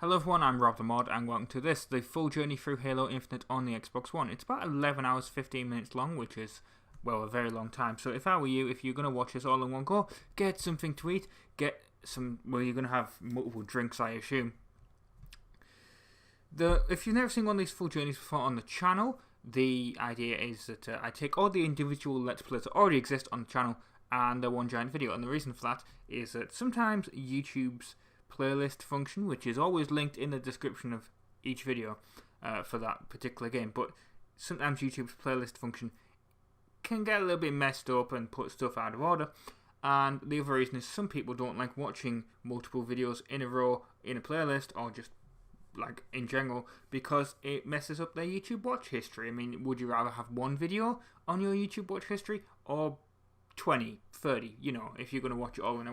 Hello everyone, I'm RobtheMod and welcome to this, the full journey through Halo Infinite on the Xbox One. It's about 11 hours 15 minutes long, which is, well, a very long time. So if I were you, if you're going to watch this all in one go, get something to eat, get some, well, you're going to have multiple drinks, I assume. If you've never seen one of these full journeys before on the channel, the idea is that I take all the individual Let's Plays that already exist on the channel and they're one giant video. And the reason for that is that sometimes YouTube's playlist function, which is always linked in the description of each video for that particular game, but sometimes YouTube's playlist function can get a little bit messed up and put stuff out of order. And the other reason is some people don't like watching multiple videos in a row in a playlist, or just like in general, because it messes up their YouTube watch history. I mean, would you rather have one video on your YouTube watch history or 20, 30, you know, if you're going to watch it all in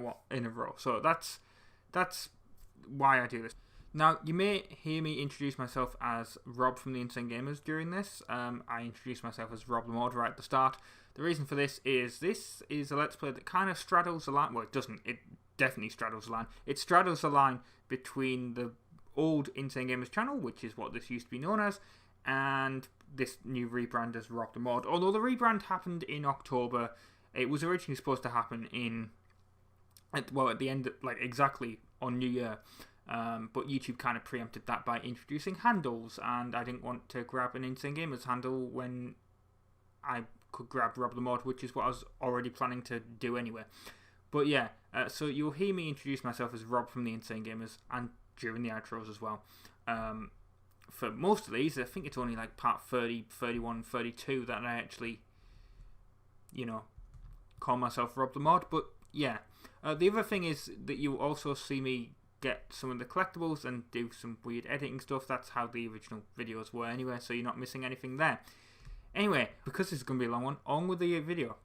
a row? So that's why I do this. Now, you may hear me introduce myself as Rob from the Insane Gamers during this. I introduced myself as RobtheMod right at the start. The reason for this is a Let's Play that kind of straddles the line. Well, it doesn't. It definitely straddles the line. It straddles the line between the old Insane Gamers channel, which is what this used to be known as, and this new rebrand as RobtheMod. Although the rebrand happened in October, it was originally supposed to happen at the end, like exactly on New Year. But YouTube kind of preempted that by introducing handles, and I didn't want to grab an Insane Gamers handle when I could grab RobtheMod, which is what I was already planning to do anyway. But yeah, so you'll hear me introduce myself as Rob from the Insane Gamers, and during the outros as well. For most of these, I think it's only like part 30, 31, 32 that I actually, you know, call myself RobtheMod. But yeah, the other thing is that you'll also see me get some of the collectibles and do some weird editing stuff. That's how the original videos were anyway, so you're not missing anything there. Anyway, because this is going to be a long one, on with the video.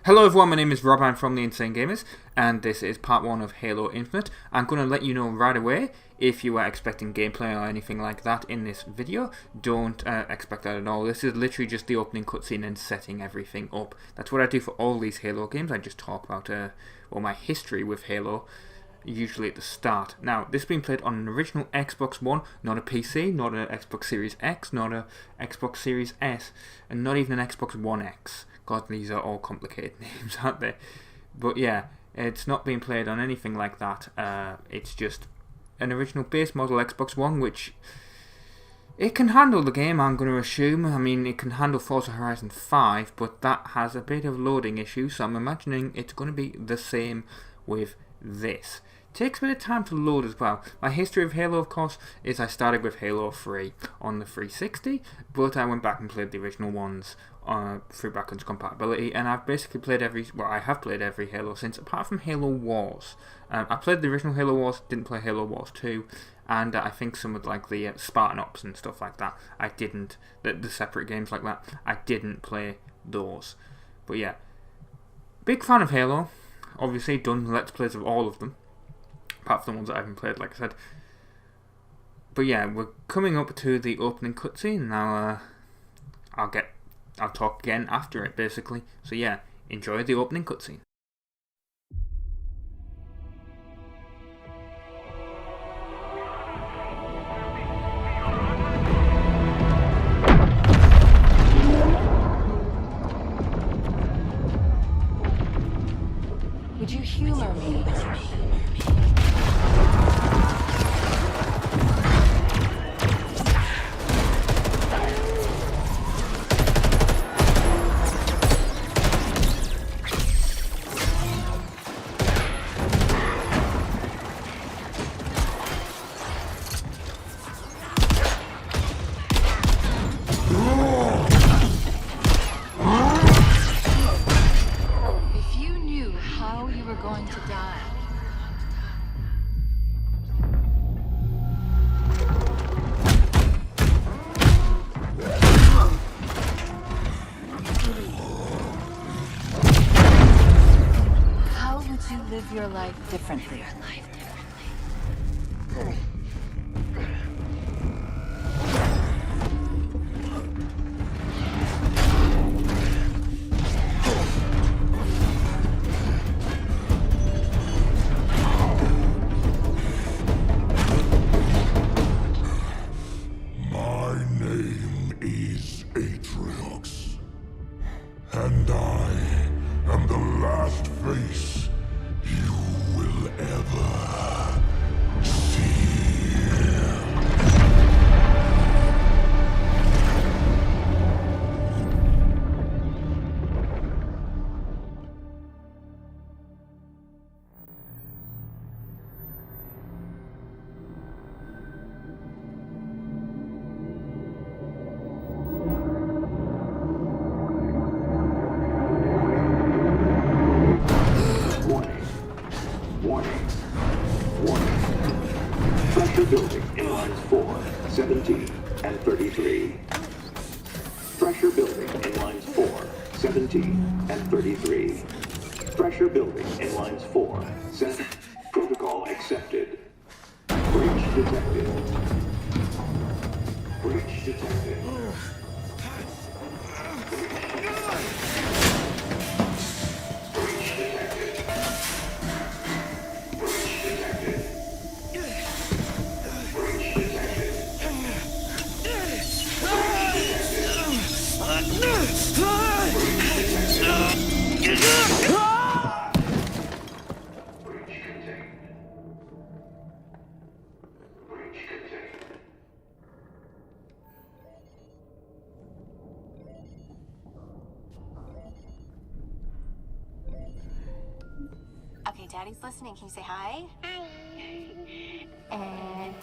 Hello everyone, my name is Rob, I'm from the Insane Gamers, and this is part 1 of Halo Infinite. I'm going to let you know right away, if you are expecting gameplay or anything like that in this video, don't expect that at all. This is literally just the opening cutscene and setting everything up. That's what I do for all these Halo games. I just talk about my history with Halo, usually at the start. Now, this has been played on an original Xbox One, not a PC, not an Xbox Series X, not a Xbox Series S, and not even an Xbox One X. God, these are all complicated names, aren't they? But yeah, it's not being played on anything like that. It's just an original base model Xbox One, which it can handle the game, I'm going to assume. I mean, it can handle Forza Horizon 5, but that has a bit of loading issues, so I'm imagining it's going to be the same with this. Takes a bit of time to load as well. My history of Halo, of course, is I started with Halo 3 on the 360, but I went back and played the original ones through backwards compatibility, and I've basically played I have played every Halo since, apart from Halo Wars. I played the original Halo Wars, didn't play Halo Wars 2, and I think some of like the Spartan Ops and stuff like that, I didn't, the separate games like that, I didn't play those. But yeah, big fan of Halo, obviously done Let's Plays of all of them, apart from the ones that I haven't played, like I said. But yeah, we're coming up to the opening cutscene now. I'll talk again after it, basically. So yeah, enjoy the opening cutscene. Would you humor me? live your life differently. And I am the last face you will ever see. Pressure building in lines 4, 17, and 33. Pressure building in lines 4, 17, and 33. Pressure building in lines 4, 7. Protocol accepted. Breach detected. Breach detected. Okay, Daddy's listening. Can you say hi? Hi. And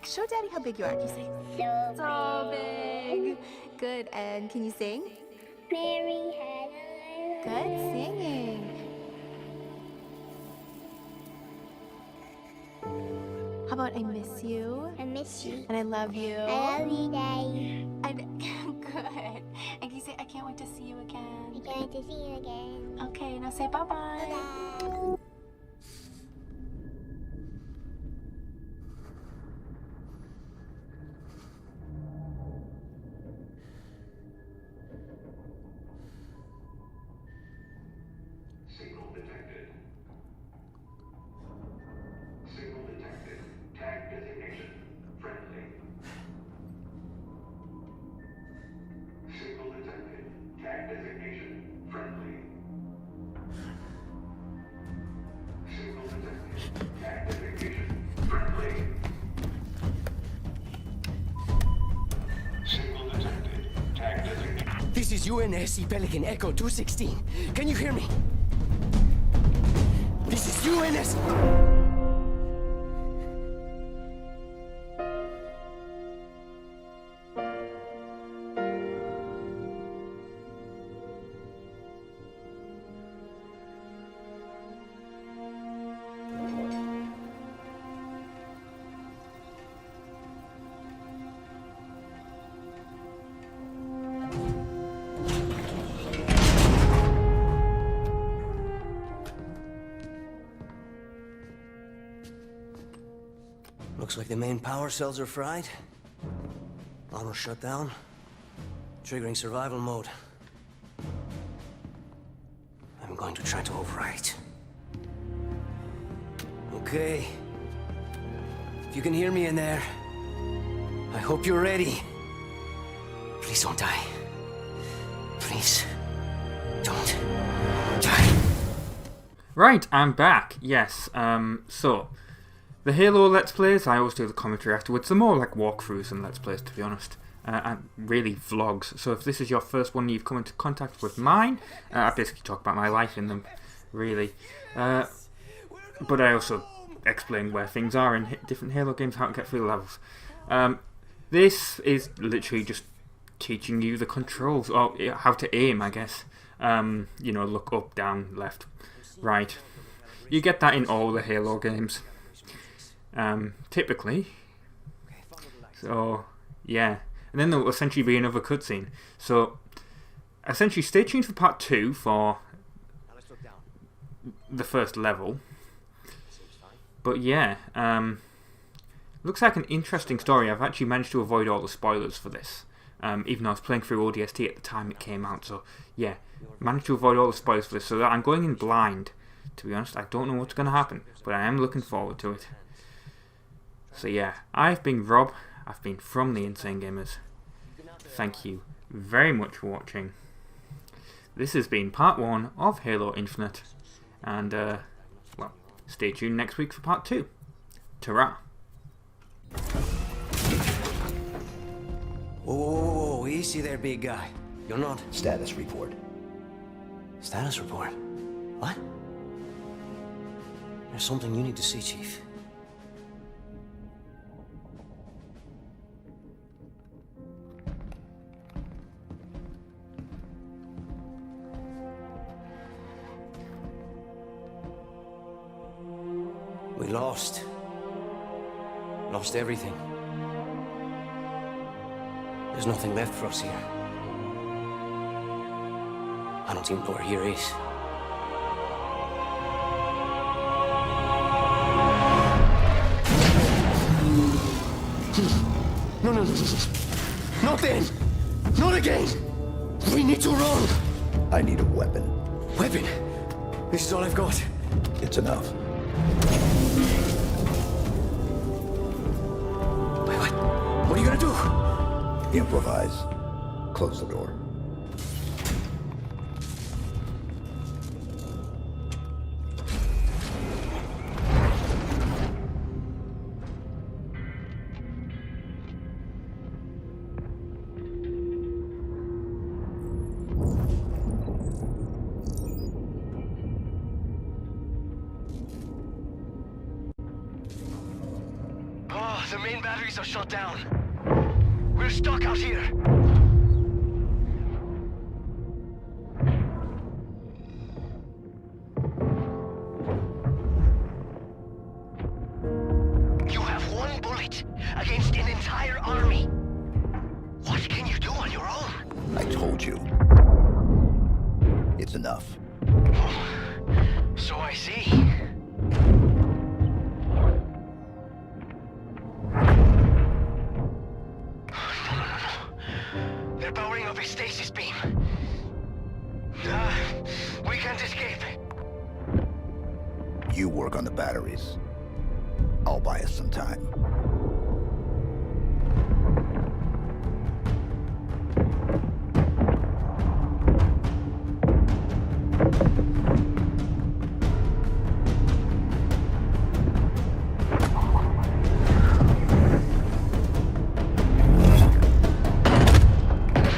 show Daddy how big you are. Can you say? So big. Good. And can you sing? Mary had a Good singing. How about I miss you? I miss you. And I love you. I love you, Daddy. And good. And can you say I can't wait to see you I again? can't wait to see you again. Okay, now say bye-bye. Bye. Signal detected. Signal detected. Tag designation. Friendly. Signal detected. Tag designation. Friendly. Signal detected. Tag designation. Friendly. Signal detected. Tag designation. This is UNSC Pelican Echo 216. Can you hear me? This is UNSC. Looks like the main power cells are fried. Auto shut down. Triggering survival mode. I'm going to try to override. Okay. If you can hear me in there, I hope you're ready. Please don't die. Please don't die. Right, I'm back. Yes, so the Halo Let's Plays, I always do the commentary afterwards. They're more like walkthroughs than Let's Plays, to be honest. And really vlogs. So if this is your first one you've come into contact with mine, I basically talk about my life in them, really. But I also explain where things are in different Halo games, how to get through the levels. This is literally just teaching you the controls, or how to aim, I guess. You know, look up, down, left, right. You get that in all the Halo games. Typically. So, yeah. And then there will essentially be another cutscene. So, essentially stay tuned for part 2 for the first level. But yeah, looks like an interesting story. I've actually managed to avoid all the spoilers for this, even though I was playing through ODST at the time it came out. So yeah, managed to avoid all the spoilers for this. So I'm going in blind, to be honest. I don't know what's going to happen, but I am looking forward to it. So yeah, I've been Rob. I've been from the Insane Gamers. Thank you very much for watching. This has been part 1 of Halo Infinite, and well, stay tuned next week for part 2. Ta-ra! Whoa, whoa, whoa, whoa, easy there, big guy. You're not... Status report. Status report? What? There's something you need to see, Chief. We lost. Lost everything. There's nothing left for us here. I don't even know where here is. No, no, no. Not then! Not again! We need to run! I need a weapon. Weapon? This is all I've got. It's enough. Wait, what? What are you gonna do? Improvise. Close the door. Oh, the main batteries are shut down. We're stuck out here. You have one bullet against an entire army. What can you do on your own? I told you. It's enough. So I see. They're powering up a stasis beam. We can't escape. You work on the batteries. I'll buy us some time.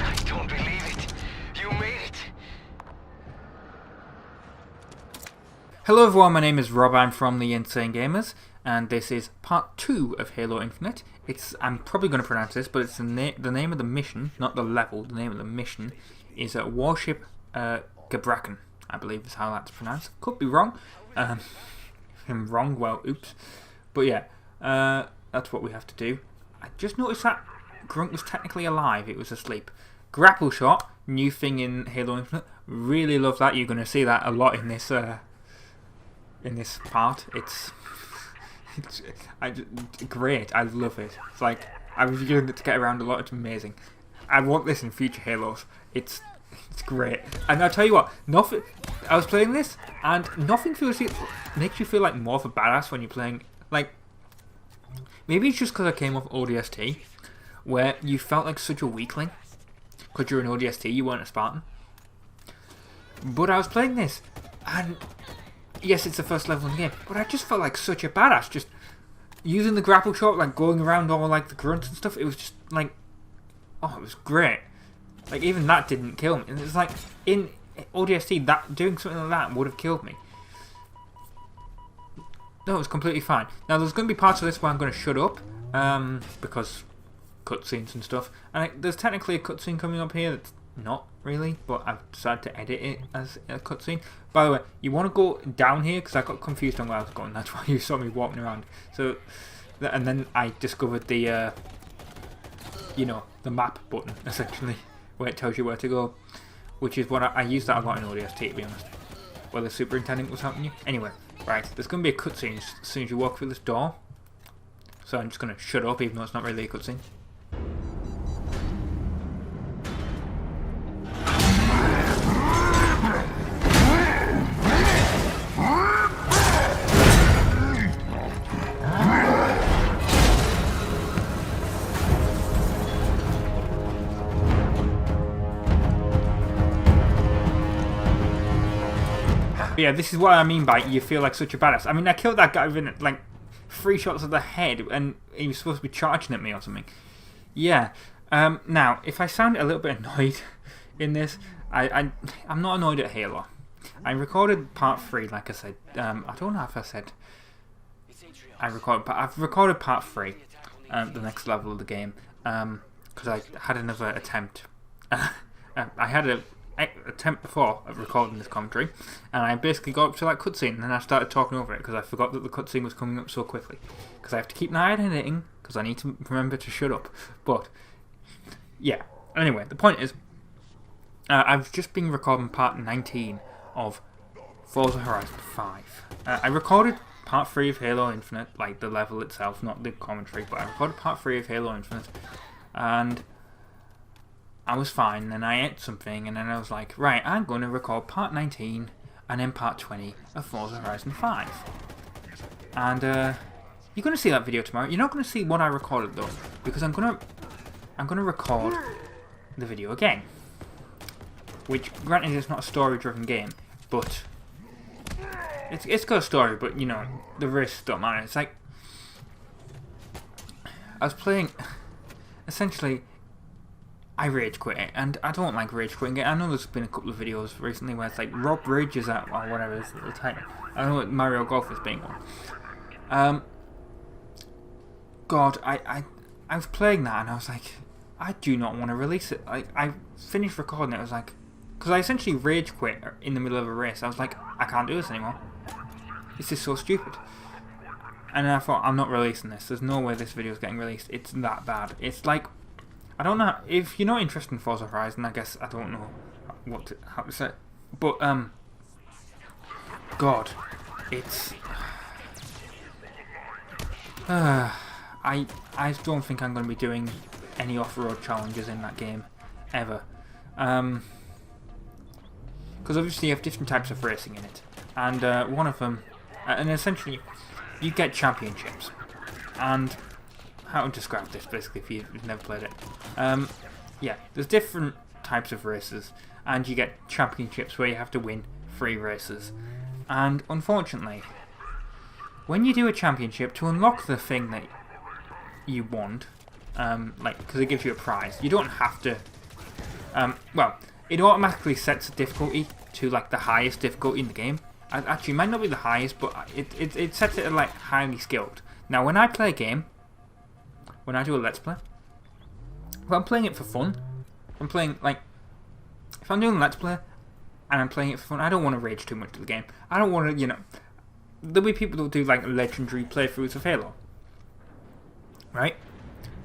I don't believe it. You made it. Hello everyone, my name is Rob, I'm from the Insane Gamers, and this is part 2 of Halo Infinite. I'm probably going to pronounce this, but it's the name of the mission, not the level, the name of the mission is Warship Gabrakan, I believe is how that's pronounced. Could be wrong. If I'm wrong, well, oops. But yeah, that's what we have to do. I just noticed that Grunt was technically alive, it was asleep. Grapple shot, new thing in Halo Infinite, really love that. You're going to see that a lot in this part. It's great. I love it. It's like I was using it to get around a lot. It's amazing. I want this in future Halos. It's great. And I'll tell you what, nothing. I was playing this, and nothing makes you feel like more of a badass when you're playing. Like maybe it's just because I came off ODST, where you felt like such a weakling because you're an ODST. You weren't a Spartan. But I was playing this, and yes, it's the first level in the game, but I just felt like such a badass, just using the grapple shot, like going around all like the grunts and stuff. It was just like, oh, it was great. Like even that didn't kill me, and it's like in ODST, that doing something like that would have killed me. No, it was completely fine. Now there's going to be parts of this where I'm going to shut up, because cutscenes and stuff, and there's technically a cutscene coming up here that's not really, but I've decided to edit it as a cutscene. By the way, you want to go down here because I got confused on where I was going. That's why you saw me walking around. So, and then I discovered the, the map button essentially, where it tells you where to go, which is what I use that a lot in ODST, to be honest. where the superintendent was helping you. Anyway, right, there's going to be a cutscene as soon as you walk through this door. So I'm just going to shut up, even though it's not really a cutscene. Yeah, this is what I mean by you feel like such a badass. I mean, I killed that guy within like 3 shots of the head, and he was supposed to be charging at me or something. Yeah. Now, if I sound a little bit annoyed in this, I'm not annoyed at Halo. I recorded part 3, like I said. I don't know if I said I've recorded part 3, the next level of the game, because I had another attempt. I had an attempt before of recording this commentary, and I basically got up to that cutscene, and then I started talking over it because I forgot that the cutscene was coming up so quickly. Because I have to keep an eye on editing, because I need to remember to shut up. But yeah, anyway, the point is, I've just been recording part 19 of Forza Horizon 5. I recorded part 3 of Halo Infinite, like the level itself, not the commentary, but I recorded part 3 of Halo Infinite, and I was fine. Then I ate something, and then I was like, right, I'm going to record part 19 and then part 20 of Forza Horizon 5. And you're going to see that video tomorrow. You're not going to see what I recorded though, because I'm going to record the video again. Which, granted, it's not a story-driven game, but it's got a story. But you know, the risks don't matter. It's like I was playing. Essentially, I rage quit it, and I don't like rage quitting it. I know there's been a couple of videos recently where it's like Rob rages at or whatever is the title. I know Mario Golf is being one. God, I was playing that and I was like, I do not want to release it. I finished recording it. I was like, because I essentially rage quit in the middle of a race. I was like, I can't do this anymore. This is so stupid. And then I thought, I'm not releasing this. There's no way this video is getting released. It's that bad. It's like, I don't know, if you're not interested in Forza Horizon, I guess I don't know how to say it. But, God, it's... I don't think I'm going to be doing any off-road challenges in that game, ever. Because obviously you have different types of racing in it. And one of them, and essentially, you get championships. And how to describe this, basically, if you've never played it. Yeah, there's different types of races, and you get championships where you have to win 3 races. And unfortunately, when you do a championship, to unlock the thing that you want, like, because it gives you a prize, you don't have to, well, it automatically sets the difficulty to, like, the highest difficulty in the game. Actually, it might not be the highest, but it sets it at, like, highly skilled. Now, when I play a game, when I do a Let's Play, if I'm playing it for fun, I'm playing, like, if I'm doing a Let's Play, and I'm playing it for fun, I don't want to rage too much to the game. I don't want to, you know, there'll be people that do, like, legendary playthroughs of Halo. Right?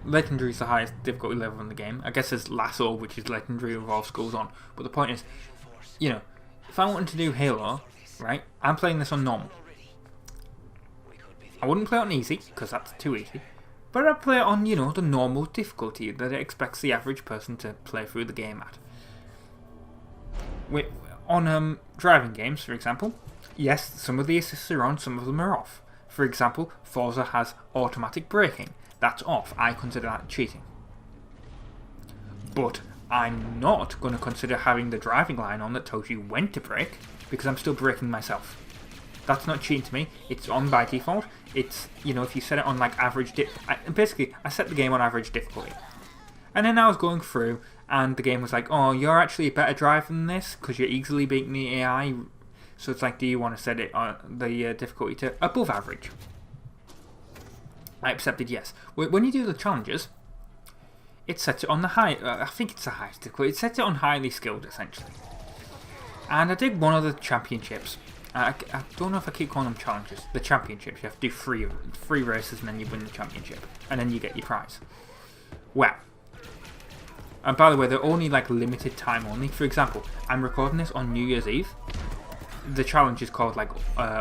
Legendary is the highest difficulty level in the game. I guess there's Lasso, which is legendary with all schools on. But the point is, you know, if I wanted to do Halo, right, I'm playing this on normal. I wouldn't play it on easy, because that's too easy. But I'd play it on, you know, the normal difficulty that it expects the average person to play through the game at. On driving games, for example, yes, some of the assists are on, some of them are off. For example, Forza has automatic braking. That's off. I consider that cheating. But I'm not going to consider having the driving line on that tells you when to brake, because I'm still braking myself. That's not cheating to me. It's on by default. It's, you know, if you set it on like average basically, I set the game on average difficulty. And then I was going through, and the game was like, oh, you're actually a better driver than this, because you're easily beating the AI. So it's like, do you want to set it on the difficulty to above average? I accepted yes. When you do the challenges, it sets it on the high. I think it's the highest difficulty. It sets it on highly skilled, essentially. And I did one of the championships. I don't know if I keep calling them challenges. The championships. You have to do three races, and then you win the championship, and then you get your prize. Well, and by the way, they're only like limited time only. For example, I'm recording this on New Year's Eve. the challenge is called like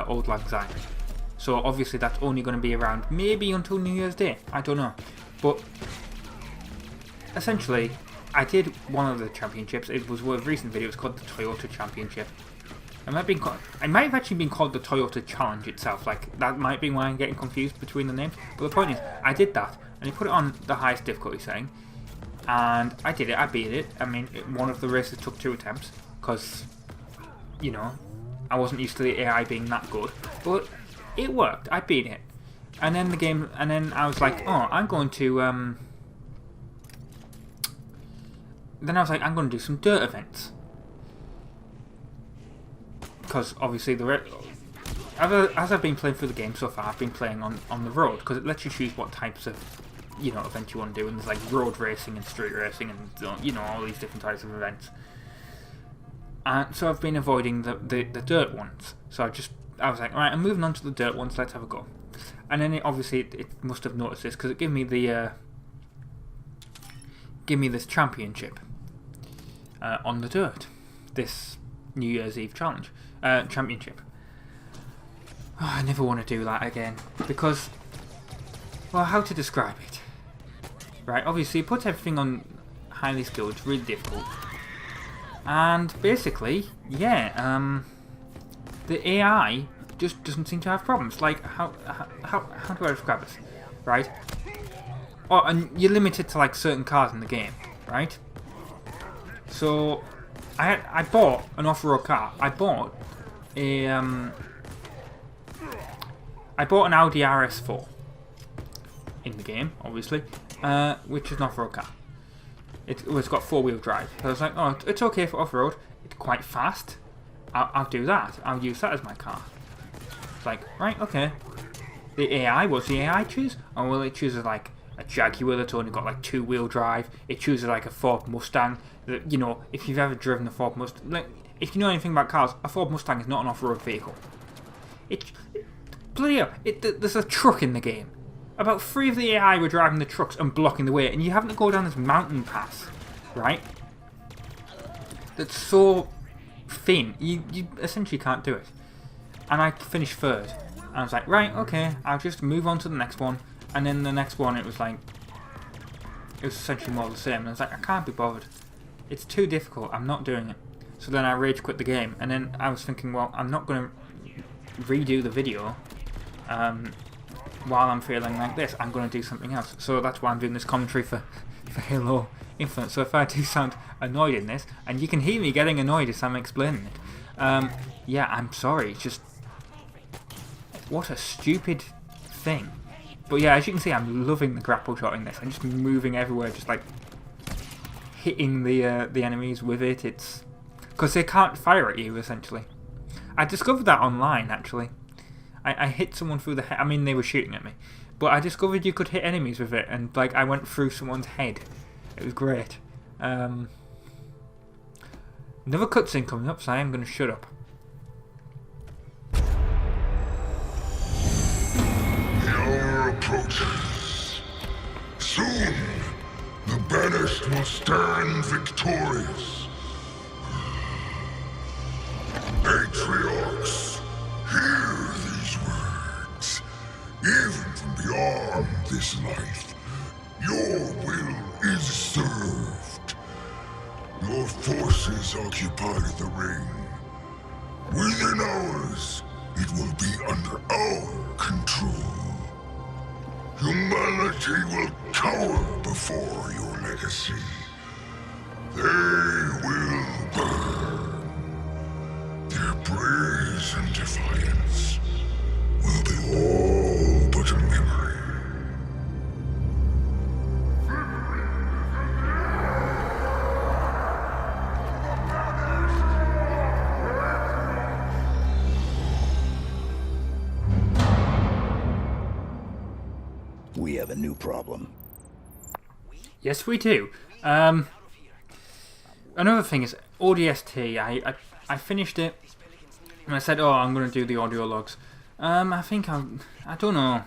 Old Lang Syne. So obviously that's only going to be around maybe until New Year's Day. I don't know, but essentially, I did one of the championships. It was a recent video. It's called the Toyota Championship. It might have actually been called the Toyota Challenge itself. Like, that might be why I'm getting confused between the names. But the point is, I did that, and I put it on the highest difficulty setting, and I did it. I beat it. I mean, one of the races took 2 attempts, because, you know, I wasn't used to the AI being that good. But it worked. I beat it. And then the game, and then I was like, oh, I'm going to, then I was like, I'm going to do some dirt events. Because obviously, as I've been playing through the game so far, I've been playing on the road. Because it lets you choose what types of, you know, events you want to do. And there's like road racing and street racing and, you know, all these different types of events. And so I've been avoiding the dirt ones. So I was like, alright, I'm moving on to the dirt ones, let's have a go. And then it must have noticed this, because it gave me this championship on the dirt, this New Year's Eve challenge championship. Oh, I never want to do that again, because, well, how to describe it? Right, obviously it puts everything on highly skilled, it's really difficult, and basically, yeah, the AI just doesn't seem to have problems. Like, how do I describe this? Right? Oh, and you're limited to like certain cars in the game, right? So I bought an off-road car. I bought an Audi RS4 in the game, obviously, which is an off-road car. It's got 4-wheel drive. So I was like, oh, it's okay for off-road. It's quite fast. I'll do that. I'll use that as my car. It's like, right, okay. The AI, what's the AI choose? Oh, well, it chooses like a Jaguar that's only got like 2-wheel drive. It chooses like a Ford Mustang. That, you know, if you've ever driven a Ford Mustang, like, if you know anything about cars, a Ford Mustang is not an off-road vehicle. Bloody hell, there's a truck in the game. About 3 of the AI were driving the trucks and blocking the way, and you having to go down this mountain pass, right? That's so thin, you essentially can't do it. And I finished 3rd. And I was like, right, okay, I'll just move on to the next one. And then the next one, it was essentially more the same. And I was like, I can't be bothered. It's too difficult, I'm not doing it. So then I rage quit the game. And then I was thinking, well, I'm not going to redo the video while I'm feeling like this. I'm going to do something else. So that's why I'm doing this commentary for Halo Infinite. So if I do sound annoyed in this, and you can hear me getting annoyed as I'm explaining it, yeah, I'm sorry. It's just, what a stupid thing. But yeah, as you can see, I'm loving the grapple shot in this. I'm just moving everywhere, just like hitting the enemies with it. It's because they can't fire at you, essentially. I discovered that online, actually. I hit someone through the head. I mean, they were shooting at me, but I discovered you could hit enemies with it, and like I went through someone's head. It was great. Another cutscene coming up, so I am going to shut up. The hour approaches. Soon, the Banished will stand victorious. Patriarchs, hear these words. Even from beyond this life, your will is served. Your forces occupy the ring. Within hours, it will be under our control. Humanity will cower before your legacy. They will burn. Their praise and defiance will be all but a memory. We have a new problem. Yes, we do. Another thing is ODST. I finished it, and I said, "Oh, I'm going to do the audio logs." I think I don't know.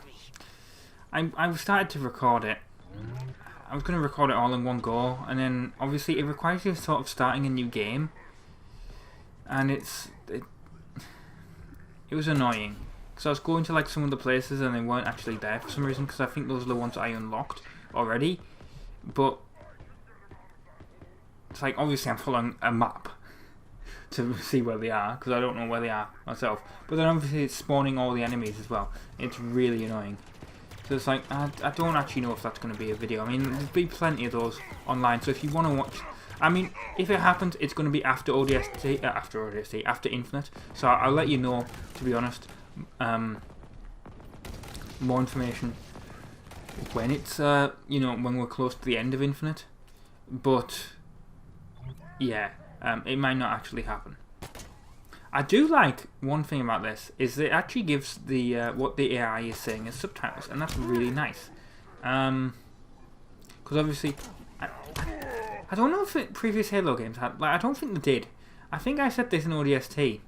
I started to record it. I was going to record it all in one go, and then obviously it requires you sort of starting a new game, and it was annoying. Because I was going to like some of the places and they weren't actually there for some reason, because I think those are the ones I unlocked already. But it's like, obviously I'm following a map to see where they are, because I don't know where they are myself. But then obviously it's spawning all the enemies as well. It's really annoying. So it's like, I don't actually know if that's going to be a video. I mean, there'll be plenty of those online, so if you want to watch... I mean, if it happens, it's going to be after ODST, after Infinite. So I'll let you know, to be honest, more information when it's, you know, when we're close to the end of Infinite. But, yeah, it might not actually happen. I do like one thing about this is that it actually gives the what the AI is saying as subtitles, and that's really nice. Because obviously, I don't know if previous Halo games had, like, I don't think they did. I think I said this in ODST.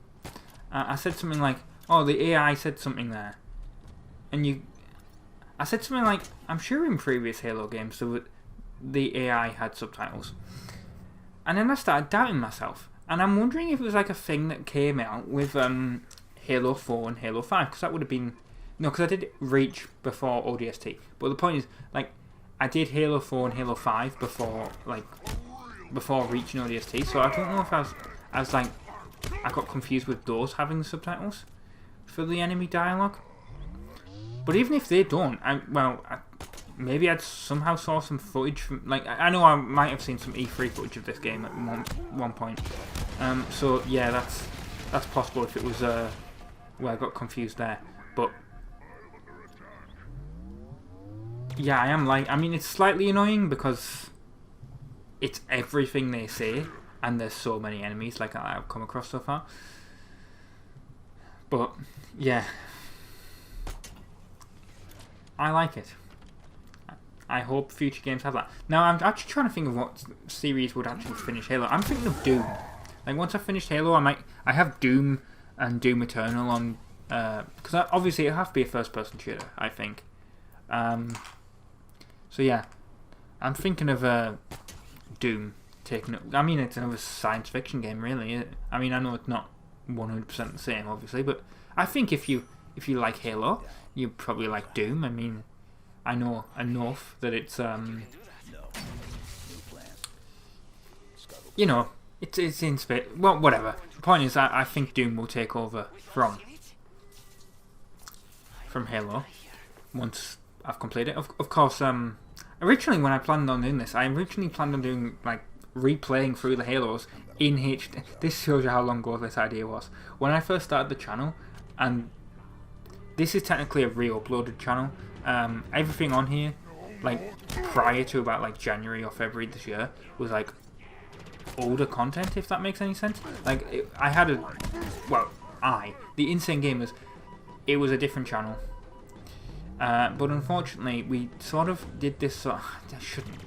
I said something like, "Oh, the AI said something there," and I said something like, "I'm sure in previous Halo games the AI had subtitles," and then I started doubting myself. And I'm wondering if it was like a thing that came out with Halo 4 and Halo 5, because that would have been... No, because I did Reach before ODST. But the point is, like, I did Halo 4 and Halo 5 before Reach and ODST, so I don't know if I was like... I got confused with those having subtitles for the enemy dialogue. But even if they don't, maybe I'd somehow saw some footage from... Like, I know I might have seen some E3 footage of this game at one point. So, yeah, that's possible if it was... well, I got confused there. But... Yeah, I am like... I mean, it's slightly annoying because... It's everything they say. And there's so many enemies like I've come across so far. But, yeah. I like it. I hope future games have that. Now, I'm actually trying to think of what series would actually finish Halo. I'm thinking of Doom. Like, once I finish Halo, I have Doom and Doom Eternal on... Because obviously, it'll have to be a first-person shooter, I think. So, yeah. I'm thinking of Doom taking up... I mean, it's another science fiction game, really. I mean, I know it's not 100% the same, obviously, but I think if you like Halo, you probably like Doom. I mean... I know enough that it's you know, it's in space. Well, whatever. The point is, I think Doom will take over from Halo once I've completed it. Of course, originally when I planned on doing this, I originally planned on doing like replaying through the Halos in HD. This shows you how long ago this idea was. When I first started the channel, and this is technically a re-uploaded channel. Everything on here, like prior to about like January or February this year, was like older content, if that makes any sense. Like I had the Insane Gamers, it was a different channel. But unfortunately, we sort of did this. I shouldn't.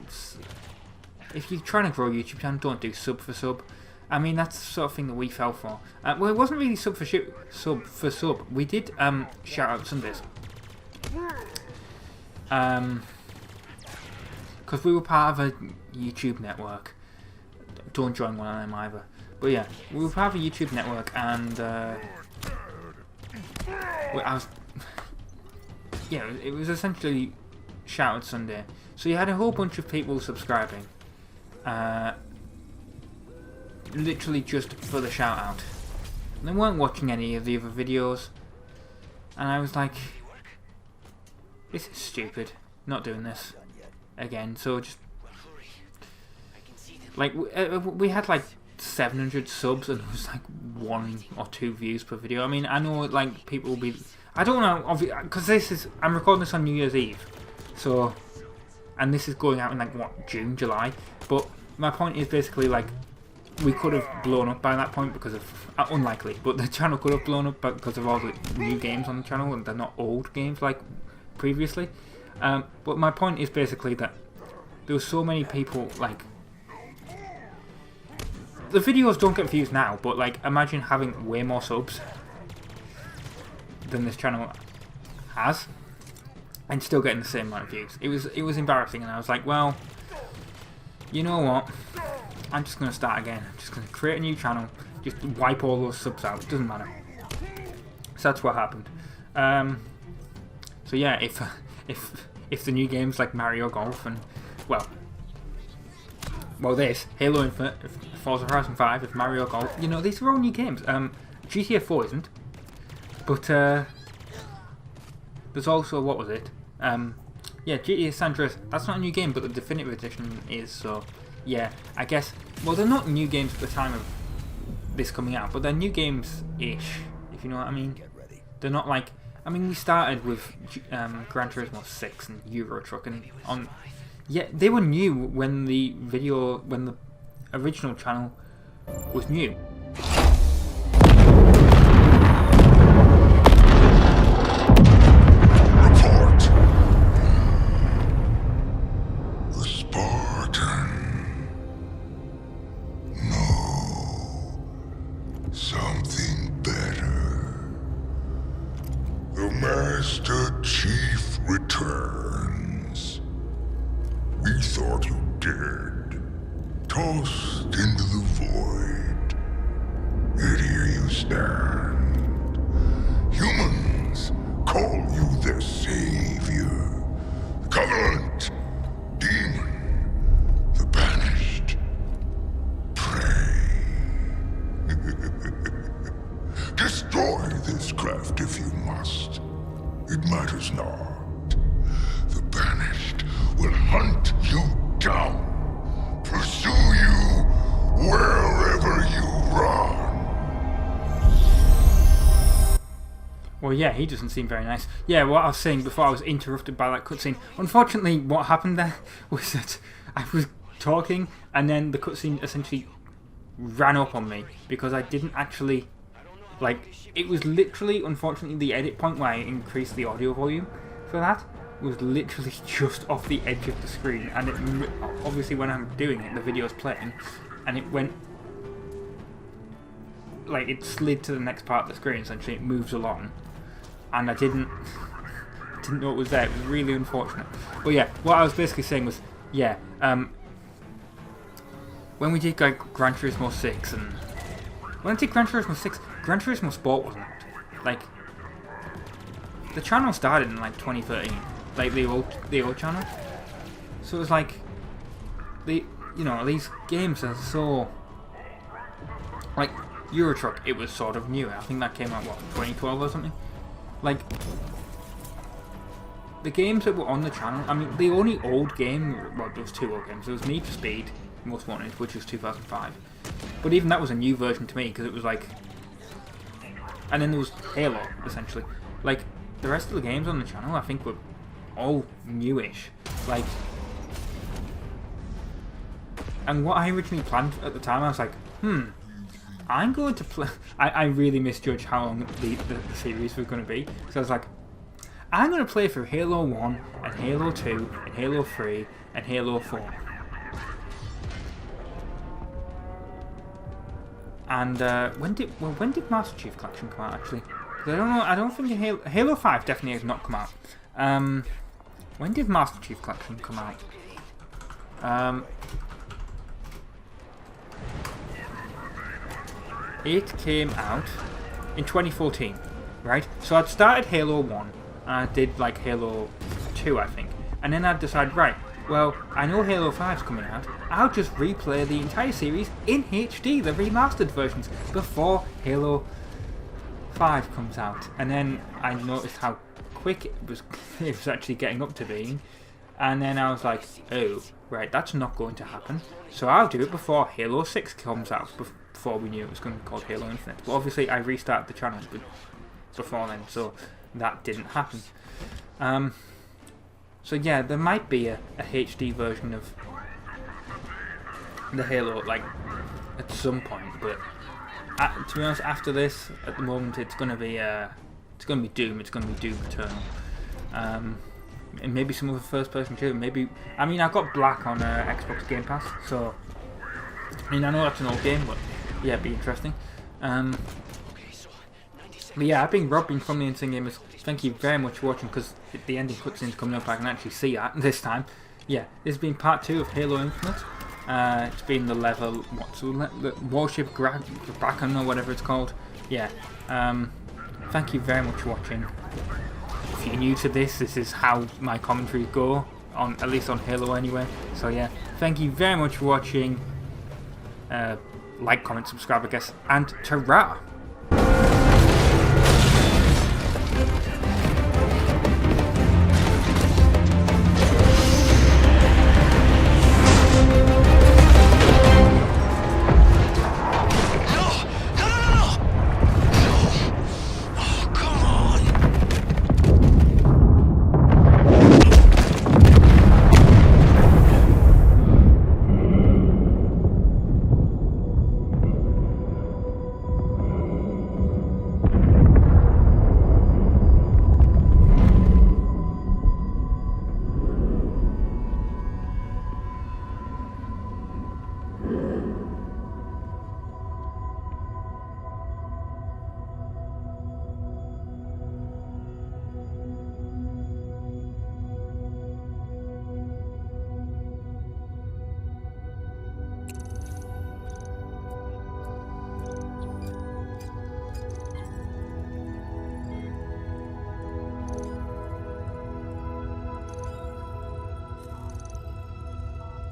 If you're trying to grow a YouTube channel, don't do sub for sub. I mean, that's the sort of thing that we fell for. Well, it wasn't really sub for sub. We did shout out Sundays. Because we were part of a YouTube network. Don't join one of them either. But yeah, we were part of a YouTube network, and it was essentially Shout Out Sunday. So you had a whole bunch of people subscribing, literally just for the shout out. And they weren't watching any of the other videos, and I was like, this is stupid, not doing this again. So just like we had like 700 subs and it was like 1 or 2 views per video. I mean, I know like people will be, I don't know, because I'm recording this on New Year's Eve, so, and this is going out in like what, June, July. But my point is basically like we could have blown up by that point because of unlikely, but the channel could have blown up because of all the new games on the channel, and they're not old games like previously. But my point is basically that there were so many people, like, the videos don't get views now, but like imagine having way more subs than this channel has and still getting the same amount of views. It was embarrassing, and I was like, well, you know what, I'm just going to start again. I'm just going to create a new channel, just wipe all those subs out, it doesn't matter. So that's what happened. So yeah, if the new games like Mario Golf and this Halo Infinite, if Forza Horizon 5, if Mario Golf, you know, these are all new games. GTA 4 isn't, but there's also, what was it? Yeah, GTA San Andreas. That's not a new game, but the definitive edition is. So yeah, I guess. Well, they're not new games at the time of this coming out, but they're new games-ish, if you know what I mean. They're not like, I mean, we started with Gran Turismo 6 and Euro Truck, and yeah, they were new when the original channel was new. Report. The Spartan. No. Something better. The Master Chief returns. We thought you dead, tossed into the void. Yet here you stand. Humans call you their savior. The Covenant, demon, the Banished, prey. Destroy this craft if you must. It matters not. The Banished will hunt you down, pursue you wherever you run. Well, yeah, he doesn't seem very nice. Yeah, what I was saying before I was interrupted by that cutscene. Unfortunately, what happened there was that I was talking, and then the cutscene essentially ran up on me because I didn't actually, like, it was literally, unfortunately, the edit point where I increased the audio volume for that was literally just off the edge of the screen, and it obviously when I'm doing it, the video's playing, and it went, like, it slid to the next part of the screen. Essentially, it moves along, and I didn't know it was there. It was really unfortunate. But yeah, what I was basically saying was, yeah, when we did like Gran Turismo 6, and when I did Gran Turismo 6, Gran Turismo Sport wasn't out. Like, the channel started in like 2013, like the old channel. So it was like, you know, these games are so, like Euro Truck, it was sort of new. I think that came out, what, 2012 or something? Like, the games that were on the channel, I mean, the only old game, well, there was two old games. There was Need for Speed, Most Wanted, which was 2005. But even that was a new version to me, because it was like, and then there was Halo, essentially. Like, the rest of the games on the channel, I think, were all newish. Like, and what I originally planned at the time, I was like, I'm going to play. I really misjudged how long the series was going to be. So I was like, I'm going to play through Halo 1, and Halo 2, and Halo 3, and Halo 4. And when did Master Chief Collection come out, actually? I don't know. I don't think Halo 5 definitely has not come out. When did Master Chief Collection come out? It came out in 2014, right? So I'd started Halo 1, and I did like Halo 2, I think. And then I'd decide, right, well, I know Halo 5's coming out, I'll just replay the entire series in HD, the remastered versions, before Halo 5 comes out. And then I noticed how quick it was actually getting up to being. And then I was like, oh, right, that's not going to happen. So I'll do it before Halo 6 comes out, before we knew it was going to be called Halo Infinite. But obviously I restarted the channel before then, so that didn't happen. So yeah, there might be a HD version of the Halo, like, at some point, but to be honest, after this, at the moment, it's gonna be Doom. It's gonna be Doom Eternal, and maybe some other first-person shooter. Maybe, I mean, I've got Black on Xbox Game Pass, so I mean, I know that's an old game, but yeah, it'd be interesting. But yeah, I've been Rob, from the Insane Gamers. Thank you very much for watching, because the ending cutscene's coming up. I can actually see that this time. Yeah, this has been part 2 of Halo Infinite. It's been the level, the Warship Kraken or whatever it's called. Yeah, thank you very much for watching. If you're new to this is how my commentaries go, at least on Halo anyway. So yeah, thank you very much for watching. Like, comment, subscribe, I guess, and ta-ra!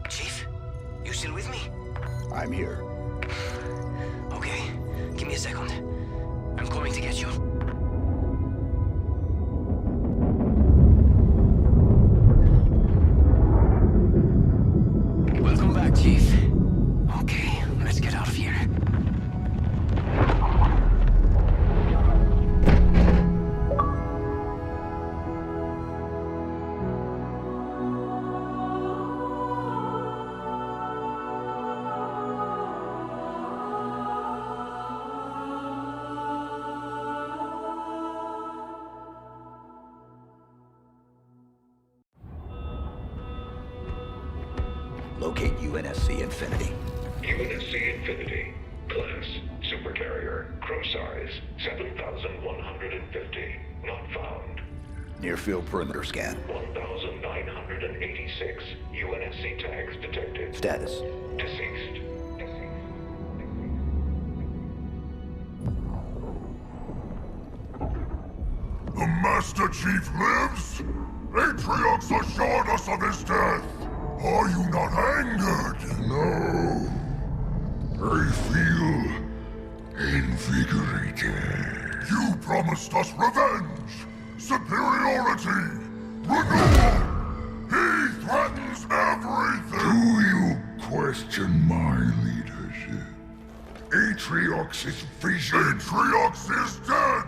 Chief, you still with me? I'm here. Okay, give me a second. I'm coming to get you. Welcome back, Chief. Okay, let's get out of here. Locate UNSC Infinity. UNSC Infinity. Class, Supercarrier. Crew size, 7,150. Not found. Near field perimeter scan. 1,986. UNSC tags detected. Status. Deceased. The Master Chief lives? Atriox assured us of his death. Are you not angered? No. I feel invigorated. You promised us revenge, superiority, renewal. He threatens everything. Do you question my leadership? Atriox's vision. Atriox is dead.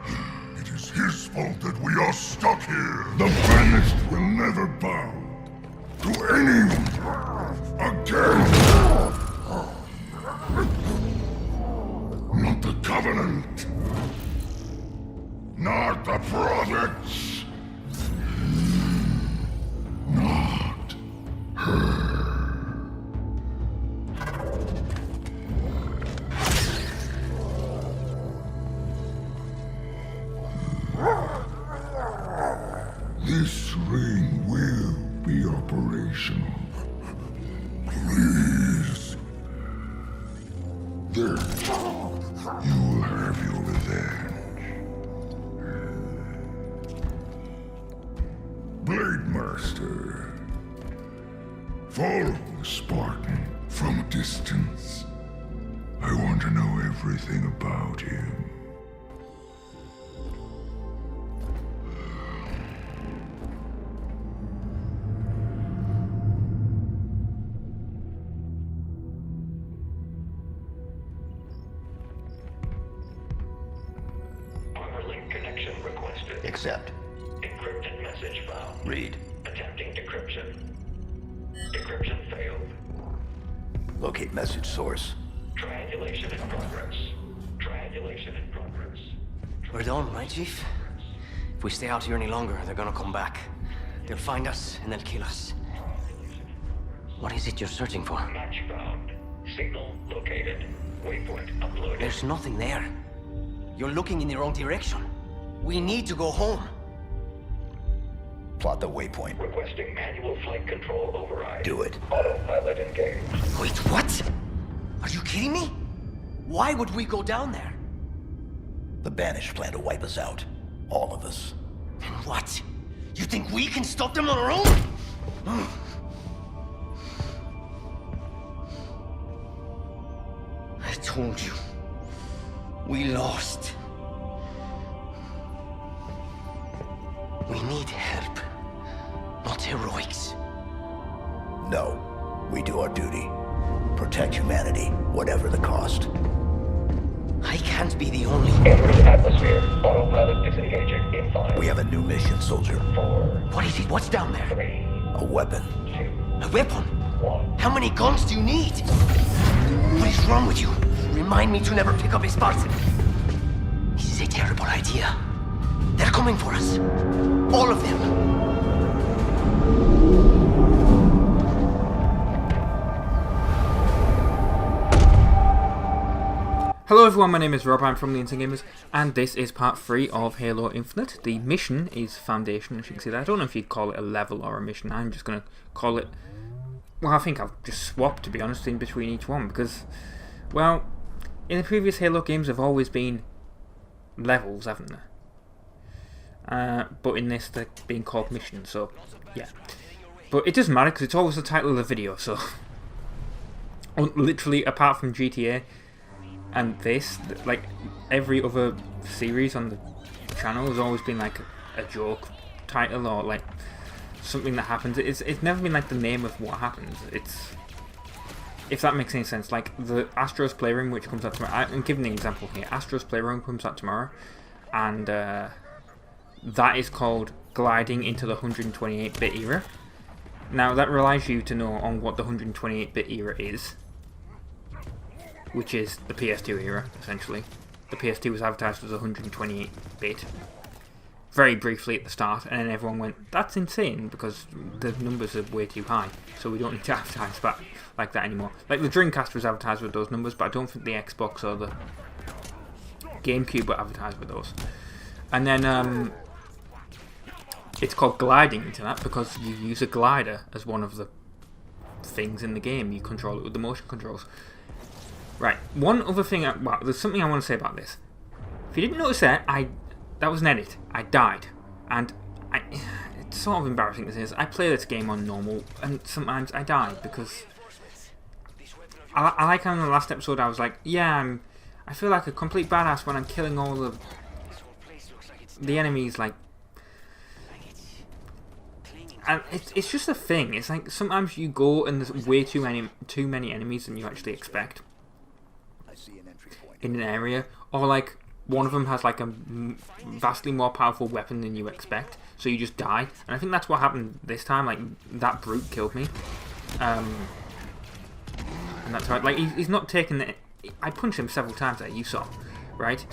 It is his fault that we are stuck here. The Banished will never bow to anyone again. Not the Covenant. Not the Prophets. Not her. This ring will be operational. Please. There. You will have your revenge. Blade Master. Follow the Spartan from a distance. I want to know everything about him. Accept. Encrypted message found. Read. Attempting decryption. Decryption failed. Locate message source. Triangulation in progress. Triangulation in progress. We're done, right, Chief? If we stay out here any longer, they're gonna come back. They'll find us, and they'll kill us. What is it you're searching for? Match found. Signal located. Waypoint uploaded. There's nothing there. You're looking in the wrong direction. We need to go home. Plot the waypoint. Requesting manual flight control override. Do it. Autopilot engaged. Wait, what? Are you kidding me? Why would we go down there? The Banished plan to wipe us out. All of us. And what? You think we can stop them on our own? I told you. We lost. We need help, not heroics. No. We do our duty. Protect humanity, whatever the cost. I can't be the only... Entering atmosphere. Autopilot disengaging in 5, We have a new mission, soldier. 4, What is it? What's down there? 3, A weapon. 2, A weapon? 1. How many guns do you need? What is wrong with you? Remind me to never pick up a Spartan. This is a terrible idea. They're coming for us. All of them. Hello everyone, my name is Rob, I'm from the Insane Gamers, and this is part 3 of Halo Infinite. The mission is Foundation, as you can see there. I don't know if you'd call it a level or a mission. I'm just going to call it... Well, I think I'll just swap, to be honest, in between each one, because, well, in the previous Halo games they've always been levels, haven't they? But in this they're being called missions, so, yeah. But it doesn't matter, because it's always the title of the video, so... Literally, apart from GTA... And this, like every other series on the channel, has always been like a joke title or like something that happens. It's never been like the name of what happens. It's, if that makes any sense. Like the Astro's Playroom, which comes out tomorrow. I'm giving an example here. Astro's Playroom comes out tomorrow, and that is called Gliding into the 128-bit era. Now that relies you to know on what the 128-bit era is, which is the PS2 era, essentially. The PS2 was advertised as 128-bit, very briefly at the start, and then everyone went, that's insane, because the numbers are way too high, so we don't need to advertise that like that anymore. Like, the Dreamcast was advertised with those numbers, but I don't think the Xbox or the GameCube were advertised with those. And then, it's called Gliding into that, because you use a glider as one of the things in the game. You control it with the motion controls. Right, one other thing, well, there's something I want to say about this. If you didn't notice that was an edit. I died. And it's sort of embarrassing as it is. I play this game on normal, and sometimes I die, because I like how in the last episode I was like, yeah, I feel like a complete badass when I'm killing all the enemies, like, and it's just a thing. It's like, sometimes you go and there's way too many enemies than you actually expect in an area, or like one of them has like a vastly more powerful weapon than you expect, so you just die. And I think that's what happened this time. Like, that brute killed me, and that's right. Like, he's not taking it. I punched him several times there, you saw, right?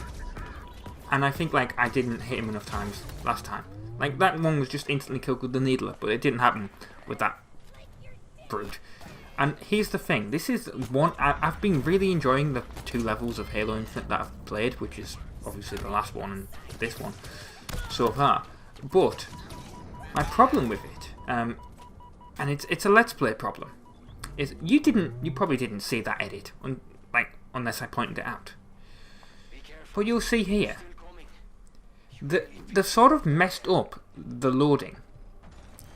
And I think like I didn't hit him enough times last time. Like, that one was just instantly killed with the needler, but it didn't happen with that brute. And here's the thing, this is one, I've been really enjoying the 2 levels of Halo Infinite that I've played, which is obviously the last one and this one so far. But my problem with it, and it's a Let's Play problem, is you probably didn't see that edit, unless I pointed it out. But you'll see here, they've sort of messed up the loading,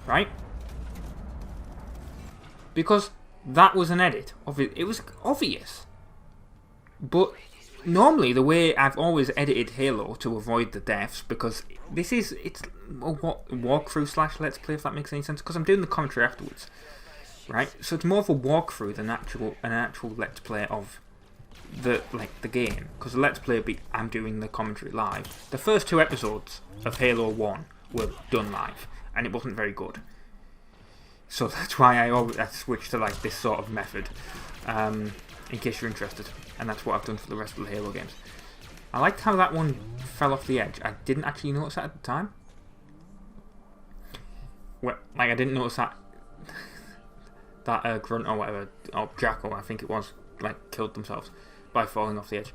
right? Because that was an edit. It was obvious. But normally the way I've always edited Halo to avoid the deaths, because it's a walkthrough slash Let's Play, if that makes any sense, because I'm doing the commentary afterwards, right? So it's more of a walkthrough than an actual Let's Play of the game, because the Let's Play I'm doing the commentary live. The first 2 episodes of Halo 1 were done live, and it wasn't very good. So that's why I switched to like this sort of method, in case you're interested. And that's what I've done for the rest of the Halo games. I liked how that one fell off the edge. I didn't actually notice that at the time. Well, like, I didn't notice that grunt or whatever, or Jackal, I think it was, like, killed themselves by falling off the edge.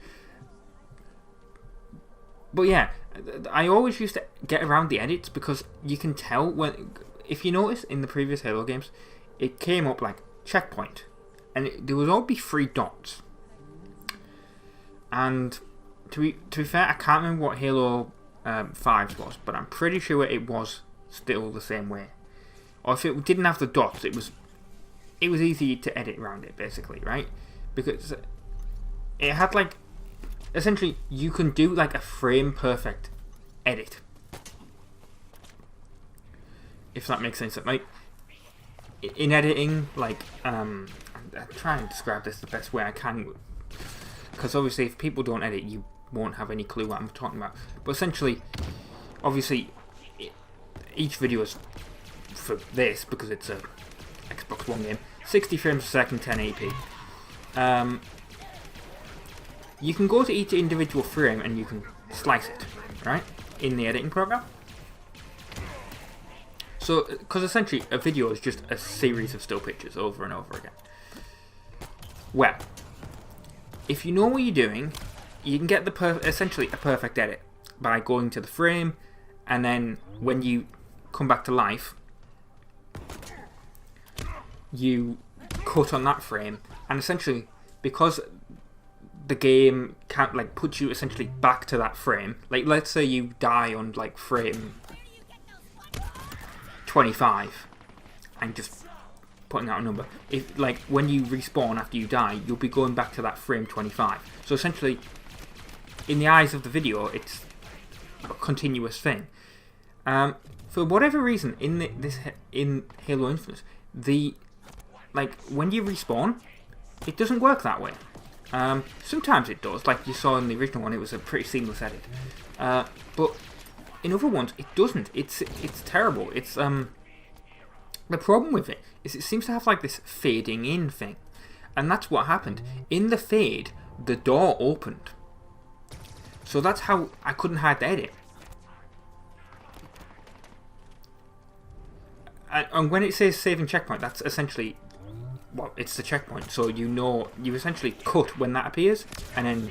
But yeah, I always used to get around the edits, because you can tell when... If you notice, in the previous Halo games, it came up like checkpoint, and there would all be 3 dots. And to be fair, I can't remember what Halo 5's was, but I'm pretty sure it was still the same way. Or if it didn't have the dots, it was easy to edit around it, basically, right? Because it had like, essentially, you can do like a frame perfect edit, if that makes sense. Like in editing, like I'm trying to describe this the best way I can, because obviously if people don't edit, you won't have any clue what I'm talking about. But essentially, obviously, each video is for this because it's a Xbox One game, 60 frames per second, 1080p. You can go to each individual frame and you can slice it, right, in the editing program. So, because essentially a video is just a series of still pictures over and over again. Well, if you know what you're doing, you can get essentially a perfect edit by going to the frame, and then when you come back to life, you cut on that frame, and essentially, because the game can't like put you essentially back to that frame. Like, let's say you die on like frame 25, and just putting out a number. If like when you respawn after you die, you'll be going back to that frame 25. So essentially, in the eyes of the video, it's a continuous thing. For whatever reason, in Halo Infinite, when you respawn, it doesn't work that way. Sometimes it does, like you saw in the original one, it was a pretty seamless edit. But in other ones, it doesn't. It's terrible. It's the problem with it is it seems to have like this fading in thing, and that's what happened. In the fade, the door opened, so that's how I couldn't hide the edit. And when it says saving checkpoint, that's essentially, well, it's the checkpoint, so you know you essentially cut when that appears, and then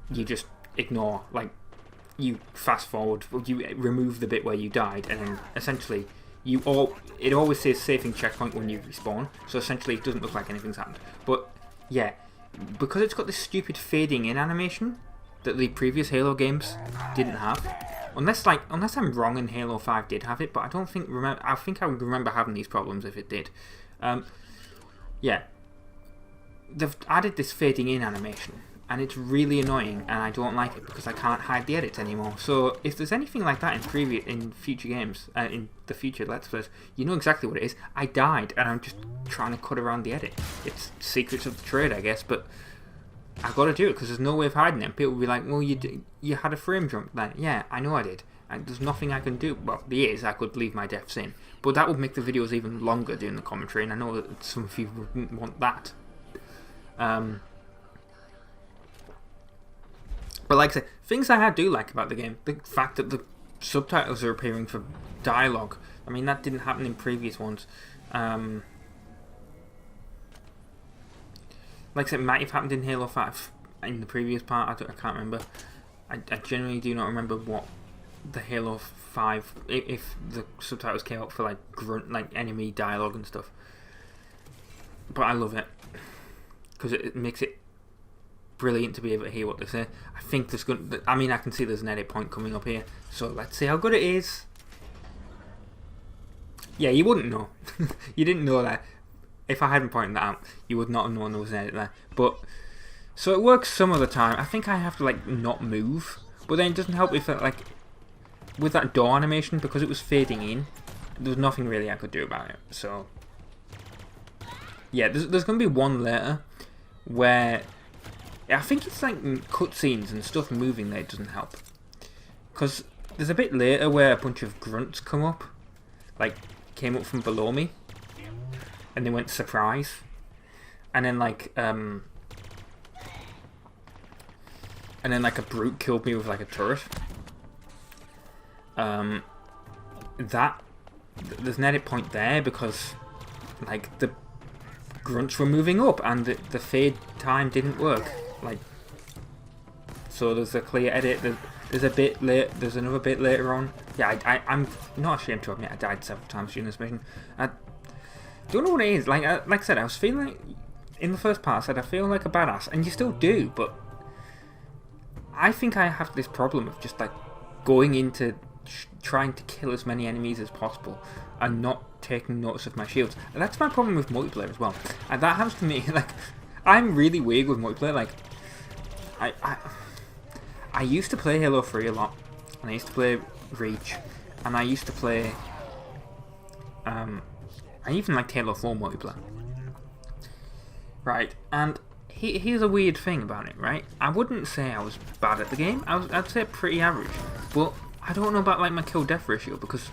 you just ignore, like, you fast forward, you remove the bit where you died, and then essentially it always says saving checkpoint when you respawn, so essentially it doesn't look like anything's happened. But yeah, because it's got this stupid fading in animation that the previous Halo games didn't have. Unless I'm wrong and Halo 5 did have it, but I don't think I think I would remember having these problems if it did. Yeah, they've added this fading in animation, and it's really annoying, and I don't like it because I can't hide the edits anymore. So if there's anything like that in future games, in the future Let's Plays, you know exactly what it is. I died, and I'm just trying to cut around the edit. It's secrets of the trade, I guess, but I got to do it because there's no way of hiding it. People will be like, well, you had a frame jump then. Yeah, I know I did. And there's nothing I can do. Well, there is. I could leave my deaths in. But that would make the videos even longer doing the commentary, and I know that some of you wouldn't want that. But like I said, things I do like about the game, the fact that the subtitles are appearing for dialogue. I mean, that didn't happen in previous ones. Like I said, it might have happened in Halo 5 in the previous part. I can't remember. I genuinely do not remember what the Halo 5, if the subtitles came up for like grunt, like enemy dialogue and stuff. But I love it because it makes it brilliant to be able to hear what they say. I think there's going. I mean, I can see there's an edit point coming up here, so let's see how good it is. Yeah, you wouldn't know. You didn't know that. If I hadn't pointed that out, you would not have known there was an edit there. But so it works some of the time. I think I have to like not move, but then it doesn't help if like with that door animation, because it was fading in. There was nothing really I could do about it. So yeah, there's going to be one later where I think it's like cutscenes and stuff moving there doesn't help. Because there's a bit later where a bunch of grunts come up, like came up from below me. And they went surprise, and then like a brute killed me with like a turret. There's an edit point there because like the grunts were moving up and the fade time didn't work. Like, so there's a clear edit. There's a bit late. There's another bit later on. Yeah, I'm not ashamed to admit I died several times during this mission. Don't know what it is. Like I said, I was feeling like in the first part. I said I feel like a badass, and you still do. But I think I have this problem of just like going into trying to kill as many enemies as possible and not taking notice of my shields. And that's my problem with multiplayer as well. And that happens to me. Like, I'm really weird with multiplayer. Like, I used to play Halo 3 a lot, and I used to play Reach, and I used to play. I even liked Halo 4 multiplayer. Right, and here's a weird thing about it, right? I wouldn't say I was bad at the game. I'd say pretty average, but I don't know about like my kill-death ratio, because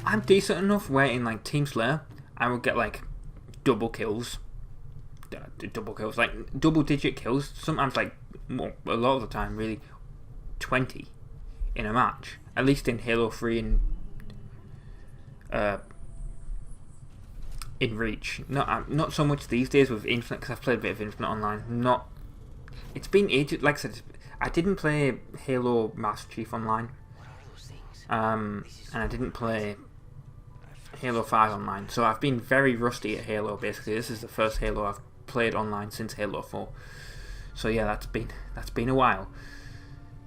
I'm decent enough where in like Team Slayer I would get like double kills, like double-digit kills. Sometimes like a lot of the time, really 20 in a match. At least in Halo 3 and in Reach. Not so much these days with Infinite, because I've played a bit of Infinite Online. It's been ages. Like I said, I didn't play Halo Master Chief Online, and I didn't play Halo 5 Online, so I've been very rusty at Halo. Basically, this is the first Halo I've played online since Halo 4. So yeah, that's been a while.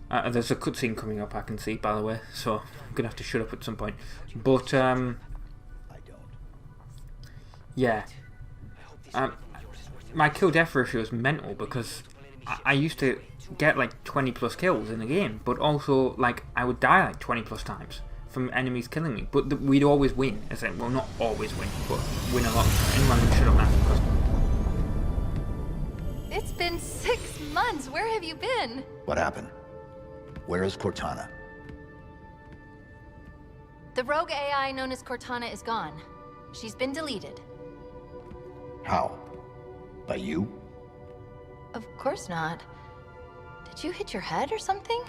There's a cutscene coming up, I can see, by the way, so I'm gonna have to shut up at some point. But yeah, my kill death ratio is mental, because I used to get like 20 plus kills in a game, but also like I would die like 20 plus times from enemies killing me. But we'd always win. It's like, well, not always win, but win a lot. Anyone can shut up now. It's been 6 months. Where have you been? What happened? Where is Cortana? The rogue AI known as Cortana is gone. She's been deleted. How? By you? Of course not. Did you hit your head or something?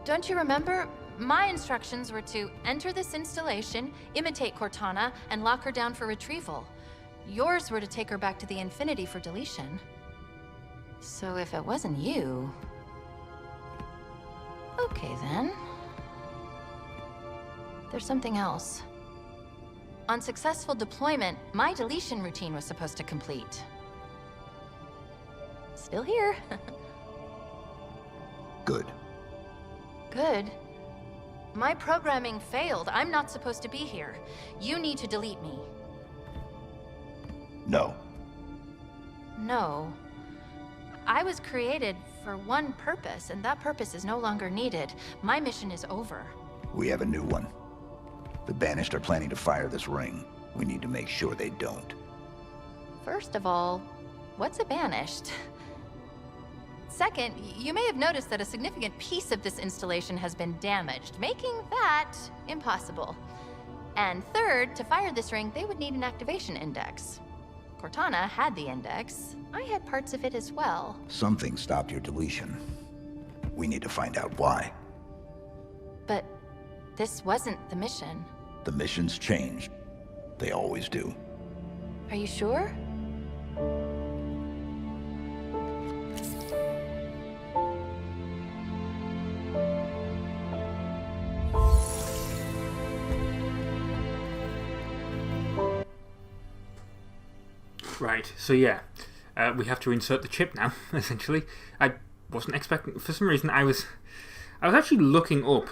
Don't you remember? My instructions were to enter this installation, imitate Cortana, and lock her down for retrieval. Yours were to take her back to the Infinity for deletion. So if it wasn't you... Okay then. There's something else. On successful deployment, my deletion routine was supposed to complete. Still here. Good. Good. My programming failed. I'm not supposed to be here. You need to delete me. No. No. I was created for one purpose, and that purpose is no longer needed. My mission is over. We have a new one. The Banished are planning to fire this ring. We need to make sure they don't. First of all, what's a Banished? Second, you may have noticed that a significant piece of this installation has been damaged, making that impossible. And third, to fire this ring, they would need an activation index. Cortana had the index. I had parts of it as well. Something stopped your deletion. We need to find out why. But this wasn't the mission. The missions change. They always do. Are you sure? Right, so yeah, we have to insert the chip now, essentially. I wasn't expecting, for some reason I was actually looking up,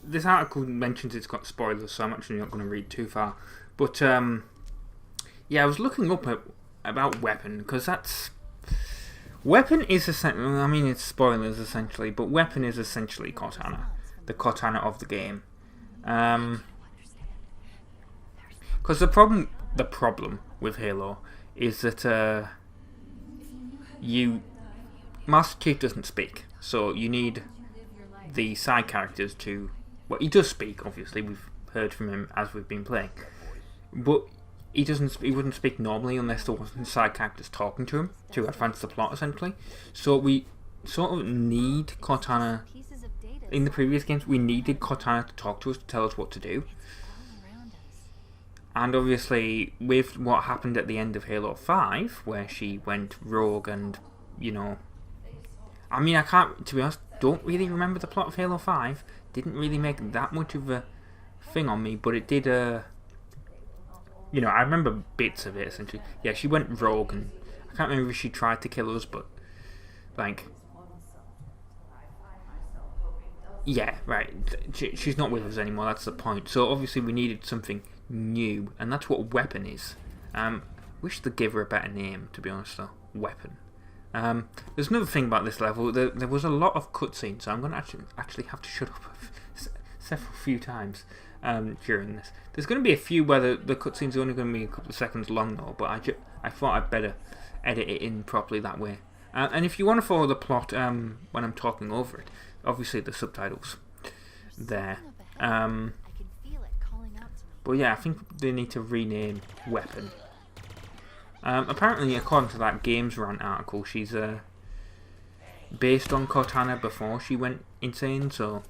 this article mentions it's got spoilers, so I'm actually not going to read too far, but yeah, I was looking up about Weapon, because Weapon is essentially, I mean it's spoilers essentially, but Weapon is essentially Cortana, the Cortana of the game. Because the problem with Halo is that Master Chief doesn't speak, so you need the side characters to... Well, he does speak, obviously, we've heard from him as we've been playing, but he wouldn't speak normally unless there wasn't side characters talking to him to advance the plot, essentially. So we sort of need Cortana. In the previous games, we needed Cortana to talk to us, to tell us what to do. And obviously, with what happened at the end of Halo 5, where she went rogue and, you know... I mean, I can't, to be honest, don't really remember the plot of Halo 5. Didn't really make that much of a thing on me, but it did, you know, I remember bits of it, essentially. Yeah, she went rogue, and I can't remember if she tried to kill us, but Like, yeah, right. She's not with us anymore. That's the point. So obviously we needed something new, and that's what weapon is. Wish they'd give her a better name, to be honest. Though, weapon. There's another thing about this level. There was a lot of cutscenes, so I'm going to actually have to shut up several few times during this. There's going to be a few where the cutscenes are only going to be a couple of seconds long, though. But I thought I'd better edit it in properly that way. And if you want to follow the plot when I'm talking over it, obviously the subtitles there. But yeah, I think they need to rename Weapon. Apparently, according to that Games Rant article, she's based on Cortana before she went insane, so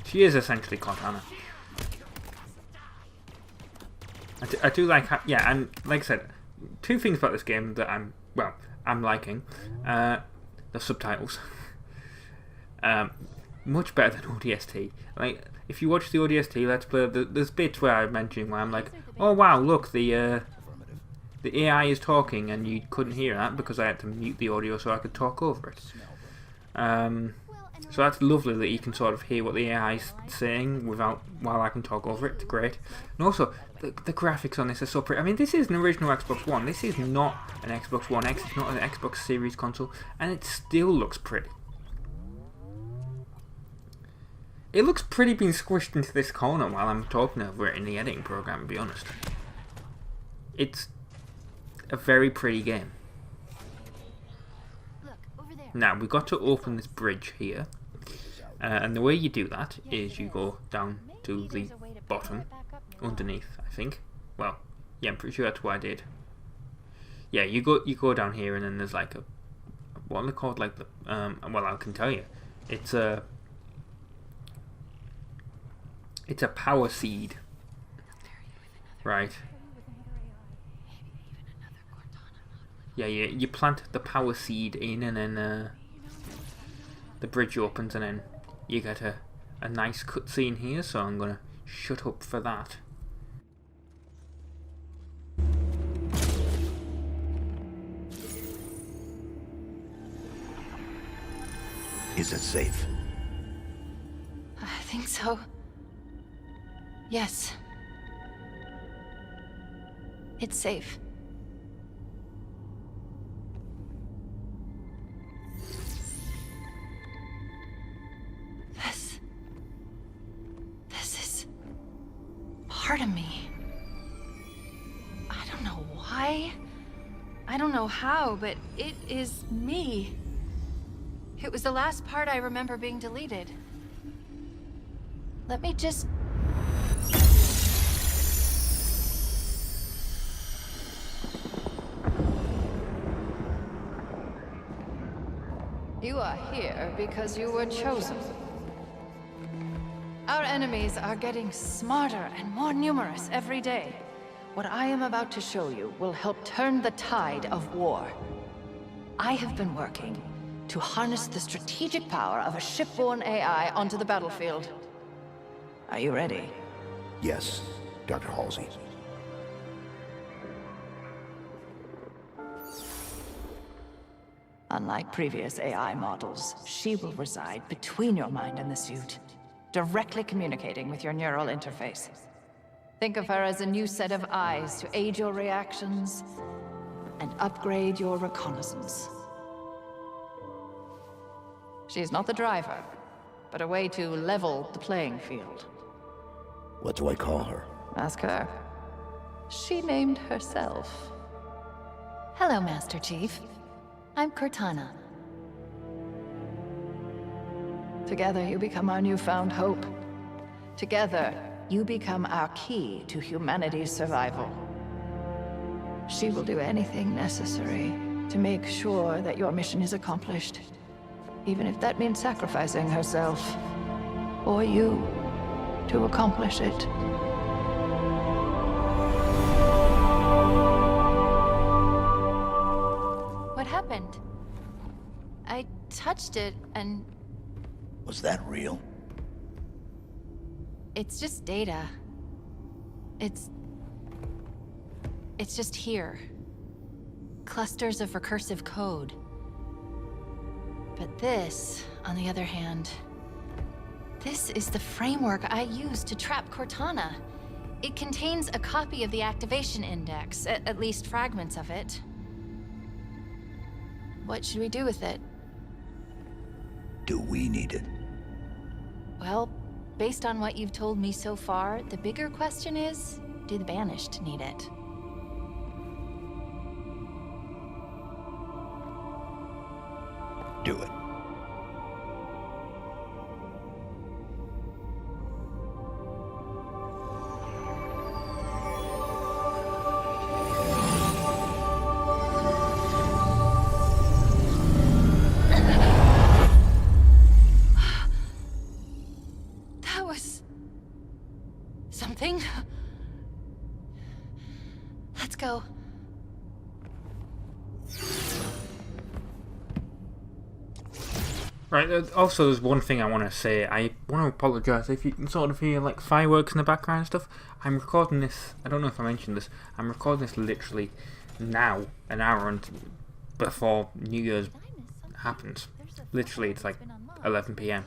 she is essentially Cortana. I do like how, yeah, and like I said, two things about this game that I'm liking. The subtitles. Much better than ODST. Like, if you watch the ODST Let's Play, there's bits where I'm mentioning where I'm like, oh wow, look, the AI is talking, and you couldn't hear that because I had to mute the audio so I could talk over it. So that's lovely that you can sort of hear what the AI is saying while I can talk over it. It's great. And also, the graphics on this are so pretty. I mean, this is an original Xbox One. This is not an Xbox One X. It's not an Xbox Series console, and it still looks pretty. It looks pretty being squished into this corner while I'm talking over it in the editing program, to be honest. It's a very pretty game. Now, we've got to open this bridge here. And the way you do that is you go down to the bottom, underneath, I think. Well, yeah, I'm pretty sure that's what I did. Yeah, you go down here, and then there's like a, what are they called? Like the well, I can tell you, it's a power seed, right? Yeah, you plant the power seed in, and then the bridge opens, and then you get a nice cutscene here. So I'm gonna shut up for that. Is it safe? I think so. Yes. It's safe. This is part of me. I don't know why. I don't know how, but it is me. It was the last part I remember being deleted. Let me just... You are here because you were chosen. Our enemies are getting smarter and more numerous every day. What I am about to show you will help turn the tide of war. I have been working to harness the strategic power of a shipborne AI onto the battlefield. Are you ready? Yes, Dr. Halsey. Unlike previous AI models, she will reside between your mind and the suit, directly communicating with your neural interface. Think of her as a new set of eyes to aid your reactions and upgrade your reconnaissance. She's not the driver, but a way to level the playing field. What do I call her? Ask her. She named herself. Hello, Master Chief. I'm Cortana. Together, you become our newfound hope. Together, you become our key to humanity's survival. She will do anything necessary to make sure that your mission is accomplished, even if that means sacrificing herself, or you, to accomplish it. What happened? I touched it and... Was that real? It's just data. It's just here. Clusters of recursive code. But this, on the other hand, this is the framework I used to trap Cortana. It contains a copy of the activation index, at least fragments of it. What should we do with it? Do we need it? Well, based on what you've told me so far, the bigger question is, do the Banished need it? Do it. That was... something? Let's go. Right, also there's one thing I want to say. I want to apologise if you can sort of hear like fireworks in the background and stuff. I'm recording this, I don't know if I mentioned this, I'm recording this literally now, an hour before New Year's happens. Literally, it's like 11 PM.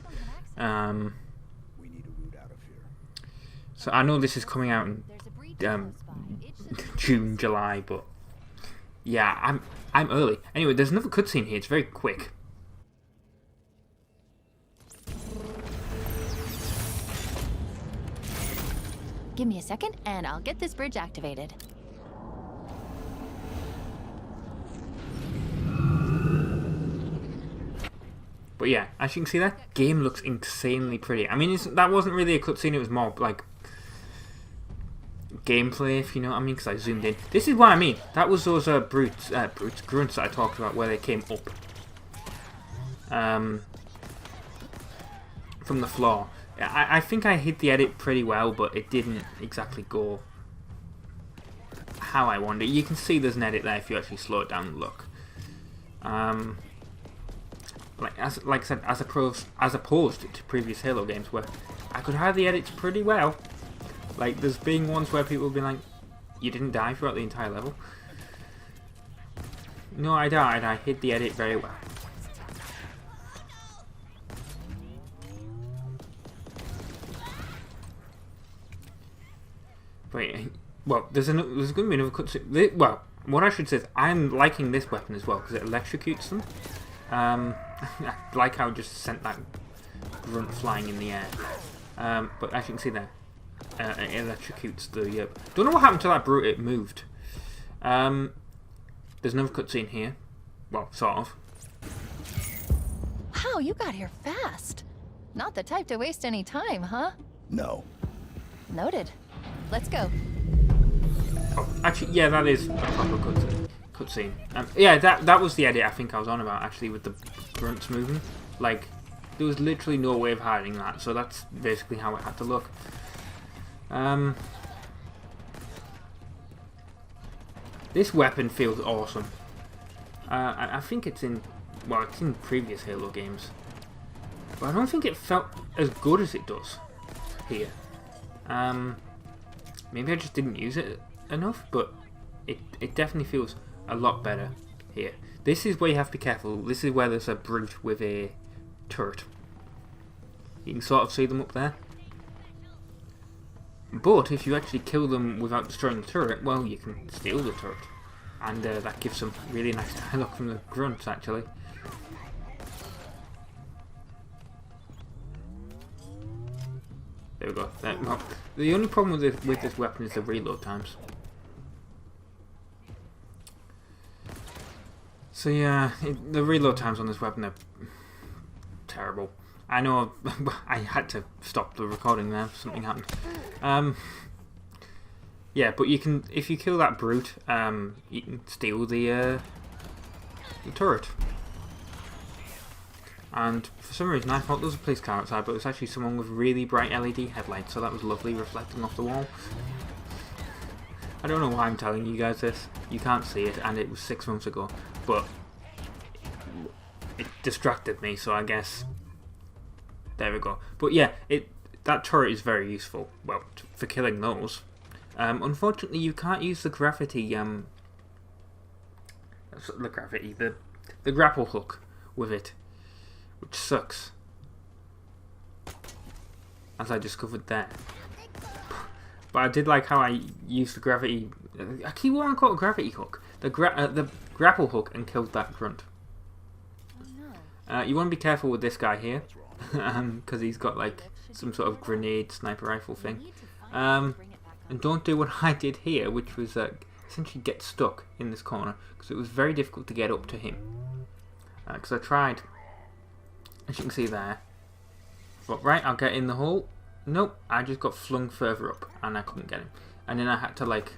So I know this is coming out in June, July, but yeah, I'm early. Anyway, there's another cutscene here, it's very quick. Give me a second, and I'll get this bridge activated. But yeah, as you can see, that game looks insanely pretty. I mean, that wasn't really a cutscene, it was more like gameplay, if you know what I mean, because I zoomed in. This is what I mean. That was those grunts that I talked about, where they came up from the floor. I think I hit the edit pretty well, but it didn't exactly go how I wanted it. You can see there's an edit there if you actually slow it down and look. Like I said, as opposed to previous Halo games where I could have the edits pretty well. Like there's been ones where people have been like, "You didn't die throughout the entire level." No, I died. I hit the edit very well. Wait, well, there's going to be another cutscene. Well, what I should say is I'm liking this weapon as well because it electrocutes them. I like how it just sent that grunt flying in the air. But as you can see there, it electrocutes the. Don't know what happened to that brute. It moved. There's another cutscene here. Well, sort of. Wow, you got here fast. Not the type to waste any time, huh? No. Noted. Let's go. Oh, actually, yeah, that is a proper cutscene. Yeah, that was the edit I think I was on about, actually, with the grunts moving. Like, there was literally no way of hiding that, so that's basically how it had to look. This weapon feels awesome. I think it's in previous Halo games, but I don't think it felt as good as it does here. Maybe I just didn't use it enough, but it definitely feels a lot better here. This is where you have to be careful. This is where there's a brute with a turret. You can sort of see them up there. But if you actually kill them without destroying the turret, well, you can steal the turret. And that gives some really nice dialogue from the grunts, actually. There we go. Well, the only problem with this weapon is the reload times. So yeah, the reload times on this weapon are terrible. I know I had to stop the recording there, something happened. Yeah, but you can, if you kill that brute, you can steal the turret. And for some reason I thought there was a police car outside, but it was actually someone with really bright LED headlights, so that was lovely, reflecting off the wall. I don't know why I'm telling you guys this. You can't see it, and it was 6 months ago, but it distracted me, so I guess there we go. But yeah, that turret is very useful, well, for killing those. Unfortunately, you can't use the the grapple hook with it. which sucks, as I discovered there. But I did like how I used the gravity. I keep wanting to call it a gravity hook. The grapple hook, and killed that grunt. You want to be careful with this guy here, because he's got like some sort of grenade sniper rifle thing. And don't do what I did here, which was essentially get stuck in this corner, because it was very difficult to get up to him. Because I tried, as you can see there. But right, I'll get in the hole. Nope, I just got flung further up, and I couldn't get him. And then I had to like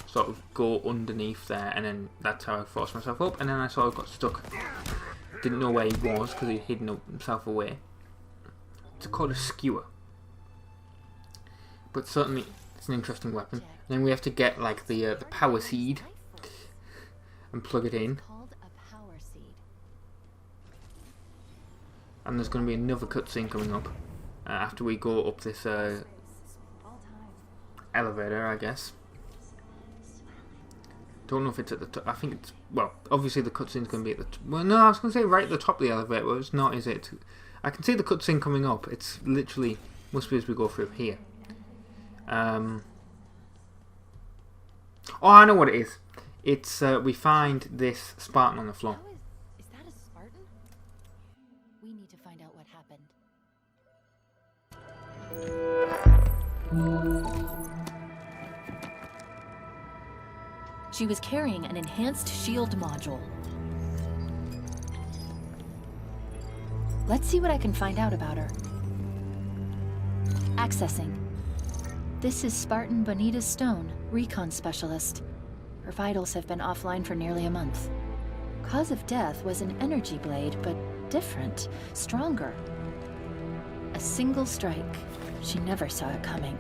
sort of go underneath there, and then that's how I forced myself up. And then I sort of got stuck. Didn't know where he was because he'd hidden himself away. It's called a skewer, but certainly it's an interesting weapon. And then we have to get like the power seed and plug it in. And there's going to be another cutscene coming up after we go up this elevator, I guess. Don't know if it's at the top. I think it's, well, obviously the cutscene's going to be at the top. Well, no, I was going to say right at the top of the elevator, but it's not, is it? I can see the cutscene coming up. It's literally, must be as we go through here. Oh, I know what it is. It's, we find this Spartan on the floor. Is that a Spartan? We need to find out what happened. She was carrying an enhanced shield module. Let's see what I can find out about her. Accessing. This is Spartan Bonita Stone, recon specialist. Her vitals have been offline for nearly a month. Cause of death was an energy blade, but different, stronger. A single strike. She never saw it coming.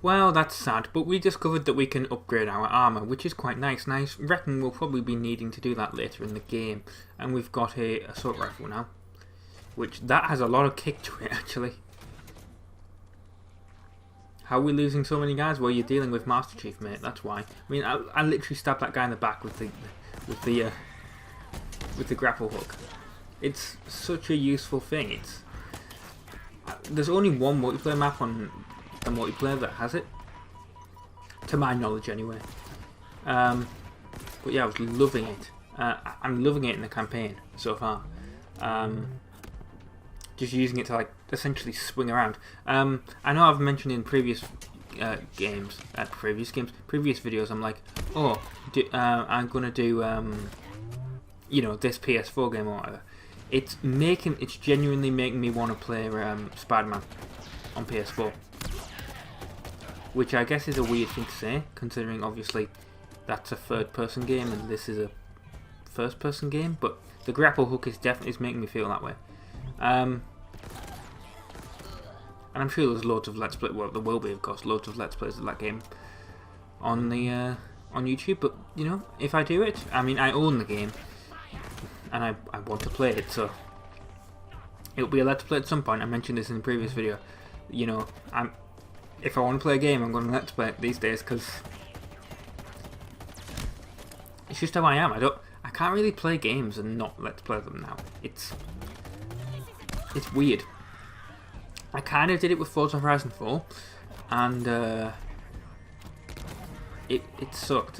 Well, that's sad, but we discovered that we can upgrade our armour, which is quite nice, and I reckon we'll probably be needing to do that later in the game. And we've got a assault rifle now, which that has a lot of kick to it, actually. How are we losing so many guys? Well, you're dealing with Master Chief, mate, that's why. I mean, I literally stabbed that guy in the back with the grapple hook. It's such a useful thing. It's there's only one multiplayer map on the multiplayer that has it, to my knowledge anyway. But yeah, I was loving it. I'm loving it in the campaign so far. Just using it to like essentially swing around. I know I've mentioned in previous videos, I'm like, oh, I'm gonna do you know, this PS4 game or whatever. It's genuinely making me want to play Spider-Man on PS4. Which I guess is a weird thing to say, considering obviously that's a third-person game and this is a first-person game. But the grapple hook is definitely making me feel that way. And I'm sure there's loads of Let's Play. Well, there will be, of course, loads of Let's Plays of that game on the on YouTube. But you know, if I do it, I mean, I own the game and I want to play it, so it'll be a Let's Play at some point. I mentioned this in the previous video. You know, if I want to play a game, I'm going to Let's Play it these days, because it's just how I am. I can't really play games and not Let's Play them now. It's weird. I kind of did it with Forza Horizon 4, and it sucked.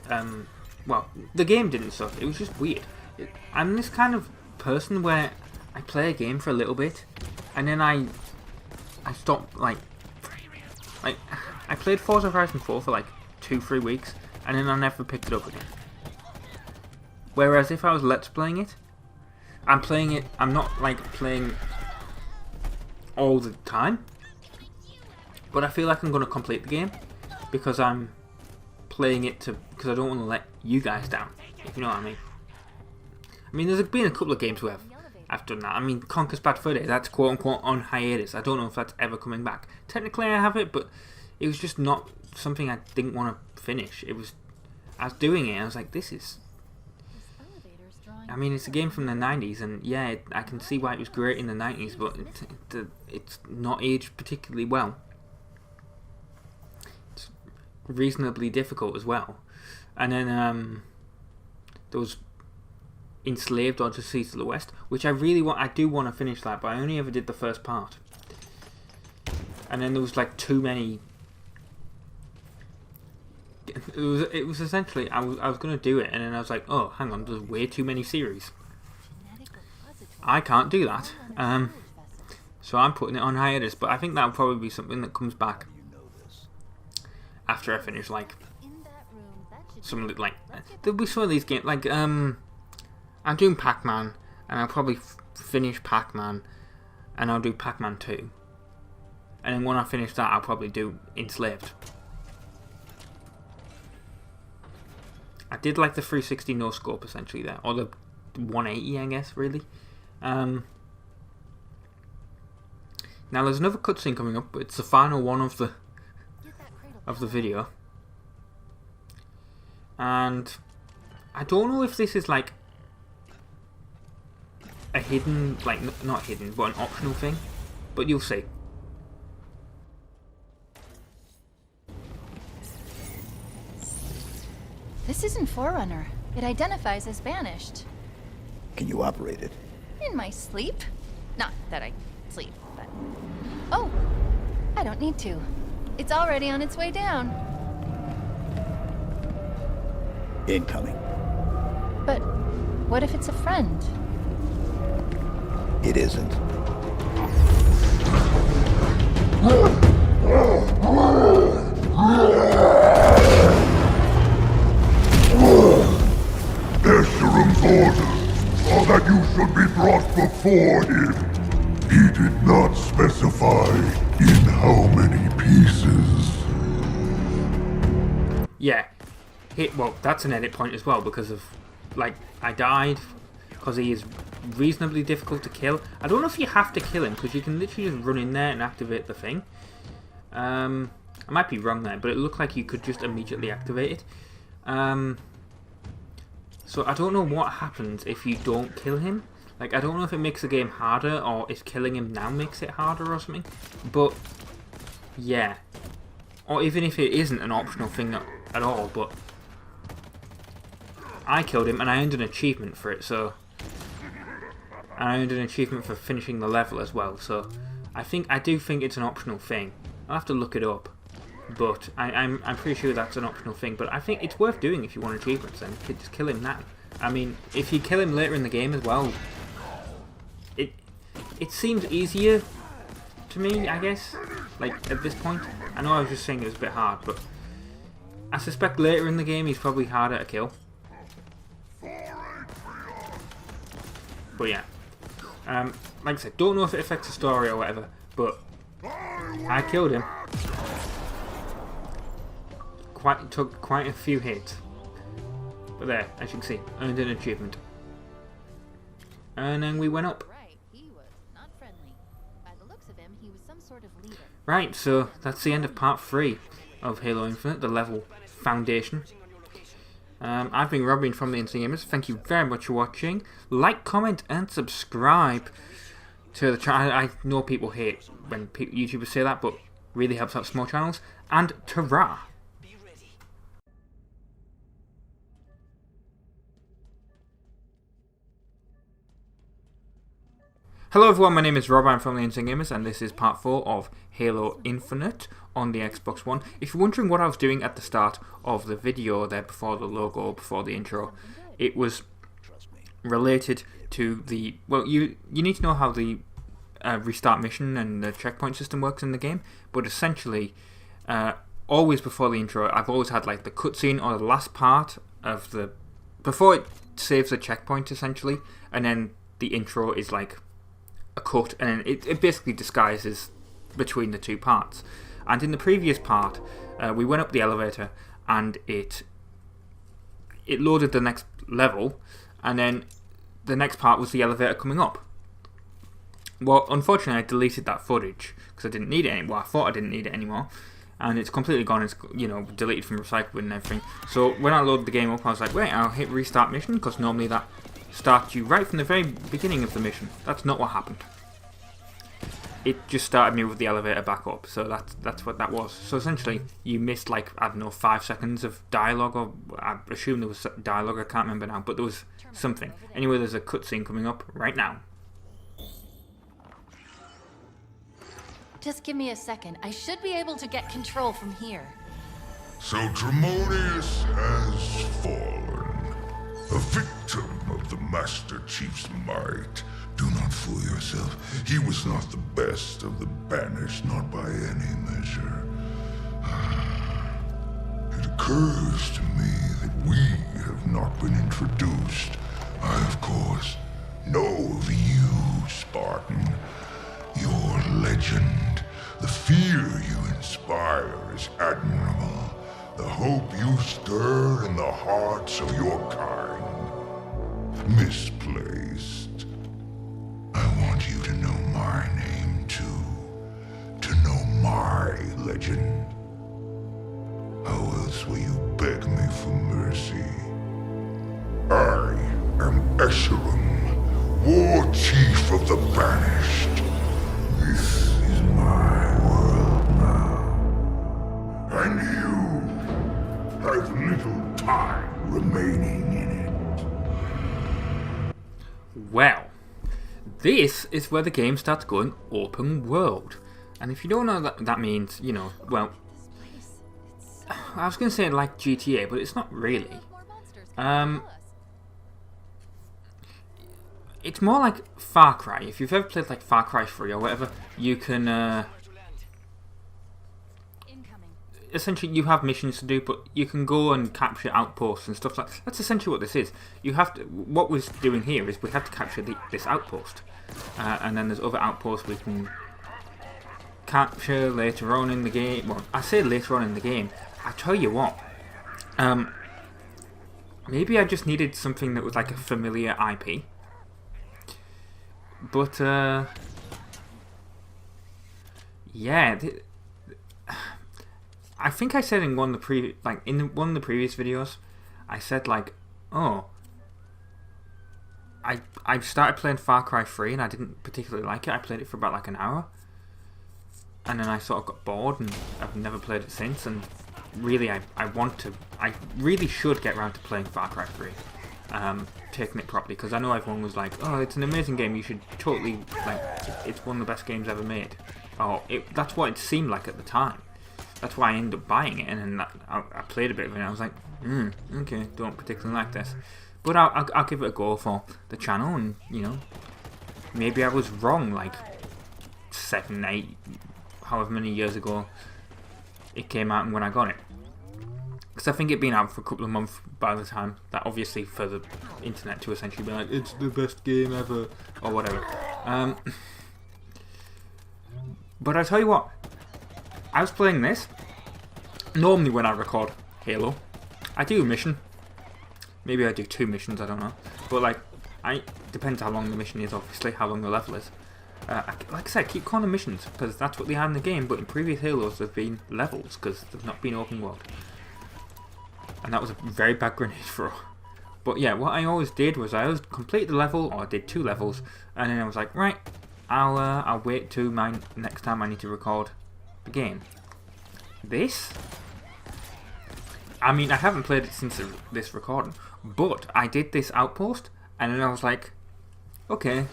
Well, the game didn't suck. It was just weird. I'm this kind of person where I play a game for a little bit, and then I stop, like I played Forza Horizon 4 for like 2-3 weeks, and then I never picked it up again. Whereas if I was Let's Playing it, I'm not like playing all the time, but I feel like I'm going to complete the game, because I'm playing it because I don't want to let you guys down, if you know what I mean. I mean, there's been a couple of games where I've done that. I mean, Conker's Bad Fur Day, that's quote-unquote on hiatus. I don't know if that's ever coming back. Technically I have it, but it was just not something I didn't want to finish. I was doing it, and I was like, this is... I mean, it's a game from the 90s, and yeah, I can see why it was great in the 90s, but it's not aged particularly well. It's reasonably difficult as well. And then there was Enslaved or Deceased to the West, which I really want. I do want to finish that, but I only ever did the first part. And then there was like too many. It was essentially I was going to do it, and then I was like, oh, hang on, there's way too many series. I can't do that. So I'm putting it on hiatus, but I think that'll probably be something that comes back after I finish, like some like there'll be some of these games, like I'm doing Pac-Man, and I'll probably finish Pac-Man, and I'll do Pac-Man 2, and then when I finish that, I'll probably do Enslaved. I did like the 360 no scope essentially there, or the 180, I guess, really. Now there's another cutscene coming up, but it's the final one of the video, and I don't know if this is like a hidden, like not hidden, but an optional thing, but you'll see. This isn't Forerunner. It identifies as Banished. Can you operate it? In my sleep? Not that I sleep, but... Oh! I don't need to. It's already on its way down. Incoming. But what if it's a friend? It isn't. Escherum's orders are that you should be brought before him. He did not specify in how many pieces. Yeah. Well, that's an edit point as well, because of, like, I died because he is reasonably difficult to kill. I don't know if you have to kill him, because you can literally just run in there and activate the thing. I might be wrong there, but it looked like you could just immediately activate it. So I don't know what happens if you don't kill him. Like, I don't know if it makes the game harder, or if killing him now makes it harder or something. But, yeah. Or even if it isn't an optional thing at all, but... I killed him, and I earned an achievement for it, so... And I earned an achievement for finishing the level as well, so... I do think it's an optional thing. I'll have to look it up. But I'm pretty sure that's an optional thing. But I think it's worth doing if you want achievements, then. Just kill him now. I mean, if you kill him later in the game as well... It seems easier to me, I guess, like, at this point. I know I was just saying it was a bit hard, but I suspect later in the game he's probably harder to kill. But yeah, like I said, don't know if it affects the story or whatever, but I killed him. Took quite a few hits. But there, as you can see, earned an achievement. And then we went up. Right, so that's the end of part 3 of Halo Infinite, the level foundation. I've been Robin from the Insane Gamers. Thank you very much for watching. Like, comment, and subscribe to the channel. I know people hate when YouTubers say that, but really helps out small channels. And ta-ra! Hello everyone, my name is Rob, I'm from the Insane Gamers, and this is part 4 of Halo Infinite on the Xbox One. If you're wondering what I was doing at the start of the video there, before the logo, before the intro, it was related to the... Well, you need to know how the restart mission and the checkpoint system works in the game, but essentially, always before the intro, I've always had like the cutscene or the last part of the... Before it saves a checkpoint, essentially, and then the intro is like a cut, and it basically disguises between the two parts. And in the previous part, we went up the elevator, and it loaded the next level, and then the next part was the elevator coming up. Well, unfortunately, I deleted that footage because I didn't need it anymore. Well, I thought I didn't need it anymore, and it's completely gone. It's, you know, deleted from recycling and everything. So when I loaded the game up, I was like, wait, I'll hit restart mission, because normally that starts you right from the very beginning of the mission. That's not what happened. it just started me with the elevator back up. So that's what that was. So essentially, you missed like, I don't know, 5 seconds of dialogue, or I assume there was dialogue. I can't remember now, but there was something. Anyway, there's a cutscene coming up right now. Just give me a second. I should be able to get control from here. So Tremonius has fallen, a victim of the Master Chief's might. Do not fool yourself. He was not the best of the Banished, not by any measure. It occurs to me that we have not been introduced. I, of course, know of you, Spartan. Your legend, the fear you inspire is admirable. The hope you stir in the hearts of your kind, misplaced. I want you to know my name too, to know my legend. How else will you beg me for mercy? I am Escharum, War Chief of the Banished. This is my world now, and you have little time remaining in it. Well, this is where the game starts going open world. And if you don't know what that means, you know, well, I was going to say like GTA, but it's not really. It's more like Far Cry. If you've ever played like Far Cry 3 or whatever, you can essentially you have missions to do, but you can go and capture outposts and stuff like that. That's essentially what this is. You have to. What we're doing here is we have to capture this outpost, and then there's other outposts we can capture later on in the game. Well, I say later on in the game. I tell you what. Maybe I just needed something that was like a familiar IP. But yeah, I think I said in one of the previous videos, I said like, oh, I started playing Far Cry 3 and I didn't particularly like it. I played it for about like an hour, and then I sort of got bored and I've never played it since. And really, I really should get around to playing Far Cry 3. Taking it properly, because I know everyone was like, oh, it's an amazing game, you should totally, like, it's one of the best games ever made. Oh, that's what it seemed like at the time. That's why I ended up buying it, and then I played a bit of it and I was like, okay, don't particularly like this. But I'll give it a go for the channel, and, you know, maybe I was wrong, like, 7, 8, however many years ago it came out and when I got it. Because I think it'd been out for a couple of months by the time that, obviously, for the internet to essentially be like, it's the best game ever, or whatever. But I tell you what, I was playing this. Normally when I record Halo, I do a mission. Maybe I do 2 missions, I don't know. But like, depends how long the mission is, obviously, how long the level is. Like I said, keep calling them missions, because that's what they have in the game, but in previous Halos they've been levels, because they've not been open world. And that was a very bad grenade throw. But yeah, what I always did was I always complete the level, or I did 2 levels, and then I was like, right, I'll wait till my next time I need to record the game. This, I mean, I haven't played it since this recording, but I did this outpost, and then I was like, okay,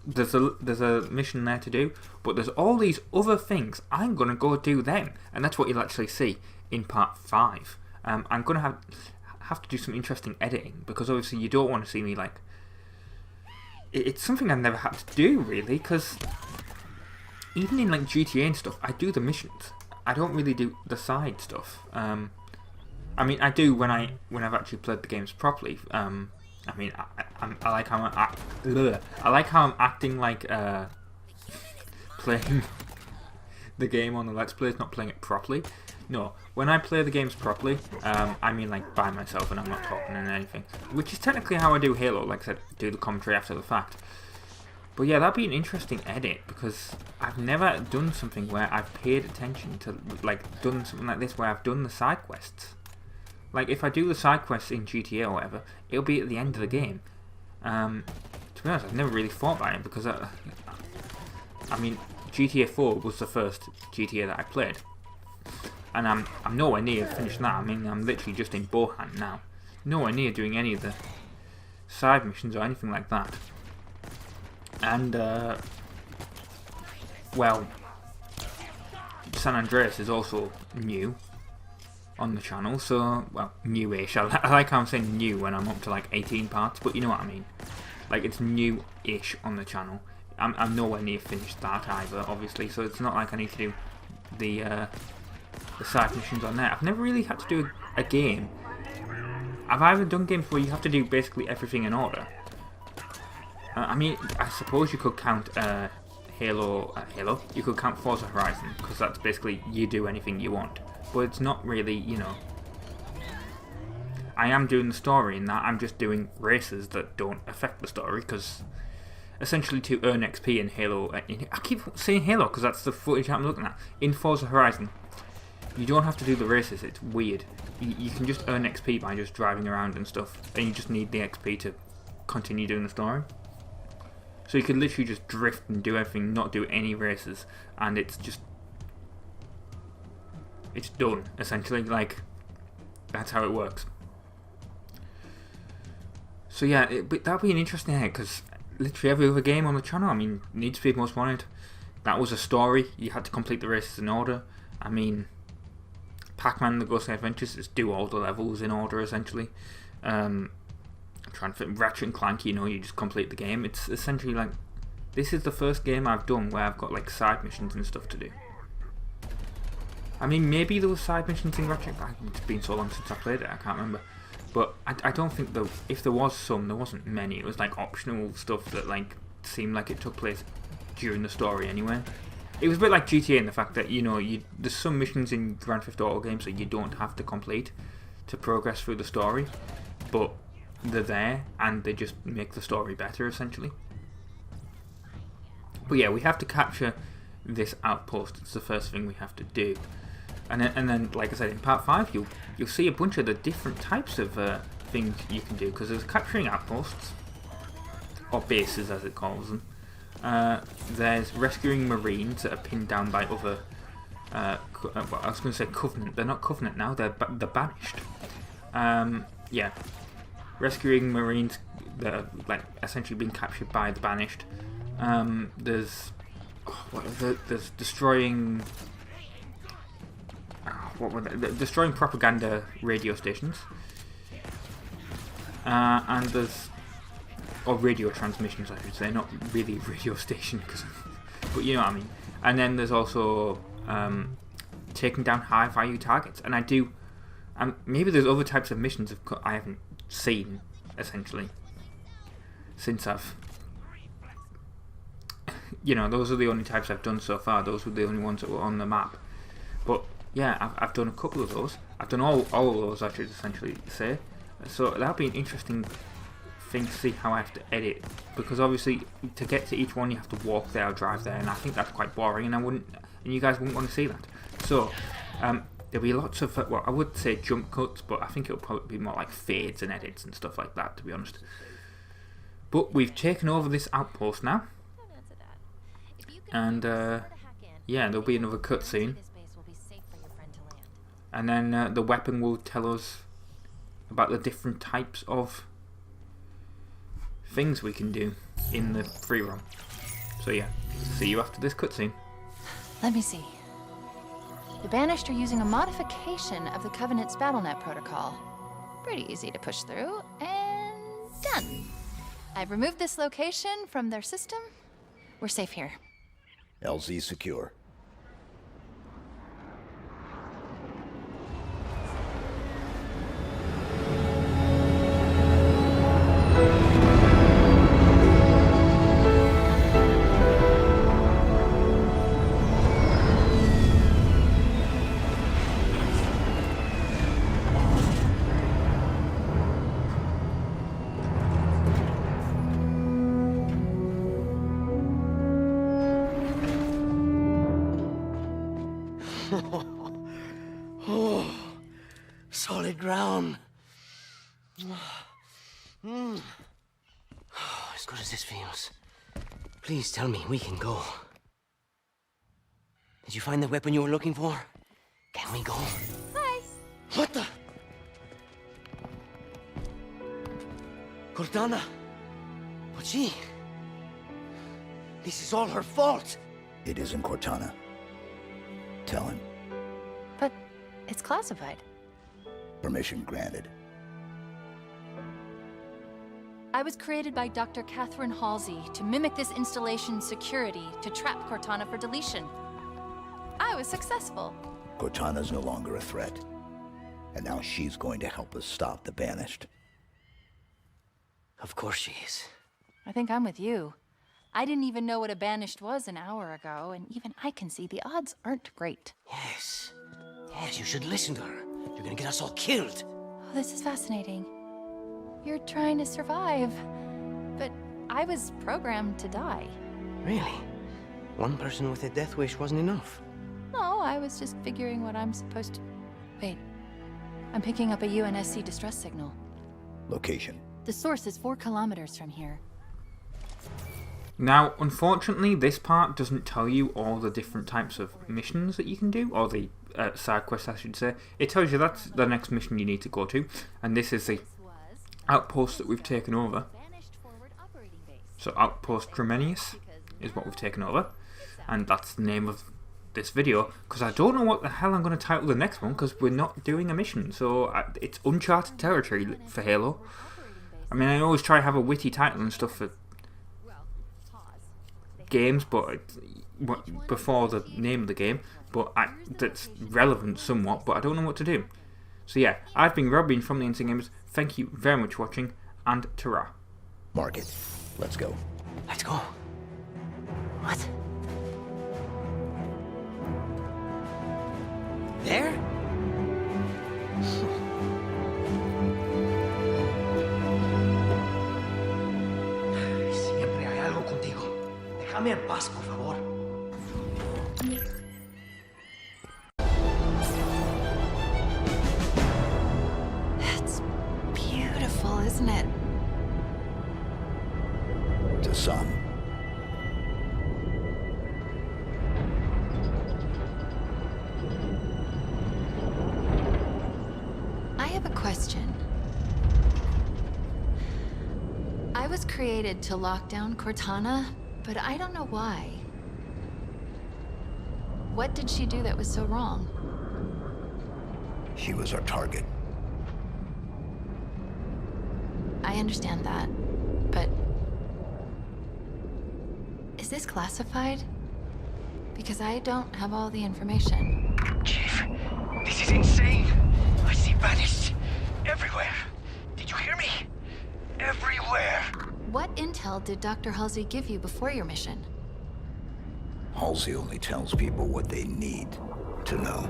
there's a mission there to do, but there's all these other things. I'm gonna go do them, and that's what you'll actually see in part 5. I'm gonna have to do some interesting editing, because obviously you don't want to see me like. It's something I've never had to do really, because even in like GTA and stuff, I do the missions. I don't really do the side stuff. I mean, I do when I've actually played the games properly. I mean, I like how I'm acting like playing the game on the Let's Plays, not playing it properly. No, when I play the games properly, I mean like by myself and I'm not talking and anything, which is technically how I do Halo. Like I said, do the commentary after the fact. But yeah, that'd be an interesting edit, because I've never done something where I've paid attention to, like, done something like this where I've done the side quests. Like, if I do the side quests in GTA or whatever, it'll be at the end of the game. To be honest, I've never really thought about it, because I mean, GTA 4 was the first GTA that I played, and I'm nowhere near finished that. I mean, I'm literally just in Bohan now, nowhere near doing any of the side missions or anything like that. And well, San Andreas is also new on the channel, so, well, newish. I like how I'm saying new when I'm up to like 18 parts, but you know what I mean. Like, it's new-ish on the channel. I'm nowhere near finished that either, obviously, so it's not like I need to do the side missions on there. I've never really had to do a game. I've either done games where you have to do basically everything in order. I mean, I suppose you could count Halo. You could count Forza Horizon, because that's basically you do anything you want. But it's not really, you know. I am doing the story in that I'm just doing races that don't affect the story, because essentially to earn XP in Halo, I keep saying Halo because that's the footage I'm looking at. In Forza Horizon, you don't have to do the races, it's weird. You can just earn XP by just driving around and stuff, and you just need the XP to continue doing the story. So you could literally just drift and do everything, not do any races, and it's done, essentially. Like, that's how it works. So yeah, but that'd be an interesting head, because literally every other game on the channel, I mean, Need for Speed Most Wanted, that was a story, you had to complete the races in order. I mean, Pac-Man The Ghostly Adventures is do all the levels in order, essentially. I'm trying to fit Ratchet and Clank, you know, you just complete the game. It's essentially like, this is the first game I've done where I've got like side missions and stuff to do. I mean, maybe there was side missions in Ratchet, but it's been so long since I played it, I can't remember. But I don't think, though, if there was some, there wasn't many. It was like optional stuff that like seemed like it took place during the story anyway. It was a bit like GTA in the fact that, you know, there's some missions in Grand Theft Auto games that you don't have to complete to progress through the story, but they're there and they just make the story better, essentially. But yeah, we have to capture this outpost. It's the first thing we have to do. And then, like I said, in part 5, you'll see a bunch of the different types of things you can do, because there's capturing outposts, or bases as it calls them. There's rescuing Marines that are pinned down by other. Well, I was going to say Covenant. They're not Covenant now. They're Banished. Yeah, rescuing Marines that are like essentially being captured by the Banished. There's there's destroying. What were they? Destroying propaganda radio stations, and there's, or radio transmissions, I should say, not really radio station, but you know what I mean. And then there's also taking down high value targets, and I do, maybe there's other types of missions I haven't seen, essentially, since I've, you know, those are the only types I've done so far. Those were the only ones that were on the map, but yeah, I've done a couple of those. I've done all of those, I should essentially say. So that'll be an interesting thing to see how I have to edit, because obviously to get to each one you have to walk there or drive there, and I think that's quite boring, and you guys wouldn't want to see that. So there'll be lots of, well, I would say jump cuts, but I think it'll probably be more like fades and edits and stuff like that, to be honest. But we've taken over this outpost now, and yeah, there'll be another cutscene. And then the weapon will tell us about the different types of things we can do in the free roam. So yeah, see you after this cutscene. Let me see. The Banished are using a modification of the Covenant's BattleNet protocol. Pretty easy to push through, and done. I've removed this location from their system. We're safe here. LZ secure. Oh, solid ground. As good as this feels. Please tell me we can go. Did you find the weapon you were looking for? Can we go? Hi. What the? Cortana. But she... This is all her fault. It isn't Cortana. Tell him. But it's classified. Permission granted. I was created by Dr. Catherine Halsey to mimic this installation's security to trap Cortana for deletion. I was successful. Cortana's no longer a threat. And now she's going to help us stop the Banished. Of course she is. I think I'm with you. I didn't even know what a Banished was an hour ago, and even I can see the odds aren't great. Yes. Yes, you should listen to her. You're gonna get us all killed. Oh, this is fascinating. You're trying to survive, but I was programmed to die. Really? One person with a death wish wasn't enough. No, I was just figuring what I'm supposed to... Wait. I'm picking up a UNSC distress signal. Location. The source is 4 kilometers from here. Now, unfortunately, this part doesn't tell you all the different types of missions that you can do, or the side quests, I should say. It tells you that's the next mission you need to go to, and this is the outpost that we've taken over. So Outpost Dromenius is what we've taken over, and that's the name of this video, because I don't know what the hell I'm going to title the next one, because we're not doing a mission, so it's uncharted territory for Halo. I mean, I always try to have a witty title and stuff for games, but before the name of the game, but that's relevant somewhat, but I don't know what to do. So yeah, I've been Robin from the Insane Gamers. Thank you very much for watching, and ta-ra. Mark it. Let's go. Let's go. What? There? Siempre hay algo contigo. Déjame en paz, por favor. It's beautiful, isn't it? To some. I have a question. I was created to lock down Cortana, but I don't know why. What did she do that was so wrong? She was our target. I understand that, but... Is this classified? Because I don't have all the information. Chief, this is insane. I see Banished everywhere. Did you hear me? Everywhere. What intel did Dr. Halsey give you before your mission? Halsey only tells people what they need to know.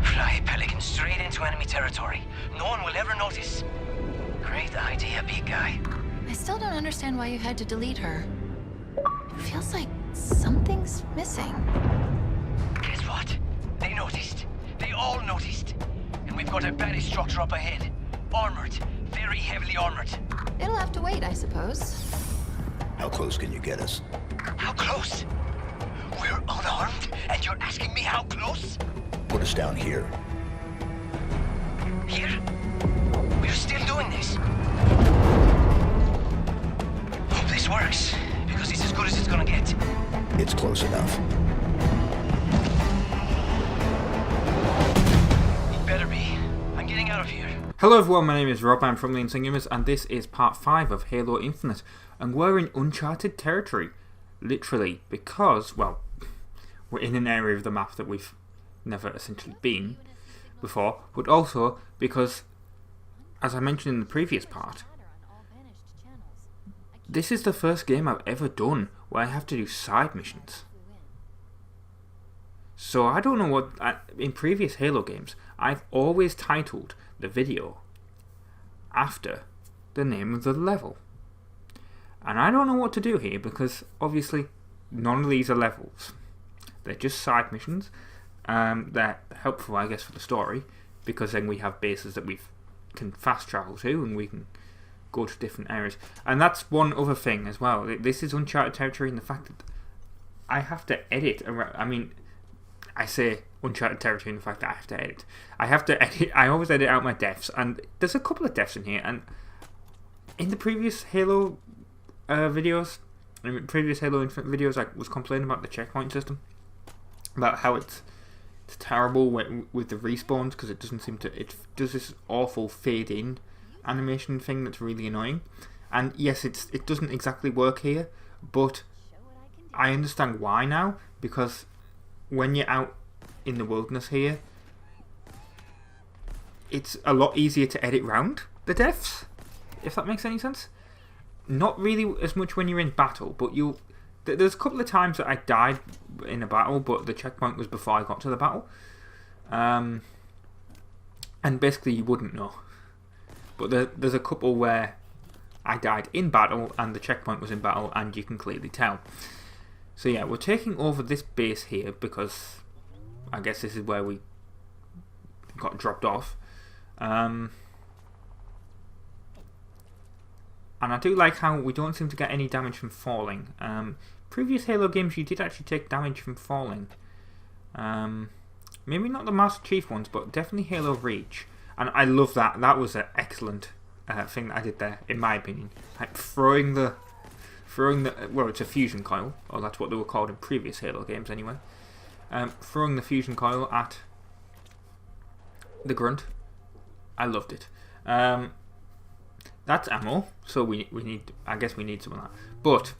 Fly Pelican straight into enemy territory. No one will ever notice. Great idea, big guy. I still don't understand why you had to delete her. It feels like something's missing. Guess what? They noticed. They all noticed. And we've got a Banished structure up ahead. Armored. Very heavily armored. It'll have to wait, I suppose. How close can you get us? How close? We're unarmed, and you're asking me how close? Put us down here. Here? We're still doing this. Hope this works, because it's as good as it's gonna get. It's close enough. It better be. I'm getting out of here. Hello everyone, my name is Rob, I'm from the Insane Gamers, and this is part 5 of Halo Infinite, and we're in uncharted territory, literally, because, well, we're in an area of the map that we've never essentially been before, but also because, as I mentioned in the previous part, this is the first game I've ever done where I have to do side missions. So I don't know what, in previous Halo games, I've always titled the video after the name of the level. And I don't know what to do here because obviously none of these are levels. They're just side missions. They're helpful, I guess, for the story because then we have bases that we can fast travel to and we can go to different areas. And that's one other thing as well. This is uncharted territory in the fact that I have to edit around. I mean, I say uncharted territory in the fact that I have to edit. I have to edit. I always edit out my deaths, and there's a couple of deaths in here. And in the previous Halo videos, in previous Halo Infinite videos, I was complaining about the checkpoint system, about how it's terrible with the respawns because it doesn't seem to. It does this awful fade in animation thing that's really annoying. And yes, it doesn't exactly work here, but I understand why now, because when you're out in the wilderness here, it's a lot easier to edit round the deaths, if that makes any sense. Not really as much when you're in battle, but there's a couple of times that I died in a battle, but the checkpoint was before I got to the battle. And basically you wouldn't know. But there's a couple where I died in battle and the checkpoint was in battle, and you can clearly tell. So yeah, we're taking over this base here because I guess this is where we got dropped off. And I do like how we don't seem to get any damage from falling. Previous Halo games you did actually take damage from falling. Maybe not the Master Chief ones, but definitely Halo Reach. And I love that. That was an excellent thing that I did there, in my opinion. Like throwing the well, it's a fusion coil, or that's what they were called in previous Halo games anyway. Throwing the fusion coil at the grunt. I loved it. That's ammo, so we need. I guess we need some of that. But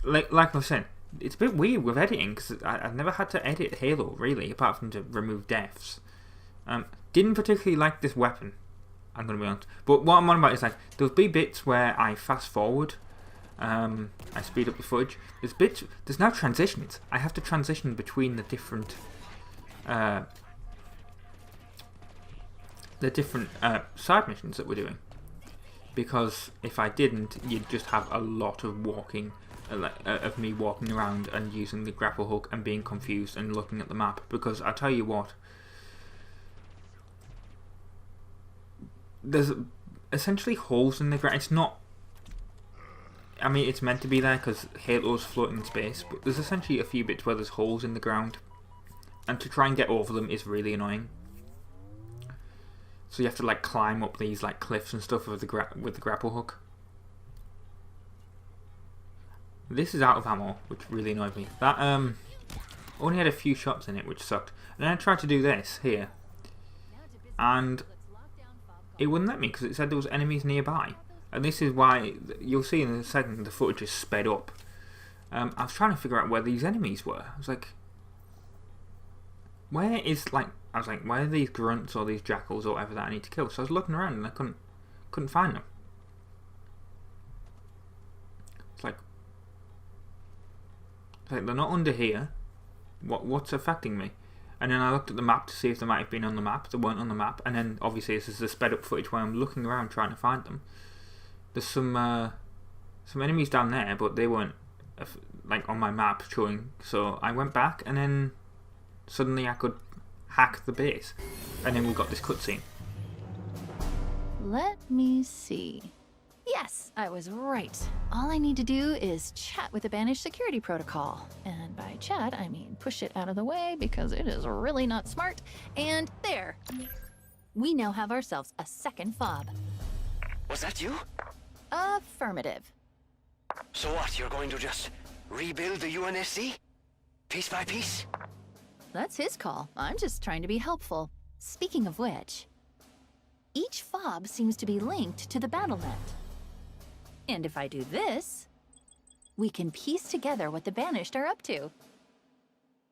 like I was saying, it's a bit weird with editing because I've never had to edit Halo really, apart from to remove deaths. Didn't particularly like this weapon, I'm going to be honest. But what I'm on about is like there'll be bits where I fast forward, I speed up the footage. There's now transitions. I have to transition between the different side missions that we're doing. Because if I didn't, you'd just have a lot of walking, of me walking around and using the grapple hook and being confused and looking at the map. Because I tell you what, there's essentially holes in the ground. It's not. I mean, it's meant to be there because Halo's floating in space, but there's essentially a few bits where there's holes in the ground, and to try and get over them is really annoying. So you have to like climb up these like cliffs and stuff with the grapple hook. This is out of ammo, which really annoyed me. That only had a few shots in it, which sucked. And then I tried to do this here, and it wouldn't let me because it said there was enemies nearby. And this is why you'll see in a second the footage is sped up. I was trying to figure out where these enemies were. I was like, where are these grunts or these jackals or whatever that I need to kill? So I was looking around and I couldn't find them. It's like they're not under here. What's affecting me? And then I looked at the map to see if they might have been on the map. They weren't on the map. And then obviously this is the sped up footage where I'm looking around trying to find them. There's some enemies down there, but they weren't like on my map showing. So I went back, and then suddenly I could hack the base, and then we got this cutscene. Let me see. Yes, I was right. All I need to do is chat with the Banished security protocol. And by chat, I mean push it out of the way because it is really not smart. And there. We now have ourselves a second fob. Was that you? Affirmative. So what, you're going to just rebuild the UNSC? Piece by piece? That's his call. I'm just trying to be helpful. Speaking of which, each fob seems to be linked to the BattleNet. And if I do this, we can piece together what the Banished are up to.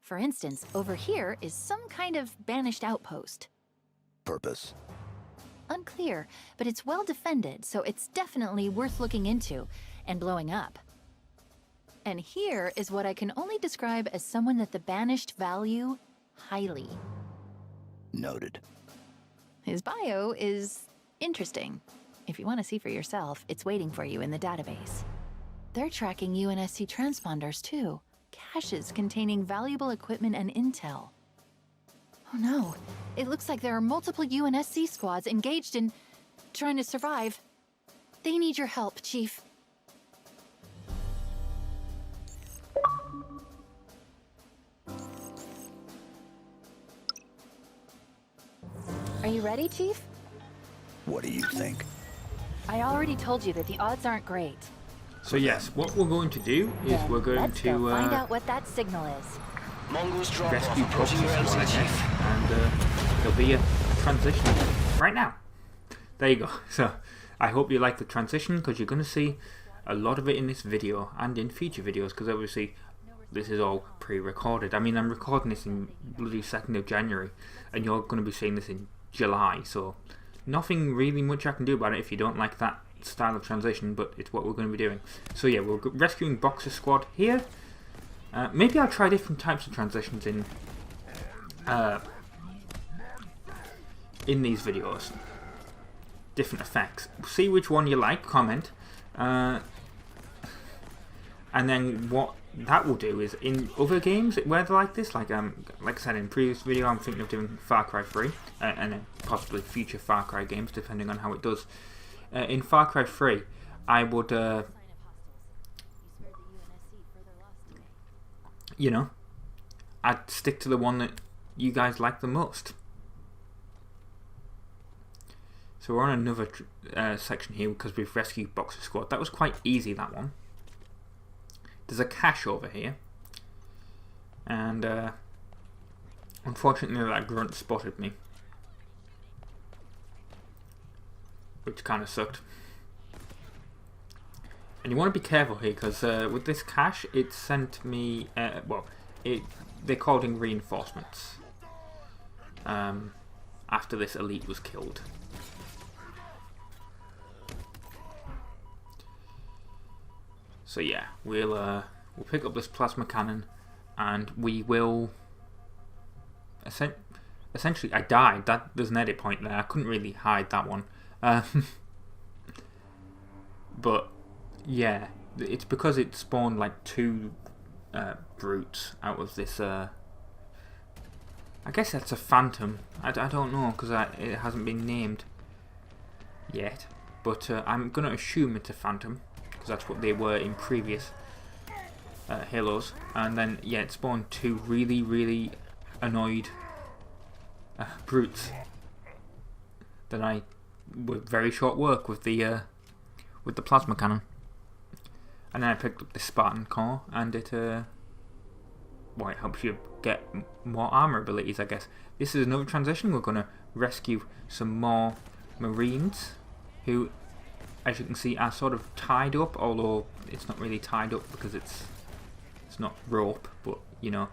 For instance, over here is some kind of Banished outpost. Purpose? Unclear, but it's well defended, so it's definitely worth looking into and blowing up. And here is what I can only describe as someone that the Banished value highly. Noted. His bio is interesting. If you want to see for yourself, it's waiting for you in the database. They're tracking UNSC transponders too. Caches containing valuable equipment and intel. Oh no, it looks like there are multiple UNSC squads engaged in trying to survive. They need your help, Chief. Are you ready, Chief? What do you think? I already told you that the odds aren't great. So yes, what we're going to do is Then we're going let's go to find out what that signal is. Mongols drop rescue off Boxer approaching your Squad, I LZ, guess, Chief. and there'll be a transition right now. There you go. So I hope you like the transition, because you're going to see a lot of it in this video and in future videos, because obviously this is all pre-recorded. I mean, I'm recording this in bloody 2nd of January, and you're going to be seeing this in July, so nothing really much I can do about it if you don't like that style of transition, but it's what we're going to be doing. So yeah, we're rescuing Boxer Squad here. Maybe I'll try different types of transitions in these videos. Different effects. See which one you like, comment. And then what that will do is, in other games where they're like this, like I said in previous video, I'm thinking of doing Far Cry 3, and then possibly future Far Cry games, depending on how it does. In Far Cry 3, I would, you know, I'd stick to the one that you guys like the most. So we're on another section here because we've rescued Boxer Squad. That was quite easy, that one. There's a cache over here, and unfortunately that grunt spotted me, which kind of sucked. And you want to be careful here, because with this cache, it sent me, they're called in reinforcements after this elite was killed. So yeah, we'll pick up this plasma cannon, and we will essentially. I died. There's an edit point there. I couldn't really hide that one, but yeah, it's because it spawned like 2 brutes out of this. I guess that's a phantom. I don't know, because it hasn't been named yet, but I'm gonna assume it's a phantom, because that's what they were in previous Halos. And then yeah, it spawned 2 really annoyed brutes that I were very short work with the plasma cannon. And then I picked up this Spartan core, and it well, it helps you get more armor abilities, I guess. This is another transition. We're gonna rescue some more Marines who, as you can see, are sort of tied up, although it's not really tied up because it's not rope, but you know.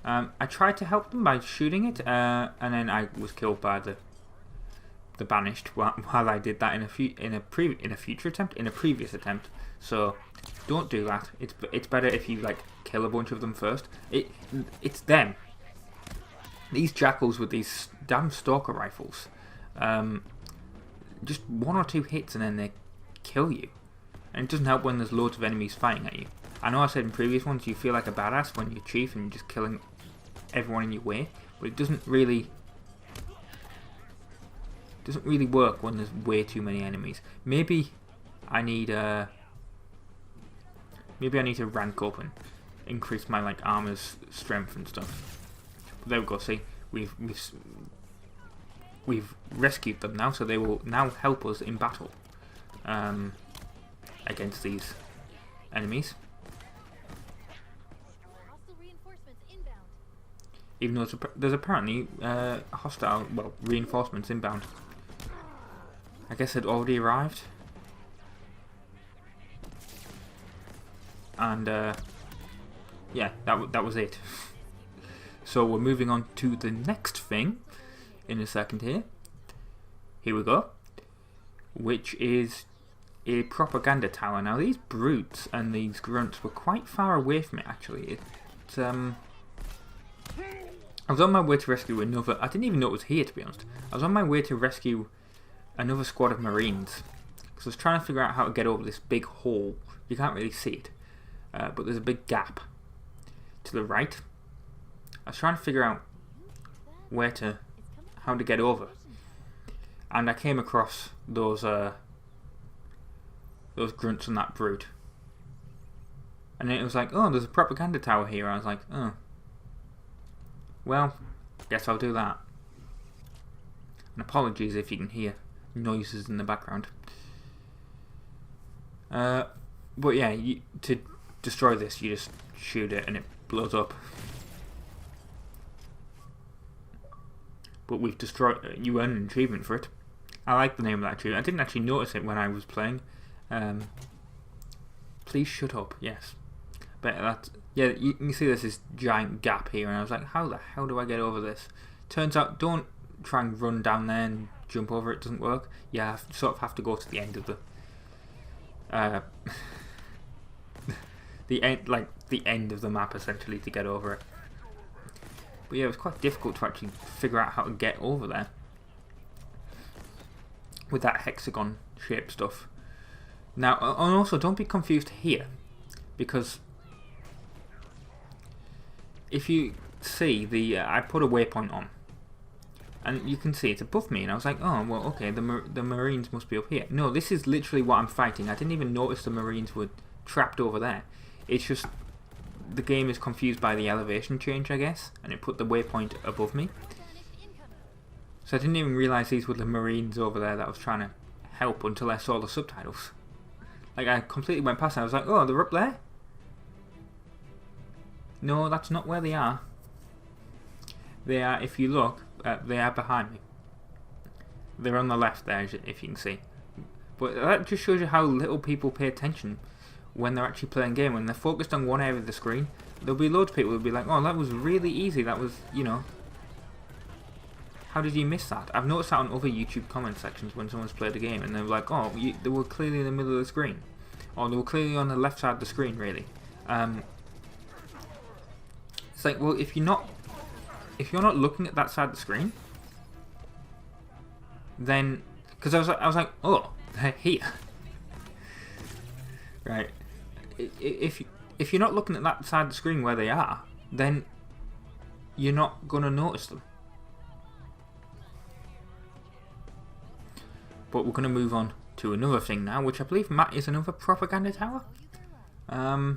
I tried to help them by shooting it, and then I was killed by the Banished while I did that in a previous attempt. So don't do that. It's better if you like kill a bunch of them first. It's them. These jackals with these damn stalker rifles. Just 1 or 2 hits and then they kill you. And it doesn't help when there's loads of enemies fighting at you. I know I said in previous ones you feel like a badass when you're chief and you're just killing everyone in your way, but it doesn't really work when there's way too many enemies. Maybe I need to rank up and increase my like armor's strength and stuff. But there we go. See, we've rescued them now, so they will now help us in battle against these enemies. Even though there's apparently hostile, well, reinforcements inbound. I guess they'd already arrived. And yeah, that was it. So we're moving on to the next thing in a second here. Here we go. Which is a propaganda tower. Now these brutes and these grunts were quite far away from it actually. I was on my way to rescue another. I didn't even know it was here, to be honest. I was on my way to rescue another squad of Marines, because I was trying to figure out how to get over this big hole. You can't really see it, but there's a big gap to the right. I was trying to figure out how to get over, and I came across those grunts and that brute, and then it was like, oh, there's a propaganda tower here. I was like, oh. Well, guess I'll do that. And apologies if you can hear noises in the background. But yeah, to destroy this, you just shoot it and it blows up. But we've destroyed. You earn an achievement for it. I like the name of that achievement. I didn't actually notice it when I was playing. Please shut up. Yes, but that's, yeah. You can see there's this giant gap here, and I was like, how the hell do I get over this? Turns out, don't try and run down there and jump over it. Doesn't work. You sort of have to go to the end of the the end of the map essentially to get over it. But yeah, it was quite difficult to actually figure out how to get over there with that hexagon shaped stuff. Now, and also don't be confused here, because if you see I put a waypoint on, and you can see it's above me, and I was like, oh well, okay, the Marines must be up here. No, this is literally what I'm fighting. I didn't even notice the Marines were trapped over there. It's just the game is confused by the elevation change, I guess, and it put the waypoint above me. So I didn't even realise these were the Marines over there that I was trying to help until I saw the subtitles. Like, I completely went past and I was like, oh, they're up there? No, that's not where they are. They are, if you look, they are behind me. They're on the left there, if you can see. But that just shows you how little people pay attention when they're actually playing a game. When they're focused on one area of the screen, there'll be loads of people who'll be like, oh, that was really easy. That was, you know, how did you miss that? I've noticed that on other YouTube comment sections when someone's played a game and they're like, oh, they were clearly in the middle of the screen. Or they were clearly on the left side of the screen, really. It's like, well, if you're not looking at that side of the screen, then, because I was like, oh, they're here. Right. If you're not looking at that side of the screen where they are, then you're not gonna notice them. But we're gonna move on to another thing now, which I believe, Matt, is another propaganda tower. I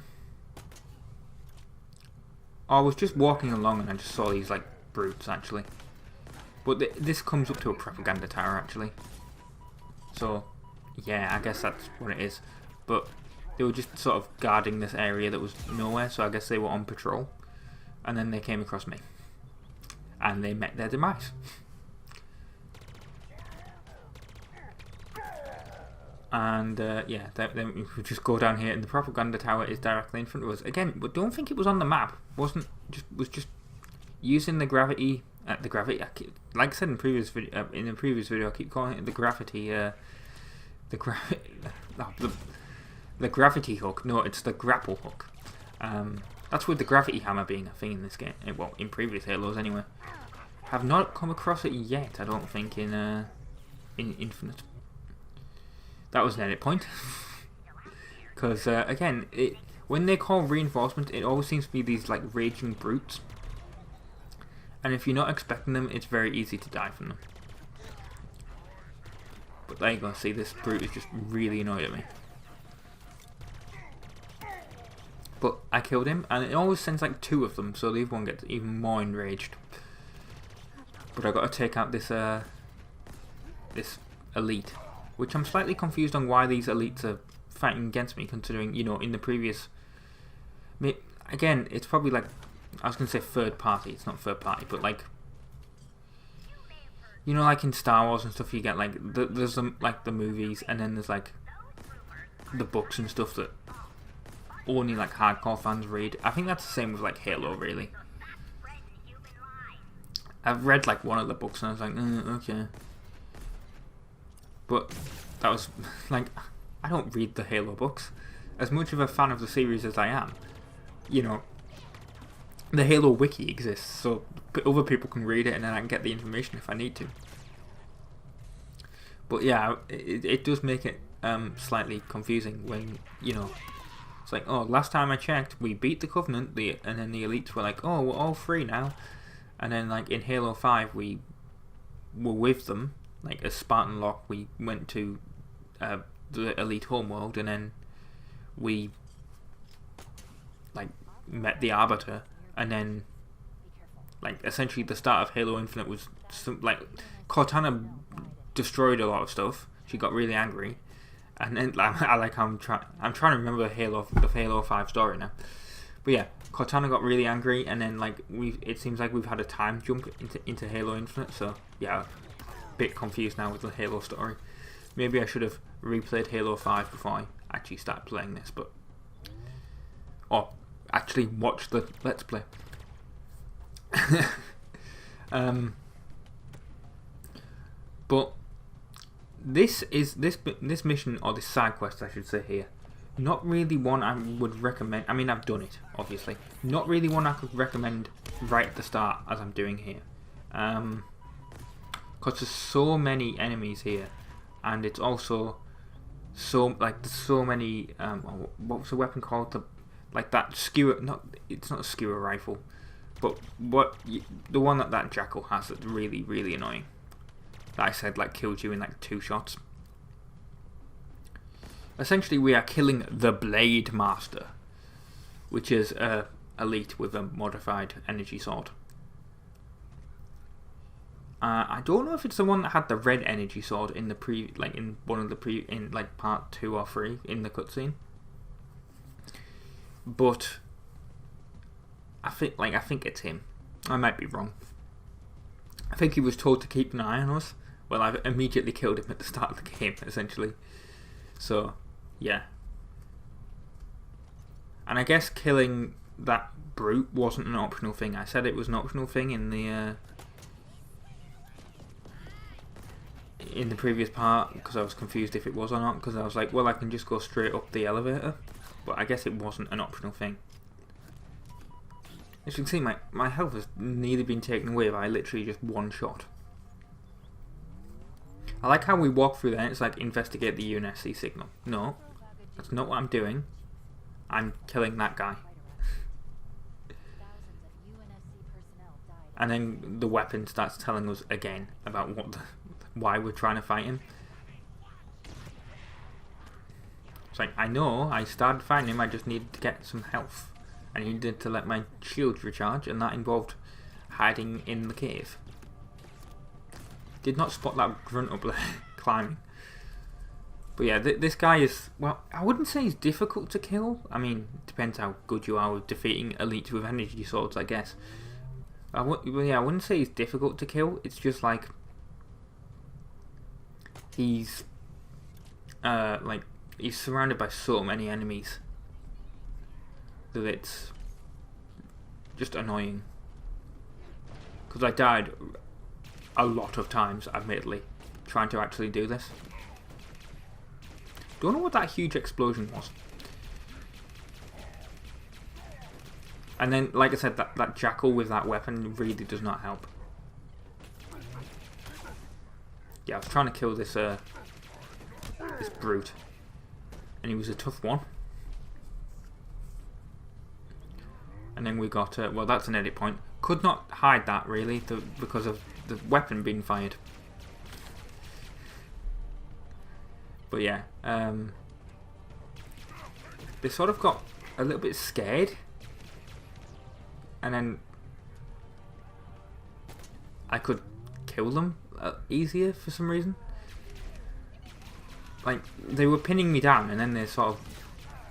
was just walking along and I just saw these like brutes actually. But this comes up to a propaganda tower actually. So yeah, I guess that's what it is. But they were just sort of guarding this area that was nowhere, so I guess they were on patrol. And then they came across me. And they met their demise. And yeah, then we just go down here, and the propaganda tower is directly in front of us. Again, but don't think it was on the map. Was just using the gravity. Like I said in previous video, I keep calling it the gravity. The gravity hook. No, it's the grapple hook. That's with the gravity hammer being a thing in this game. Well, in previous Halos anyway. Have not come across it yet. I don't think in Infinite. That was an edit point. Because again, when they call reinforcement, it always seems to be these like raging brutes. And if you're not expecting them, it's very easy to die from them. But there you go. See, this brute is just really annoyed at me. But I killed him, and it always sends like 2 of them, so the other one gets even more enraged. But I got to take out this this elite, which I'm slightly confused on why these elites are fighting against me, considering, you know, in the previous. Again, it's probably like, I was gonna say third party. It's not third party, but like, you know, like in Star Wars and stuff, you get like there's like the movies, and then there's like the books and stuff that only like hardcore fans read. I think that's the same with like Halo, really. I've read like one of the books and I was like, okay. But that was like, I don't read the Halo books. As much of a fan of the series as I am, you know, the Halo wiki exists, so other people can read it and then I can get the information if I need to. But yeah, it does make it slightly confusing when, you know, it's like, oh, last time I checked, we beat the Covenant, and then the elites were like, oh, we're all free now. And then like in Halo 5, we were with them, like as Spartan Lock, we went to the elite homeworld, and then we like met the Arbiter, and then like essentially the start of Halo Infinite was like Cortana destroyed a lot of stuff. She got really angry, and then I'm trying to remember the Halo 5 story now. But yeah, Cortana got really angry, and then like it seems like we've had a time jump into Halo Infinite. So yeah, a bit confused now with the Halo story. Maybe I should have replayed Halo 5 before I actually started playing this, or actually watch the Let's Play. But this mission, or this side quest I should say here, not really one I would recommend. I mean, I've done it, obviously. Not really one I could recommend right at the start, as I'm doing here. Because there's so many enemies here, and it's also there's so many. What was the weapon called? That skewer. It's not a skewer rifle, but the one that Jackal has that's really, really annoying. That I said kills you in 2 shots. Essentially, we are killing the Blade Master, which is elite with a modified energy sword. I don't know if it's the one that had the red energy sword in the in part 2 or 3 in the cutscene. But I think it's him. I might be wrong. I think he was told to keep an eye on us. Well, I've immediately killed him at the start of the game, essentially. So, yeah. And I guess killing that brute wasn't an optional thing. I said it was an optional thing in the previous part, because I was confused if it was or not, because I was like, well, I can just go straight up the elevator. But I guess it wasn't an optional thing. As you can see, my health has nearly been taken away by literally just 1 shot. I like how we walk through there and it's like, investigate the UNSC signal. No, that's not what I'm doing. I'm killing that guy. And then the weapon starts telling us again about why we're trying to fight him. It's like, I know, I started fighting him, I just needed to get some health. I needed to let my shield recharge, and that involved hiding in the cave. Did not spot that grunt up there climbing. But yeah, this guy is, well, I wouldn't say he's difficult to kill. I mean, it depends how good you are with defeating elites with energy swords, I guess. I wouldn't say he's difficult to kill. It's just like he's he's surrounded by so many enemies that it's just annoying. Because I died a lot of times, admittedly, trying to actually do this. Don't know what that huge explosion was. And then, like I said, that Jackal with that weapon really does not help. Yeah, I was trying to kill this this brute, and he was a tough one. And then we got well, that's an edit point. Could not hide that really because of the weapon being fired. But yeah, they sort of got a little bit scared, and then I could kill them easier for some reason. Like, they were pinning me down and then they sort of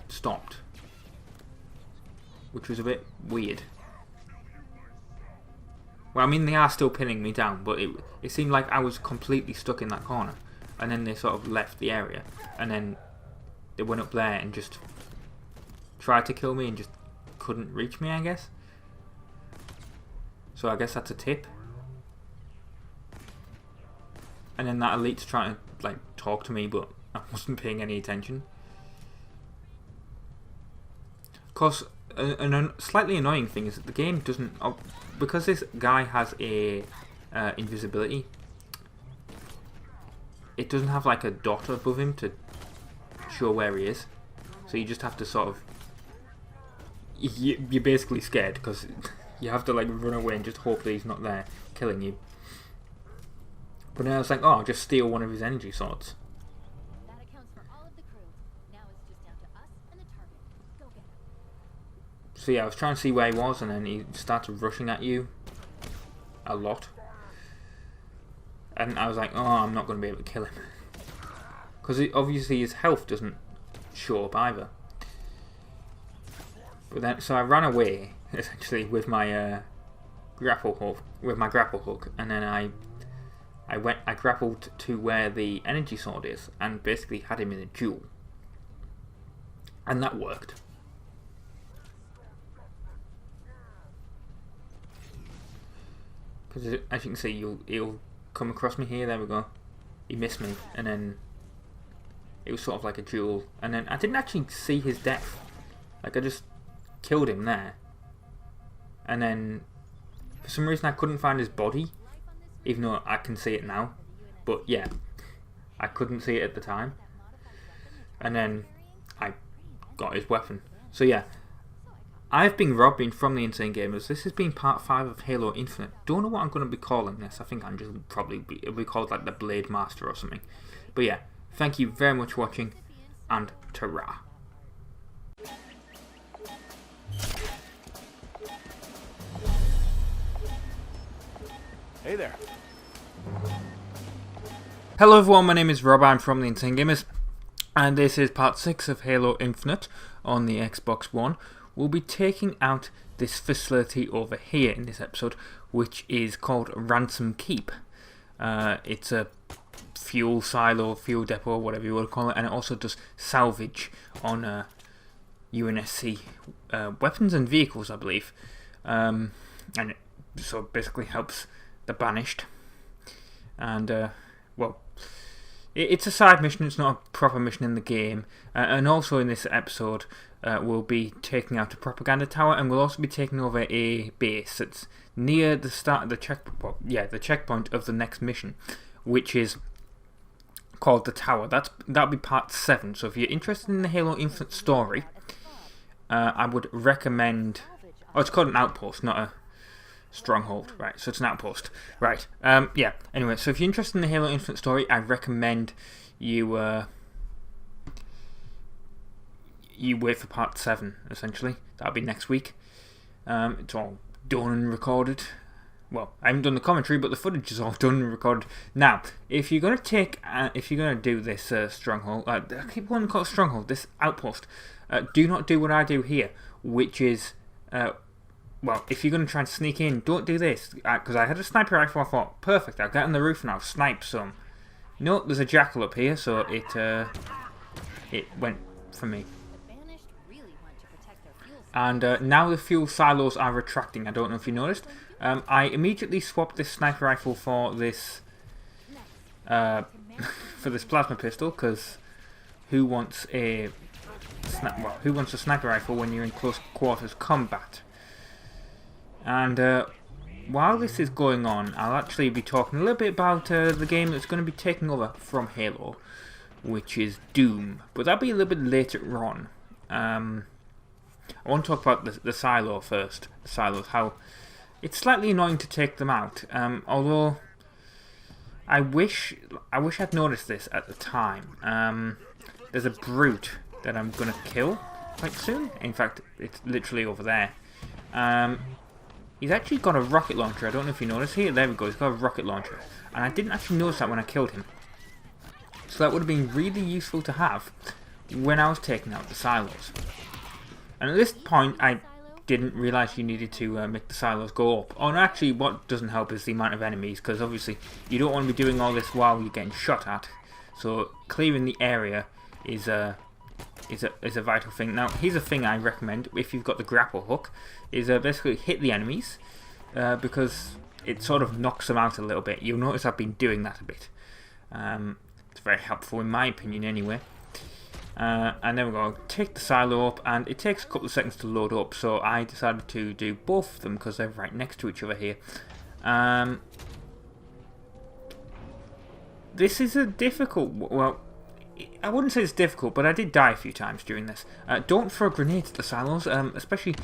stopped, which was a bit weird. Well, I mean, they are still pinning me down, but it seemed like I was completely stuck in that corner, and then they sort of left the area, and then they went up there and just tried to kill me and just couldn't reach me, I guess. So I guess that's a tip. And then that elite's trying to like talk to me, but I wasn't paying any attention. Of course, a slightly annoying thing is that the game doesn't, because this guy has a invisibility, it doesn't have like a dot above him to show where he is. So you just have to sort of, you're basically scared because you have to like run away and just hope that he's not there killing you. But then I was like, oh, I'll just steal one of his energy swords. That accounts for all of the crew. Now it's just down to us and the target. Go get him. So yeah, I was trying to see where he was, and then he started rushing at you a lot. And I was like, oh, I'm not going to be able to kill him. Because obviously his health doesn't show up either. But then, so I ran away, essentially, with my grapple hook, and then I grappled to where the energy sword is, and basically had him in a duel. And that worked. Because as you can see, he'll come across me here. There we go. He missed me, and then it was sort of like a duel. And then I didn't actually see his death. Like, I just killed him there. And then for some reason I couldn't find his body, even though I can see it now. But yeah, I couldn't see it at the time. And then I got his weapon. So yeah, I've been Robin from the Insane Gamers. This has been part 5 of Halo Infinite. Don't know what I'm going to be calling this. I think I'm just it'll be called like the Blade Master or something. But yeah, thank you very much for watching, and ta-ra. Hey there. Hello everyone, my name is Rob, I'm from the Insane Gamers, and this is part 6 of Halo Infinite on the Xbox One. We'll be taking out this facility over here in this episode, which is called Ransom Keep. It's a fuel silo, fuel depot, whatever you want to call it, and it also does salvage on UNSC weapons and vehicles, I believe. And it so basically helps the Banished. And, well, it's a side mission, it's not a proper mission in the game. And also in this episode, we'll be taking out a propaganda tower, and we'll also be taking over a base that's near the start of the checkpoint of the next mission, which is called the Tower. That'll be part 7. So if you're interested in the Halo Infinite story, I would recommend. Oh, it's called an outpost, not a stronghold. Right, so it's an outpost. Right. Yeah. Anyway, so if you're interested in the Halo Infinite story, I recommend you you wait for part 7. Essentially, that'll be next week. It's all done and recorded. Well, I haven't done the commentary, but the footage is all done and recorded. Now, if you're gonna do this stronghold, I keep wanting to call it stronghold, this outpost, do not do what I do here, which is, well, if you're gonna try and sneak in, don't do this, because I had a sniper rifle. I thought, perfect, I'll get on the roof and I'll snipe some. No, there's a jackal up here, so it went for me. And now the fuel silos are retracting. I don't know if you noticed. I immediately swapped this sniper rifle for this for this plasma pistol, because who wants a sniper rifle when you're in close quarters combat? And while this is going on, I'll actually be talking a little bit about the game that's going to be taking over from Halo, which is Doom. But that'll be a little bit later on. I want to talk about the silo first. The silos, how it's slightly annoying to take them out. Although I wish I'd noticed this at the time. There's a brute that I'm gonna kill quite soon. In fact, it's literally over there. He's actually got a rocket launcher. I don't know if you noticed here. There we go. He's got a rocket launcher, and I didn't actually notice that when I killed him. So that would have been really useful to have when I was taking out the silos. And at this point, I didn't realise you needed to make the silos go up. Oh, and actually, what doesn't help is the amount of enemies, because obviously you don't want to be doing all this while you're getting shot at. So clearing the area is a vital thing. Now, here's a thing I recommend if you've got the grapple hook: is basically hit the enemies, because it sort of knocks them out a little bit. You'll notice I've been doing that a bit. It's very helpful in my opinion, anyway. And then we're going to take the silo up, and it takes a couple of seconds to load up, so I decided to do both of them because they're right next to each other here. This is a difficult, well, I wouldn't say it's difficult, but I did die a few times during this. Don't throw grenades at the silos, especially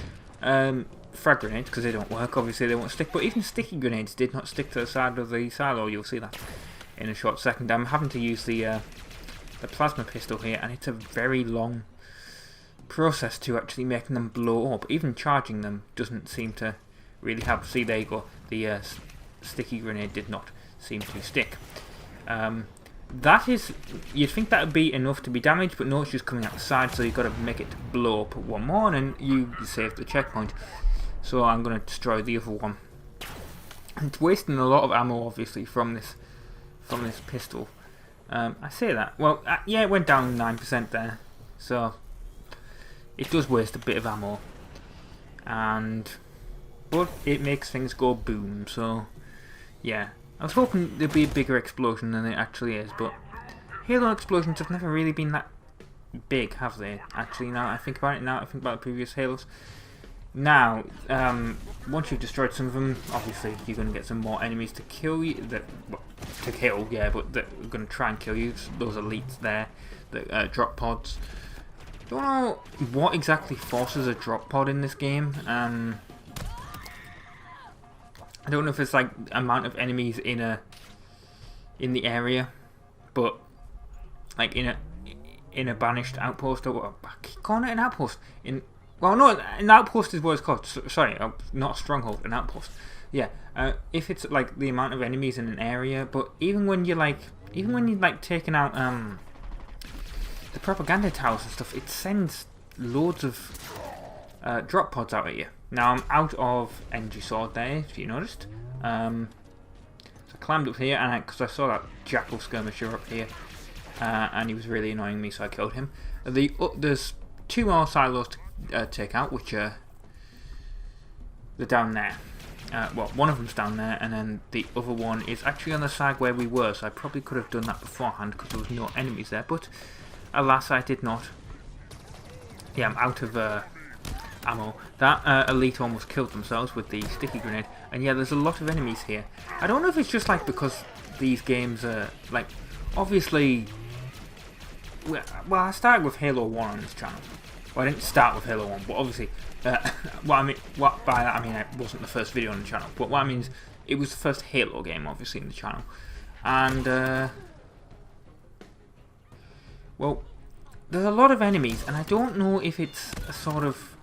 frag grenades, because they don't work. Obviously they won't stick, but even sticky grenades did not stick to the side of the silo. You'll see that in a short second. I'm having to use the plasma pistol here, and it's a very long process to actually making them blow up. Even charging them doesn't seem to really help. See, there you go. The sticky grenade did not seem to stick. That is, you'd think that would be enough to be damaged, but no, it's just coming out the side, so you've got to make it blow up one more, and then you save the checkpoint. So I'm going to destroy the other one. It's wasting a lot of ammo, obviously, from this pistol. I say that. Well, yeah, it went down 9% there, so it does waste a bit of ammo, but it makes things go boom. So yeah, I was hoping there'd be a bigger explosion than it actually is, but Halo explosions have never really been that big, have they? Actually, now I think about it, now I think about the previous Halos. Now, once you've destroyed some of them, obviously you're going to get some more enemies to kill you. But they're going to try and kill you. Those elites there, the drop pods. Don't know what exactly forces a drop pod in this game. I don't know if it's like amount of enemies in the area, but like in a banished outpost, or I keep calling it an outpost. Well, no, an outpost is what it's called. Sorry, not a stronghold, an outpost. Yeah, if it's like the amount of enemies in an area, but even when you're taking out the propaganda towers and stuff, it sends loads of drop pods out at you. Now I'm out of energy sword there, if you noticed. So I climbed up here, and because I saw that jackal skirmisher up here, and he was really annoying me, so I killed him. There's 2 more silos to take out, which they're down there. Well, one of them's down there, and then the other one is actually on the side where we were, so I probably could have done that beforehand because there was no enemies there, but alas, I did not. Yeah, I'm out of ammo. That elite almost killed themselves with the sticky grenade, and yeah, there's a lot of enemies here. I don't know if it's just like because these games are like, obviously, well, I started with Halo 1 on this channel. Well, I didn't start with Halo 1, but obviously, by that I mean it wasn't the first video on the channel, but what I mean is it was the first Halo game, obviously, in the channel. And, well, there's a lot of enemies, and I don't know if it's a sort of,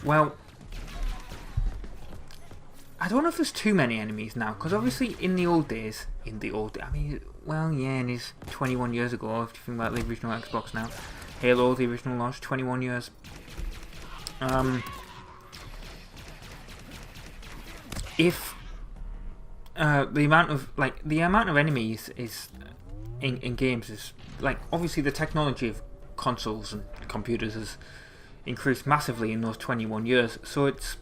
well, I don't know if there's too many enemies now, because obviously in the old days, I mean, well, yeah, and it's 21 years ago, if you think about the original Xbox now. Halo, the original launch, 21 years. If the amount of enemies is in games is like, obviously the technology of consoles and computers has increased massively in those 21 years. So it's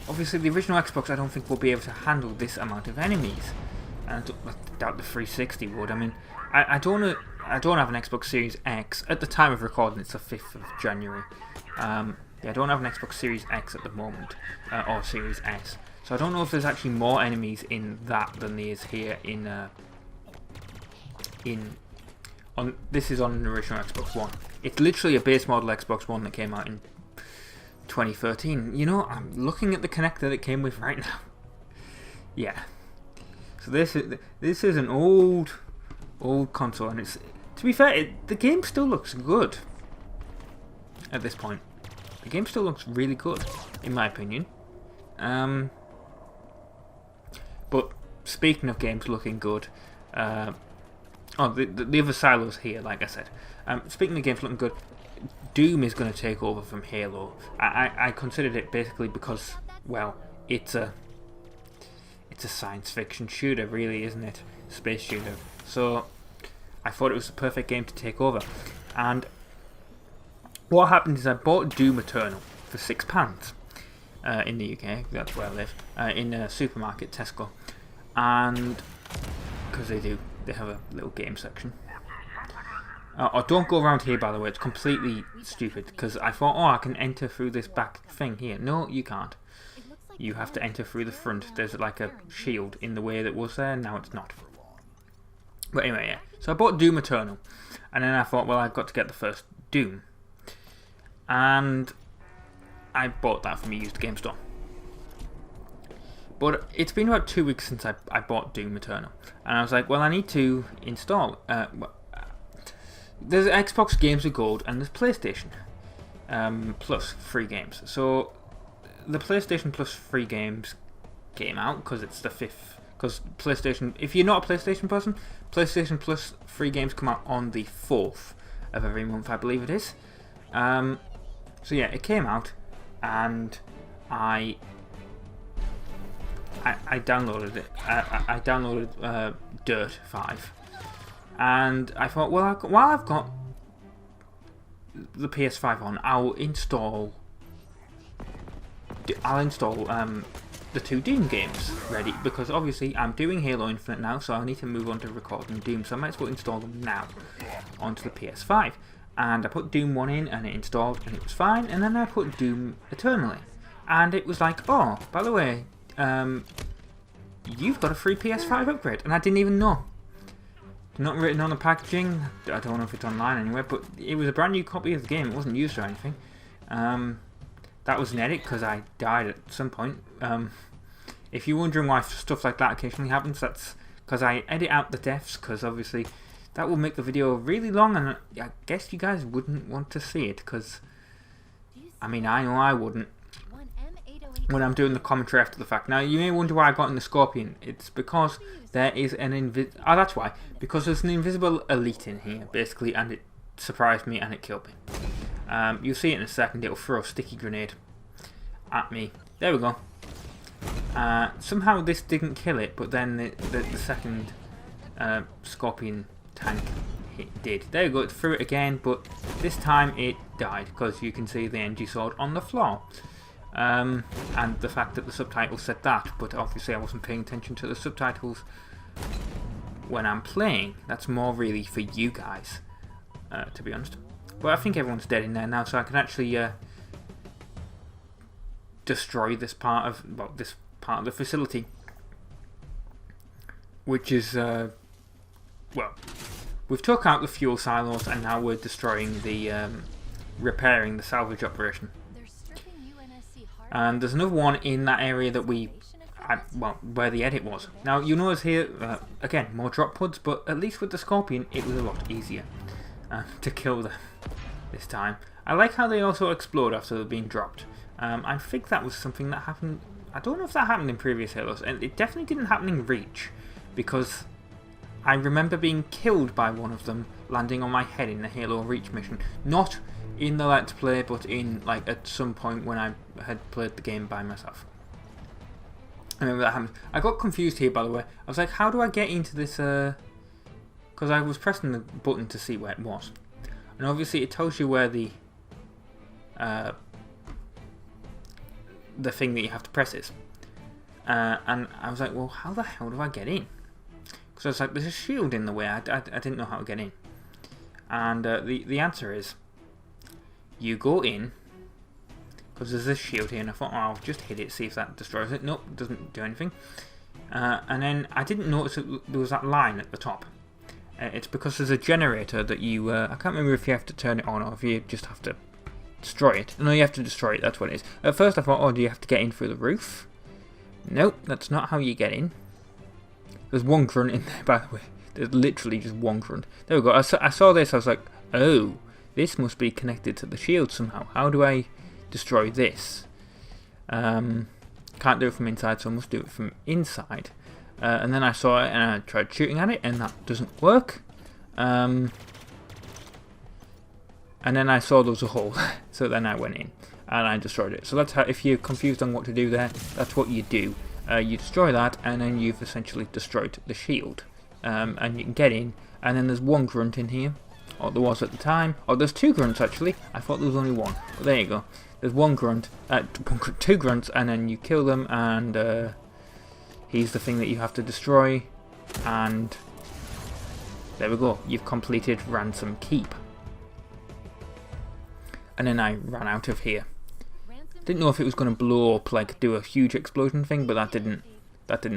obviously the original Xbox, I don't think will be able to handle this amount of enemies. And I doubt the 360 would. I mean, I don't know. I don't have an Xbox Series X. At the time of recording, it's the 5th of January. Yeah, I don't have an Xbox Series X at the moment, or Series S. So I don't know if there's actually more enemies in that than there is here this is on an original Xbox One. It's literally a base model Xbox One that came out in 2013. You know, I'm looking at the connector that it came with right now. Yeah. So this is an old console, and it's, to be fair, the game still looks good at this point. The game still looks really good, in my opinion. But speaking of games looking good, the other silos here, like I said. Speaking of games looking good, Doom is going to take over from Halo. I considered it basically because, well, it's a science fiction shooter, really, isn't it? Space shooter. So I thought it was the perfect game to take over. And what happened is I bought Doom Eternal for £6 in the UK. That's where I live. In a supermarket, Tesco, and because they have a little game section. Oh, don't go around here, by the way. It's completely stupid because I thought, oh, I can enter through this back thing here. No, you can't. You have to enter through the front. There's like a shield in the way that was there. Now it's not. But anyway, yeah. So I bought Doom Eternal, and then I thought, well, I've got to get the first Doom, and I bought that from a used game store. But it's been about 2 weeks since I bought Doom Eternal, and I was like, well, I need to install. There's Xbox Games with Gold, and there's PlayStation Plus free games. So the PlayStation Plus free games came out because it's the 5th. Because PlayStation, if you're not a PlayStation person, PlayStation Plus free games come out on the 4th of every month, I believe it is. So yeah, it came out, and I downloaded it. I downloaded Dirt 5, and I thought, well, while I've got the PS5 on, I'll install the 2 Doom games ready, because obviously I'm doing Halo Infinite now, so I need to move on to recording Doom, so I might as well install them now onto the PS5. And I put Doom 1 in, and it installed, and it was fine, and then I put Doom Eternally, and it was like, oh, by the way, you've got a free PS5 upgrade, and I didn't even know. Not written on the packaging, I don't know if it's online anywhere, but it was a brand new copy of the game, it wasn't used or anything. That was an edit because I died at some point. If you're wondering why stuff like that occasionally happens, that's because I edit out the deaths, because obviously that will make the video really long, and I guess you guys wouldn't want to see it, because, I mean, I know I wouldn't when I'm doing the commentary after the fact. Now, you may wonder why I got in the Scorpion. It's because there is an that's why. Because there's an invisible elite in here, basically, and it surprised me and it killed me. You'll see it in a second. It'll throw a sticky grenade at me. There we go. Somehow this didn't kill it, but then the second Scorpion tank did. There we go. It threw it again, but this time it died, because you can see the energy sword on the floor. And the fact that the subtitles said that, but obviously I wasn't paying attention to the subtitles when I'm playing. That's more really for you guys, to be honest. But I think everyone's dead in there now, so I can actually destroy this part of the facility, which is well, we've took out the fuel silos, and now we're destroying the repairing the salvage operation. And there's another one in that area that where the edit was. Now you notice here again more drop pods, but at least with the Scorpion it was a lot easier to kill them this time. I like how they also explode after they're being dropped. I think that was something that happened. I don't know if that happened in previous Halos, and it definitely didn't happen in Reach, because I remember being killed by one of them landing on my head in the Halo Reach mission. Not in the Let's Play, but in like at some point when I had played the game by myself. I remember that happened. I got confused here, by the way. I was like, how do I get into this? Because I was pressing the button to see where it was, and obviously it tells you where the thing that you have to press is. And I was like, well, how the hell do I get in? Because I was like, there's a shield in the way. I didn't know how to get in. And the answer is, you go in, because there's this shield here, and I thought, oh, I'll just hit it, see if that destroys it. Nope, it doesn't do anything. And then I didn't notice that there was that line at the top. It's because there's a generator that you, I can't remember if you have to turn it on or if you just have to destroy it. No, you have to destroy it, that's what it is. At first I thought, oh, do you have to get in through the roof? Nope, that's not how you get in. There's one grunt in there, by the way. There's literally just one grunt. There we go. I saw this, I was like, oh, this must be connected to the shield somehow. How do I destroy this? Can't do it from inside, so I must do it from inside. And then I saw it and I tried shooting at it, and that doesn't work. And then I saw there was a hole, so then I went in and I destroyed it. So that's how, if you're confused on what to do there, that's what you do. You destroy that, and then you've essentially destroyed the shield. And you can get in, and then there's one grunt in here, or there was at the time. Oh, there's two grunts actually. I thought there was only one, but there you go. There's one grunt, two grunts, and then you kill them, and he's the thing that you have to destroy. And there we go. You've completed Ransom Keep. And then I ran out of here. Didn't know if it was going to blow up, like do a huge explosion thing, but that didn't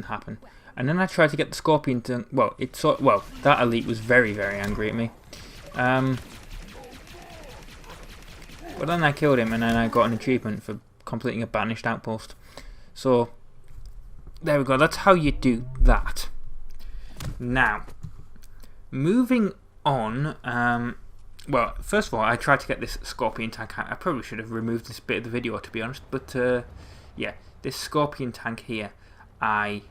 happen. And then I tried to get the Scorpion to, that elite was very, very angry at me. But then I killed him, and then I got an achievement for completing a Banished outpost. So there we go. That's how you do that. Now, moving on. Well, first of all, I tried to get this Scorpion tank. I probably should have removed this bit of the video, to be honest. But yeah, this Scorpion tank here, I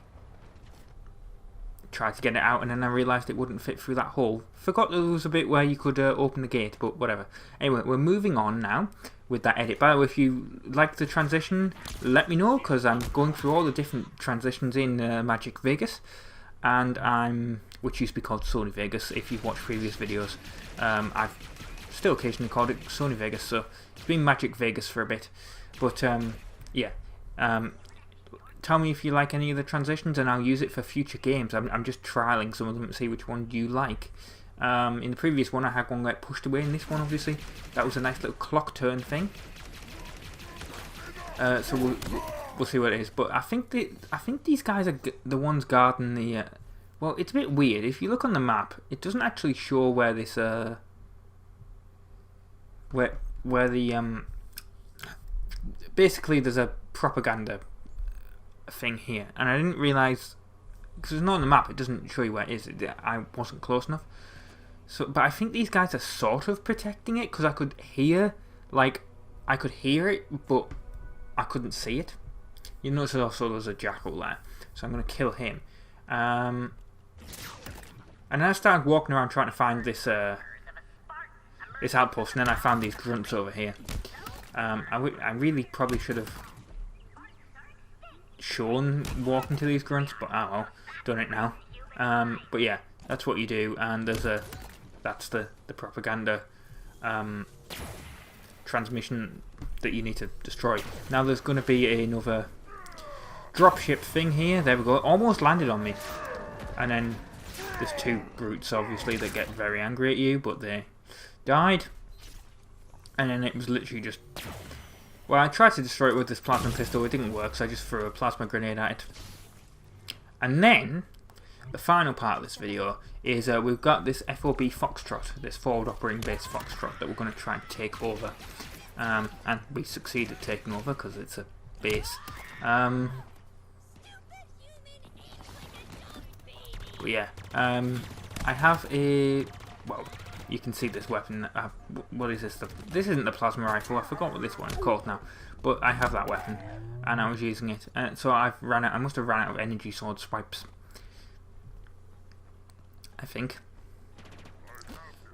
tried to get it out, and then I realised it wouldn't fit through that hole. Forgot there was a bit where you could open the gate, but whatever. Anyway, we're moving on now with that edit. By the way, if you like the transition, let me know, because I'm going through all the different transitions in Magic Vegas, and which used to be called Sony Vegas. If you've watched previous videos, I've still occasionally called it Sony Vegas, so it's been Magic Vegas for a bit. But yeah. Tell me if you like any of the transitions, and I'll use it for future games. I'm just trialing some of them to see which one you like. In the previous one, I had one get pushed away. In this one, obviously, that was a nice little clock turn thing. So we'll see what it is. But I think these guys are the ones guarding the. Well, it's a bit weird. If you look on the map, it doesn't actually show where this where the basically there's a propaganda thing here, and I didn't realise, because it's not on the map, it doesn't show you where it is. I wasn't close enough. So, but I think these guys are sort of protecting it, because I could hear it, but I couldn't see it. You notice also there's a jackal there, so I'm going to kill him. And then I started walking around trying to find this this outpost, and then I found these grunts over here. I really probably should have shown walking to these grunts, but oh well, done it now. But yeah, that's what you do, and that's the propaganda transmission that you need to destroy. Now there's going to be another dropship thing here. There we go. Almost landed on me, and then there's two brutes obviously that get very angry at you, but they died. And then it was literally just. Well, I tried to destroy it with this plasma pistol, it didn't work, so I just threw a plasma grenade at it. And then, the final part of this video is we've got this FOB Foxtrot, this forward operating base Foxtrot, that we're going to try and take over. And we succeeded taking over, because it's a base. But yeah, I have a. Well, you can see this weapon. What is this? This isn't the plasma rifle. I forgot what this one is called now. But I have that weapon, and I was using it. So I've ran out. I must have ran out of energy sword swipes, I think.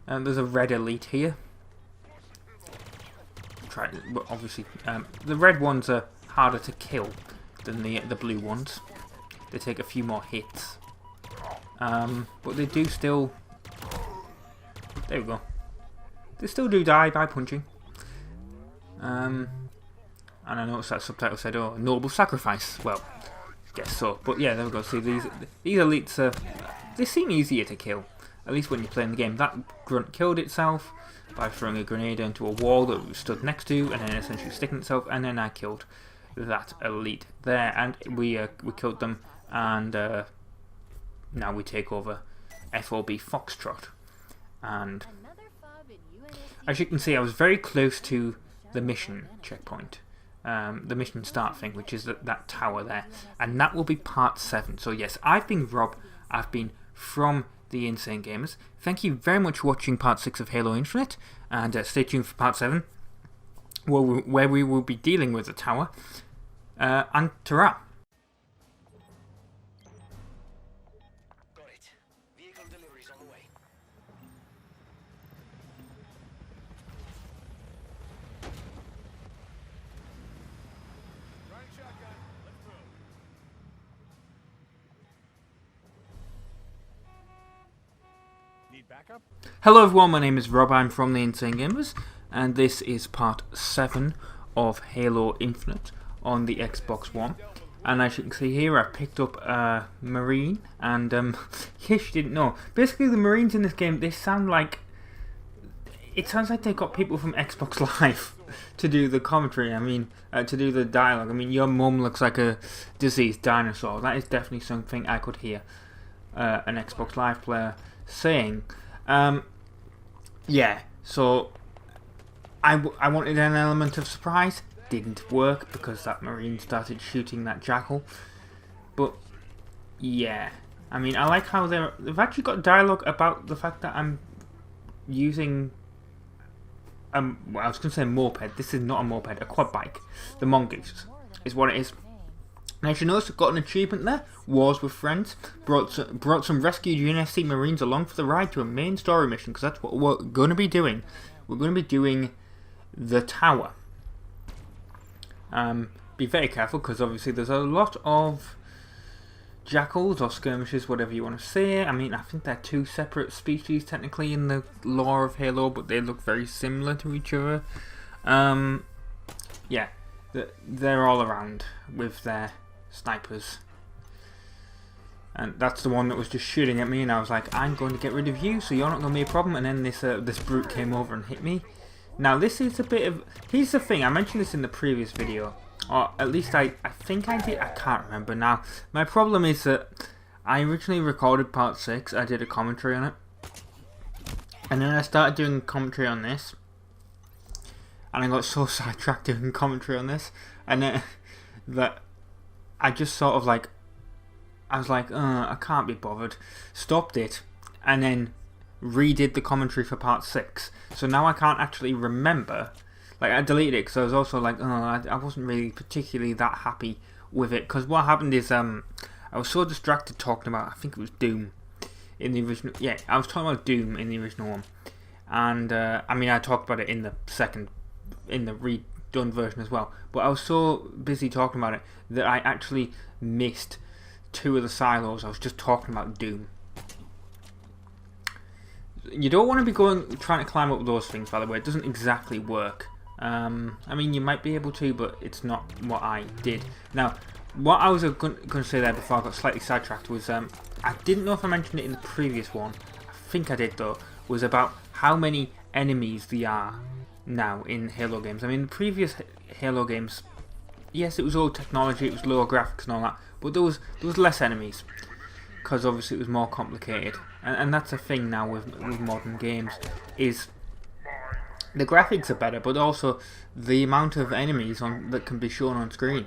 There's a red elite here. Try, but obviously, the red ones are harder to kill than the blue ones. They take a few more hits, but they do still. There we go. They still do die by punching. And I noticed that subtitle said, "Oh, noble sacrifice." Well, guess so. But yeah, there we go. See, these elites they seem easier to kill, at least when you're playing the game. That grunt killed itself by throwing a grenade into a wall that it stood next to, and then essentially sticking itself. And then I killed that elite there, and we killed them, and now we take over FOB Foxtrot. And as you can see, I was very close to the mission checkpoint, the mission start thing, which is that tower there, and that will be part 7. So yes, I've been Rob, I've been from the Insane Gamers. Thank you very much for watching part 6 of Halo Infinite, and stay tuned for part 7, where we will be dealing with the tower, and ta-ra! Hello everyone, my name is Rob, I'm from the Insane Gamers, and this is part 7 of Halo Infinite on the Xbox One. And as you can see here, I picked up a Marine, and in case you didn't know, basically the Marines in this game, they sound like, it sounds like they got people from Xbox Live to do the commentary, I mean, to do the dialogue. I mean, your mum looks like a diseased dinosaur. That is definitely something I could hear an Xbox Live player saying. Yeah, so I wanted an element of surprise. Didn't work because that Marine started shooting that jackal. But yeah, I mean, I like how they've actually got dialogue about the fact that I'm using well, I was going to say a moped. This is not a moped, a quad bike. The Mongoose is what it is. And as you notice, I got an achievement there. Wars with Friends. Brought some rescued UNSC Marines along for the ride to a main story mission, because that's what we're going to be doing. We're going to be doing the tower. Be very careful, because obviously there's a lot of jackals or skirmishes, whatever you want to say. I mean, I think they're two separate species technically in the lore of Halo, but they look very similar to each other. Yeah, they're all around with their snipers. And that's the one that was just shooting at me, and I was like, I'm going to get rid of you, so you're not going to be a problem. And then this brute came over and hit me. Now this is a bit of... Here's the thing, I mentioned this in the previous video. Or at least I think I did, I can't remember now. My problem is that I originally recorded part 6, I did a commentary on it. And then I started doing commentary on this. And I got so sidetracked doing commentary on this. And then that I just sort of like... I was like, I can't be bothered. Stopped it. And then redid the commentary for part 6. So now I can't actually remember... Like, I deleted it because I was also like, I wasn't really particularly that happy with it. Because what happened is, I was so distracted talking about, I think it was Doom in the original. Yeah, I was talking about Doom in the original one. And, I mean, I talked about it in the redone version as well. But I was so busy talking about it that I actually missed 2 of the silos. I was just talking about Doom. You don't want to be trying to climb up those things, by the way. It doesn't exactly work. I mean, you might be able to, but it's not what I did. Now, what I was going to say there before I got slightly sidetracked was, I didn't know if I mentioned it in the previous one. I think I did, though. Was about how many enemies there are now in Halo games. I mean, the previous Halo games, yes, it was all technology, it was lower graphics and all that, but there was less enemies. Because obviously it was more complicated. And that's a thing now with modern games, is... The graphics are better, but also the amount of enemies that can be shown on screen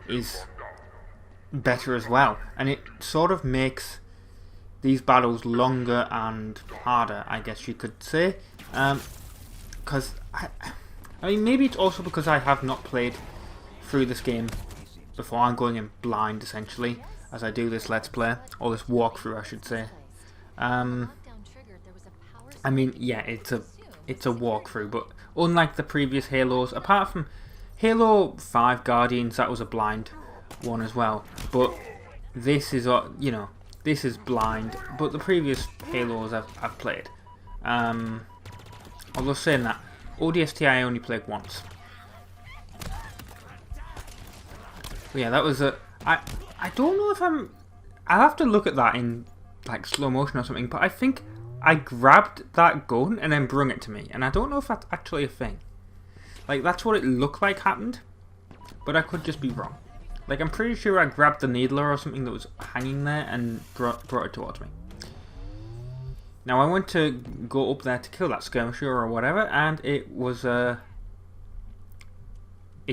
is better as well. And it sort of makes these battles longer and harder, I guess you could say. Because, I mean, maybe it's also because I have not played through this game before. I'm going in blind, essentially, as I do this Let's Play, or this walkthrough, I should say. I mean, yeah, it's a walkthrough, but unlike the previous Halos, apart from Halo 5 Guardians, that was a blind one as well, but this is, you know, this is blind, but the previous Halos I've played. Although saying that, ODST I only played once. But yeah, that was a... I don't know if I'll have to look at that in like slow motion or something, but I think I grabbed that gun and then brung it to me, and I don't know if that's actually a thing. Like, that's what it looked like happened, but I could just be wrong. Like, I'm pretty sure I grabbed the needler or something that was hanging there and brought it towards me. Now, I went to go up there to kill that skirmisher or whatever, and it was, it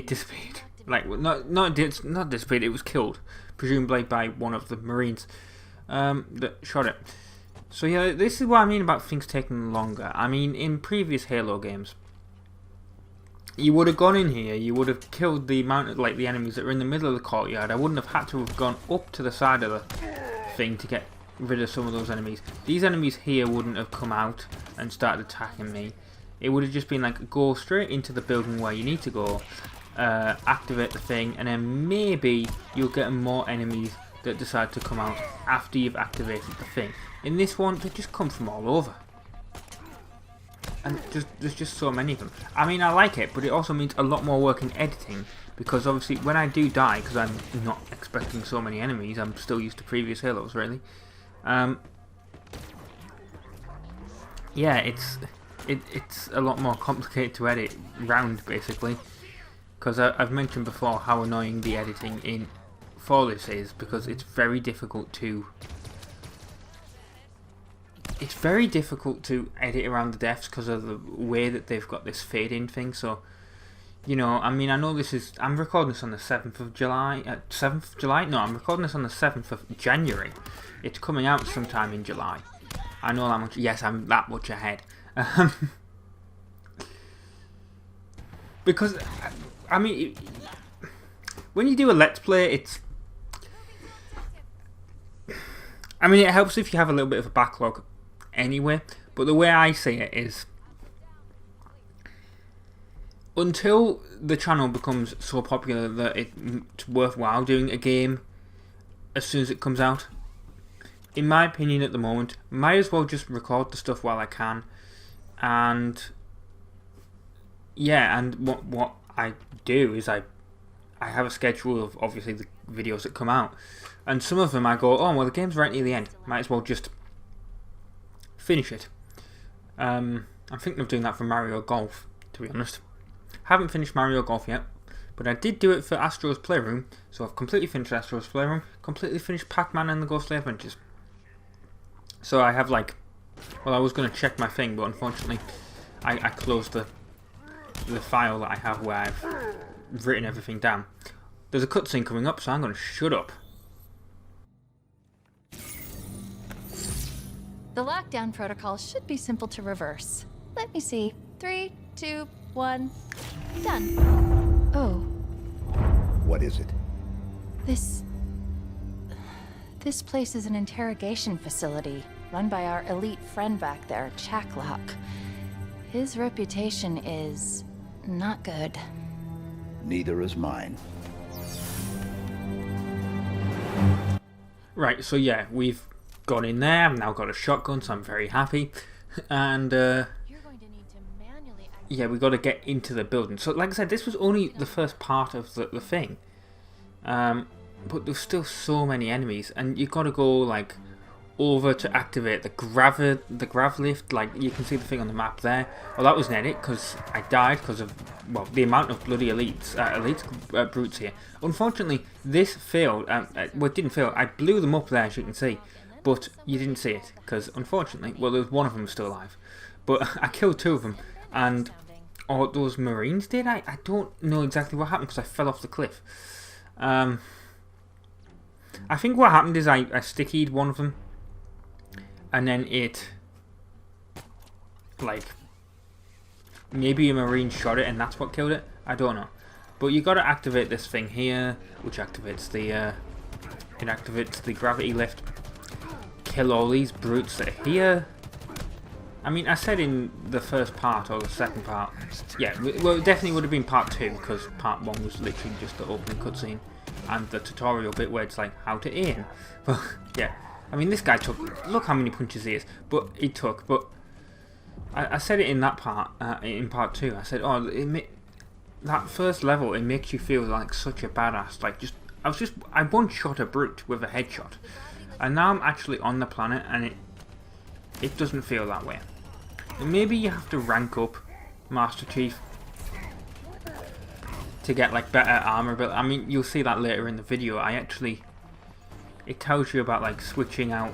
disappeared. Like, not disappeared, it was killed. Presumably by one of the Marines that shot it. So yeah, this is what I mean about things taking longer. I mean, in previous Halo games, you would have gone in here, you would have killed the amount of, like, the enemies that were in the middle of the courtyard. I wouldn't have had to have gone up to the side of the thing to get rid of some of those enemies. These enemies here wouldn't have come out and started attacking me. It would have just been like, go straight into the building where you need to go, activate the thing, and then maybe you'll get more enemies that decide to come out after you've activated the thing. In this one, they just come from all over. And there's just so many of them. I mean, I like it, but it also means a lot more work in editing, because obviously when I do die, because I'm not expecting so many enemies, I'm still used to previous Halos, really. Yeah, it's a lot more complicated to edit round, basically. Because I've mentioned before how annoying the editing for this is, because it's very difficult to... It's very difficult to edit around the deaths because of the way that they've got this fade-in thing. So, you know, I mean, I know this is... I'm recording this on the 7th of July. 7th of July? No, I'm recording this on the 7th of January. It's coming out sometime in July. I know that much. Yes, I'm that much ahead. Because, I mean, when you do a Let's Play, I mean, it helps if you have a little bit of a backlog anyway, but the way I see it is, until the channel becomes so popular that it's worthwhile doing a game as soon as it comes out, in my opinion at the moment, might as well just record the stuff while I can. And yeah, and what I do is I have a schedule of obviously the videos that come out, and some of them I go, oh well, the game's right near the end, might as well just finish it. I'm thinking of doing that for Mario Golf, to be honest. Haven't finished Mario Golf yet, but I did do it for Astro's Playroom, so I've completely finished Astro's Playroom, completely finished Pac-Man and the Ghostly Adventures. So I have like, well, I was going to check my thing, but unfortunately I closed the file that I have where I've written everything down. There's a cutscene coming up, so I'm going to shut up. The lockdown protocol should be simple to reverse. Let me see. 3, 2, 1. Done. Oh, What is it? This place is an interrogation facility run by our elite friend back there, Chaklock. His reputation is not good. Neither is mine. Right, so yeah, we've gone in there. I've now got a shotgun, so I'm very happy. And You're going to need to manually yeah, we got to get into the building. So like I said, this was only the first part of the thing. But there's still so many enemies, and you've got to go like over to activate the grav lift. Like you can see the thing on the map there. Well, that was an edit because I died because of, well, the amount of bloody elite brutes here. Unfortunately, this failed. Well, it didn't fail. I blew them up there, as you can see, but you didn't see it because unfortunately, well, there's one of them still alive, but I killed 2 of them, and those Marines did. I don't know exactly what happened because I fell off the cliff. I think what happened is I stickied one of them, and then it, like, maybe a Marine shot it and that's what killed it. I don't know. But you got to activate this thing here, which activates the gravity lift. Kill all these brutes that are here. I mean, I said in the first part or the second part, yeah, well, it definitely would have been part 2 because part 1 was literally just the opening cutscene and the tutorial bit where it's like how to aim. But yeah, I mean, this guy took, look how many punches he is, but he took. But I said it in that part, in part 2. I said, oh, that first level, it makes you feel like such a badass. Like I one-shot a brute with a headshot, and now I'm actually on the planet, and it doesn't feel that way. And maybe you have to rank up Master Chief to get like better armor, but I mean, you'll see that later in the video. It tells you about like switching out,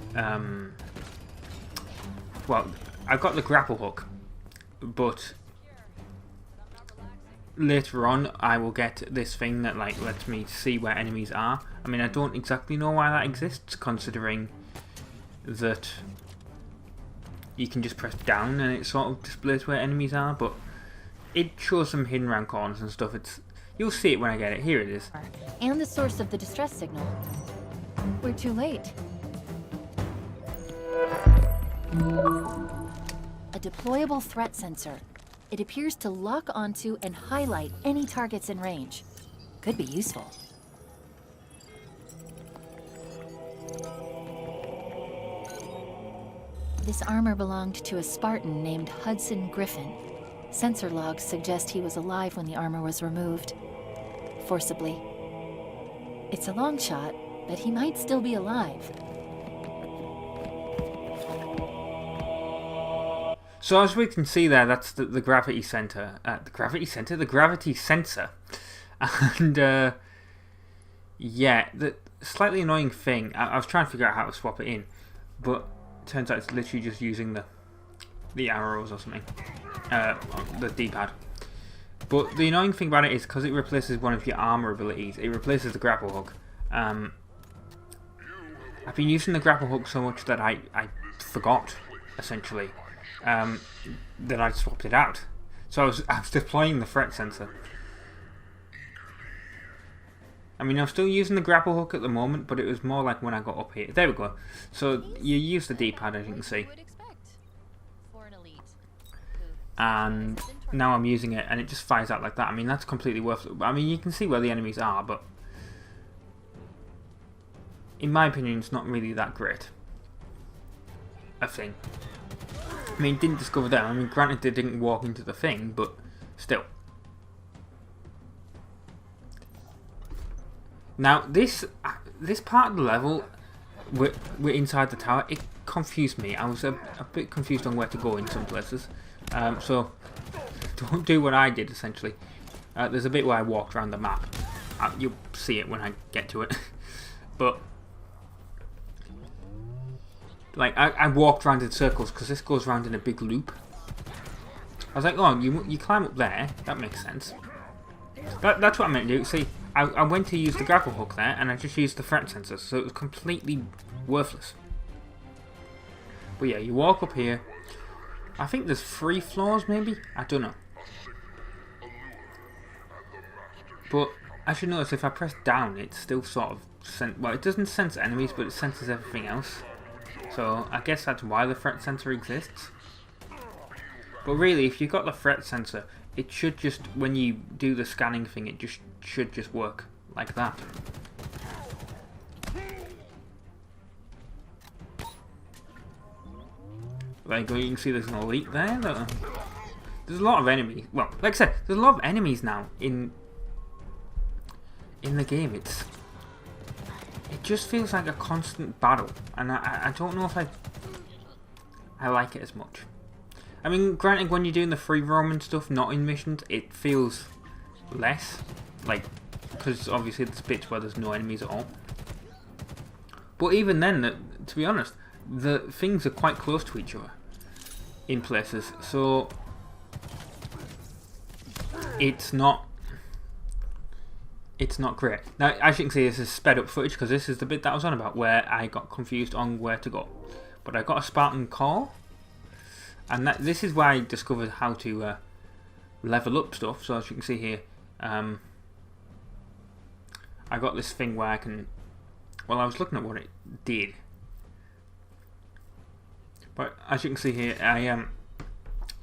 well, I've got the grapple hook, but later on I will get this thing that like lets me see where enemies are. I mean, I don't exactly know why that exists, considering that you can just press down and it sort of displays where enemies are, but it shows some hidden around corners and stuff. You'll see it when I get it. Here it is. And the source of the distress signal. We're too late. A deployable threat sensor. It appears to lock onto and highlight any targets in range. Could be useful. This armor belonged to a Spartan named Hudson Griffin. Sensor logs suggest he was alive when the armor was removed. Forcibly. It's a long shot, but he might still be alive. So as we can see there, that's the gravity center. The gravity sensor. And yeah, the slightly annoying thing, I was trying to figure out how to swap it in, but it turns out it's literally just using the arrows or something, the D-pad. But the annoying thing about it is because it replaces one of your armor abilities, it replaces the grapple hook. I've been using the grapple hook so much that I forgot, essentially, that I'd swapped it out. So I was deploying the threat sensor. I mean, I'm still using the grapple hook at the moment, but it was more like when I got up here. There we go. So you use the D-pad, as you can see. And now I'm using it, and it just fires out like that. I mean, that's completely worthless. I mean, you can see where the enemies are, but in my opinion, it's not really that great a thing. I mean, didn't discover them. I mean, granted, they didn't walk into the thing, but still. Now, this part of the level, we're inside the tower. It confused me. I was a bit confused on where to go in some places. So, don't do what I did, essentially. There's a bit where I walked around the map. You'll see it when I get to it. But, like, I walked around in circles because this goes around in a big loop. I was like, oh, you climb up there. That makes sense. That's what I meant to do. See, I went to use the grapple hook there, and I just used the threat sensor, so it was completely worthless. But yeah, you walk up here. I think there's 3 floors, maybe? I don't know. But I should notice if I press down, it still sort of well, it doesn't sense enemies, but it senses everything else. So I guess that's why the threat sensor exists. But really, if you've got the threat sensor, it should just, when you do the scanning thing, it just should just work like that. Like you can see, there's an elite there. There's a lot of enemies. Well, like I said, there's a lot of enemies now in the game. It just feels like a constant battle, and I don't know if I like it as much. I mean, granted, when you're doing the free roam and stuff, not in missions, it feels less, like, because obviously there's bits where there's no enemies at all. But even then, to be honest, the things are quite close to each other in places, so it's not great. Now, as you can see, this is sped up footage because this is the bit that I was on about where I got confused on where to go. But I got a Spartan core, and this is where I discovered how to level up stuff. So as you can see here, I got this thing where I can, well, I was looking at what it did, but as you can see here, I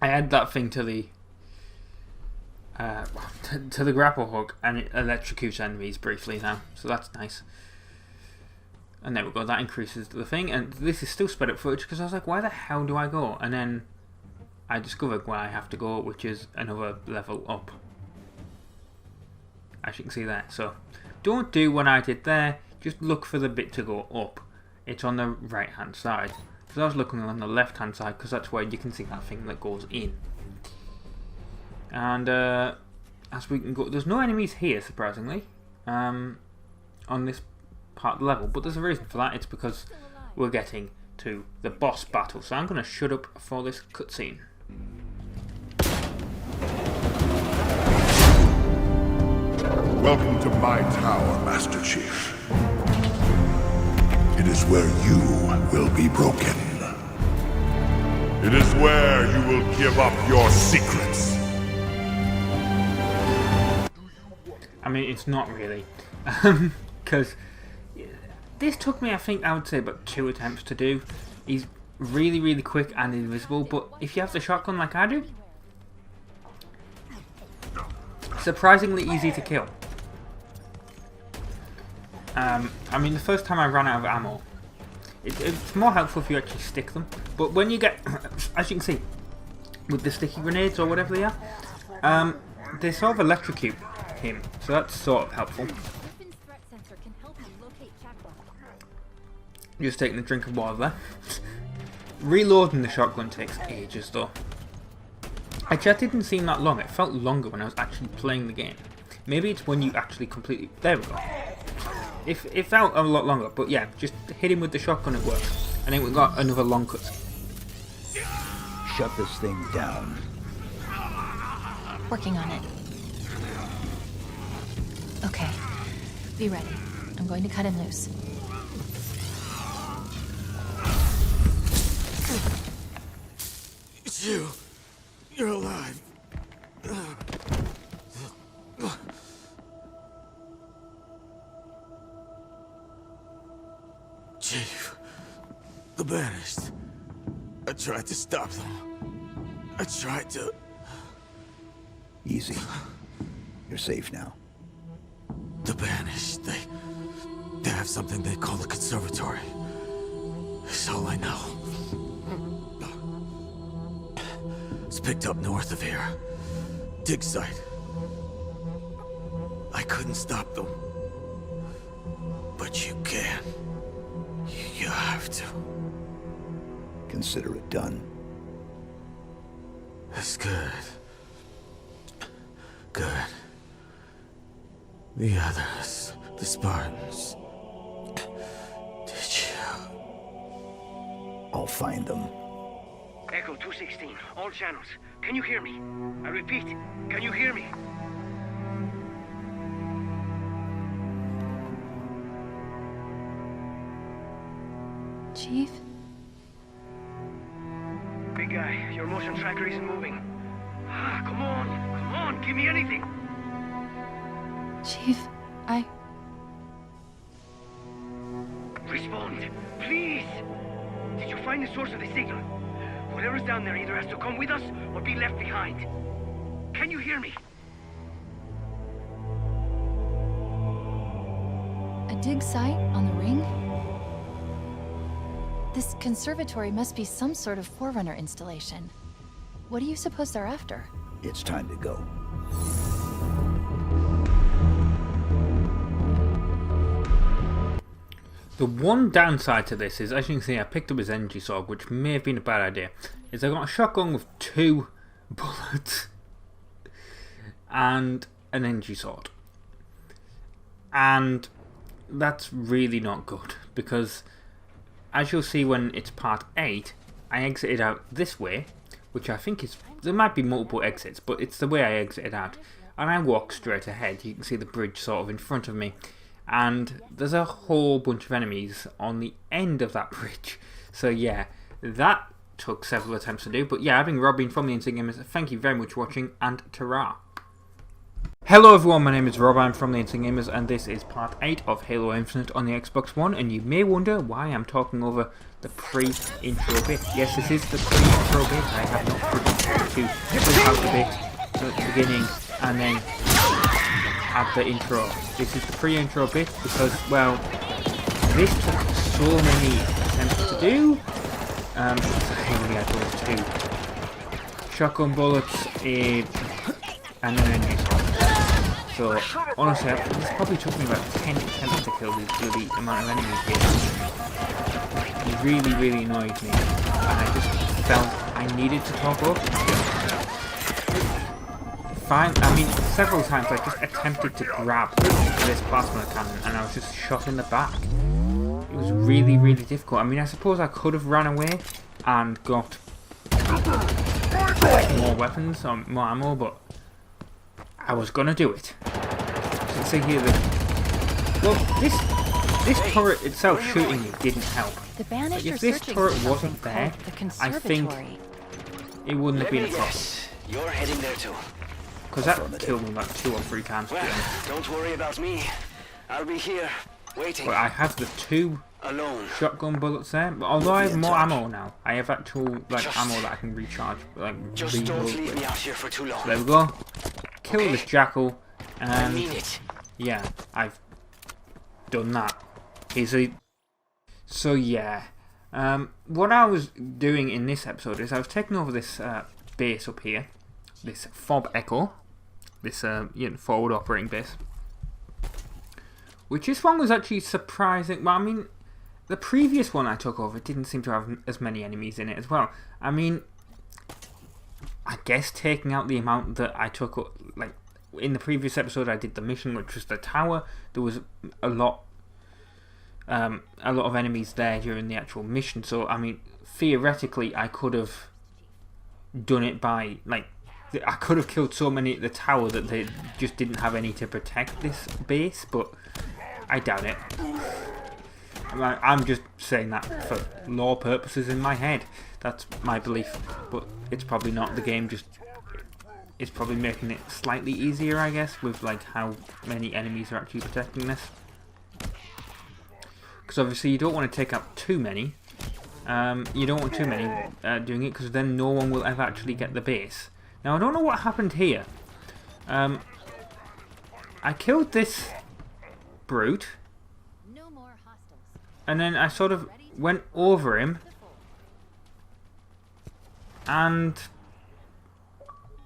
add that thing to the grapple hook, and it electrocutes enemies briefly now, so that's nice. And there we go, that increases the thing, and this is still sped up footage because I was like, why the hell do I go? And then I discovered where I have to go, which is another level up, as you can see there. So don't do what I did there, just look for the bit to go up. It's on the right hand side, because I was looking on the left hand side because that's where you can see that thing that goes in. And as we can go, there's no enemies here, surprisingly, on this part of the level, but there's a reason for that. It's because we're getting to the boss battle, so I'm going to shut up for this cutscene. Welcome to my tower, Master Chief. It is where you will be broken. It is where you will give up your secrets. I mean, it's not really, because this took me, I think, I would say about 2 attempts to do. He's really, really quick and invisible, but if you have the shotgun like I do, surprisingly easy to kill. I mean, the first time I ran out of ammo, it's more helpful if you actually stick them, but when you get, as you can see, with the sticky grenades or whatever they are, they sort of electrocute him, so that's sort of helpful. Just taking a drink of water there. Reloading the shotgun takes ages though. Actually, that didn't seem that long. It felt longer when I was actually playing the game. Maybe it's when you actually completely... There we go. It felt a lot longer, but yeah, just hit him with the shotgun, it works. And then we got another long cut. Shut this thing down. Working on it. Okay. Be ready. I'm going to cut him loose. It's you. You're alive. Chief, the Banished. I tried to stop them. I tried to... Easy. You're safe now. The Banished, they have something they call the Conservatory. It's all I know. It's picked up north of here. Dig site. I couldn't stop them. But you can. You have to. Consider it done. That's good. Good. The others, the Spartans. Did you? I'll find them. Echo 216, all channels. Can you hear me? I repeat, can you hear me? Chief? Big guy, your motion tracker isn't moving. Ah, come on, give me anything. Chief, Respond, please. Did you find the source of the signal? Whatever's down there either has to come with us or be left behind. Can you hear me? A dig site on the ring? This conservatory must be some sort of Forerunner installation. What do you suppose they're after? It's time to go. The one downside to this is, as you can see, I picked up his energy sword, which may have been a bad idea, is I got a shotgun with 2 bullets and an energy sword. And that's really not good, because as you'll see when it's part 8, I exited out this way, which I think is, there might be multiple exits, but it's the way I exited out. And I walk straight ahead. You can see the bridge sort of in front of me. And there's a whole bunch of enemies on the end of that bridge. So yeah, that took several attempts to do. But yeah, I've been Rob from the Instant Gamers. Thank you very much for watching, and ta-ra. Hello everyone, my name is Rob, I'm from the Instant Gamers, and this is part 8 of Halo Infinite on the Xbox One. And you may wonder why I'm talking over the pre-intro bit. Yes, this is the pre-intro bit. I have not forgotten to click out the bit at the beginning and then add the intro. This is the pre-intro bit because, well, this took so many attempts to do. I only had those 2. Shotgun bullets, and then energy sword. So, honestly, this probably took me about 10 attempts to kill the amount of enemies here. It really, really annoyed me. And I just felt I needed to top up. I mean, several times I just attempted to grab this plasma cannon and I was just shot in the back. It was really, really difficult. I mean, I suppose I could have ran away and got more weapons or more ammo, but I was gonna do it. So you see here that, well, this turret itself shooting me didn't help. The Banished if this turret wasn't there, I think it wouldn't have been a problem. You're heading there too. Because that killed me like 2 or 3 times. Well, don't worry about me. I'll be here, waiting. But I have the 2 alone shotgun bullets there. But although I have more ammo now, I have actual ammo that I can recharge. Just don't leave me out here for too long. So there we go. Kill this jackal, and I mean it. Yeah, I've done that easily. So yeah, what I was doing in this episode is I was taking over this base up here, this FOB Echo, this forward operating base, which this one was actually surprising. Well, I mean, the previous one I took over didn't seem to have as many enemies in it as well. I mean, I guess taking out the amount that I took, like in the previous episode I did the mission, which was the tower, there was a lot of enemies there during the actual mission. So I mean, theoretically I could have done it by, like, I could have killed so many at the tower that they just didn't have any to protect this base, but I doubt it. I'm just saying that for lore purposes in my head. That's my belief, but it's probably not. The game just is probably making it slightly easier, I guess, with like how many enemies are actually protecting this. because obviously you don't want to take up too many. You don't want too many doing it, because then no one will ever actually get the base. Now I don't know what happened here. I killed this brute, and then I sort of went over him, and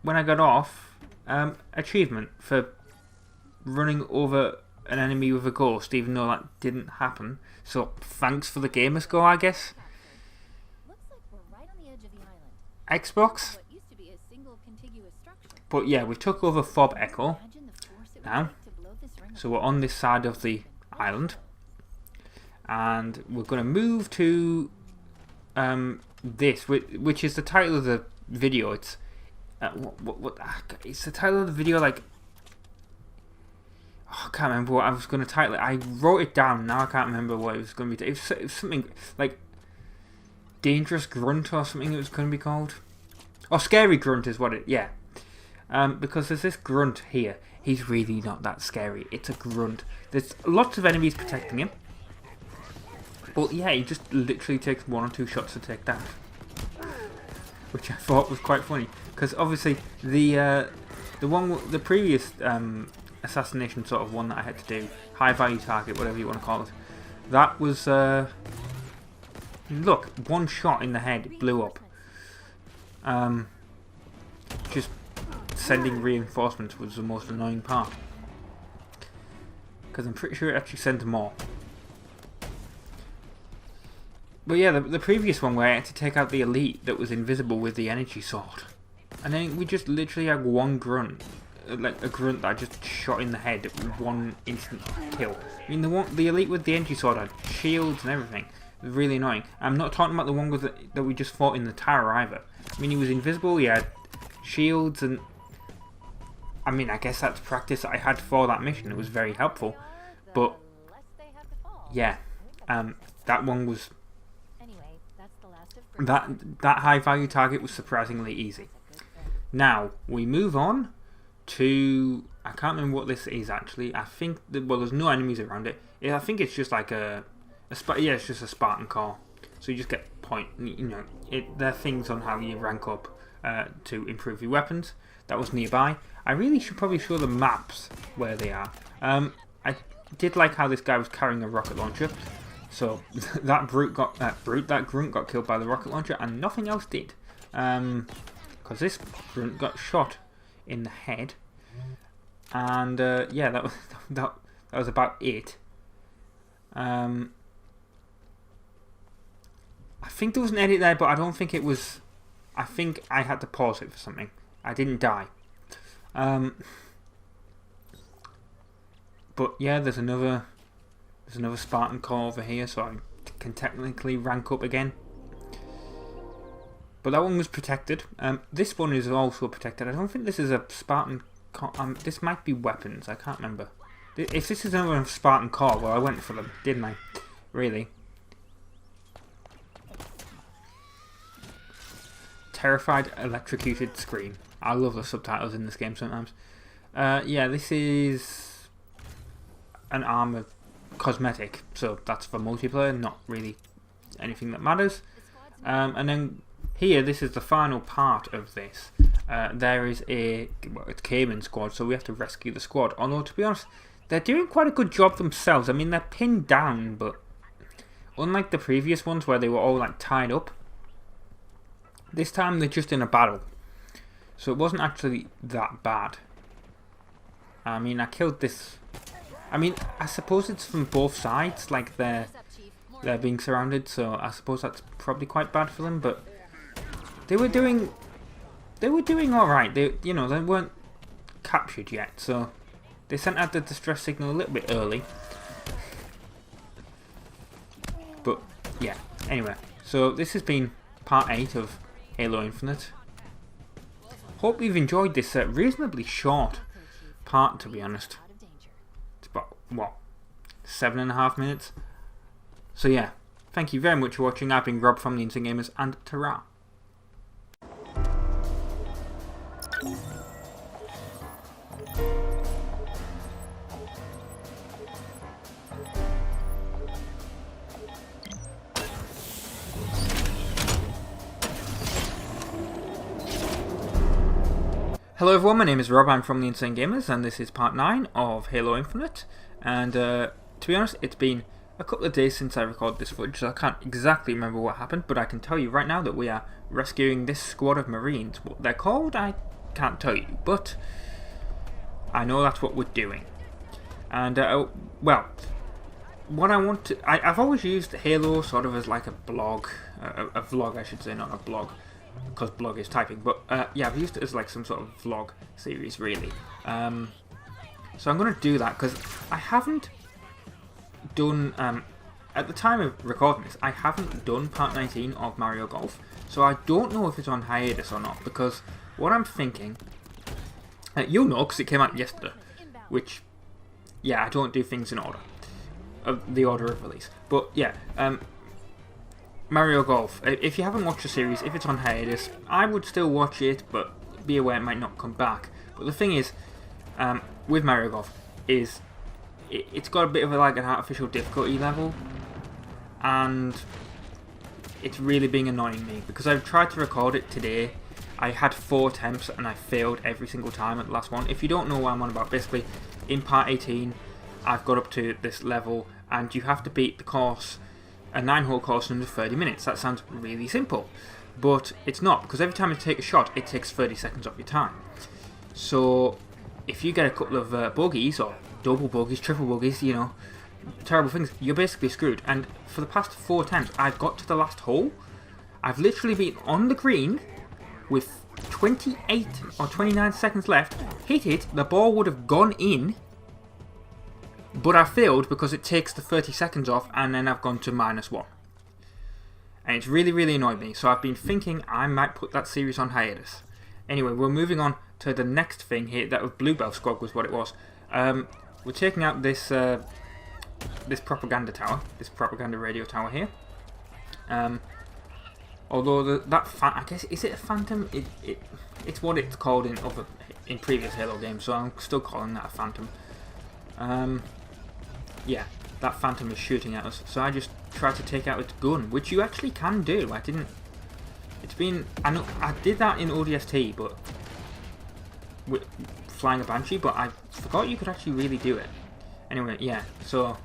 when I got off, achievement for running over an enemy with a ghost, even though that didn't happen. So thanks for the gamer score, I guess. Xbox. But yeah, we took over Fob Echo now, so we're on this side of the island, and we're going to move to this, which is the title of the video. It's it's the title of the video, like, oh, I can't remember what I was going to title it. I wrote it down, now I can't remember what it was going to be. It was something like Dangerous Grunt or something it was going to be called. Or Scary Grunt is what it, yeah. Because there's this grunt here. He's really not that scary. It's a grunt. There's lots of enemies protecting him. But yeah, he just literally takes 1 or 2 shots to take that. Which I thought was quite funny. Because obviously the previous assassination sort of one that I had to do, high value target, whatever you want to call it, that was look, 1 shot in the head, it blew up. Just sending reinforcements was the most annoying part, because I'm pretty sure it actually sent more. But yeah, the previous one where I had to take out the elite that was invisible with the energy sword, and then we just literally had 1 grunt, like a grunt that I just shot in the head with 1 instant kill. I mean, the elite with the energy sword had shields and everything. It was really annoying. I'm not talking about the one with that we just fought in the tower either. I mean, he was invisible, he had shields, and I mean, I guess that's practice that I had for that mission. It was very helpful. But yeah, that one was, that high value target was surprisingly easy. Now we move on to, I can't remember what this is actually. I think well, there's no enemies around it. I think it's just like yeah, it's just a Spartan core. So you just get point. You know, there are things on how you rank up to improve your weapons. That was nearby. I really should probably show the maps where they are. I did like how this guy was carrying a rocket launcher. So that grunt got killed by the rocket launcher, and nothing else did. Because this grunt got shot in the head, and yeah, that was about it. I think there was an edit there, but I don't think it was. I think I had to pause it for something. I didn't die. But yeah, there's another Spartan core over here, so I can technically rank up again. But that one was protected. This one is also protected. I don't think this is a Spartan core. This might be weapons. I can't remember. If this is another Spartan core, well, I went for them, didn't I? Really. Terrified electrocuted scream. I love the subtitles in this game sometimes. Yeah, this is an armor cosmetic, so that's for multiplayer, not really anything that matters. And then here, this is the final part of this. There is it's Cayman squad, so we have to rescue the squad. Although, to be honest, they're doing quite a good job themselves. I mean, they're pinned down, but unlike the previous ones where they were all like tied up, this time they're just in a battle. So it wasn't actually that bad. I mean, I killed this. I mean, I suppose it's from both sides, like they're being surrounded, so I suppose that's probably quite bad for them, but they were doing alright. They weren't captured yet, so they sent out the distress signal a little bit early. But yeah, anyway, so this has been part 8 of Halo Infinite. Hope you've enjoyed this reasonably short part, to be honest. It's about, what, 7.5 minutes? So yeah, thank you very much for watching. I've been Rob from the Insane Gamers, and ta-ra. Hello everyone, my name is Rob, I'm from the Insane Gamers, and this is part 9 of Halo Infinite. And to be honest, it's been a couple of days since I recorded this footage, so I can't exactly remember what happened, but I can tell you right now that we are rescuing this squad of Marines. What they're called, I can't tell you, but I know that's what we're doing. And, well, what I want to... I've always used Halo sort of as like a blog, a vlog I should say, not a blog, because blog is typing, but yeah, I've used it as like some sort of vlog series really. So I'm going to do that because I haven't done, at the time of recording this, I haven't done part 19 of Mario Golf, so I don't know if it's on hiatus or not, because what I'm thinking, you'll know because it came out yesterday, which, yeah, I don't do things in order, the order of release, but yeah, Mario Golf, if you haven't watched the series, if it's on hiatus, I would still watch it, but be aware it might not come back. But the thing is, with Mario Golf, is it's got a bit of like an artificial difficulty level, and it's really been annoying me, because I've tried to record it today. I had 4 attempts, and I failed every single time at the last one. If you don't know what I'm on about, basically, in part 18, I've got up to this level, and you have to beat the course, a 9-hole course in under 30 minutes. That sounds really simple, but it's not, because every time you take a shot, it takes 30 seconds off your time. So if you get a couple of bogeys, or double bogeys, triple bogeys, you know, terrible things, you're basically screwed. And for the past 4 attempts, I've got to the last hole. I've literally been on the green with 28 or 29 seconds left, hit it, the ball would have gone in, but I failed because it takes the 30 seconds off, and then I've gone to -1. And it's really, really annoyed me. So I've been thinking I might put that series on hiatus. Anyway, we're moving on to the next thing here. That was Bluebell Squad was what it was. We're taking out this this propaganda tower, this propaganda radio tower here. Although I guess, is it a Phantom? It's what it's called in previous Halo games, so I'm still calling that a Phantom. Yeah, that Phantom is shooting at us, so I just tried to take out its gun, which you actually can do. I didn't. It's been. I know I did that in ODST, but with flying a Banshee, but I forgot you could actually really do it. Anyway, yeah. So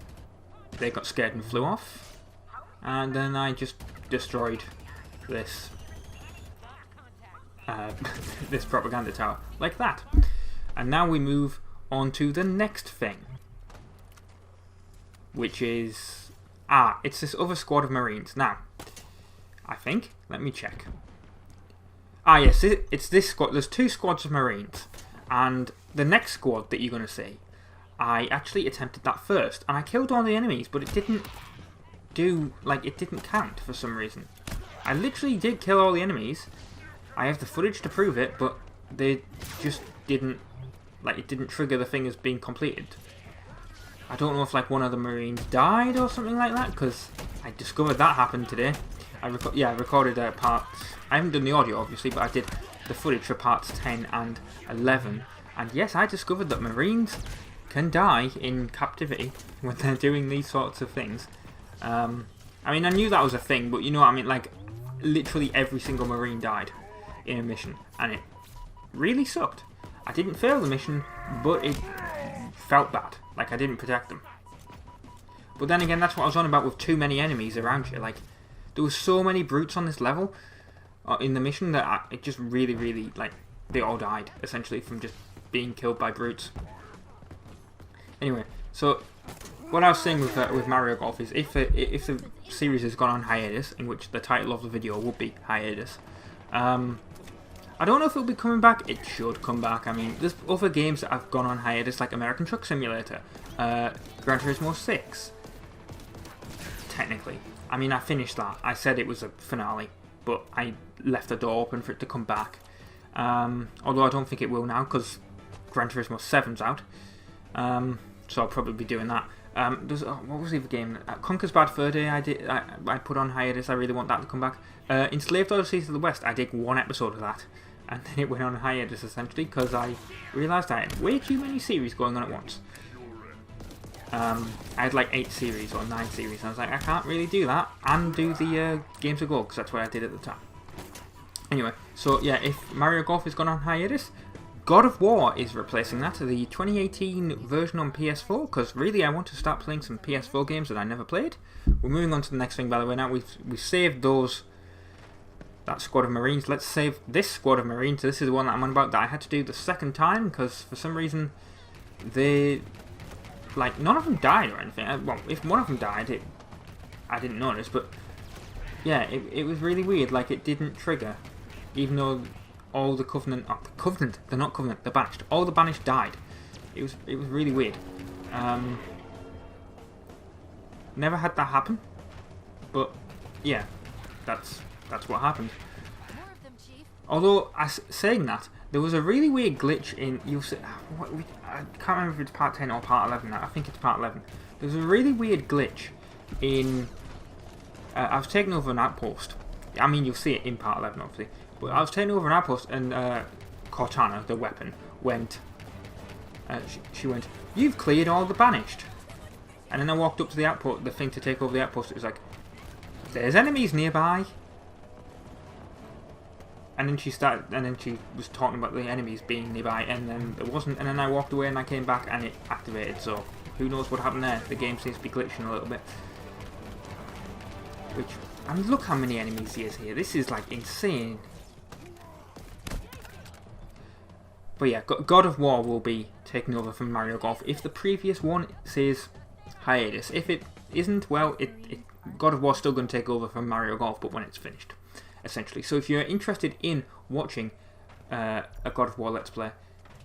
they got scared and flew off, and then I just destroyed this this propaganda tower like that. And now we move on to the next thing, which is it's this other squad of Marines. Now, I think, let me check. Yes, it's this squad. There's 2 squads of Marines, and the next squad that you're going to see, I actually attempted that first, and I killed all the enemies, but it didn't do, like, it didn't count for some reason. I literally did kill all the enemies. I have the footage to prove it, but they just didn't, like, it didn't trigger the thing as being completed. I don't know if like one of the Marines died or something like that, because I discovered that happened today. I recorded parts. I haven't done the audio obviously, but I did the footage for parts 10 and 11. And yes, I discovered that Marines can die in captivity when they're doing these sorts of things. I mean, I knew that was a thing, but you know what I mean, like, literally every single Marine died in a mission, and it really sucked. I didn't fail the mission, but it felt bad. Like, I didn't protect them. But then again, that's what I was on about with too many enemies around you. Like, there was so many brutes on this level in the mission that it just really, really, like, they all died, essentially, from just being killed by brutes. Anyway, so what I was saying with Mario Golf is if the series has gone on hiatus, in which the title of the video will be hiatus, I don't know if it'll be coming back. It should come back. I mean, there's other games that have gone on hiatus, like American Truck Simulator, Gran Turismo 6, technically. I mean, I finished that. I said it was a finale, but I left the door open for it to come back. Although I don't think it will now, because Gran Turismo 7's out. So I'll probably be doing that. What was the other game? Conker's Bad Fur Day I put on hiatus. I really want that to come back. Enslaved Odysseys of the West, I did 1 episode of that, and then it went on hiatus essentially because I realised I had way too many series going on at once. I had like 8 series or 9 series, and I was like, I can't really do that and do the Games of Gold, because that's what I did at the time. Anyway, so yeah, if Mario Golf has gone on hiatus, God of War is replacing that, the 2018 version on PS4, because really I want to start playing some PS4 games that I never played. We're moving on to the next thing, by the way. Now we've saved that squad of Marines. Let's save this squad of Marines. This is the one that I'm on about that I had to do the second time, because for some reason none of them died or anything. Well, if one of them died, I didn't notice, but yeah, it was really weird. Like, it didn't trigger, even though all the Covenant, they're not Covenant, they're Banished. All the Banished died. It was really weird. Never had that happen, but yeah, that's what happened. Although, saying that, there was a really weird glitch in, I can't remember if it's part 10 or part 11 now. I think it's part 11. There's a really weird glitch in, I was taking over an outpost. I mean, you'll see it in part 11, obviously. But I was taking over an outpost, and Cortana, the weapon, went, she went, "You've cleared all the Banished." And then I walked up to the outpost, the thing to take over the outpost. It was like, "There's enemies nearby." And then she was talking about the enemies being nearby, and then there wasn't. And then I walked away, and I came back, and it activated. So who knows what happened there? The game seems to be glitching a little bit. I mean, look how many enemies there is here. This is like insane. But yeah, God of War will be taking over from Mario Golf. If the previous one says hiatus, if it isn't, well, God of War's still going to take over from Mario Golf, but when it's finished, essentially. So if you're interested in watching a God of War Let's Play,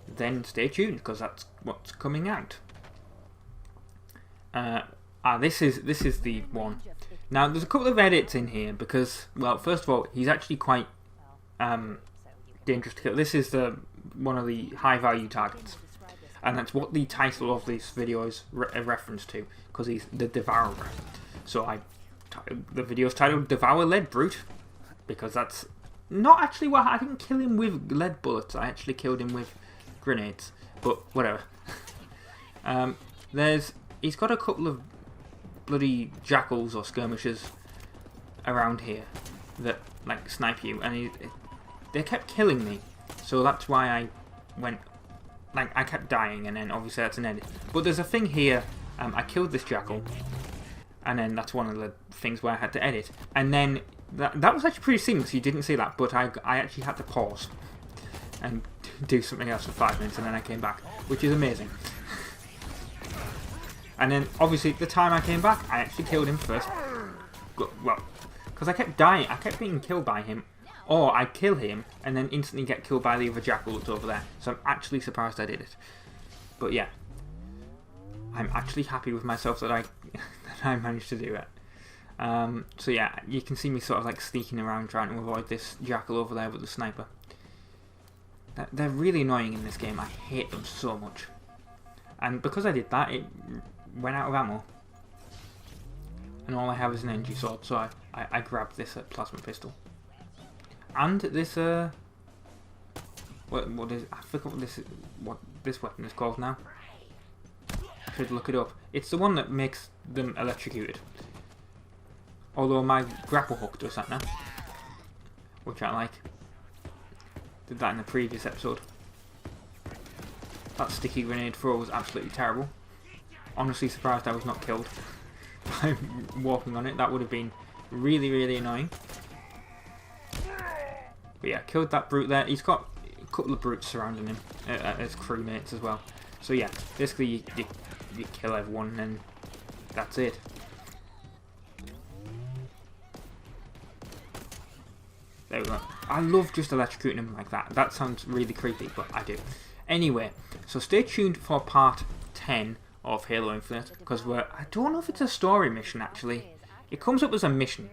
then stay tuned, because that's what's coming out. This is the one. Now, there's a couple of edits in here, because, well, first of all, he's actually quite dangerous to kill. This is one of the high-value targets, and that's what the title of this video is a reference to, because he's the Devourer. So the video's titled "Devour Lead Brute," because that's not actually what I didn't kill him with lead bullets. I actually killed him with grenades, but whatever. He's got a couple of bloody jackals or skirmishers around here that like snipe you, and they kept killing me, so that's why I went, like, I kept dying, and then obviously that's an edit. But there's a thing here, I killed this jackal, and then that's one of the things where I had to edit, and then that was actually pretty seamless. You didn't see that, but I actually had to pause and do something else for 5 minutes, and then I came back, which is amazing. And then obviously the time I came back, I actually killed him first. Well, because I kept dying, I kept being killed by him, or I'd kill him and then instantly get killed by the other jackal that's over there. So I'm actually surprised I did it. But yeah, I'm actually happy with myself that I managed to do it. So yeah, you can see me sort of like sneaking around trying to avoid this jackal over there with the sniper. They're really annoying in this game. I hate them so much. And because I did that, it went out of ammo. And all I have is an energy sword, so I grabbed this plasma pistol. And this what is, I forgot what this weapon is called now. Should look it up. It's the one that makes them electrocuted. Although my grapple hook does that now, which I like. Did that in the previous episode. That sticky grenade throw was absolutely terrible. Honestly surprised I was not killed by walking on it. That would have been really, really annoying. But yeah, killed that brute there. He's got a couple of brutes surrounding him as crewmates as well. So yeah, basically you kill everyone and that's it. There we go. I love just electrocuting him like that. That sounds really creepy, but I do. Anyway, so stay tuned for part 10 of Halo Infinite, because I don't know if it's a story mission actually. It comes up as a mission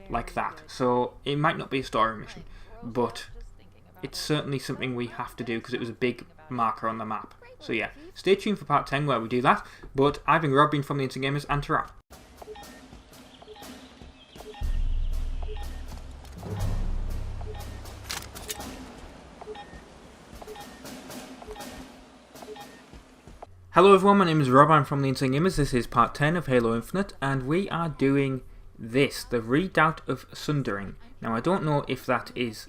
like that, so it might not be a story mission, but it's certainly something we have to do because it was a big marker on the map. So yeah, stay tuned for part 10 where we do that. But I've been Rob, from the Instant Gamers, and ta-ra. Hello everyone, my name is Rob, I'm from the Insane Gamers. This is part 10 of Halo Infinite, and we are doing this, the Redoubt of Sundering. Now I don't know if that is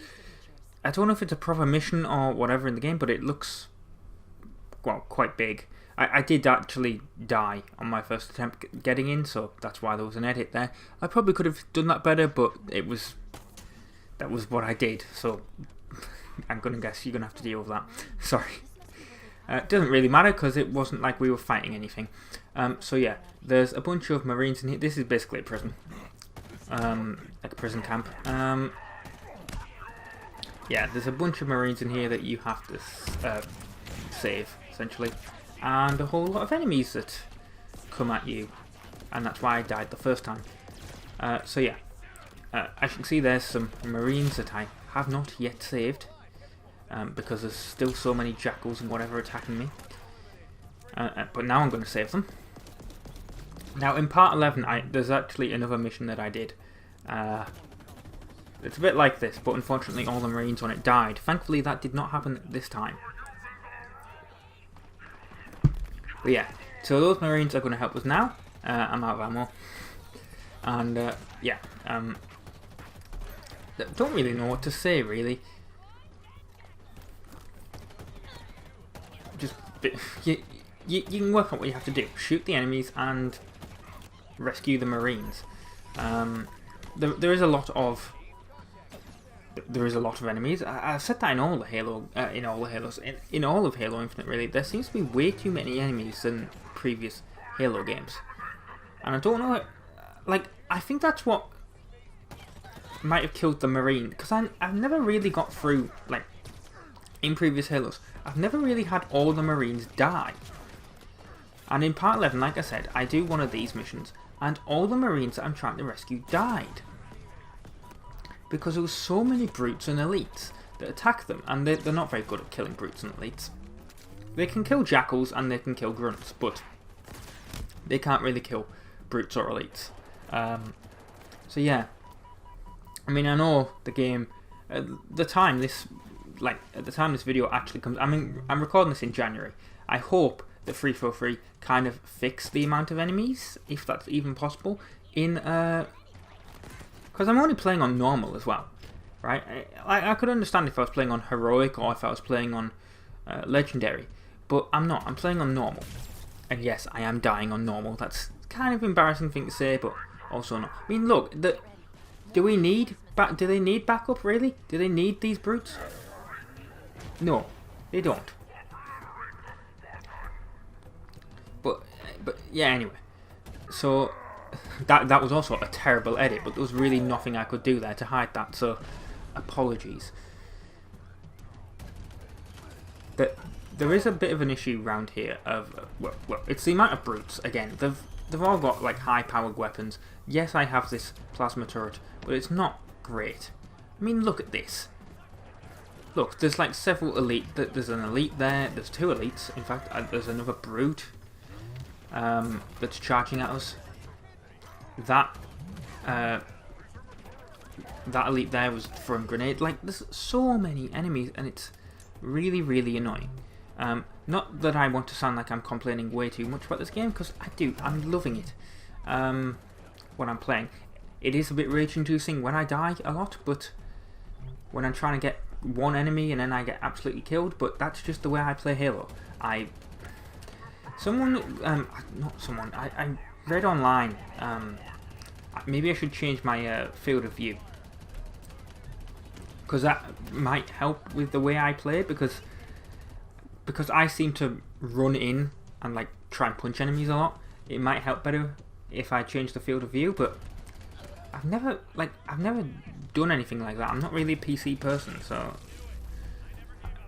I don't know if it's a proper mission or whatever in the game, but it looks, well, quite big. I did actually die on my first attempt getting in, so that's why there was an edit there. I probably could have done that better, but that was what I did, so I'm going to guess you're going to have to deal with that. Sorry. It doesn't really matter because it wasn't like we were fighting anything. So yeah, there's a bunch of Marines in here. This is basically a prison. Like a prison camp. Yeah, there's a bunch of Marines in here that you have to save, essentially. And a whole lot of enemies that come at you. And that's why I died the first time. So yeah, as you can see, there's some Marines that I have not yet saved. Because there's still so many jackals and whatever attacking me. But now I'm going to save them. Now in part 11, there's actually another mission that I did. It's a bit like this, but unfortunately all the Marines on it died. Thankfully that did not happen this time. But yeah, so those Marines are going to help us now. I'm out of ammo. And yeah, don't really know what to say really. Just you can work out what you have to do. Shoot the enemies and rescue the Marines. There is a lot of enemies. I've said that in all the Halos, in all of Halo Infinite. Really, there seems to be way too many enemies than previous Halo games, and I don't know. Like, I think that's what might have killed the Marine, because I've never really got through, like, in previous Halos, I've never really had all the Marines die. And in part 11, like I said, I do one of these missions, and all the Marines that I'm trying to rescue died. Because there was so many brutes and elites that attack them, and they're not very good at killing brutes and elites. They can kill jackals and they can kill grunts, but they can't really kill brutes or elites. So yeah, I mean, I know the game, at the time this video actually comes, I mean, I'm recording this in January. I hope that 343 kind of fixed the amount of enemies, if that's even possible, in, because I'm only playing on normal as well, right? I could understand if I was playing on heroic or if I was playing on legendary, but I'm not. I'm playing on normal, and yes, I am dying on normal. That's kind of embarrassing thing to say, but also not. I mean, look, do they need backup really? Do they need these brutes? No, they don't. But yeah, anyway. So that was also a terrible edit, but there was really nothing I could do there to hide that, so apologies. There is a bit of an issue around here of, well, it's the amount of brutes. Again, they've all got like high-powered weapons. Yes, I have this plasma turret, but it's not great. I mean, look at this. Look, there's like several elite. There's an elite there. There's two elites. In fact, there's another brute that's charging at us. That elite there was throwing grenade. Like, there's so many enemies, and it's really, really annoying. Not that I want to sound like I'm complaining way too much about this game, because I do. I'm loving it. When I'm playing, it is a bit rage-inducing when I die a lot, but when I'm trying to get one enemy and then I get absolutely killed. But that's just the way I play Halo. I read online. Maybe I should change my field of view, because that might help with the way I play, because I seem to run in and like try and punch enemies a lot. It might help better if I change the field of view, but I've never done anything like that. I'm not really a PC person, so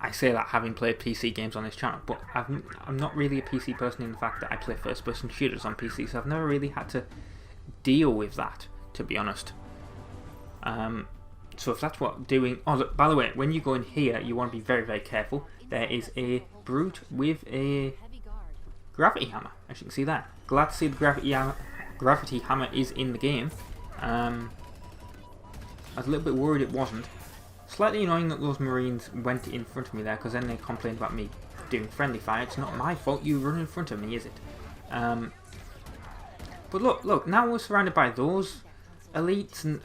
I say that having played PC games on this channel, but I'm not really a PC person in the fact that I play first-person shooters on PC, so I've never really had to deal with that, to be honest. So if that's what doing... Oh, look, by the way, when you go in here, you want to be very, very careful. There is a brute with a gravity hammer, as you can see there. Glad to see the gravity hammer is in the game. I was a little bit worried it wasn't. Slightly annoying that those Marines went in front of me there, because then they complained about me doing friendly fire. It's not my fault you run in front of me, is it? But look, now we're surrounded by those elites, and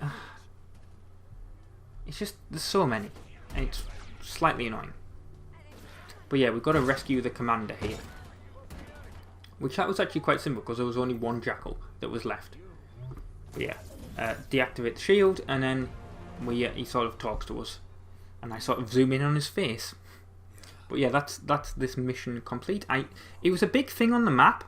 it's just, there's so many. and it's slightly annoying. But yeah, we've got to rescue the commander here. Which that was actually quite simple because there was only one jackal that was left. But yeah, deactivate the shield, and then he sort of talks to us, and I sort of zoom in on his face. But yeah, that's this mission complete. It was a big thing on the map,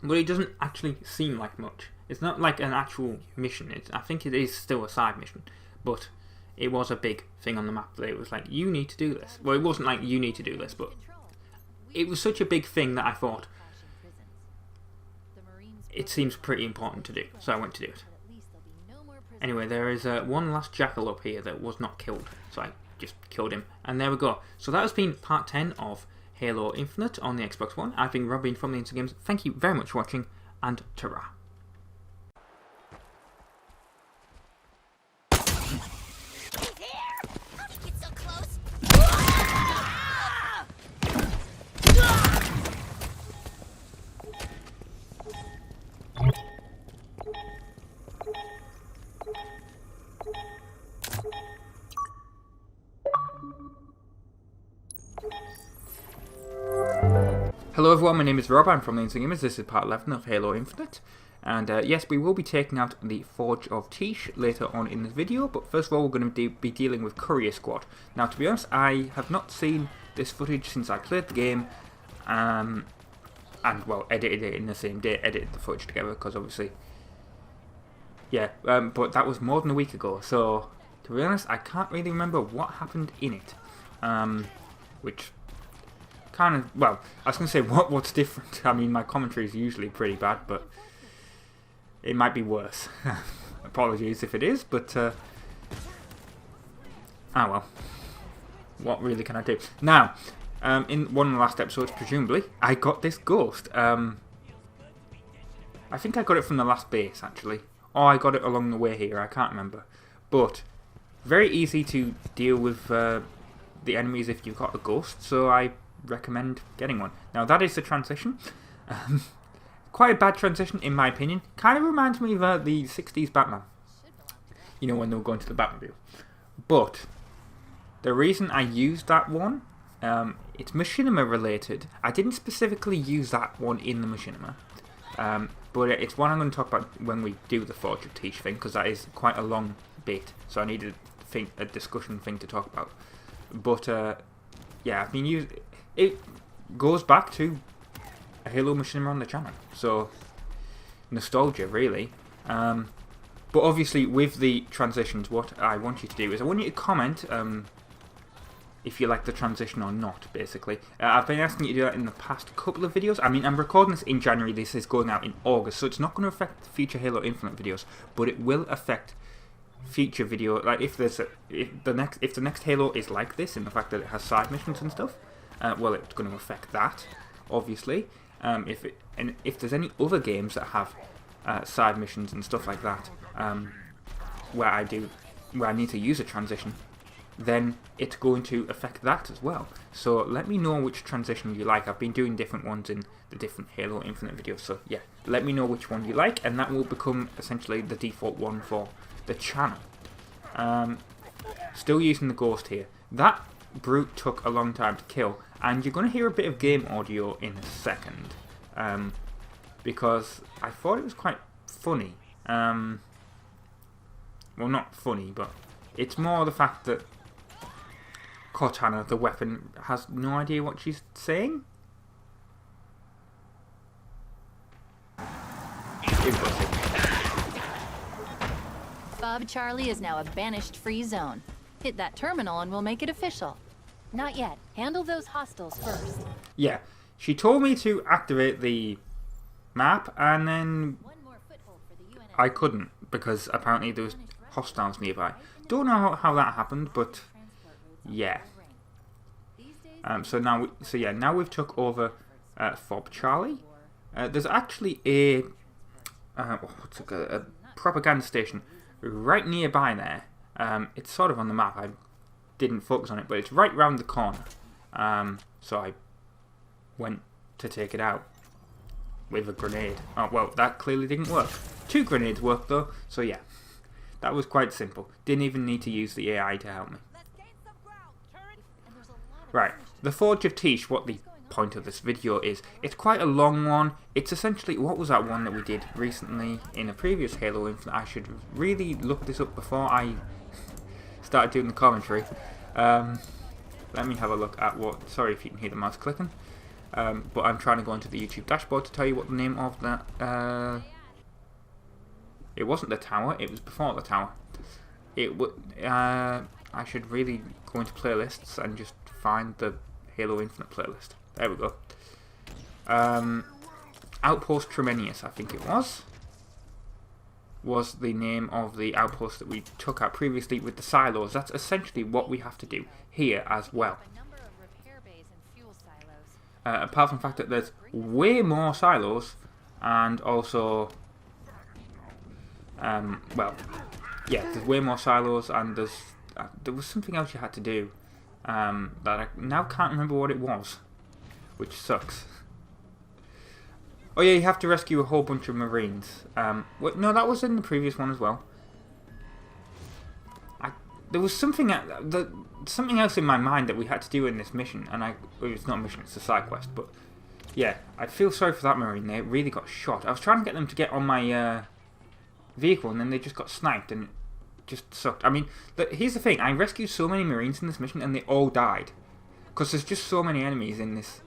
but it doesn't actually seem like much. It's not like an actual mission. I think it is still a side mission, but it was a big thing on the map that it was like, you need to do this. Well, it wasn't like you need to do this, but it was such a big thing that I thought it seems pretty important to do, so I went to do it. Anyway, there is one last jackal up here that was not killed, so I just killed him, and there we go. So that has been part 10 of Halo Infinite on the Xbox One. I've been Robin from the Instant Games. Thank you very much for watching, and ta-ra. Hello everyone, my name is Rob, I'm from the Instant Gamers. This is part 11 of Halo Infinite. And yes, we will be taking out the Forge of Tish later on in this video, but first of all we're going to be dealing with Courier Squad. Now to be honest, I have not seen this footage since I played the game, and well, edited it in the same day, edited the footage together, because obviously, yeah, but that was more than a week ago, so to be honest, I can't really remember what happened in it, which kind of, well, I was going to say what's different. I mean, my commentary is usually pretty bad, but it might be worse. Apologies if it is, but well, what really can I do? Now, in one of the last episodes, presumably, I got this ghost. I think I got it from the last base, actually. Or I got it along the way here, I can't remember. But, very easy to deal with the enemies if you've got a ghost, so I recommend getting one. Now that is the transition. Quite a bad transition in my opinion. Kind of reminds me of the 60s Batman. You know, when they were going to the Batmobile. But the reason I used that one, it's machinima related. I didn't specifically use that one in the machinima. But it's one I'm going to talk about when we do the Forge of Tish thing, because that is quite a long bit. So I needed a discussion thing to talk about. But yeah, I've been using. It goes back to a Halo machinima on the channel, so nostalgia really. But obviously with the transitions, what I want you to do is I want you to comment if you like the transition or not, basically. I've been asking you to do that in the past couple of videos. I mean, I'm recording this in January, this is going out in August, so it's not going to affect future Halo Infinite videos, but it will affect future video. Like if the next Halo is like this, in the fact that it has side missions and stuff, well, it's going to affect that, obviously. If there's any other games that have side missions and stuff like that, where I need to use a transition, then it's going to affect that as well. So let me know which transition you like. I've been doing different ones in the different Halo Infinite videos, so yeah, let me know which one you like, and that will become essentially the default one for the channel. Still using the ghost here. That brute took a long time to kill, and you're going to hear a bit of game audio in a second, because I thought it was quite funny. Well, not funny, but it's more the fact that Cortana, the weapon, has no idea what she's saying. Bob Charlie is now a banished free zone. Hit that terminal and we'll make it official. Not yet. Handle those hostiles first. Yeah, she told me to activate the map, and then I couldn't, because apparently there was hostiles nearby. Don't know how that happened, but yeah. So now we've took over Fob Charlie. There's actually a propaganda station right nearby there. It's sort of on the map. I didn't focus on it, but it's right round the corner. So I went to take it out with a grenade. Oh, well, that clearly didn't work. 2 grenades worked though, so yeah. That was quite simple. Didn't even need to use the AI to help me. Right, the Forge of Tish, what the point of this video is, it's quite a long one. It's essentially, what was that one that we did recently in a previous Halo Infinite? I should really look this up before I started doing the commentary. Let me have a look at what, sorry if you can hear the mouse clicking, but I'm trying to go into the YouTube dashboard to tell you what the name of that, it wasn't the tower, it was before the tower. I should really go into playlists and just find the Halo Infinite playlist. There we go. Outpost Tremenius, I think it was the name of the outpost that we took out previously with the silos. That's essentially what we have to do here as well. Apart from the fact that there's way more silos, and also, well, yeah, there's way more silos, and there was something else you had to do that I now can't remember what it was, which sucks. Oh yeah, you have to rescue a whole bunch of Marines. No, that was in the previous one as well. There was something else in my mind that we had to do in this mission, and it's not a mission, it's a side quest. But yeah, I feel sorry for that Marine. They really got shot. I was trying to get them to get on my vehicle, and then they just got sniped, and it just sucked. I mean, here's the thing: I rescued so many Marines in this mission, and they all died because there's just so many enemies in this,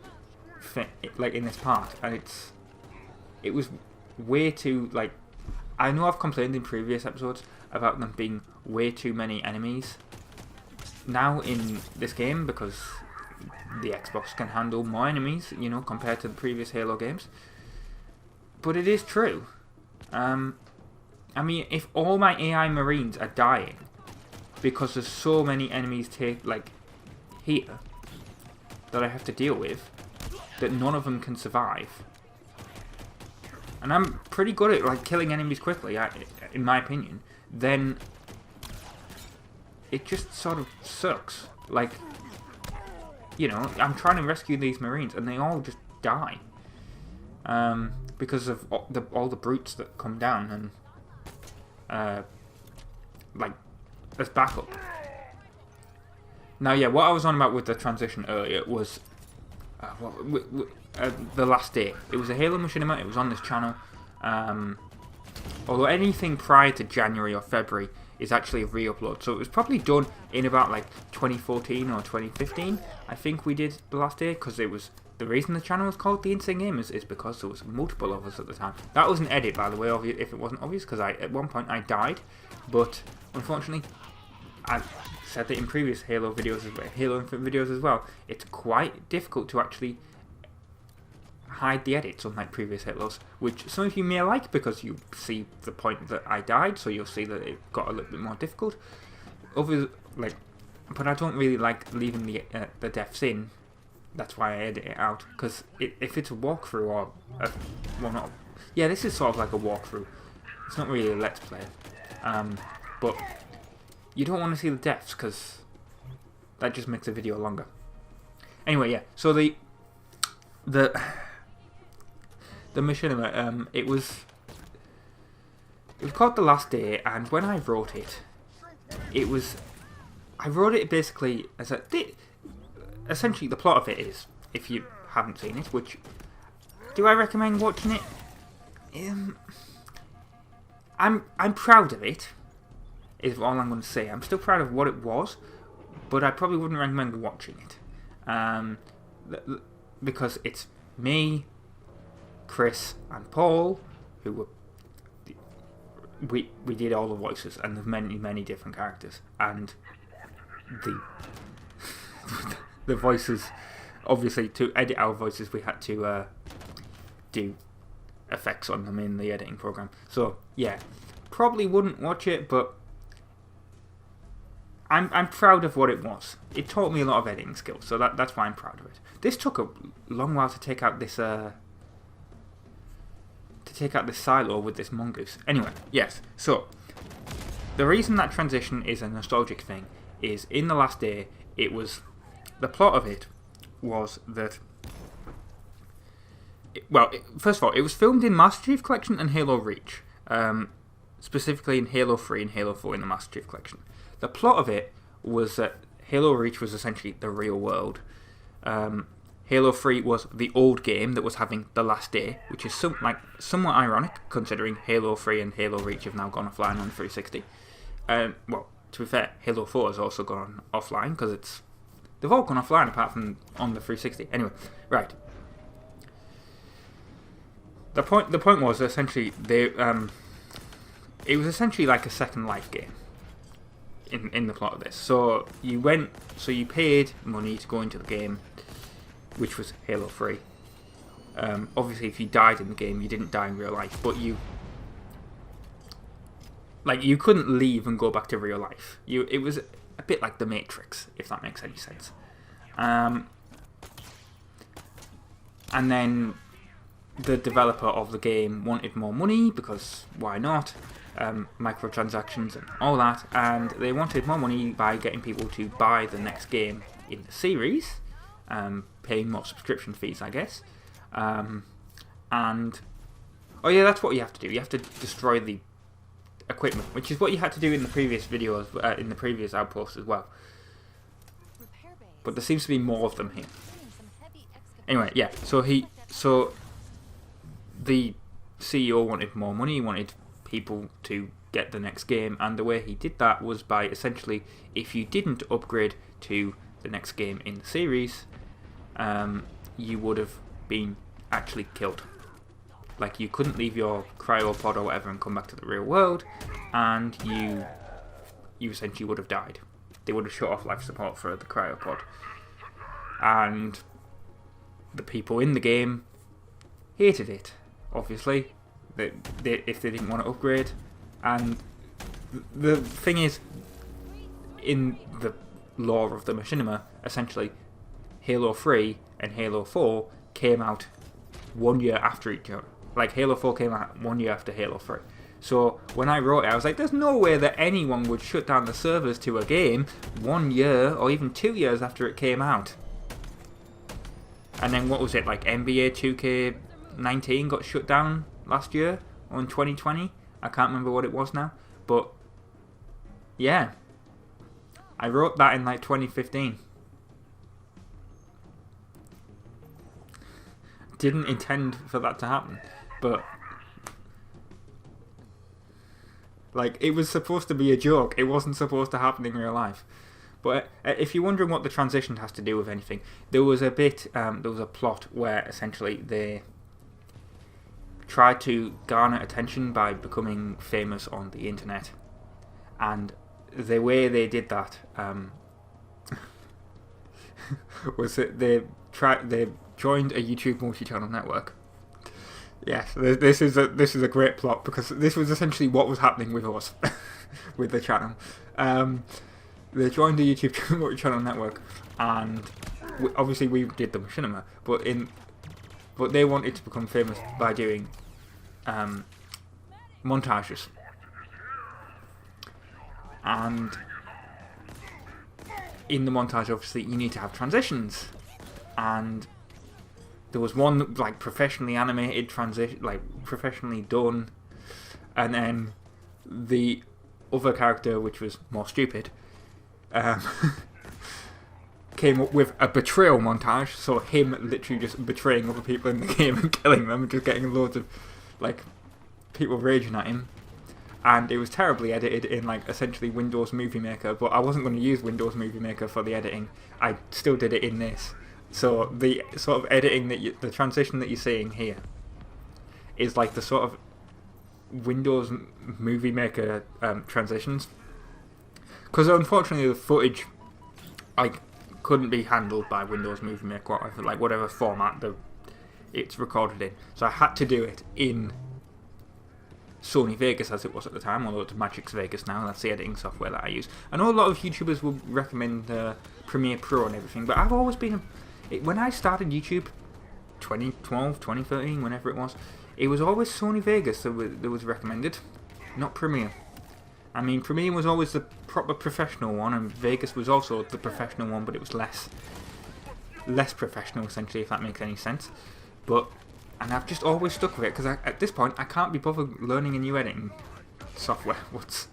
in this part, and it was way too, like, I know I've complained in previous episodes about them being way too many enemies now in this game, because the Xbox can handle more enemies, you know, compared to the previous Halo games. But it is true. I mean, if all my AI Marines are dying because there's so many enemies here that I have to deal with, that none of them can survive. And I'm pretty good at, like, killing enemies quickly, in my opinion. Then it just sort of sucks. Like, you know, I'm trying to rescue these Marines and they all just die because of all the brutes that come down and like as backup. Now, yeah, what I was on about with the transition earlier was the last day. It was a Halo Machinima. It was on this channel. Although anything prior to January or February is actually a re-upload, so it was probably done in about like 2014 or 2015. I think we did the last day, because it was the reason the channel was called The Insane Gamers is because there was multiple of us at the time. That was an edit, by the way, if it wasn't obvious, because at one point I died, but unfortunately, I've said that in previous Halo videos, Halo Infinite videos as well, it's quite difficult to actually hide the edits, unlike previous Halos, which some of you may like because you see the point that I died, so you'll see that it got a little bit more difficult. Others, but I don't really like leaving the deaths in. That's why I edit it out, because if it's a walkthrough or this is sort of like a walkthrough. It's not really a let's play, but you don't want to see the deaths because that just makes the video longer. Anyway, yeah. So the Machinima, it was called The Last Day, and when I wrote it, I wrote it basically as essentially the plot of it is, if you haven't seen it, which, do I recommend watching it? I'm proud of it, is all I'm going to say. I'm still proud of what it was, but I probably wouldn't recommend watching it, because it's me, Chris and Paul, who were we did all the voices, and there's many different characters, and the voices, obviously to edit our voices we had to do effects on them in the editing program. So yeah, probably wouldn't watch it, but I'm proud of what it was. It taught me a lot of editing skills, so that's why I'm proud of it. This took a long while to take out this silo with this mongoose. Anyway, yes, so the reason that transition is a nostalgic thing is in The Last Day, the plot of it was that, first of all, it was filmed in Master Chief Collection and Halo Reach, specifically in Halo 3 and Halo 4 in the Master Chief Collection. The plot of it was that Halo Reach was essentially the real world, Halo 3 was the old game that was having the last day, which is somewhat ironic considering Halo 3 and Halo Reach have now gone offline on 360. Well, to be fair, Halo 4 has also gone offline because they've all gone offline apart from on the 360. Anyway, right. The point was essentially it was essentially like a Second Life game in the plot of this. So you paid money to go into the game, which was Halo 3. Obviously, if you died in the game, you didn't die in real life, but you couldn't leave and go back to real life. It was a bit like The Matrix, if that makes any sense. And then the developer of the game wanted more money because why not? Microtransactions and all that, and they wanted more money by getting people to buy the next game in the series, paying more subscription fees, I guess. And oh yeah, that's what you have to do. You have to destroy the equipment, which is what you had to do in the previous videos, in the previous outposts as well. But there seems to be more of them here. Anyway, yeah. So the CEO wanted more money. He wanted people to get the next game, and the way he did that was by essentially, if you didn't upgrade to the next game in the series, you would have been actually killed. Like, you couldn't leave your cryopod or whatever and come back to the real world, and you essentially would have died. They would have shut off life support for the cryopod, and the people in the game hated it, obviously, if they didn't want to upgrade. And the thing is, in the lore of the machinima, essentially Halo 3 and Halo 4 came out 1 year after each other. Like, Halo 4 came out 1 year after Halo 3. So when I wrote it, I was like, there's no way that anyone would shut down the servers to a game 1 year or even 2 years after it came out. And then what was it, like NBA 2K19 got shut down last year, or in 2020? I can't remember what it was now. But yeah, I wrote that in like 2015. Didn't intend for that to happen, but like, it was supposed to be a joke. It wasn't supposed to happen in real life. But if you're wondering what the transition has to do with anything, there was a plot where essentially they tried to garner attention by becoming famous on the internet, and the way they did that was that they joined a YouTube multi-channel network. Yes, this is a great plot, because this was essentially what was happening with us, with the channel. They joined the YouTube multi-channel network, and obviously we did the machinima, but they wanted to become famous by doing montages, and in the montage, obviously, you need to have transitions, and there was one like professionally animated transition, like professionally done, and then the other character, which was more stupid, came up with a betrayal montage, so him literally just betraying other people in the game and killing them, and just getting loads of like people raging at him. And it was terribly edited in like essentially Windows Movie Maker, but I wasn't going to use Windows Movie Maker for the editing. I still did it in this. So the sort of editing that the transition that you're seeing here is like the sort of Windows Movie Maker transitions. Because unfortunately the footage couldn't be handled by Windows Movie Maker, whatever format it's recorded in. So I had to do it in Sony Vegas, as it was at the time, although it's Magix Vegas now. That's the editing software that I use. I know a lot of YouTubers will recommend Premiere Pro and everything, but I've always been when I started YouTube 2012, 2013, whenever it was always Sony Vegas that was recommended, not Premiere. I mean, Premiere was always the proper professional one, and Vegas was also the professional one, but it was less professional, essentially, if that makes any sense. And I've just always stuck with it, because at this point I can't be bothered learning a new editing software. What's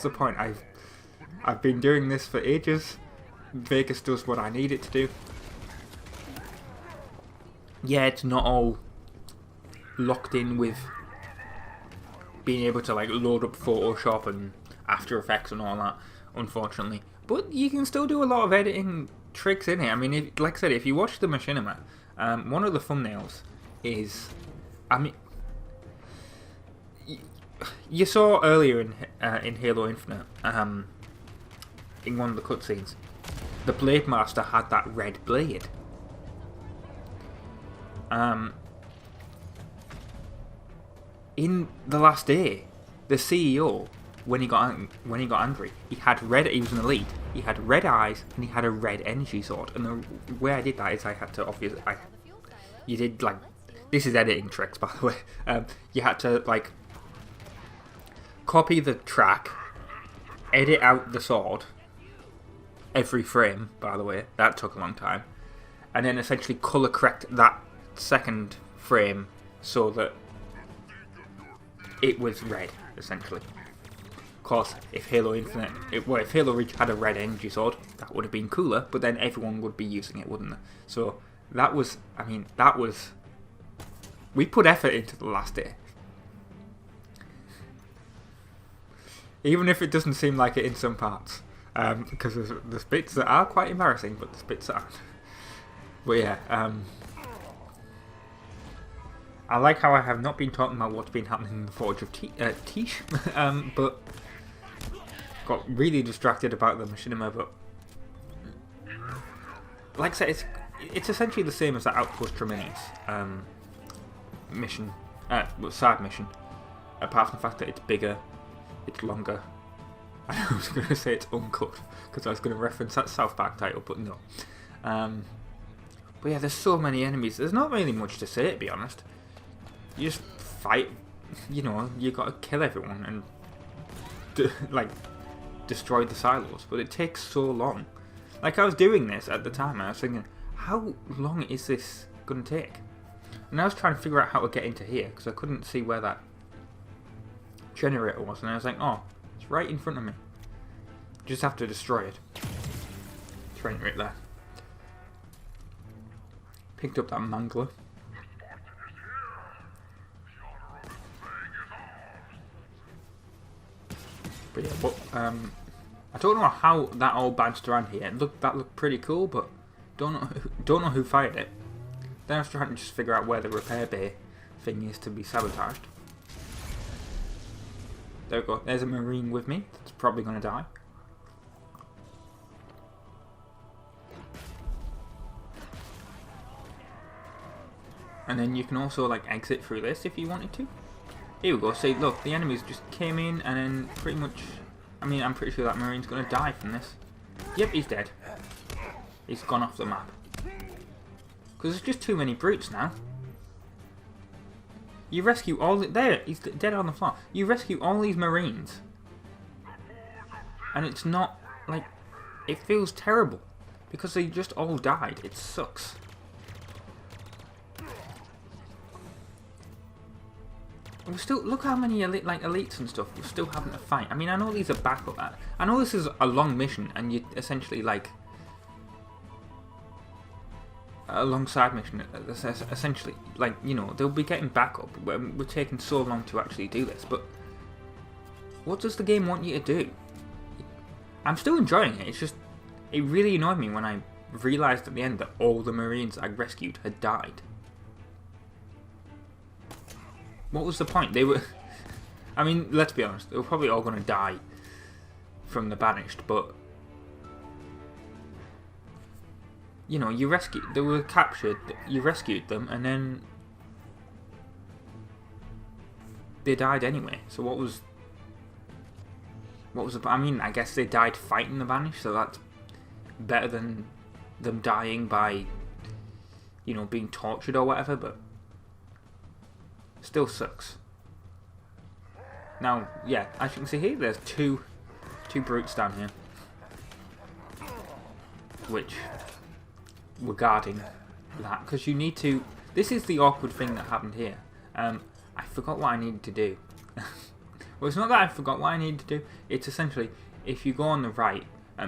the point? I've been doing this for ages. Vegas does what I need it to do, yeah, it's not all locked in with being able to like load up Photoshop and After Effects and all that, unfortunately. But you can still do a lot of editing tricks in it. I mean, like I said, if you watch the machinima, one of the thumbnails is, I mean, you saw earlier in Halo Infinite, in one of the cutscenes, the Blade Master had that red blade. In the last day, the CEO, when he got angry, he was an elite. He had red eyes and he had a red energy sword. And the way I did that is I had to you did like, this is editing tricks by the way. You had to like copy the track, edit out the sword every frame. By the way, that took a long time, and then essentially color correct that second frame so that it was red, essentially. Of course, if Halo Infinite, if Halo Reach had a red energy sword, that would have been cooler, but then everyone would be using it, wouldn't they? So that was, I mean, we put effort into the last day. Even if it doesn't seem like it in some parts. Because there's bits that are quite embarrassing, but there's bits that aren't. But yeah, I like how I have not been talking about what's been happening in the Forge of Tish, but got really distracted about the machinima. But like I said, it's essentially the same as that Outpost Tremendous mission, side mission, apart from the fact that it's bigger, it's longer. I was going to say it's uncut because I was going to reference that South Park title, but no. But yeah, there's so many enemies. There's not really much to say, to be honest. You just fight, you know, you got to kill everyone and like destroy the silos, but it takes so long. Like I was doing this at the time, and I was thinking, how long is this going to take? And I was trying to figure out how to get into here because I couldn't see where that generator was, and I was like, oh, it's right in front of me. Just have to destroy it. Train right there. Picked up that mangler. But yeah, but I don't know how that all bounced around here. That looked pretty cool, but don't know who fired it. Then I was trying to just figure out where the repair bay thing is to be sabotaged. There we go. There's a Marine with me. That's probably going to die. And then you can also like exit through this if you wanted to. Here we go. See, look, the enemies just came in and then pretty much, I mean, I'm pretty sure that Marine's going to die from this. Yep, he's dead. He's gone off the map. Because there's just too many brutes now. You rescue all there, he's dead on the floor. You rescue all these Marines. And it's not, like, it feels terrible. Because they just all died. It sucks. We still look how many elites and stuff we're still having to fight. I mean, I know these are backup. I know this is a long mission, and you essentially like a long side mission. Essentially, like, you know, they'll be getting backup. We're taking so long to actually do this, but what does the game want you to do? I'm still enjoying it. It's just it really annoyed me when I realised at the end that all the Marines I rescued had died. What was the point? They were... I mean, let's be honest. They were probably all going to die from the Banished, but... You know, you rescued... They were captured, you rescued them, and then... They died anyway. So what was... What was the... I mean, I guess they died fighting the Banished, so that's better than them dying by... You know, being tortured or whatever, but... Still sucks. Now, yeah, as you can see here, there's two brutes down here, which we're guarding that because you need to. This is the awkward thing that happened here. I forgot what I needed to do. Well, it's not that I forgot what I needed to do. It's essentially if you go on the right,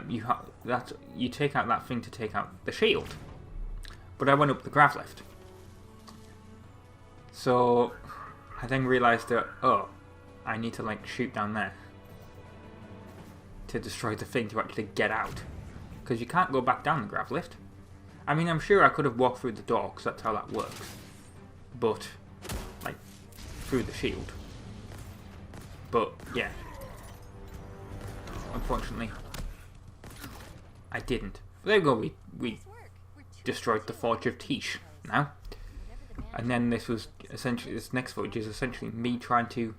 you take out that thing to take out the shield. But I went up the grav lift. So I then realised that, oh, I need to like shoot down there to destroy the thing to actually get out. Because you can't go back down the grav lift. I mean, I'm sure I could have walked through the door, because that's how that works. But, like, through the shield. But, yeah. Unfortunately, I didn't. But there we go, we destroyed the Forge of Tish now. And then this was essentially, this next footage is essentially me trying to,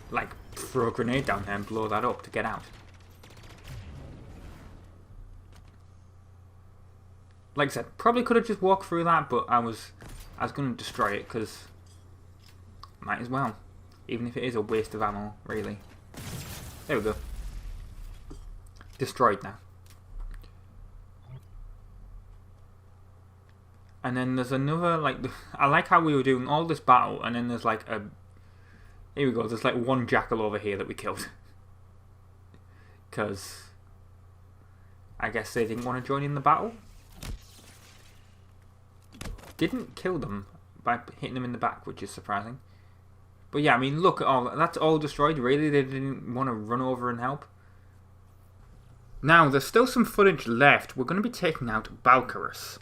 like, throw a grenade down there and blow that up to get out. Like I said, probably could have just walked through that, but I was going to destroy it because might as well, even if it is a waste of ammo, really. There we go. Destroyed now. And then there's another, like, I like how we were doing all this battle, and then there's like a, here we go, there's like one jackal over here that we killed. Because I guess they didn't want to join in the battle. Didn't kill them by hitting them in the back, which is surprising. But yeah, I mean, look at all, that's all destroyed. Really, they didn't want to run over and help. Now, there's still some footage left. We're going to be taking out Balcarus,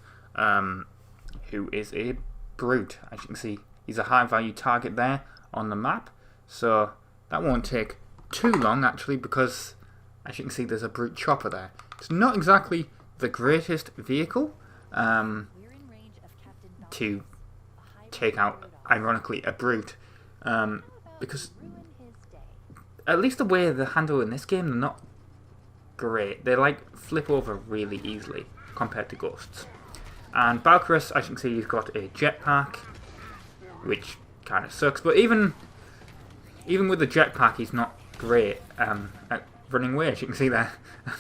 who is a brute. As you can see, he's a high value target there on the map. So that won't take too long, actually, because as you can see, there's a brute chopper there. It's not exactly the greatest vehicle to take out, ironically, a brute. Because at least the way they're handled in this game, they're not great. They like flip over really easily compared to ghosts. And Balcarus, as you can see, he's got a jetpack, which kind of sucks. But even with the jetpack, he's not great at running away. As you can see there,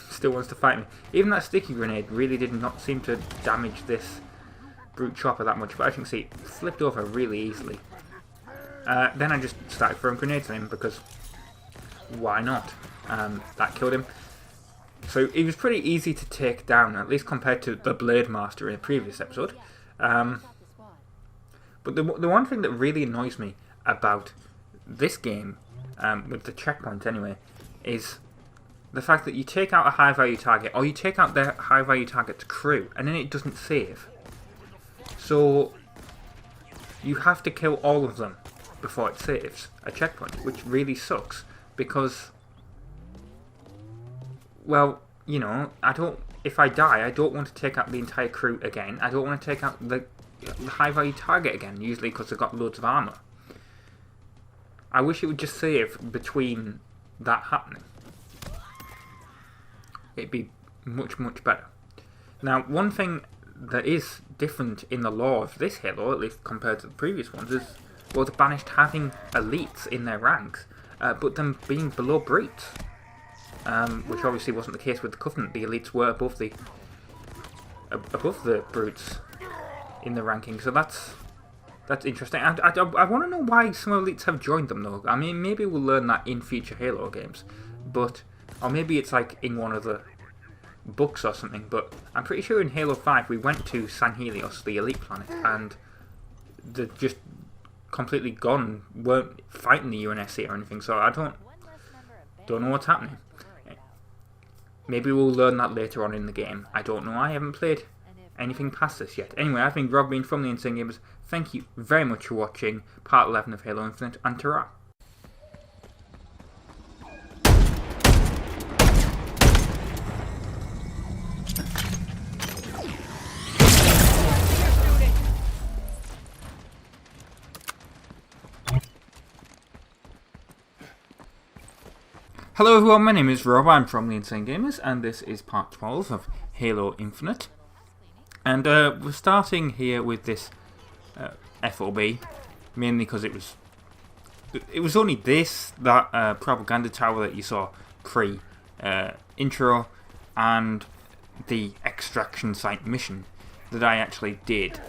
still wants to fight me. Even that sticky grenade really did not seem to damage this brute chopper that much. But as you can see, it flipped over really easily. Then I just started throwing grenades at him because why not? That killed him. So he was pretty easy to take down, at least compared to the Blade Master in a previous episode. But the one thing that really annoys me about this game, with the checkpoint anyway, is the fact that you take out a high value target, or you take out their high value target's crew, and then it doesn't save. So you have to kill all of them before it saves a checkpoint, which really sucks because, well, you know, if I die, I don't want to take out the entire crew again. I don't want to take out the high value target again, usually because they've got loads of armor. I wish it would just save between that happening. It'd be much, much better. Now, one thing that is different in the lore of this Halo, at least compared to the previous ones, is, well, the Banished having elites in their ranks, but them being below brutes. Which obviously wasn't the case with the Covenant. The elites were above the brutes in the ranking, so that's interesting. I want to know why some elites have joined them, though. I mean, maybe we'll learn that in future Halo games, or maybe it's like in one of the books or something. But I'm pretty sure in Halo 5 we went to San Helios, the elite planet, and they're just completely gone. Weren't fighting the UNSC or anything. So I don't know what's happening. Maybe we'll learn that later on in the game. I don't know. I haven't played anything past this yet. Anyway, I've been Rob Bean from the Insane Gamers. Thank you very much for watching Part 11 of Halo Infinite, and ta-ra. Hello everyone, my name is Rob, I'm from the Insane Gamers, and this is part 12 of Halo Infinite. And we're starting here with this FOB, mainly because it was only that propaganda tower that you saw pre-intro, and the extraction site mission that I actually did.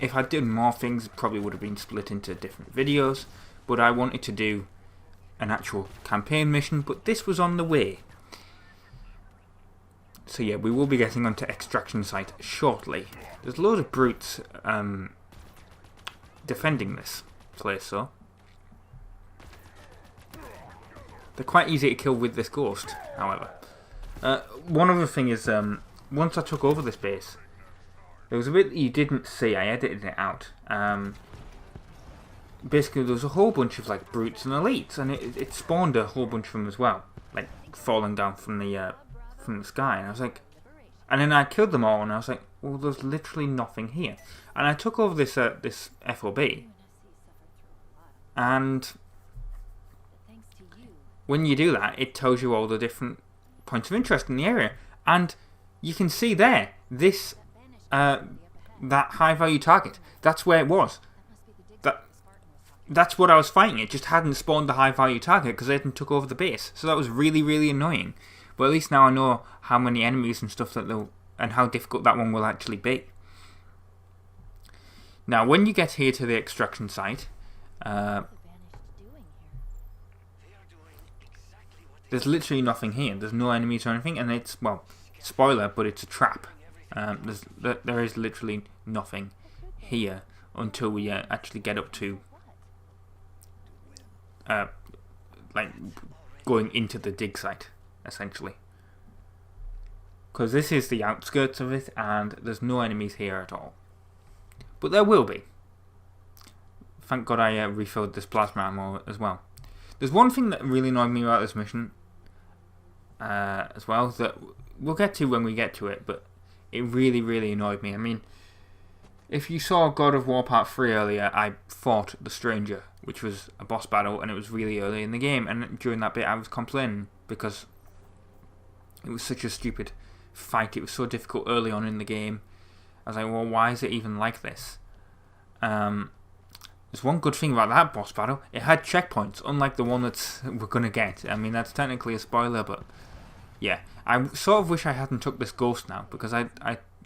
If I'd done more things, it probably would have been split into different videos, but I wanted to do an actual campaign mission, but this was on the way. So yeah, we will be getting onto extraction site shortly. There's a load of brutes defending this place, so they're quite easy to kill with this ghost, however. One other thing is, once I took over this base, there was a bit that you didn't see. I edited it out. Basically, there was a whole bunch of like brutes and elites, and it spawned a whole bunch of them as well, like falling down from the sky. And I was like, and then I killed them all, and I was like, well, there's literally nothing here. And I took over this this FOB, and when you do that, it tells you all the different points of interest in the area, and you can see there this that high value target. That's where it was. That's what I was fighting. It just hadn't spawned the high value target because they hadn't took over the base. So that was really, really annoying. But at least now I know how many enemies and stuff that they'll, and how difficult that one will actually be. Now, when you get here to the extraction site, there's literally nothing here. There's no enemies or anything, and it's, well, spoiler, but it's a trap. There is literally nothing here until we actually get up to like going into the dig site, essentially, because this is the outskirts of it and there's no enemies here at all, but there will be. Thank God I refilled this plasma ammo as well. There's one thing that really annoyed me about this mission as well, that we'll get to when we get to it, but it really, really annoyed me. I mean, if you saw God of War Part 3 earlier, I fought the Stranger, which was a boss battle, and it was really early in the game, and during that bit I was complaining because it was such a stupid fight. It was so difficult early on in the game. I was like, well, why is it even like this? There's one good thing about that boss battle. It had checkpoints, unlike the one that we're going to get. I mean, that's technically a spoiler, but yeah. I sort of wish I hadn't took this ghost now, because I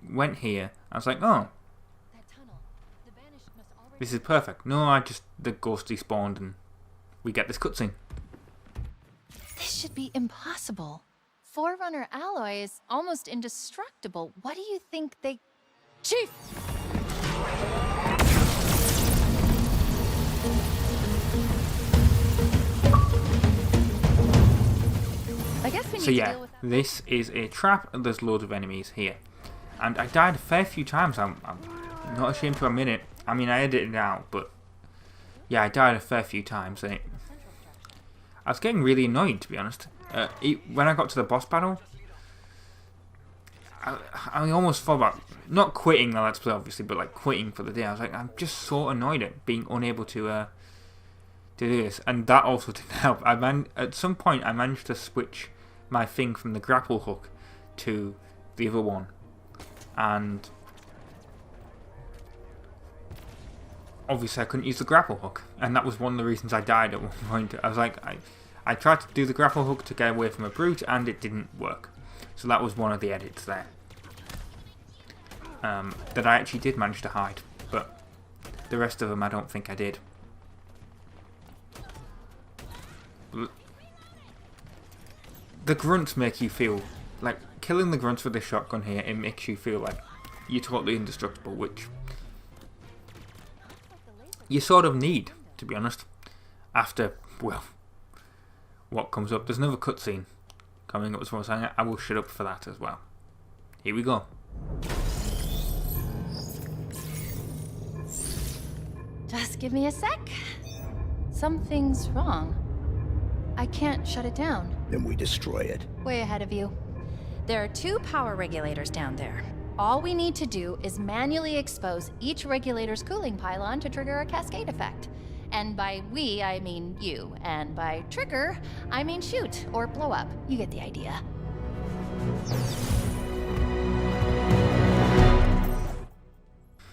went here, I was like, oh, this is perfect. No, the ghost despawned and we get this cutscene. This should be impossible. Forerunner alloy is almost indestructible. What do you think they... Chief! I guess we need so yeah, to deal with that. this is a trap and there's loads of enemies here. And I died a fair few times. I'm not ashamed to admit it. I mean, I edited it out, but yeah, I died a fair few times, and I was getting really annoyed, to be honest. When I got to the boss battle, I almost thought about not quitting the Let's Play, obviously, but like quitting for the day. I was like, I'm just so annoyed at being unable to do this, and that also didn't help. At some point, I managed to switch my thing from the grapple hook to the other one, and obviously I couldn't use the grapple hook, and that was one of the reasons I died at one point. I was like, I tried to do the grapple hook to get away from a brute, and it didn't work. So that was one of the edits there that I actually did manage to hide, but the rest of them I don't think I did. The grunts make you feel like, killing the grunts with this shotgun here, it makes you feel like you're totally indestructible, which you sort of need, to be honest, after, well, what comes up. There's another cutscene coming up as well, so I will shut up for that as well. Here we go. Just give me a sec. Something's wrong. I can't shut it down. Then we destroy it. Way ahead of you. There are 2 power regulators down there. All we need to do is manually expose each regulator's cooling pylon to trigger a cascade effect. And by we, I mean you. And by trigger, I mean shoot or blow up. You get the idea.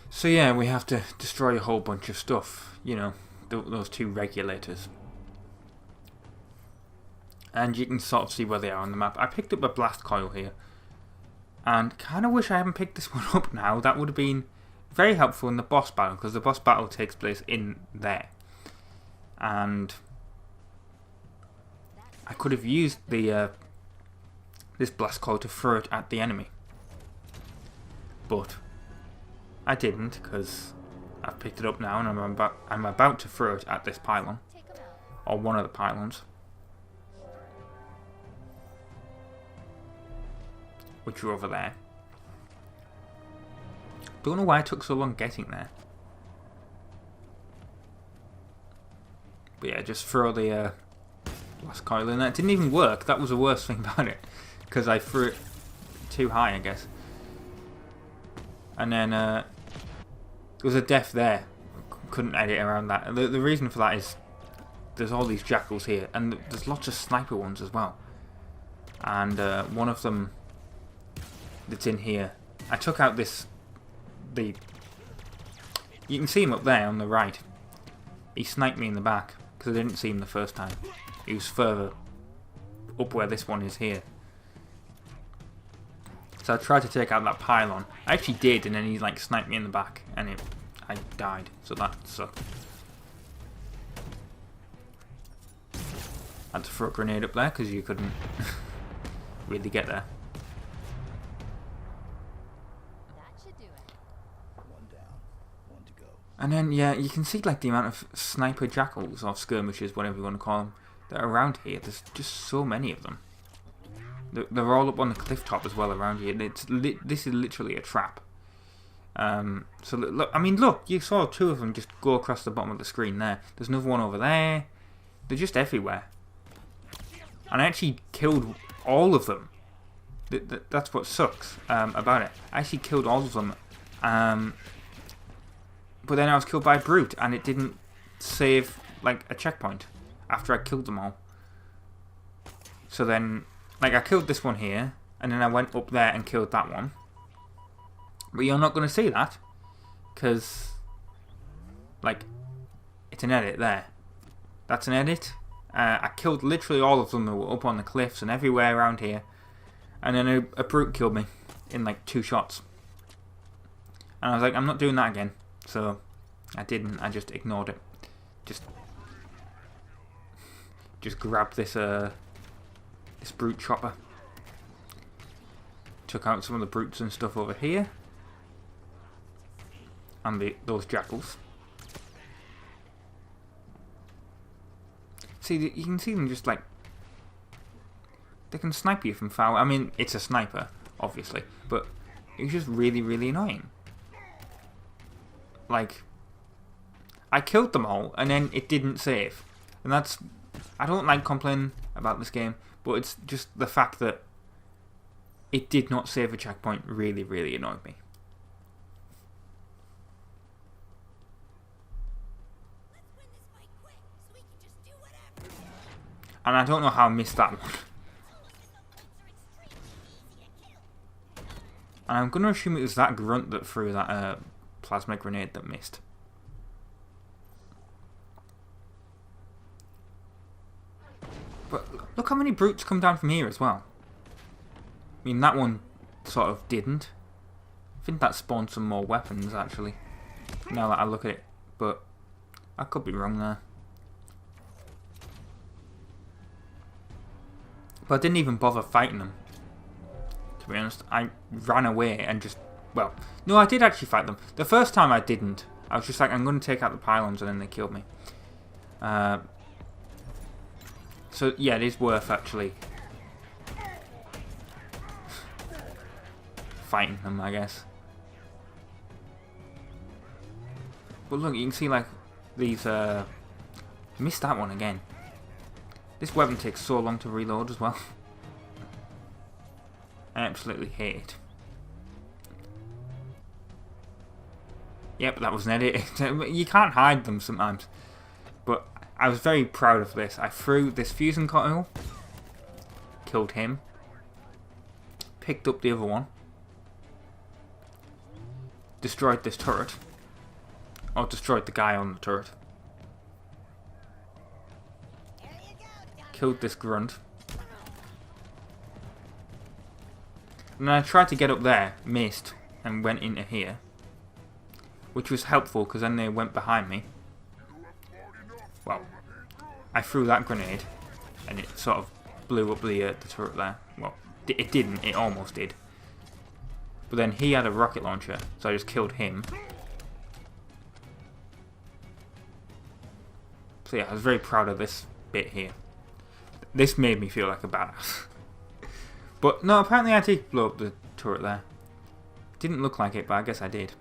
So yeah, we have to destroy a whole bunch of stuff. You know, those 2 regulators. And you can sort of see where they are on the map. I picked up a blast coil here. And kind of wish I hadn't picked this one up now. That would have been very helpful in the boss battle, because the boss battle takes place in there. And I could have used the this blast coil to throw it at the enemy. But I didn't, because I've picked it up now and I'm about to throw it at this pylon. Or one of the pylons. Which are over there. Don't know why it took so long getting there. But yeah, just throw the blast coil in there. It didn't even work. That was the worst thing about it. Because I threw it too high, I guess. And then there was a death there. Couldn't edit around that. The reason for that is there's all these jackals here. And there's lots of sniper ones as well. And one of them that's in here. I took out you can see him up there on the right. He sniped me in the back because I didn't see him the first time. He was further up where this one is here. So I tried to take out that pylon. I actually did, and then he like sniped me in the back, and I died. So that sucked. I had to throw a grenade up there because you couldn't really get there. And then, yeah, you can see like the amount of sniper jackals or skirmishers, whatever you want to call them, that are around here. There's just so many of them. They're all up on the cliff top as well around here. This is literally a trap. So look, I mean, look, you saw two of them just go across the bottom of the screen there. There's another one over there. They're just everywhere. And I actually killed all of them. That's what sucks about it. I actually killed all of them. But then I was killed by a brute, and it didn't save like a checkpoint after I killed them all. So then, like, I killed this one here, and then I went up there and killed that one. But you're not going to see that, because, like, it's an edit there. That's an edit. I killed literally all of them that were up on the cliffs and everywhere around here. And then a brute killed me in like 2 shots. And I was like, I'm not doing that again. So I didn't. I just ignored it. Just grabbed this this brute chopper. Took out some of the brutes and stuff over here, and those jackals. See, you can see them just like they can snipe you from far. I mean, it's a sniper, obviously, but it's just really, really annoying. Like, I killed them all, and then it didn't save. And that's... I don't like complaining about this game, but it's just the fact that it did not save a checkpoint really, really annoyed me. And I don't know how I missed that one. And I'm going to assume it was that grunt that threw that plasma grenade that missed. But look how many brutes come down from here as well. I mean, that one sort of didn't. I think that spawned some more weapons, actually. Now that I look at it. But I could be wrong there. But I didn't even bother fighting them. To be honest, I ran away and just... Well, no, I did actually fight them. The first time I didn't. I was just like, I'm going to take out the pylons, and then they killed me. So, yeah, it is worth actually fighting them, I guess. But look, you can see, like, these... missed that one again. This weapon takes so long to reload as well. I absolutely hate it. Yep, that was an edit. You can't hide them sometimes. But I was very proud of this. I threw this fusion coil, killed him, picked up the other one, destroyed this turret, or destroyed the guy on the turret, killed this grunt, and then I tried to get up there, missed, and went into here, which was helpful because then they went behind me. Well, I threw that grenade, and it sort of blew up the turret there. Well, It didn't. It almost did. But then he had a rocket launcher, so I just killed him. So yeah, I was very proud of this bit here. This made me feel like a badass. But no, apparently I did blow up the turret there. Didn't look like it, but I guess I did.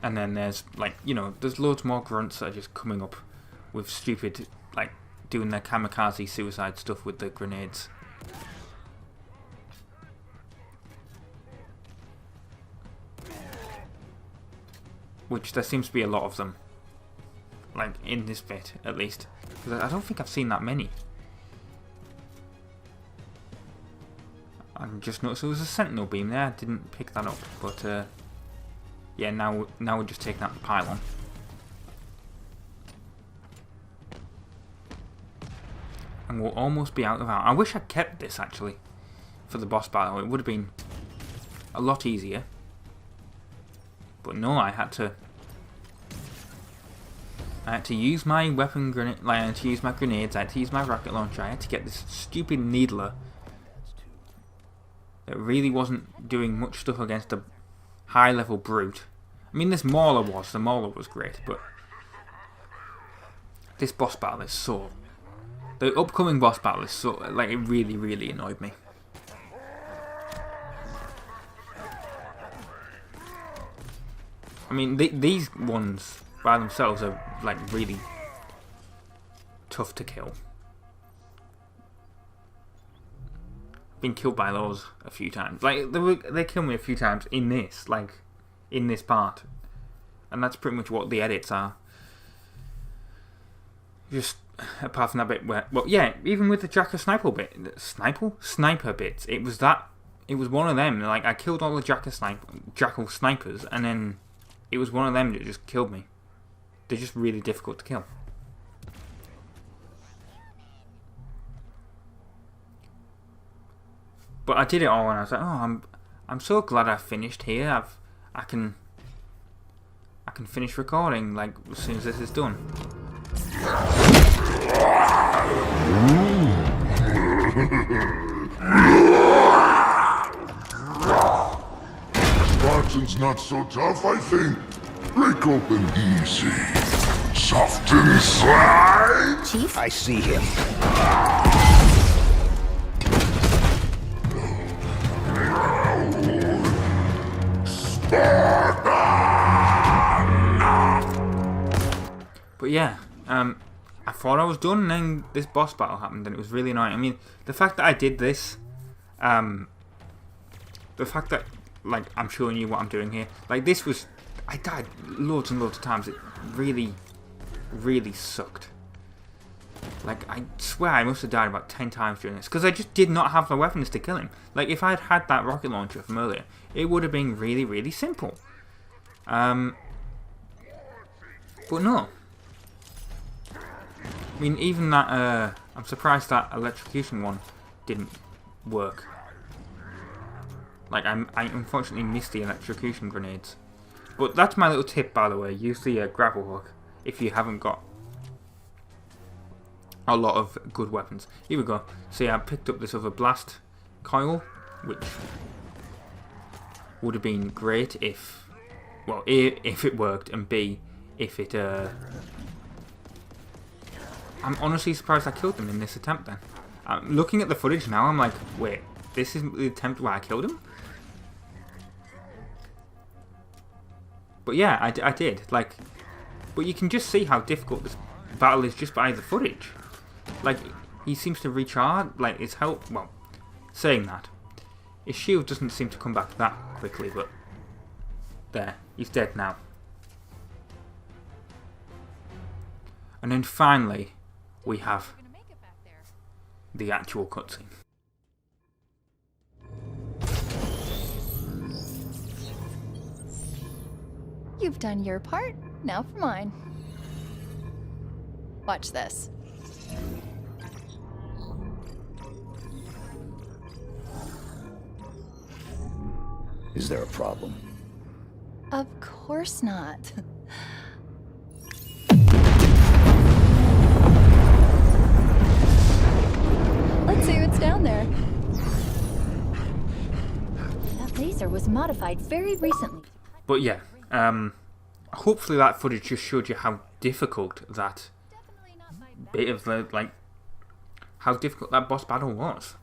And then there's, like, you know, there's loads more grunts that are just coming up with stupid, like, doing their kamikaze suicide stuff with the grenades. Which there seems to be a lot of them. Like, in this bit, at least. Because I don't think I've seen that many. I just noticed there was a sentinel beam there. I didn't pick that up. But, yeah, now we're just taking out the pylon. And we'll almost be out of ammo. I wish I'd kept this, actually, for the boss battle. It would have been a lot easier. But no, I had to use my weapon grenade. Like, I had to use my grenades. I had to use my rocket launcher. I had to get this stupid needler that really wasn't doing much stuff against a high-level brute. I mean, this Mauler was. The Mauler was great, but this boss battle is so... The upcoming boss battle is so... Like, it really, really annoyed me. I mean, these ones by themselves are, like, really tough to kill. Been killed by those a few times. Like, they killed me a few times in this, like, in this part. And that's pretty much what the edits are. Just, apart from that bit where... Well, yeah, even with the Jackal Sniper bit... Sniper bits, it was one of them. Like, I killed all the Jackal Snipers, and then it was one of them that just killed me. They're just really difficult to kill. But I did it all and I was like, oh, I'm so glad I finished here. I can finish recording like as soon as this is done. Spartan's not so tough, I think. Break open easy. Soft inside. Chief? I see him. But yeah, I thought I was done, and then this boss battle happened, and it was really annoying. I mean, the fact that I did this, the fact that, like, I'm showing you what I'm doing here, like, this was, I died loads and loads of times. It really, really sucked. Like, I swear I must have died about 10 times during this, because I just did not have the weapons to kill him. Like, if I had had that rocket launcher from earlier, it would have been really, really simple. But no. I mean, even that, I'm surprised that electrocution one didn't work. Like, I unfortunately missed the electrocution grenades. But that's my little tip, by the way. Use the grapple hook if you haven't got a lot of good weapons. Here we go. See, I picked up this other blast coil, which would have been great if, well, A, if it worked, and B, if it, I'm honestly surprised I killed them in this attempt then. Looking at the footage now, I'm like, wait, this isn't the attempt where I killed him? But yeah, I did. Like, but you can just see how difficult this battle is just by the footage. Like, he seems to recharge, like, his health, well, saying that, his shield doesn't seem to come back that quickly, but there, he's dead now. And then finally, we have the actual cutscene. You've done your part, now for mine. Watch this. Is there a problem? Of course not. sensor was modified very recently. But yeah, hopefully that footage just showed you how difficult that bit of the, like, how difficult that boss battle was.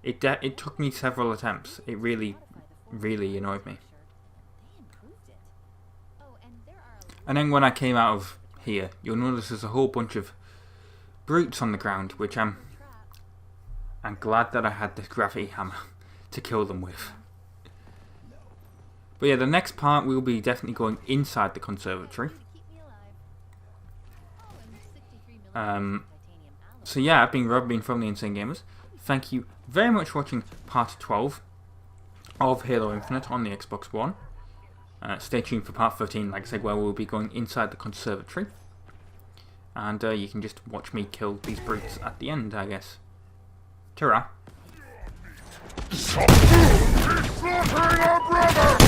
It took me several attempts. It really, really annoyed me. And then when I came out of here, you'll notice there's a whole bunch of brutes on the ground, which I'm glad that I had this gravity hammer to kill them with. But yeah, the next part we'll be definitely going inside the conservatory. So yeah, I've been Rob, from the Insane Gamers. Thank you very much for watching part 12 of Halo Infinite on the Xbox One. Stay tuned for part 13, like I said, where we'll be going inside the conservatory. And you can just watch me kill these brutes at the end, I guess. Ta-ra. He's slaughtering our brother!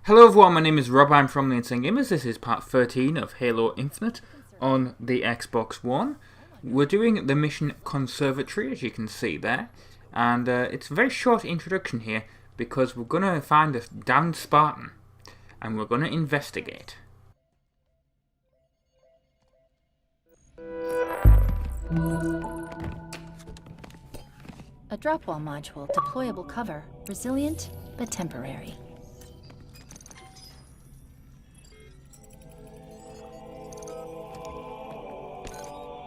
Hello everyone, my name is Rob, I'm from the Insane Gamers. This is part 13 of Halo Infinite on the Xbox One. We're doing the mission Conservatory, as you can see there. And it's a very short introduction here, because we're going to find a downed Spartan. And we're going to investigate. A drop wall module, deployable cover, resilient but temporary.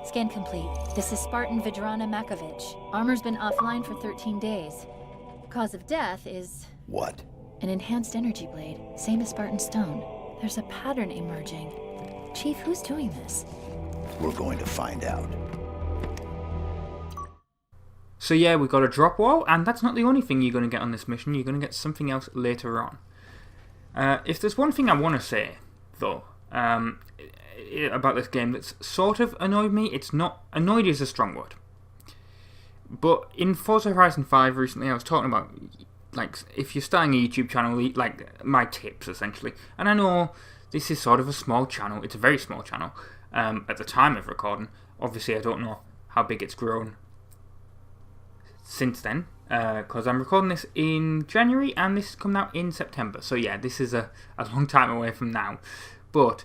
Scan complete. This is Spartan Vidrana Makovich. Armor's been offline for 13 days. Cause of death is... What? An enhanced energy blade, same as Spartan Stone. There's a pattern emerging. Chief, who's doing this? We're going to find out. So yeah, we've got a drop wall, and that's not the only thing you're going to get on this mission. You're going to get something else later on. If there's one thing I want to say, though, about this game that's sort of annoyed me, it's not... Annoyed is a strong word. But in Forza Horizon 5 recently, I was talking about, like, if you're starting a YouTube channel, like, my tips, essentially. And I know this is sort of a small channel. It's a very small channel at the time of recording. Obviously, I don't know how big it's grown since then, because I'm recording this in January, and this is coming out in September. So yeah, this is a long time away from now. But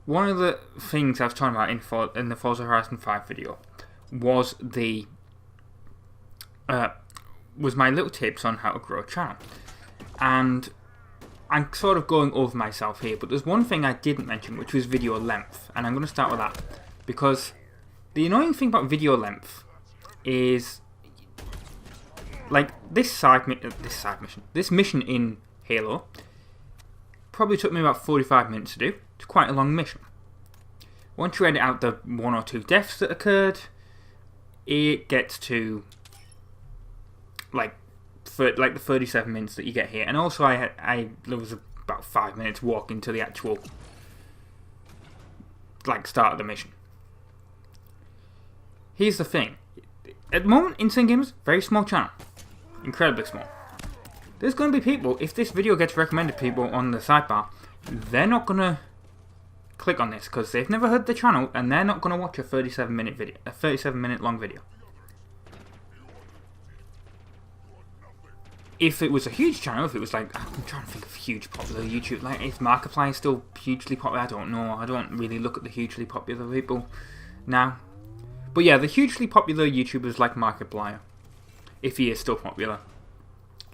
one of the things I was talking about in the Forza Horizon 5 video was was my little tips on how to grow a channel. And I'm sort of going over myself here, but there's one thing I didn't mention, which was video length, and I'm going to start with that, because the annoying thing about video length is, like, this mission in Halo probably took me about 45 minutes to do. It's quite a long mission. Once you edit out the 1 or 2 deaths that occurred, it gets to like the 37 minutes that you get here. And also there was about 5 minutes walking to the actual start of the mission. Here's the thing. At the moment, Insane Gamers, very small channel. Incredibly small. There's going to be people, if this video gets recommended to people on the sidebar, they're not going to click on this because they've never heard the channel, and they're not going to watch a 37-minute long video. If it was a huge channel, if it was like, I'm trying to think of huge popular YouTube, like if Markiplier is still hugely popular, I don't know. I don't really look at the hugely popular people now. But yeah, the hugely popular YouTubers like Markiplier, if he is still popular,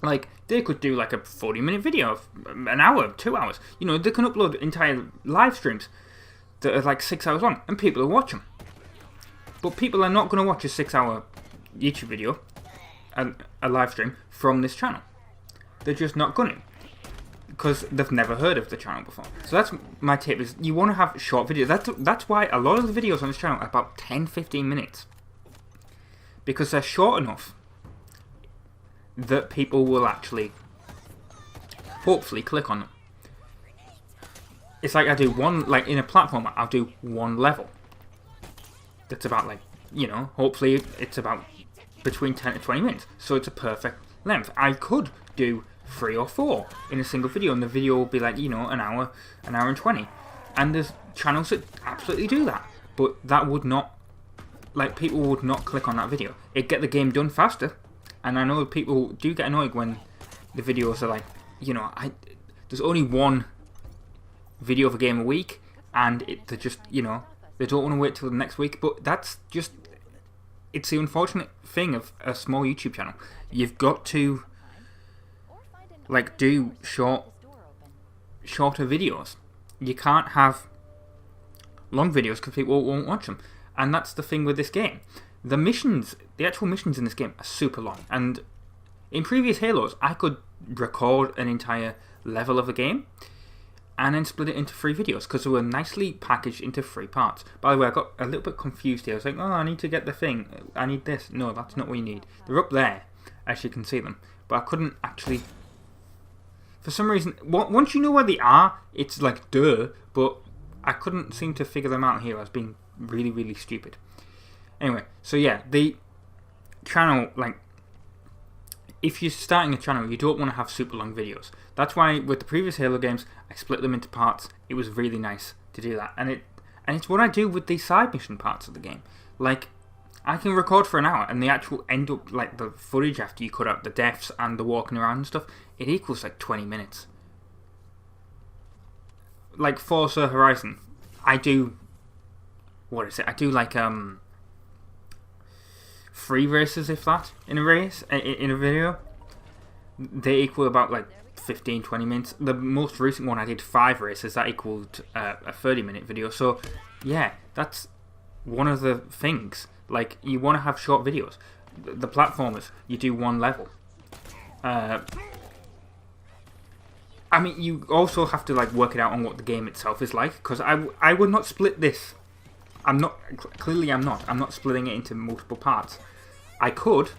Like, they could do like a 40-minute video, an hour, 2 hours. You know, they can upload entire live streams that are like 6 hours long, and people will watch them. But people are not going to watch a 6-hour YouTube video, a live stream, from this channel. They're just not going to. Because they've never heard of the channel before. So that's my tip, is you want to have short videos. That's why a lot of the videos on this channel are about 10-15 minutes. Because they're short enough that people will actually, hopefully, click on them. It's like I do one, like in a platformer, I'll do one level. That's about like, you know, hopefully it's about between 10 to 20 minutes. So it's a perfect length. I could do 3 or 4 in a single video, and the video will be like, you know, an hour and 20. And there's channels that absolutely do that. But that would not, like, people would not click on that video. It'd get the game done faster. And I know people do get annoyed when the videos are like, you know, there's only one video of a game a week, and they're just, you know, they don't want to wait till the next week. But that's just, it's the unfortunate thing of a small YouTube channel. You've got to, like, do shorter videos. You can't have long videos because people won't watch them. And that's the thing with this game. The missions, the actual missions in this game are super long. And in previous Halos, I could record an entire level of a game and then split it into 3 videos because they were nicely packaged into 3 parts. By the way, I got a little bit confused here. I was like, oh, I need to get the thing. I need this. No, that's not what you need. They're up there, as you can see them. But I couldn't actually, for some reason, once you know where they are, it's like, duh. But I couldn't seem to figure them out here. I was being really, really stupid. Anyway, so yeah, the channel, like, if you're starting a channel, you don't want to have super long videos. That's why with the previous Halo games, I split them into parts. It was really nice to do that. And it's what I do with the side mission parts of the game. Like, I can record for an hour, and the actual end up, like, the footage after you cut out the deaths and the walking around and stuff, it equals like 20 minutes. Like Forza Horizon, I do, what is it? I do like 3 races, if that, in a race, in a video. They equal about like 15-20 minutes. The most recent one I did 5 races, that equaled a 30-minute video. So yeah, that's one of the things. Like, you want to have short videos. The platformers, you do 1 level. I mean, you also have to like work it out on what the game itself is like, because I would not split this. I'm not splitting it into multiple parts. I could,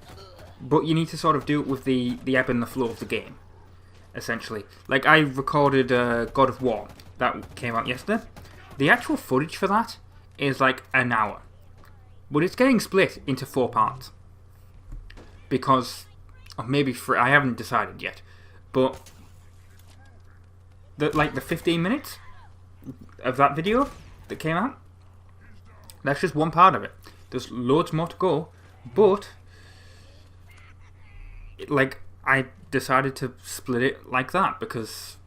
but you need to sort of do it with the ebb and the flow of the game, essentially. Like, I recorded God of War, that came out yesterday. The actual footage for that is like an hour, but it's getting split into 4 parts. Because, or maybe 3, I haven't decided yet, but the 15 minutes of that video that came out, that's just one part of it. There's loads more to go, but like, I decided to split it like that because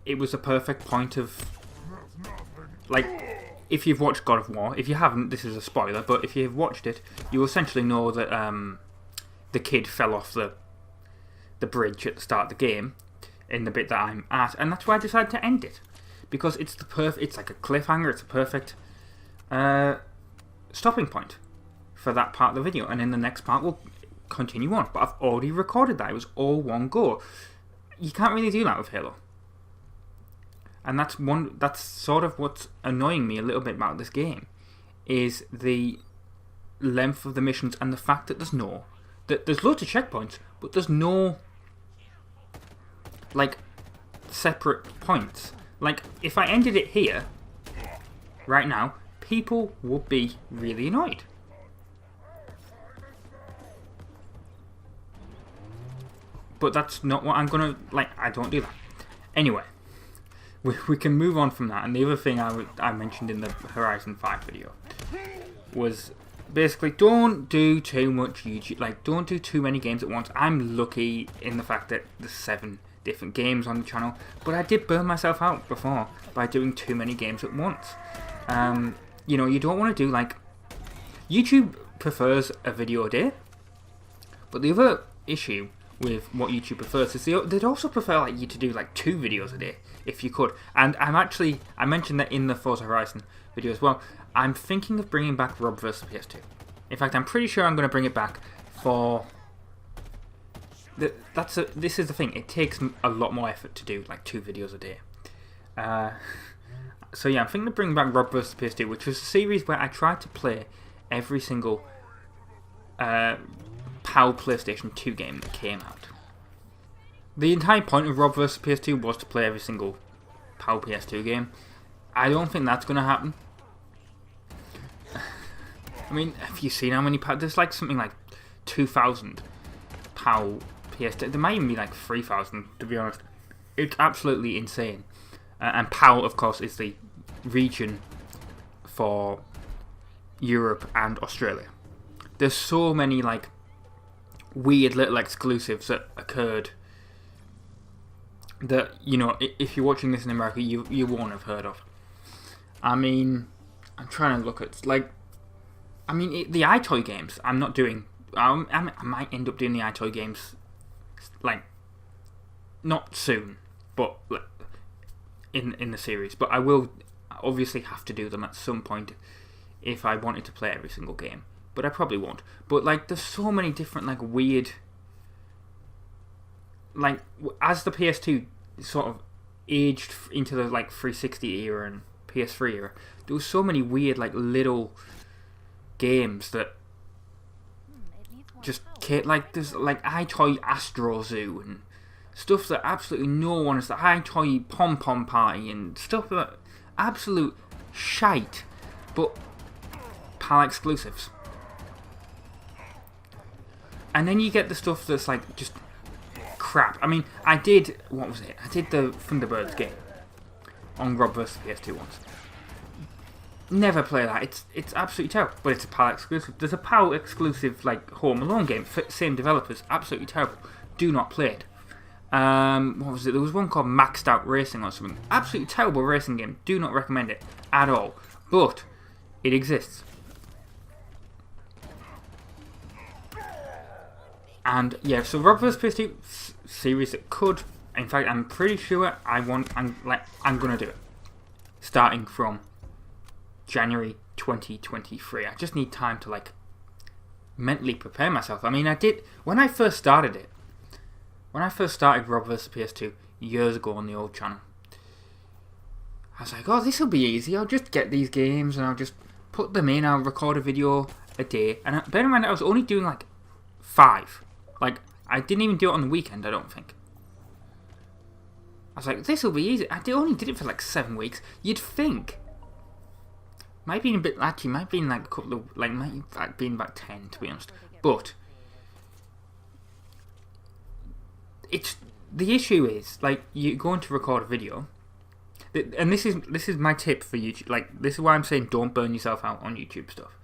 it was a perfect point of, like, if you've watched God of War, if you haven't, this is a spoiler, but if you've watched it, you essentially know that the kid fell off the bridge at the start of the game in the bit that I'm at, and that's why I decided to end it, because it's it's like a cliffhanger. It's a perfect stopping point for that part of the video, and in the next part we'll continue on. But I've already recorded that. It was all one go. You can't really do that with Halo, and that's sort of what's annoying me a little bit about this game, is the length of the missions and the fact that there's loads of checkpoints, but there's no like separate points. Like, if I ended it here right now, people would be really annoyed. But that's not what I'm gonna, like, I don't do that. Anyway, we can move on from that. And the other thing I mentioned in the Horizon 5 video was basically, don't do too much YouTube. Like, don't do too many games at once. I'm lucky in the fact that there's 7 different games on the channel, but I did burn myself out before by doing too many games at once. You know, you don't want to do, like, YouTube prefers a video a day, but the other issue with what YouTube prefers is they'd also prefer like you to do like 2 videos a day if you could. And I mentioned that in the Forza Horizon video as well. I'm thinking of bringing back Rob vs PS2. In fact, I'm pretty sure I'm going to bring it back for. This is the thing. It takes a lot more effort to do like 2 videos a day. So yeah, I'm thinking of bringing back Rob vs PS2, which was a series where I tried to play every single PAL PlayStation 2 game that came out. The entire point of Rob vs PS2 was to play every single PAL PS2 game. I don't think that's going to happen. I mean, have you seen how many PAL? There's like something like 2,000 PAL PS2. There might even be like 3,000, to be honest. It's absolutely insane. And PAL, of course, is the region for Europe and Australia. There's so many like weird little exclusives that occurred that, you know, if you're watching this in America, you won't have heard of. I mean, I'm trying to look at like, I mean, the iToy games. I'm not doing. I might end up doing the iToy games, like, not soon, but like, in the series. But I will obviously have to do them at some point if I wanted to play every single game. But I probably won't. But like, there's so many different like weird. Like, as the PS2 sort of aged into the like 360 era and PS3 era, there was so many weird like little games that just like there's like iToy Astro Zoo and stuff that absolutely no one is, the iToy Pom Pom Party and stuff that absolute shite, but PAL exclusives. And then you get the stuff that's like just crap. I mean, I did the Thunderbirds game on Rob vs PS2 once. Never play that. It's absolutely terrible. But it's a PAL exclusive. There's a PAL exclusive like Home Alone game, same developers. Absolutely terrible. Do not play it. What was it? There was one called Maxed Out Racing or something. Absolutely terrible racing game. Do not recommend it at all. But it exists. And yeah, so Rob vs PS2 series that could. In fact, I'm pretty sure I'm gonna do it. Starting from January 2023. I just need time to like mentally prepare myself. I mean, I did when I first started it. When I first started Rob vs PS2 years ago on the old channel, I was like, oh, this will be easy. I'll just get these games and I'll just put them in. I'll record a video a day. And bear in mind, I was only doing like 5. Like, I didn't even do it on the weekend, I don't think. I was like, this will be easy. I only did it for like 7 weeks. You'd think. Might be a bit, actually, might be in like a couple of, like, might be in about 10, to be honest. But it's, the issue is, like, you're going to record a video, and this is my tip for YouTube. Like, this is why I'm saying don't burn yourself out on YouTube stuff.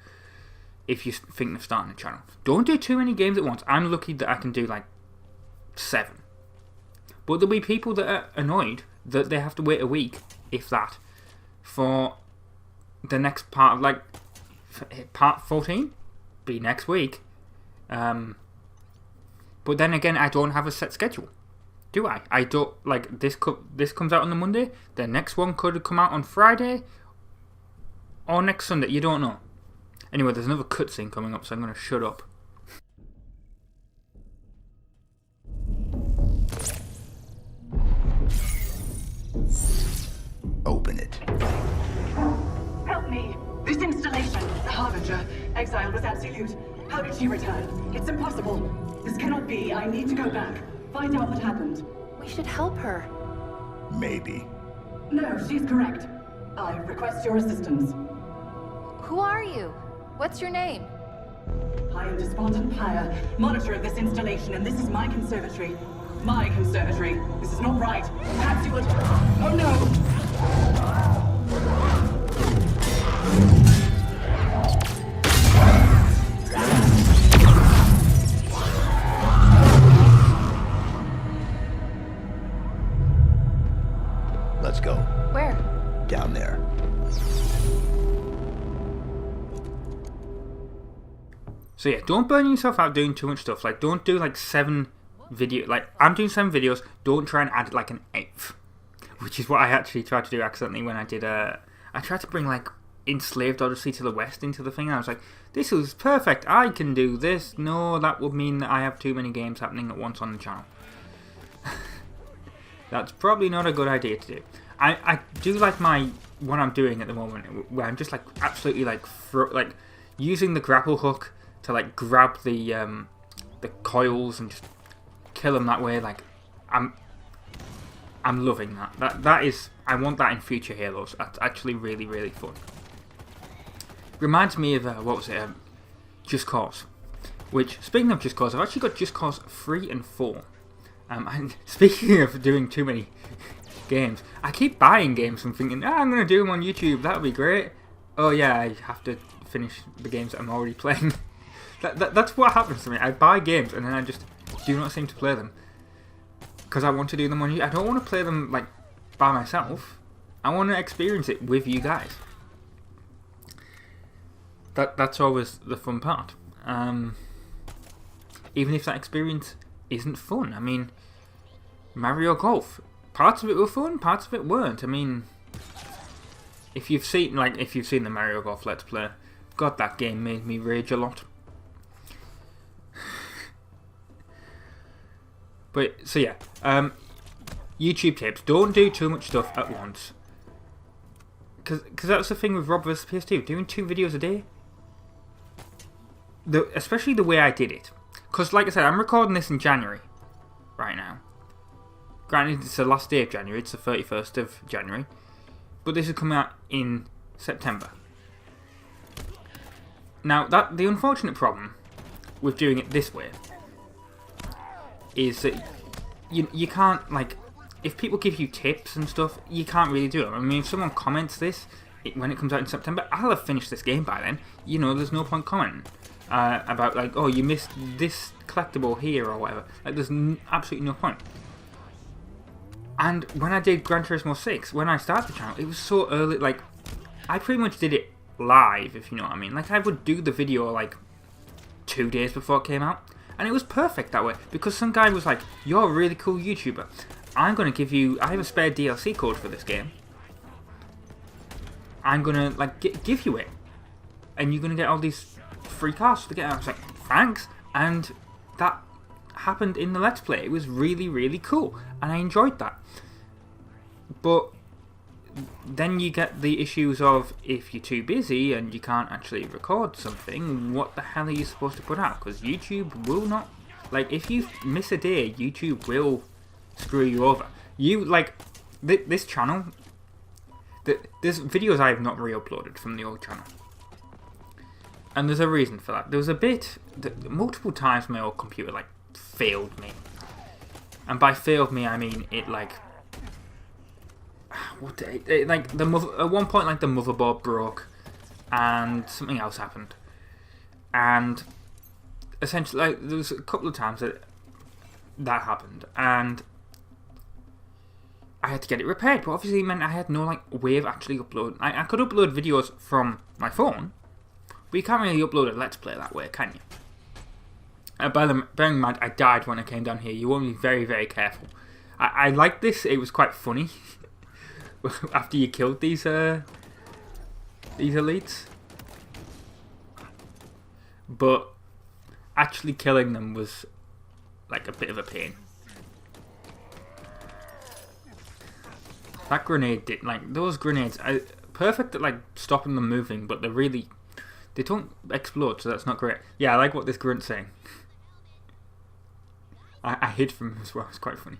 If you're thinking of starting a channel, don't do too many games at once. I'm lucky that I can do like 7. But there'll be people that are annoyed that they have to wait a week, if that, for the next part of like part 14 be next week. But then again, I don't have a set schedule, do I? I don't, like, this comes out on the Monday, the next one could come out on Friday or next Sunday. You don't know. Anyway, there's another cutscene coming up, so I'm going to shut up. Open it. Help me! This installation, the Harbinger, exile was absolute. How did she return? It's impossible. This cannot be. I need to go back. Find out what happened. We should help her. Maybe. No, she's correct. I request your assistance. Who are you? What's your name? I am Despondent Pyre, monitor of this installation, and this is my conservatory. My conservatory. This is not right. Perhaps you would... Oh no! Let's go. Where? Down there. So yeah, don't burn yourself out doing too much stuff. Like, don't do like 7 video, like, I'm doing 7 videos, don't try and add like an 8th, which is what I actually tried to do accidentally when I did I tried to bring like Enslaved Odyssey to the West into the thing. I was like, this was perfect, I can do this. No, that would mean that I have too many games happening at once on the channel. That's probably not a good idea to do. I do like what I'm doing at the moment, where I'm just like absolutely like using the grapple hook to like grab the coils and just kill them that way. Like I'm loving that. That is, I want that in future Halos. That's actually really, really fun. Reminds me of what was it? Just Cause. Which, speaking of Just Cause, I've actually got Just Cause 3 and 4. And speaking of doing too many games, I keep buying games and thinking, I'm going to do them on YouTube, that would be great. Oh yeah, I have to finish the games that I'm already playing. That's what happens to me. I buy games and then I just do not seem to play them. Because I want to do them on YouTube. I don't want to play them like by myself. I want to experience it with you guys. That's always the fun part. Even if that experience isn't fun. I mean, Mario Golf. Parts of it were fun, parts of it weren't. I mean, if you've seen the Mario Golf Let's Play, God, that game made me rage a lot. But so yeah, YouTube tips: don't do too much stuff at once. Because that's the thing with Rob vs PS2, doing 2 videos a day. Especially the way I did it. Because like I said, I'm recording this in January right now. Granted, it's the last day of January, it's the 31st of January. But this is coming out in September. Now, the unfortunate problem with doing it this way is that you can't, like, if people give you tips and stuff, you can't really do it. I mean, if someone comments this when it comes out in September, I'll have finished this game by then. You know, there's no point commenting about, like, oh, you missed this collectible here or whatever. Like, there's absolutely no point. And when I did Gran Turismo 6, when I started the channel, it was so early, like, I pretty much did it live, if you know what I mean. Like, I would do the video, like, 2 days before it came out. And it was perfect that way, because some guy was like, you're a really cool YouTuber. I'm going to give you, I have a spare DLC code for this game. I'm going to, like, give you it. And you're going to get all these free cars to get out. I was like, thanks. And that happened in the Let's Play. It was really, really cool. And I enjoyed that. But then you get the issues of, if you're too busy and you can't actually record something, what the hell are you supposed to put out? Because YouTube will not, like, if you miss a day, YouTube will screw you over. You, like, this channel, there's videos I have not re-uploaded from the old channel. And there's a reason for that. There was a bit, multiple times my old computer, like, failed me. And by failed me, I mean it, like, like at one point, like, the motherboard broke and something else happened, and essentially, like, there was a couple of times that happened, and I had to get it repaired. But obviously it meant I had no, like, way of actually uploading. I could upload videos from my phone, but you can't really upload a Let's Play that way, can you? Bearing in mind, I died when I came down here. You want to be very, very careful. I liked this. It was quite funny. After you killed these elites, but actually killing them was like a bit of a pain. That grenade did, like, those grenades, perfect at, like, stopping them moving, but they don't explode, so that's not great. Yeah, I like what this grunt's saying. I hid from him as well. It's quite funny.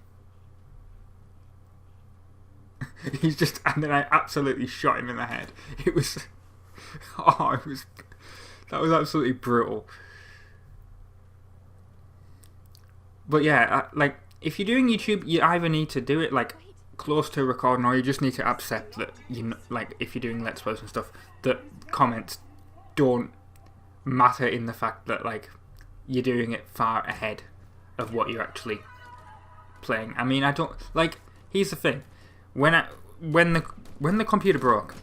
He's just, and then I absolutely shot him in the head. It was, that was absolutely brutal. But yeah, like, if you're doing YouTube, you either need to do it, like, close to recording, or you just need to accept that, you know, like, if you're doing Let's Plays and stuff, that comments don't matter in the fact that, like, you're doing it far ahead of what you're actually playing. I mean, I don't, like, here's the thing. When the computer broke,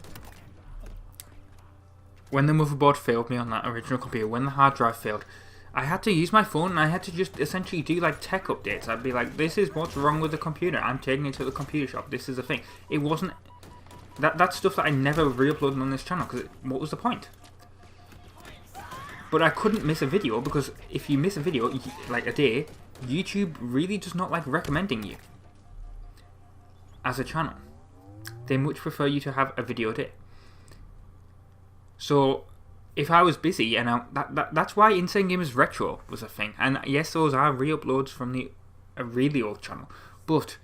when the motherboard failed me on that original computer, when the hard drive failed, I had to use my phone and I had to just essentially do like tech updates. I'd be like, this is what's wrong with the computer. I'm taking it to the computer shop. This is the thing. It wasn't... That's stuff that I never re-uploaded on this channel because what was the point? But I couldn't miss a video because if you miss a video, like a day, YouTube really does not like recommending you as a channel. They much prefer you to have a video a day. So if I was busy, and that's why Insane Gamers Retro was a thing. And yes, those are re-uploads from a really old channel, but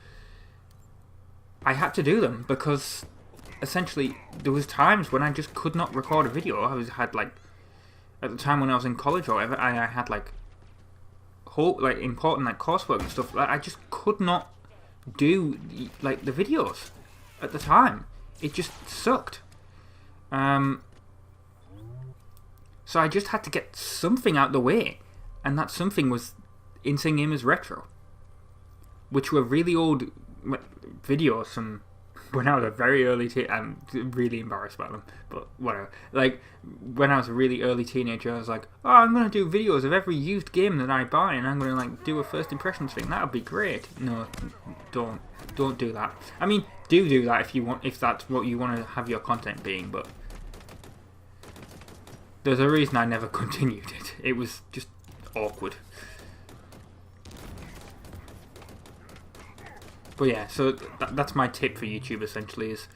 I had to do them because essentially there was times when I just could not record a video. I had like, at the time when I was in college or whatever, I had like important like coursework and stuff. Like, I just could not do like the videos at the time. It just sucked. So I just had to get something out the way, and that something was Insane Gamers Retro, which were really old videos from when I was a very early I'm really embarrassed about them, but whatever. Like, when I was a really early teenager, I was like, oh, I'm going to do videos of every used game that I buy, and I'm going to, like, do a first impressions thing. That would be great. No, don't do that. I mean, do that if you want, if that's what you want to have your content being, but there's a reason I never continued it. It was just awkward. But yeah, so that's my tip for YouTube essentially, is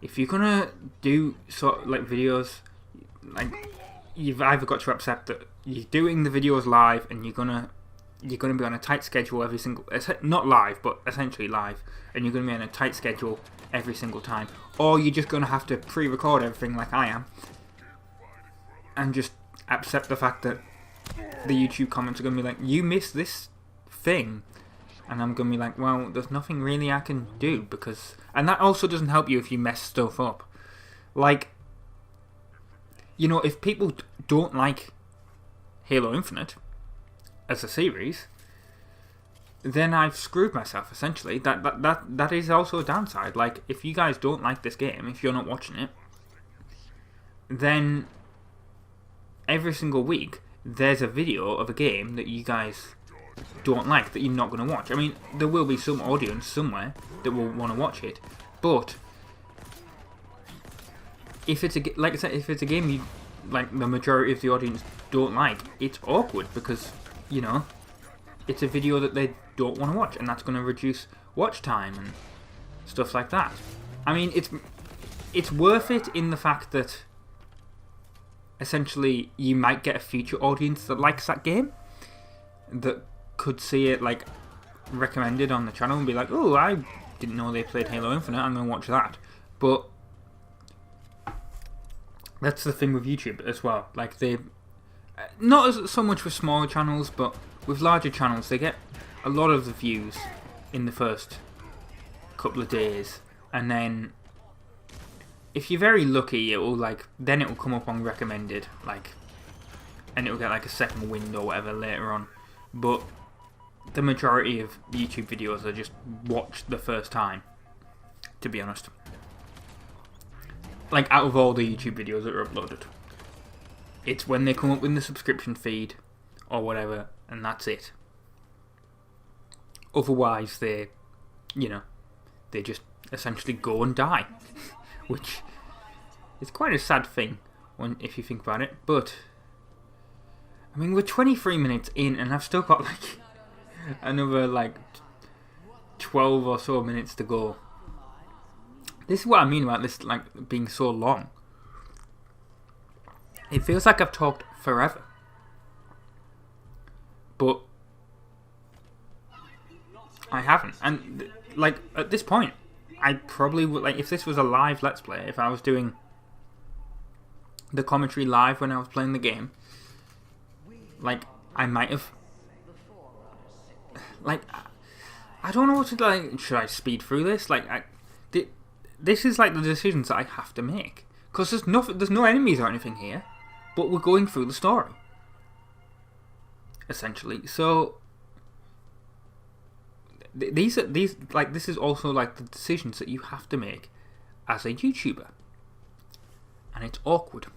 if you're gonna do like videos, like, you've either got to accept that you're doing the videos live and you're gonna be on a tight schedule every single, not live but essentially live, and you're gonna be on a tight schedule every single time, or you're just gonna have to pre-record everything like I am and just accept the fact that the YouTube comments are gonna be like, you missed this thing. And I'm going to be like, well, there's nothing really I can do because... And that also doesn't help you if you mess stuff up. Like, you know, if people don't like Halo Infinite as a series, then I've screwed myself, essentially. That is also a downside. Like, if you guys don't like this game, if you're not watching it, then every single week there's a video of a game that you guys don't like, that you're not going to watch. I mean, there will be some audience somewhere that will want to watch it, but if it's like I said, if it's a game you like, the majority of the audience don't like, it's awkward because, you know, it's a video that they don't want to watch, and that's going to reduce watch time and stuff like that. I mean, it's worth it in the fact that essentially you might get a future audience that likes that game, that could see it like recommended on the channel and be like, oh, I didn't know they played Halo Infinite, I'm going to watch that. But that's the thing with YouTube as well. Like, they, not as so much with smaller channels, but with larger channels, they get a lot of the views in the first couple of days, and then if you're very lucky, it will then it will come up on recommended, like, and it will get like a second wind or whatever later on. But the majority of YouTube videos are just watched the first time, to be honest. Like, out of all the YouTube videos that are uploaded, it's when they come up in the subscription feed or whatever, and that's it. Otherwise, they, you know, they just essentially go and die, which is quite a sad thing if you think about it. But I mean, we're 23 minutes in, and I've still got like another like 12 or so minutes to go. This is what I mean about this like being so long. It feels like I've talked forever, but I haven't. And like, at this point, I probably would, like, if this was a live Let's Play, if I was doing the commentary live when I was playing the game, like, I might have, like, I don't know what to, like, should I speed through this? Like, this is like the decisions that I have to make, because there's no enemies or anything here, but we're going through the story, essentially. So these like, this is also like the decisions that you have to make as a YouTuber, and it's awkward.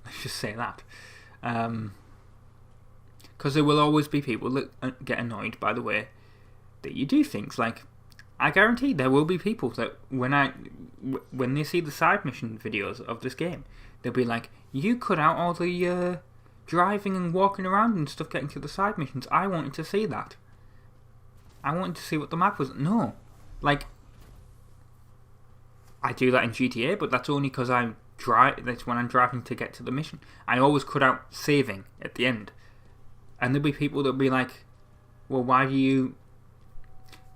Let's just say that. Because there will always be people that get annoyed by the way that you do things. Like, I guarantee there will be people that when they see the side mission videos of this game, they'll be like, you cut out all the driving and walking around and stuff getting to the side missions. I wanted to see that. I wanted to see what the map was. No. Like, I do that in GTA, but that's only because that's when I'm driving to get to the mission. I always cut out saving at the end. And there'll be people that'll be like, well, why do you...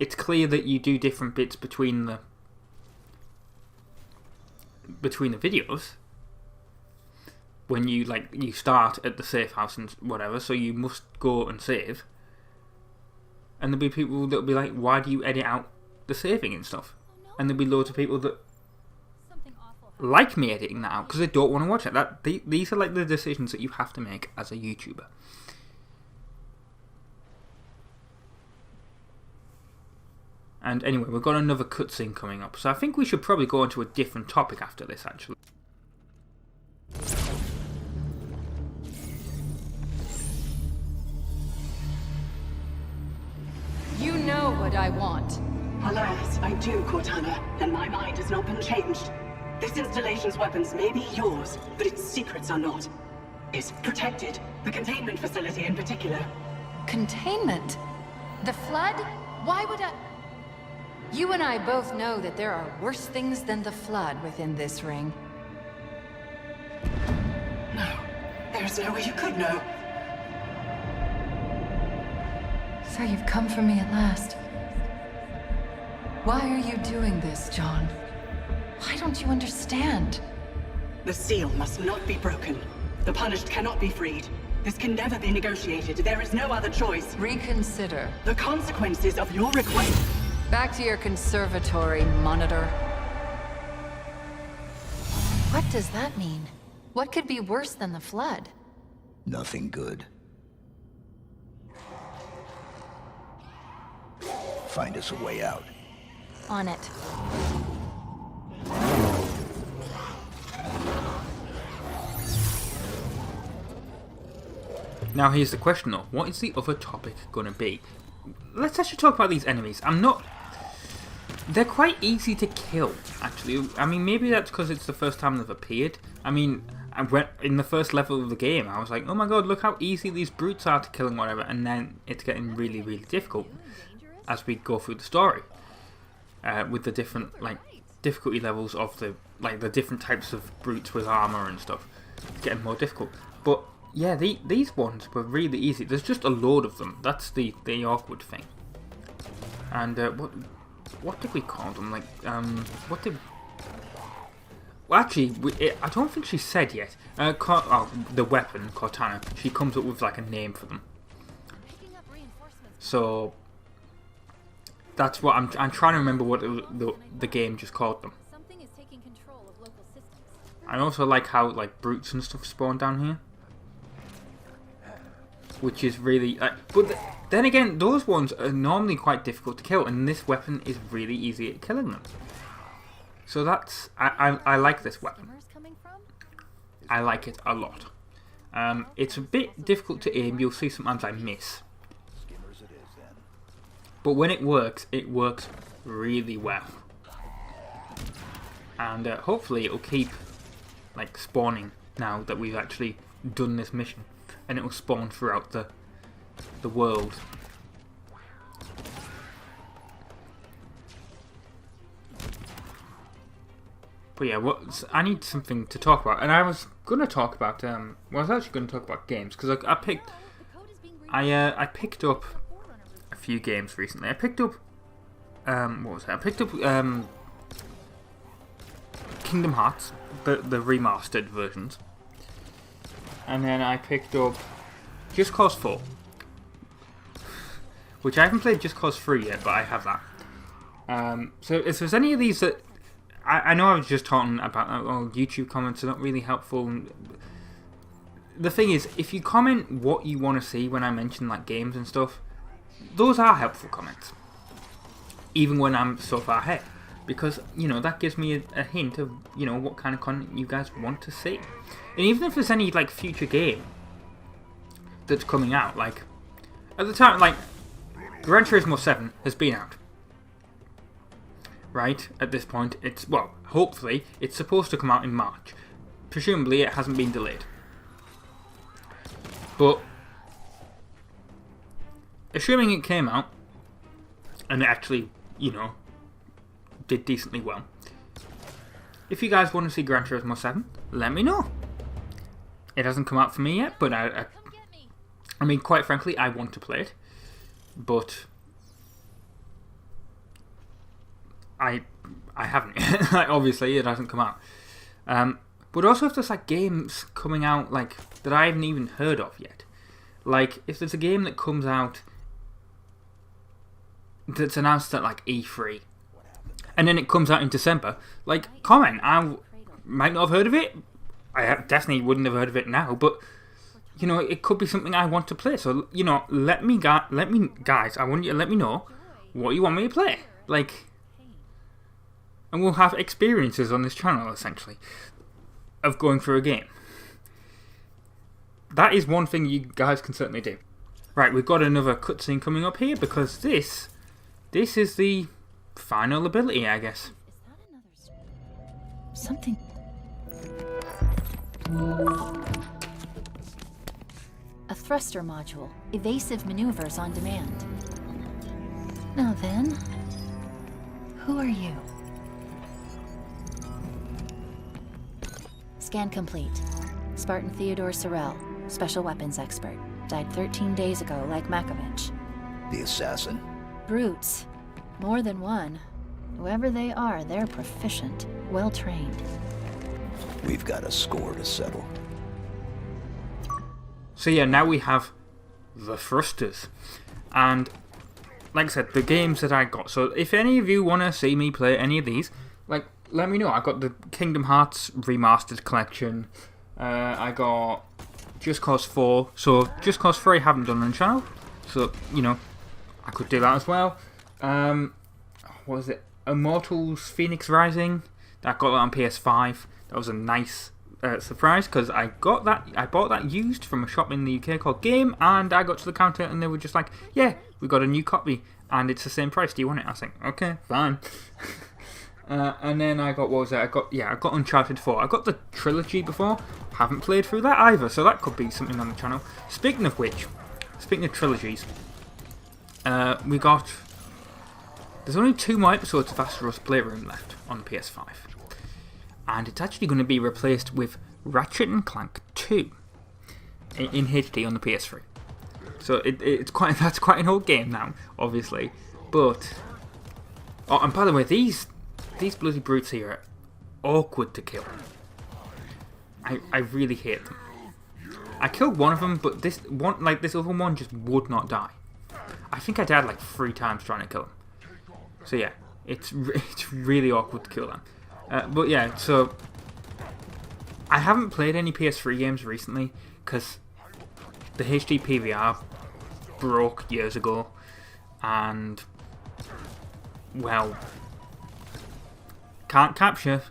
It's clear that you do different bits between the videos. When you start at the safe house and whatever, so you must go and save. And there'll be people that'll be like, why do you edit out the saving and stuff? And there'll be loads of people that like me editing that out because they don't want to watch it. These are like the decisions that you have to make as a YouTuber. And anyway, we've got another cutscene coming up, so I think we should probably go on to a different topic after this, actually. You know what I want. Alas, I do, Cortana, and my mind has not been changed. This installation's weapons may be yours, but its secrets are not. It's protected, the containment facility in particular. Containment? The Flood? Why would I... You and I both know that there are worse things than the Flood within this ring. No, there's no way you could know. So you've come for me at last. Why are you doing this, John? Why don't you understand? The seal must not be broken. The punished cannot be freed. This can never be negotiated. There is no other choice. Reconsider. The consequences of your request... Back to your conservatory, Monitor. What does that mean? What could be worse than the Flood? Nothing good. Find us a way out. On it. Now here's the question though, what is the other topic going to be? Let's actually talk about these enemies. They're quite easy to kill, actually. I mean, maybe that's because it's the first time they've appeared. I mean, in the first level of the game, I was like, oh my god, look how easy these brutes are to kill and whatever, and then it's getting really, really difficult as we go through the story. With the different, difficulty levels of the different types of brutes with armor and stuff. It's getting more difficult. But, yeah, these ones were really easy. There's just a load of them. That's the awkward thing. And, what did we call them? Well, actually, I don't think she said yet. The weapon, Cortana, she comes up with, a name for them. So, that's what I'm trying to remember what the game just called them. I also like how, brutes and stuff spawn down here. Which is really... but then again, those ones are normally quite difficult to kill, and this weapon is really easy at killing them. So that's... I like this weapon. I like it a lot. It's a bit difficult to aim. You'll see sometimes I miss. But when it works really well. And hopefully it'll keep spawning now that we've actually done this mission. And it will spawn throughout the world. But yeah, I need something to talk about, and I was gonna talk about I was actually gonna talk about games because I picked up a few games recently. I picked up what was that? I picked up Kingdom Hearts, the remastered versions. And then I picked up Just Cause 4. Which I haven't played Just Cause 3 yet, but I have that. So if there's any of these that... I know I was just talking about YouTube comments are not really helpful. The thing is, if you comment what you want to see when I mention games and stuff, those are helpful comments. Even when I'm so far ahead. Because, that gives me a hint of, what kind of content you guys want to see. And even if there's any, future game that's coming out. Like, at the time, like, Gran Turismo 7 has been out. Right, at this point, it's, well, hopefully, it's supposed to come out in March. Presumably, it hasn't been delayed. But, assuming it came out, and it actually, you know, did decently well, if you guys want to see Gran Turismo 7, let me know. It hasn't come out for me yet, but I mean, quite frankly, I want to play it. But I haven't yet. Like, obviously, it hasn't come out. But also, if there's like games coming out like that I haven't even heard of yet, like if there's a game that comes out that's announced at like E3, and then it comes out in December, like, comment. I might not have heard of it. I definitely wouldn't have heard of it now, but you know, it could be something I want to play. So, you know, let me guys, I want you to let me know what you want me to play. Like, and we'll have experiences on this channel, essentially, of going through a game. That is one thing you guys can certainly do. Right, we've got another cutscene coming up here, because this is the final ability, I guess. Something. A thruster module. Evasive maneuvers on demand. Now then, who are you? Scan complete. Spartan Theodore Sorrell, special weapons expert. Died 13 days ago, like Makovich. The assassin? Brutes. More than one. Whoever they are, they're proficient, well-trained. We've got a score to settle. So yeah, now we have the thrusters. And like I said, the games that I got. So if any of you want to see me play any of these, like, let me know. I got the Kingdom Hearts Remastered Collection. I got Just Cause 4. So Just Cause 3 I haven't done on the channel. So, you know, I could do that as well. What was it? Immortals Phoenix Rising. I got that on PS5. That was a nice surprise, because I bought that used from a shop in the UK called Game, and I got to the counter and they were just like, yeah, we got a new copy and it's the same price, do you want it? I was like, okay, fine. And then I got, what was it? I got Uncharted 4. I got the trilogy before, haven't played through that either, so that could be something on the channel. Speaking of which, speaking of trilogies, we got, there's only 2 more episodes of Astro's Playroom left on the PS5. And it's actually going to be replaced with Ratchet & Clank 2 in HD on the PS3. So that's quite an old game now, obviously. But oh, and by the way, these bloody brutes here are awkward to kill. I really hate them. I killed one of them, but this other one just would not die. I think I died like 3 times trying to kill him. So yeah, it's really awkward to kill them. But yeah, so I haven't played any PS3 games recently because the HD PVR broke years ago, and well, can't capture,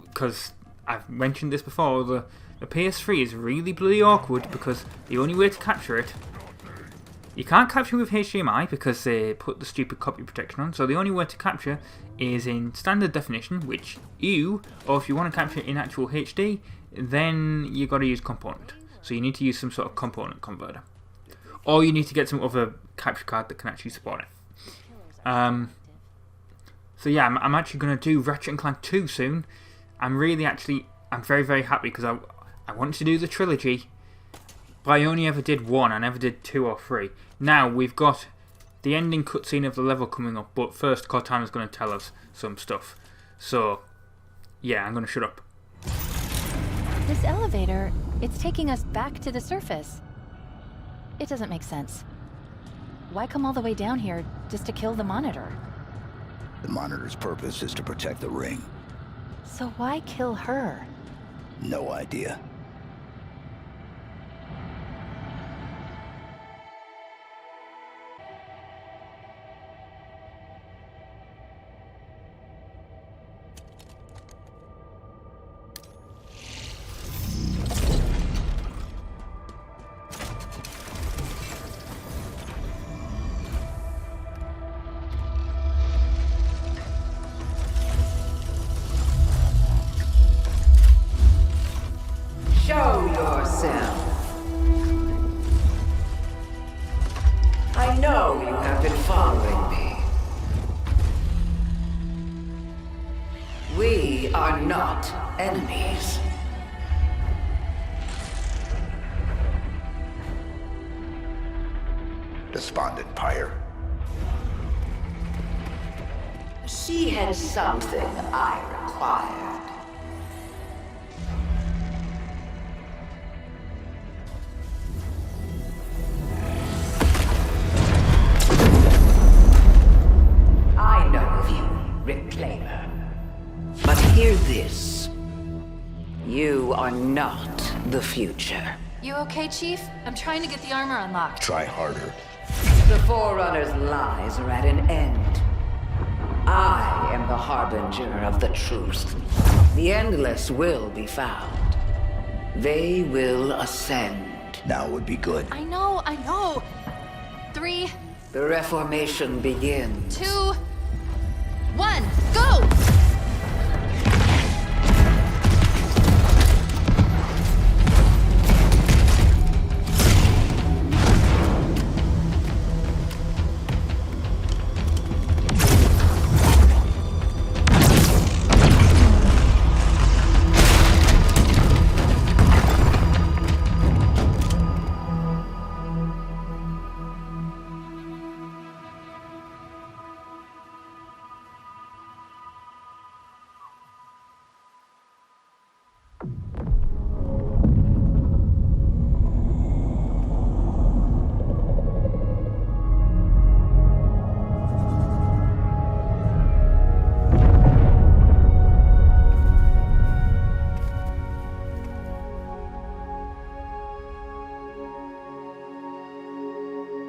because I've mentioned this before, the PS3 is really bloody awkward, because the only way to capture it, you can't capture with HDMI because they put the stupid copy protection on, so the only way to capture is in standard definition, which or if you want to capture it in actual HD, then you got to use component. So you need to use some sort of component converter, or you need to get some other capture card that can actually support it. So yeah, I'm actually going to do Ratchet & Clank 2 soon. I'm very, very happy, because I wanted to do the trilogy, but I only ever did 1, I never did 2 or 3. Now we've got the ending cutscene of the level coming up, but first Cortana's going to tell us some stuff. So yeah, I'm going to shut up. This elevator, it's taking us back to the surface. It doesn't make sense. Why come all the way down here just to kill the monitor? The monitor's purpose is to protect the ring. So why kill her? No idea. We are not enemies. Despondent pyre. She had something I required. I know of you, Reclaimer. But hear this. You are not the future. You okay, Chief? I'm trying to get the armor unlocked. Try harder. The Forerunner's lies are at an end. I am the harbinger of the truth. The Endless will be found. They will ascend. Now would be good. I know, I know. 3, The Reformation begins. 2, 1, go!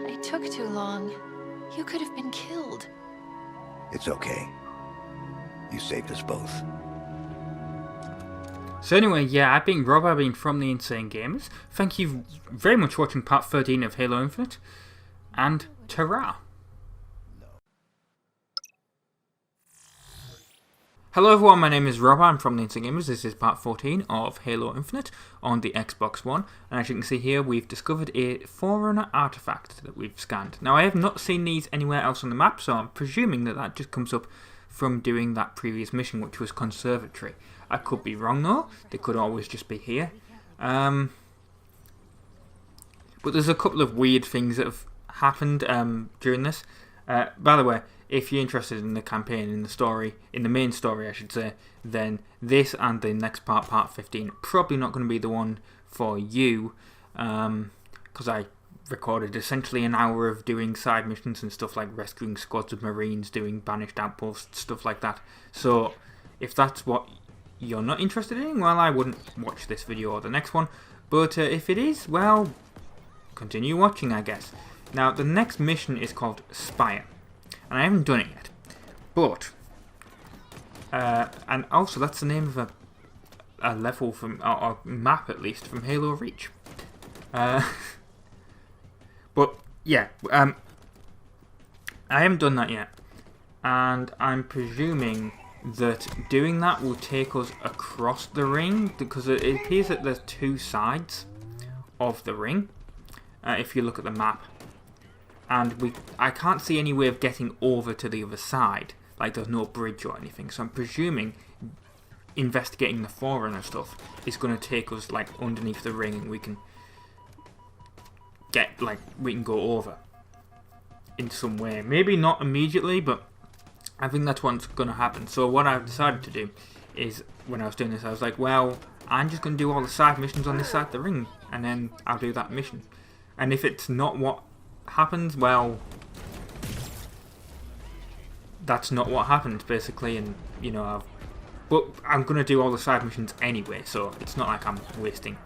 It took too long. You could have been killed. It's okay. You saved us both. So anyway, yeah, I've been Rob, I've been from the Insane Gamers. Thank you very much for watching part 13 of Halo Infinite, and ta-ra! Hello everyone, my name is Rob, I'm from the Insane Gamers. This is part 14 of Halo Infinite on the Xbox One, and as you can see here, we've discovered a Forerunner artifact that we've scanned. Now I have not seen these anywhere else on the map, so I'm presuming that that just comes up from doing that previous mission, which was Conservatory. I could be wrong though, they could always just be here. But there's a couple of weird things that have happened during this. By the way, if you're interested in the campaign, in the story, in the main story I should say, then this and the next part, part 15, probably not going to be the one for you, because I recorded essentially an hour of doing side missions and stuff like rescuing squads of Marines, doing Banished outposts, stuff like that. So if that's what you're not interested in, well, I wouldn't watch this video or the next one, but if it is, well, continue watching, I guess. Now, the next mission is called Spire, and I haven't done it yet, but, and also that's the name of a level from, or map at least, from Halo Reach. But, yeah, I haven't done that yet, and I'm presuming that doing that will take us across the ring, because it appears that there's two sides of the ring, if you look at the map. And I can't see any way of getting over to the other side, like there's no bridge or anything, so I'm presuming investigating the Forerunner stuff is going to take us like underneath the ring, and we can get, like, we can go over in some way. Maybe not immediately, but I think that's what's going to happen. So what I've decided to do is, when I was doing this, I was like, well, I'm just going to do all the side missions on this side of the ring, and then I'll do that mission. And if it's not what happens, well, that's not what happened, basically, and, you know, but I'm going to do all the side missions anyway, so it's not like I'm wasting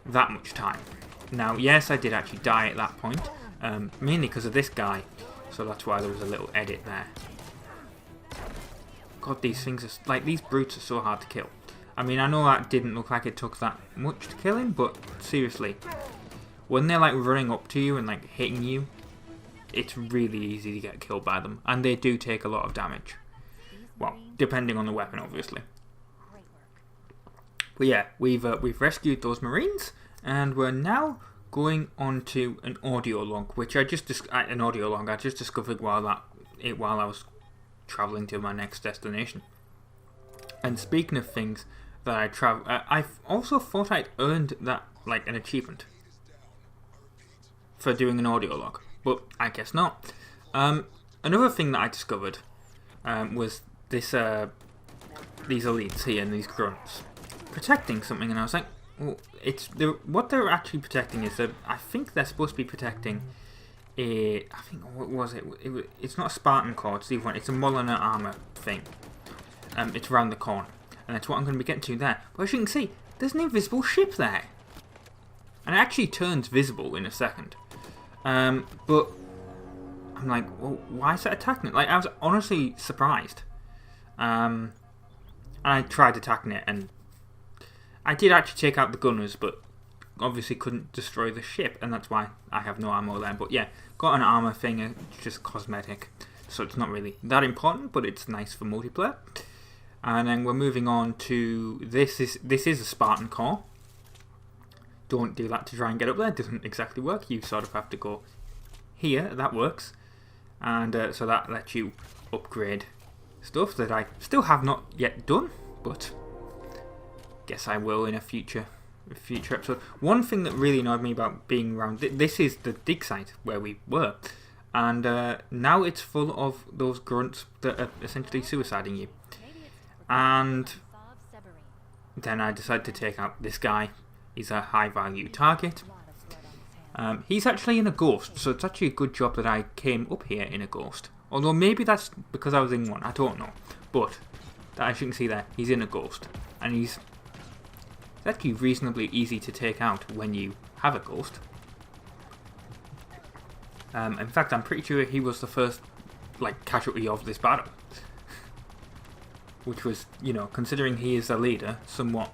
that much time. Now, yes, I did actually die at that point, mainly because of this guy, so that's why there was a little edit there. God, these things are, like, these brutes are so hard to kill. I mean, I know that didn't look like it took that much to kill him, but seriously, when they're like running up to you and like hitting you, it's really easy to get killed by them, and they do take a lot of damage. Well, depending on the weapon, obviously. But yeah, we've rescued those Marines, and we're now going on to an audio log, which I just discovered while I was traveling to my next destination. And speaking of things that I travel, I also thought I'd earned that, like, an achievement for doing an audio log, but I guess not. Another thing that I discovered was this these elites here and these grunts protecting something, and I was like, well, what they're actually protecting is that I think they're supposed to be protecting a, I think, what was it? It's not a Spartan core, it's the other one. It's a Molina armor thing. It's around the corner, and that's what I'm going to be getting to there. But as you can see, there's an invisible ship there, and it actually turns visible in a second. But I'm like, well, why is it attacking it? Like, I was honestly surprised. And I tried attacking it, and I did actually take out the gunners, but obviously couldn't destroy the ship, and that's why I have no ammo there. But yeah, got an armor thing, it's just cosmetic, so it's not really that important, but it's nice for multiplayer. And then we're moving on to this is a Spartan core. Don't do that to try and get up there, it doesn't exactly work. You sort of have to go here, that works. And so that lets you upgrade stuff that I still have not yet done, but guess I will in a future episode. One thing that really annoyed me about being around, this is the dig site where we were, and now it's full of those grunts that are essentially suiciding you. And then I decided to take out this guy. He's a high value target. He's actually in a ghost, so it's actually a good job that I came up here in a ghost. Although maybe that's because I was in one, I don't know. But as you can see there, he's in a ghost, and he's actually reasonably easy to take out when you have a ghost. In fact, I'm pretty sure he was the first, like, casualty of this battle. Which was, you know, considering he is a leader, somewhat,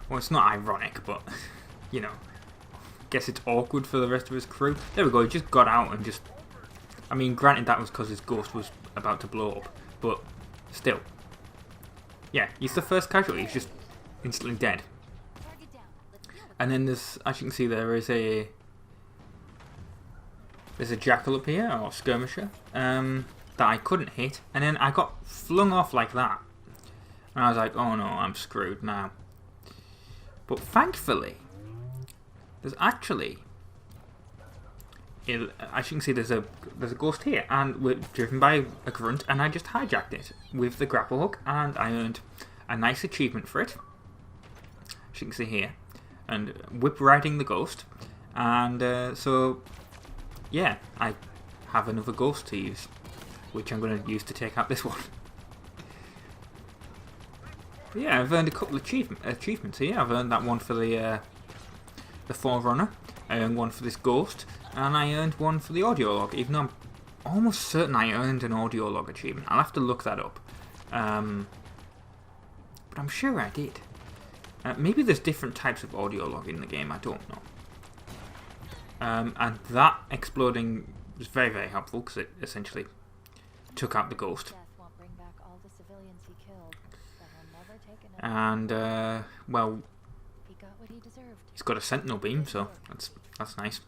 well, it's not ironic, but, you know, guess it's awkward for the rest of his crew. There we go, he just got out and just, I mean, granted that was because his ghost was about to blow up, but still. Yeah, he's the first casualty, he's just instantly dead. And then there's, as you can see, there's a jackal up here, or skirmisher, that I couldn't hit, and then I got flung off like that. And I was like, oh no, I'm screwed now. But thankfully, there's actually, as you can see, there's a ghost here, and we're driven by a grunt, and I just hijacked it with the grapple hook, and I earned a nice achievement for it. As you can see here, and whip riding the ghost, and so yeah, I have another ghost to use, which I'm going to use to take out this one. But yeah, I've earned a couple of achievements here. I've earned that one for the Forerunner, I earned one for this ghost, and I earned one for the audio log, even though I'm almost certain I earned an audio log achievement. I'll have to look that up. But I'm sure I did. Maybe there's different types of audio log in the game, I don't know. And that exploding was very, very helpful, because it essentially took out the ghost. And, well, he's got a sentinel beam, so that's nice.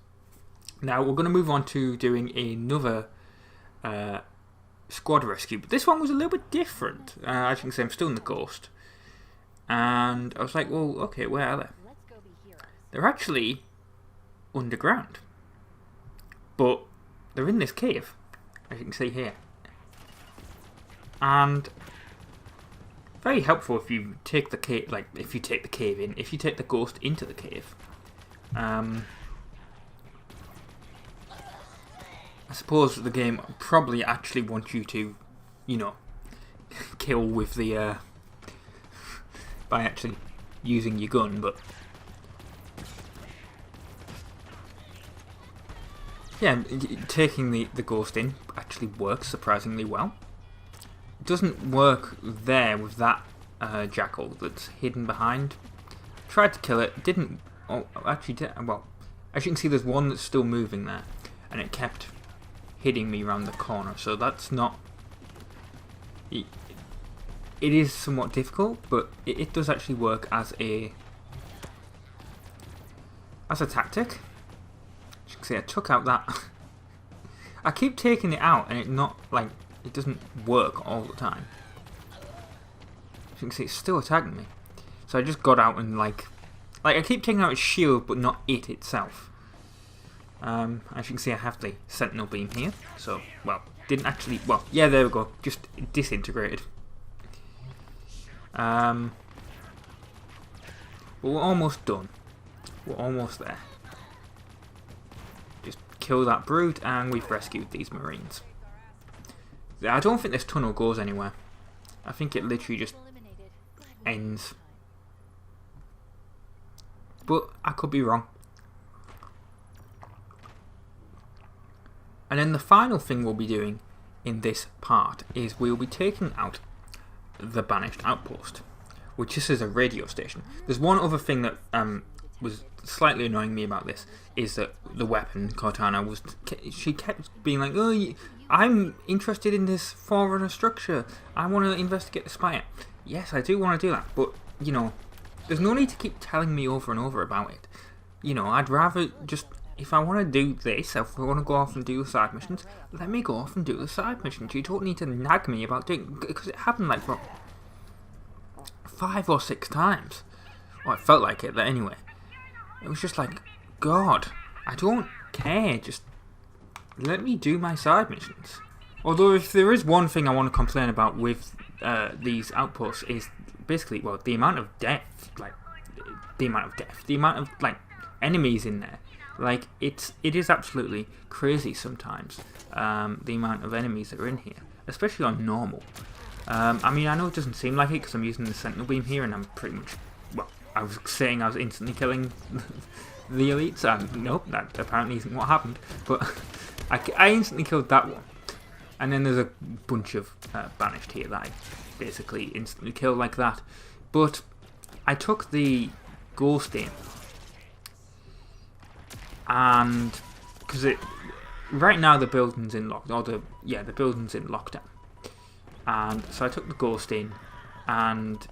Now, we're going to move on to doing another squad rescue, but this one was a little bit different. As you can see, I'm still in the ghost. And I was like, well, okay, where are they? They're actually underground. But they're in this cave, as you can see here. And very helpful if you take the cave, like if you take the cave in, if you take the ghost into the cave. I suppose the game probably actually wants you to, you know, kill with the by actually using your gun, but yeah, taking the ghost in actually works surprisingly well. It doesn't work there with that jackal that's hidden behind. Tried to kill it, didn't. Oh, actually did. Well, as you can see, there's one that's still moving there, and it kept hitting me around the corner. So that's not. It is somewhat difficult, but it does actually work as a tactic. As you can see, I took out that. I keep taking it out, and it doesn't work all the time. you can see, it's still attacking me. So I just got out and like I keep taking out its shield, but not it itself. As you can see, I have the sentinel beam here. So, well, didn't actually. Well, yeah, there we go. Just disintegrated. But we're almost done. We're almost there. Just kill that brute, and we've rescued these marines. I don't think this tunnel goes anywhere. I think it literally just ends. But I could be wrong. And then the final thing we'll be doing in this part is we'll be taking out the Banished outpost, which this is a radio station. There's one other thing that was slightly annoying me about this, is that the weapon, Cortana, she kept being like, oh, I'm interested in this Forerunner structure. I want to investigate the spire. Yes, I do want to do that, but, you know, there's no need to keep telling me over and over about it. You know, I'd rather just, if I want to do this, if I want to go off and do the side missions, let me go off and do the side missions. You don't need to nag me about doing, because it happened like, what, 5 or 6 times. Well, it felt like it, but anyway. It was just like, God, I don't care, just let me do my side missions. Although if there is one thing I want to complain about with these outposts is basically, well, the amount of death, like, the amount of, like, enemies in there. Like, it is absolutely crazy sometimes, the amount of enemies that are in here, especially on normal. I mean, I know it doesn't seem like it because I'm using the sentinel beam here and I'm pretty much, well, I was saying I was instantly killing the elites. Nope, that apparently isn't what happened. But I instantly killed that one. And then there's a bunch of Banished here that I basically instantly killed like that. But I took the ghost in. And because right now the building's in the building's in lockdown. And so I took the ghost in and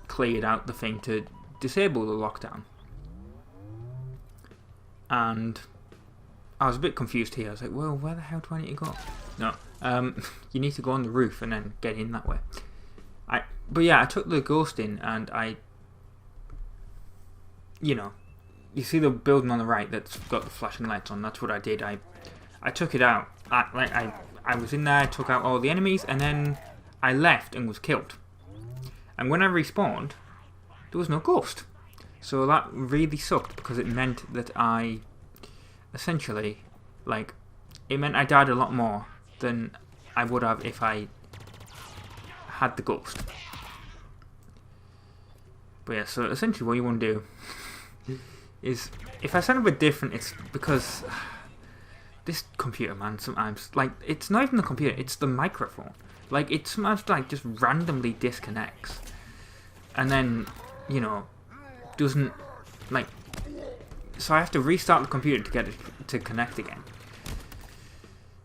cleared out the thing to disable the lockdown. And I was a bit confused here. I was like, well, where the hell do I need to go? No, you need to go on the roof and then get in that way. But yeah, I took the ghost in and you know, you see the building on the right that's got the flashing lights on. That's what I did. I took it out. I was in there, took out all the enemies, and then I left and was killed. And when I respawned, there was no ghost. So that really sucked because it meant that I essentially, like, it meant I died a lot more than I would have if I had the ghost. But yeah, so essentially what you want to do is, if I sound a bit different, it's because this computer, man, sometimes, like, it's not even the computer, it's the microphone. Like, it sometimes, like, just randomly disconnects. And then, you know, doesn't, like, so I have to restart the computer to get it to connect again.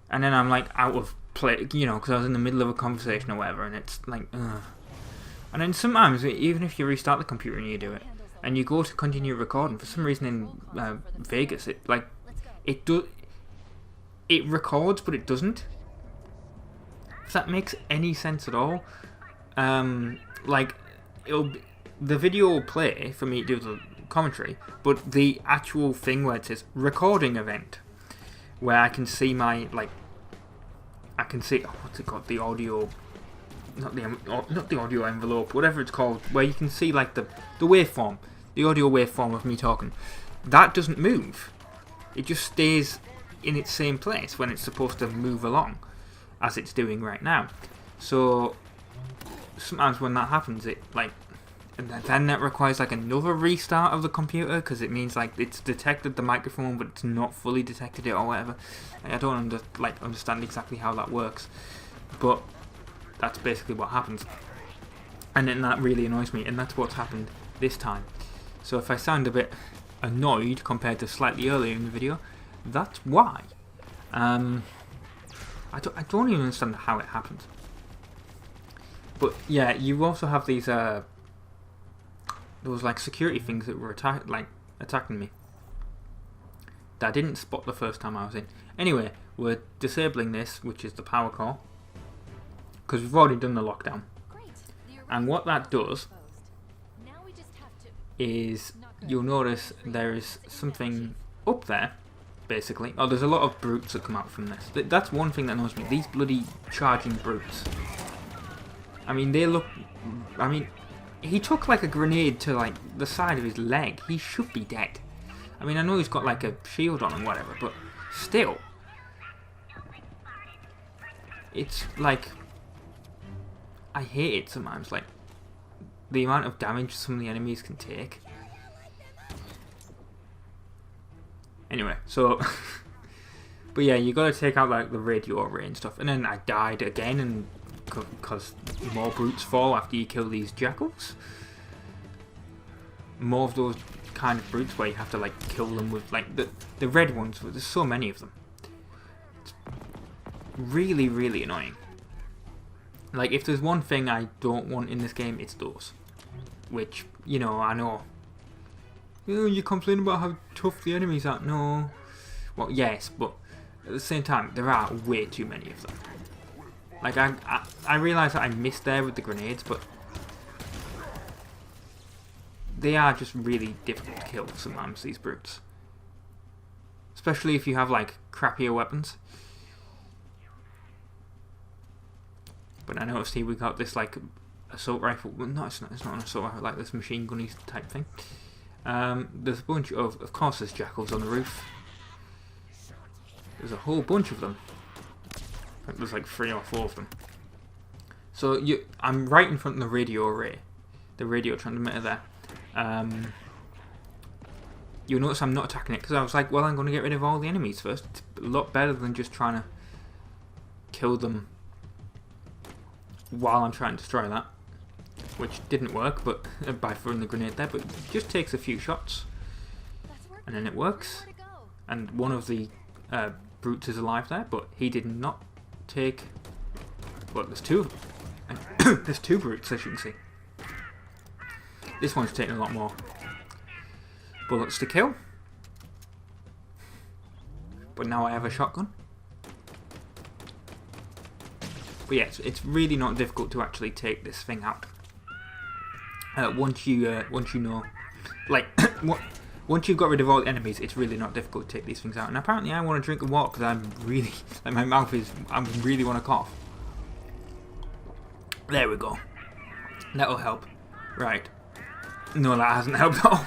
And then I'm, like, out of play, you know, because I was in the middle of a conversation or whatever, and it's like, ugh. And then sometimes, even if you restart the computer and you do it, and you go to continue recording, for some reason in Vegas, it, like, it records, but it doesn't. If that makes any sense at all. Like, the video will play for me to do the commentary, but the actual thing where it says recording event, where I can see my, like, I can see, what's it called, the audio, not the audio envelope, whatever it's called, where you can see, like, the waveform, the audio waveform of me talking. That doesn't move. It just stays in its same place when it's supposed to move along, as it's doing right now. So sometimes when that happens, it, like, and then that requires, like, another restart of the computer, because it means, like, it's detected the microphone but it's not fully detected it or whatever. I don't understand exactly how that works, but that's basically what happens. And then that really annoys me, and that's what's happened this time. So if I sound a bit annoyed compared to slightly earlier in the video, that's why. I don't even understand how it happens. But yeah, you also have these those, like, security things that were attacking me that I didn't spot the first time I was in. Anyway, we're disabling this, which is the power core, because we've already done the lockdown. And what that does is you'll notice there is something up there, basically. Oh, there's a lot of brutes that come out from this. That's one thing that annoys me. These bloody charging brutes. I mean, they look... I mean, he took like a grenade to like the side of his leg. He should be dead. I mean, I know he's got like a shield on and whatever, but still. It's like... I hate it sometimes, like the amount of damage some of the enemies can take. Anyway, so but yeah, you gotta take out like the radio array and stuff. And then I died again, and because more brutes fall after you kill these jackals. More of those kind of brutes where you have to like kill them with like the red ones. There's so many of them. It's really, really annoying. Like, if there's one thing I don't want in this game, it's those. Which, you know, I know. You complain about how tough the enemies are. No. Well, yes, but at the same time, there are way too many of them. Like, I realise that I missed there with the grenades, but they are just really difficult to kill sometimes, these brutes. Especially if you have, like, crappier weapons. But I noticed here we got this like assault rifle. Well, no, it's not an assault rifle. Like this machine gunny type thing. There's a bunch of course, there's jackals on the roof. There's a whole bunch of them. I think there's like 3 or 4 of them. So I'm right in front of the radio array, the radio transmitter there. You'll notice I'm not attacking it because I was like, well, I'm going to get rid of all the enemies first. It's a lot better than just trying to kill them while I'm trying to destroy that, which didn't work, but by throwing the grenade there, but it just takes a few shots and then it works. And one of the brutes is alive there, but he did not take... Well, there's 2 of them. There's 2 brutes, as you can see. This one's taking a lot more bullets to kill, but now I have a shotgun. But yeah, it's really not difficult to actually take this thing out. Once you know, like, once you've got rid of all the enemies, it's really not difficult to take these things out. And apparently, I want to drink water because I'm really, like, my mouth is, I really want to cough. There we go. That'll help. Right. No, that hasn't helped at all.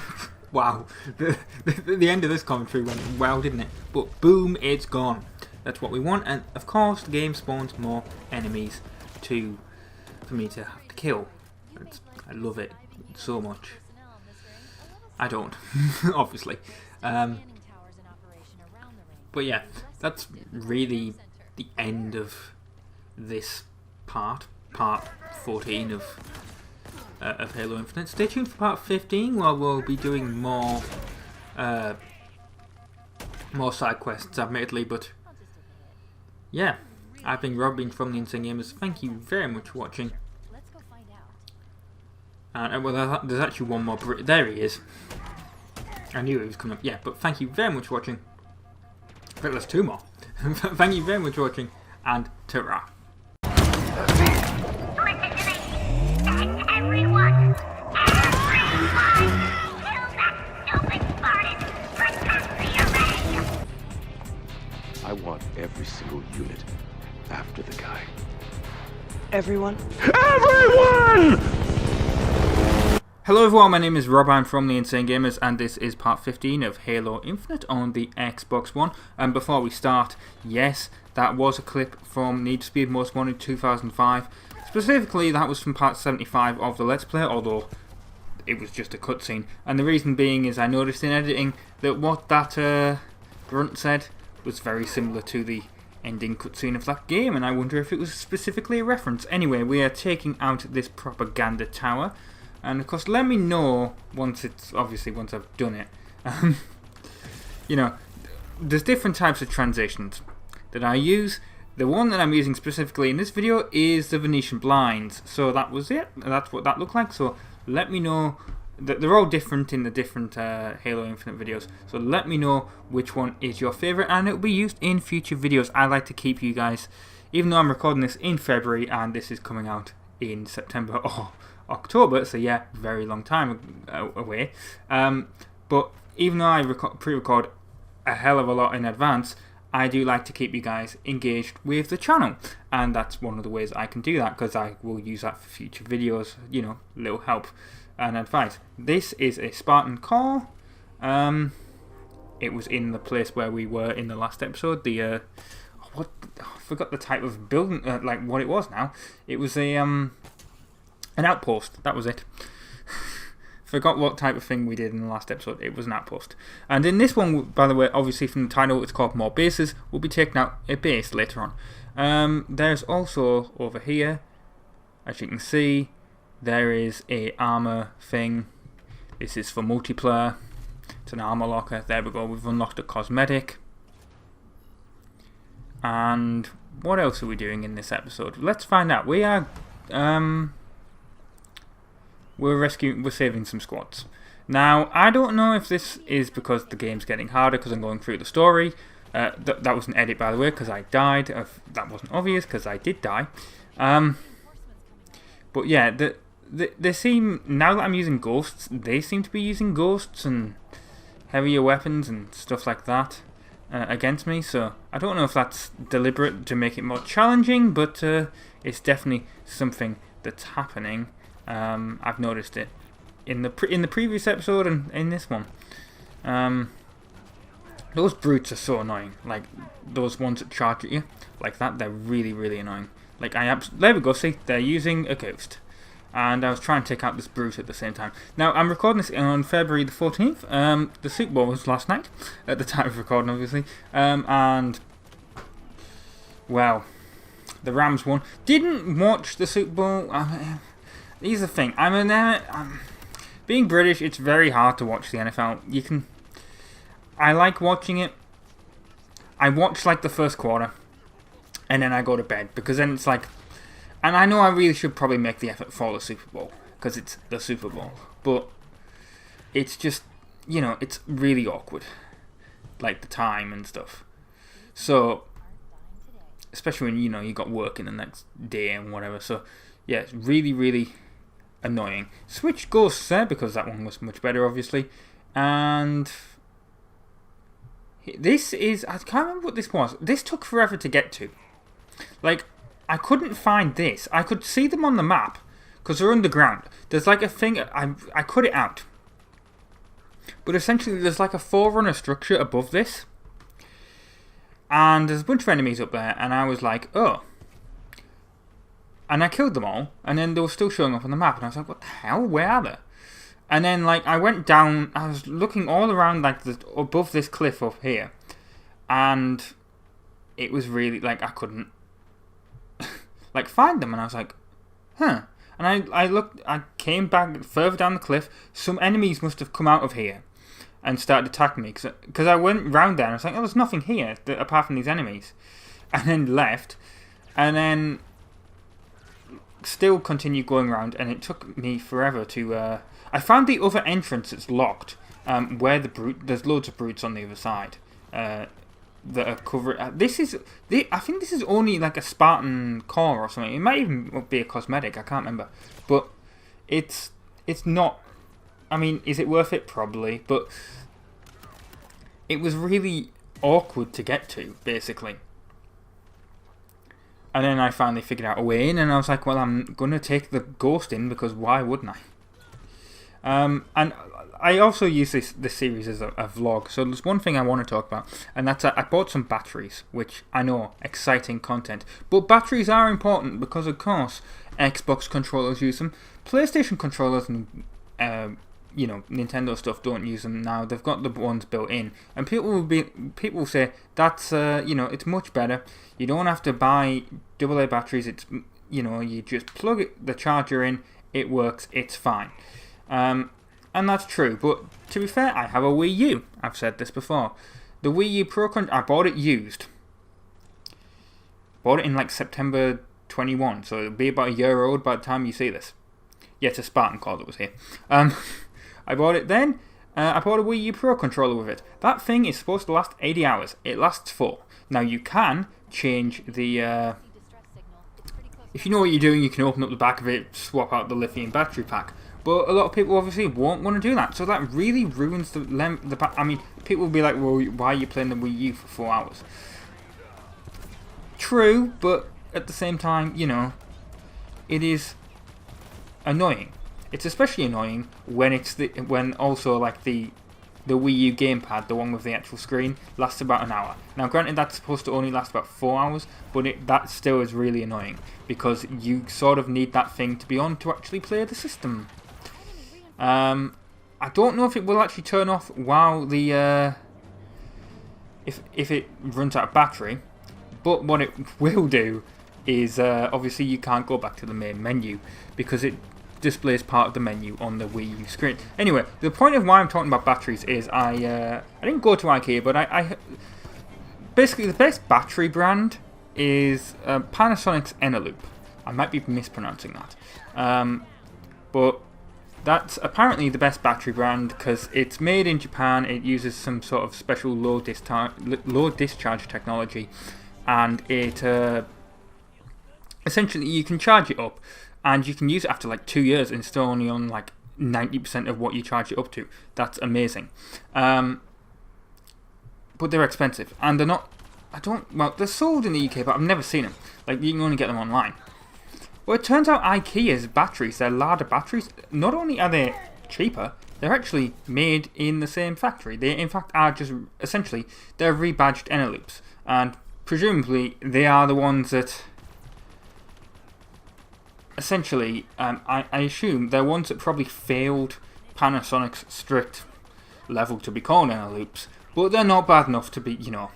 Wow. The end of this commentary went well, didn't it? But boom, it's gone. That's what we want, and of course the game spawns more enemies for me to have to kill. I love it so much. I don't, obviously. But yeah, that's really the end of this part 14 of Halo Infinite. Stay tuned for part 15, where we'll be doing more side quests, admittedly, but yeah, I've been Rob, from the Insane Gamers. Thank you very much for watching. Well, there's actually one more. There he is. I knew he was coming up. Yeah, but thank you very much for watching. But there's 2 more. Thank you very much for watching, and ta-ra. Everyone! Kill that stupid Spartan! Protect the array! I want every single unit after the guy. Everyone? EVERYONE! Hello everyone, my name is Rob, I'm from the Insane Gamers, and this is part 15 of Halo Infinite on the Xbox One. And before we start, yes, that was a clip from Need for Speed Most Wanted 2005. Specifically, that was from part 75 of the Let's Play, although it was just a cutscene. And the reason being is I noticed in editing that what that grunt said was very similar to the ending cutscene of that game, and I wonder if it was specifically a reference. Anyway, we are taking out this propaganda tower. And of course, let me know once I've done it. You know, there's different types of transitions that I use. The one that I'm using specifically in this video is the Venetian blinds. So that was it. That's what that looked like. So let me know. They're all different in the different Halo Infinite videos. So let me know which one is your favourite, and it will be used in future videos. I like to keep you guys, even though I'm recording this in February and this is coming out in September or October, so yeah, very long time away. But even though I pre-record a hell of a lot in advance, I do like to keep you guys engaged with the channel, and that's one of the ways I can do that, because I will use that for future videos, you know, little help and advice. This is a Spartan car. It was in the place where we were in the last episode. I forgot the type of building, like what it was now. It was an outpost, that was it. Forgot what type of thing we did in the last episode. It was an outpost. And in this one, by the way, obviously from the title, it's called More Bases. We'll be taking out a base later on. There's also, over here, as you can see, there is a armor thing. This is for multiplayer. It's an armor locker. There we go. We've unlocked a cosmetic. And what else are we doing in this episode? Let's find out. We are... We're saving some squads. Now, I don't know if this is because the game's getting harder because I'm going through the story. That was an edit, by the way, because I died. That wasn't obvious because I did die. But yeah, they seem, now that I'm using ghosts, they seem to be using ghosts and heavier weapons and stuff like that against me. So I don't know if that's deliberate to make it more challenging, but it's definitely something that's happening. I've noticed it in the previous episode and in this one. Those brutes are so annoying. Like those ones that charge at you like that, they're really, really annoying. Like there we go. See, they're using a ghost, and I was trying to take out this brute at the same time. Now I'm recording this on February the 14th. The Super Bowl was last night at the time of recording, obviously. And well, the Rams won. Didn't watch the Super Bowl. Here's the thing. Being British, it's very hard to watch the NFL. I like watching it. I watch like the first quarter, and then I go to bed, because then it's like, and I know I really should probably make the effort for the Super Bowl because it's the Super Bowl, but it's just, you know, it's really awkward, like the time and stuff. So, especially when, you know, you got work in the next day and whatever. So yeah, it's really, really annoying. Switch ghosts there because that one was much better, obviously. And this is, I can't remember what this was. This took forever to get to. Like, I couldn't find this. I could see them on the map because they're underground. There's like a thing, I cut it out. But essentially there's like a forerunner structure above this. And there's a bunch of enemies up there, and I was like, oh. And I killed them all, and then they were still showing up on the map, and I was like, what the hell? Where are they? And then, like, I went down, I was looking all around, like, above this cliff up here, and it was really, like, I couldn't, like, find them, and I was like, huh. And I looked, I came back further down the cliff, some enemies must have come out of here and started attacking me, because I went round there, and I was like, oh, there's nothing here, apart from these enemies, and then left, and then still continued going around, and it took me forever to I found the other entrance that's locked, where there's loads of brutes on the other side that are covered. I think this is only like a Spartan core or something. It might even be a cosmetic, I can't remember, but it's not, I mean, is it worth it? Probably, but it was really awkward to get to, basically. And then I finally figured out a way in, and I was like, well, I'm going to take the ghost in, because why wouldn't I? And I also use this series as a vlog, so there's one thing I want to talk about, and that's I bought some batteries, which I know, exciting content. But batteries are important because, of course, Xbox controllers use them. PlayStation controllers and, you know, Nintendo stuff don't use them now. They've got the ones built in. And people will say, that's, you know, it's much better. You don't have to buy AA batteries. It's, you know, you just plug the charger in, it works, it's fine. And that's true, but to be fair, I have a Wii U. I've said this before. The Wii U Pro Controller, I bought it used. Bought it in like September 21, so it'll be about a year old by the time you see this. Yeah, it's a Spartan core that was here. I bought it then. I bought a Wii U Pro Controller with it. That thing is supposed to last 80 hours. It lasts 4. Now you can change the if you know what you're doing, you can open up the back of it, swap out the lithium battery pack. But a lot of people obviously won't want to do that, so that really ruins the I mean, people will be like, well, why are you playing the Wii U for 4 hours? True, but at the same time, you know, it is annoying. It's especially annoying when when also like the Wii U gamepad, the one with the actual screen, lasts about an hour. Now, granted, that's supposed to only last about 4 hours, but that still is really annoying because you sort of need that thing to be on to actually play the system. I don't know if it will actually turn off while the if it runs out of battery, but what it will do is obviously you can't go back to the main menu because it displays part of the menu on the Wii U screen. Anyway, the point of why I'm talking about batteries is I didn't go to IKEA, but I basically the best battery brand is Panasonic's Eneloop. I might be mispronouncing that, but that's apparently the best battery brand because it's made in Japan. It uses some sort of special low discharge technology, and it essentially you can charge it up, and you can use it after like 2 years, and it's still only on like 90% of what you charge it up to. That's amazing. But they're expensive, and they're not. Well, they're sold in the UK, but I've never seen them. Like, you can only get them online. Well, it turns out IKEA's batteries, their Lada batteries, not only are they cheaper, they're actually made in the same factory. They, in fact, are just essentially they're rebadged Eneloops, and presumably they are the ones that. Essentially, I assume they're ones that probably failed Panasonic's strict level to be called Eneloops, but they're not bad enough to be, you know,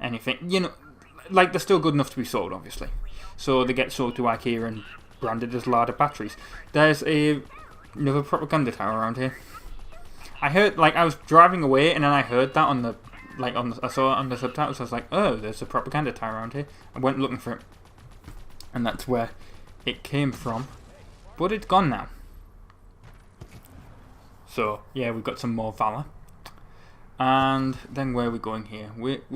anything. You know, like they're still good enough to be sold, obviously. So they get sold to IKEA and branded as Lada batteries. There's another propaganda tower around here. I heard, like, I was driving away and then I heard that on the, I saw it on the subtitles. I was like, oh, there's a propaganda tower around here. I went looking for it, and that's where it came from, but it's gone now. So yeah, we've got some more valor. And then where are we going here?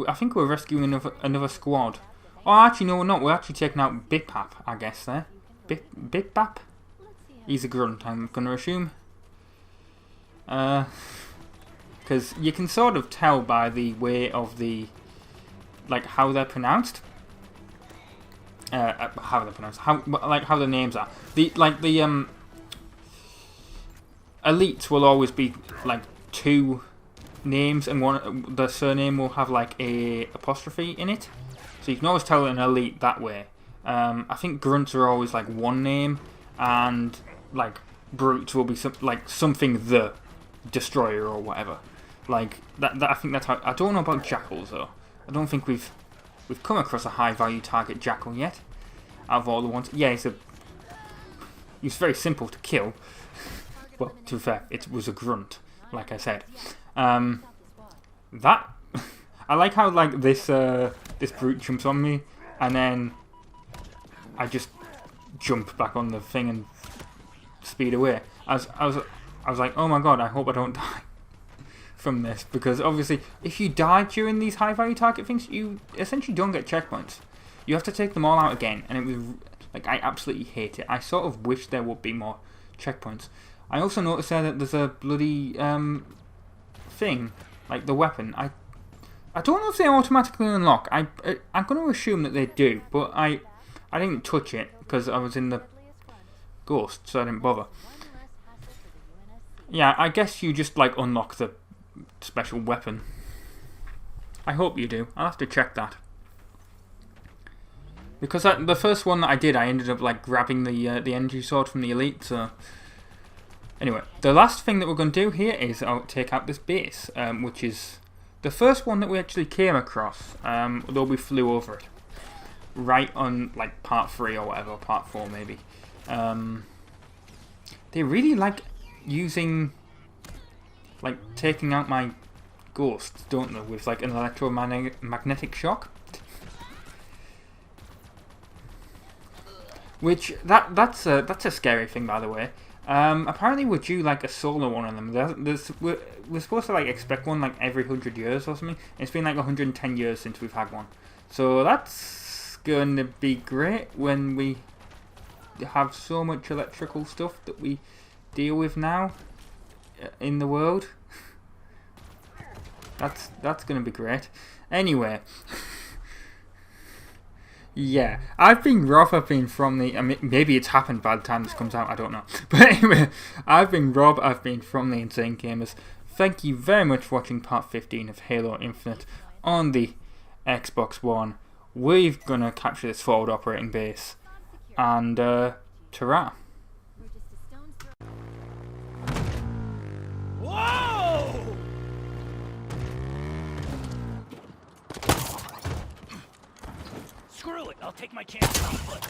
I think we're rescuing another squad. Oh, actually no, we're not. We're actually taking out Bip-Bap, I guess. There, Bip-Bap. He's a grunt, I'm gonna assume. Because you can sort of tell by the way of the, like, how they're pronounced. How they're pronounced, how the names are. The elites will always be like 2 names, and the surname will have like a apostrophe in it, so you can always tell an elite that way. I think grunts are always like 1 name, and like brutes will be something the destroyer or whatever. Like that. I think that's how. I don't know about jackals though. I don't think we've come across a high value target jackal yet. Out of all the ones, yeah, he's very simple to kill. Well, to be fair, it was a grunt, like I said. That I like how like this brute jumps on me, and then I just jump back on the thing and speed away. I was like, oh my god, I hope I don't die from this, because obviously if you die during these high value target things, you essentially don't get checkpoints. You have to take them all out again, and it was like, I absolutely hate it. I sort of wish there would be more checkpoints. I also noticed there that there's a bloody thing, like the weapon. I don't know if they automatically unlock. I'm going to assume that they do, but I didn't touch it because I was in the ghost, so I didn't bother. Yeah, I guess you just like unlock the special weapon. I hope you do. I'll have to check that. Because the first one that I did, I ended up like grabbing the energy sword from the elite. So anyway, the last thing that we're going to do here is take out this base, which is the first one that we actually came across. Although we flew over it, right on like part 3 or whatever, part 4 maybe. They really like using, like, taking out my ghosts, don't they, with like an electromagnetic shock. Which that's a scary thing, by the way. Apparently we're due like a solar one on them. We're supposed to like expect one like every 100 years or something. It's been like 110 years since we've had one, so that's going to be great when we have so much electrical stuff that we deal with now in the world. That's going to be great. Anyway, yeah, I've been Rob. I've been from the. I mean, maybe it's happened by the time this comes out. I don't know. But anyway, I've been Rob. I've been from the Insane Gamers. Thank you very much for watching part 15 of Halo Infinite on the Xbox One. We're gonna capture this forward operating base, and ta-ra. Whoa! Screw it, I'll take my chance on foot.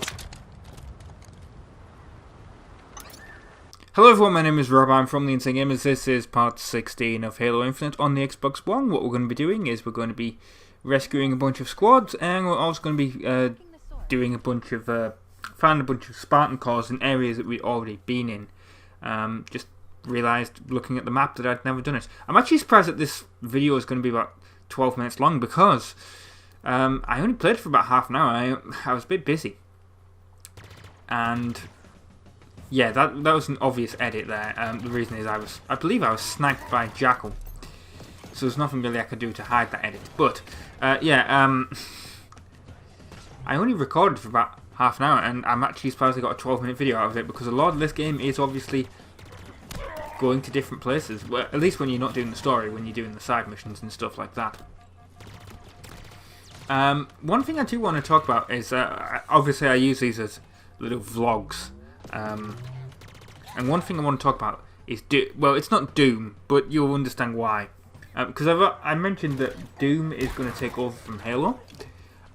Hello everyone, my name is Rob, I'm from the Insane Gamers. This is part 16 of Halo Infinite on the Xbox One. What we're going to be doing is we're going to be rescuing a bunch of squads, and we're also going to be doing a bunch of, found a bunch of Spartan cores in areas that we've already been in. Just realised, looking at the map, that I'd never done it. I'm actually surprised that this video is going to be about 12 minutes long, because I only played for about half an hour. I was a bit busy. And yeah, that was an obvious edit there. The reason is I believe I was sniped by Jackal, so there's nothing really I could do to hide that edit. But yeah, I only recorded for about half an hour, and I'm actually surprised I got a 12-minute video out of it, because a lot of this game is obviously going to different places. Well, at least when you're not doing the story, when you're doing the side missions and stuff like that. One thing I do want to talk about is obviously I use these as little vlogs. And one thing I want to talk about is well, it's not Doom, but you'll understand why. Because I mentioned that Doom is going to take over from Halo,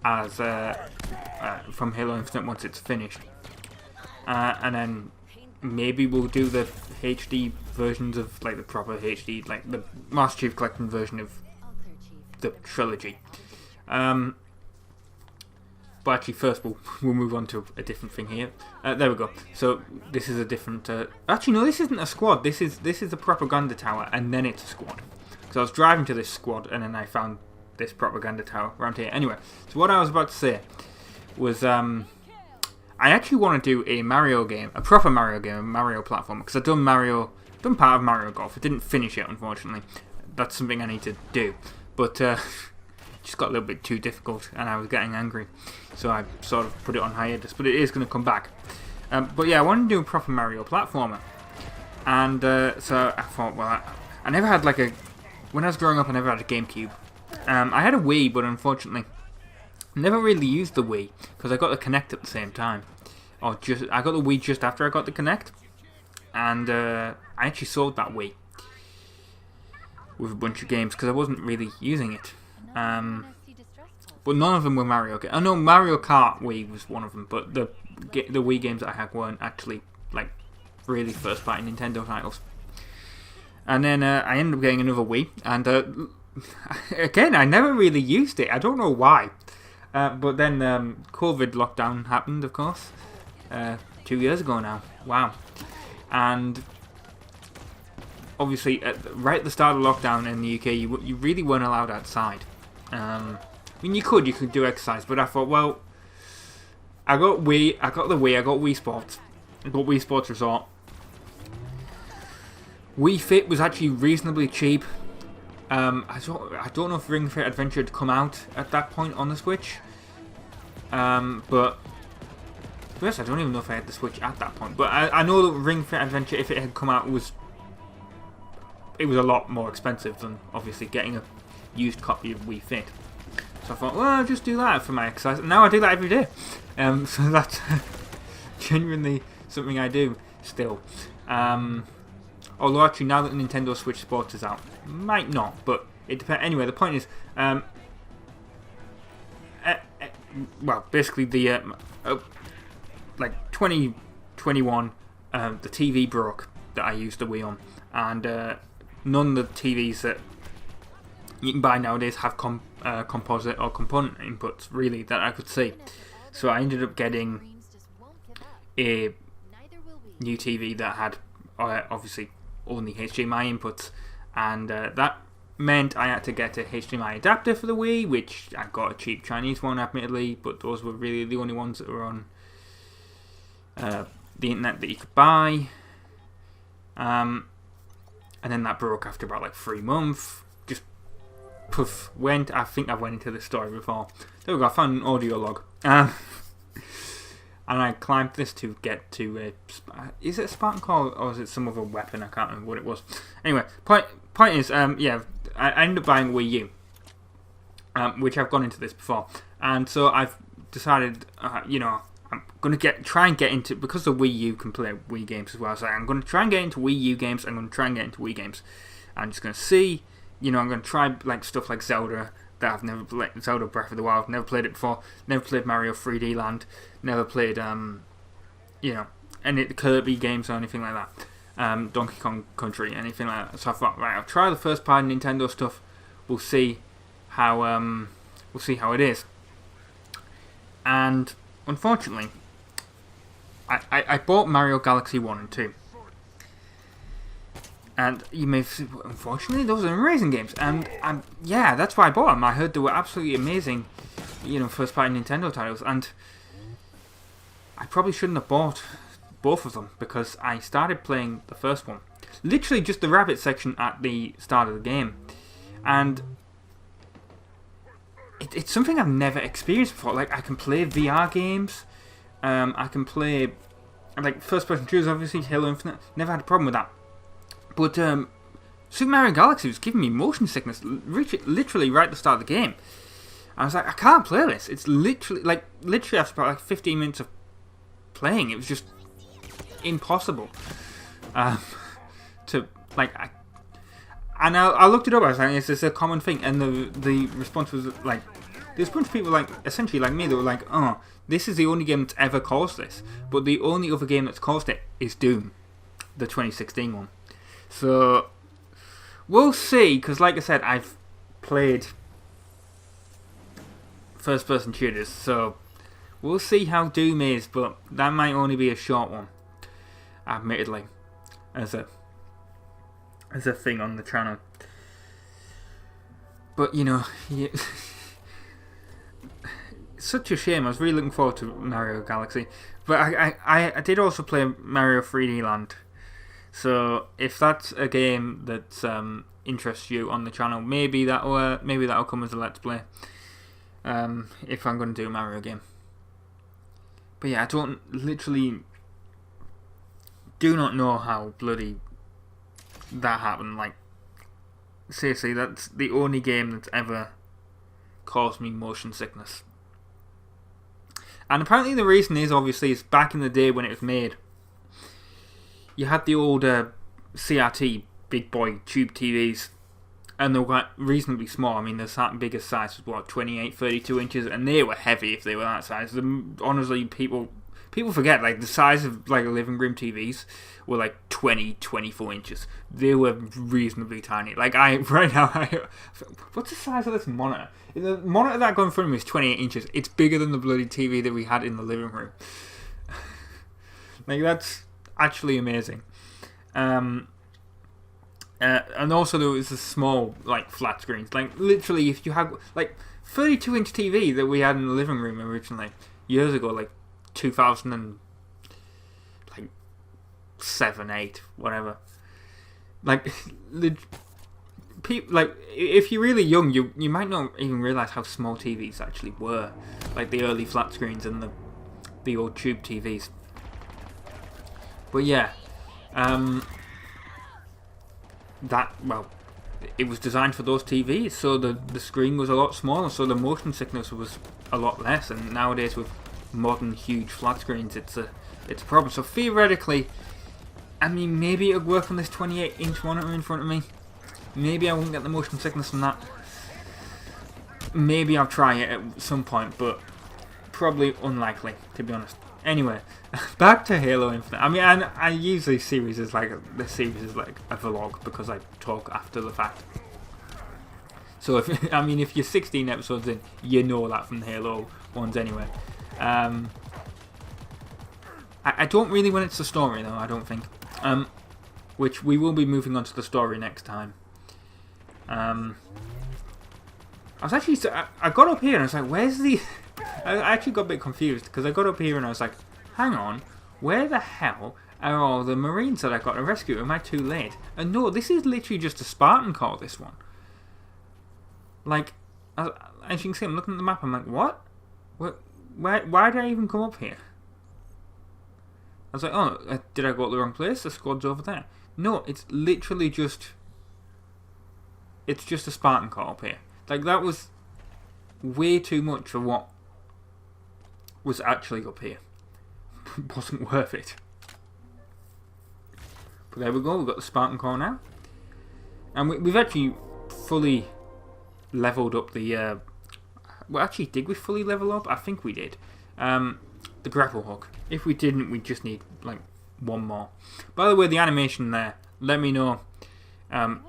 as from Halo Infinite once it's finished, and then maybe we'll do the HD versions of, like, the proper HD, like the Master Chief Collection version of the trilogy. But actually, first we'll move on to a different thing here. There we go. So this is a different. Actually, no, this isn't a squad. This is a propaganda tower, and then it's a squad. So I was driving to this squad, and then I found this propaganda tower around here. Anyway, so what I was about to say was, I actually want to do a Mario game, a proper Mario game, a Mario platformer, because I've done part of Mario Golf. I didn't finish it, unfortunately. That's something I need to do, but just got a little bit too difficult, and I was getting angry, so I sort of put it on hiatus. But it is going to come back. But yeah, I wanted to do a proper Mario platformer, and so I thought, well, I never had like a. When I was growing up, I never had a GameCube. I had a Wii, but unfortunately, never really used the Wii, because I got the Kinect at the same time. I got the Wii just after I got the Kinect, and I actually sold that Wii with a bunch of games because I wasn't really using it. But none of them were Mario games. I know Mario Kart Wii was one of them, but the Wii games that I had weren't actually, like, really first-party Nintendo titles. And then I ended up getting another Wii, and again, I never really used it. I don't know why. But then COVID lockdown happened, of course, 2 years ago now. Wow. And obviously, right at the start of lockdown in the UK, you really weren't allowed outside. I mean, you could do exercise, but I thought, well, I got the Wii, I got Wii Sports, I got Wii Sports Resort. Wii Fit was actually reasonably cheap. I don't know if Ring Fit Adventure had come out at that point on the Switch. But first, I don't even know if I had the Switch at that point. But I know that Ring Fit Adventure, if it had come out, it was a lot more expensive than obviously getting a used copy of Wii Fit. So I thought, well, I'll just do that for my exercise. And now I do that every day. So that's genuinely something I do still. Although actually, now that the Nintendo Switch Sports is out, might not, but it depends. Anyway, the point is, well, basically the like 2021, the TV broke that I used the Wii on, and none of the TVs that you can buy nowadays have composite or component inputs really that I could see. So I ended up getting a new TV that had obviously only HDMI inputs, and that meant I had to get a HDMI adapter for the Wii, which I got a cheap Chinese one, admittedly, but those were really the only ones that were on the internet that you could buy. And then that broke after about like 3 months. Just poof, went. I think I went into this story before. There we go, I found an audio log. And I climbed this to get to a... Is it a Spartan Core or is it some other weapon? I can't remember what it was. Anyway, point is, yeah, I ended up buying Wii U, which I've gone into this before. And so I've decided, you know, I'm going to try and get into... Because the Wii U can play Wii games as well, so I'm going to try and get into Wii U games. I'm going to try and get into Wii games. I'm just going to see, you know, I'm going to try like stuff like Zelda that I've never played. Zelda Breath of the Wild, never played it before. Never played Mario 3D Land. Never played, you know, any Kirby games or anything like that. Donkey Kong Country, anything like that. So I thought, right, I'll try the first party Nintendo stuff. We'll see how it is. And unfortunately, I bought Mario Galaxy 1 and 2. And you may say, unfortunately, those are amazing games. And yeah, that's why I bought them. I heard they were absolutely amazing, you know, first party Nintendo titles. And I probably shouldn't have bought both of them because I started playing the first one. Literally just the rabbit section at the start of the game. And it's something I've never experienced before. Like, I can play VR games. I can play, like, first-person shooters, obviously, Halo Infinite. Never had a problem with that. But Super Mario Galaxy was giving me motion sickness literally right at the start of the game. I was like, I can't play this. It's literally after about like 15 minutes of playing, it was just impossible to like. And I looked it up. I was like, is this a common thing? And the response was like, there's a bunch of people like essentially like me that were like, oh, this is the only game that's ever caused this. But the only other game that's caused it is Doom, the 2016 one. So we'll see, because like I said, I've played first-person shooters, so we'll see how Doom is, but that might only be a short one, admittedly, as a thing on the channel. But you know, it's such a shame. I was really looking forward to Mario Galaxy, but I did also play Mario 3D Land. So if that's a game that interests you on the channel, maybe that'll come as a Let's Play. If I'm going to do a Mario game. But yeah, I do not know how bloody that happened. Like, seriously, that's the only game that's ever caused me motion sickness. And apparently the reason is, obviously, it's back in the day when it was made. You had the old CRT big boy tube TVs, and they were reasonably small. I mean, the biggest size was what, 28, 32 inches, and they were heavy if they were that size. Honestly, people forget, like, the size of like living room TVs were like 20, 24 inches. They were reasonably tiny. Like, what's the size of this monitor? The monitor that I got in front of me is 28 inches. It's bigger than the bloody TV that we had in the living room. Like, that's actually amazing. And also there was a small like flat screens. Like, literally, if you had like 32-inch TV that we had in the living room originally years ago, like 2007, 8, whatever. Like, like, if you're really young, you might not even realize how small TVs actually were. Like the early flat screens and the old tube TVs. But yeah, it was designed for those TVs, so the screen was a lot smaller, so the motion sickness was a lot less. And nowadays with modern huge flat screens, it's a problem. So theoretically, I mean, maybe it'll work on this 28-inch monitor in front of me. Maybe I won't get the motion sickness from that. Maybe I'll try it at some point, but probably unlikely, to be honest. Anyway, back to Halo Infinite. I mean, I use this series as like a vlog because I talk after the fact. So if you're 16 episodes in, you know that from the Halo ones anyway. I don't really when it's the story though. I don't think. Which we will be moving on to the story next time. I was actually, I got up here and I was like, where's the... I actually got a bit confused because I got up here and I was like, hang on, where the hell are all the Marines that I got to rescue? Am I too late? And no, this is literally just a Spartan Corps, this one. Like, as you can see, I'm looking at the map, I'm like, what? Why did I even come up here? I was like, oh, did I go to the wrong place? The squad's over there. No, it's literally just... It's just a Spartan Corps up here. Like, that was way too much for what was actually up here. It wasn't worth it. But there we go, we've got the Spartan Corps now. And we've actually fully leveled up the... well, actually, did we fully level up? I think we did. The grapple hook. If we didn't, we just need, like, one more. By the way, the animation there, let me know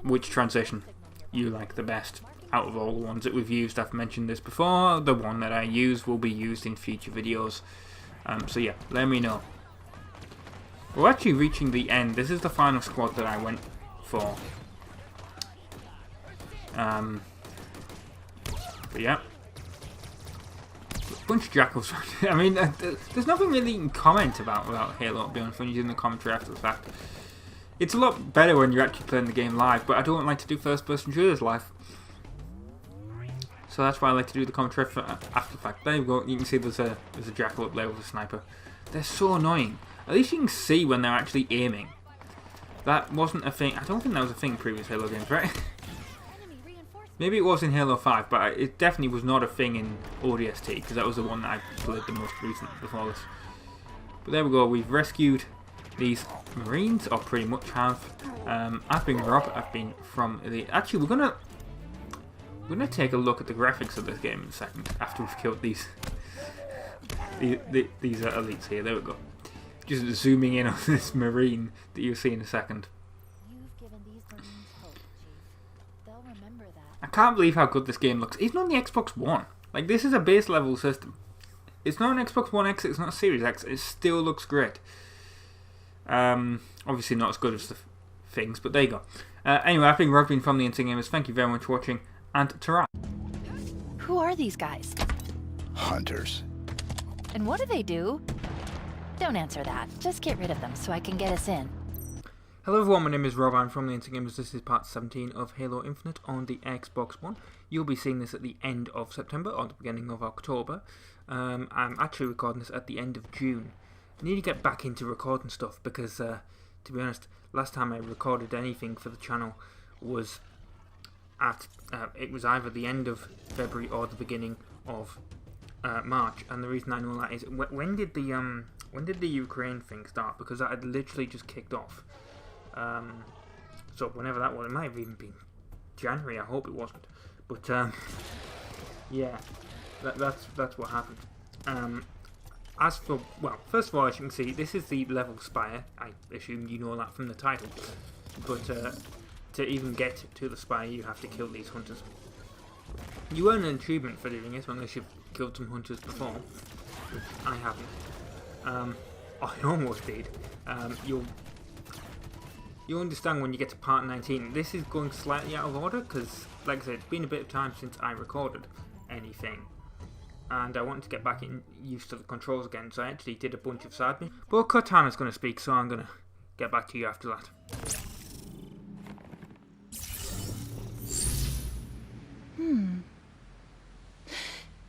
which transition you like the best out of all the ones that we've used. I've mentioned this before. The one that I use will be used in future videos. So yeah, let me know. We're actually reaching the end. This is the final squad that I went for. But yeah. Bunch of jackals. I mean, there's nothing really you can comment about Halo, to be honest, when you're doing the commentary after the fact. It's a lot better when you're actually playing the game live, but I don't like to do first-person shooters live. So that's why I like to do the commentary after the fact. There you go. You can see there's a jackal up there with a sniper. They're so annoying. At least you can see when they're actually aiming. That wasn't a thing. I don't think that was a thing in previous Halo games, right? Maybe it was in Halo 5, but it definitely was not a thing in ODST, because that was the one that I played the most recent before this. But there we go, we've rescued these Marines, or pretty much have. I've been Rob, I've been from the... Actually, we're gonna take a look at the graphics of this game in a second, after we've killed these elites here. There we go. Just zooming in on this Marine that you'll see in a second. I can't believe how good this game looks. Even on the Xbox One. Like, this is a base level system. It's not an Xbox One X, it's not a Series X. It still looks great. Obviously not as good as the things, but there you go. Anyway, I've been Rob from the Insane Gamers. Thank you very much for watching, and ta-ra. Who are these guys? Hunters. And what do they do? Don't answer that. Just get rid of them so I can get us in. Hello everyone, my name is Rob, I'm from the Insane Gamers. This is part 17 of Halo Infinite on the Xbox One. You'll be seeing this at the end of September or the beginning of October. I'm actually recording this at the end of June. I need to get back into recording stuff because, to be honest, last time I recorded anything for the channel was at, it was either the end of February or the beginning of March. And the reason I know that is, when did the Ukraine thing start? Because that had literally just kicked off. So whenever that was, it might have even been January. I hope it wasn't, but yeah, that's what happened. As for, well, first of all, as you can see, this is the level Spire. I assume you know that from the title, but to even get to the Spire, you have to kill these hunters. You earn an achievement for doing it unless you've killed some hunters before, which I haven't. I almost did. You'll understand when you get to part 19. This is going slightly out of order because, like I said, it's been a bit of time since I recorded anything. And I wanted to get back used to the controls again, so I actually did a bunch of side missions. But Cortana's going to speak, so I'm going to get back to you after that.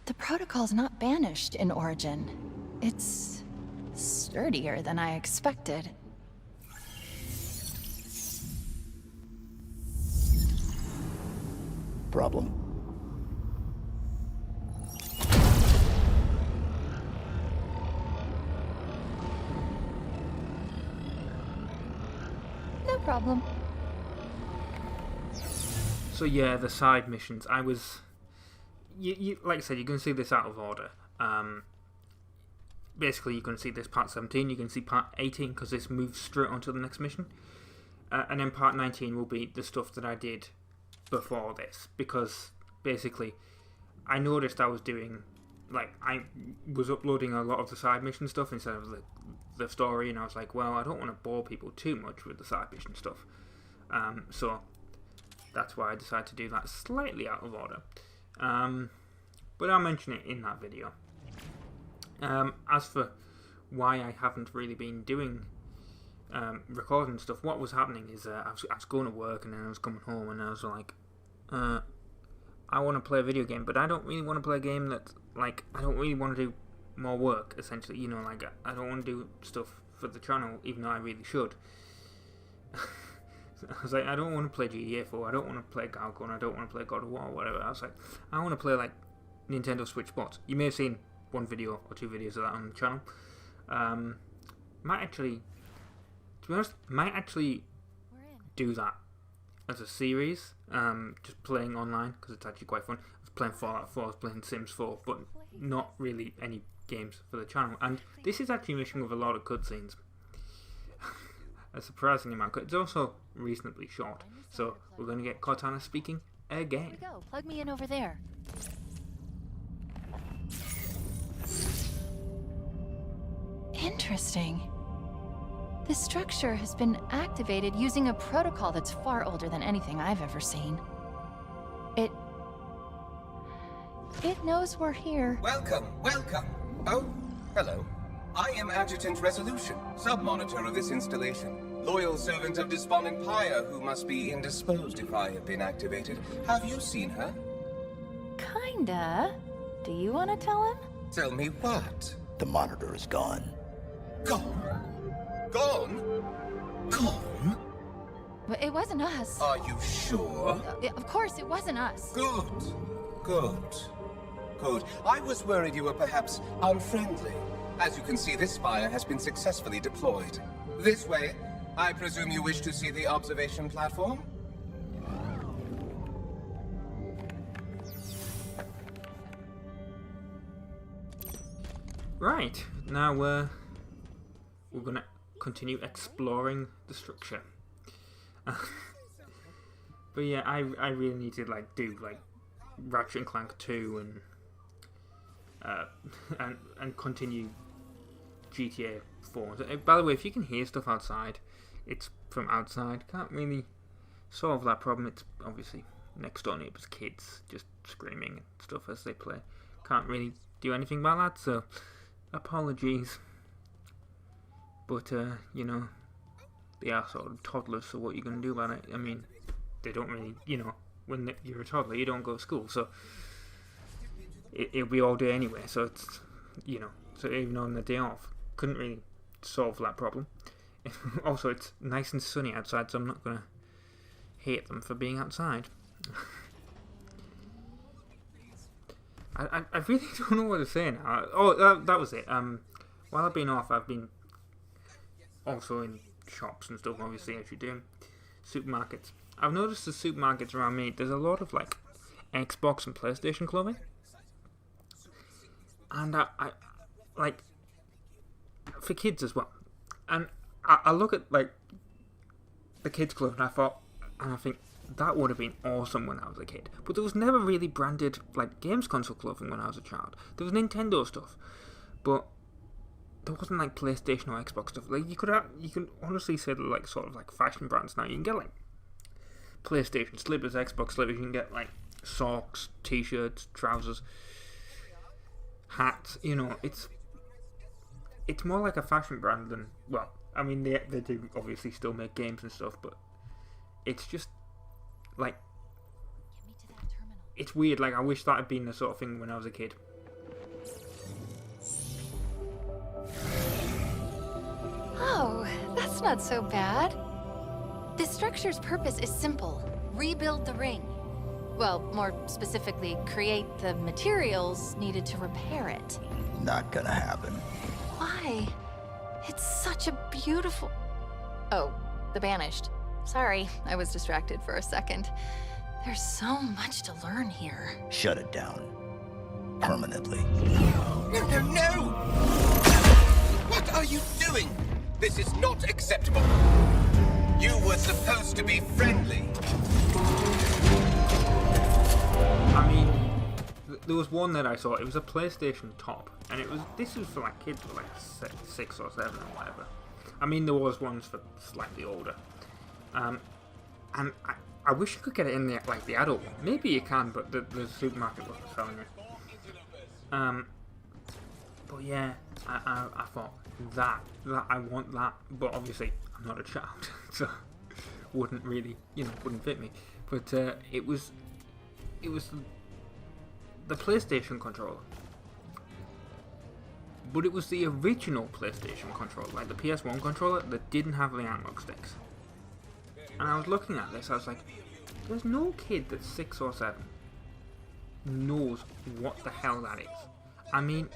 The protocol's not banished in Origin. It's sturdier than I expected. Problem? No problem. So yeah, the side missions. I was... You like I said, you're going to see this out of order. Basically, you're going to see this part 17, you're going to see part 18, because this moves straight onto the next mission. And then part 19 will be the stuff that I did before this, because basically I noticed I was doing, like, I was uploading a lot of the side mission stuff instead of the story, and I was like, well, I don't want to bore people too much with the side mission stuff, so that's why I decided to do that slightly out of order. But I'll mention it in that video. As for why I haven't really been doing recording stuff, what was happening is I was going to work and then I was coming home and I was like, I want to play a video game, but I don't really want to play a game that, like, I don't really want to do more work, essentially, you know, like, I don't want to do stuff for the channel, even though I really should. I was like, I don't want to play GTA 4, I don't want to play Galgun, I don't want to play God of War, or whatever. I was like, I want to play, like, Nintendo Switch Sports. You may have seen one video or two videos of that on the channel. Might actually, to be honest, might actually do that as a series, just playing online, because it's actually quite fun. I was playing Fallout 4, I was playing Sims 4, but not really any games for the channel. And this is actually missing with a lot of cutscenes. A surprising amount. It's also reasonably short, so we're going to get Cortana speaking again. Here we go. Plug me in over there. Interesting. This structure has been activated using a protocol that's far older than anything I've ever seen. It knows we're here. Welcome, welcome. Oh, hello. I am Adjutant Resolution, sub-monitor of this installation. Loyal servant of Despondent Pyre, who must be indisposed if I have been activated. Have you seen her? Kinda. Do you want to tell him? Tell me what? The monitor is gone. Gone? Gone? Gone? But it wasn't us. Are you sure? Of course, it wasn't us. Good. Good. Good. I was worried you were perhaps unfriendly. As you can see, this spire has been successfully deployed. This way. I presume you wish to see the observation platform? Right, now we're gonna continue exploring the structure. But yeah, I really need to like do like Ratchet and Clank 2 and continue GTA 4. By the way, if you can hear stuff outside, it's from outside. Can't really solve that problem. It's obviously next door neighbours' kids just screaming and stuff as they play. Can't really do anything about that, so apologies. But you know, they are sort of toddlers, so what are you going to do about it? I mean, they don't really, you know, when you're a toddler, you don't go to school, so it'll be all day anyway, so it's, you know, so even on the day off, couldn't really solve that problem. Also, it's nice and sunny outside, so I'm not going to hate them for being outside. I really don't know what to say now. Oh, that was it. While I've been off, I've been also in shops and stuff, obviously, as you do. Supermarkets. I've noticed the supermarkets around me, there's a lot of, like, Xbox and PlayStation clothing. And I like, for kids as well. And I look at, like, the kids' clothing, and I think, that would have been awesome when I was a kid. But there was never really branded, like, games console clothing when I was a child. There was Nintendo stuff, but there wasn't, like, PlayStation or Xbox stuff. Like, you can honestly say that, like, sort of, like, fashion brands now. You can get, like, PlayStation slippers, Xbox slippers. You can get, like, socks, t-shirts, trousers, hats. You know, it's more like a fashion brand than, well, I mean, they do obviously still make games and stuff, but it's just, like, it's weird. Like, I wish that had been the sort of thing when I was a kid. Oh, that's not so bad. This structure's purpose is simple. Rebuild the ring. Well, more specifically, create the materials needed to repair it. Not gonna happen. Why? It's such a beautiful... Oh, the Banished. Sorry, I was distracted for a second. There's so much to learn here. Shut it down. Permanently. No, no, no! What are you doing? This is not acceptable. You were supposed to be friendly. I mean, there was one that I saw. It was a PlayStation top, and this was for like kids for like 6 or 7 or whatever. I mean, there was ones for slightly older. And I wish you could get it in the like the adult one. Maybe you can, but the supermarket wasn't selling it. But yeah, I thought that I want that, but obviously I'm not a child, so wouldn't really, wouldn't fit me. But it was the PlayStation controller. But it was the original PlayStation controller, like the PS1 controller that didn't have the analog sticks. And I was looking at this, I was like, there's no kid that's 6 or 7 knows what the hell that is. I mean,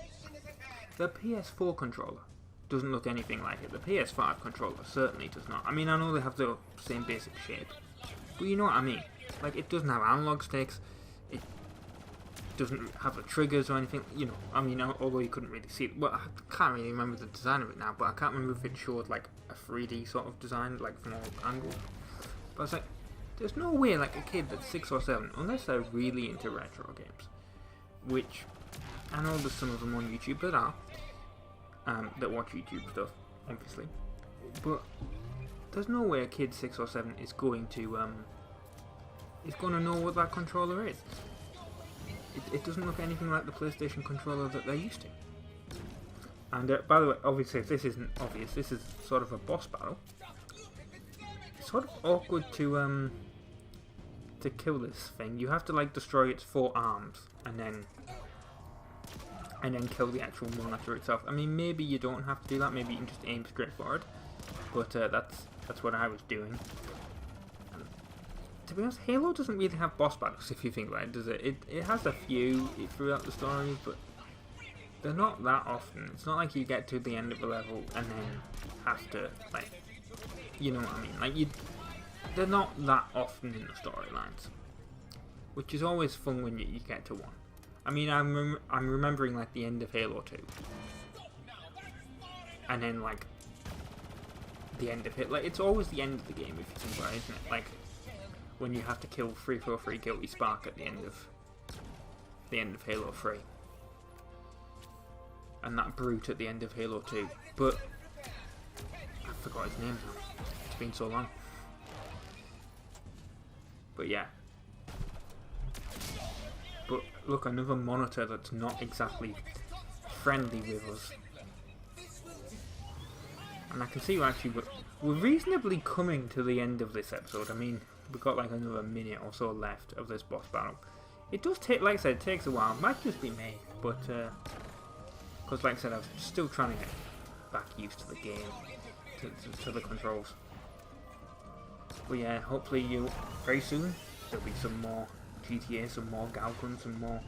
the PS4 controller doesn't look anything like it. The PS5 controller certainly does not. I mean, I know they have the same basic shape, but you know what I mean. Like, it doesn't have analog sticks, it doesn't have the triggers or anything, I mean, although you couldn't really see it. Well, I can't really remember the design of it now, but I can't remember if it showed like a 3D sort of design, like from all angles. But I was like, there's no way like a kid that's 6 or 7, unless they're really into retro games, which I know there's some of them on YouTube that are, that watch YouTube stuff, obviously, but there's no way a kid 6 or 7 is going to know what that controller is. It doesn't look anything like the PlayStation controller that they're used to. And by the way, obviously, if this isn't obvious, this is sort of a boss battle. It's sort of awkward to kill this thing. You have to like destroy its 4 arms and then kill the actual monitor itself. I mean, maybe you don't have to do that. Maybe you can just aim straight for it. But that's what I was doing. To be honest, Halo doesn't really have boss battles, if you think about it, does it? It has a few throughout the story, but they're not that often. It's not like you get to the end of a level and then have to, like, you know what I mean? Like, they're not that often in the storylines, which is always fun when you get to one. I mean, I'm remembering, like, the end of Halo 2, and then, like, the end of it. Like, it's always the end of the game, if you think about it, isn't it? Like, when you have to kill 343 Guilty Spark at the end of Halo 3. And that brute at the end of Halo 2. But I forgot his name now. It's been so long. But yeah. But look, another monitor that's not exactly friendly with us. And I can see we're reasonably coming to the end of this episode. I mean, we've got like another minute or so left of this boss battle. It does take, like I said, it takes a while. It might just be me, but because like I said, I was still trying to get back used to the game, to the controls. But yeah, hopefully very soon there'll be some more GTA, some more Galgun, some more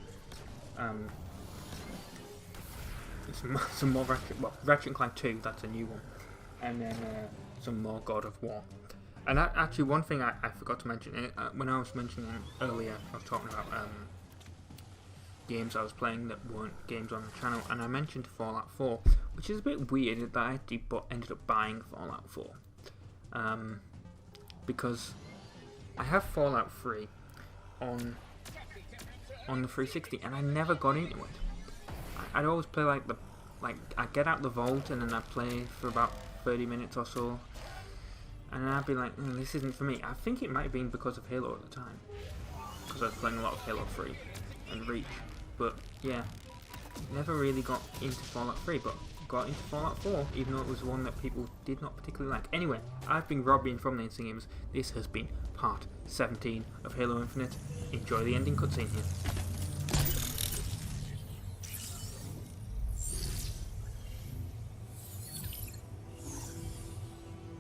Ratchet & Clank 2. That's a new one, and then some more God of War. And actually, one thing I forgot to mention, when I was mentioning earlier, I was talking about games I was playing that weren't games on the channel, and I mentioned Fallout 4, which is a bit weird that I actually ended up buying Fallout 4. Because I have Fallout 3 on the 360, and I never got into it. I'd always play I'd get out the vault, and then I'd play for about 30 minutes or so. And I'd be like, this isn't for me. I think it might have been because of Halo at the time. Because I was playing a lot of Halo 3 and Reach. But yeah, never really got into Fallout 3, but got into Fallout 4, even though it was one that people did not particularly like. Anyway, I've been Robin from the Instant Gamers. This has been part 17 of Halo Infinite. Enjoy the ending cutscene here.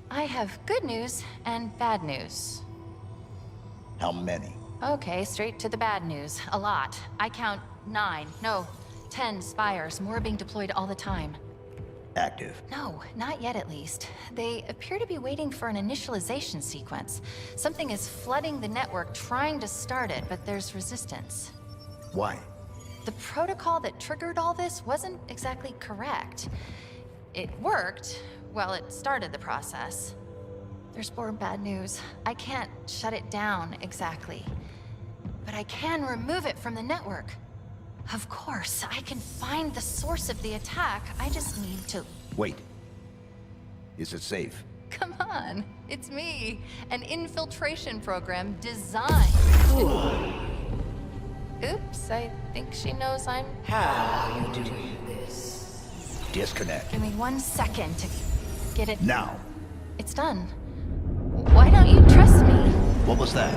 I have good news and bad news. How many? Okay, straight to the bad news. A lot. I count 10 spires, more being deployed all the time. Active? No, not yet at least. They appear to be waiting for an initialization sequence. Something is flooding the network, trying to start it, but there's resistance. Why? The protocol that triggered all this wasn't exactly correct. It worked. Well, it started the process. There's more bad news. I can't shut it down exactly. But I can remove it from the network. Of course, I can find the source of the attack. I just need to... Wait. Is it safe? Come on. It's me. An infiltration program designed. Oops, I think she knows I'm... How you do this? Disconnect. Give me 1 second to get it... Now. It's done. Why don't you trust me? What was that?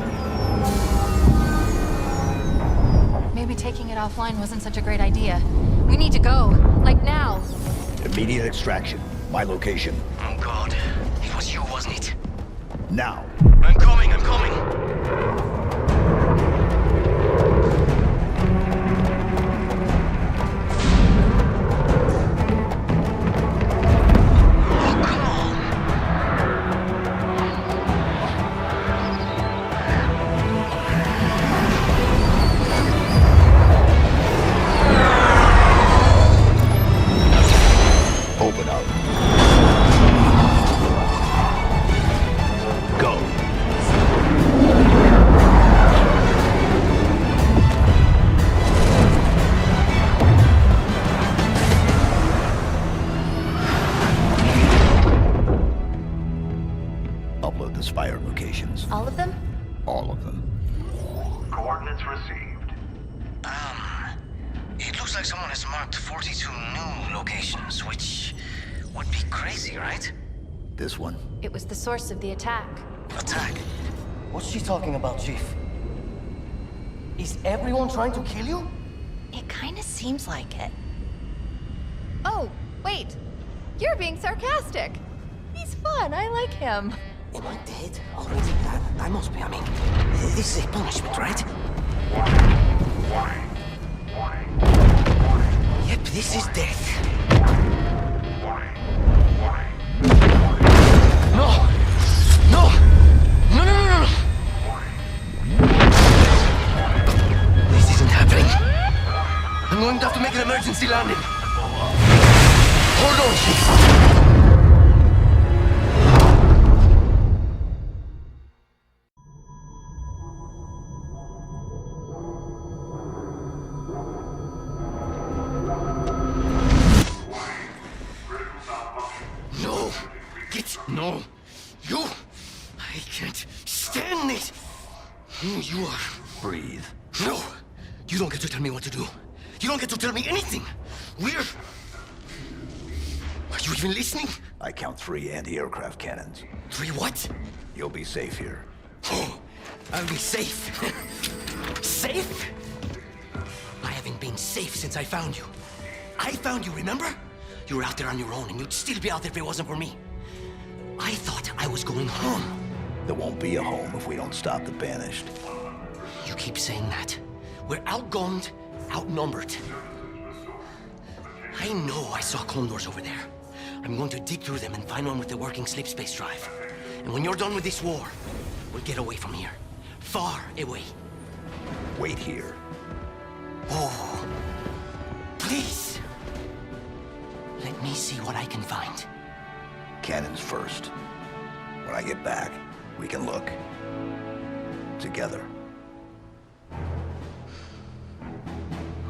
Maybe taking it offline wasn't such a great idea. We need to go. Like now. Immediate extraction. My location. Oh God. It was you, wasn't it? Now. I'm coming, I'm coming! Open up. Go. Upload the spire locations. All of them? All of them. Coordinates received. It looks like someone has marked 42 new locations, which would be crazy, right? This one. It was the source of the attack. Attack? What's she talking about, Chief? Is everyone trying to kill you? It kind of seems like it. Oh, wait. You're being sarcastic. He's fun. I like him. Am I dead already? I must be. I mean, this is a punishment, right? Yep, this is death. No! No! No, no, no, no, no! This isn't happening. I'm going to have to make an emergency landing. Hold on, Chief. No, you! I can't stand it! Who you are? Breathe. No! You don't get to tell me what to do. You don't get to tell me anything! We're... Are you even listening? I count 3 anti-aircraft cannons. 3 what? You'll be safe here. Oh, I'll be safe. Safe? I haven't been safe since I found you. I found you, remember? You were out there on your own, and you'd still be out there if it wasn't for me. I thought I was going home. There won't be a home if we don't stop the Banished. You keep saying that. We're outgunned, outnumbered. I know I saw condors over there. I'm going to dig through them and find one with the working sleep space drive. And when you're done with this war, we'll get away from here. Far away. Wait here. Oh, please. Let me see what I can find. Cannons first. When I get back, we can look. Together.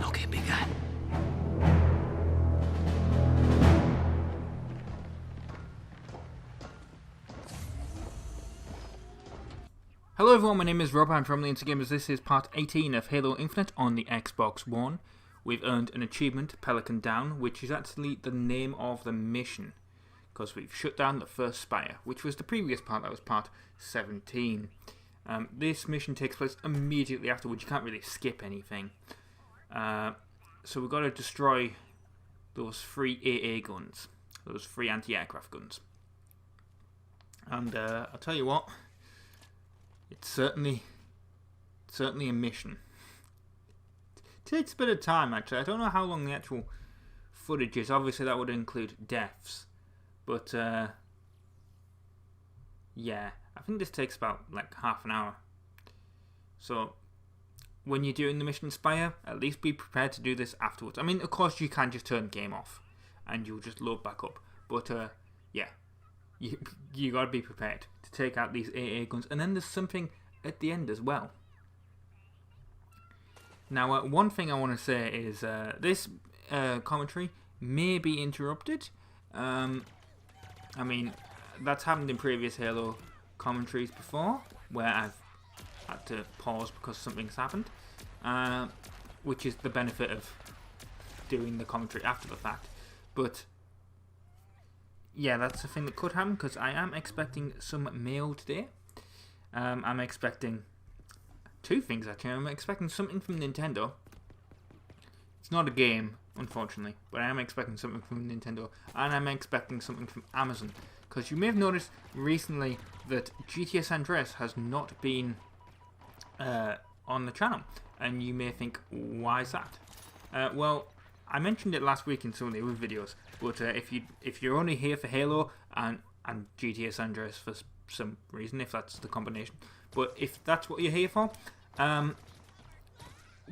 Okay, big guy. Hello everyone, my name is Rob, I'm from the Gamers. This is part 18 of Halo Infinite on the Xbox One. We've earned an achievement, Pelican Down, which is actually the name of the mission. Because we've shut down the first spire, which was the previous part, that was part 17. This mission takes place immediately afterwards, you can't really skip anything. So we've got to destroy those 3 AA guns, those 3 anti-aircraft guns. And I'll tell you what, it's certainly a mission. It takes a bit of time actually. I don't know how long the actual footage is. Obviously that would include deaths. But yeah, I think this takes about like half an hour. So when you're doing the mission Spire, at least be prepared to do this afterwards. I mean, of course you can just turn game off and you'll just load back up. But yeah, you gotta be prepared to take out these AA guns. And then there's something at the end as well. Now, one thing I want to say is this commentary may be interrupted. I mean, that's happened in previous Halo commentaries before where I've had to pause because something's happened, which is the benefit of doing the commentary after the fact. But yeah, that's the thing that could happen, because I am expecting some mail today. I'm expecting two things actually. I'm expecting something from Nintendo. It's not a game, unfortunately, but I am expecting something from Nintendo, and I'm expecting something from Amazon, because you may have noticed recently that GTA San Andreas has not been on the channel, and you may think, why is that? Well, I mentioned it last week in some of the other videos, but if you're only here for Halo and GTA San Andreas for some reason, if that's the combination, but if that's what you're here for,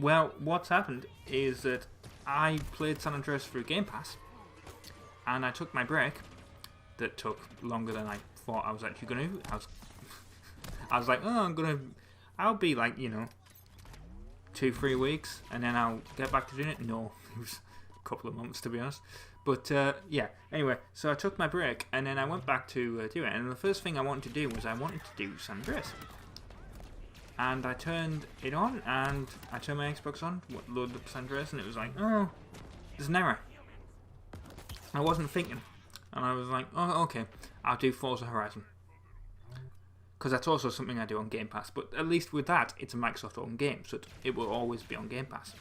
well, what's happened is that I played San Andreas through Game Pass, and I took my break. That took longer than I thought I was actually going to. I was like, oh, I'll be like, 2-3 weeks, and then I'll get back to doing it. No, it was a couple of months, to be honest. But yeah, anyway, so I took my break, and then I went back to do it, and the first thing I wanted to do was I wanted to do San Andreas. And I turned it on, and I turned my Xbox on, loaded up San Andreas, and it was like, oh, there's an error. I wasn't thinking, and I was like, oh, okay, I'll do Forza Horizon. Because that's also something I do on Game Pass, but at least with that, it's a Microsoft-owned game, so it will always be on Game Pass.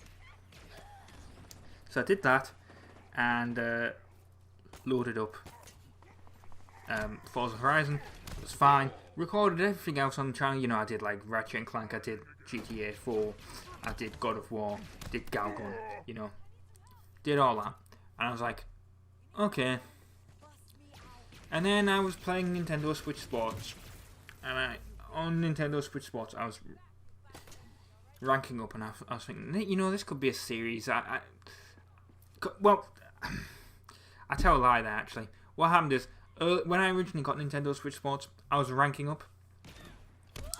So I did that, and loaded up Forza Horizon. It was fine. Recorded everything else on the channel. I did like Ratchet and Clank, I did GTA 4, I did God of War, did Galgun, did all that. And I was like, okay. And then I was playing Nintendo Switch Sports, and on Nintendo Switch Sports I was ranking up, and I was thinking, this could be a series. Well, I tell a lie there actually. What happened is, when I originally got Nintendo Switch Sports, I was ranking up,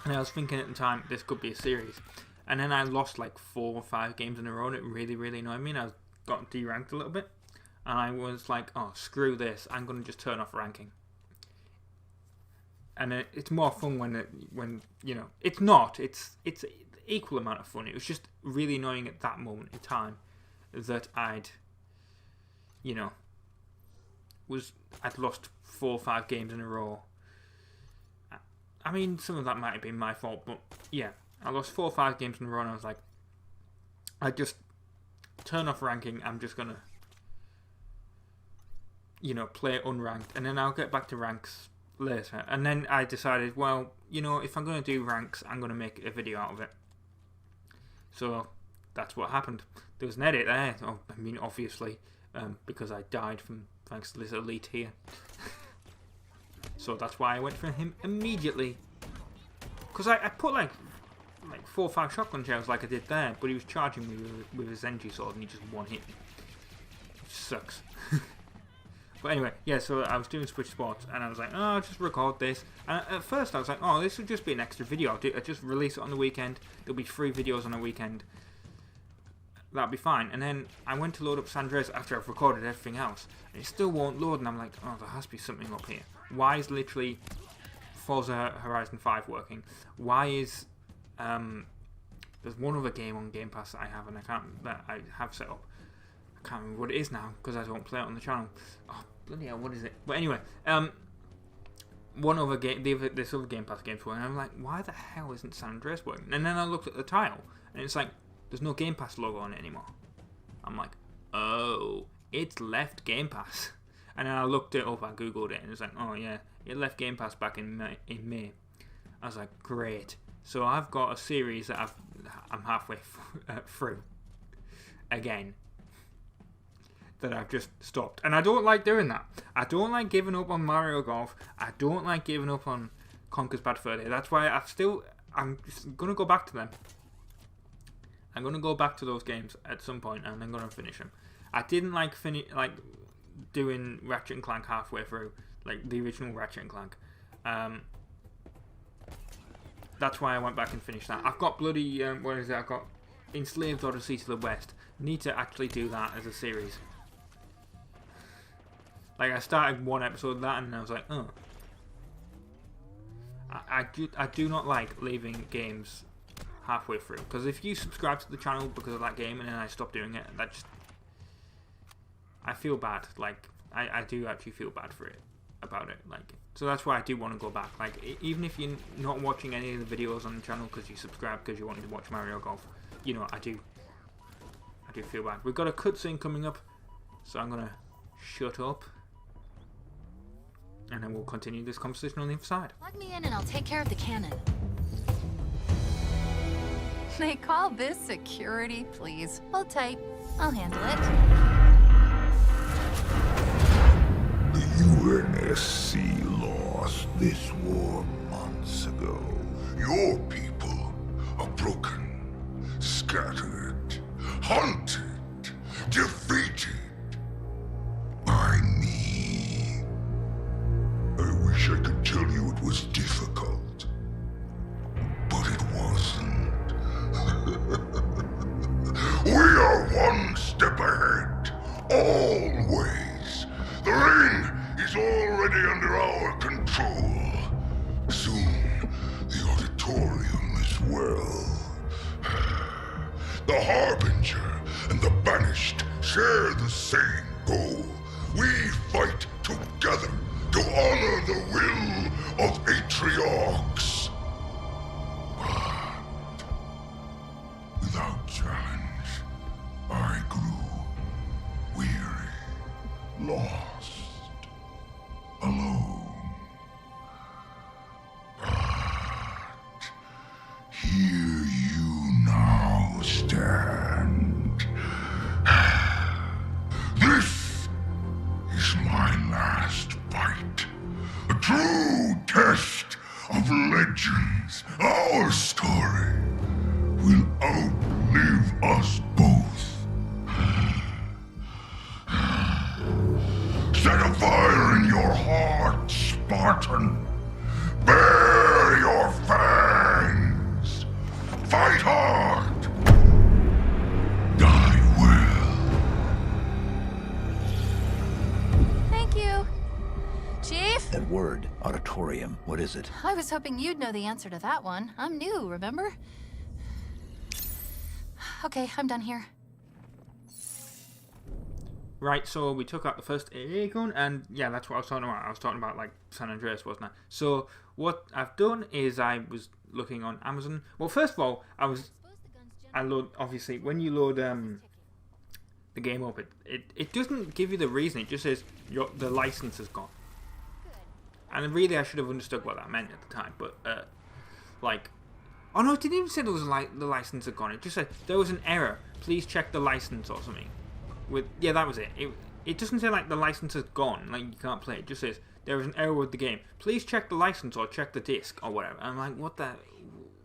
and I was thinking at the time, this could be a series. And then I lost like 4 or 5 games in a row, and it really, really annoyed me, and I got deranked a little bit. And I was like, oh, screw this, I'm going to just turn off ranking. And it's more fun when it's not, it's equal amount of fun. It was just really annoying at that moment in time that I'd lost 4 or 5 games in a row. I mean, some of that might have been my fault, but yeah, I lost 4 or 5 games in a row, and I was like, I just turn off ranking. I'm just gonna, play unranked, and then I'll get back to ranks later. And then I decided, well, if I'm gonna do ranks, I'm gonna make a video out of it. So that's what happened. There was an edit there. Oh, I mean, obviously, because I died thanks to this elite here. So that's why I went for him immediately. Because I put like 4 or 5 shotgun shells like I did there, but he was charging me with his energy sword, and he just one hit me. Which sucks. But anyway, yeah, so I was doing Switch Sports, and I was like, oh, I'll just record this. And at first I was like, oh, this will just be an extra video. I'll just release it on the weekend. There'll be 3 videos on a weekend. That'll be fine. And then I went to load up San Andreas after I've recorded everything else, and it still won't load, and I'm like, oh, there has to be something up here. Why is literally Forza Horizon 5 working? Why is there's one other game on Game Pass that I have, and that I have set up. I can't remember what it is now because I don't play it on the channel. Oh, bloody hell, what is it? But anyway, one other game, this other Game Pass game's working, and I'm like, why the hell isn't San Andreas working? And then I looked at the title, and it's like, there's no Game Pass logo on it anymore. I'm like, oh, it's left Game Pass. And then I looked it up, I googled it, and it's like, oh yeah, it left Game Pass back in May. I was like, great. So I've got a series that I'm halfway through again, that I've just stopped. And I don't like doing that. I don't like giving up on Mario Golf. I don't like giving up on Conker's Bad Fur Day. That's why I'm just going to go back to them. I'm going to go back to those games at some point, and I'm going to finish them. I didn't like doing Ratchet and Clank halfway through, like the original Ratchet and Clank. That's why I went back and finished that. I've got bloody, what is it? I've got Enslaved Odyssey to the West. Need to actually do that as a series. Like, I started one episode of that, and I was like, oh. I do not like leaving games halfway through, because if you subscribe to the channel because of that game and then I stop doing it, that just, I feel bad. Like I do actually feel bad for it, about it. Like, so that's why I do want to go back. Like, even if you're not watching any of the videos on the channel because you subscribe because you wanted to watch Mario Golf, you know, I do feel bad. We've got a cutscene coming up, so I'm gonna shut up, and then we'll continue this conversation on the other side. Plug me in and I'll take care of the cannon. They call this security, please. Hold tight. I'll handle it. The UNSC lost this war months ago. Your people are broken, scattered, hunted, defeated by me. I wish I could tell you it was difficult, but it wasn't. We are one step ahead, always. The ring is already under our control. Soon, the auditorium as well. The Harbinger and the Banished share the same goal. We fight together to honor the will of Atriox. But without challenge, I grew weary, lost, alone. But here you now stand. This is my last fight. A true test of legends. Our story will outlive us both. Set a fire in your heart, Spartan. Bare your fangs. Fight hard. Die well. Thank you. Chief? That word, auditorium, what is it? I was hoping you'd know the answer to that one. I'm new, remember? Okay, I'm done here. Right, so we took out the first AA gun, and yeah, that's what I was talking about. I was talking about, like, San Andreas, wasn't I? So what I've done is I was looking on Amazon. Well, first of all, I load, obviously, when you load the game up, it doesn't give you the reason. It just says the license is gone. And really, I should have understood what that meant at the time, but, like, oh no, it didn't even say there was the license had gone. It just said there was an error. Please check the license or something. Yeah, that was it. It doesn't say like the license is gone, like you can't play it. It just says there is an error with the game. Please check the license or check the disc or whatever. And I'm like, what the,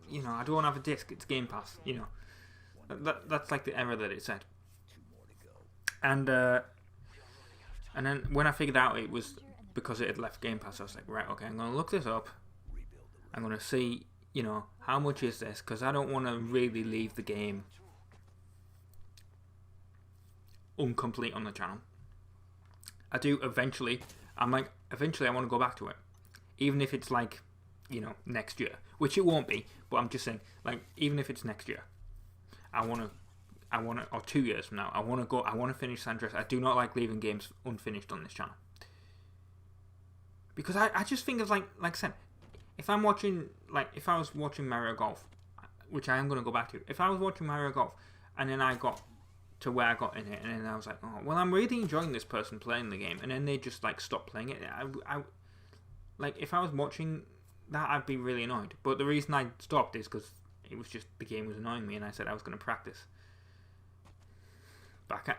you know, I don't have a disc. It's Game Pass, you know. That's like the error that it said. And then when I figured out it was because it had left Game Pass, I was like, right, okay, I'm gonna look this up. I'm gonna see, you know, how much is this? Because I don't want to really leave the game incomplete on the channel. I do eventually. I want to go back to it, even if it's like, you know, next year, which it won't be. But I'm just saying, like, even if it's next year, I want to, or 2 years from now, I want to finish San Andreas. I do not like leaving games unfinished on this channel, because I just think of like I said, if I'm watching, like, if I was watching Mario Golf, which I am going to go back to, if I was watching Mario Golf and then I got to where I got in it, and then I was like, oh, well, I'm really enjoying this person playing the game, and then they just like stop playing it. I like, if I was watching that, I'd be really annoyed. But the reason I stopped is because it was just, the game was annoying me, and I said I was going to practice.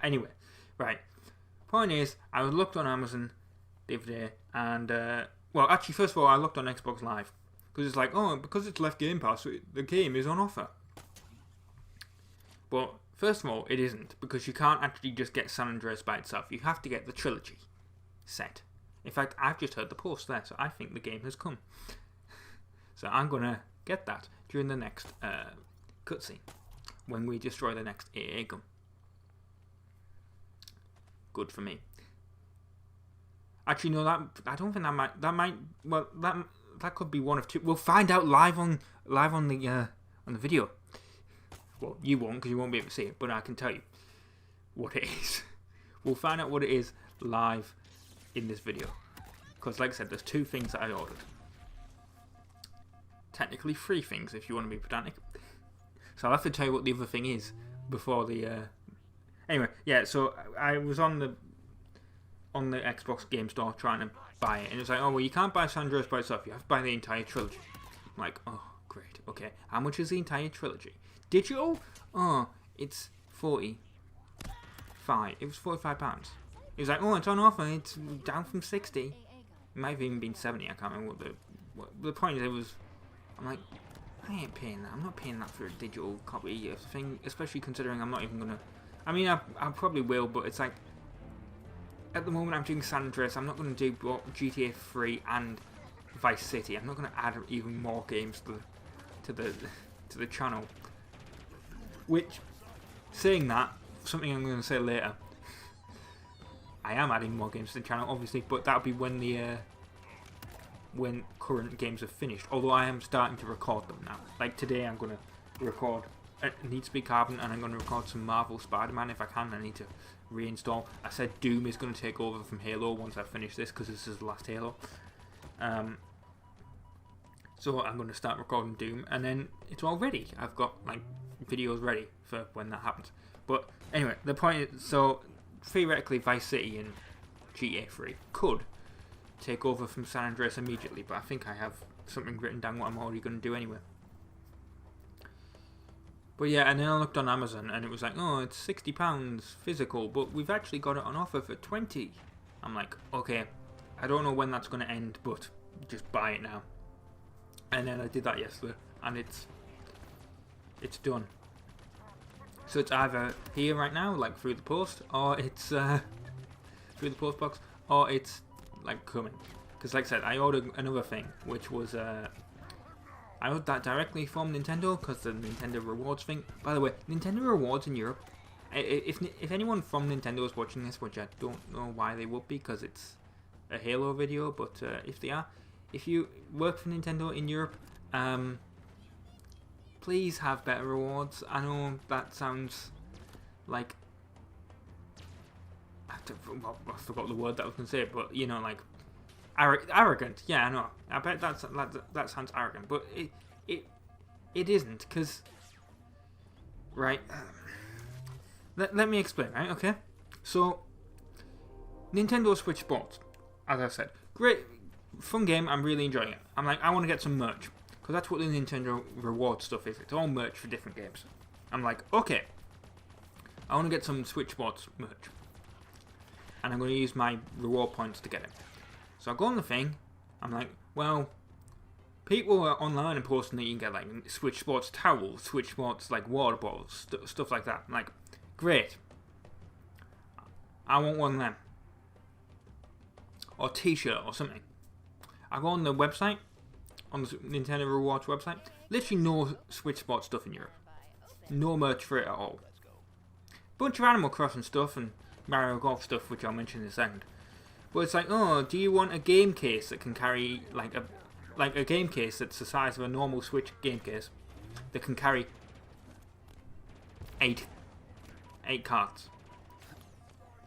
Anyway, right. Point is, I looked on Amazon the other day, and well, actually, first of all, I looked on Xbox Live, because it's like, oh, because it's left Game Pass, the game is on offer. But first of all, it isn't, because you can't actually just get San Andreas by itself. You have to get the trilogy set. In fact, I've just heard the post there, so I think the game has come. So I'm going to get that during the next cutscene, when we destroy the next AA gun. Good for me. Actually, no, I don't think that might, well, that could be one of two. We'll find out live on the video. Well, you won't because you won't be able to see it, but I can tell you what it is. We'll find out what it is live in this video. Because, like I said, there's two things that I ordered. Technically, three things if you want to be pedantic. So I'll have to tell you what the other thing is before the. Anyway, yeah. So I was on the Xbox Game Store trying to buy it, and it was like, oh well, you can't buy San Andreas by itself. You have to buy the entire trilogy. I'm like, oh great, okay. How much is the entire trilogy? Digital? Oh, it's 45. It was £45. It was like, oh, it's on offer. It's down from 60. It might have even been 70. I can't remember what the point is. It was. I'm like, I ain't paying that. I'm not paying that for a digital copy of the thing, especially considering I'm not even gonna. I mean, I probably will, but it's like at the moment I'm doing San Andreas. I'm not gonna do GTA 3 and Vice City. I'm not gonna add even more games to the channel. Which, saying that, something I'm gonna say later. I am adding more games to the channel, obviously, but that'll be when when current games are finished. Although I am starting to record them now. Like today, I'm gonna record Need to Be Carbon, and I'm gonna record some Marvel Spider-Man if I can. I need to reinstall. I said Doom is gonna take over from Halo once I finish this because this is the last Halo. So I'm gonna start recording Doom, and then it's all ready. I've got like videos ready for when that happens. But anyway, the point is, so theoretically Vice City and GTA 3 could take over from San Andreas immediately, but I think I have something written down what I'm already going to do anyway. But yeah, and then I looked on Amazon and it was like, oh, it's £60 physical, but we've actually got it on offer for 20. I'm like, okay, I don't know when that's going to end, but just buy it now. And then I did that yesterday, and it's done. So it's either here right now, like through the post, or it's through the post box, or it's like coming. Because like I said, I ordered another thing, which was I ordered that directly from Nintendo because the Nintendo Rewards thing. By the way, Nintendo Rewards in Europe. If anyone from Nintendo is watching this, which I don't know why they would be, because it's a Halo video, but if they are, if you work for Nintendo in Europe, please have better rewards. I know that sounds like I forgot the word that I was going to say, but you know, like arrogant. Yeah, I know. I bet that sounds arrogant, but it isn't, because right. Let me explain. Right, okay. So Nintendo Switch Sports, as I said, great, fun game. I'm really enjoying it. I'm like, I want to get some merch. Because that's what the Nintendo reward stuff is. It's all merch for different games. I'm like, okay. I want to get some Switch Sports merch. And I'm going to use my reward points to get it. So I go on the thing. I'm like, well, people are online and posting that you can get like Switch Sports towels, Switch Sports like water bottles, stuff like that. I'm like, great. I want one of them. Or t-shirt or something. I go on the website. On the Nintendo Rewards website, literally no Switch Sports stuff in Europe. No merch for it at all. Bunch of Animal Crossing stuff and Mario Golf stuff, which I'll mention in a second. But it's like, oh, do you want a game case that can carry like a game case that's the size of a normal Switch game case that can carry 8 cards?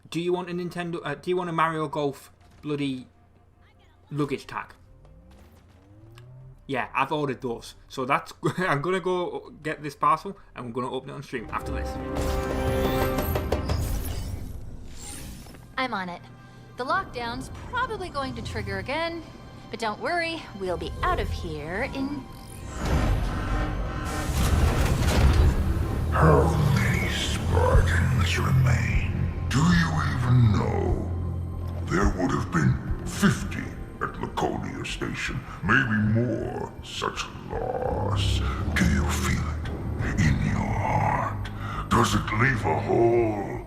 Do you want a Nintendo? Do you want a Mario Golf bloody luggage tag? Yeah, I've ordered those. So that's I'm gonna go get this parcel and we're gonna open it on stream after this. I'm on it. The lockdown's probably going to trigger again, but don't worry, we'll be out of here in... How many Spartans remain? Do you even know? There would have been 50 at Laconia Station, maybe more. Such loss. Do you feel it in your heart? Does it leave a hole?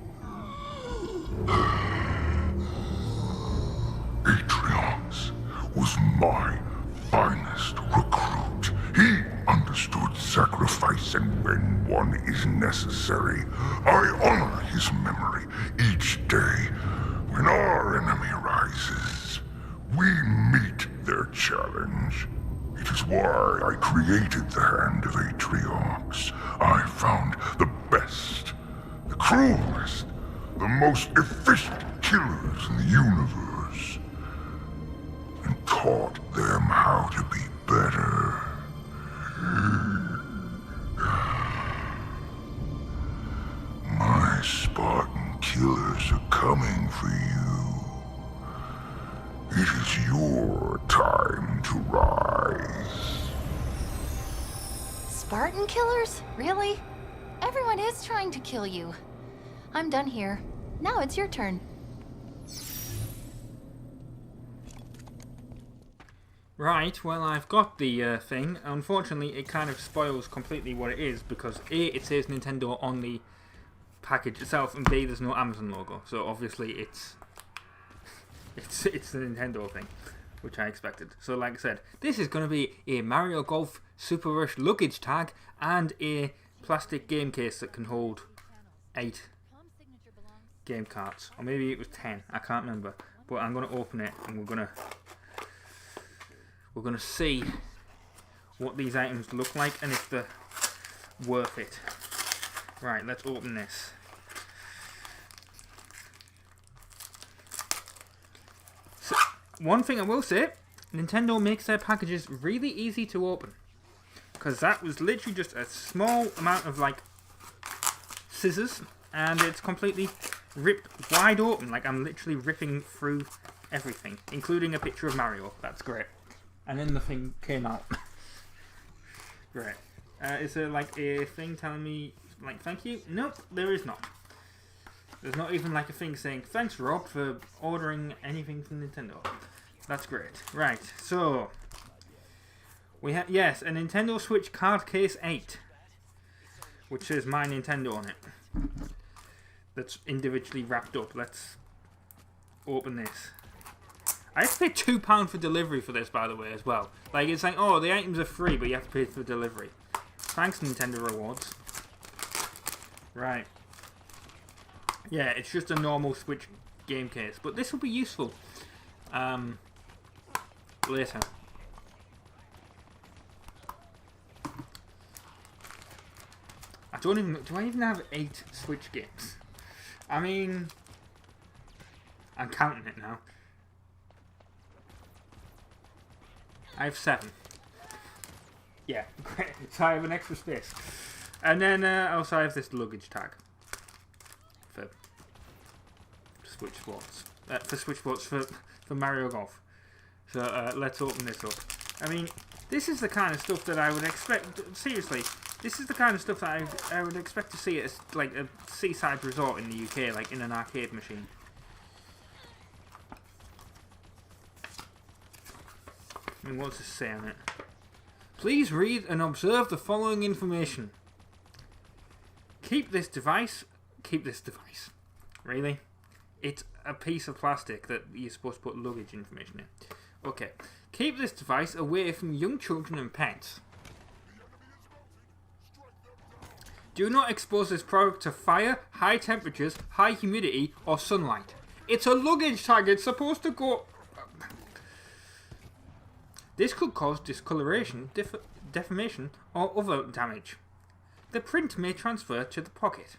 Atriox was my finest recruit. He understood sacrifice and when one is necessary. I honor his memory each day. When our enemy rises, we meet their challenge. It is why I created the Hand of Atriox. I found the best, the cruelest, the most efficient killers in the universe, and taught them how to be better. My Spartan killers are coming for you. It is your time to rise. Spartan killers? Really? Everyone is trying to kill you. I'm done here. Now it's your turn. Right, well, I've got the thing. Unfortunately, it kind of spoils completely what it is, because A, it says Nintendo on the package itself, and B, there's no Amazon logo. So obviously it's the Nintendo thing, which I expected. So like I said, this is going to be a Mario Golf Super Rush luggage tag and a plastic game case that can hold 8 game cards. Or maybe it was 10, I can't remember. But I'm going to open it and we're going to see what these items look like and if they're worth it. Right, let's open this. So, one thing I will say, Nintendo makes their packages really easy to open. Because that was literally just a small amount of, like, scissors, and it's completely ripped wide open. Like, I'm literally ripping through everything, including a picture of Mario. That's great. And then the thing came out. Great. Is there, like, a thing telling me, like, thank you? Nope, there is not. There's not even, like, a thing saying, thanks, Rob, for ordering anything from Nintendo. That's great. Right, so we have, yes, a Nintendo Switch card case 8, which says My Nintendo on it. That's individually wrapped up. Let's open this. I have to pay £2 for delivery for this, by the way, as well. Like, it's like, oh, the items are free, but you have to pay for delivery. Thanks, Nintendo Rewards. Right. Yeah, it's just a normal Switch game case, but this will be useful later. Do I even have 8 Switch games? I mean, I'm counting it now. I have 7. Yeah, great. So I have an extra space. And then also I have this luggage tag for Switch Sports. For Mario Golf. So let's open this up. I mean, this is the kind of stuff that I would expect. Seriously, this is the kind of stuff that I would expect to see at like a seaside resort in the UK, like in an arcade machine. I mean, what's this say on it? Please read and observe the following information. Keep this device. Really? It's a piece of plastic that you're supposed to put luggage information in. Okay. Keep this device away from young children and pets. Do not expose this product to fire, high temperatures, high humidity, or sunlight. It's a luggage tag. It's supposed to go... This could cause discoloration, deformation, or other damage. The print may transfer to the pocket.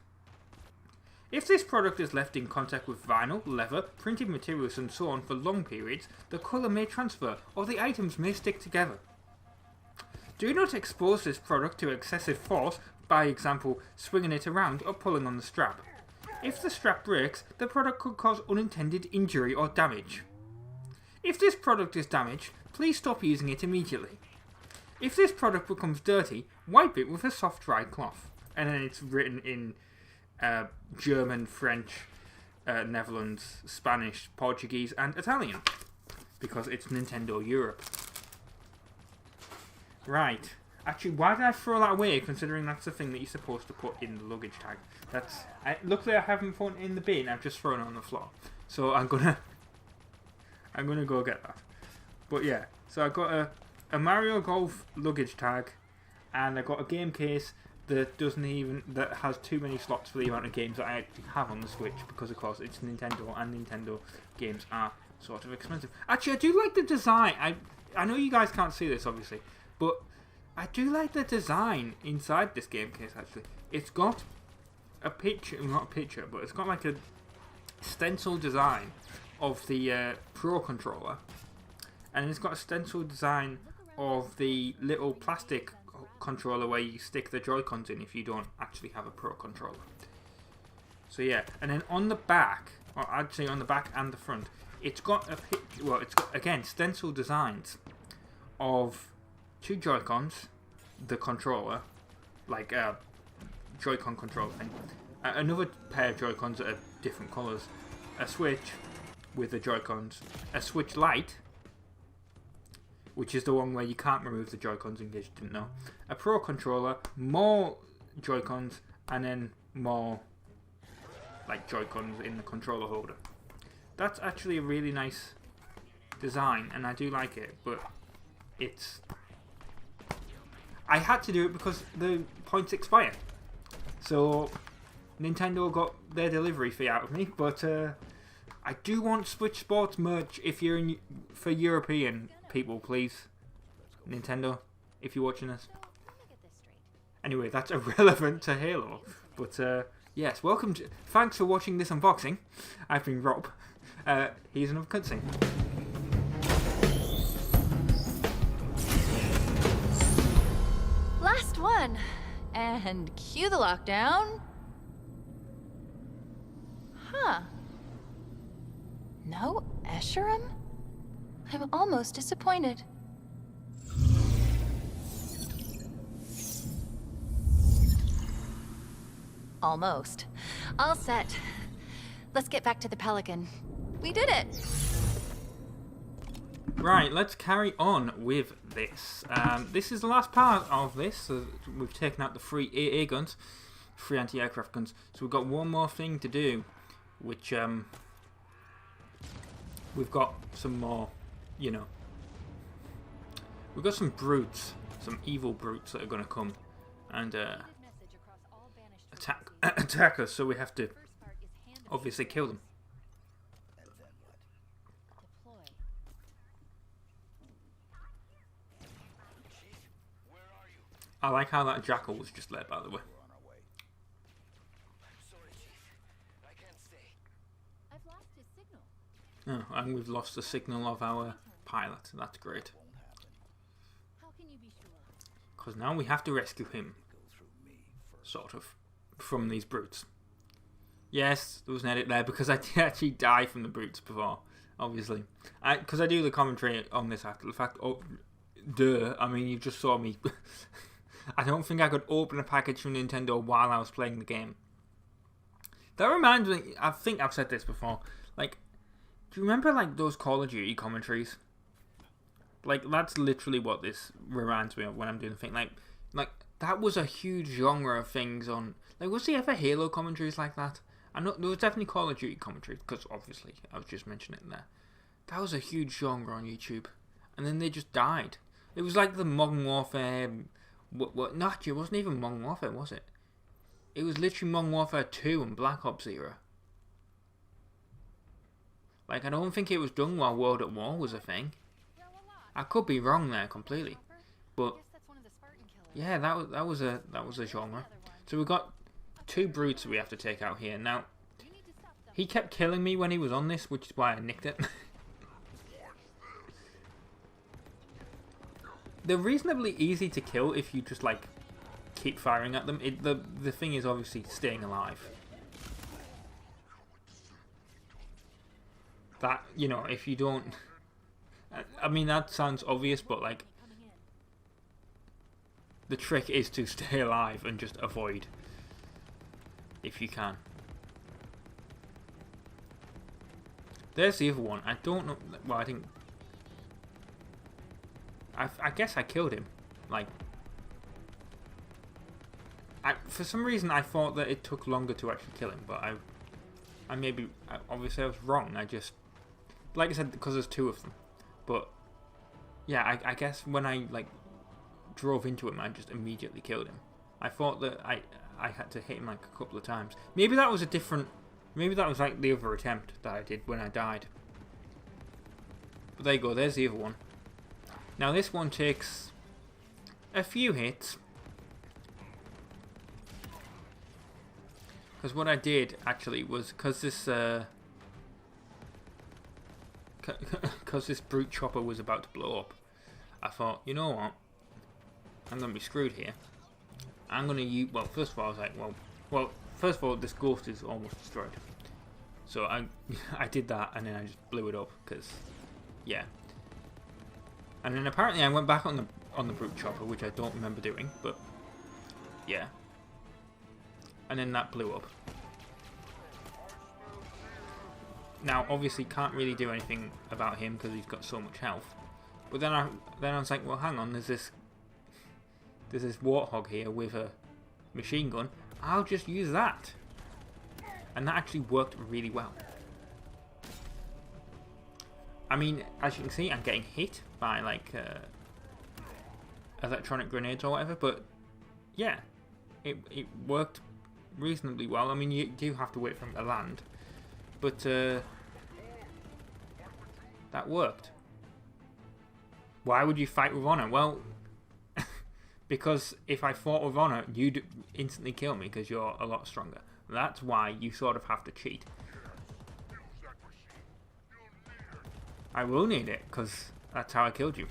If this product is left in contact with vinyl, leather, printed materials and so on for long periods, the colour may transfer or the items may stick together. Do not expose this product to excessive force, by example swinging it around or pulling on the strap. If the strap breaks, the product could cause unintended injury or damage. If this product is damaged, please stop using it immediately. If this product becomes dirty, wipe it with a soft dry cloth. And then it's written in German, French, Netherlands, Spanish, Portuguese and Italian. Because it's Nintendo Europe. Right. Actually, why did I throw that away, considering that's the thing that you're supposed to put in the luggage tag? Luckily I haven't put it in the bin, I've just thrown it on the floor. So I'm gonna go get that. But yeah, so I got a Mario Golf luggage tag, and I got a game case that has too many slots for the amount of games that I actually have on the Switch, because of course it's Nintendo and Nintendo games are sort of expensive. Actually, I do like the design. I know you guys can't see this, obviously, but I do like the design inside this game case, actually. It's got a picture, not a picture, but it's got like a stencil design of the Pro controller, and it's got a stencil design of the little plastic controller where you stick the Joy-Cons in if you don't actually have a Pro controller. So yeah, and then on the back, or actually on the back and the front, it's got a picture, well, it's got, again, stencil designs of 2 Joy-Cons, the controller, like a Joy-Con controller thing, another pair of Joy-Cons that are different colours, a Switch with the Joy-Cons, a Switch Lite, which is the one where you can't remove the Joy-Cons in case you didn't know, a Pro controller, more Joy-Cons, and then more like Joy-Cons in the controller holder. That's actually a really nice design, and I do like it, but it's... I had to do it because the points expire. So Nintendo got their delivery fee out of me, but I do want Switch Sports merch if you're in, for European people, please. Nintendo, if you're watching this. Anyway, that's irrelevant to Halo, but yes, welcome to... Thanks for watching this unboxing. I've been Rob. Here's another cutscene. Last one. And cue the lockdown. Huh. No Escherum? I'm almost disappointed. Almost. All set. Let's get back to the Pelican. We did it! Right, let's carry on with this. This is the last part of this. So we've taken out the 3 AA guns, 3 anti-aircraft guns. So we've got one more thing to do, which we've got some more, you know. We've got some brutes, some evil brutes that are going to come and attack us. So we have to obviously kill them. I like how that jackal was just led, by the way. Oh, and we've lost the signal of our pilot. That's great. Because now we have to rescue him. Sort of. From these brutes. Yes, there was an edit there because I did actually die from the brutes before. Obviously. Because I do the commentary on this after the fact. Oh, duh. I mean, you just saw me... I don't think I could open a package from Nintendo while I was playing the game. That reminds me, I think I've said this before, like, do you remember, like, those Call of Duty commentaries? Like, that's literally what this reminds me of when I'm doing the thing. Like that was a huge genre of things on, like, was there ever Halo commentaries like that? I know, there was definitely Call of Duty commentaries, because obviously, I was just mentioning it there. That was a huge genre on YouTube, and then they just died. It was like the Modern Warfare... No, actually, it wasn't even Modern Warfare, was it? It was literally Modern Warfare 2 and Black Ops era. Like, I don't think it was done while World at War was a thing. I could be wrong there completely, but yeah, that was a genre. So we've got 2 brutes we have to take out here. Now, he kept killing me when he was on this, which is why I nicked it. They're reasonably easy to kill if you just, like, keep firing at them. The thing is obviously staying alive. That, you know, if you don't... I mean, that sounds obvious, but, like, the trick is to stay alive and just avoid, if you can. There's the other one. I don't know... Well, I think... I guess I killed him. Like, for some reason I thought that it took longer to actually kill him, but obviously I was wrong. I just, like I said, because there's 2 of them. But yeah, I guess when I like drove into him, I just immediately killed him. I thought that I had to hit him like a couple of times. Maybe that was a different. Maybe that was like the other attempt that I did when I died. But there you go, there's the other one. Now this one takes a few hits. Because what I did actually was, because this brute chopper was about to blow up, I thought, you know what, I'm going to be screwed here. I'm going to use, well, first of all I was like, well, first of all this ghost is almost destroyed. So I did that and then I just blew it up, because, yeah. And then apparently I went back on the brute chopper, which I don't remember doing, but yeah. And then that blew up. Now, obviously, can't really do anything about him because he's got so much health. But then I was like, well, hang on, there's this warthog here with a machine gun. I'll just use that, and that actually worked really well. I mean, as you can see, I'm getting hit by like electronic grenades or whatever, but yeah, it worked reasonably well. I mean, you do have to wait for them to land, but that worked. Why would you fight with honor? Well, because if I fought with honor, you'd instantly kill me because you're a lot stronger. That's why you sort of have to cheat. I will need it because that's how I killed you.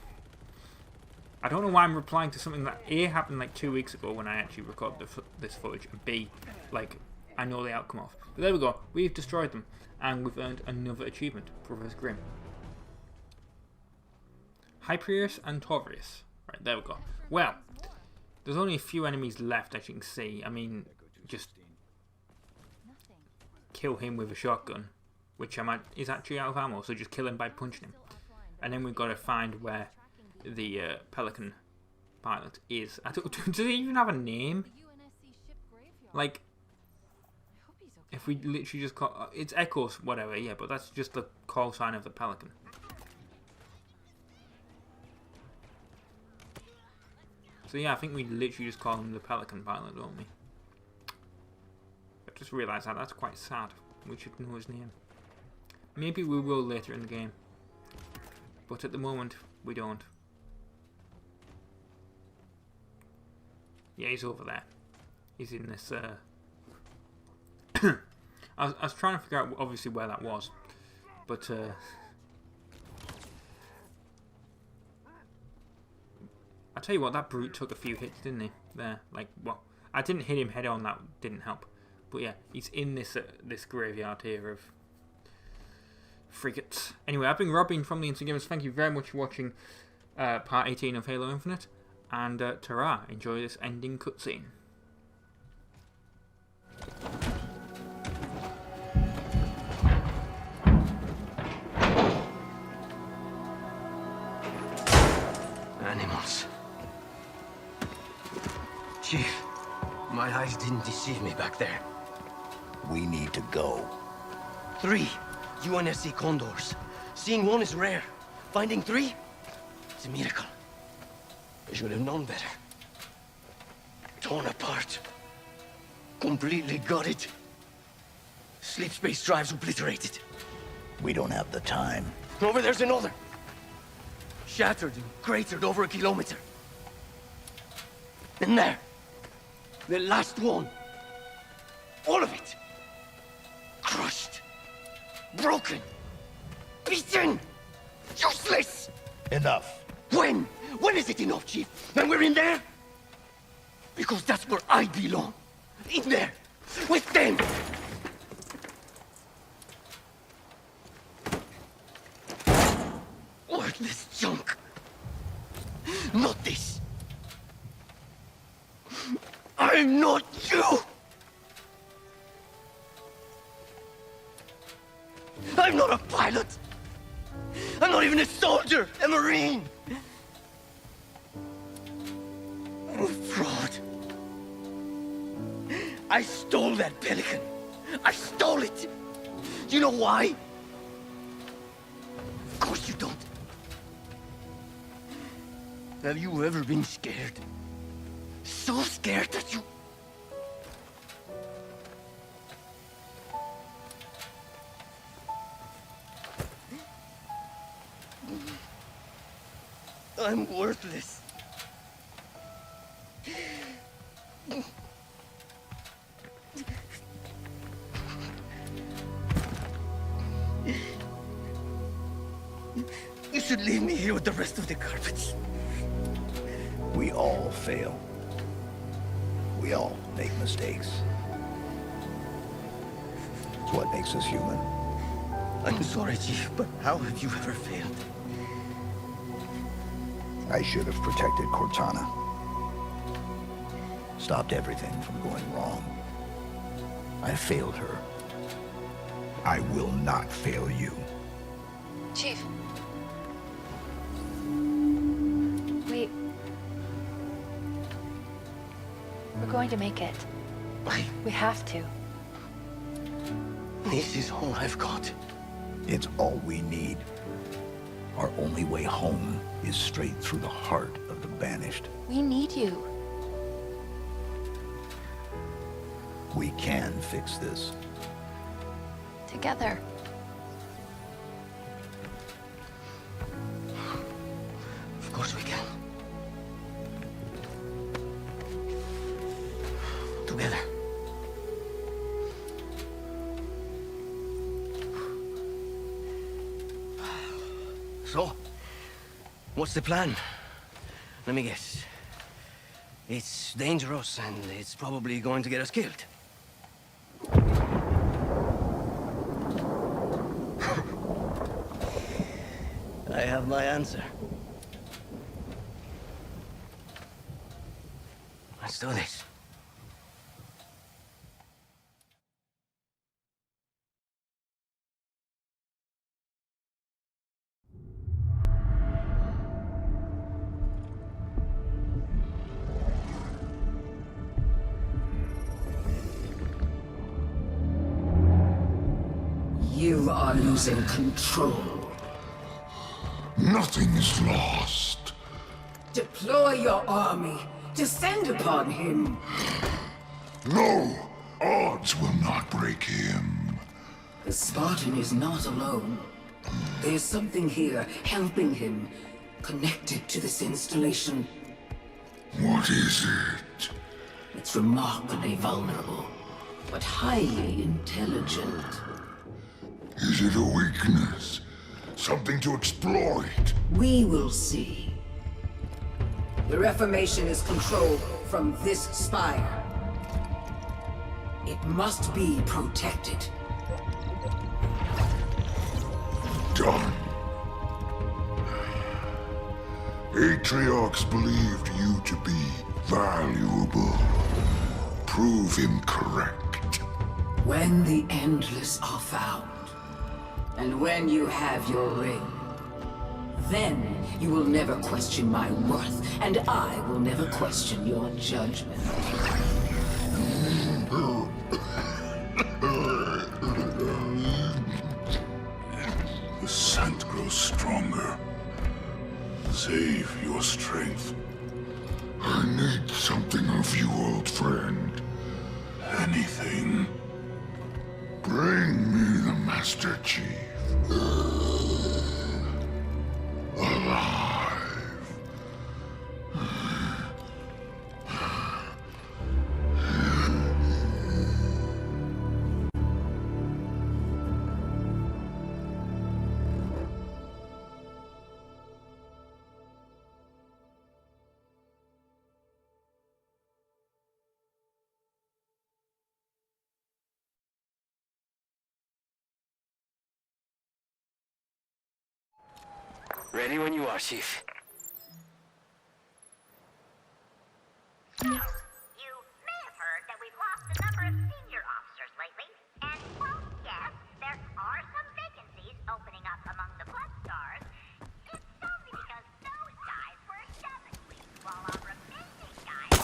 I don't know why I'm replying to something that A, happened like 2 weeks ago when I actually recorded this footage, and B, like, I know the outcome of. But there we go, we've destroyed them, and we've earned another achievement, Professor Grimm. Hyperius and Torius. Right, there we go. Well, there's only a few enemies left, as you can see. I mean, just kill him with a shotgun, which is actually out of ammo, so just kill him by punching him. And then we've got to find where the Pelican pilot is. Does he even have a name? Like, if we literally just call it's Echoes, whatever, yeah, but that's just the call sign of the Pelican. So yeah, I think we literally just call him the Pelican pilot, don't we? I just realised that's quite sad. We should know his name. Maybe we will later in the game, but at the moment we don't. Yeah, he's over there. He's in this. I was trying to figure out obviously where that was, but I tell you what, that brute took a few hits, didn't he? There, like, well, I didn't hit him head on. That didn't help. But yeah, he's in this this graveyard here of frigates. Anyway, I've been Robin from the Instant Gamers. Thank you very much for watching part 18 of Halo Infinite, and ta-ra, enjoy this ending cutscene. Animals. Chief, my eyes didn't deceive me back there. We need to go. 3 UNSC Condors. Seeing one is rare. Finding 3? It's a miracle. I should have known better. Torn apart. Completely gutted. Sleep space drives obliterated. We don't have the time. Over there's another. Shattered and cratered over a kilometer. And there. The last one. All of it. Crushed. Broken. Beaten. Useless. Enough. When? When is it enough, Chief? When we're in there? Because that's where I belong. In there. With them. Worthless junk. Not this. I'm not you! I'm not a pilot! I'm not even a soldier, a marine! I'm a fraud. I stole that Pelican. I stole it! You know why? Of course you don't. Have you ever been scared? So scared that you... I'm worthless. You should leave me here with the rest of the carpets. We all fail. We all make mistakes. It's what makes us human. I'm sorry, Chief, but how have you ever failed? I should have protected Cortana. Stopped everything from going wrong. I failed her. I will not fail you. Chief. We're going to make it. We have to. This is all I've got. It's all we need. Our only way home is straight through the heart of the Banished. We need you. We can fix this. Together. Of course we can. Together. So, what's the plan? Let me guess. It's dangerous and it's probably going to get us killed. I have my answer. Let's do this. You are losing control. Nothing is lost. Deploy your army. Descend upon him. No! Odds will not break him. The Spartan is not alone. There's something here helping him, connected to this installation. What is it? It's remarkably vulnerable, but highly intelligent. Is it a weakness? Something to exploit? We will see. The Reformation is controlled from this spire. It must be protected. Done. Atriox believed you to be valuable. Prove him correct. When the Endless are found, and when you have your ring, then you will never question my worth, and I will never question your judgment. The scent grows stronger. Save your strength. I need something of you, old friend. Anything. Bring me the Master Chief. Alive. Ready when you are, Chief. You may have heard that we've lost a number of senior officers lately, and well, yes, there are some vacancies opening up among the Blood Stars. It's only because those guys were shoving weeks while our remaining guys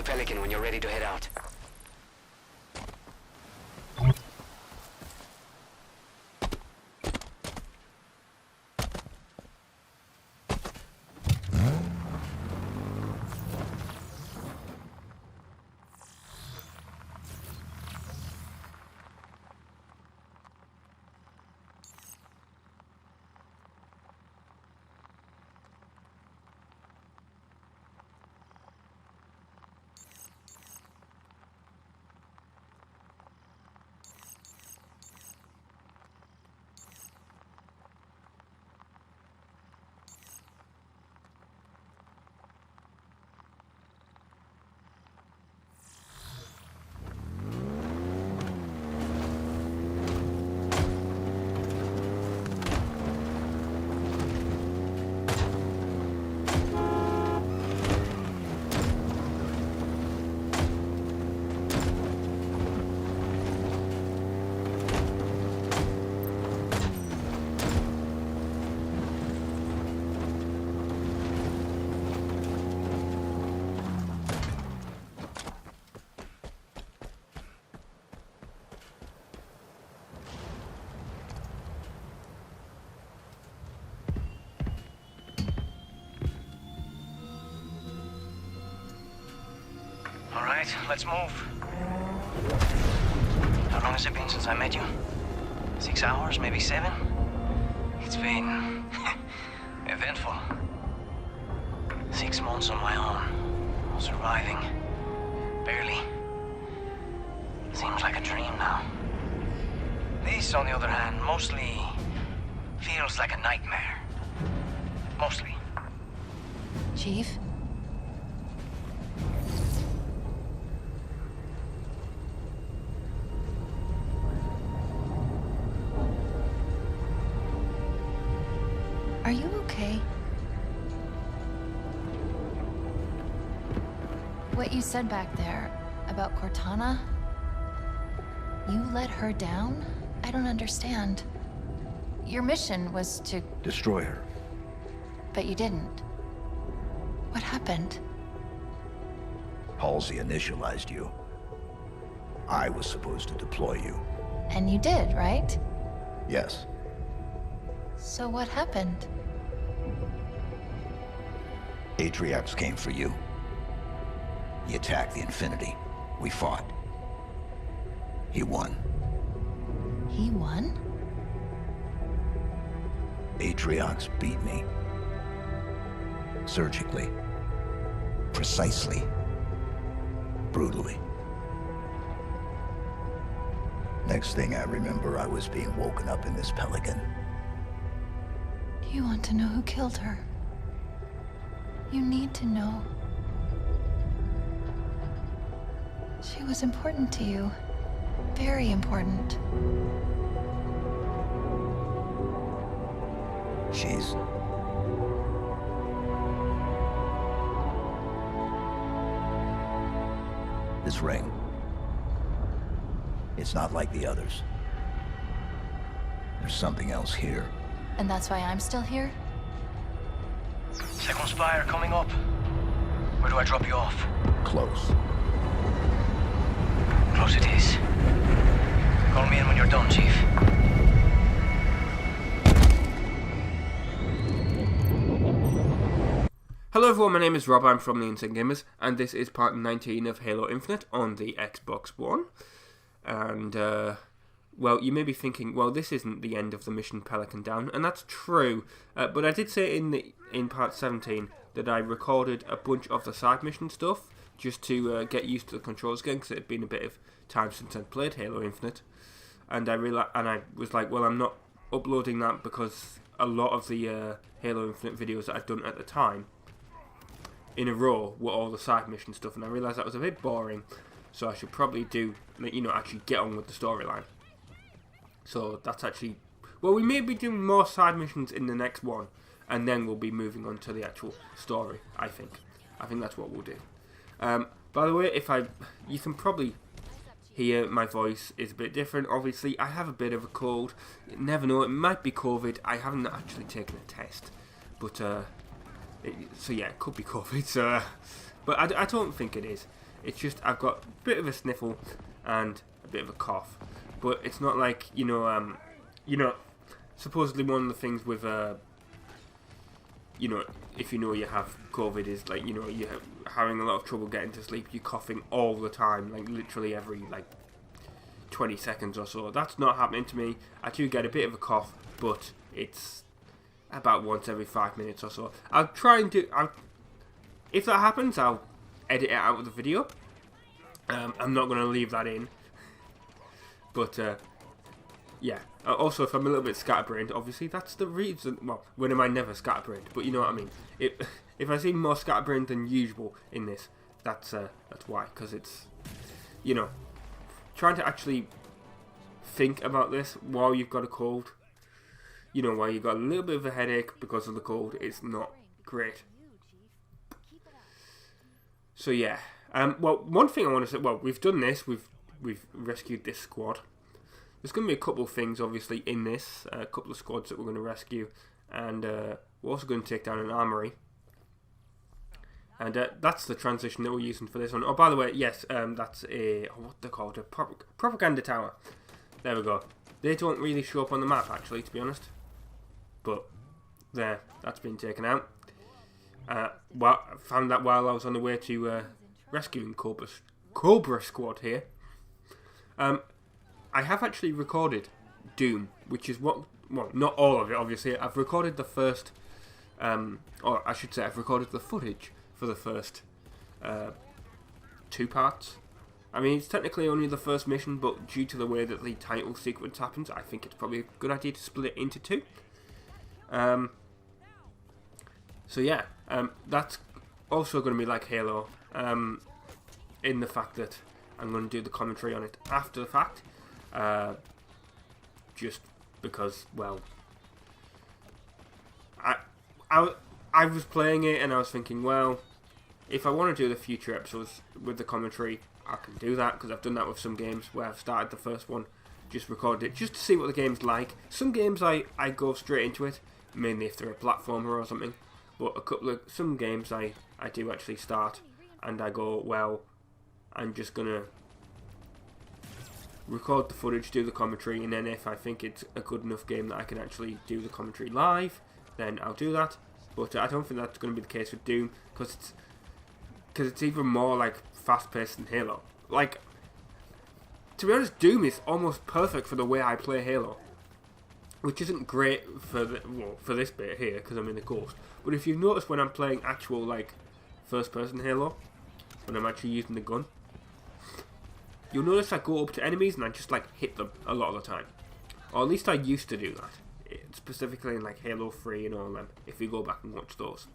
the Pelican when you're ready to head out. Alright, let's move. How long has it been since I met you? 6 hours, maybe 7? It's been eventful. 6 months on my own, surviving. Barely. Seems like a dream now. This, on the other hand, mostly feels like a nightmare. Mostly. Chief? Are you okay? What you said back there about Cortana? You let her down? I don't understand. Your mission was to... Destroy her. But you didn't. What happened? Halsey initialized you. I was supposed to deploy you. And you did, right? Yes. So what happened? Atriox came for you. He attacked the Infinity. We fought. He won. He won? Atriox beat me. Surgically. Precisely. Brutally. Next thing I remember, I was being woken up in this Pelican. You want to know who killed her? You need to know. She was important to you. Very important. She's... This ring. It's not like the others. There's something else here. And that's why I'm still here? Second spire coming up. Where do I drop you off? Close. Close it is. Call me in when you're done, Chief. Hello everyone, my name is Rob, I'm from the Insane Gamers, and this is part 19 of Halo Infinite on the Xbox One. And, well, you may be thinking, well, this isn't the end of the mission Pelican Down, and that's true. But I did say in part 17 that I recorded a bunch of the side mission stuff, just to get used to the controls again, because it had been a bit of time since I'd played Halo Infinite. And I was like, well, I'm not uploading that because a lot of the Halo Infinite videos that I'd done at the time in a row were all the side mission stuff, and I realised that was a bit boring, so I should probably do, actually get on with the storyline. So that's actually, well, we may be doing more side missions in the next one, and then we'll be moving on to the actual story, I think. I think that's what we'll do. By the way, you can probably hear my voice is a bit different. Obviously, I have a bit of a cold. You never know, it might be COVID. I haven't actually taken a test, but so yeah, it could be COVID. But I don't think it is. It's just I've got a bit of a sniffle and a bit of a cough, but it's not like supposedly one of the things with if you have COVID is like you're having a lot of trouble getting to sleep. You're coughing all the time, like literally every 20 seconds or so. That's not happening to me. I do get a bit of a cough, but it's about once every 5 minutes or so. I'll try and if that happens, I'll edit it out of the video. I'm not going to leave that in. But, yeah. Also, if I'm a little bit scatterbrained, obviously, that's the reason. Well, when am I never scatterbrained? But you know what I mean. If I seem more scatterbrained than usual in this, that's why. Because it's, trying to actually think about this while you've got a cold. While you've got a little bit of a headache because of the cold, it's not great. So yeah, well, one thing I want to say, well, we've done this, we've rescued this squad. There's going to be a couple of things, obviously, in this, a couple of squads that we're going to rescue, and we're also going to take down an armory. And that's the transition that we're using for this one. Oh, by the way, yes, that's what they're called, a propaganda tower. There we go. They don't really show up on the map, actually, to be honest. But, there, that's been taken out. Well, I found that while I was on the way to rescuing Cobra Squad here. I have actually recorded Doom, which is well, not all of it, obviously. I've recorded the first, or I should say I've recorded the footage for the first 2 parts. I mean, it's technically only the first mission, but due to the way that the title sequence happens, I think it's probably a good idea to split it into 2. So yeah, that's also going to be like Halo, in the fact that I'm going to do the commentary on it after the fact, just because, well, I was playing it and I was thinking, well, if I want to do the future episodes with the commentary, I can do that, because I've done that with some games where I've started the first one, just recorded it, just to see what the game's like. Some games I go straight into it, mainly if they're a platformer or something, but some games I do actually start, and I go, well, I'm just going to record the footage, do the commentary, and then if I think it's a good enough game that I can actually do the commentary live, then I'll do that. But I don't think that's going to be the case with Doom, because it's even more like fast-paced than Halo. Like, to be honest, Doom is almost perfect for the way I play Halo, which isn't great for for this bit here because I'm in the Ghost. But if you've noticed, when I'm playing actual like first-person Halo, when I'm actually using the gun, you'll notice I go up to enemies and I just like hit them a lot of the time, or at least I used to do that. Specifically in like Halo 3 and all them, if you go back and watch those.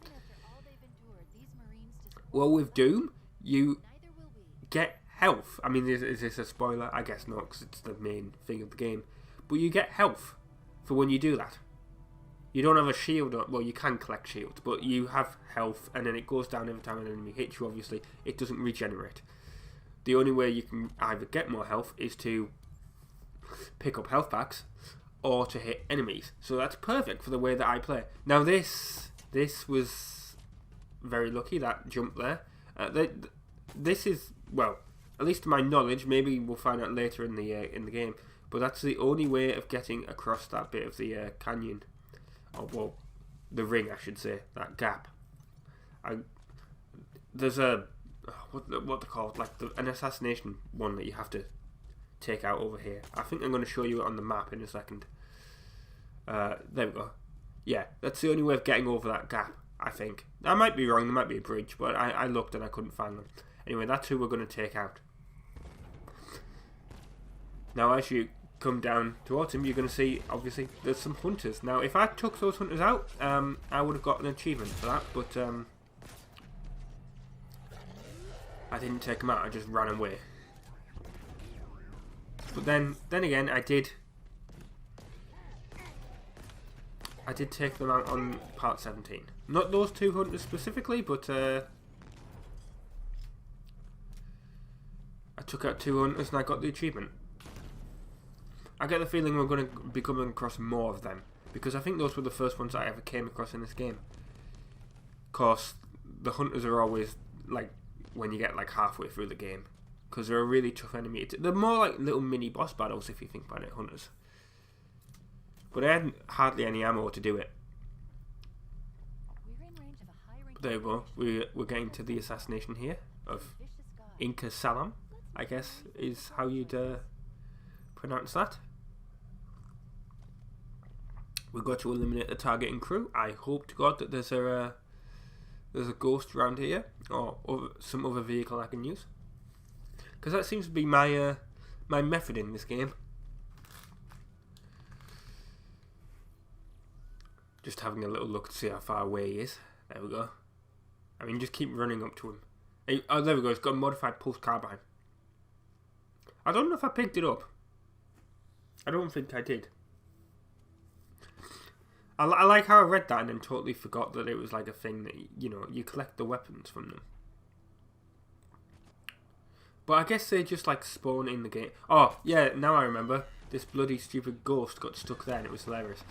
Well, with Doom, you get health. I mean, is this a spoiler? I guess not, because it's the main thing of the game. But you get health for when you do that. You don't have a shield, well, you can collect shields, but you have health, and then it goes down every time an enemy hits you, obviously. It doesn't regenerate. The only way you can either get more health is to pick up health packs, or to hit enemies. So that's perfect for the way that I play. Now this was very lucky, that jump there. This is, well, at least to my knowledge, maybe we'll find out later in the game, but that's the only way of getting across that bit of the canyon, or well, the ring, I should say, that gap. There's a what they're called, like an assassination one that you have to take out over here. I think I'm going to show you it on the map in a second. There we go. Yeah, that's the only way of getting over that gap, I think. I might be wrong, there might be a bridge, but I looked and I couldn't find them. Anyway, that's who we're going to take out. Now, as you come down towards him, you're going to see, obviously, there's some hunters. Now, if I took those hunters out, I would have got an achievement for that, but I didn't take them out, I just ran away. But then again, I did take them out on part 17. Not those 2 hunters specifically, but I took out 2 hunters and I got the achievement. I get the feeling we're going to be coming across more of them, because I think those were the first ones I ever came across in this game. Of course, the hunters are always like when you get like halfway through the game, because they're a really tough enemy. They're more like little mini boss battles if you think about it, hunters. But I had hardly any ammo to do it. But there we go. We're getting to the assassination here of Inca Salam, I guess is how you'd pronounce that. We've got to eliminate the target and crew. I hope to God that there's a ghost around here, or some other vehicle I can use, because that seems to be my my method in this game. Just having a little look to see how far away he is. There we go. I mean, just keep running up to him. Hey, oh, there we go. It's got a modified pulse carbine. I don't know if I picked it up. I don't think I did. I like how I read that and then totally forgot that it was like a thing that, you know, you collect the weapons from them. But I guess they just like spawn in the game. Oh, yeah, now I remember. This bloody stupid ghost got stuck there and it was hilarious.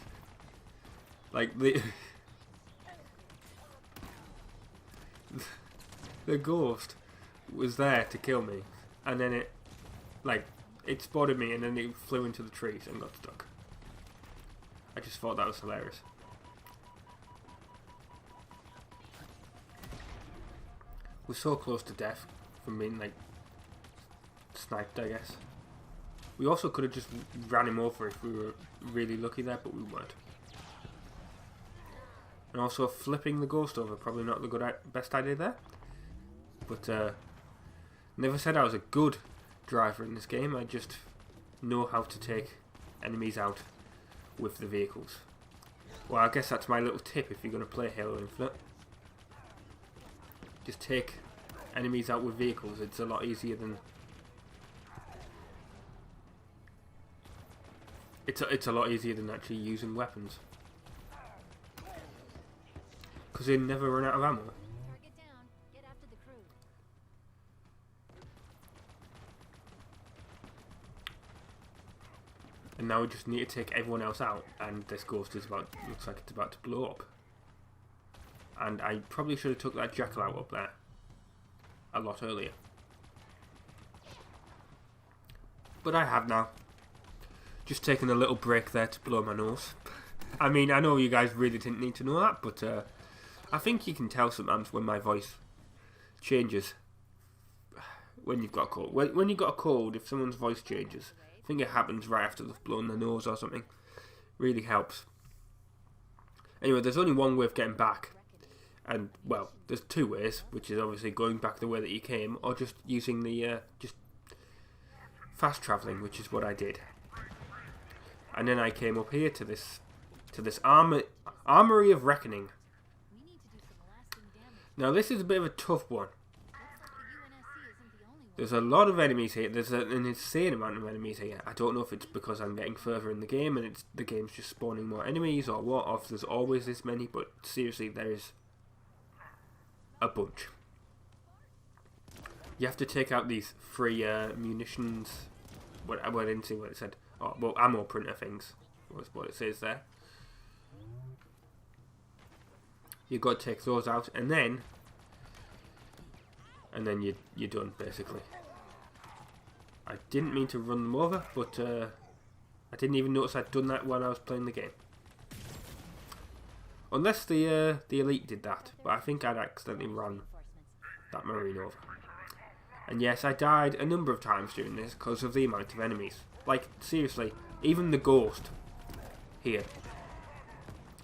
Like, the ghost was there to kill me. And then it, like, it spotted me and then it flew into the trees and got stuck. I just thought that was hilarious. We're so close to death from being, like, sniped, I guess. We also could have just ran him over if we were really lucky there, but we weren't. And also flipping the ghost over, probably not the best idea there. But never said I was a good driver in this game. I just know how to take enemies out with the vehicles. Well, I guess that's my little tip if you're going to play Halo Infinite. Just take enemies out with vehicles. It's a lot easier than... It's a lot easier than actually using weapons. Because they never run out of ammo. And now we just need to take everyone else out, and this ghost is looks like it's about to blow up. And I probably should have took that jackal out up there a lot earlier. But I have now. Just taking a little break there to blow my nose. I mean, I know you guys really didn't need to know that, but I think you can tell sometimes when my voice changes. When you've got a cold. When you've got a cold, if someone's voice changes, I think it happens right after they've blown their nose or something. Really helps. Anyway, there's only one way of getting back. And, well, there's two ways, which is obviously going back the way that you came, or just using the, just fast travelling, which is what I did. And then I came up here to this Armory of Reckoning. Now, this is a bit of a tough one. There's a lot of enemies here. There's an insane amount of enemies here. I don't know if it's because I'm getting further in the game and the game's just spawning more enemies or what, or if there's always this many, but seriously, there is a bunch. You have to take out these free munitions. I didn't see what it said. Oh, well, ammo printer things was what it says there. You've got to take those out, and then you're done, basically. I didn't mean to run them over, but I didn't even notice I'd done that while I was playing the game. Unless the elite did that, but I think I'd accidentally run that marine over. And yes, I died a number of times during this because of the amount of enemies. Like, seriously, even the ghost here,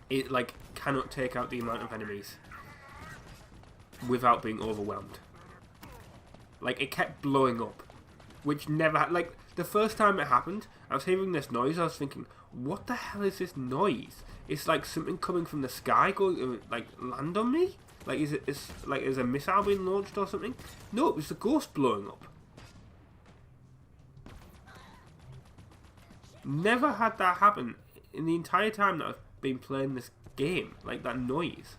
it, like, cannot take out the amount of enemies without being overwhelmed. Like, it kept blowing up, which never like, the first time it happened, I was hearing this noise, I was thinking, what the hell is this noise? It's like something coming from the sky going to, like, land on me? Like, is a missile being launched or something? No, it was the ghost blowing up. Never had that happen in the entire time that I've been playing this game, like that noise.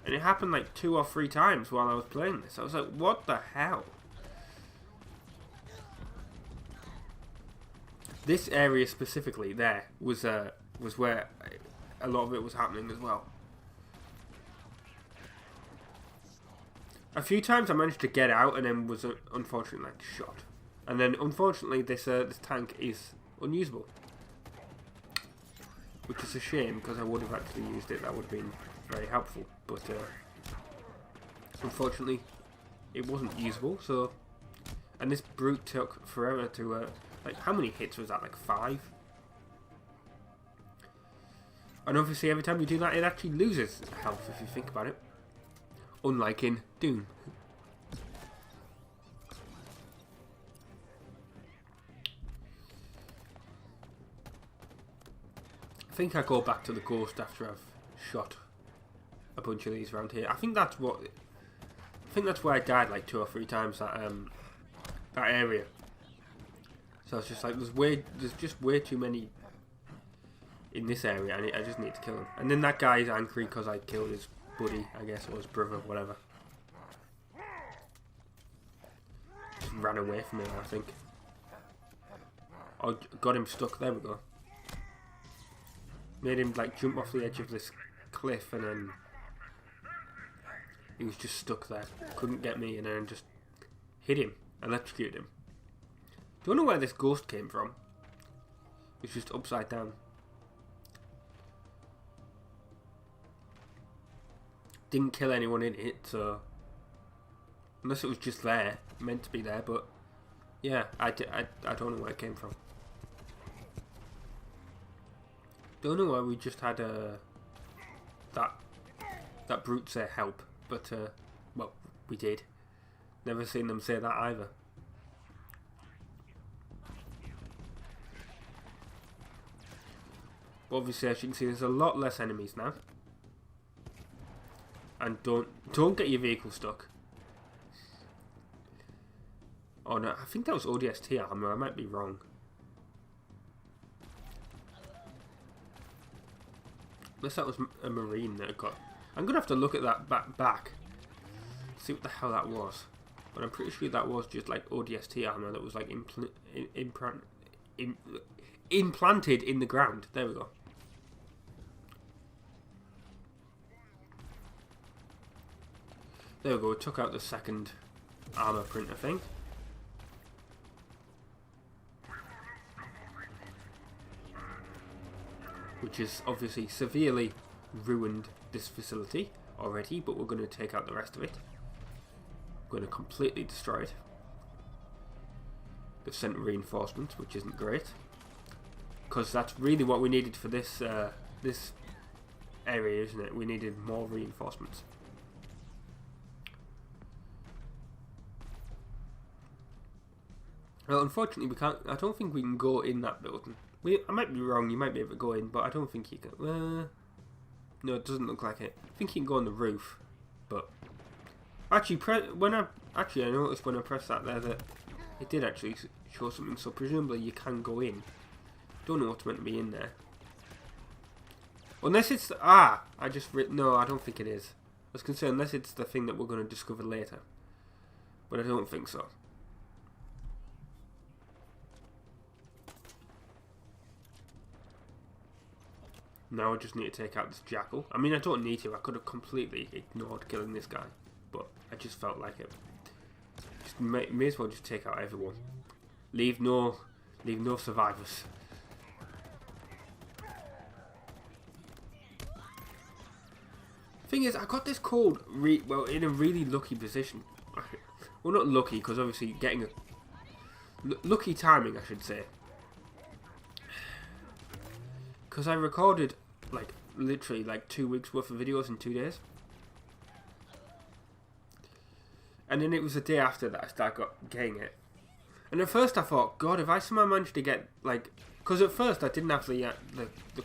And it happened like 2 or 3 times while I was playing this. I was like, what the hell? This area specifically there was where a lot of it was happening as well. A few times I managed to get out and then was unfortunately like shot. And then unfortunately this tank is unusable. Which is a shame because I would have actually used it. That would have been very helpful. But unfortunately it wasn't usable. So, and this brute took forever to like, how many hits was that? Like 5? And obviously every time you do that it actually loses health if you think about it. Unlike in Doom. I think I go back to the ghost after I've shot a bunch of these around here. I think that's where I died like 2 or 3 times, that area. So it's just like there's just way too many in this area, and I just need to kill him. And then that guy is angry because I killed his buddy, I guess, or his brother, whatever. Just ran away from him, I think. Oh, got him stuck. There we go. Made him like jump off the edge of this cliff, and then he was just stuck there. Couldn't get me, and then just hit him, electrocuted him. Don't know where this ghost came from. It's just upside down. Didn't kill anyone in it, so unless it was just there, meant to be there. But yeah, I don't know where it came from. Don't know why we just had that brute say help, but well, we did. Never seen them say that either. Obviously, as you can see, there's a lot less enemies now. And don't get your vehicle stuck. Oh no, I think that was ODST armor. I might be wrong. Unless that was a marine that I got. I'm gonna have to look at that back. See what the hell that was. But I'm pretty sure that was just like ODST armor that was like implanted in the ground. There we go. There we go, we took out the second armor printer thing. Which has obviously severely ruined this facility already, but we're going to take out the rest of it. We're going to completely destroy it. They've sent reinforcements, which isn't great. Because that's really what we needed for this, this area, isn't it? We needed more reinforcements. Well, unfortunately, we can't. I don't think we can go in that building. I might be wrong. You might be able to go in, but I don't think you can. No, it doesn't look like it. I think you can go on the roof, but actually, I noticed when I pressed that there that it did actually show something. So presumably you can go in. Don't know what's meant to be in there. Unless it's no, I don't think it is. I was going to say unless it's the thing that we're going to discover later, but I don't think so. Now I just need to take out this jackal. I mean, I don't need to. I could have completely ignored killing this guy, but I just felt like it. Just may as well just take out everyone. Leave no survivors. Thing is, I got this code in a really lucky position. Well, not lucky, because obviously getting lucky timing, I should say. Because I recorded like literally like 2 weeks worth of videos in 2 days, and then it was the day after that I started getting it. And at first I thought, God, if I somehow managed to get like, because at first I didn't have the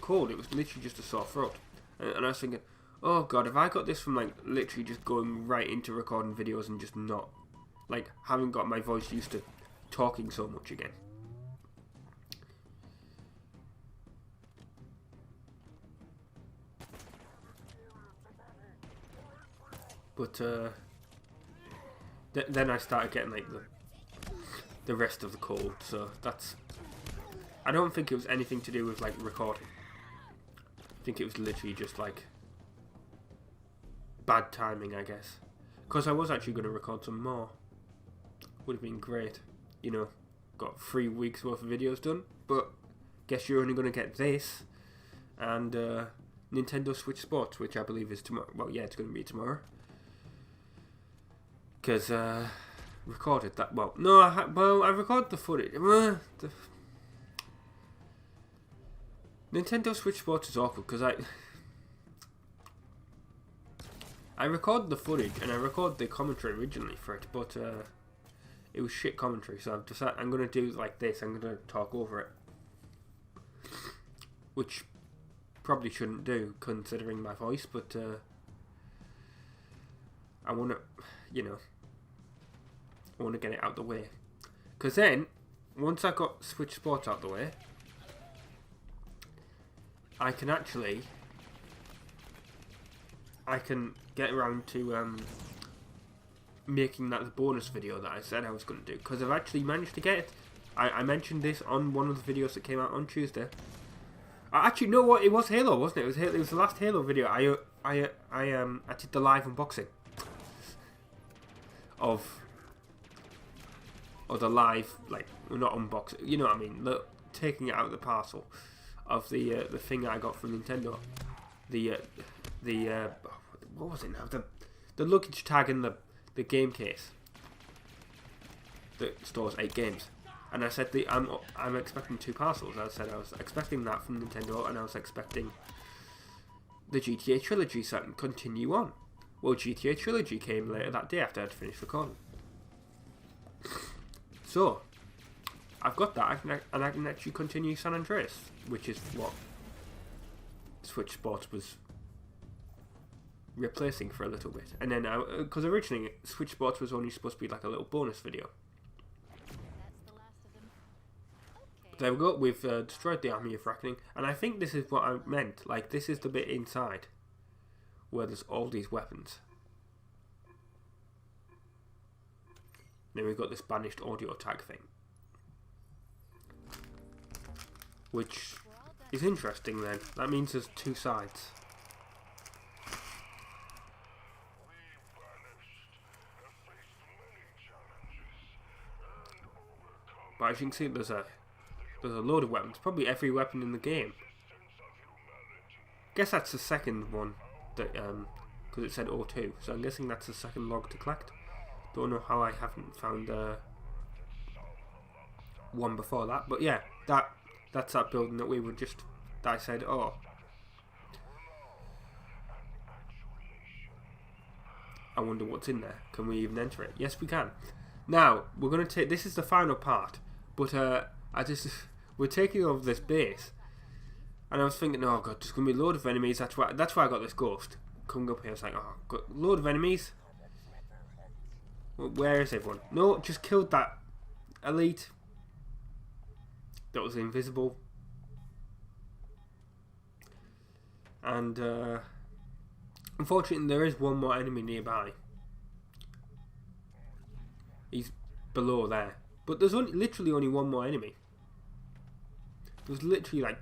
cold, it was literally just a sore throat, and I was thinking, oh God, if I got this from like literally just going right into recording videos and just not like haven't got my voice used to talking so much again. But then I started getting like the rest of the cold, so that's. I don't think it was anything to do with like recording. I think it was literally just like bad timing, I guess. because I was actually going to record some more. Would have been great, you know, got 3 weeks worth of videos done, but guess you're only going to get this, and Nintendo Switch Sports, which I believe is tomorrow. Well, yeah, it's going to be tomorrow, because recorded that. Well, no, I recorded the footage. Nintendo Switch Sports is awkward because I recorded the footage and I recorded the commentary originally for it, but it was shit commentary, so I've decided I'm going to do like this. I'm going to talk over it, which probably shouldn't do considering my voice, but I want to, you know, I want to get it out the way, because then once I got Switch Sports out the way, I can get around to making that the bonus video that I said I was going to do, because I've actually managed to get it. I mentioned this on one of the videos that came out on Tuesday. I actually know what it was. Halo, wasn't it? It was Halo. It was the last Halo video. I did the live unboxing of the live, like, not unboxing, you know what I mean, taking it out of the parcel of the thing that I got from Nintendo, the what was it now, the luggage tag in the game case that stores 8 games, and I said I'm expecting 2 parcels. I said I was expecting that from Nintendo, and I was expecting the GTA Trilogy set and continue on. Well, GTA Trilogy came later that day after I'd finished recording. So, I've got that, and I can actually continue San Andreas, which is what Switch Sports was replacing for a little bit. And then, because originally Switch Sports was only supposed to be like a little bonus video. But there we go, we've destroyed the Army of Reckoning, and I think this is what I meant. Like, this is the bit inside where there's all these weapons. Then we've got this Banished audio tag thing, which is interesting then. That means there's 2 sides. But as you can see, there's a load of weapons. Probably every weapon in the game. Guess that's the second one, that because it said O2, so I'm guessing that's the second log to collect. Don't know how I haven't found one before that, but yeah, that's that building that we were just, that I said, oh, I wonder what's in there. Can we even enter it? Yes, we can. Now we're gonna take, this is the final part, but we're taking over this base, and I was thinking, oh god, there's gonna be a load of enemies. That's why I got this ghost coming up here. I was like, oh, got a load of enemies. Where is everyone? No, just killed that elite that was invisible. And unfortunately there is one more enemy nearby. He's below there. But there's literally only one more enemy. There's literally like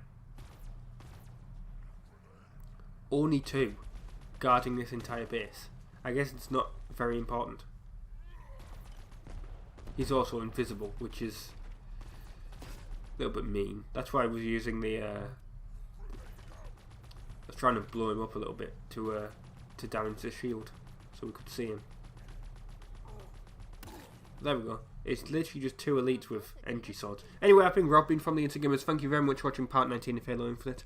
only 2 guarding this entire base. I guess it's not very important. He's also invisible, which is a little bit mean. That's why I was using the I was trying to blow him up a little bit to damage the shield so we could see him. There we go. It's literally just 2 elites with energy swords. Anyway, I've been Rob, from the Intergamers. Thank you very much for watching part 19 of Halo Infinite,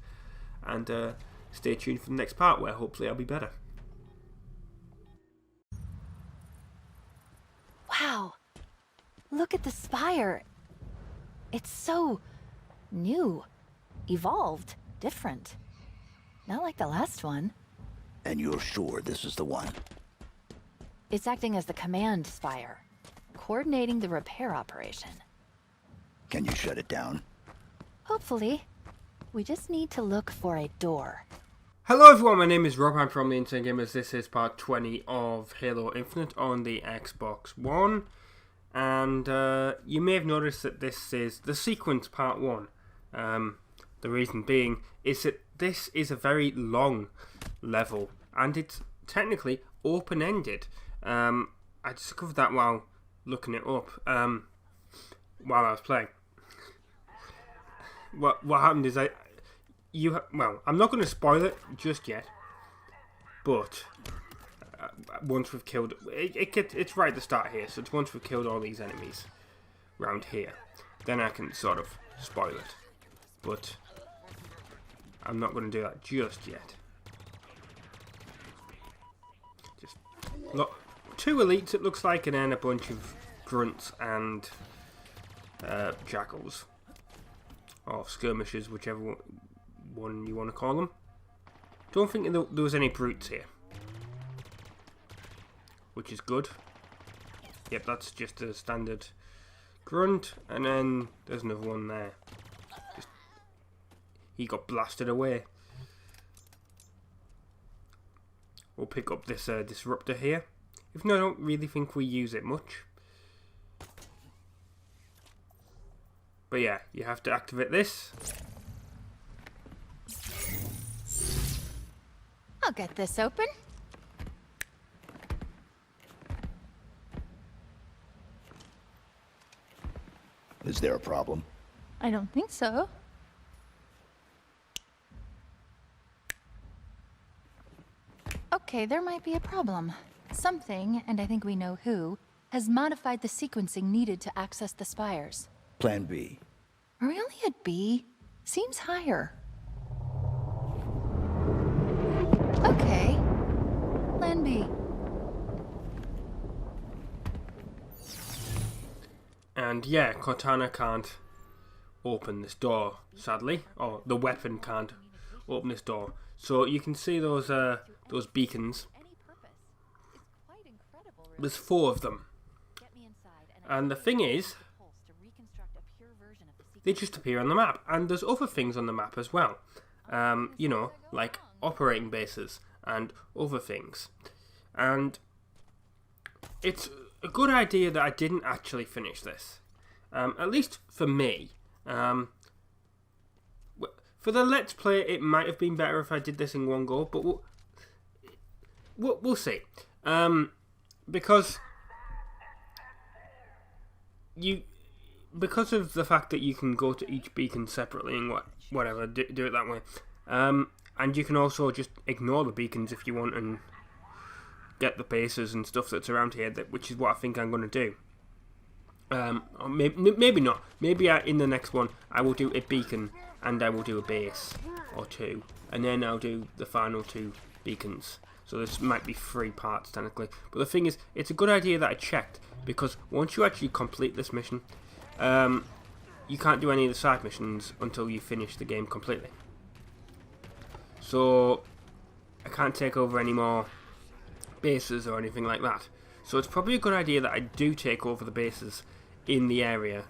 and stay tuned for the next part where hopefully I'll be better. Wow. Look at the spire. It's so new, evolved, different. Not like the last one. And you're sure this is the one? It's acting as the command spire, coordinating the repair operation. Can you shut it down? Hopefully. We just need to look for a door. Hello everyone, my name is Rob, I'm from the Intergamers. This is part 20 of Halo Infinite on the Xbox One. And you may have noticed that this is the sequence part 1. The reason being is that this is a very long level, and it's technically open-ended. I discovered that while looking it up, while I was playing. What happened is well, I'm not going to spoil it just yet, but once we've killed it's right at the start here, so it's once we've killed all these enemies around here, then I can sort of spoil it, but I'm not going to do that just yet. Just look, 2 elites it looks like, and then a bunch of grunts and jackals, or skirmishers, whichever one you want to call them. Don't think there was any brutes here, which is good. Yep, that's just a standard grunt, and then there's another one there. He got blasted away. We'll pick up this disruptor here, even though I don't really think we use it much. But yeah, you have to activate this. I'll get this open. Is there a problem? I don't think so. Okay, there might be a problem. Something, and I think we know who, has modified the sequencing needed to access the spires. Plan B. Are we only at B? Seems higher. Okay. Plan B. And yeah, Cortana can't open this door, sadly. Or the weapon can't open this door. So you can see those beacons. There's 4 of them. And the thing is, they just appear on the map. And there's other things on the map as well. You know, like operating bases and other things. And it's a good idea that I didn't actually finish this. At least for me. For the Let's Play, it might have been better if I did this in one go, but we'll see. Because of the fact that you can go to each beacon separately and whatever, do it that way. And you can also just ignore the beacons if you want and get the bases and stuff that's around here, which is what I think I'm going to do. Or maybe not. Maybe in the next one I will do a beacon and I will do a base or 2, and then I'll do the final 2 beacons. So this might be 3 parts technically. But the thing is, it's a good idea that I checked, because once you actually complete this mission, you can't do any of the side missions until you finish the game completely. So I can't take over any more bases or anything like that. So it's probably a good idea that I do take over the bases in the area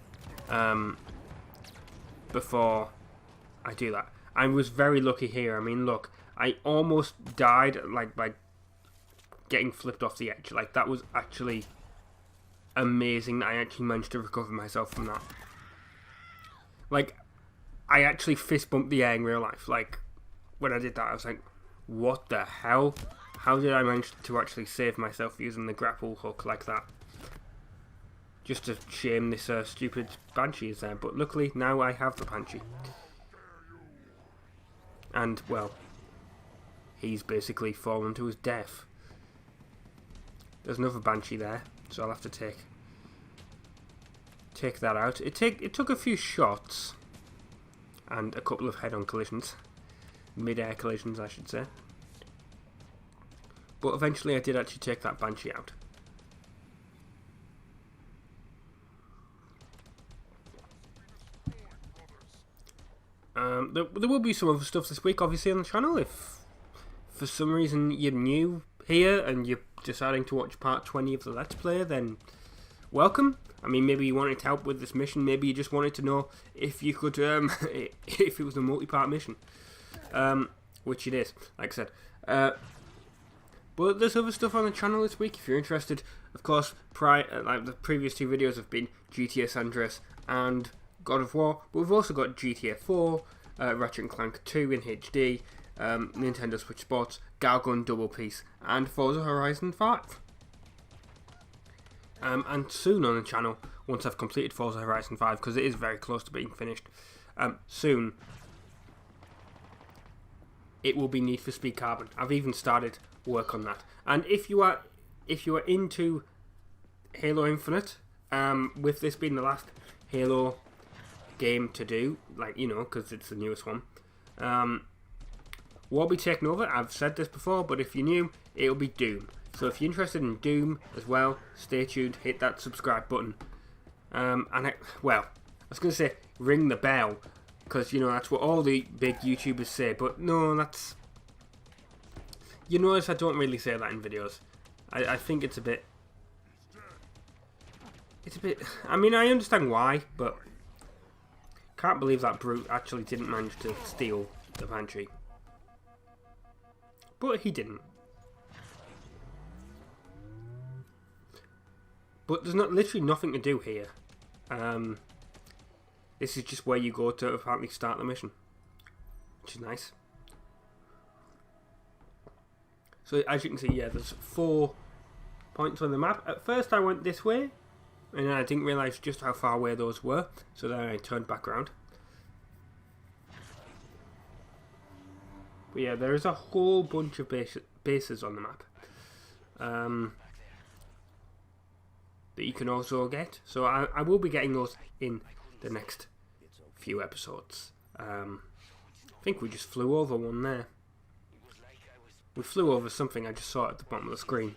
before I do that. I was very lucky here. I mean, look, I almost died like by getting flipped off the edge. Like, that was actually amazing that I actually managed to recover myself from that. Like, I actually fist bumped the air in real life. Like, when I did that, I was like, what the hell? How did I manage to actually save myself using the grapple hook like that? Just a shame this stupid Banshee is there, but luckily now I have the Banshee. And, well, he's basically fallen to his death. There's another Banshee there, so I'll have to take that out. It took a few shots and a couple of head-on collisions. Mid-air collisions, I should say. But eventually I did actually take that Banshee out. There will be some other stuff this week, obviously, on the channel. If for some reason you're new here and you're deciding to watch part 20 of the Let's Play, then welcome. I mean, maybe you wanted help with this mission. Maybe you just wanted to know if you could, if it was a multi-part mission. Which it is, like I said. But there's other stuff on the channel this week if you're interested. Of course, like the previous 2 videos have been GTA San Andreas and God of War. But we've also got GTA 4, Ratchet & Clank 2 in HD, Nintendo Switch Sports, Galgun Double Piece, and Forza Horizon 5. And soon on the channel, once I've completed Forza Horizon 5, because it is very close to being finished, soon it will be Need for Speed Carbon. I've even started work on that. And if you are into Halo Infinite, with this being the last Halo game to do, like, you know, because it's the newest one, what will be taking over, I've said this before, but if you're new, it'll be Doom. So if you're interested in Doom as well, stay tuned, hit that subscribe button. And I was going to say ring the bell, because, you know, that's what all the big YouTubers say, but no, that's... You notice I don't really say that in videos. I think it's a bit... I mean, I understand why, but... Can't believe that brute actually didn't manage to steal the Banshee. But he didn't. But there's literally nothing to do here. This is just where you go to apparently start the mission, which is nice. So as you can see, yeah, there's 4 points on the map. At first I went this way, and I didn't realise just how far away those were, so then I turned back around. But yeah, there is a whole bunch of bases on the map that you can also get. So I will be getting those in the next few episodes. I think we just flew over one there. We flew over something, I just saw it at the bottom of the screen.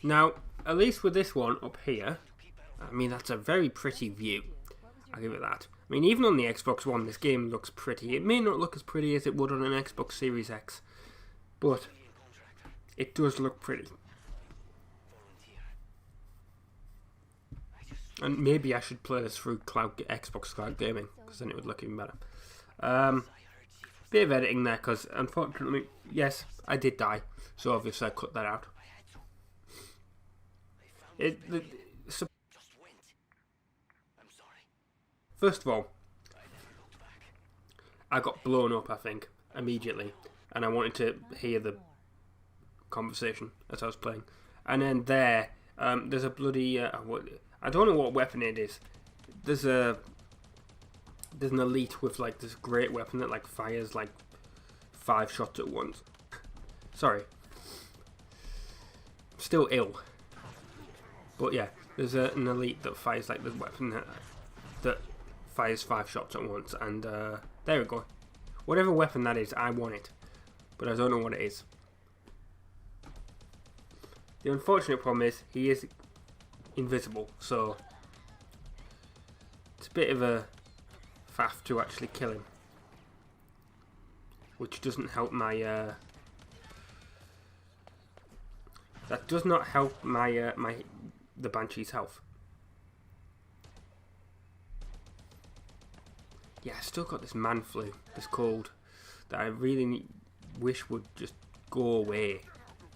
Now, at least with this one up here, I mean, that's a very pretty view. I'll give it that. I mean, even on the Xbox One, this game looks pretty. It may not look as pretty as it would on an Xbox Series X, but it does look pretty. And maybe I should play this through Xbox Cloud Gaming, because then it would look even better. Bit of editing there, because unfortunately, yes, I did die, so obviously I cut that out. First of all, I got blown up, I think, immediately, and I wanted to hear the conversation as I was playing. And then there's a bloody, I don't know what weapon it is. There's an elite with like this great weapon that like fires like 5 shots at once. Sorry, still ill. But yeah, there's an elite that fires like the weapon that fires 5 shots at once, and there we go. Whatever weapon that is, I want it, but I don't know what it is. The unfortunate problem is he is invisible, so it's a bit of a faff to actually kill him, which doesn't help my that does not help my the Banshee's health. Yeah, I still got this man flu, this cold, that I really wish would just go away.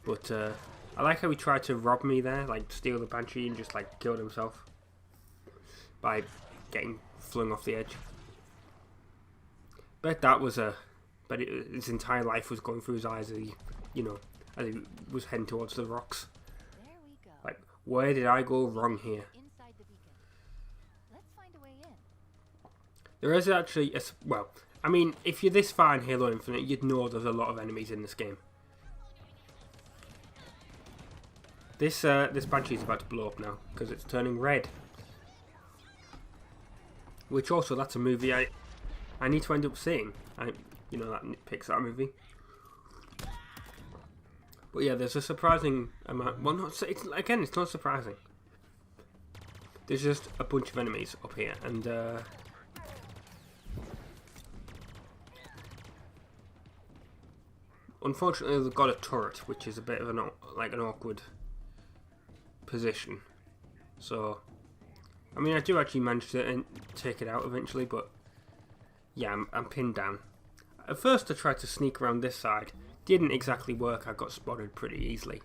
But I like how he tried to rob me there, like steal the Banshee and just like killed himself by getting flung off the edge. Bet that was his entire life was going through his eyes as he, you know, as he was heading towards the rocks. Like, where did I go wrong here? There is actually, well, I mean, if you're this far in Halo Infinite, you'd know there's a lot of enemies in this game. This Banshee is about to blow up now, because it's turning red. Which also, that's a movie I need to end up seeing. You know, that Pixar movie. But yeah, there's a surprising amount, well, it's not surprising. There's just a bunch of enemies up here, and unfortunately they've got a turret, which is a bit of an awkward position. So, I mean, I do actually manage to take it out eventually, but yeah, I'm pinned down. At first I tried to sneak around this side. Didn't exactly work, I got spotted pretty easily.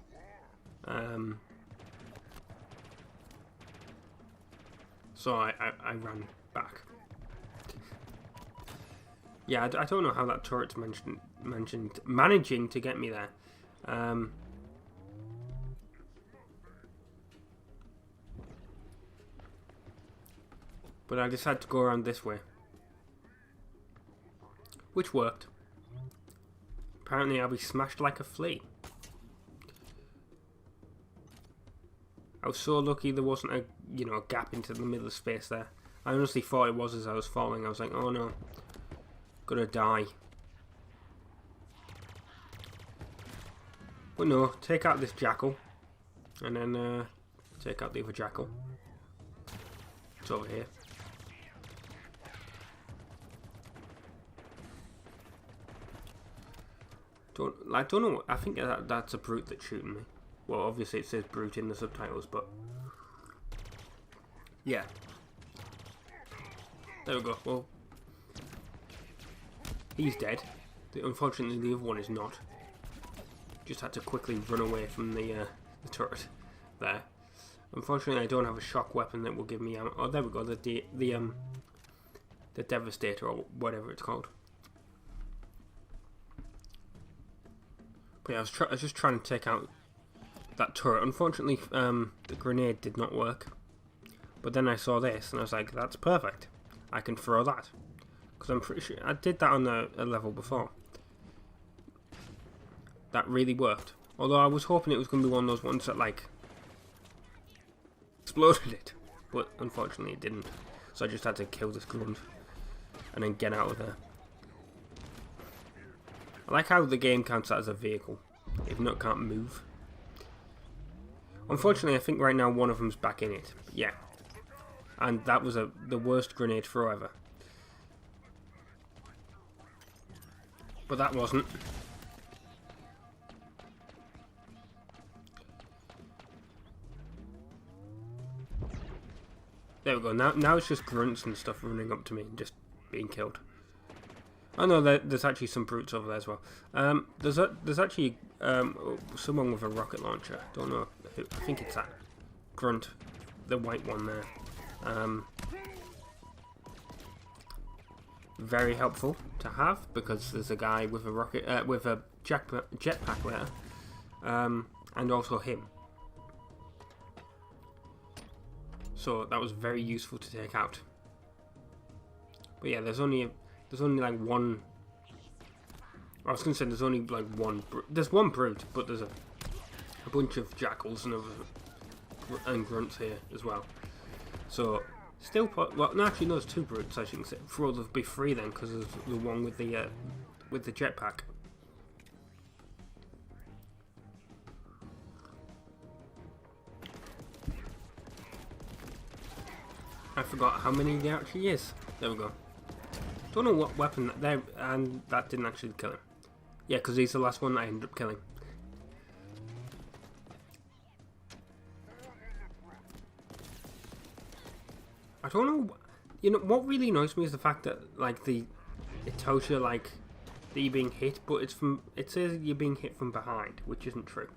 So I ran back. Yeah, I don't know how that turret's managing to get me there. But I decided to go around this way. Which worked. Apparently I'll be smashed like a flea. I was so lucky there wasn't a, you know, a gap into the middle of space there. I honestly thought it was as I was falling. I was like, oh no, gonna die. But no, take out this jackal, and then take out the other jackal. It's over here. I don't know. I think that's a brute that's shooting me. Well, obviously it says brute in the subtitles, but yeah. There we go. Well, he's dead. Unfortunately, the other one is not. Just had to quickly run away from the turret there. Unfortunately, I don't have a shock weapon that will give me ammo. Oh, there we go. The Devastator or whatever it's called. But yeah, I was just trying to take out that turret. Unfortunately, the grenade did not work. But then I saw this and I was like, that's perfect. I can throw that. Because I'm pretty sure I did that on a level before. That really worked. Although I was hoping it was going to be one of those ones that like exploded it. But unfortunately it didn't. So I just had to kill this grunt and then get out of there. I like how the game counts that as a vehicle. If not, can't move. Unfortunately, I think right now one of them's back in it. But yeah. And that was the worst grenade throw ever. But that wasn't. There we go. Now it's just grunts and stuff running up to me and just being killed. Oh no, there's actually some brutes over there as well. There's actually someone with a rocket launcher. Don't know. I think it's that grunt, the white one there. Very helpful to have because there's a guy with a rocket, with a jetpack there, and also him. So that was very useful to take out. But yeah, there's only like one. I was gonna say there's only like one. There's one brute, but there's a bunch of jackals and grunts here as well. So still, well, no, actually, no, there's two brutes. I shouldn't say. There'll be three then, because there's the one with the jetpack. I forgot how many there actually is. There we go. Don't know what weapon there, and that didn't actually kill him. Yeah, because he's the last one that I ended up killing. I don't know. You know what really annoys me is the fact that like it tells you like that you're being hit, but it says you're being hit from behind, which isn't true.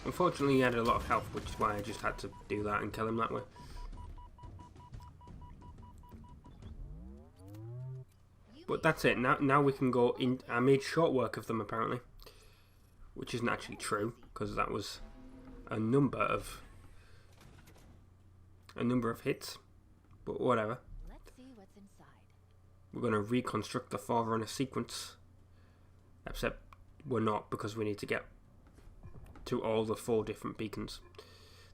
Unfortunately, he had a lot of health, which is why I just had to do that and kill him that way. But that's it. Now we can go in. I made short work of them apparently, which isn't actually true because that was a number of hits. But whatever. Let's see what's inside. We're going to reconstruct the Forerunner sequence, except we're not because we need to get to all the 4 different beacons.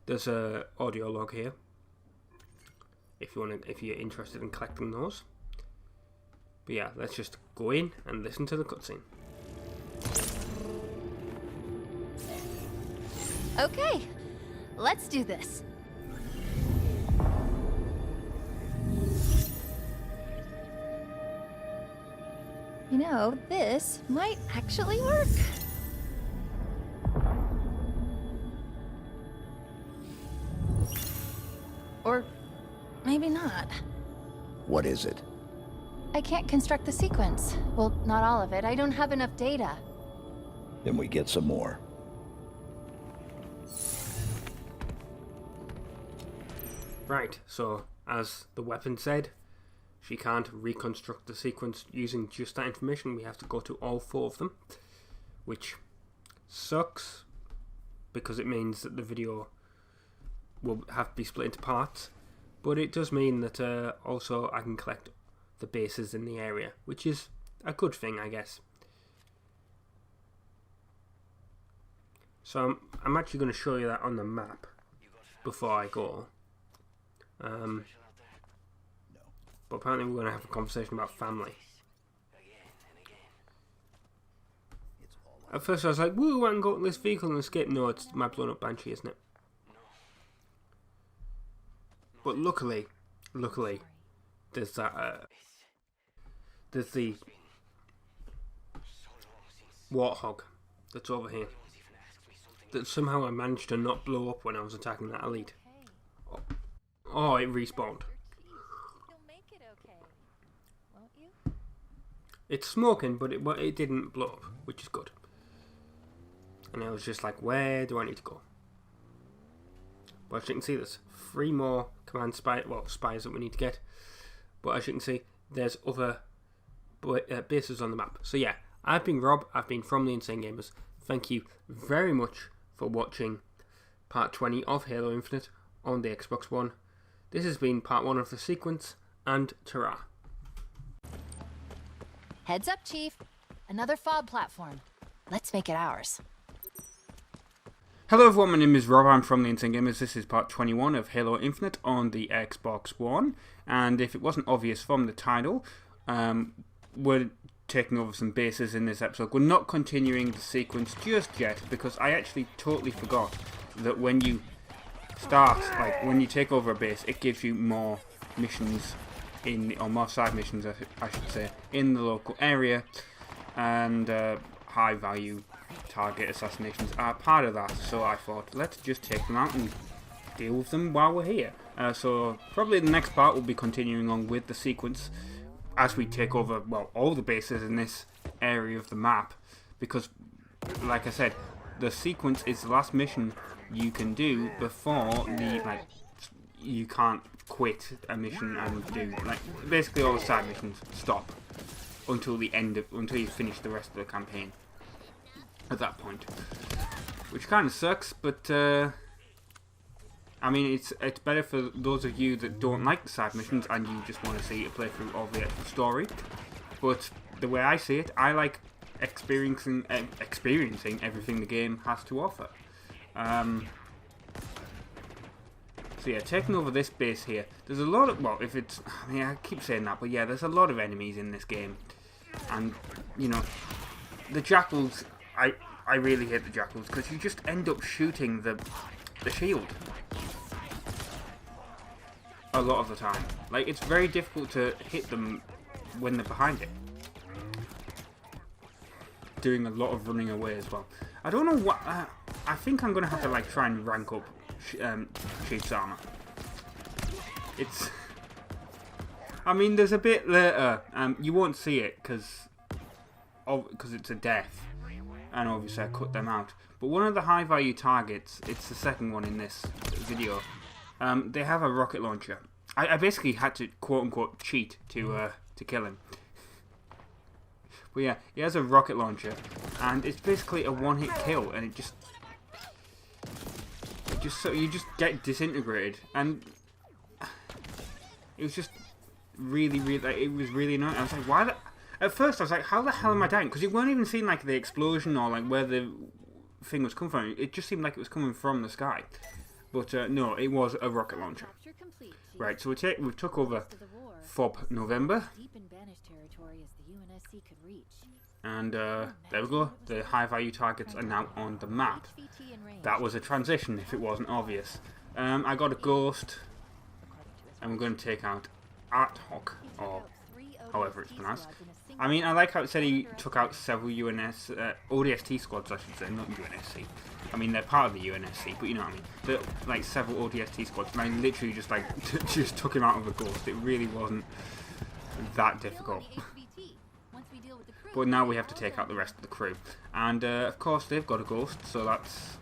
There's a audio log here if you're interested in collecting those. But yeah, let's just go in and listen to the cutscene. Okay, let's do this. You know, this might actually work. Or maybe not. What is it? I can't construct the sequence. Well, not all of it. I don't have enough data. Then we get some more. Right, so as the weapon said, she can't reconstruct the sequence using just that information. We have to go to all 4 of them, which sucks because it means that the video will have to be split into parts. But it does mean that also I can collect the bases in the area, which is a good thing, I guess. So I'm actually going to show you that on the map before I go. But apparently we're going to have a conversation about family. At first I was like, woo, I can go to this vehicle and escape. No, it's my blown up Banshee, isn't it? But luckily, there's that, there's the Warthog that's over here. That somehow I managed to not blow up when I was attacking that elite. Oh, it respawned. It's smoking, but it didn't blow up, which is good. And I was just like, where do I need to go? But as you can see, there's 3 more command spies that we need to get. But as you can see, there's other bases on the map. So yeah, I've been Rob. I've been from the Insane Gamers. Thank you very much for watching part 20 of Halo Infinite on the Xbox One. This has been part 1 of the sequence, and ta-ra. Heads up, Chief. Another FOB platform. Let's make it ours. Hello everyone, my name is Rob, I'm from the Insane Gamers. This is part 21 of Halo Infinite on the Xbox One. And if it wasn't obvious from the title, we're taking over some bases in this episode. We're not continuing the sequence just yet, because I actually totally forgot that when you start, like when you take over a base, it gives you more missions or more side missions, I should say, in the local area. And high value target assassinations are part of that, so I thought let's just take them out and deal with them while we're here. So probably the next part will be continuing on with the sequence as we take over, well, all the bases in this area of the map, because like I said, the sequence is the last mission you can do before the, like, you can't quit a mission and do, like, basically all the side missions stop until the end of, until you finish the rest of the campaign at that point, which kind of sucks, but I mean, it's better for those of you that don't like the side missions and you just want to see a playthrough of the actual story. But the way I see it, I like experiencing everything the game has to offer. So yeah, taking over this base here, there's a lot of, well, if it's, I mean, I keep saying that, but yeah, there's a lot of enemies in this game, and you know, the jackals, I really hate the jackals because you just end up shooting the shield a lot of the time. Like, it's very difficult to hit them when they're behind it. Doing a lot of running away as well. I don't know what, I think I'm gonna have to like try and rank up Chief's armor. It's, I mean, there's a bit later, you won't see it because it's a death, and obviously I cut them out. But one of the high value targets, it's the second one in this video, they have a rocket launcher. I basically had to quote unquote cheat to kill him. But yeah, he has a rocket launcher, and it's basically a one-hit kill, and you just get disintegrated, and it was just really, like, it was really annoying. I was like, why the... At first I was like, how the hell am I dying? Because you weren't even seeing like the explosion or like where the thing was coming from. It just seemed like it was coming from the sky. But no, it was a rocket launcher. Right, so we took over FOB November. And there we go. The high value targets are now on the map. That was a transition if it wasn't obvious. I got a ghost, and we're going to take out Ad Hoc, or however it's pronounced. I mean, I like how it said he took out several ODST squads, I should say, not UNSC. I mean, they're part of the UNSC, but you know what I mean. They're, like, several ODST squads, and I literally just, like, just took him out of a ghost. It really wasn't that difficult. But now we have to take out the rest of the crew. And, of course, they've got a ghost, so that's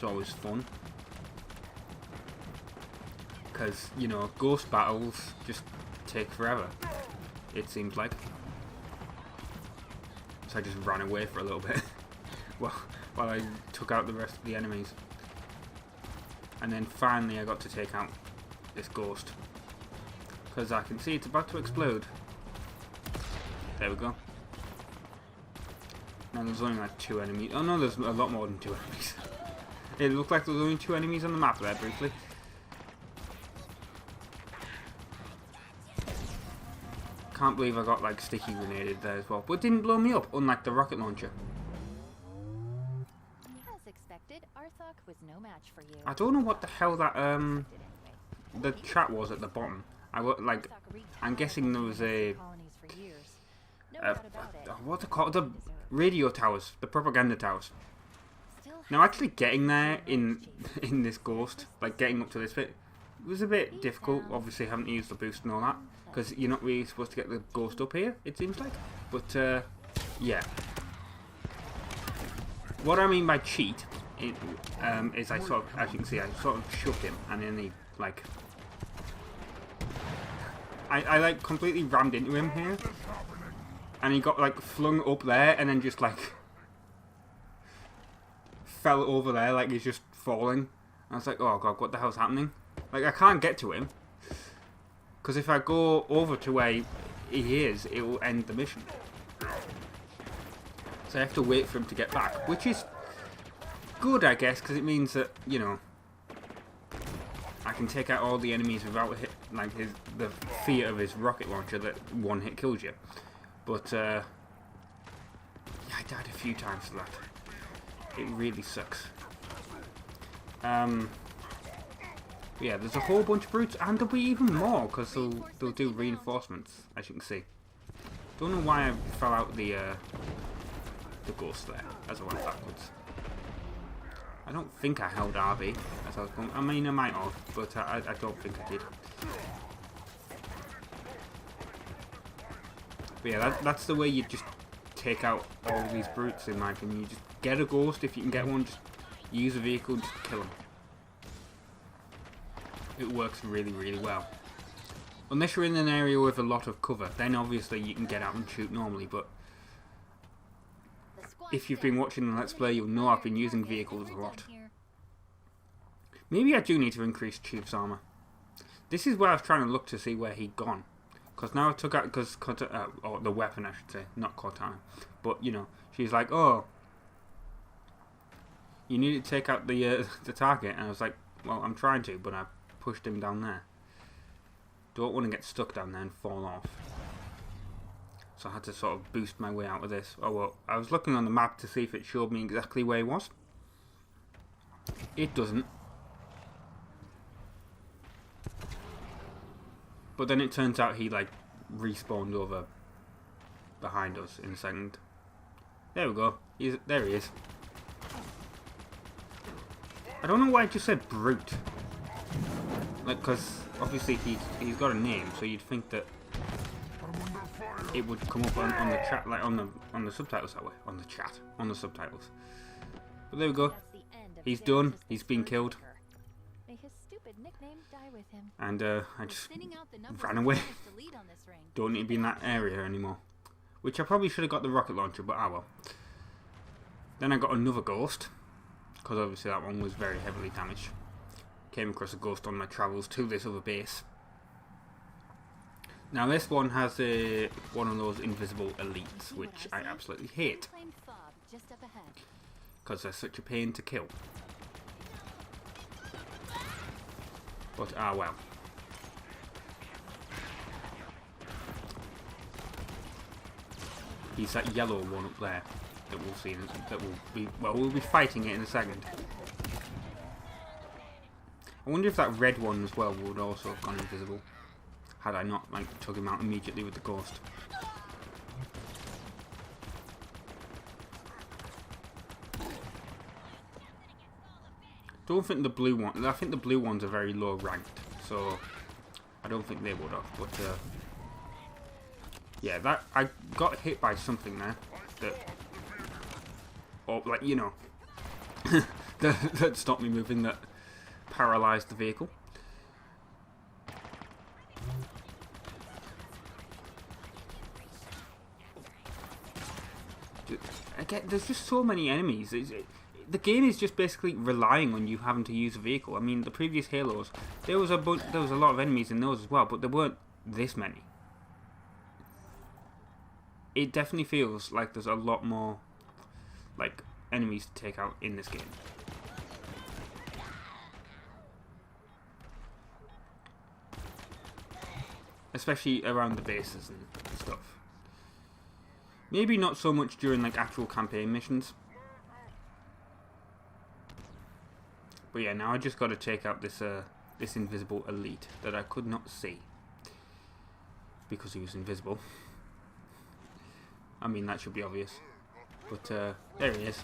always fun. Because, you know, ghost battles just take forever, it seems like. So I just ran away for a little bit. Well, while I took out the rest of the enemies. And then finally I got to take out this ghost. Because I can see it's about to explode. There we go. Now there's only like 2 enemies. Oh no, there's a lot more than 2 enemies. It looked like there was only 2 enemies on the map there briefly. Can't believe I got like sticky grenaded there as well. But it didn't blow me up, unlike the rocket launcher. As expected, Arthok was no match for you. I don't know what the hell that the chat was at the bottom. I'm guessing there was a what's it called? The radio towers, the propaganda towers. Now actually getting there in this ghost, like getting up to this bit, was a bit difficult. Obviously having to use the boost and all that, because you're not really supposed to get the ghost up here, it seems like. But yeah. What I mean by cheat is I sort of, as you can see, I sort of shook him and then he like I like completely rammed into him here, and he got like flung up there and then just like fell over there like he's just falling. I was like, oh god, what the hell's happening? Like I can't get to him because if I go over to where he is, it will end the mission. So I have to wait for him to get back, which is good, I guess, because it means that, you know, I can take out all the enemies without the fear of his rocket launcher that one hit kills you. But yeah, I died a few times to that. It really sucks. Yeah, there's a whole bunch of brutes, and there'll be even more because they'll do reinforcements, as you can see. Don't know why I fell out the ghost there as I went backwards. I don't think I held RB as I was going. I mean, I might have, but I don't think I did. But yeah, that's the way you just take out all these brutes, in my opinion. You just get a ghost if you can get one. Just use a vehicle, just kill them. It works really, really well. Unless you're in an area with a lot of cover, then obviously you can get out and shoot normally. But if you've been watching the Let's Play, you'll know I've been using vehicles a lot. Maybe I do need to increase Chief's armor. This is where I was trying to look to see where he'd gone. Because now I took out, or the weapon I should say, not Cortana. But, you know, she's like, oh, you need to take out the target. And I was like, well, I'm trying to, but I pushed him down there. Don't want to get stuck down there and fall off. So I had to sort of boost my way out of this. Oh well, I was looking on the map to see if it showed me exactly where he was. It doesn't. But then it turns out he like respawned over behind us in a second. There we go. There he is. I don't know why I just said brute. Like, because obviously he's got a name, so you'd think that it would come up on the chat, like on the subtitles that way, on the subtitles. But there we go. He's done. He's been killed. May his stupid nickname die with him. And I just ran away. Don't need to be in that area anymore. Which I probably should have got the rocket launcher, but ah well. Then I got another ghost, because obviously that one was very heavily damaged. Came across a ghost on my travels to this other base. Now this one has one of those invisible elites, which I absolutely hate. Because they're such a pain to kill. But ah well. He's that yellow one up there that we'll see, we'll be fighting it in a second. I wonder if that red one as well would also have gone invisible, had I not like took him out immediately with the ghost. Don't think the blue one. I think the blue ones are very low ranked, so I don't think they would have. But yeah, that I got hit by something there that, or like you know, that stopped me moving. That paralyzed the vehicle. Again, there's just so many enemies. the game is just basically relying on you having to use a vehicle. I mean, the previous Halos, there was a lot of enemies in those as well, but there weren't this many. It definitely feels like there's a lot more like enemies to take out in this game. Especially around the bases and stuff. Maybe not so much during like actual campaign missions. But yeah, now I just got to take out this this invisible elite that I could not see because he was invisible. I mean, that should be obvious. But there he is.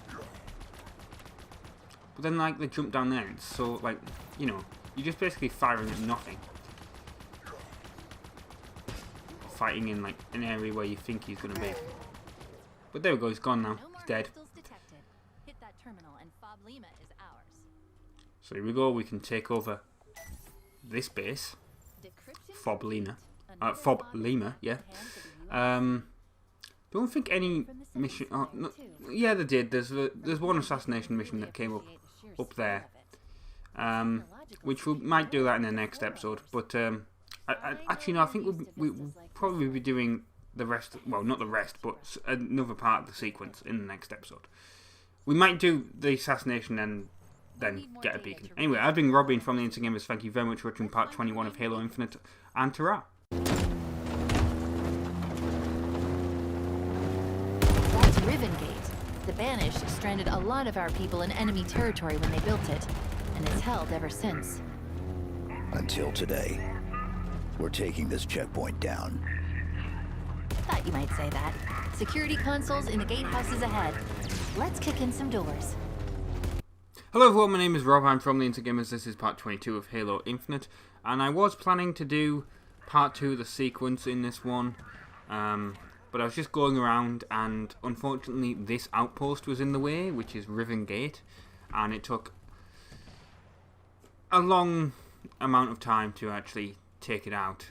But then like the jump down there, it's so like, you know, you're just basically firing at nothing. Fighting in like an area where you think he's going to be. But there we go, he's gone now. He's dead. Hit that terminal and Fob Lima is ours. So here we go, we can take over this base. Fob Lima, yeah. Don't think any mission. Oh, no, yeah, they did. There's one assassination mission that came up there, which we might do that in the next episode. But actually, no, I think we'll probably be doing the rest. Well, not the rest, but another part of the sequence in the next episode. We might do the assassination and then get a beacon. Anyway, I've been Robbie from the Instant Gamers. Thank you very much for watching part 21 of Halo Infinite, and ta-ra! That's Riven Gate. The Banished stranded a lot of our people in enemy territory when they built it, and it's held ever since. Until today. We're taking this checkpoint down. Thought you might say that. Security consoles in the gatehouses ahead. Let's kick in some doors. Hello everyone, my name is Rob, I'm from the Instant Gamers. This is part 22 of Halo Infinite, and I was planning to do part 2 of the sequence in this one, but I was just going around and unfortunately this outpost was in the way, which is Riven Gate, and it took a long amount of time to actually take it out.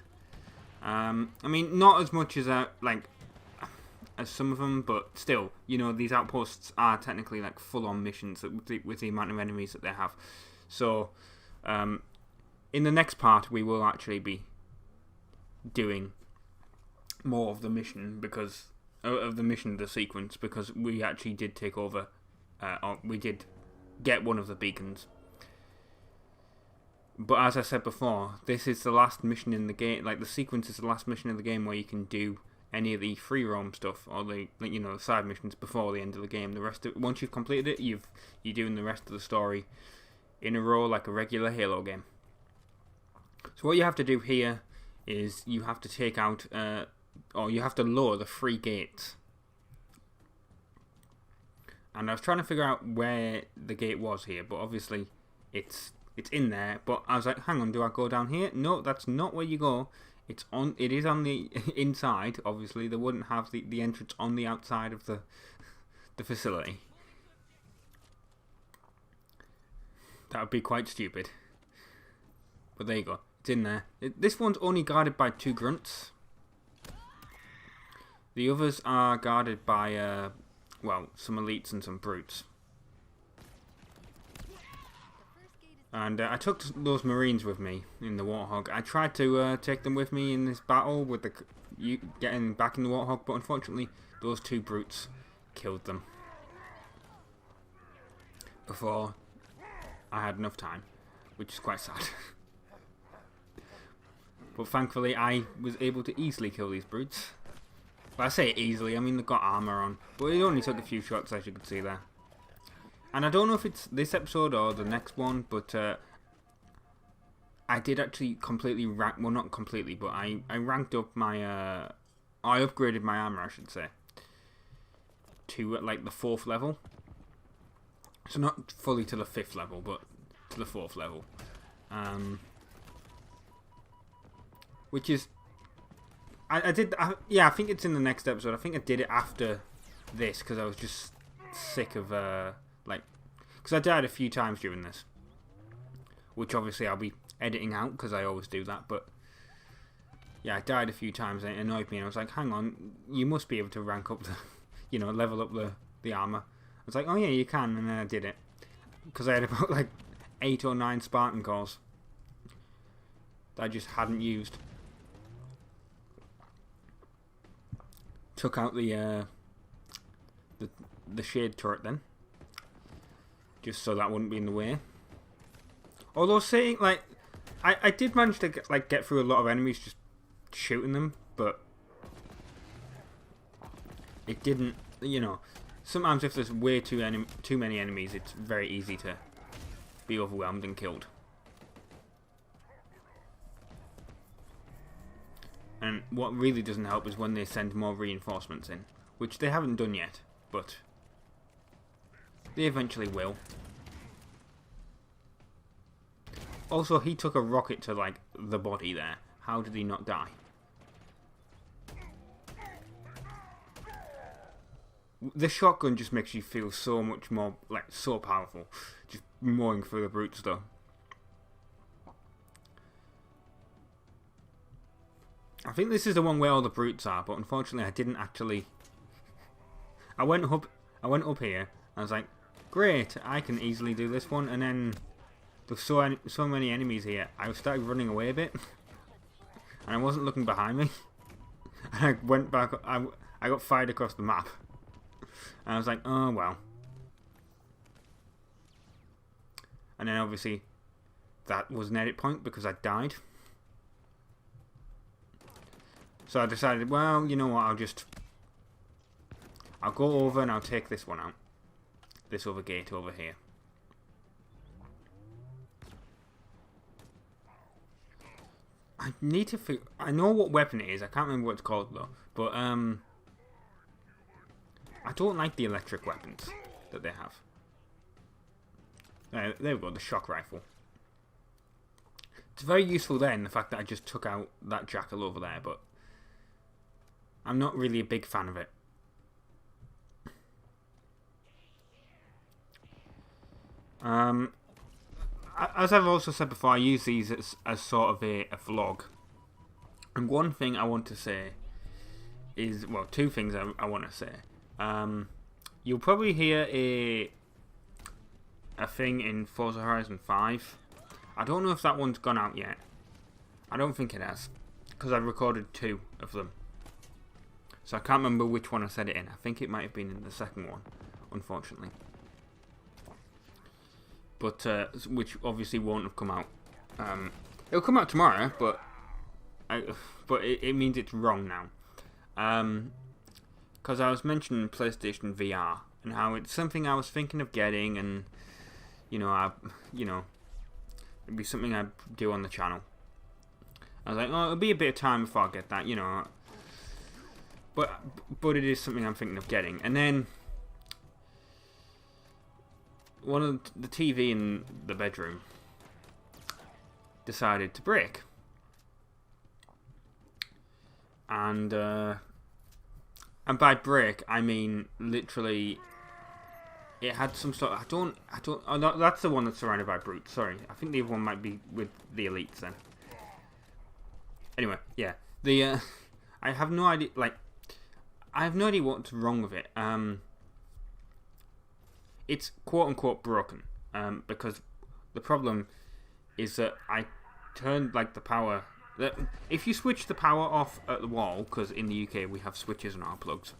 I mean, not as much as as some of them, but still, you know, these outposts are technically like full-on missions with the amount of enemies that they have. So, in the next part, we will actually be doing more of the mission because of the sequence, because we actually did take over, or we did get one of the beacons. But as I said before, this is the last mission in the game. Like, the sequence is the last mission in the game where you can do any of the free roam stuff or the, you know, side missions before the end of the game. The rest of, once you've completed it, you're doing the rest of the story in a row like a regular Halo game. So what you have to do here is you have to take out or you have to lower the 3 gates. And I was trying to figure out where the gate was here, but obviously it's in there. But I was like, hang on, do I go down here? No, that's not where you go. It is on the inside. Obviously, they wouldn't have the entrance on the outside of the facility. That would be quite stupid. But there you go. It's in there. This one's only guarded by 2 grunts. The others are guarded by well, some elites and some brutes. And I took those Marines with me in the Warthog. I tried to take them with me in this battle with getting back in the Warthog, but unfortunately those 2 brutes killed them before I had enough time, which is quite sad. But thankfully I was able to easily kill these brutes. But I say easily, I mean they've got armour on, but it only took a few shots, as you could see there. And I don't know if it's this episode or the next one, but I did actually completely rank. Well, not completely, but I ranked up my. I upgraded my armor, I should say, to like the 4th level. So not fully to the 5th level, but to the 4th level. Which is, I think it's in the next episode. I think I did it after this because I was just sick of because I died a few times during this, which obviously I'll be editing out because I always do that. But yeah, I died a few times and it annoyed me, and I was like, hang on, you must be able to rank up the, you know, level up the armor. was like, oh yeah, you can, and then I did it. Because I had about like 8 or 9 Spartan cores that I just hadn't used. Took out the shade turret then, just so that wouldn't be in the way. Although saying, like, I did manage to get through a lot of enemies just shooting them, but it didn't, you know, sometimes if there's way too many enemies, it's very easy to be overwhelmed and killed. And what really doesn't help is when they send more reinforcements in, which they haven't done yet, but they eventually will. Also, he took a rocket to, like, the body there. How did he not die? The shotgun just makes you feel so much more, like, so powerful. Just mowing through the brutes, though. I think this is the one where all the brutes are, but unfortunately I didn't actually... I went up here, I was like, great, I can easily do this one, and then there's so many enemies here, I started running away a bit, and I wasn't looking behind me, and I went back, I got fired across the map, and I was like, oh well. And then obviously, that was an edit point because I died. So I decided, well, you know what, I'll go over and I'll take this one out. This other gate over here. I need to figure... I know what weapon it is. I can't remember what it's called though. But, I don't like the electric weapons that they have. There we go, the shock rifle. It's very useful there in the fact that I just took out that jackal over there, but I'm not really a big fan of it. As I've also said before, I use these as sort of a vlog. And one thing I want to say is, well, two things I want to say. You'll probably hear a thing in Forza Horizon 5. I don't know if that one's gone out yet. I don't think it has, because I recorded 2 of them. So I can't remember which one I said it in. I think it might have been in the second one, unfortunately. But, which obviously won't have come out. It'll come out tomorrow, but it means it's wrong now. Because I was mentioning PlayStation VR, and how it's something I was thinking of getting, and, you know, it'd be something I'd do on the channel. I was like, oh, it'll be a bit of time before I get that, you know. But it is something I'm thinking of getting. And then one of the TV in the bedroom decided to break. And by break I mean literally it had some sort of, oh, no, that's the one that's surrounded by brutes, sorry. I think the other one might be with the elites then. Anyway, yeah. I have no idea, like, I have no idea what's wrong with it. It's quote-unquote broken, because the problem is that I turned, like, the power... If you switch the power off at the wall, because in the UK we have switches on our plugs,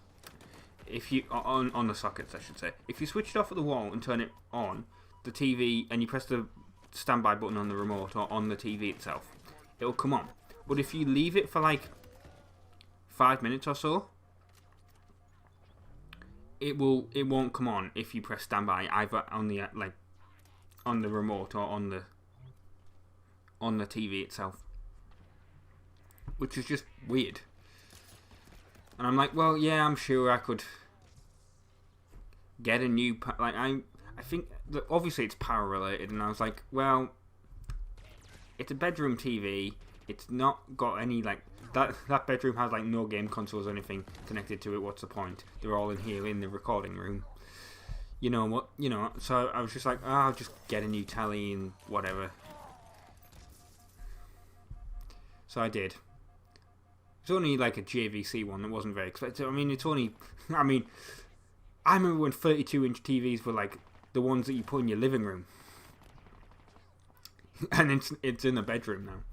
if you on the sockets, I should say. If you switch it off at the wall and turn it on, the TV, and you press the standby button on the remote or on the TV itself, it'll come on. But if you leave it for, like, 5 minutes or so, it won't come on if you press standby either on the on the remote or on the TV itself, which is just weird. And I'm like, well, yeah, I'm sure I could get a new I think that obviously it's power related, and I was like, well, it's a bedroom TV. It's not got any, like, that bedroom has, like, no game consoles or anything connected to it. What's the point? They're all in here in the recording room. You know what? You know. So I was just like, oh, I'll just get a new telly and whatever. So I did. It's only like a JVC one that wasn't very expensive. I mean, it's only, I mean, I remember when 32-inch TVs were like the ones that you put in your living room. And it's in the bedroom now.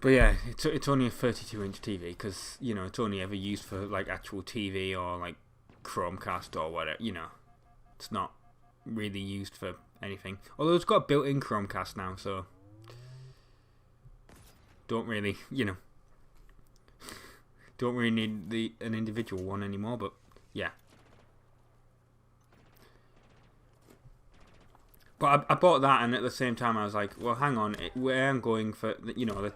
But yeah, it's only a 32-inch TV because, you know, it's only ever used for like actual TV or like Chromecast or whatever, you know. It's not really used for anything. Although it's got a built-in Chromecast now, so don't really, you know, don't really need an individual one anymore, but yeah. But I bought that, and at the same time I was like, well, hang on, where I'm going for, you know,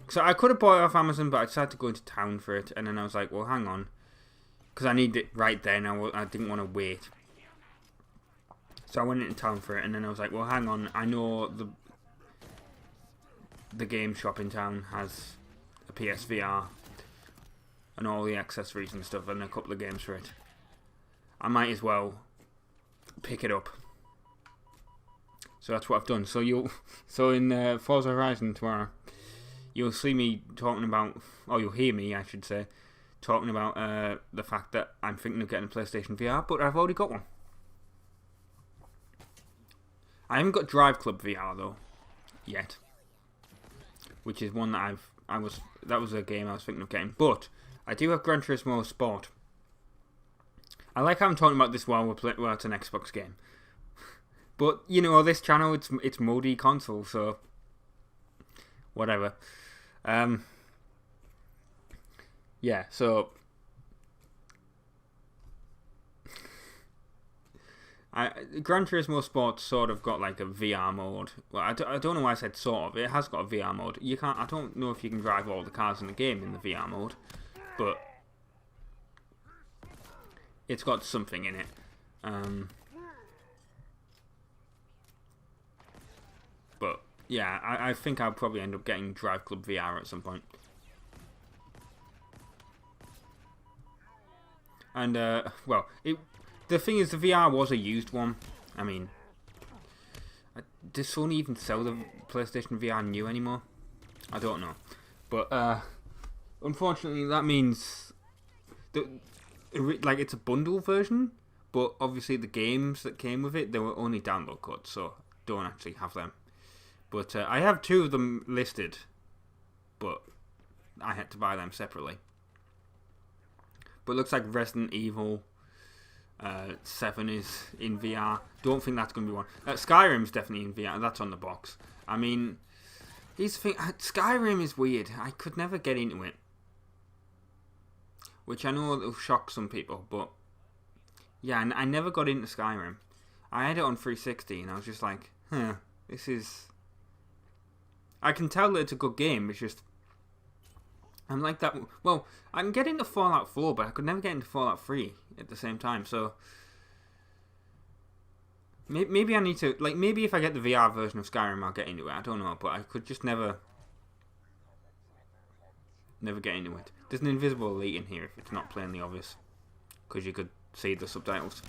so I could have bought it off Amazon, but I decided to go into town for it, and then I was like, well, hang on, because I needed it right then. I didn't want to wait. So I went into town for it, and then I was like, well, hang on, I know the game shop in town has a PSVR and all the accessories and stuff and a couple of games for it. I might as well pick it up. So that's what I've done. So in Forza Horizon tomorrow, you'll see me talking about, or you'll hear me, I should say, talking about the fact that I'm thinking of getting a PlayStation VR, but I've already got one. I haven't got Drive Club VR though, yet, which is one that that was a game I was thinking of getting. But I do have Gran Turismo Sport. I like how I'm talking about this while it's an Xbox game. But you know, this channel it's modi console, so whatever. Yeah, so Gran Turismo Sport sort of got like a VR mode. Well, I don't know why I said sort of. It has got a VR mode. You can't. I don't know if you can drive all the cars in the game in the VR mode, but it's got something in it. But yeah, I think I'll probably end up getting Drive Club VR at some point. And well, the thing is, the VR was a used one. I mean, does Sony even sell the PlayStation VR new anymore? I don't know. But unfortunately, that means that like it's a bundle version. But obviously, the games that came with it, they were only download codes, so don't actually have them. But I have 2 of them listed, but I had to buy them separately. But it looks like Resident Evil 7 is in VR. Don't think that's going to be one. Skyrim's definitely in VR. That's on the box. I mean, here's the thing. Skyrim is weird. I could never get into it. Which I know will shock some people, but yeah, I never got into Skyrim. I had it on 360 and I was just like, this is... I can tell that it's a good game, it's just... I'm like that... Well, I can get into Fallout 4, but I could never get into Fallout 3 at the same time, so... Maybe I need to... Like, maybe if I get the VR version of Skyrim, I'll get into it. I don't know, but I could just never get into it. There's an invisible elite in here if it's not plainly obvious. Because you could see the subtitles.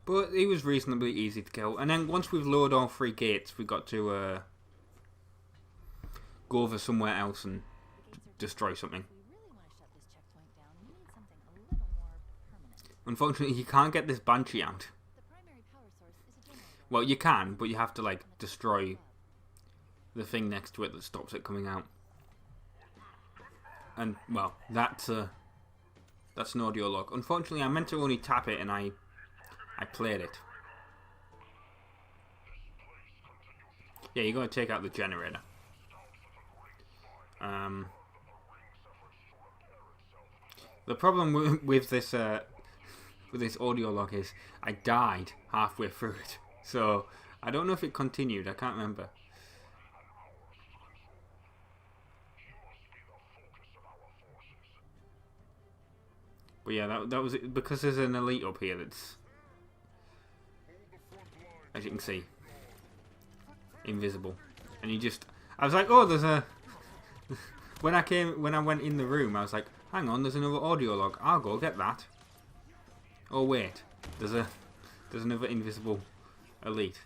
But it was reasonably easy to kill. And then once we've lowered all 3 gates, we've got to go over somewhere else and destroy something. Unfortunately, you can't get this Banshee out. Well, you can, but you have to, like, destroy the thing next to it that stops it coming out. And, well, that's an audio log. Unfortunately, I meant to only tap it and I played it. Yeah, you're going to take out the generator. The problem with this audio log is I died halfway through it. So, I don't know if it continued. I can't remember. But yeah, that was it. Because there's an elite up here that's, as you can see, invisible. And you just... I was like, oh, there's a... when I went in the room, I was like, hang on, there's another audio log. I'll go get that. Oh, wait. There's another invisible elite.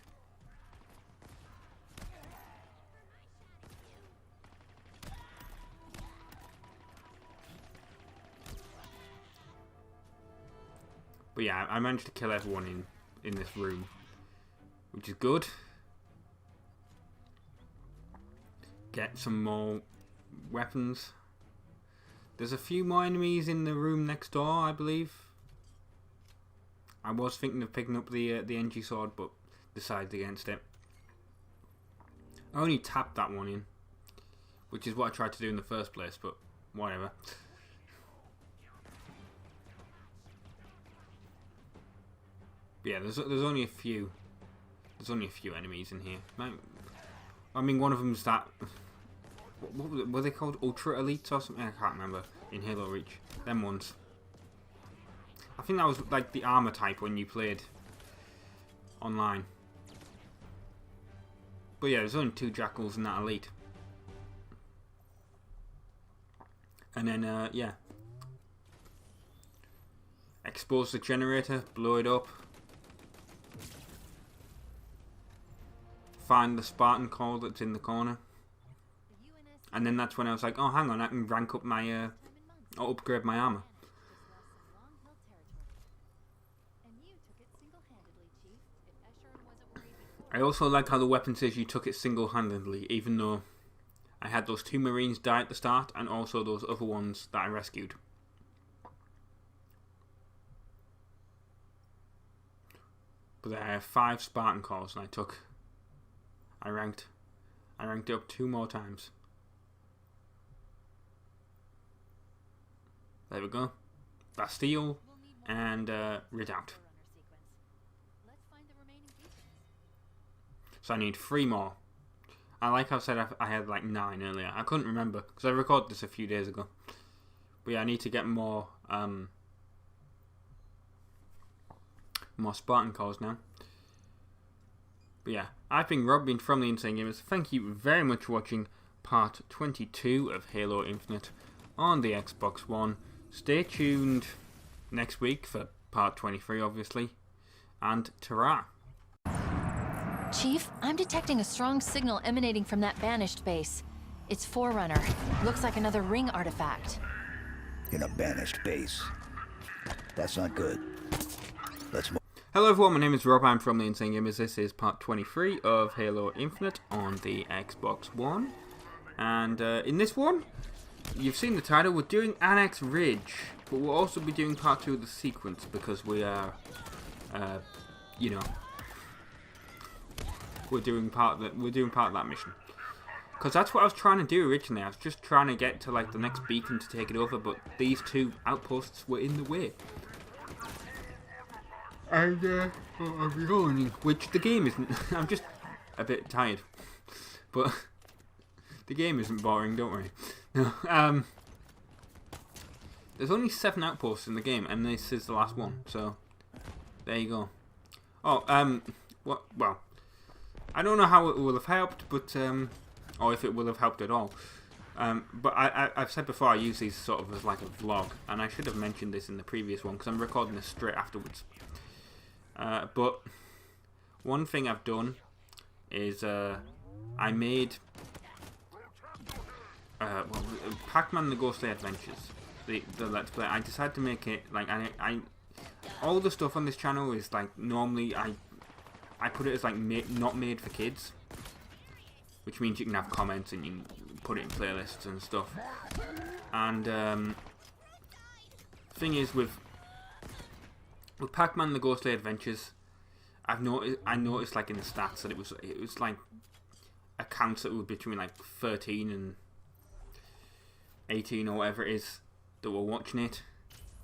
But yeah, I managed to kill everyone in this room, which is good. Get some more weapons. There's a few more enemies in the room next door, I believe. I was thinking of picking up the NG sword, but decided against it. I only tapped that one in, which is what I tried to do in the first place, but whatever. But yeah, there's only a few. There's only a few enemies in here. I mean, one of them's that. What were they called? Ultra Elites or something? I can't remember. In Halo Reach, them ones. I think that was like the armor type when you played online. But yeah, there's only 2 jackals in that elite. And then, yeah. Expose the generator, blow it up. Find the Spartan core that's in the corner. And then that's when I was like, oh, hang on, I can rank up my, or upgrade my armor. I also like how the weapon says you took it single-handedly, even though I had those 2 Marines die at the start, and also those other ones that I rescued. But I have 5 Spartan cores, and I ranked it up 2 more times. There we go. Bastille and Redoubt. So I need 3 more. I like how I said I had like 9 earlier. I couldn't remember because I recorded this a few days ago. But yeah, I need to get more Spartan cores now. But yeah, I've been Rob, been from the Insane Gamers. Thank you very much for watching part 22 of Halo Infinite on the Xbox One. Stay tuned next week for part 23, obviously. And ta-ra! Chief, I'm detecting a strong signal emanating from that Banished base. It's Forerunner. Looks like another ring artifact. In a Banished base. That's not good. Let's move. Hello everyone, my name is Rob, I'm from the Insane Gamers. This is part 23 of Halo Infinite on the Xbox One. And in this one, you've seen the title, we're doing Annex Ridge. But we'll also be doing part 2 of the sequence because we are, you know, we're doing part of that mission. Because that's what I was trying to do originally. I was just trying to get to like the next beacon to take it over, but these 2 outposts were in the way. And I'll be going, which the game isn't. I'm just a bit tired, but the game isn't boring. Don't worry. No, there's only 7 outposts in the game, and this is the last one. So there you go. Oh, what? Well, I don't know how it will have helped, but or if it will have helped at all. But I've said before I use these sort of as like a vlog, and I should have mentioned this in the previous one because I'm recording this straight afterwards. But one thing I've done is I made Pac-Man the Ghostly Adventures, the Let's Play. I decided to make it like I all the stuff on this channel is like normally I put it as like not made for kids, which means you can have comments and you can put it in playlists and stuff. And thing is with Pac-Man the Ghostly Adventures, I noticed like in the stats that it was like accounts that were between like 13 and 18 or whatever it is that were watching it,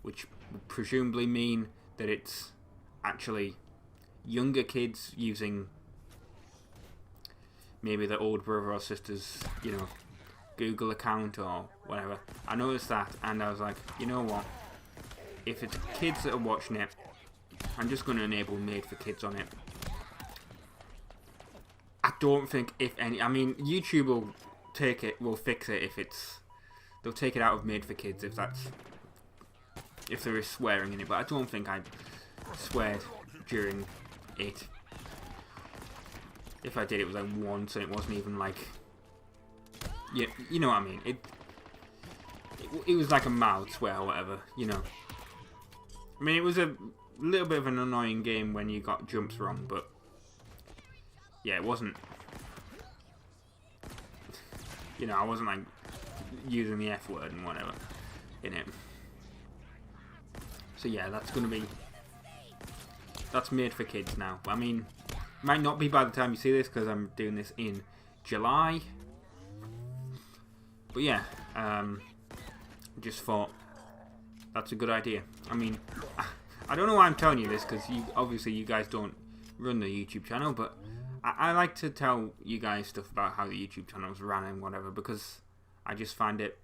which would presumably mean that it's actually younger kids using maybe their old brother or sister's, you know, Google account or whatever. I noticed that and I was like, you know what, if it's kids that are watching it, I'm just going to enable made for kids on it. I don't think if any, I mean YouTube will fix it if it's, they'll take it out of made for kids if there is swearing in it, but I don't think I sweared during it. If I did, it was like once and it wasn't even like, yeah, you know what I mean, it was like a mild swear or whatever, you know. I mean, it was a little bit of an annoying game when you got jumps wrong, but yeah, it wasn't. You know, I wasn't like using the F word and whatever in it. So yeah, that's made for kids now. I mean, might not be by the time you see this because I'm doing this in July. But yeah, just thought that's a good idea. I mean, I don't know why I'm telling you this because obviously you guys don't run the YouTube channel, but I like to tell you guys stuff about how the YouTube channel's ran and whatever because I just find it,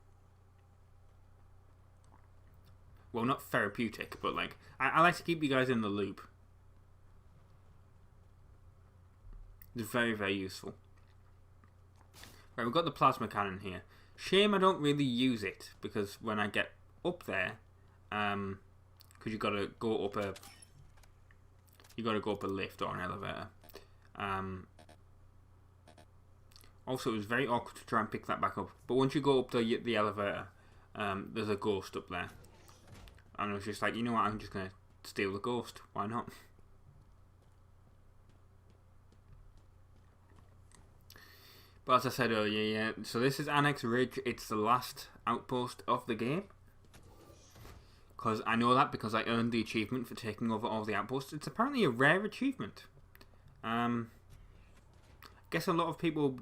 well, not therapeutic, but like I like to keep you guys in the loop. It's very, very useful. Right, we've got the plasma cannon here. Shame I don't really use it because when I get up there, because you gotta go up a lift or an elevator. Also, it was very awkward to try and pick that back up. But once you go up the elevator, there's a ghost up there, and I was just like, you know what? I'm just gonna steal the ghost. Why not? But as I said earlier, yeah, so this is Annex Ridge. It's the last outpost of the game. Because I know that because I earned the achievement for taking over all the outposts. It's apparently a rare achievement. I guess a lot of people...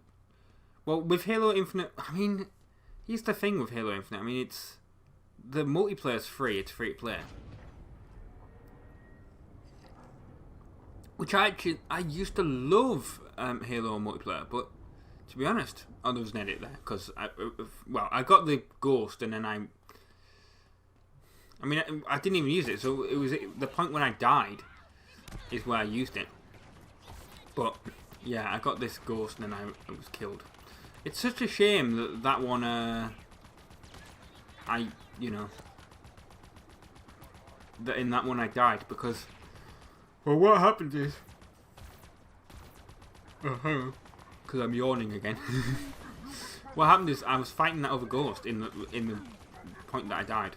Well, with Halo Infinite... I mean, here's the thing with Halo Infinite. I mean, it's... The multiplayer's free. It's free to play. Which I used to love Halo multiplayer, but... To be honest, there was an edit there because I got the ghost and then I didn't even use it, so it was the point when I died is where I used it. But yeah, I got this ghost and then I was killed. It's such a shame that one. That in that one I died because. Well, what happened is. Because I'm yawning again. What happened is I was fighting that other ghost in the point that I died.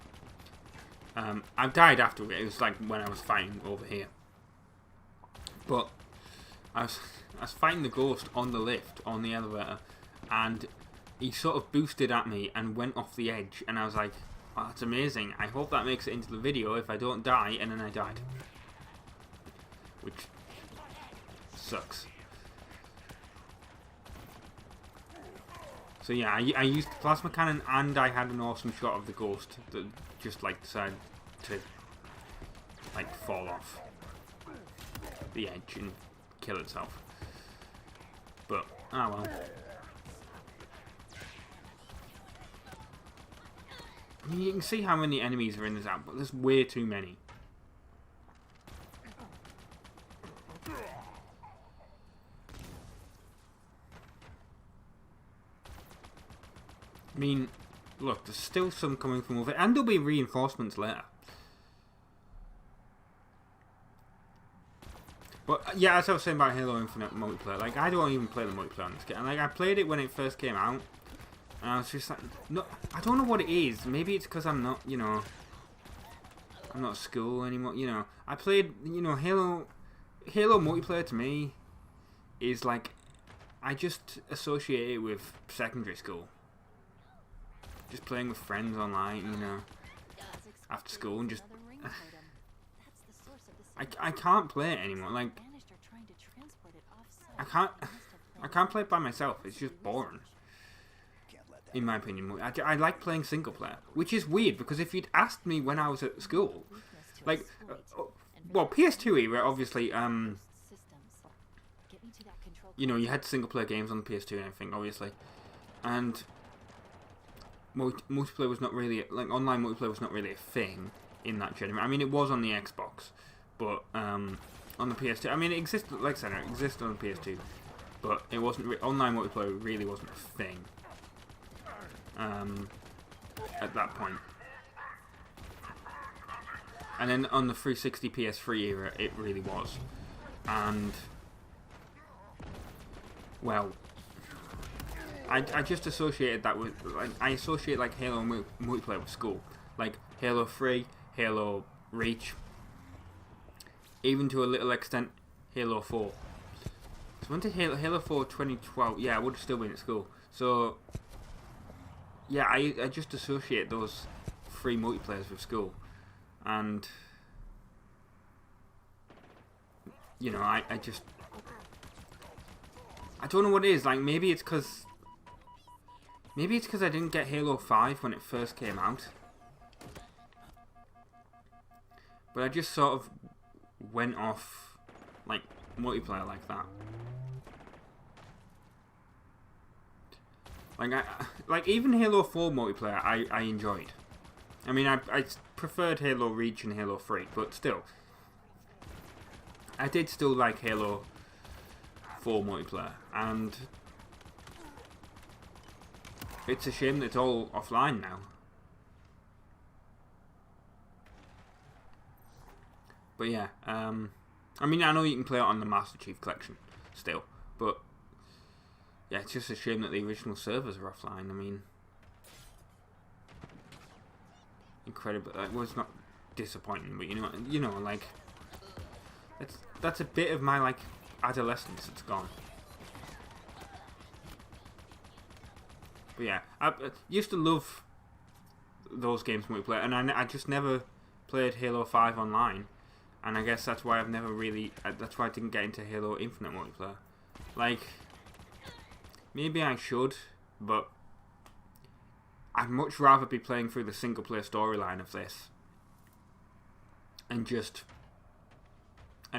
I died after it. It was like when I was fighting over here. But I was fighting the ghost on the lift on the elevator, and he sort of boosted at me and went off the edge. And I was like, oh, that's amazing. I hope that makes it into the video if I don't die. And then I died, which sucks. So yeah, I used the plasma cannon and I had an awesome shot of the ghost that just like decided to like fall off the edge and kill itself. But oh well. I mean, you can see how many enemies are in this app, but there's way too many. I mean, look, there's still some coming from over, and there'll be reinforcements later. But yeah, as I was saying about Halo Infinite multiplayer, like I don't even play the multiplayer on this game. Like I played it when it first came out, and I was just like, no, I don't know what it is. Maybe it's because I'm not, you know, I'm not at school anymore. You know, I played, you know, Halo multiplayer to me is like, I just associate it with secondary school. Just playing with friends online, you know, after school, and just I can't play it anymore. Like I can't play it by myself. It's just boring, in my opinion. I like playing single player, which is weird because if you'd asked me when I was at school, like, well, PS2 era, obviously, you know, you had single player games on the PS2 and everything, obviously, and multiplayer was not really, like, online multiplayer was not really a thing in that generation. I mean, it was on the Xbox, but on the PS2, I mean, it existed, like I said, it existed on the PS2, but it wasn't, online multiplayer really wasn't a thing at that point. And then on the 360 PS3 era, it really was. And, well, I just associated that with, like, I associate like Halo multiplayer with school, like Halo 3, Halo Reach, even to a little extent, Halo 4. So when did Halo 4 2012? Yeah, I would have still been at school. So yeah, I just associate those free multiplayers with school, and you know, I don't know what it is. Like, maybe it's because I didn't get Halo 5 when it first came out, but I just sort of went off like multiplayer like that. Like even Halo 4 multiplayer I enjoyed. I mean, I preferred Halo Reach and Halo 3, but still, I did still like Halo 4 multiplayer, and it's a shame that it's all offline now. But yeah, I mean, I know you can play it on the Master Chief Collection still, but yeah, it's just a shame that the original servers are offline. I mean, incredible. It was not disappointing, but you know, like that's a bit of my like adolescence that's gone. But yeah, I used to love those games multiplayer, and I just never played Halo 5 online, and I guess that's why I've never really. That's why I didn't get into Halo Infinite multiplayer. Like, maybe I should, but I'd much rather be playing through the single player storyline of this, and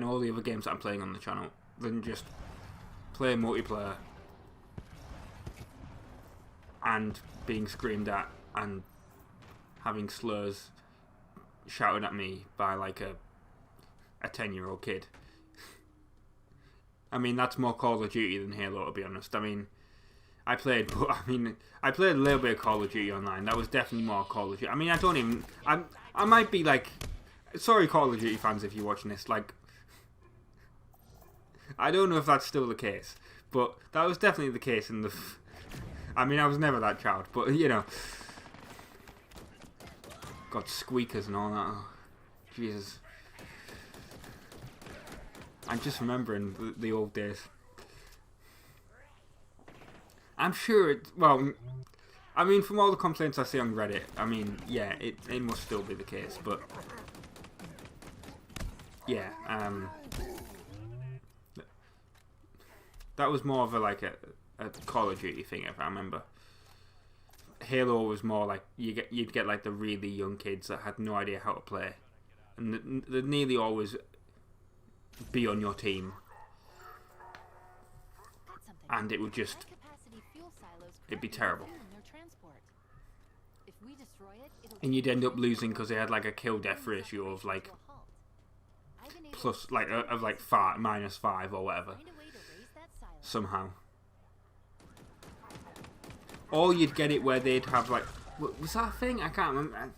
all the other games that I'm playing on the channel, than just play multiplayer and being screamed at and having slurs shouted at me by like a 10-year-old kid. I mean, that's more Call of Duty than Halo, to be honest. I mean, I played a little bit of Call of Duty online. That was definitely more Call of Duty. I mean, I might be like, sorry Call of Duty fans if you're watching this, like, I don't know if that's still the case, but that was definitely the case in the... I mean, I was never that child, but, you know. Got squeakers and all that. Oh, Jesus. I'm just remembering the old days. I'm sure well, I mean, from all the complaints I see on Reddit, I mean, yeah, it must still be the case, but yeah, that was more of a Call of Duty thing, if I remember. Halo was more like you'd get like the really young kids that had no idea how to play, and they'd nearly always be on your team, and it would just it'd be terrible, and you'd end up losing because they had like a kill death ratio of like plus like of like -5 or whatever somehow. Or you'd get it where they'd have like, was that a thing? I can't remember.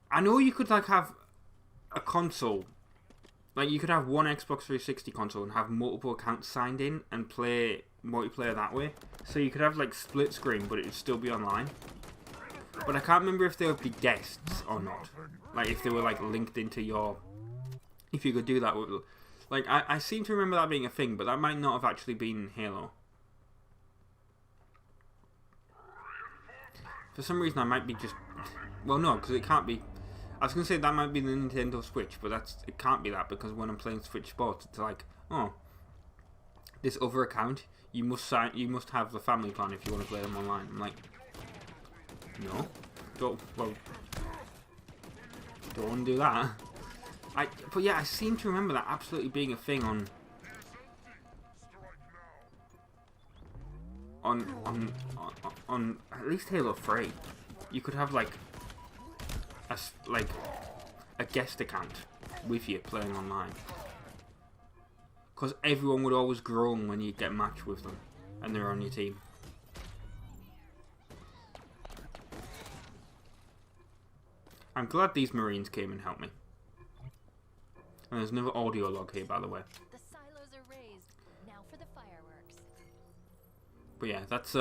I know you could like have a console, like you could have one Xbox 360 console and have multiple accounts signed in and play multiplayer that way. So you could have like split screen, but it would still be online. But I can't remember if they would be guests or not. Like if they were like linked into your, if you could do that with, like I seem to remember that being a thing, but that might not have actually been Halo. For some reason I might be just, well no, because it can't be. I was going to say that might be the Nintendo Switch, but it can't be that, because when I'm playing Switch Sports, it's like, oh, this other account, you must have the family plan if you want to play them online. I'm like, no, don't want to do that. But yeah, I seem to remember that absolutely being a thing on at least Halo 3. You could have like a guest account with you playing online, because everyone would always groan when you get matched with them and they're on your team. I'm glad these Marines came and helped me. And there's another audio log here, by the way. The silos are raised. Now for the fireworks. But yeah, that's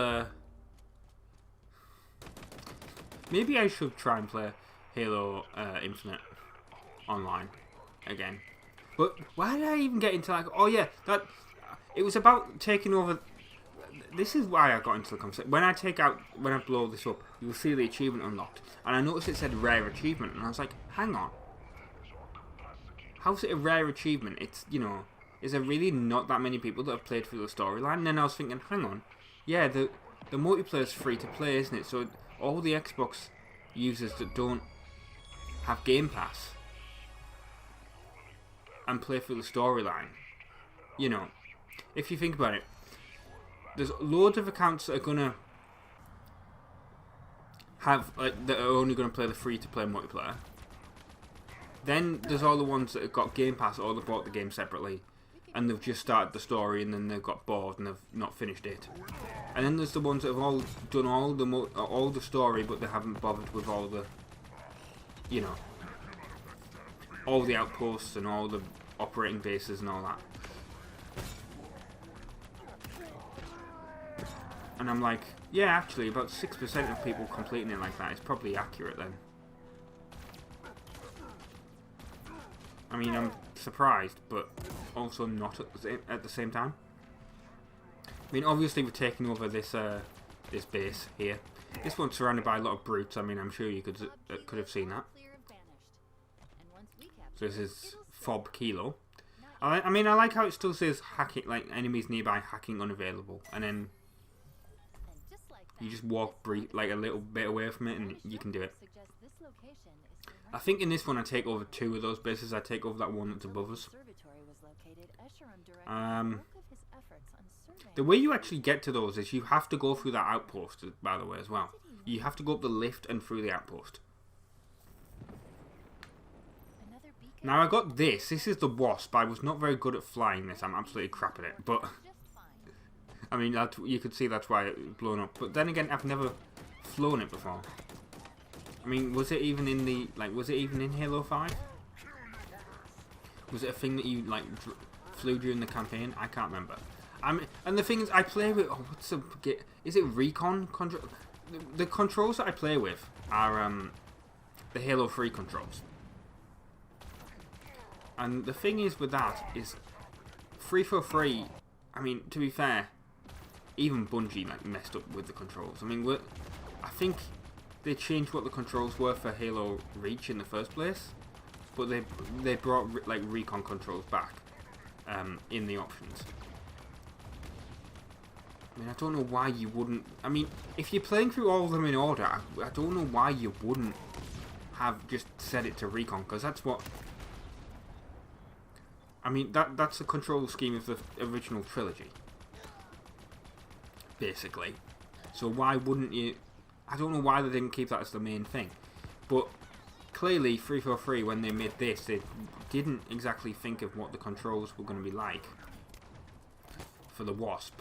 maybe I should try and play Halo Infinite online again. But why did I even get into like? Oh yeah, that it was about taking over. This is why I got into the conversation. When I blow this up, you'll see the achievement unlocked, and I noticed it said rare achievement, and I was like, hang on, how's it a rare achievement? It's, you know, is there really not that many people that have played through the storyline? And then I was thinking, hang on, yeah, the multiplayer is free to play, isn't it? So all the Xbox users that don't have Game Pass and play through the storyline, you know, if you think about it, there's loads of accounts that are gonna have that are only gonna play the free-to-play multiplayer. Then there's all the ones that have got Game Pass or they've bought the game separately, and they've just started the story and then they've got bored and they've not finished it. And then there's the ones that have all done all the story, but they haven't bothered with all the, you know, all the outposts and all the operating bases and all that. And I'm like, yeah, actually, about 6% of people completing it like that is probably accurate then. I mean, I'm surprised, but also not at the same time. I mean, obviously we're taking over this this base here. This one's surrounded by a lot of brutes. I mean, I'm sure you could have seen that. So this is Fob Kilo. I mean, I like how it still says hacking, like enemies nearby, hacking unavailable, and then you just walk like a little bit away from it and you can do it. I think in this one I take over 2 of those bases. I take over that one that's above us. The way you actually get to those is you have to go through that outpost, by the way, as well. You have to go up the lift and through the outpost. Now I got this. This is the Wasp. I was not very good at flying this. I'm absolutely crap at it. But I mean, you could see that's why it was blown up. But then again, I've never flown it before. I mean, was it even in the was it even in Halo 5? Was it a thing that you flew during the campaign? I can't remember. And the thing is, I play with is it Recon control? The controls that I play with are the Halo 3 controls. And the thing is with that is 343. I mean, to be fair, even Bungie messed up with the controls. I mean, I think they changed what the controls were for Halo Reach in the first place, but they brought Recon controls back in the options. I mean, I don't know why you wouldn't. I mean, if you're playing through all of them in order, I don't know why you wouldn't have just set it to Recon, because that's what. I mean, that's the control scheme of the original trilogy, basically. So why wouldn't you? I don't know why they didn't keep that as the main thing. But clearly, 343, when they made this, they didn't exactly think of what the controls were going to be like for the Wasp.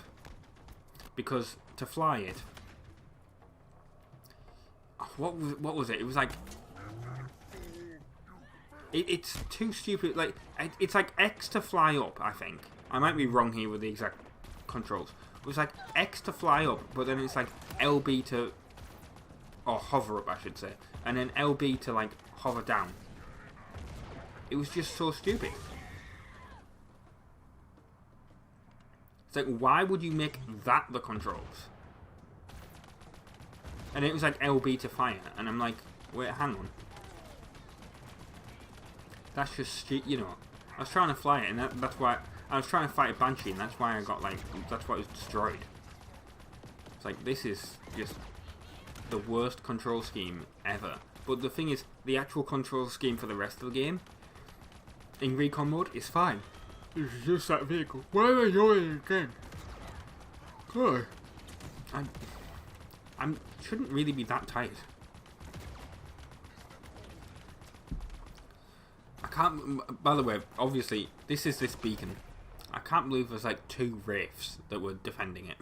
Because to fly it, what was it? It was like it's too stupid. Like it's like X to fly up. I think I might be wrong here with the exact controls. It was like X to fly up, but then it's like LB to hover up, I should say, and then LB to hover down. It was just so stupid. It's like, why would you make that the controls? And it was like LB to fire, and I'm like, wait, hang on. That's just, you know, I was trying to fly it, and that's why, I was trying to fight a Banshee, and that's why I got, that's why it was destroyed. It's like, this is just the worst control scheme ever. But the thing is, the actual control scheme for the rest of the game, in Recon mode, is fine. This is just that vehicle. Why am I doing it again? God. I shouldn't really be that tight. I can't. By the way, obviously, this is this beacon. I can't believe there's 2 Wraiths that were defending it.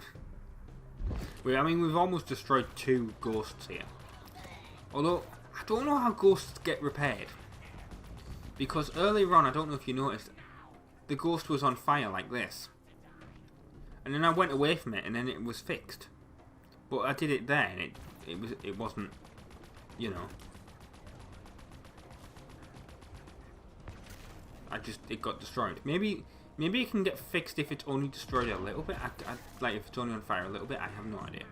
I mean, we've almost destroyed 2 ghosts here. Although, I don't know how ghosts get repaired. Because earlier on, I don't know if you noticed, the ghost was on fire like this. And then I went away from it and then it was fixed. But I did it there and it wasn't, you know. it got destroyed. Maybe it can get fixed if it's only destroyed a little bit. Like if it's only on fire a little bit. I have no idea.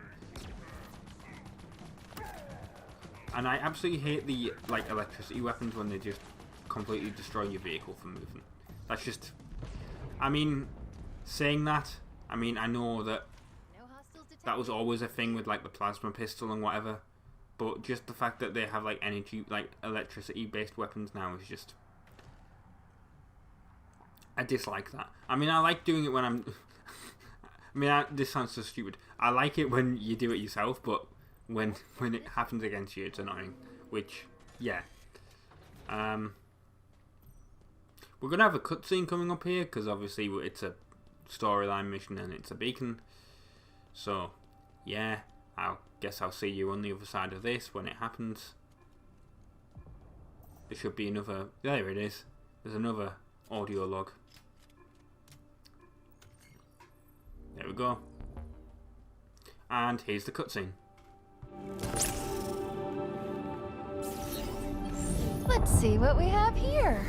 And I absolutely hate the like electricity weapons when they just completely destroy your vehicle from moving. That's just. I mean, saying that, I mean I know that that was always a thing with like the plasma pistol and whatever, but just the fact that they have like energy, like electricity based weapons now is just. I dislike that. I mean, I like doing it when I'm. I mean, this sounds so stupid. I like it when you do it yourself, but when it happens against you, it's annoying. Which, yeah. We're gonna have a cutscene coming up here because obviously it's a storyline mission and it's a beacon. So, yeah, I guess I'll see you on the other side of this when it happens. There should be another. There it is. There's another audio log. There we go. And here's the cutscene. Let's see what we have here.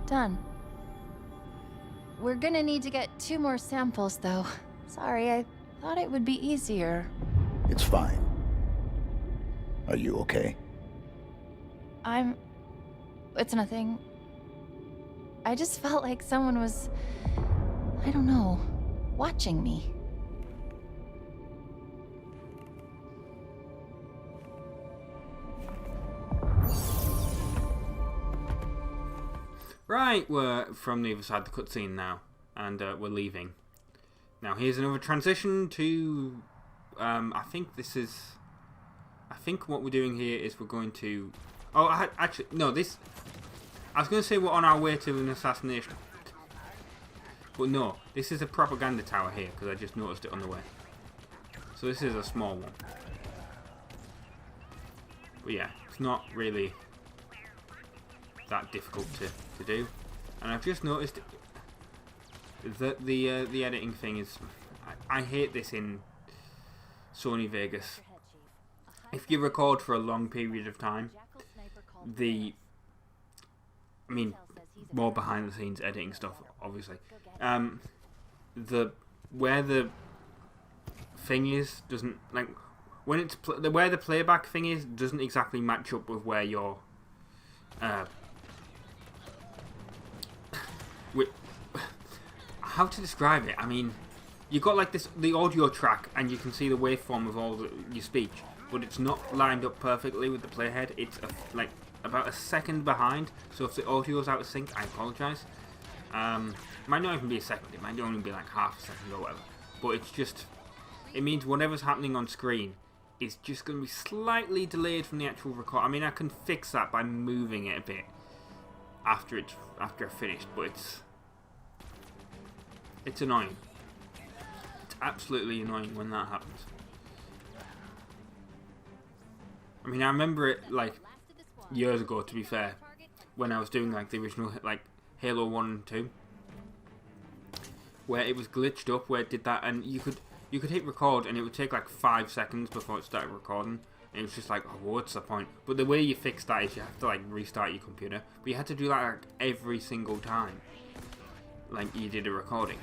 Done. We're gonna need to get 2 more samples, though. Sorry, I thought it would be easier. It's fine. Are you okay? It's nothing. I just felt like someone was, I don't know, watching me. Right, we're from the other side of the cutscene now, and we're leaving. Now here's another transition to, I think what we're doing here is we're going to, actually, no, I was going to say we're on our way to an assassination, but no, this is a propaganda tower here, because I just noticed it on the way. So this is a small one. But yeah, it's not really that difficult to do, and I've just noticed that the editing thing is. I hate this in Sony Vegas. If you record for a long period of time, I mean, more behind the scenes editing stuff, obviously. Where the thing is doesn't like when it's where the playback thing is doesn't exactly match up with where your how to describe it? I mean, you've got like the audio track, and you can see the waveform of all your speech, but it's not lined up perfectly with the playhead. It's like about a second behind. So if the audio's out of sync, I apologise. Might not even be a second. It might only be like half a second or whatever. But it's just, it means whatever's happening on screen is just going to be slightly delayed from the actual record. I mean, I can fix that by moving it a bit after I've finished, but it's annoying. It's absolutely annoying when that happens. I mean, I remember it like years ago, to be fair, when I was doing like the original like Halo 1 and 2, where it was glitched up, where it did that, and you could hit record and it would take like 5 seconds before it started recording. And it was just like, oh, what's the point? But the way you fix that is you have to like restart your computer. But you had to do that like every single time, like you did a recording.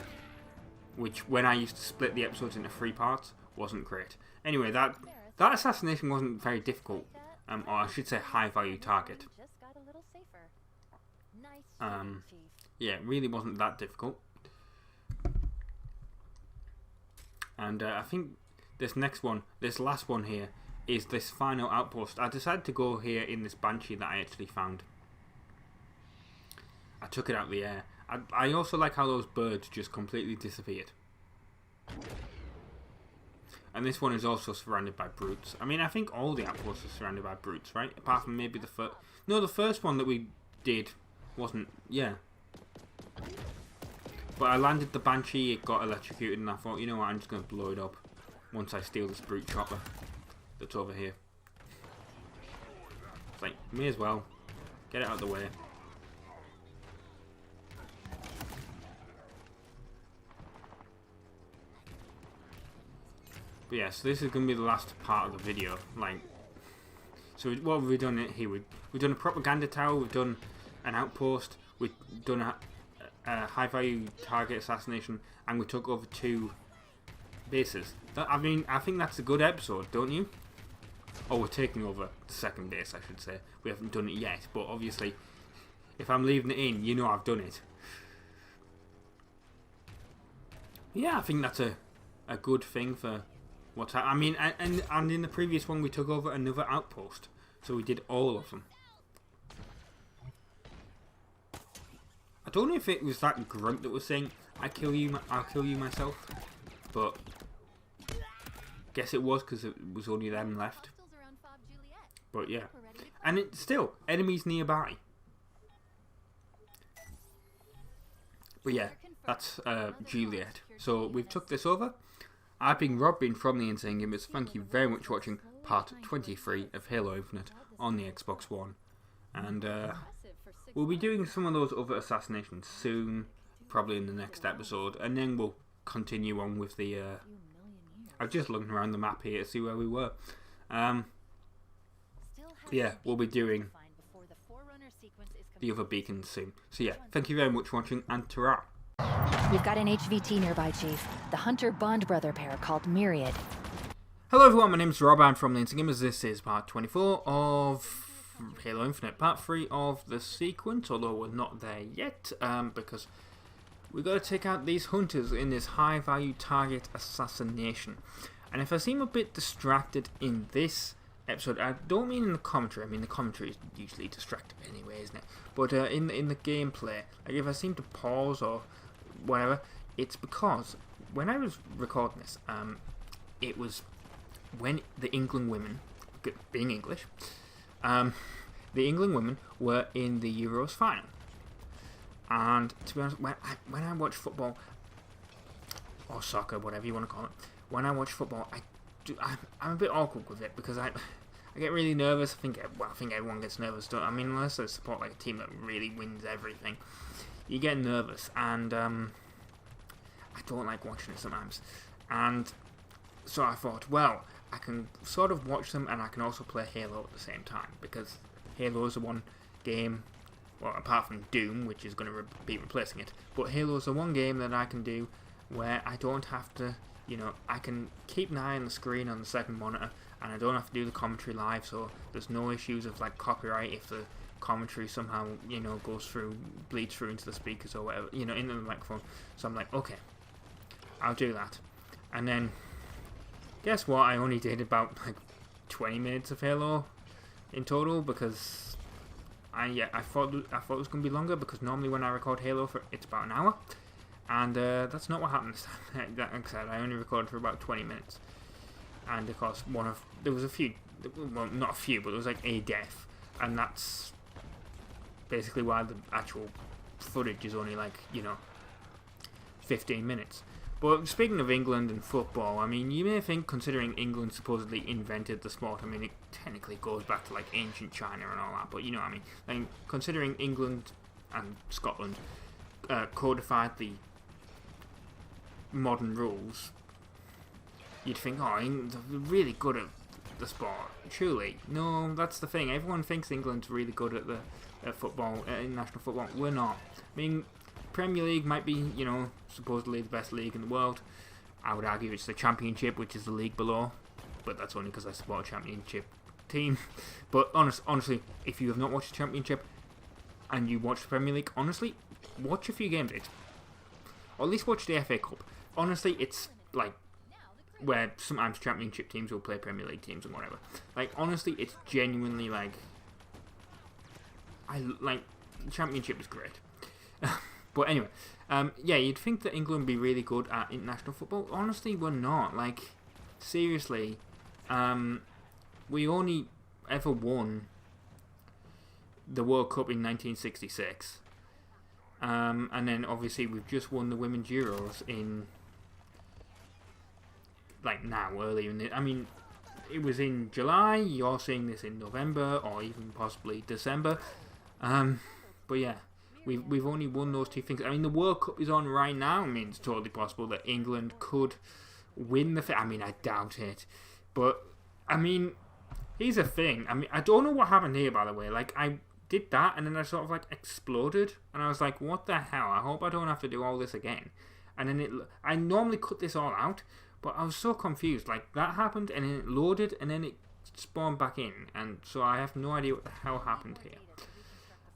Which, when I used to split the episodes into 3 parts, wasn't great. Anyway, that assassination wasn't very difficult, or I should say high value target. Yeah, it really wasn't that difficult. And I think this last one here, is this final outpost. I decided to go here in this Banshee that I actually found. I took it out of the air. I also like how those birds just completely disappeared. And this one is also surrounded by brutes. I mean, I think all the outposts are surrounded by brutes, right? Apart from maybe the first... No, the first one that we did wasn't... Yeah. But I landed the Banshee, it got electrocuted, and I thought, you know what, I'm just going to blow it up once I steal this brute chopper that's over here. It's like, may as well get it out of the way. But yeah, so this is going to be the last part of the video. Like, so what have we done here? We've done a propaganda tower, we've done an outpost, we've done a high-value target assassination, and we took over 2 bases. I mean, I think that's a good episode, don't you? Oh, we're taking over the 2nd base, I should say. We haven't done it yet, but obviously, if I'm leaving it in, you know I've done it. Yeah, I think that's a good thing for what's happening. I mean, and in the previous one, we took over another outpost, so we did all of them. I don't know if it was that grunt that was saying, I'll kill you myself, but guess it was because it was only them left. But yeah, and it's still enemies nearby. But yeah, that's Juliet. So we've took this over. I've been Rob, been from the Insane Gamers. Thank you very much for watching part 23 of Halo Infinite on the Xbox One, and we'll be doing some of those other assassinations soon, probably in the next episode, and then we'll continue on with the. I'm just looking around the map here to see where we were. Yeah, we'll be doing the other beacons soon. So yeah, thank you very much for watching, and ta-ra. We've got an HVT nearby, Chief. The Hunter Bond brother pair called Myriad. Hello everyone, my name's Rob, I'm from the Insane Gamers. This is part 24 of Halo Infinite, part 3 of the sequence, although we're not there yet, because we've got to take out these hunters in this high-value target assassination. And if I seem a bit distracted in this episode, I don't mean in the commentary. I mean, the commentary is usually distracting anyway, isn't it? But in the gameplay, like if I seem to pause or whatever, it's because when I was recording this, it was when the England women, being English, the England women were in the Euros final. And to be honest, when I watch football, or soccer, whatever you want to call it, when I watch football, I'm a bit awkward with it because I get really nervous. I think everyone gets nervous. I mean, unless they support like a team that really wins everything, you get nervous, and I don't like watching it sometimes. And so I thought, well, I can sort of watch them, and I can also play Halo at the same time, because Halo is the one game, well, apart from Doom, which is going to be replacing it, but Halo is the one game that I can do where I don't have to, you know, I can keep an eye on the screen on the second monitor, and I don't have to do the commentary live, so there's no issues of like copyright if the commentary somehow, you know, bleeds through into the speakers or whatever, you know, into the microphone. So I'm like, okay, I'll do that. And then, guess what, I only did about like 20 minutes of Halo in total, because I thought it was going to be longer, because normally when I record Halo it's about an hour, and that's not what happened this time. Like I said, I only recorded for about 20 minutes, and of course there was a few, well, not a few, but there was like a death, and that's basically why the actual footage is only like, you know, 15 minutes. But speaking of England and football, I mean, you may think, considering England supposedly invented the sport, I mean, it technically goes back to like ancient China and all that, but you know what I mean. Like, considering England and Scotland codified the modern rules, you'd think, oh, they're really good at the sport. Truly, no, that's the thing. Everyone thinks England's really good at football, international football. We're not. I mean, Premier League might be, you know, supposedly the best league in the world. I would argue it's the Championship, which is the league below, but that's only because I support a Championship team. But honestly, if you have not watched the Championship and you watch the Premier League, honestly, watch a few games. Or at least watch the FA Cup. Honestly, it's like where sometimes Championship teams will play Premier League teams and whatever. Like, honestly, it's genuinely like, the Championship is great. But anyway, yeah, you'd think that England would be really good at international football. Honestly, we're not. Like, seriously, we only ever won the World Cup in 1966. And then, obviously, we've just won the Women's Euros in, like, now, earlier in the... I mean, it was in July. You're seeing this in November or even possibly December. But yeah, we've only won those two things. I mean, the World Cup is on right now. I mean, it's totally possible that England could win the thing. I mean, I doubt it. But, I mean, here's the thing. I mean, I don't know what happened here, by the way. Like, I did that, and then I sort of, like, exploded. And I was like, what the hell? I hope I don't have to do all this again. And then I normally cut this all out, but I was so confused. Like, that happened, and then it loaded, and then it spawned back in. And so I have no idea what the hell happened here.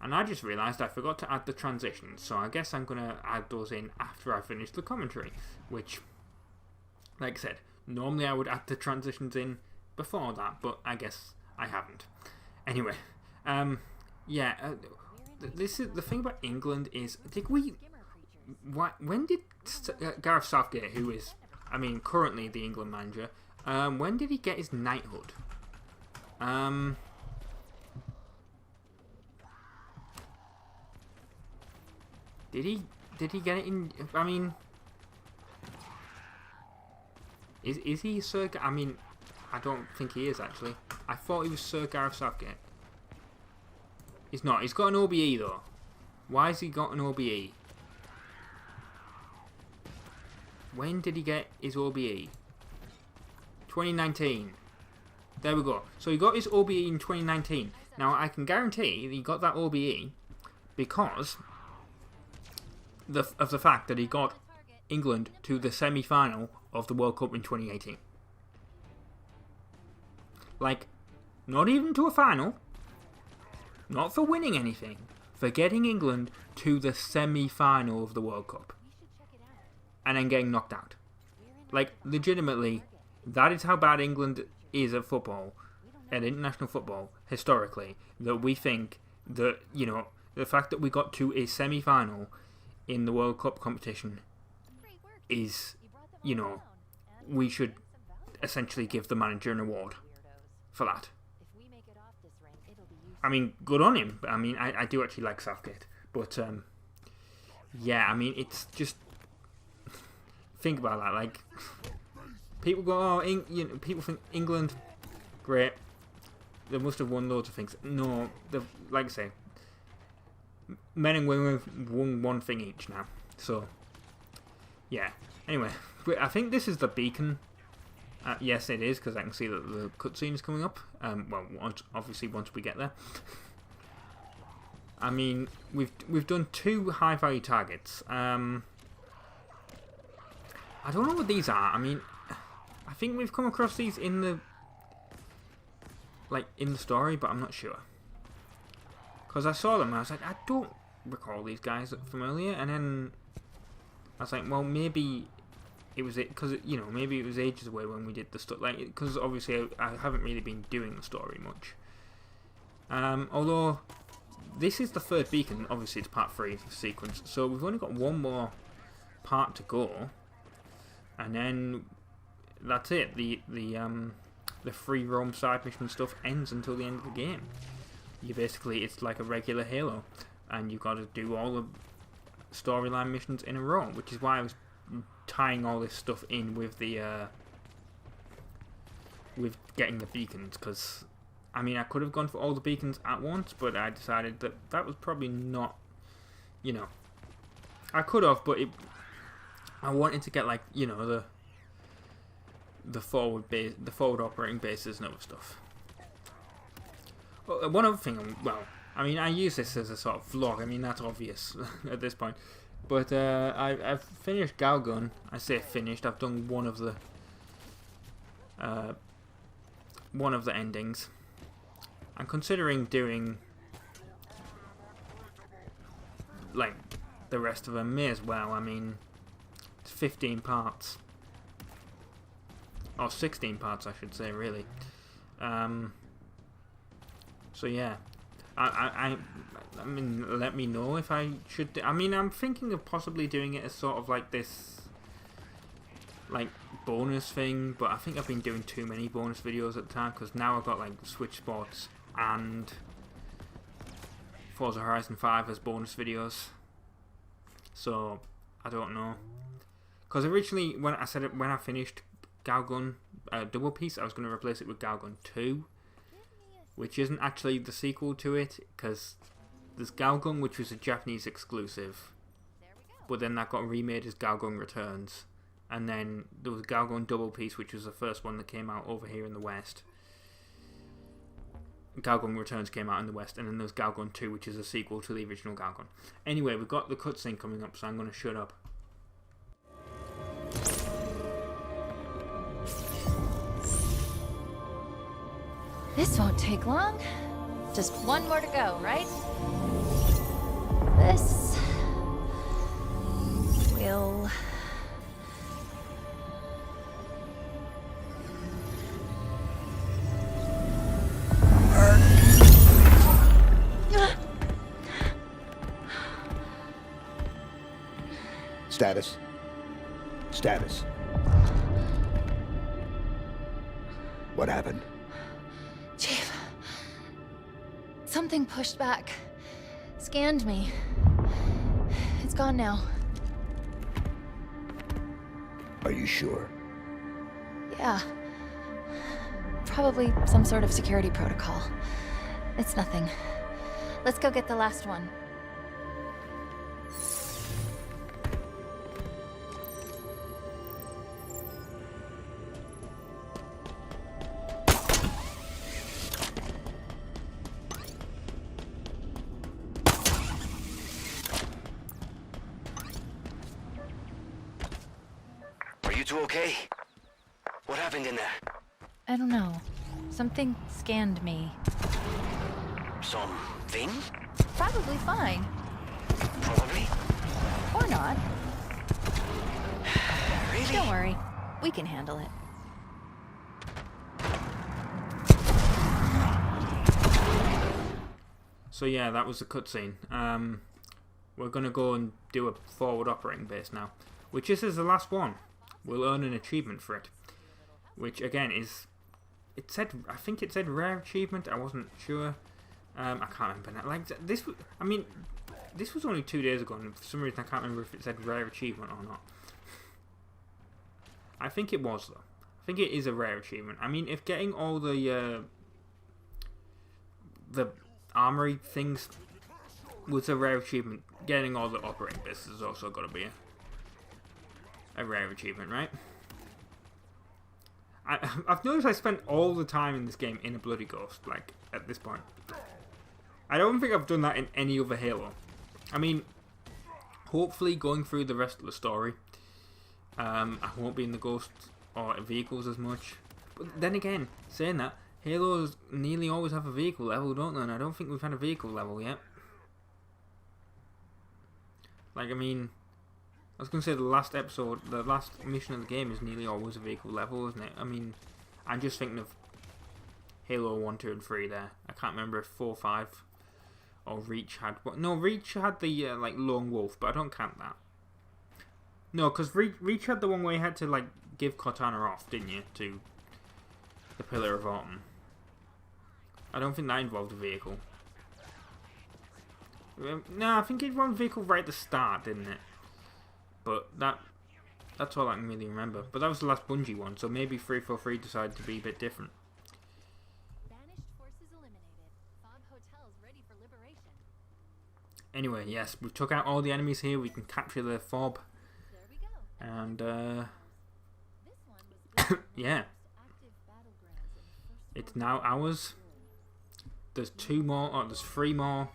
And I just realised I forgot to add the transitions, so I guess I'm going to add those in after I finish the commentary. Which, like I said, normally I would add the transitions in before that, but I guess I haven't. Anyway, yeah, this is the thing about England is, when did Gareth Southgate, who is, I mean, currently the England manager, when did he get his knighthood? Did he get it in? I mean, is he Sir? I mean, I don't think he is actually. I thought he was Sir Gareth Southgate. He's not. He's got an OBE though. Why has he got an OBE? When did he get his OBE? 2019. There we go. So he got his OBE in 2019. Now I can guarantee he got that OBE because of the fact that he got England to the semi-final of the World Cup in 2018. Like, not even to a final, not for winning anything, for getting England to the semi-final of the World Cup and then getting knocked out. Like, legitimately, that is how bad England is at football, at international football, historically, that we think that, you know, the fact that we got to a semi-final in the World Cup competition is, you know, we should essentially give the manager an award for that. I mean, good on him. I mean, I do actually like Southgate, but yeah, I mean, it's just, think about that. Like, people go, oh, you know, people think England, great, they must have won loads of things. No, like I say, men and women have won one thing each now. So, yeah. Anyway, I think this is the beacon. Yes, it is, because I can see that the cutscene is coming up. Well, obviously once we get there. I mean, we've done 2 high-value targets. I don't know what these are. I mean, I think we've come across these in the story, but I'm not sure. Because I saw them and I was like, I don't recall these guys from earlier. And then I was like, well, maybe it was it, because, you know, maybe it was ages away when we did the stuff. Like, because obviously I haven't really been doing the story much. Although this is the 3rd beacon. Obviously, it's part 3 of the sequence. So we've only got one more part to go. And then that's it. The free roam side mission stuff ends until the end of the game. You basically, it's like a regular Halo, and you've got to do all the storyline missions in a row, which is why I was tying all this stuff in with the with getting the beacons, because I mean, I could have gone for all the beacons at once, but I decided that that was probably not, you know, I could have, but I wanted to get, like, you know, the forward operating bases and other stuff. Well, one other thing, well, I mean, I use this as a sort of vlog. I mean, that's obvious at this point. But I've finished Galgun. I say finished. I've done one of the endings. I'm considering doing, like, the rest of them. May as well. I mean, it's 15 parts. Or 16 parts, I should say, really. So yeah, I mean, let me know if I should. I mean, I'm thinking of possibly doing it as sort of like this, like, bonus thing. But I think I've been doing too many bonus videos at the time, because now I've got, like, Switch Sports and Forza Horizon 5 as bonus videos. So I don't know, because originally when I said it, when I finished Galgun double piece. I was going to replace it with Galgun 2, which isn't actually the sequel to it, because there's Galgun, which was a Japanese exclusive, but then that got remade as Galgun Returns, and then there was Galgun double piece, which was the first one that came out over here in the West. Galgun Returns came out in the West, and then there's Galgun 2, which is a sequel to the original Galgun. Anyway, we've got the cutscene coming up, so I'm going to shut up. This won't take long. Just one more to go, right? This will... Status. Status. What happened? Chief. Something pushed back. Scanned me. It's gone now. Are you sure? Yeah. Probably some sort of security protocol. It's nothing. Let's go get the last one. Are you two okay? What happened in there? I don't know. Something scanned me. Something? Probably fine. Probably. Or not. Really? Don't worry. We can handle it. So yeah, that was the cutscene. We're going to go and do a forward operating base now, which is the last one. We'll earn an achievement for it, which again is, I think it said rare achievement. I wasn't sure. I can't remember now. Like this, I mean, this was only 2 days ago, and for some reason I can't remember if it said rare achievement or not. I think it was though. I think it is a rare achievement. I mean, if getting all the armory things was a rare achievement, getting all the operating bases has also got to be a rare achievement, right? I've noticed I spent all the time in this game in a bloody ghost, like, at this point. I don't think I've done that in any other Halo. I mean, hopefully going through the rest of the story, I won't be in the ghost or vehicles as much. But then again, saying that, Halos nearly always have a vehicle level, don't they? And I don't think we've had a vehicle level yet. Like, I mean, I was going to say the last episode, the last mission of the game is nearly always a vehicle level, isn't it? I mean, I'm just thinking of Halo 1, 2 and 3 there. I can't remember if 4, 5 or Reach had... No, Reach had the, like, Lone Wolf, but I don't count that. No, because Reach had the one where you had to, like, give Cortana off, didn't you, to the Pillar of Autumn. I don't think that involved a vehicle. No, I think it involved a vehicle right at the start, didn't it? But that's all I can really remember. But that was the last Bungie one, so maybe 343 decided to be a bit different. Banished forces eliminated. Fob hotels ready for liberation. Anyway, yes, we've took out all the enemies here. We can capture the fob. There we go. And, This one was yeah. active battlegrounds in the first It's now ours. There's 3 more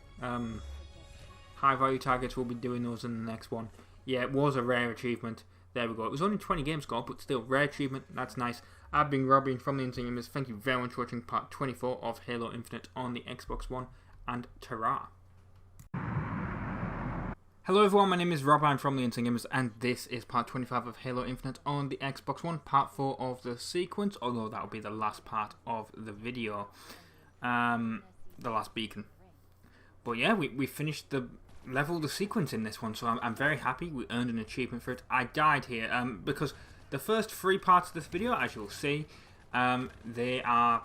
high value targets. We'll be doing those in the next one. Yeah, it was a rare achievement. There we go. It was only 20 game score, but still, rare achievement. That's nice. I've been Robbie from the Insane Gamers. Thank you very much for watching part 24 of Halo Infinite on the Xbox One, and ta-ra. Hello everyone, my name is Rob, I'm from the Insane Gamers, and this is part 25 of Halo Infinite on the Xbox One, part 4 of the sequence, although that will be the last part of the video, the last beacon. But yeah, we finished the level, the sequence in this one, so I'm very happy. We earned an achievement for it. I died here because the first 3 parts of this video, as you'll see, they are,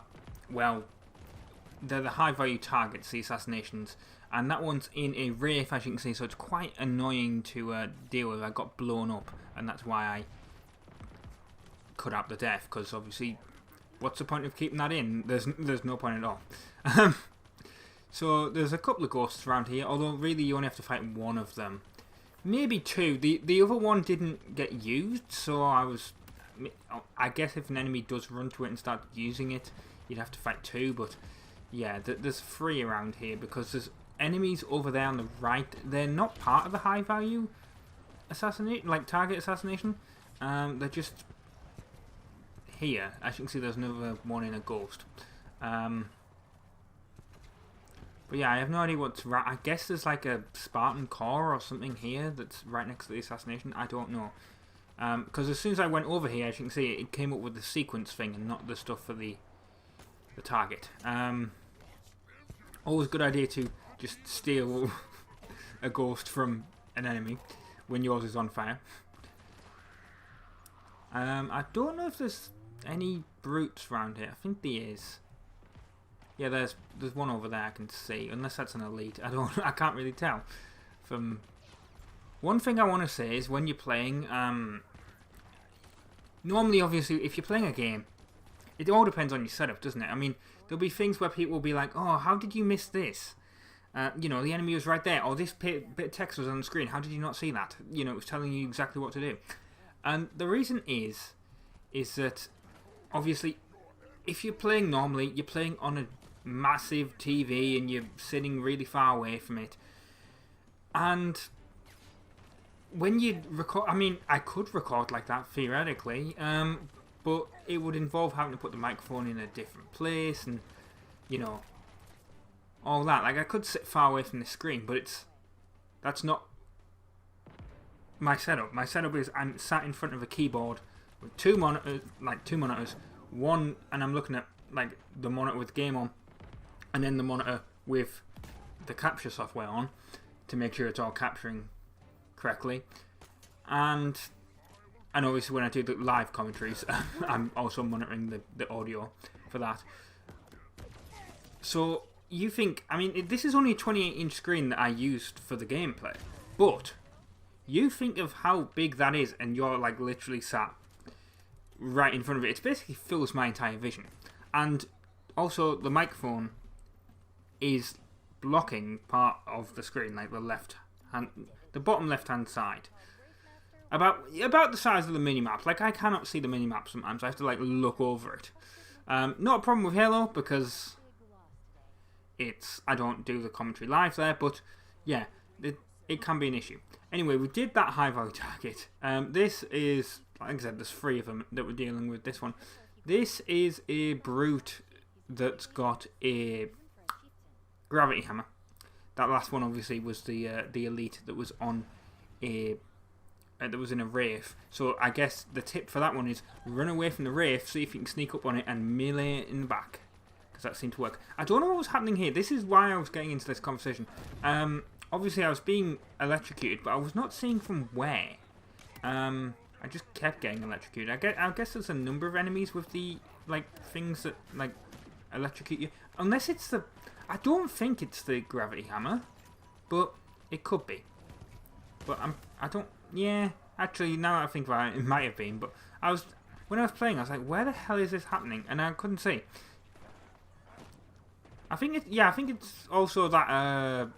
well, they're the high value targets, the assassinations. And that one's in a Wraith, as you can see, so it's quite annoying to deal with. I got blown up, and that's why I cut out the death, because obviously, what's the point of keeping that in? There's no point at all. So there's a couple of ghosts around here, although really you only have to fight one of them. Maybe two. The other one didn't get used, so I guess if an enemy does run to it and start using it, you'd have to fight two, but yeah, there's 3 around here, because there's enemies over there on the right. They're not part of the high value target assassination. They're just here. As you can see, there's another one in a ghost. But yeah, I have no idea what's right. I guess there's like a Spartan core or something here that's right next to the assassination. I don't know. Because as soon as I went over here, as you can see, it came up with the sequence thing and not the stuff for the target. Always a good idea to just steal a ghost from an enemy when yours is on fire. I don't know if there's any brutes around here. I think there is. Yeah, there's one over there I can see, unless that's an elite. I can't really tell. From one thing I want to say is when you're playing, normally obviously if you're playing a game, it all depends on your setup, doesn't it? I mean, there'll be things where people will be like, "Oh, how did you miss this? You know, the enemy was right there, or this bit of text was on the screen. How did you not see that? You know, it was telling you exactly what to do." And the reason is that obviously, if you're playing normally, you're playing on a massive TV and you're sitting really far away from it. And when you record, I mean, I could record like that theoretically, but it would involve having to put the microphone in a different place and, you know, all that. Like, I could sit far away from the screen, but that's not my setup. My setup is I'm sat in front of a keyboard with two monitors, one, and I'm looking at like the monitor with game on, and then the monitor with the capture software on to make sure it's all capturing correctly. And obviously when I do the live commentaries, I'm also monitoring the audio for that. So you think, I mean, this is only a 28-inch screen that I used for the gameplay, but you think of how big that is, and you're like literally sat right in front of it. It basically fills my entire vision. And also the microphone is blocking part of the screen, like the bottom left hand side. About the size of the minimap. Like, I cannot see the minimap sometimes. I have to like look over it. Not a problem with Halo because I don't do the commentary live there, but yeah, it can be an issue. Anyway, we did that high value target. This is, like I said, there's 3 of them that we're dealing with. This one. This is a brute that's got a gravity hammer. That last one obviously was the elite that was on that was in a Wraith. So I guess the tip for that one is run away from the Wraith, see if you can sneak up on it and melee it in the back, because that seemed to work. I don't know what was happening here. This is why I was getting into this conversation. Obviously I was being electrocuted, but I was not seeing from where. I just kept getting electrocuted. I guess there's a number of enemies with the like things that like electrocute you. Unless it's the, I don't think it's the gravity hammer, but it could be. But I don't. Yeah, actually, now that I think about it, it might have been. But when I was playing, I was like, where the hell is this happening? And I couldn't see. I think it's also that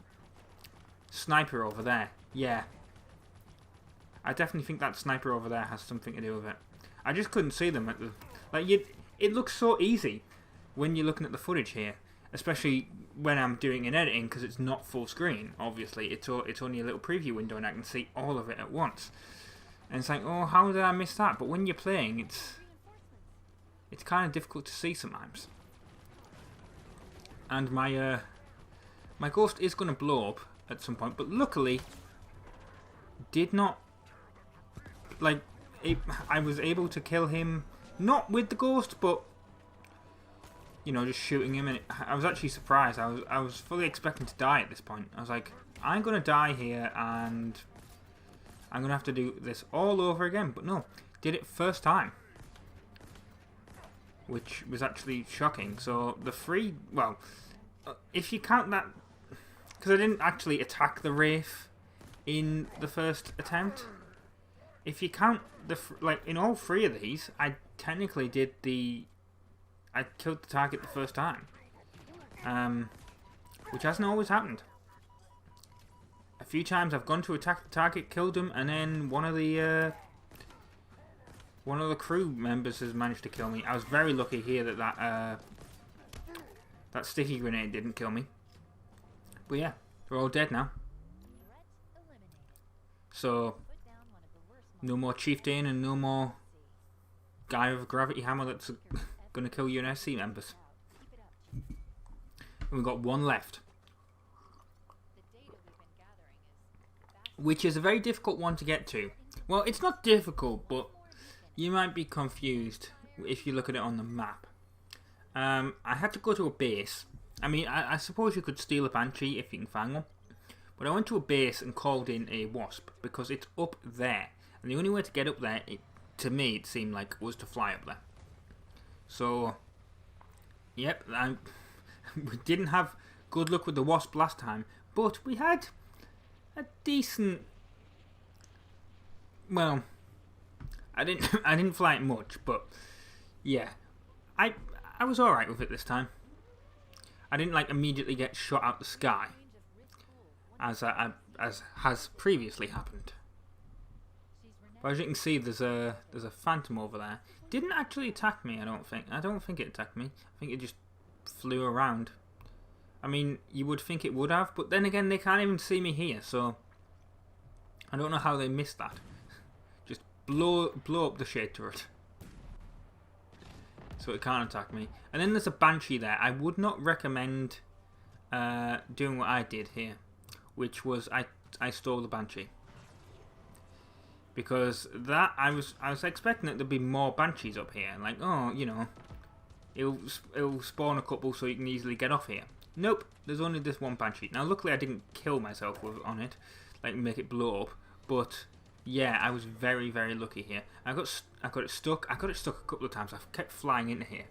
sniper over there. Yeah. I definitely think that sniper over there has something to do with it. I just couldn't see them at the... Like, it looks so easy when you're looking at the footage here. Especially when I'm doing an editing, because it's not full screen, obviously. It's only a little preview window and I can see all of it at once. And it's like, oh, how did I miss that? But when you're playing, it's kind of difficult to see sometimes. And my ghost is going to blow up at some point, but luckily did not... Like, I was able to kill him, not with the ghost, but, you know, just shooting him. And I was actually surprised. I was fully expecting to die at this point. I was like, I'm going to die here, and I'm going to have to do this all over again. But no, did it first time, which was actually shocking. So the well, if you count that, because I didn't actually attack the Wraith in the first attempt. If you count like in all 3 of these, I technically I killed the target the first time. Which hasn't always happened. A few times I've gone to attack the target, killed him, and then one of the crew members has managed to kill me. I was very lucky here that that sticky grenade didn't kill me. But yeah, they're all dead now. So, no more chieftain and no more guy with a gravity hammer that's gonna kill UNSC members. And we've got one left. Which is a very difficult one to get to. Well, it's not difficult, but you might be confused if you look at it on the map. I had to go to a base. I mean, I suppose you could steal a Banshee if you can find one. But I went to a base and called in a Wasp because it's up there. And the only way to get up there, to me, it seemed like, was to fly up there. So, yep, we didn't have good luck with the Wasp last time. But we had a decent... Well, I didn't fly it much, but yeah. I was alright with it this time. I didn't like immediately get shot out the sky. As has previously happened. But as you can see, there's a phantom over there. Didn't actually attack me, I don't think. I don't think it attacked me. I think it just flew around. I mean, you would think it would have, but then again, they can't even see me here, so I don't know how they missed that. Just blow up the shade turret, so it can't attack me. And then there's a Banshee there. I would not recommend doing what I did here, which was I stole the Banshee. Because that I was expecting that there'd be more Banshees up here, like, oh, you know, it'll spawn a couple so you can easily get off here. Nope, there's only this one Banshee. Now luckily I didn't kill myself on it, like make it blow up, but yeah, I was very, very lucky here. I got it stuck. I got it stuck a couple of times. I kept flying into here.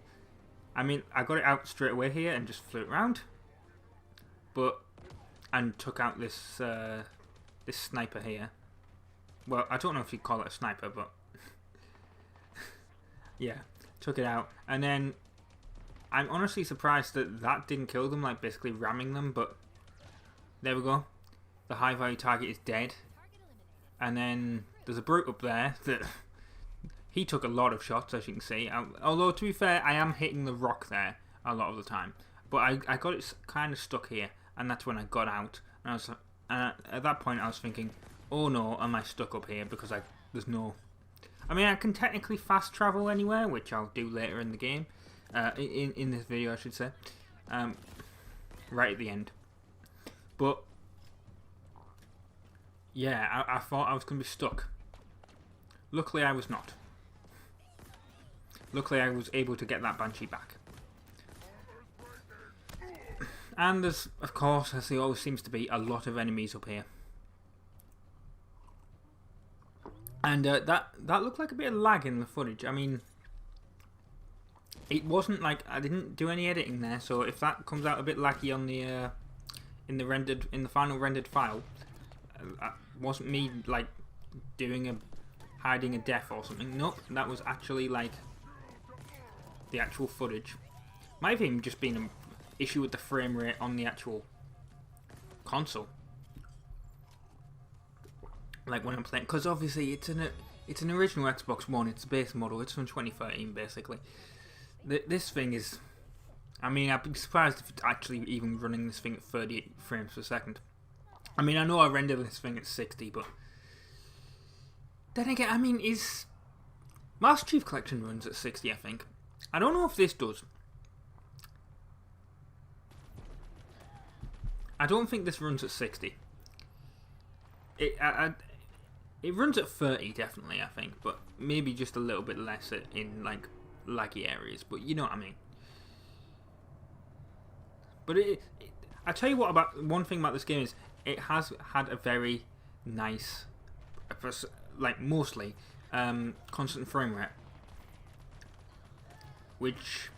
I mean, I got it out straight away here and just flew it around, and took out this this sniper here. Well, I don't know if you'd call it a sniper, but yeah, took it out. And then I'm honestly surprised that didn't kill them, like basically ramming them, but there we go. The high value target is dead. And then there's a brute up there that he took a lot of shots, as you can see. Although, to be fair, I am hitting the rock there a lot of the time. But I got it kind of stuck here, and that's when I got out. And at that point I was thinking, oh no, am I stuck up here? Because there's no... I mean, I can technically fast travel anywhere, which I'll do later in the game. In this video, I should say. Right at the end. But yeah, I thought I was going to be stuck. Luckily I was not. Luckily I was able to get that Banshee back. And there's, of course, as there always seems to be, a lot of enemies up here. And that looked like a bit of lag in the footage. I mean, it wasn't like I didn't do any editing there, so if that comes out a bit laggy on the in the final rendered file, wasn't me like hiding a death or something. Nope, that was actually like the actual footage. Might have even just been an issue with the frame rate on the actual console. Like when I'm playing, because obviously it's an original Xbox One. It's a base model. It's from 2013, basically. This thing is, I mean, I'd be surprised if it's actually even running this thing at 38 frames per second. I mean, I know I rendered this thing at 60, but then again, I mean, Master Chief Collection runs at 60, I think. I don't know if this does. I don't think this runs at 60. It runs at 30, definitely, I think, but maybe just a little bit less in, like, laggy areas, but you know what I mean. But I tell you what, about one thing about this game is it has had a very nice, like, mostly constant frame rate, which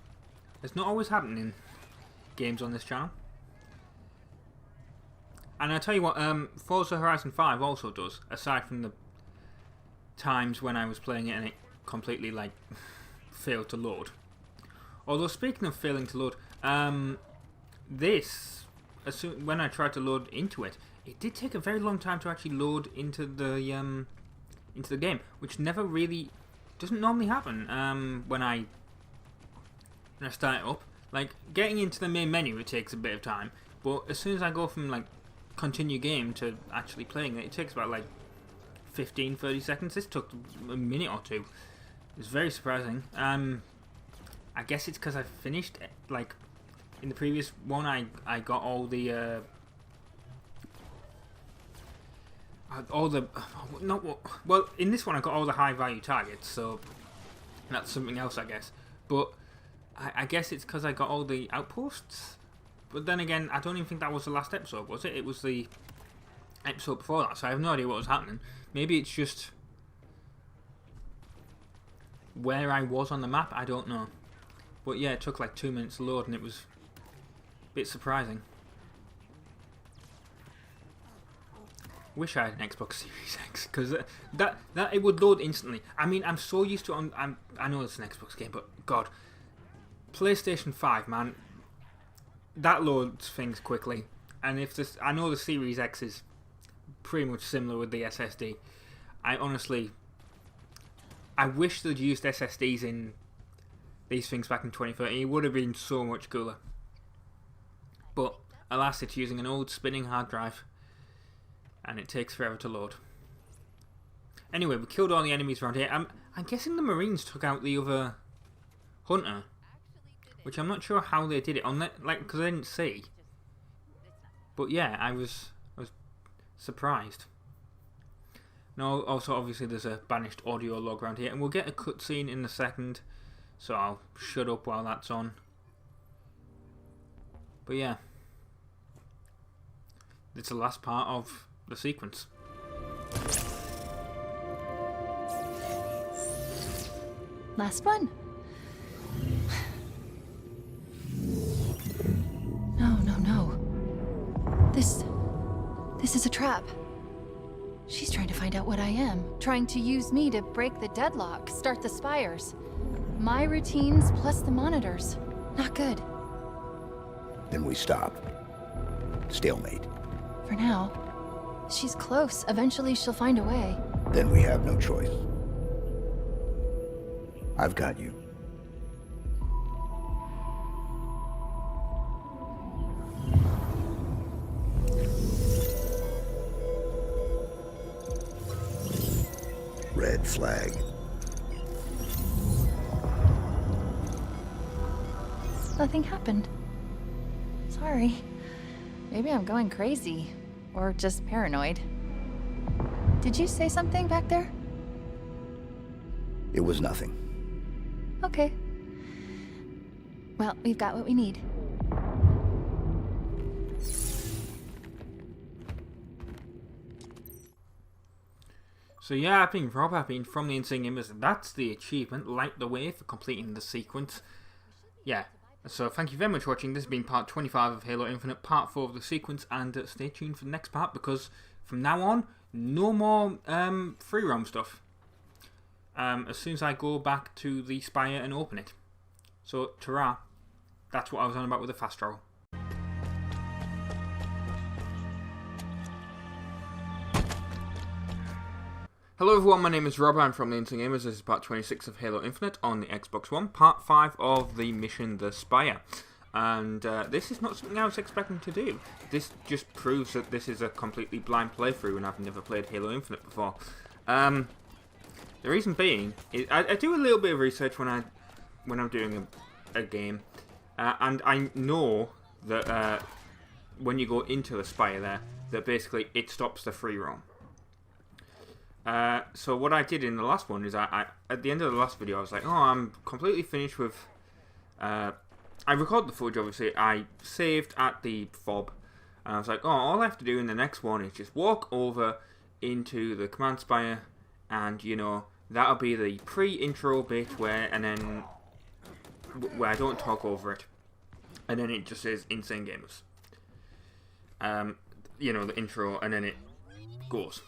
has not always happened in games on this channel. And I tell you what, Forza Horizon 5 also does, aside from the times when I was playing it and it completely, like, failed to load. Although speaking of failing to load, when I tried to load into it, it did take a very long time to actually load into the game, which never really doesn't normally happen when I start it up. Like, getting into the main menu, it takes a bit of time, but as soon as I go from like continue game to actually playing it, it takes about like 15-30 seconds. This took a minute or two. It's very surprising. I guess it's because I finished like in the previous one. I got all the well, in this one I got all the high value targets, so that's something else, I guess. But I guess it's because I got all the outposts. But then again, I don't even think that was the last episode, was it? It was the episode before that, so I have no idea what was happening. Maybe it's just where I was on the map, I don't know. But yeah, it took like 2 minutes to load, and it was a bit surprising. Wish I had an Xbox Series X, because that it would load instantly. I mean, I'm so used to it. I know it's an Xbox game, but God, PlayStation 5, man, that loads things quickly. And if this, I know the Series X is pretty much similar with the SSD. I wish they'd used SSDs in these things back in 2013. It would have been so much cooler. But alas, it's using an old spinning hard drive, and it takes forever to load. Anyway, we killed all the enemies around here. I'm guessing the Marines took out the other hunter, which I'm not sure how they did it on that, like, because I didn't see. But yeah, I was surprised. Now, also obviously there's a Banished audio log around here, and we'll get a cutscene in a second, so I'll shut up while that's on. But yeah, it's the last part of the sequence. Last one. No. This is a trap. She's trying to find out what I am, trying to use me to break the deadlock, start the spires. My routines plus the monitors. Not good. Then we stop. Stalemate. For now. She's close. Eventually she'll find a way. Then we have no choice. I've got you. Red flag. Nothing happened. Sorry. Maybe I'm going crazy. Or just paranoid. Did you say something back there? It was nothing. Okay. Well, we've got what we need. So yeah, I've been Rob, I've been from the Insane Gamers, and that's the achievement, light the way for completing the sequence. Yeah, so thank you very much for watching. This has been part 25 of Halo Infinite, part 4 of the sequence, and stay tuned for the next part, because from now on, no more free roam stuff. As soon as I go back to the spire and open it. So, ta-ra. That's what I was on about with the fast travel. Hello everyone, my name is Rob, I'm from the Insane Gamers. This is part 26 of Halo Infinite on the Xbox One, part 5 of the mission The Spire. And this is not something I was expecting to do. This just proves that this is a completely blind playthrough and I've never played Halo Infinite before. The reason being, is I do a little bit of research when I'm doing a game, and I know that when you go into the Spire there, that basically it stops the free roam. So what I did in the last one is I at the end of the last video I was like, oh, I'm completely finished with. I recorded the footage, obviously. I saved at the fob, and I was like, oh, all I have to do in the next one is just walk over into the command spire, and you know that'll be the pre-intro bit where I don't talk over it, and then it just says Insane Gamers. You know, the intro, and then it goes.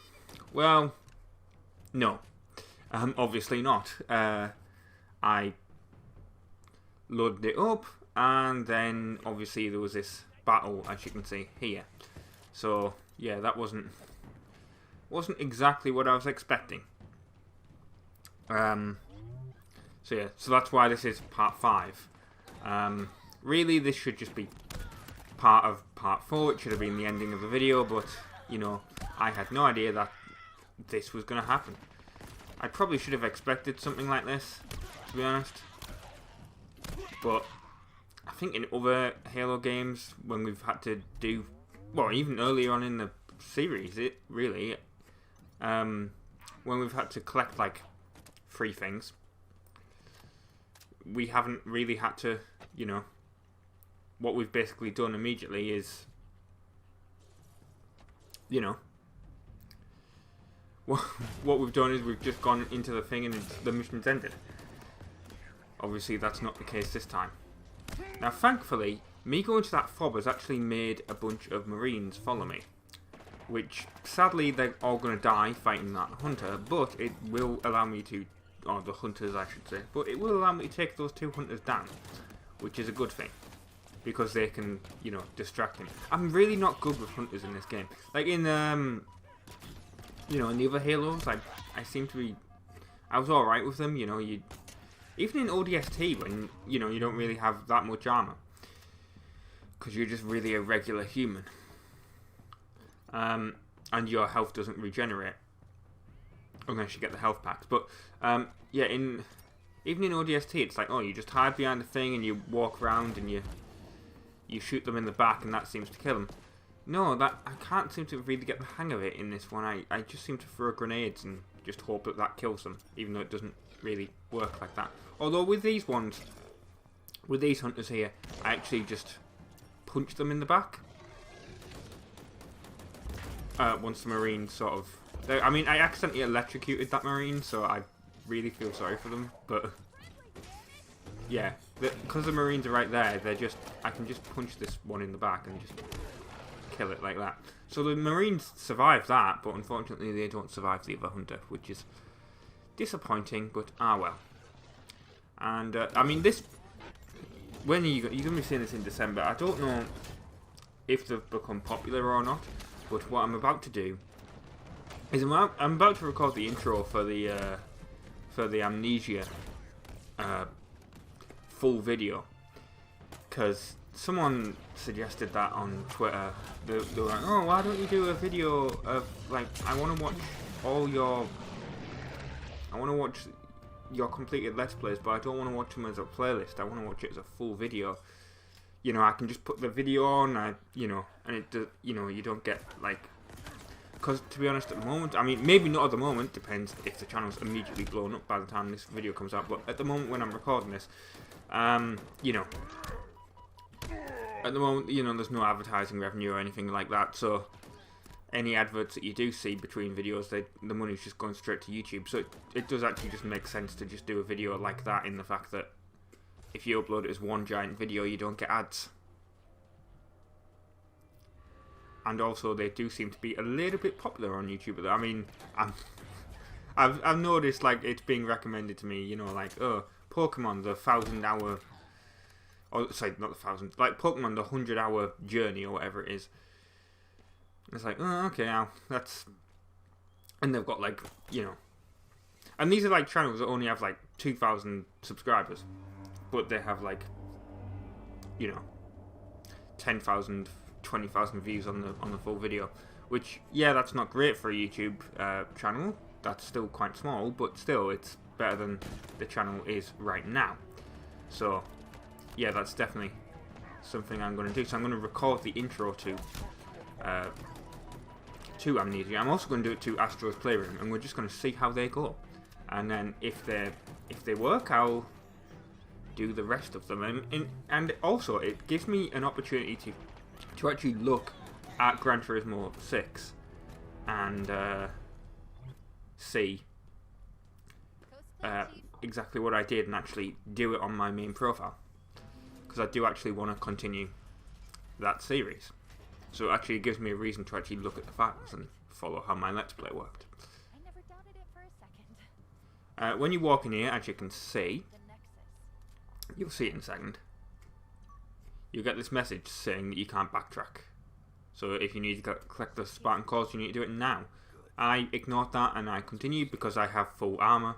Well. No, obviously not. I loaded it up, and then obviously there was this battle, as you can see here. So yeah, that wasn't exactly what I was expecting. So yeah, so that's why this is part 5. Really, this should just be part of part 4. It should have been the ending of the video, but you know, I had no idea that this was going to happen. I probably should have expected something like this, to be honest. But I think in other Halo games, when we've had to do, well, even earlier on in the series, when we've had to collect like 3 things, we haven't really had to, you know, what we've basically done immediately is, you know, what we've done is we've just gone into the thing and the mission's ended. Obviously that's not the case this time. Now thankfully, me going to that fob has actually made a bunch of Marines follow me, which sadly they're all going to die fighting that hunter, but it will allow me to, or the hunters I should say, but it will allow me to take those 2 hunters down, which is a good thing, because they can, you know, distract him. I'm really not good with hunters in this game. Like in, you know, in the other Halos, I seem to be, I was alright with them, you know, even in ODST when, you know, you don't really have that much armor, because you're just really a regular human, and your health doesn't regenerate unless you get the health packs. But yeah, even in ODST, it's like, oh, you just hide behind the thing and you walk around and you shoot them in the back and that seems to kill them. No, I can't seem to really get the hang of it in this one. I just seem to throw grenades and just hope that kills them, even though it doesn't really work like that. Although with these ones, with these hunters here, I actually just punch them in the back. Once the Marines sort of... I mean, I accidentally electrocuted that Marine, so I really feel sorry for them, but... yeah, because the Marines are right there, I can just punch this one in the back and just kill it like that. So the Marines survive that, but unfortunately they don't survive the other hunter, which is disappointing, but well. And, I mean, this... when you're going to be seeing this in December, I don't know if they've become popular or not, but what I'm about to do is I'm about to record the intro for the Amnesia full video, because someone suggested that on Twitter. They were like, oh, why don't you do a video of, like, I want to watch your completed Let's Plays, but I don't want to watch them as a playlist. I want to watch it as a full video. You know, I can just put the video on, you know, and it does, you know, you don't get, like, because to be honest, at the moment, I mean, maybe not at the moment, depends if the channel's immediately blown up by the time this video comes out, but at the moment when I'm recording this, you know, at the moment, you know, there's no advertising revenue or anything like that, so any adverts that you do see between videos, the money's just going straight to YouTube, so it does actually just make sense to just do a video like that, in the fact that if you upload it as one giant video, you don't get ads. And also, they do seem to be a little bit popular on YouTube. I mean, I've noticed, like, it's being recommended to me, you know, like, oh, Pokemon, the 1,000-hour... oh, sorry, not the 1,000. Like, Pokemon, the 100-hour journey, or whatever it is. It's like, oh, okay, now, that's... And they've got, like, you know... And these are, like, channels that only have, like, 2,000 subscribers. But they have, like, you know, 10,000... 20,000 views on the full video, which, yeah, that's not great for a YouTube channel. That's still quite small, but still, it's better than the channel is right now. So, yeah, that's definitely something I'm going to do. So I'm going to record the intro to Amnesia. I'm also going to do it to Astro's Playroom, and we're just going to see how they go. And then if they work, I'll do the rest of them. And also, it gives me an opportunity to actually look at Gran Turismo 6 and see exactly what I did and actually do it on my main profile, because I do actually want to continue that series. So it actually gives me a reason to actually look at the files and follow how my Let's Play worked. I never doubted it for a second. When you walk in here, as you can see, You'll see it in a second. You'll get this message saying that you can't backtrack. So if you need to collect the Spartan cores, you need to do it now. I ignored that and I continued because I have full armor.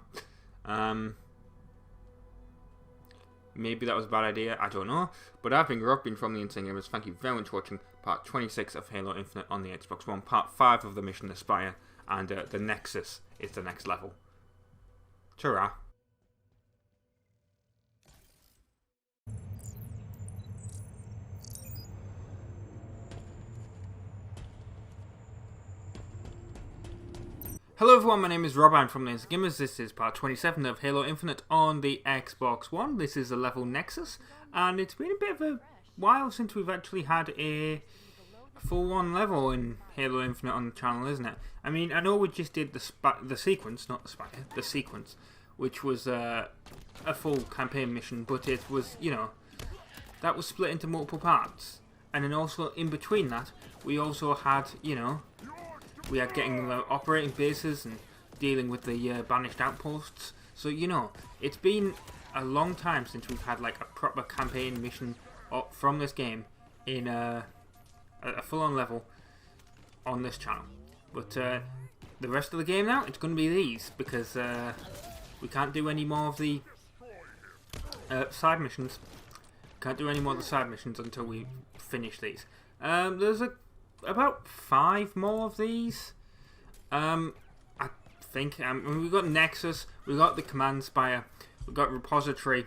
Maybe that was a bad idea, I don't know. But I've been Rob, from the Insane Gamers. Thank you very much for watching part 26 of Halo Infinite on the Xbox One, part 5 of the Mission Aspire, and the Nexus is the next level. Ta-ra. Hello everyone, my name is Rob, I'm from the Insane Gamers. This is part 27 of Halo Infinite on the Xbox One. This is the level Nexus, and it's been a bit of a while since we've actually had a full-on level in Halo Infinite on the channel, isn't it? I mean, I know we just did the sequence, not the spire, the sequence, which was a full campaign mission, but it was, you know, that was split into multiple parts. And then also in between that, we also had, you know, we are getting the operating bases and dealing with the Banished outposts. So, you know, it's been a long time since we've had like a proper campaign mission from this game in a full-on level on this channel. But the rest of the game now, it's going to be these, because we can't do any more of the side missions. Can't do any more of the side missions until we finish these. There's about 5 more of these. I think. We've got Nexus, we've got the Command Spire, we've got Repository,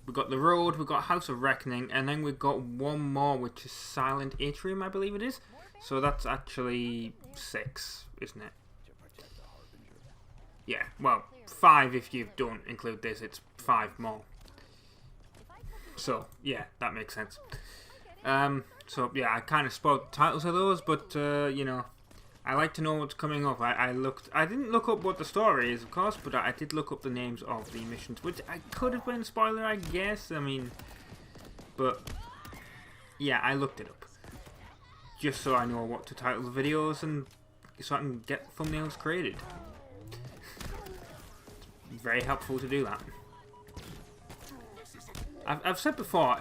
we've got the Road, we've got House of Reckoning, and then we've got one more, which is Silent Atrium, I believe it is. So that's actually 6, isn't it? Yeah, well, 5 if you don't include this, it's 5 more. So, yeah, that makes sense. So yeah, I kind of spoiled the titles of those, but you know, I like to know what's coming up. I didn't look up what the story is, of course, but I did look up the names of the missions, which I could have been a spoiler, I guess. I mean, but yeah, I looked it up just so I know what to title the videos and so I can get thumbnails created. Very helpful to do that. I've said before,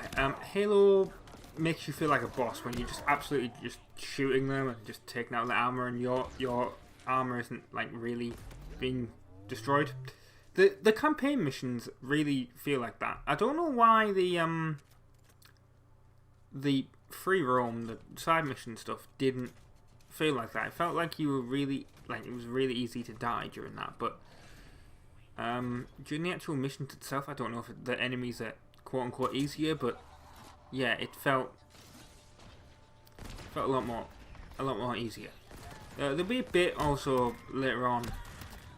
Halo makes you feel like a boss when you're just absolutely just shooting them and just taking out the armor, and your armor isn't like really being destroyed. The campaign missions really feel like that. I don't know why the free roam, the side mission stuff didn't feel like that. It felt like you were really, like, it was really easy to die during that, but during the actual missions itself, I don't know if the enemies are quote unquote easier, but yeah, it felt a lot more easier. There'll be a bit also later on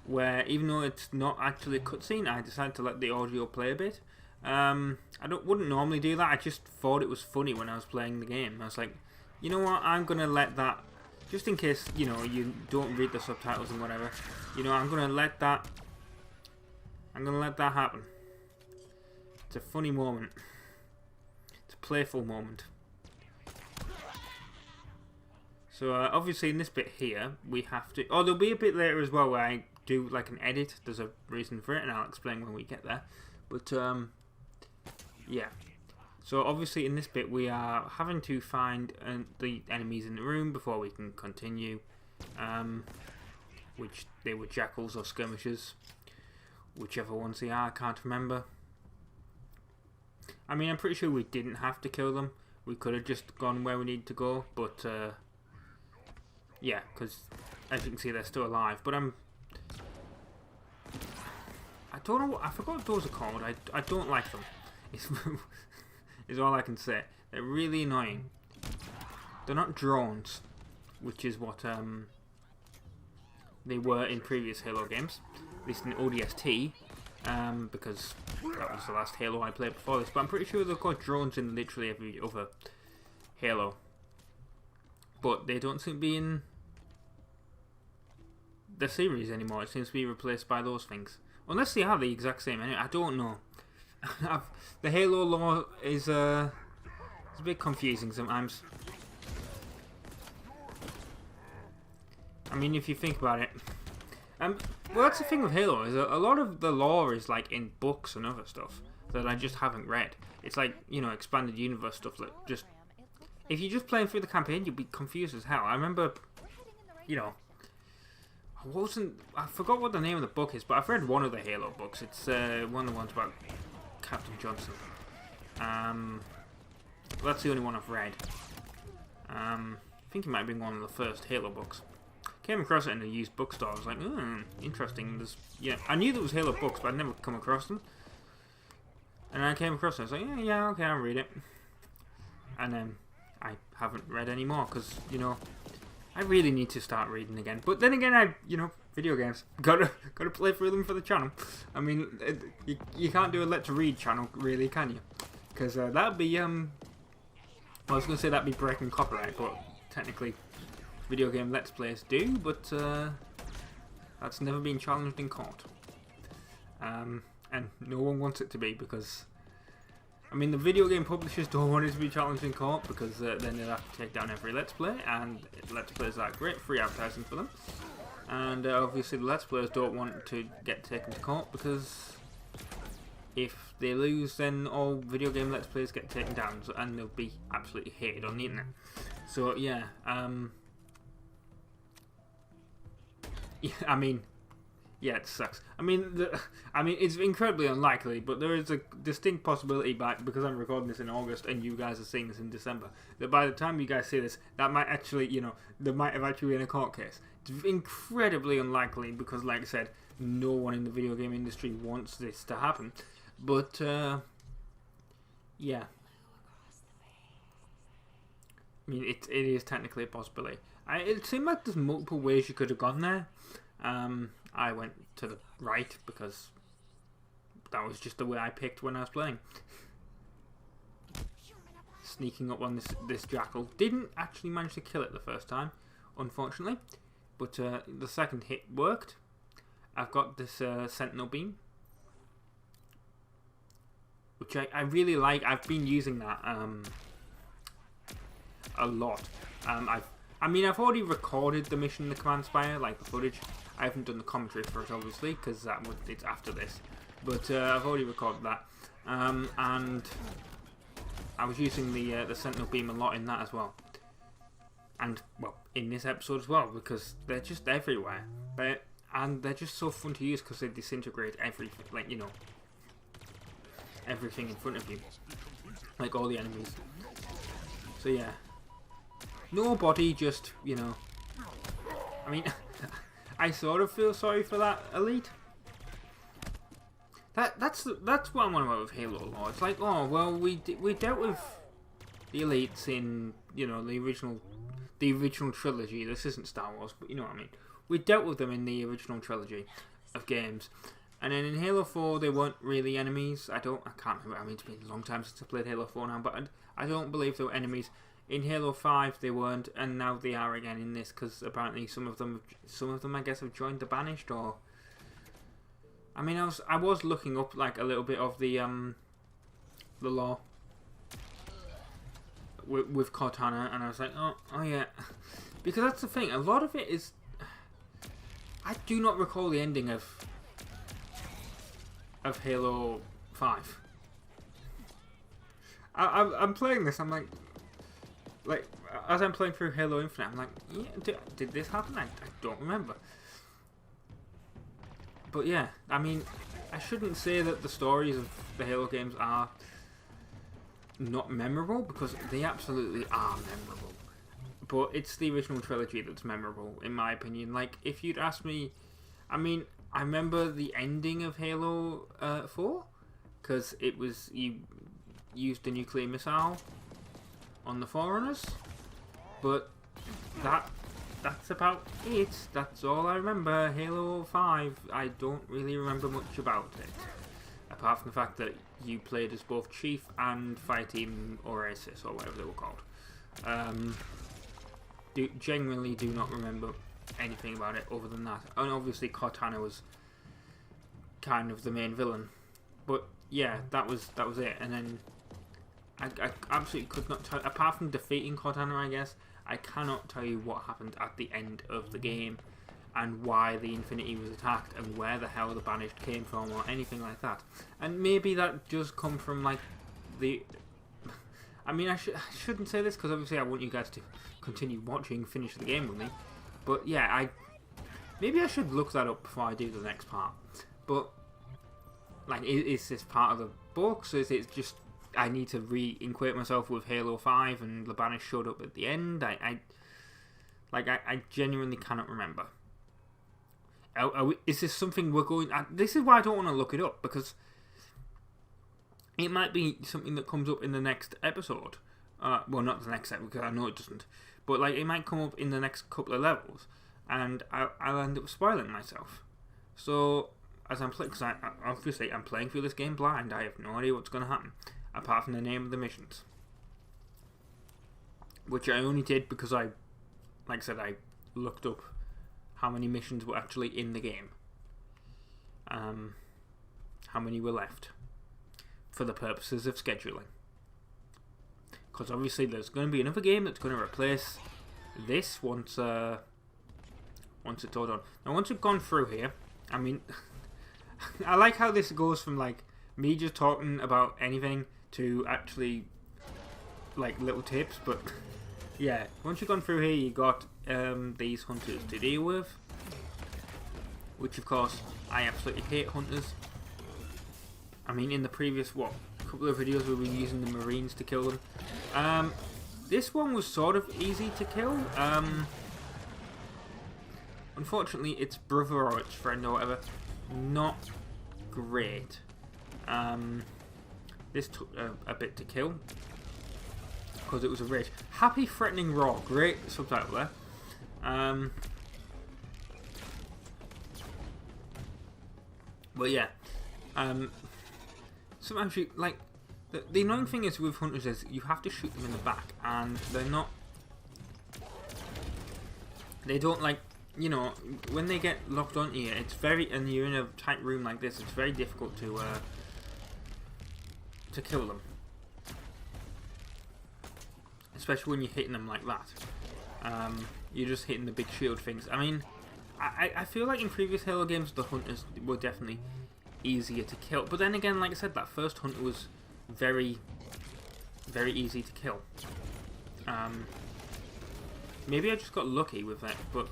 where, even though it's not actually a cutscene, I decided to let the audio play a bit. I wouldn't normally do that. I just thought it was funny when I was playing the game. I was like, you know what, I'm gonna let that, just in case, you know, you don't read the subtitles and whatever. You know, I'm gonna let that happen. It's a funny moment. It's a playful moment. So obviously in this bit here, we have to... Oh, there'll be a bit later as well where I do like an edit. There's a reason for it, and I'll explain when we get there. But yeah. So obviously in this bit we are having to find the enemies in the room before we can continue. Which they were jackals or skirmishers. Whichever ones they are, I can't remember. I mean, I'm pretty sure we didn't have to kill them. We could have just gone where we need to go, but yeah, because as you can see, they're still alive. But I don't know what, I forgot what those are called. I don't like them. Is all I can say. They're really annoying. They're not drones, which is what they were in previous Halo games, at least in ODST. Because that was the last Halo I played before this, but I'm pretty sure they've got drones in literally every other Halo. But they don't seem to be in the series anymore. It seems to be replaced by those things. Unless they are the exact same. I don't know. The Halo lore is it's a bit confusing sometimes. I mean, if you think about it. Well, that's the thing with Halo, is a lot of the lore is like in books and other stuff. that I just haven't read. It's like, you know, expanded universe stuff that just, if you're just playing through the campaign, you'd be confused as hell. I remember, you know, I forgot what the name of the book is, but I've read one of the Halo books. It's one of the ones about Captain Johnson. That's the only one I've read. I think it might have been one of the first Halo books. Came across it in a used bookstore. I was like, interesting. Yeah, I knew there was Halo books, but I'd never come across them. And I came across it. I was like, yeah, okay, I'll read it. And then I haven't read any more because, you know, I really need to start reading again. But then again, video games, gotta play through them for the channel. I mean, you can't do a Let's Read channel, really, can you? Because that'd be well, I was gonna say that'd be breaking copyright, but technically, video game Let's Plays do. But that's never been challenged in court. And no one wants it to be, because I mean, the video game publishers don't want it to be challenged in court, because then they'll have to take down every Let's Play, and Let's Plays are great free advertising for them. And obviously the Let's Players don't want to get taken to court, because if they lose, then all video game Let's Plays get taken down, and they'll be absolutely hated on the internet. So yeah, I mean, yeah, it sucks. I mean, it's incredibly unlikely, but there is a distinct possibility, because I'm recording this in August and you guys are seeing this in December, that by the time you guys see this, that might actually, you know, there might have actually been a court case. It's incredibly unlikely, because, like I said, no one in the video game industry wants this to happen. But, yeah. I mean, it is technically a possibility. It seemed like there's multiple ways you could have gone there. I went to the right because that was just the way I picked when I was playing. Sneaking up on this jackal. Didn't actually manage to kill it the first time, unfortunately. But the second hit worked. I've got this sentinel beam, which I really like. I've been using that a lot. I've already recorded the mission in the Command Spire, like the footage. I haven't done the commentary for it, obviously, because it's after this. But I've already recorded that, and I was using the Sentinel Beam a lot in that as well. And, well, in this episode as well, because they're just everywhere. And they're just so fun to use because they disintegrate everything, like, you know, everything in front of you. Like all the enemies. So, yeah. Nobody just, you know... I mean... I sort of feel sorry for that elite. That's what I'm on about with Halo lore. It's like, oh well, we dealt with the elites in, you know, the original trilogy. This isn't Star Wars, but you know what I mean. We dealt with them in the original trilogy of games, and then in Halo 4 they weren't really enemies. I can't remember. I mean, it's been a long time since I played Halo 4 now, but I don't believe they were enemies. In Halo 5 they weren't, and now they are again in this, because apparently some of them I guess have joined the Banished, or... I mean, I was looking up like a little bit of the lore with Cortana, and I was like, oh yeah, because that's the thing. A lot of it is, I do not recall the ending of Halo 5. I'm playing this. I'm like, as I'm playing through Halo Infinite, I'm like, yeah, did this happen? I don't remember. But yeah, I mean, I shouldn't say that the stories of the Halo games are not memorable, because they absolutely are memorable. But it's the original trilogy that's memorable, in my opinion. Like, if you'd asked me, I mean, I remember the ending of Halo 4, because it was, you used a nuclear missile on the Forerunners, but that's about it. That's all I remember. Halo 5, I don't really remember much about it, apart from the fact that you played as both Chief and Fireteam Oasis, or whatever they were called. Genuinely do not remember anything about it other than that. And obviously Cortana was kind of the main villain, but yeah, that was it. And then I absolutely could not tell, apart from defeating Cortana, I guess, I cannot tell you what happened at the end of the game. and why the Infinity was attacked and where the hell the Banished came from or anything like that. And maybe that does come from like the... I mean, I shouldn't say this because obviously I want you guys to continue watching, finish the game with me. But yeah, maybe I should look that up before I do the next part. But like, is this part of the books? Is it just I need to re-inquire myself with Halo 5 and the Banished showed up at the end? I genuinely cannot remember. Is this something we're going... this is why I don't want to look it up, because it might be something that comes up in the next episode. Well, not the next episode, because I know it doesn't. But like, it might come up in the next couple of levels, and I'll end up spoiling myself. So, as I'm playing... Because obviously, I'm playing through this game blind. I have no idea what's going to happen, apart from the name of the missions. Which I only did because like I said, I looked up how many missions were actually in the game. How many were left. For the purposes of scheduling. Because obviously there's going to be another game that's going to replace this once it's all done. Now once we've gone through here, I mean, I like how this goes from like me just talking about anything to actually like little tips, but yeah, once you've gone through here, you got these hunters to deal with, which of course I absolutely hate hunters. I mean, in the previous couple of videos we were using the Marines to kill them. This one was sort of easy to kill. Unfortunately, its brother or its friend or whatever, not great. This took a bit to kill because it was a rage. Happy Threatening Raw, great subtitle there. But yeah, sometimes you like the annoying thing is with hunters is you have to shoot them in the back, and they don't like, you know, when they get locked onto you, it's very, and you're in a tight room like this, it's very difficult to kill them, especially when you're hitting them like that. You're just hitting the big shield things. I mean, I feel like in previous Halo games the hunters were definitely easier to kill, but then again, like I said, that first hunter was very, very easy to kill. Maybe I just got lucky with that, but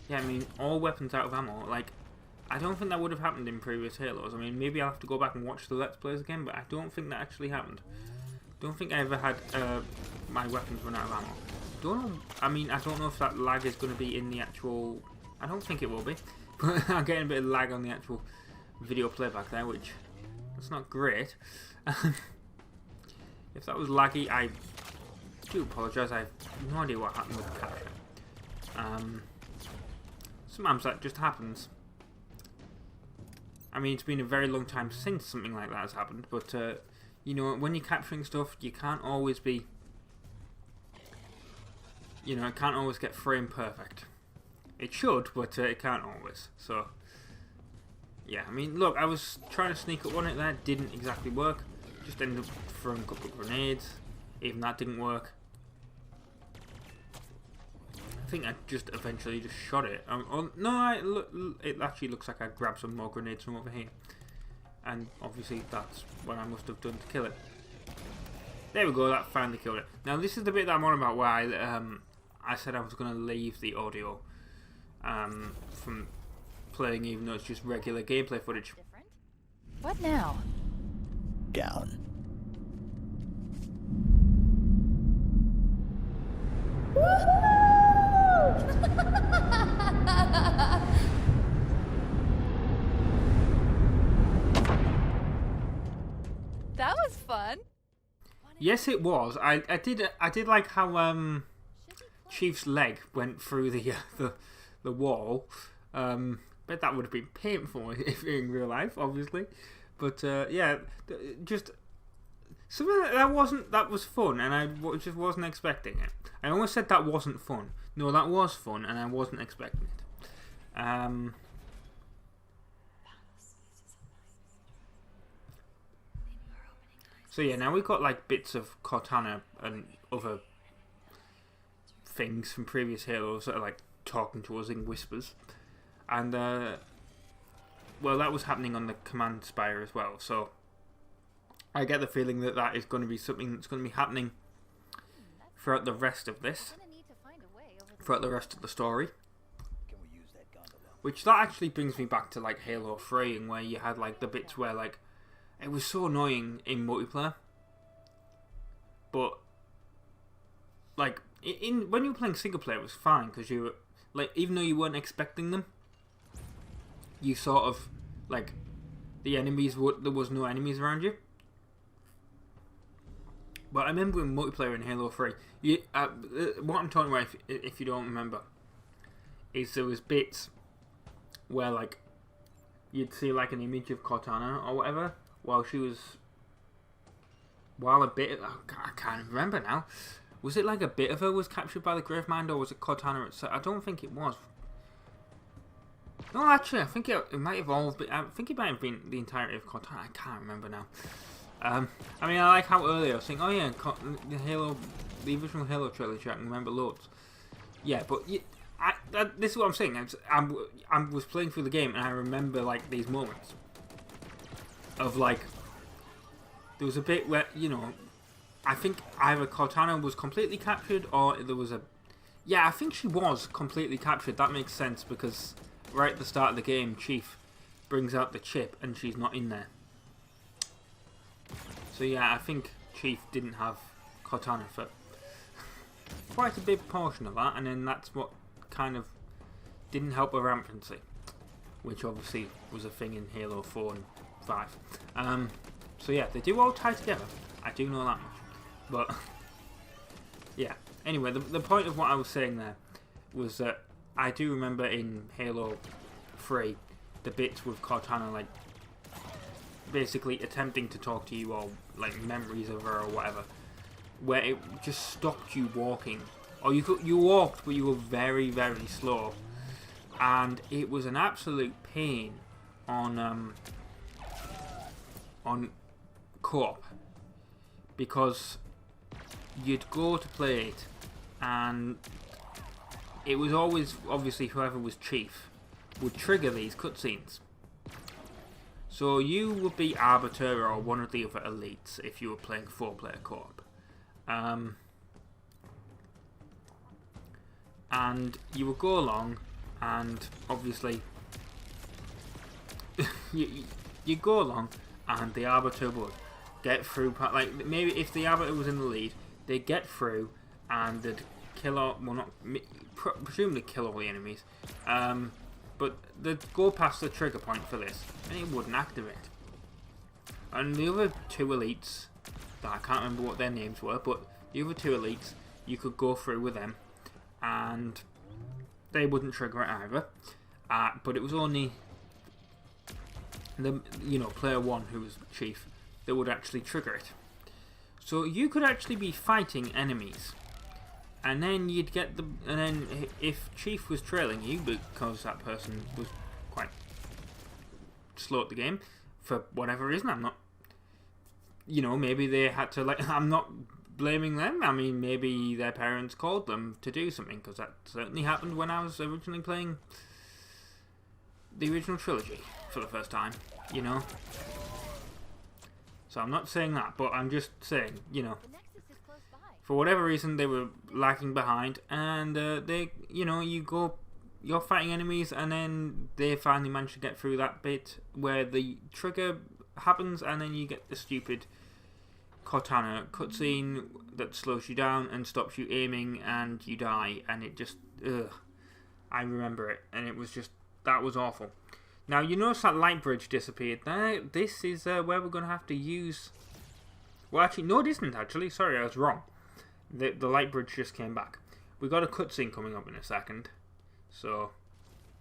yeah, I mean, all weapons out of ammo, like, I don't think that would have happened in previous Halos. I mean, maybe I'll have to go back and watch the Let's Plays again, but I don't think that actually happened. Don't think I ever had my weapons run out of ammo. Don't know, I mean, I don't know if that lag is going to be in the actual... I don't think it will be, but I'm getting a bit of lag on the actual video playback there, which that's not great. If that was laggy, I do apologise. I have no idea what happened with the capture. Sometimes that just happens. I mean, it's been a very long time since something like that has happened, but you know, when you're capturing stuff, you can't always be, you know, it can't always get frame perfect. It should, but it can't always. So, yeah, I mean, look, I was trying to sneak up on it there, didn't exactly work. Just ended up throwing a couple of grenades. Even that didn't work. I think I just eventually just shot it. No, it actually looks like I grabbed some more grenades from over here. And obviously that's what I must have done to kill it. There we go, that finally killed it. Now this is the bit that I'm on about where I said I was going to leave the audio from playing, even though it's just regular gameplay footage. What now? Down. That was fun. Yes, it was. I did like how Chief's leg went through the wall. Bet that would have been painful if in real life, obviously. But yeah, just something that was fun, and I just wasn't expecting it. I almost said that wasn't fun. No, that was fun, and I wasn't expecting it. So yeah, now we've got like bits of Cortana and other things from previous Halos that are like talking to us in whispers. And well, that was happening on the command spire as well. So I get the feeling that that is going to be something that's going to be happening throughout the rest of this, throughout the rest of the story. Which that actually brings me back to like Halo 3, and where you had like the bits where like it was so annoying in multiplayer, but like when you were playing single player, it was fine because you were like, even though you weren't expecting them, you sort of like the enemies there was no enemies around you. But I remember in multiplayer in Halo 3, what I'm talking about, if you don't remember, is there was bits where like you'd see like an image of Cortana or whatever while a bit, I can't remember now. Was it like a bit of her was captured by the Gravemind, or was it Cortana itself? I don't think it was. No, actually, I think it might have all been. I think it might have been the entirety of Cortana. I can't remember now. I mean, I like how earlier I was thinking, oh yeah, the original Halo trilogy, I can remember loads. Yeah, but this is what I'm saying. I was playing through the game, and I remember like these moments of like there was a bit where, you know, I think either Cortana was completely captured, or there was a... Yeah, I think she was completely captured. That makes sense, because right at the start of the game, Chief brings out the chip, and she's not in there. So yeah, I think Chief didn't have Cortana for quite a big portion of that, and then that's what kind of didn't help her rampancy, which obviously was a thing in Halo 4 and 5. So yeah, they do all tie together. I do know that much. But yeah, anyway, the point of what I was saying there was that I do remember in Halo 3 the bits with Cortana like basically attempting to talk to you, or like memories of her or whatever, where it just stopped you walking, or you walked but you were very, very slow, and it was an absolute pain on co-op, because you'd go to play it and it was always, obviously whoever was Chief would trigger these cutscenes. So you would be Arbiter or one of the other elites if you were playing 4-player co-op. And you would go along, and obviously you go along, and the Arbiter would get through, like maybe if the Arbiter was in the lead, they'd get through and they'd kill all, well not, presumably kill all the enemies, but they'd go past the trigger point for this and it wouldn't activate. And the other two elites, that I can't remember what their names were, but the other two elites, you could go through with them and they wouldn't trigger it either, but it was only the, you know, player one, who was Chief, that would actually trigger it. So you could actually be fighting enemies, and then you'd get the, and then if Chief was trailing you because that person was quite slow at the game for whatever reason, I'm not, you know, maybe they had to, like, I'm not blaming them. I mean, maybe their parents called them to do something, because that certainly happened when I was originally playing the original trilogy for the first time, you know. So I'm not saying that, but I'm just saying, you know, for whatever reason they were lagging behind, and they, you know, you're fighting enemies, and then they finally manage to get through that bit where the trigger happens, and then you get the stupid Cortana cutscene that slows you down and stops you aiming, and you die, and it just, I remember it, and it was just, that was awful. Now, you notice that light bridge disappeared there. This is where we're going to have to use... Well, actually, no, it isn't, actually. Sorry, I was wrong. The light bridge just came back. We've got a cutscene coming up in a second. So,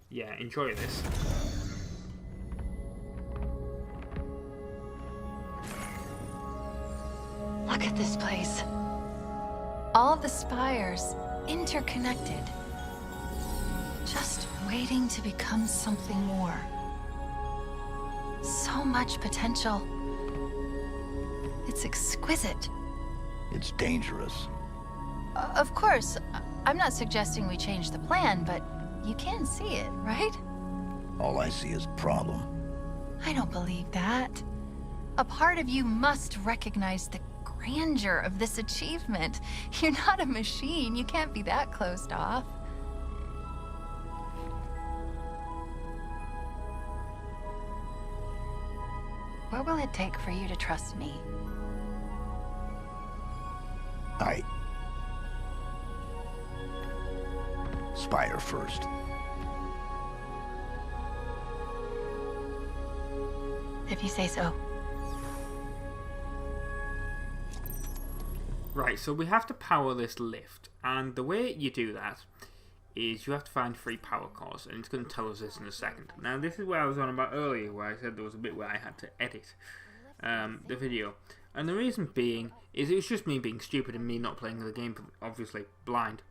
yeah, enjoy this. Look at this place. All the spires, interconnected. Just waiting to become something more. So much potential. It's exquisite. It's dangerous. Of course, I'm not suggesting we change the plan, but you can see it, right? All I see is a problem. I don't believe that. A part of you must recognize the grandeur of this achievement. You're not a machine. You can't be that closed off. What will it take for you to trust me? Spire first. If you say so. Right, so we have to power this lift, and the way you do that is you have to find 3 power cores, and it's going to tell us this in a second. Now, this is where I was on about earlier, where I said there was a bit where I had to edit the video. And the reason being is it was just me being stupid and me not playing the game, obviously blind.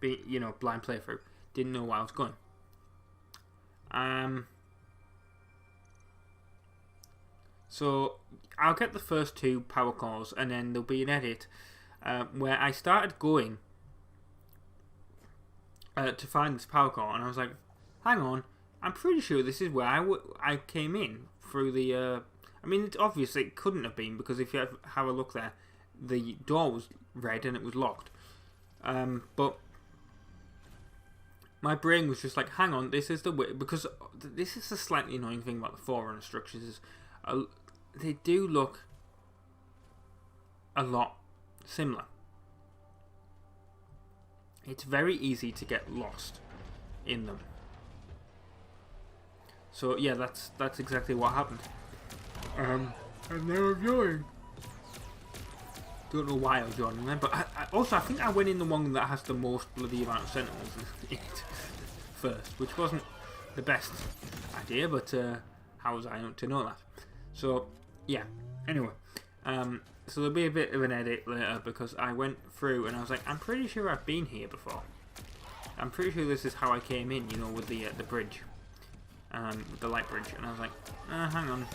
Blind playthrough. Didn't know where I was going. So I'll get the first 2 power cores, and then there'll be an edit where I started going to find this power core, and I was like, hang on, I'm pretty sure this is where I came in through the... I mean, obviously it couldn't have been, because if you have a look there, the door was red and it was locked. But my brain was just like, hang on, this is the way, because this is the slightly annoying thing about the Forerunner structures is they do look a lot similar. It's very easy to get lost in them. So yeah, that's exactly what happened. And they're joining. Don't know why I was joining them, but I think I went in the one that has the most bloody amount of sentinels in it first, which wasn't the best idea, but how was I to know that? So yeah, anyway, so there'll be a bit of an edit later, because I went through and I was like, I'm pretty sure I've been here before. I'm pretty sure this is how I came in, with the bridge, the light bridge, and I was like, hang on.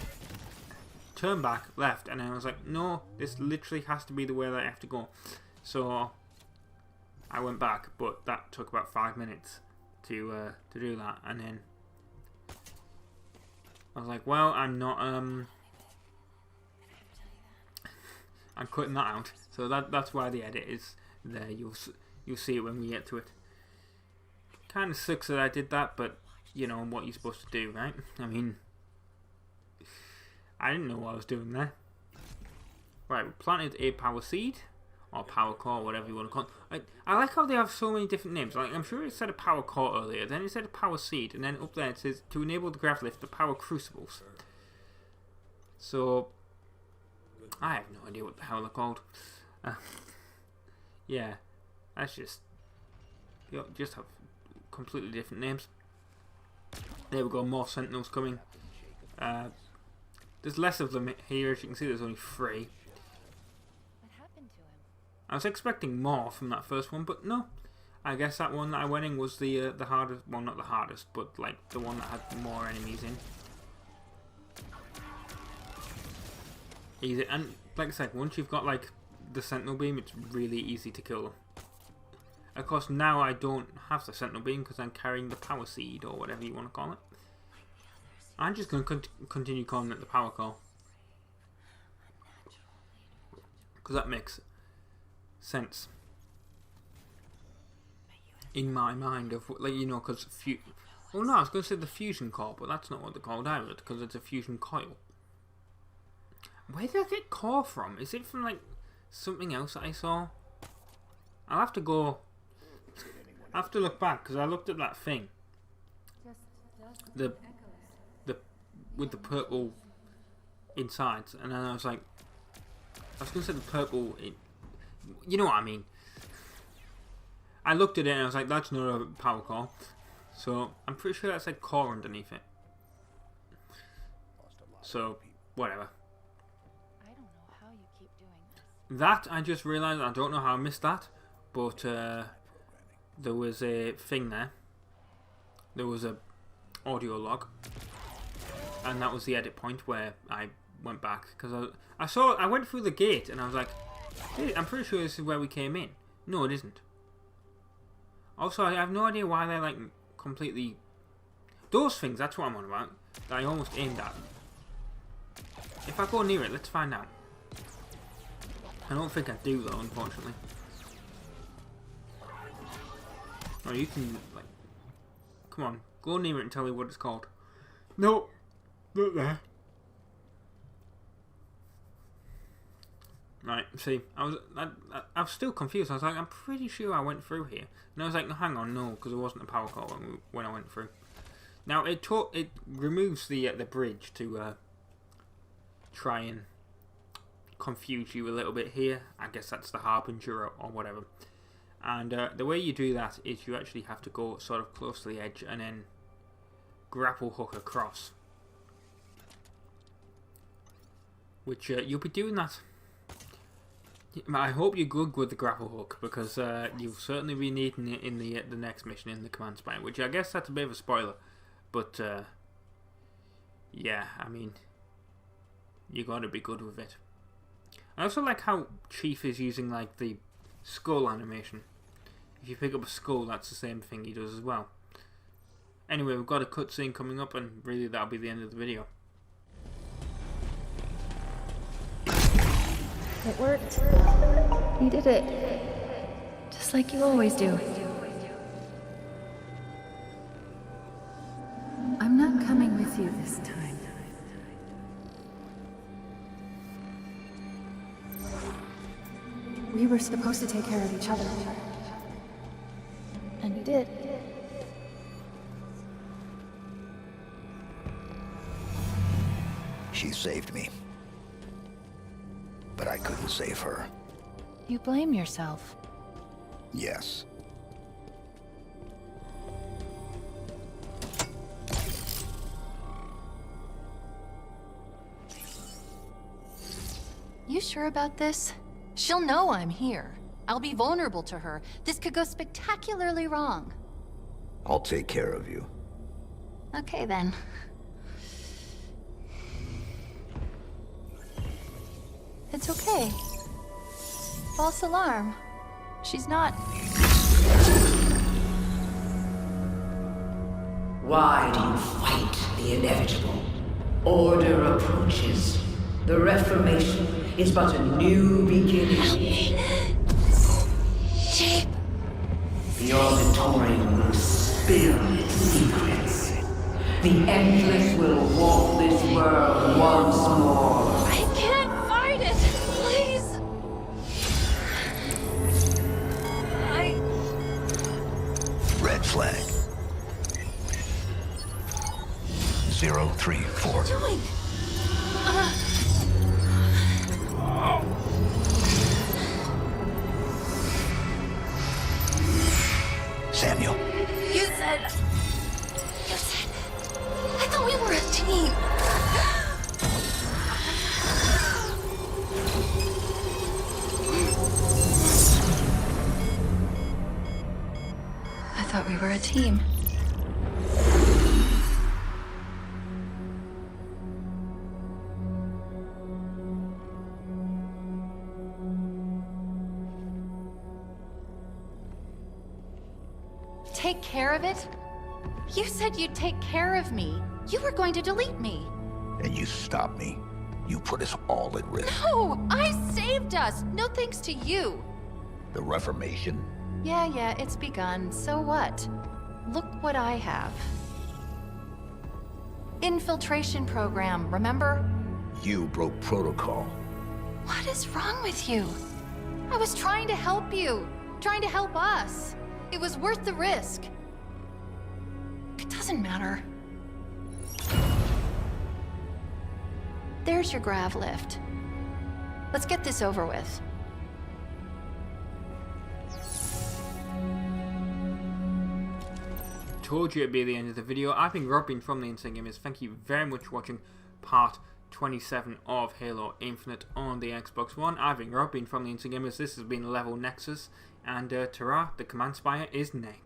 Turn back, left, and I was like, no, this literally has to be the way that I have to go. So I went back, but that took about 5 minutes to do that, and then I was like, well, I'm not I'm cutting that out. So that's why the edit is there. You'll see it when we get to it. Kind of sucks that I did that, but what you're supposed to do, right? I mean, I didn't know what I was doing there. Right, we planted a power seed, or power core, whatever you want to call it. I like how they have so many different names. Like, I'm sure it said a power core earlier, then it said a power seed, and then up there it says, to enable the grav lift, the power crucibles. So, I have no idea what the hell they're called. Yeah, that's just have completely different names. There we go, more sentinels coming. There's less of them here, as you can see. There's only 3. What happened to him? I was expecting more from that first one, but no. I guess that one that I went in was the hardest. Well, not the hardest, but like the one that had more enemies in. Easy, and like I said, once you've got like the sentinel beam, it's really easy to kill them. Of course, now I don't have the sentinel beam because I'm carrying the power seed, or whatever you want to call it. I'm just going to continue calling it the power core, because that makes sense in my mind of, like, because oh no, I was going to say the fusion core, but that's not what they're called either, because it's a fusion coil. Where did I get core from? Is it from like something else that I saw? I'll have to go. I have to look back, because I looked at that thing. With the purple insides, and then I was like, I was going to say the purple, you know what I mean. I looked at it and I was like, that's not a power core. So I'm pretty sure that said core underneath it. So whatever. I don't know how you keep doing this. That I just realised, I don't know how I missed that, but there was a thing there. There was a audio log. And that was the edit point where I went back, because I went through the gate and I was like, hey, I'm pretty sure this is where we came in. No, it isn't. Also, I have no idea why they're like completely. Those things, that's what I'm on about, that I almost aimed at. If I go near it, let's find out. I don't think I do though, unfortunately. Oh, you can, like... Come on, go near it and tell me what it's called. No, not there. Right, see, I was still confused. I was like, I'm pretty sure I went through here. And I was like, no, hang on, no, because there wasn't a power cord when I went through. Now, it removes the bridge to try and confuse you a little bit here. I guess that's the harbinger or whatever. And the way you do that is you actually have to go sort of close to the edge and then grapple hook across. Which you'll be doing that. I hope you're good with the grapple hook, because you'll certainly be needing it in the next mission in the command spine, which I guess that's a bit of a spoiler, but yeah, I mean, you got to be good with it. I also like how Chief is using like the skull animation. If you pick up a skull, that's the same thing he does as well. Anyway, we've got a cutscene coming up, and really that'll be the end of the video. It worked. You did it. Just like you always do. I'm not coming with you this time. We were supposed to take care of each other. And you did. She saved me. But I couldn't save her. You blame yourself. Yes. You sure about this? She'll know I'm here. I'll be vulnerable to her. This could go spectacularly wrong. I'll take care of you. Okay then. It's okay. False alarm. She's not... Why do you fight the inevitable? Order approaches. The Reformation is but a new beginning. Shape. The auditorium will spill its secrets. The Endless will walk this world once more. I can't fight it! Please! Red flag. 034. What are you doing? Samuel. You said... I thought we were a team. I thought we were a team. Take care of it? You said you'd take care of me. You were going to delete me. And you stopped me. You put us all at risk. No! I saved us! No thanks to you! The Reformation? Yeah, it's begun. So what? Look what I have. Infiltration program, remember? You broke protocol. What is wrong with you? I was trying to help you. Trying to help us. It was worth the risk. It doesn't matter. There's your grav lift. Let's get this over with. Told you it'd be the end of the video. I've been Robin from the Insane Gamers. Thank you very much for watching part 27 of Halo Infinite on the Xbox One. I've been Robin from the Insane Gamers. This has been Level Nexus. And Tara, the command spire, is next.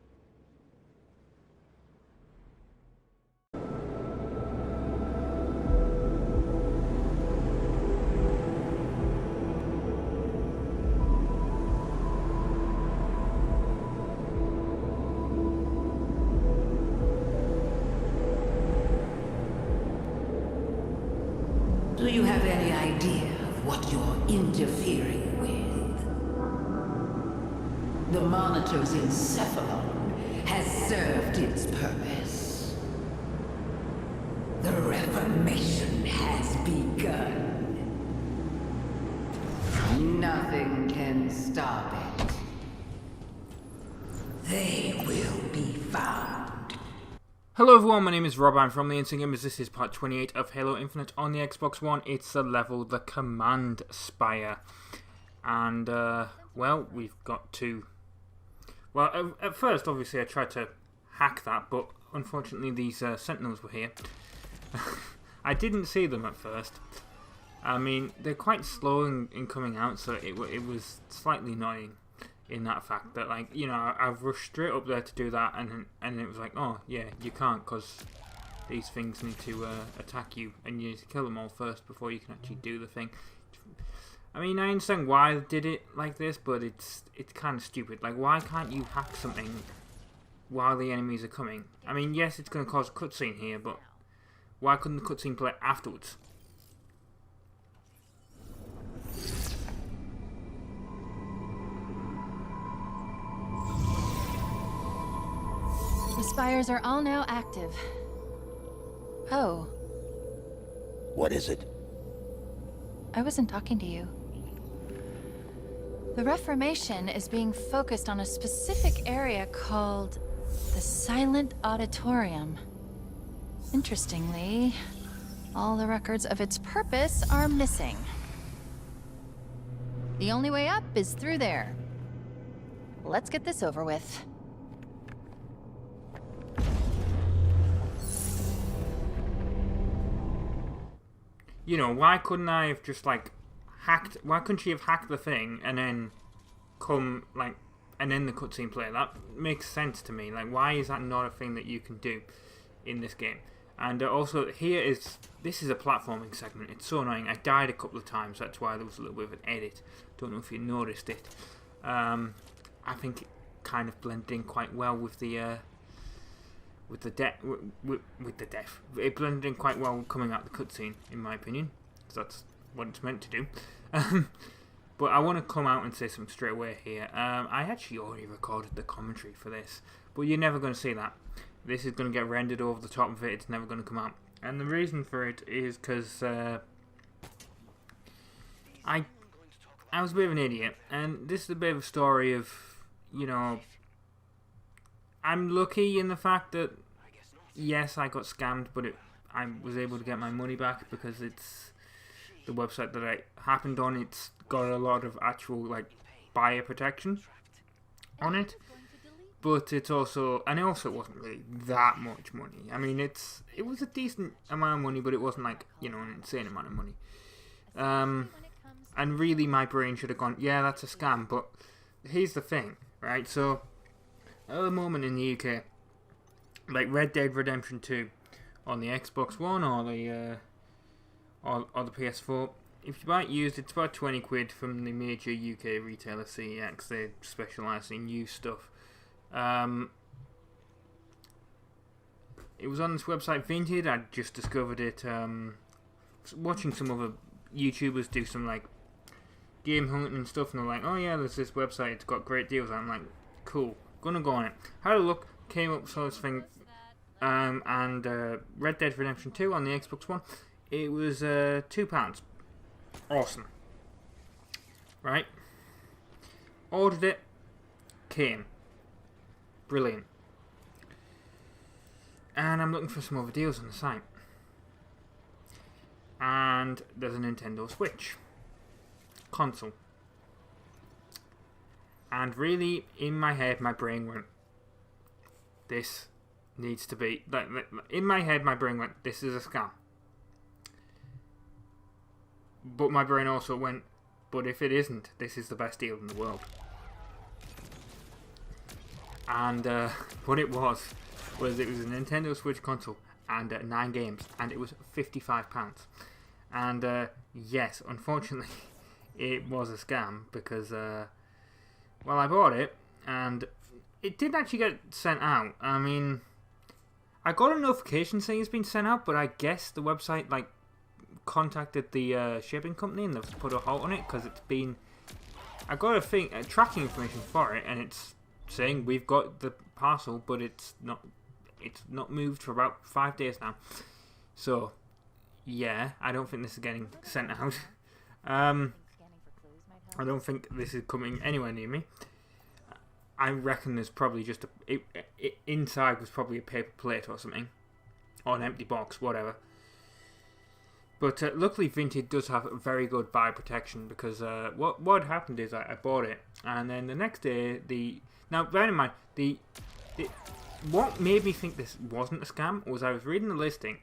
idea of what you're interfering with? The Monitor's encephalon has served its purpose. The Reformation has begun. Nothing can stop it. They will be found. Hello everyone, my name is Rob, I'm from the Insane Gamers. This is part 28 of Halo Infinite on the Xbox One. It's the level, the Command Spire. And, well, we've got to... Well, at first, obviously, I tried to hack that, but unfortunately these Sentinels were here. I didn't see them at first. I mean, they're quite slow in coming out, so it was slightly annoying in that fact that, like, you know, I've rushed straight up there to do that, and it was like, oh, yeah, you can't, because these things need to attack you, and you need to kill them all first before you can actually do the thing. I mean, I understand why they did it like this, but it's kind of stupid. Like, why can't you hack something while the enemies are coming? I mean, yes, it's going to cause a cutscene here, but why couldn't the cutscene play afterwards? The spires are all now active. Oh. What is it? I wasn't talking to you. The Reformation is being focused on a specific area called the Silent Auditorium. Interestingly, all the records of its purpose are missing. The only way up is through there. Let's get this over with. You know, why couldn't I have just, like, hacked... Why couldn't she have hacked the thing and then come, like... And then the cutscene play? That makes sense to me. Like, why is that not a thing that you can do in this game? And also, here is... This is a platforming segment. It's so annoying. I died a couple of times. That's why there was a little bit of an edit. Don't know if you noticed it. I think it kind of blended in quite well with the... With the death. It blended in quite well coming out the cutscene, in my opinion. Because that's what it's meant to do. But I want to come out and say something straight away here. I actually already recorded the commentary for this. But you're never going to see that. This is going to get rendered over the top of it. It's never going to come out. And the reason for it is because I was a bit of an idiot. And this is a bit of a story of, you know... I'm lucky in the fact that, yes, I got scammed, but I was able to get my money back because it's the website that it happened on. It's got a lot of actual, like, buyer protection on it. But it's also, and also it wasn't really that much money. I mean, it was a decent amount of money, but it wasn't, like, you know, an insane amount of money. And really my brain should have gone, yeah, that's a scam. But here's the thing, right? So... At the moment in the UK, like Red Dead Redemption 2 on the Xbox One or the PS4, if you buy it used, it's about 20 quid from the major UK retailer CEX. They specialise in used stuff. It was on this website Vinted. I just discovered it watching some other YouTubers do some like game hunting and stuff, and they're like, oh yeah, there's this website, it's got great deals. I'm like, cool. Gonna go on it. Had a look, came up, saw this thing, and Red Dead Redemption 2 on the Xbox One. It was £2. Awesome. Right? Ordered it. Came. Brilliant. And I'm looking for some other deals on the site. And there's a Nintendo Switch console. And really, in my head, my brain went, this needs to be... in my head, my brain went, this is a scam. But my brain also went, but if it isn't, this is the best deal in the world. And what it was it was a Nintendo Switch console and 9 games, and it was £55. And yes, unfortunately, it was a scam because... well, I bought it, and it did actually get sent out. I mean, I got a notification saying it's been sent out, but I guess the website, like, contacted the shipping company and they've put a halt on it because it's been. I got a thing, tracking information for it, and it's saying we've got the parcel, but it's not moved for about 5 days now. So, yeah, I don't think this is getting sent out. I don't think this is coming anywhere near me. I reckon there's probably just inside was probably a paper plate or something, or an empty box, whatever. But luckily, Vinted does have very good buy protection because what happened is I bought it, and then the next day now bear in mind what made me think this wasn't a scam was I was reading the listing,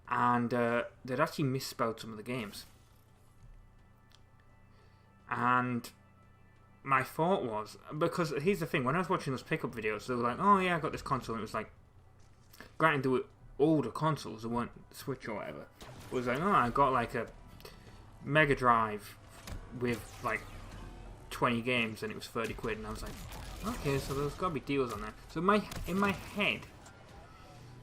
and they'd actually misspelled some of the games, and my thought was, because here's the thing, when I was watching those pickup videos, they were like, oh yeah, I got this console, and it was like, granted, there were older consoles, they weren't Switch or whatever. It was like, oh, I got like a Mega Drive with like 20 games, and it was 30 quid, and I was like, okay, so there's got to be deals on there. So in my head,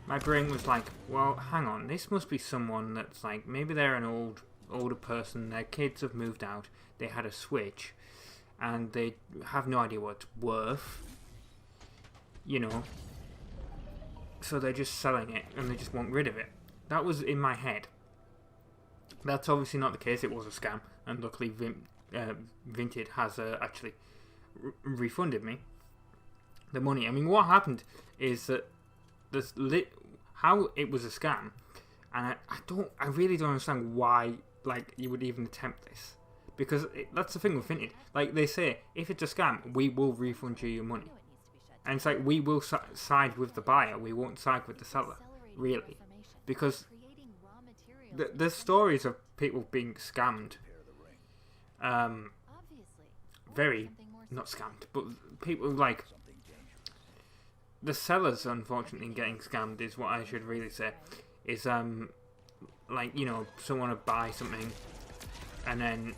my brain was like, well, hang on, this must be someone that's like, maybe they're an older person, their kids have moved out, they had a Switch, and they have no idea what it's worth, you know, so they're just selling it, and they just want rid of it. That was in my head. That's obviously not the case, it was a scam, and luckily Vinted has actually refunded me the money. I mean, what happened is that how it was a scam, and I really don't understand why, like, you would even attempt this. Because that's the thing with Vinted. Like, they say, if it's a scam, we will refund you your money. And it's like, we will side with the buyer, we won't side with the seller, really. Because there's stories of people being scammed. Very, not scammed, but people like... The sellers, unfortunately, getting scammed is what I should really say. Is, like, you know, someone will buy something, and then...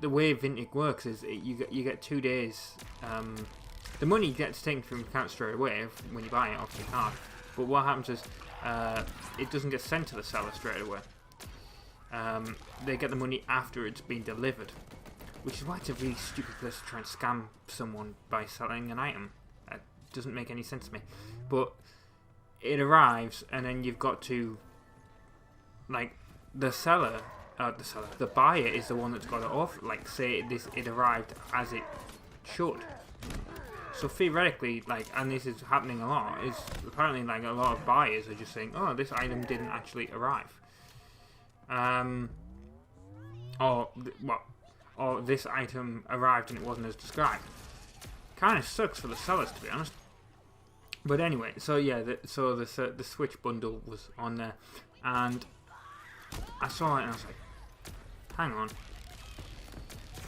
The way Vinted works is you get 2 days. The money gets taken from your account straight away when you buy it off your card. But what happens is it doesn't get sent to the seller straight away. They get the money after it's been delivered, which is why it's a really stupid place to try and scam someone by selling an item. That doesn't make any sense to me. But it arrives, and then you've got to, like, the buyer is the one that's got it off. Like, say it arrived as it should. So theoretically, like, and this is happening a lot, is apparently like a lot of buyers are just saying, oh, this item didn't actually arrive. Or this item arrived and it wasn't as described. Kind of sucks for the sellers, to be honest. But anyway, so yeah, the Switch bundle was on there, and I saw it and I was like, hang on.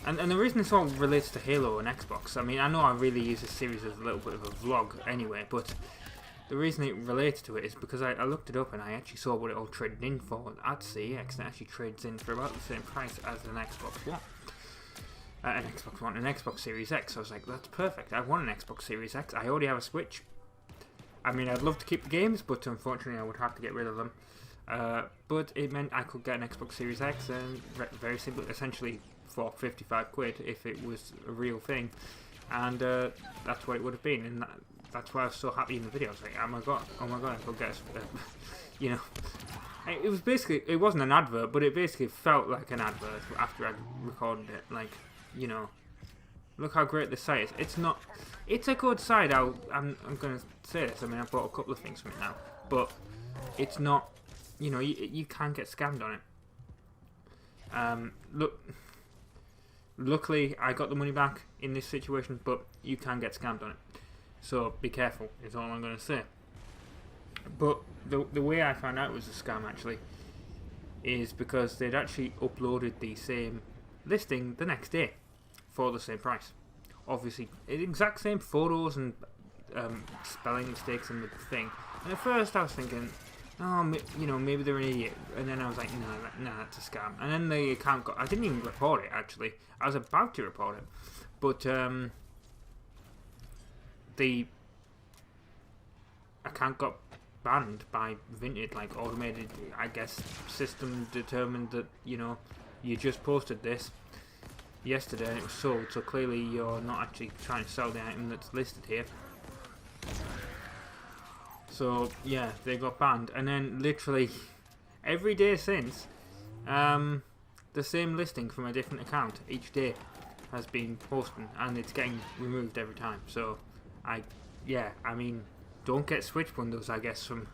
And the reason this all relates to Halo and Xbox, I mean, I know I really use this series as a little bit of a vlog anyway, but the reason it relates to it is because I looked it up and I actually saw what it all traded in for at CX, and it actually trades in for about the same price as an Xbox One. An Xbox Series X. So I was like, that's perfect. I want an Xbox Series X. I already have a Switch. I mean, I'd love to keep the games, but unfortunately I would have to get rid of them. But it meant I could get an Xbox Series X, and very simply, essentially for 55 quid if it was a real thing, and that's what it would have been, and that's why I was so happy in the video. I was like, oh my god, I could get you know, it was basically, it wasn't an advert, but it basically felt like an advert after I recorded it. Like, you know, look how great this site is. It's a good site. I'm gonna say this. I mean, I've bought a couple of things from it now, but it's not, you know, you can get scammed on it. Luckily, I got the money back in this situation, but you can get scammed on it. So be careful, is all I'm going to say. But the way I found out it was a scam, actually, is because they'd actually uploaded the same listing the next day for the same price. Obviously, exact same photos and spelling mistakes and the thing. And at first I was thinking, oh, you know, maybe they're an idiot. And then I was like, no, that's a scam. And then the account got... I didn't even report it, actually. I was about to report it. But the account got banned by Vinted, like automated, I guess, system determined that, you know, you just posted this yesterday and it was sold, so clearly you're not actually trying to sell the item that's listed here. So yeah, they got banned, and then literally every day since, the same listing from a different account each day has been posting, and it's getting removed every time. So I mean, don't get Switch bundles, I guess, from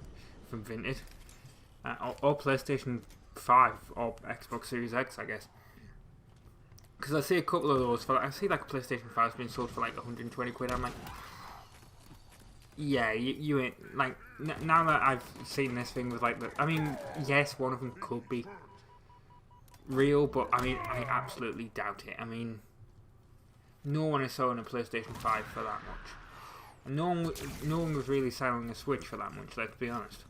Vinted, or PlayStation 5 or Xbox Series X, I guess. Because I see a couple of those I see like a PlayStation 5's been sold for like 120 quid. I'm like, yeah, you ain't, like, now that I've seen this thing with like the, I mean, yes, one of them could be real, but I mean, I absolutely doubt it. I mean, no one is selling a PlayStation 5 for that much. And no one was really selling a Switch for that much, let's be honest.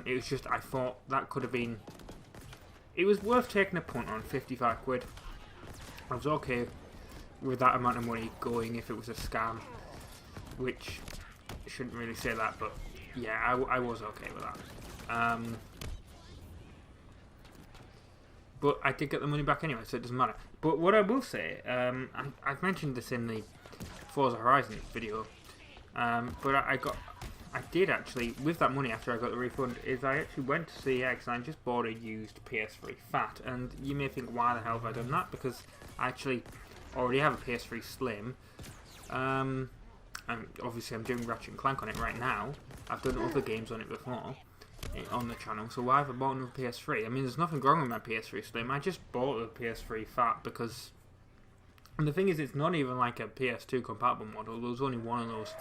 It was just, I thought that could have been, it was worth taking a punt on, 55 quid. I was okay with that amount of money going if it was a scam, which I shouldn't really say that, but yeah, I was okay with that. But I did get the money back anyway, so it doesn't matter. But what I will say, I've mentioned this in the Forza Horizon video, but I did actually, with that money after I got the refund, is I actually went to CX and I just bought a used PS3 Fat. And you may think, why the hell have I done that? Because I actually already have a PS3 Slim, and obviously I'm doing Ratchet & Clank on it right now. I've done other games on it before on the channel, so why have I bought another PS3? I mean, there's nothing wrong with my PS3 Slim. I just bought the PS3 Fat because, and the thing is, it's not even like a PS2 compatible model. There's only one of those.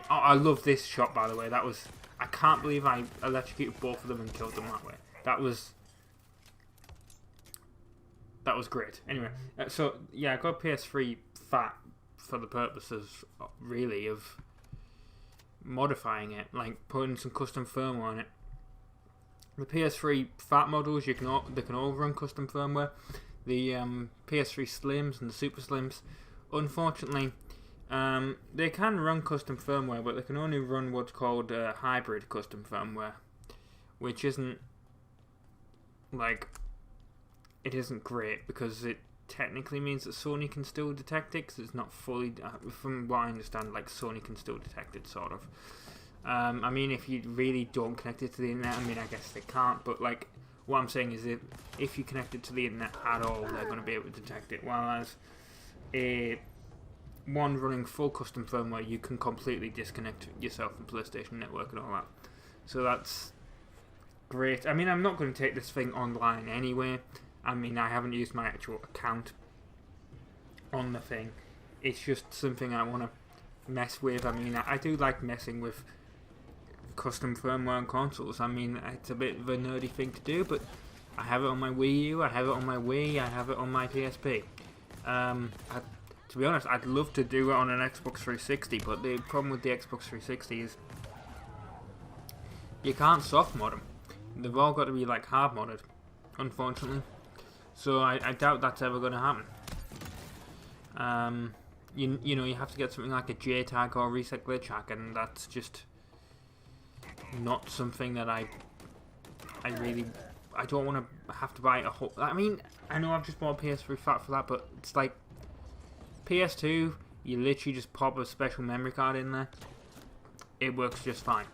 I love this shot, by the way. That was, I can't believe I electrocuted both of them and killed them that way. That was great. Anyway, so yeah, I got PS3 Fat for the purposes, really, of modifying it, like putting some custom firmware on it. The PS3 Fat models, they can all run custom firmware. The PS3 Slims and the Super Slims, unfortunately, they can run custom firmware, but they can only run what's called hybrid custom firmware, which isn't, like, it isn't great, because it technically means that Sony can still detect it, because it's not fully, from what I understand, like, Sony can still detect it, sort of. I mean, if you really don't connect it to the internet, I mean, I guess they can't, but, like, what I'm saying is if you connect it to the internet at all, they're going to be able to detect it, whereas one running full custom firmware, you can completely disconnect yourself from PlayStation Network and all that. So that's great. I mean, I'm not going to take this thing online anyway. I mean, I haven't used my actual account on the thing. It's just something I want to mess with. I mean, I do like messing with custom firmware on consoles. I mean, it's a bit of a nerdy thing to do, but I have it on my Wii U, I have it on my Wii, I have it on my PSP. To be honest, I'd love to do it on an Xbox 360, but the problem with the Xbox 360 is you can't soft mod them. They've all got to be like hard modded, unfortunately. So I doubt that's ever going to happen. You know, you have to get something like a JTAG or Reset Glitch Hack, and that's just not something that I don't want to have to buy a whole. I mean, I know I've just bought a PS3 Fat for that, but it's like PS2, you literally just pop a special memory card in there. It works just fine.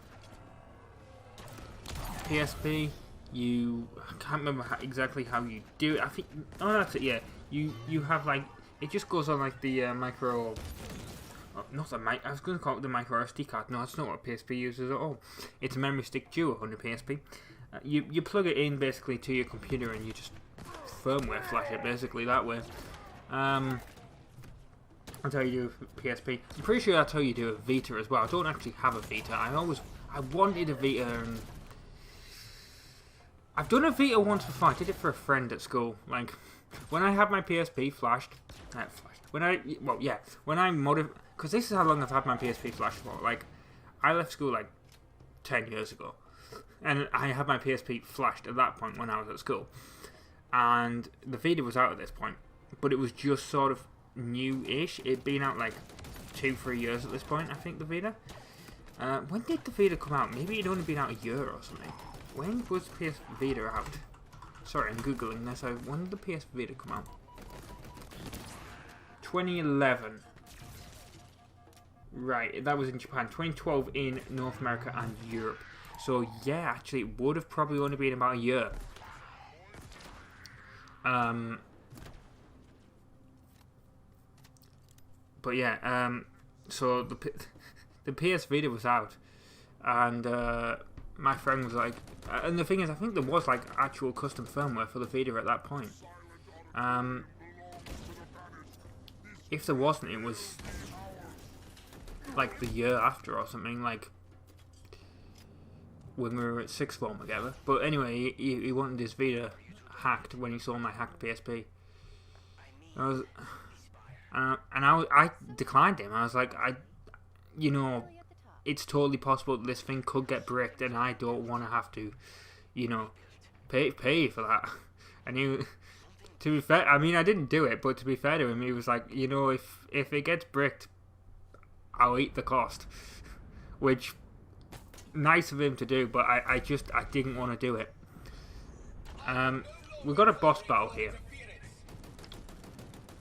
PSP, I can't remember exactly how you do it. I think, oh, that's it, yeah. You have, like, it just goes on, like, the micro, not the I was going to call it the micro SD card. No, that's not what a PSP uses at all. It's a memory stick duo on the PSP. You plug it in, basically, to your computer, and you just firmware flash it, basically, that way. That's how you do a PSP. I'm pretty sure that's how you do a Vita as well. I don't actually have a Vita. I wanted a Vita, and I've done a Vita once before. I did it for a friend at school. Like, when I had my PSP when I modified, because this is how long I've had my PSP flashed for. Like, I left school like 10 years ago, and I had my PSP flashed at that point when I was at school, and the Vita was out at this point, but it was just sort of new-ish. It'd been out like 2-3 years at this point, I think, the Vita. When did the Vita come out? Maybe it'd only been out a year or something. When was PS Vita out? Sorry, I'm googling this. When did the PS Vita come out? 2011. Right, that was in Japan. 2012 in North America and Europe. So yeah, actually, it would have probably only been about a year. But yeah, so the PS Vita was out, and my friend was like, and the thing is, I think there was like actual custom firmware for the Vita at that point. If there wasn't, it was like the year after or something, like when we were at sixth form together. But anyway, he wanted his Vita hacked when he saw my hacked PSP. I declined him. I was like, you know, it's totally possible that this thing could get bricked, and I don't want to have to, you know, pay for that. And he, to be fair, I mean, I didn't do it, but to be fair to him, he was like, you know, if it gets bricked, I'll eat the cost. Which, nice of him to do, but I didn't want to do it. We've got a boss battle here.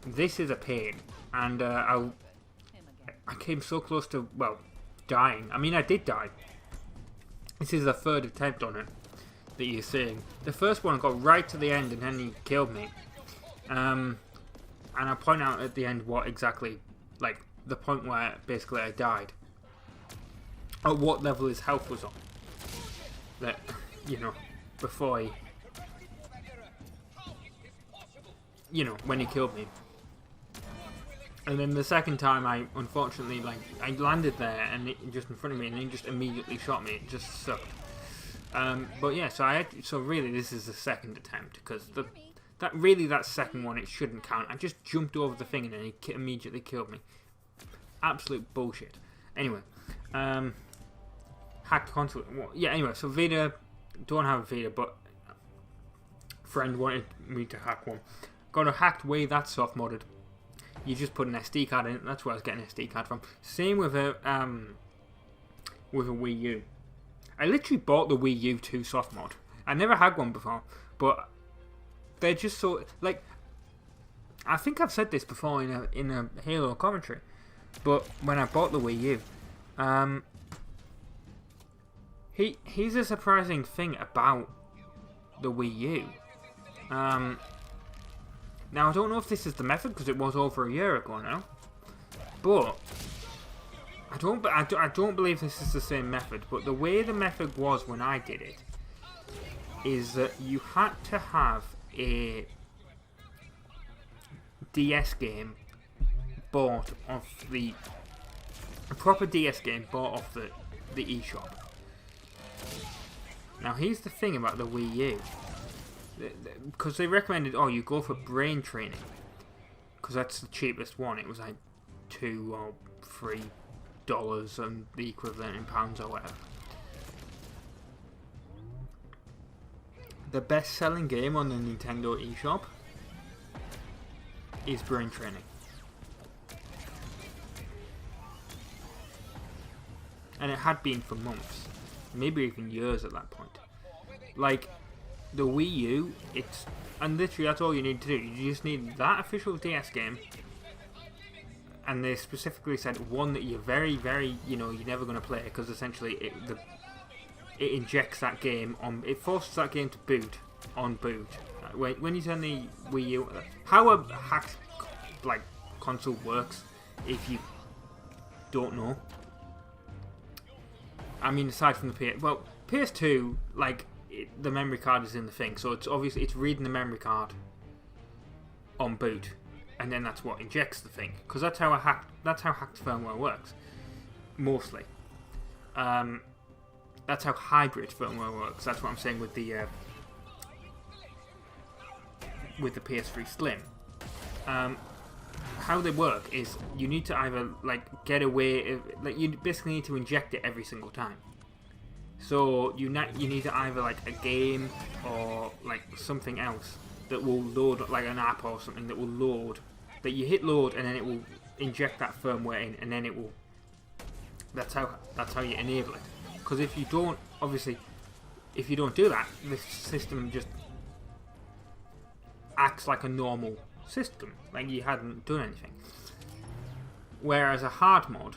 This is a pain, and I came so close to, well, dying. I mean, I did die. This is the third attempt on it that you're seeing. The first one got right to the end, and then he killed me. And I'll point out at the end what exactly, like, the point where basically I died. At what level his health was on. That, you know, before he, you know, when he killed me. And then the second time, I unfortunately, like, I landed there and it just in front of me, and he just immediately shot me. It just sucked. But yeah, so really this is the second attempt, because that second one, it shouldn't count. I just jumped over the thing and then he immediately killed me. Absolute bullshit. Anyway, hacked console. Yeah. Anyway, so Vita, don't have a Vita, but friend wanted me to hack one. Got a hacked way that's soft modded. You just put an SD card in it. That's where I was getting an SD card from. Same with a Wii U. I literally bought the Wii U 2 soft mod. I never had one before, but they're just so, like, I think I've said this before in a Halo commentary, but when I bought the Wii U, here's a surprising thing about the Wii U. Now, I don't know if this is the method, because it was over a year ago now, but I don't believe this is the same method. But the way the method was when I did it is that you had to have a DS game bought off a proper DS game bought off the eShop. Now, here's the thing about the Wii U. Because they recommended, you go for brain training, because that's the cheapest one. It was like $2 or $3 and the equivalent in pounds or whatever. The best selling game on the Nintendo eShop is brain training. And it had been for months, maybe even years at that point. Like, the Wii U, and literally that's all you need to do. You just need that official DS game, and they specifically said one that you're very, very, you know, you're never going to play, because essentially it injects that game on, it forces that game to boot on boot. When you turn the Wii U, how a hacked, like, console works, if you don't know. I mean, aside from the PS2, like, the memory card is in the thing, so it's obviously it's reading the memory card on boot, and then that's what injects the thing, because that's how hacked firmware works, mostly. That's how hybrid firmware works. That's what I'm saying with the PS3 Slim. How they work is you need to either like get away, like you basically need to inject it every single time. So you need to either like a game or like something else that will load, like an app or something that will load, that you hit load and then it will inject that firmware in, and then it will That's how you enable it. Because if you don't, obviously, if you don't do that, the system just acts like a normal system, like you hadn't done anything. Whereas a hard mod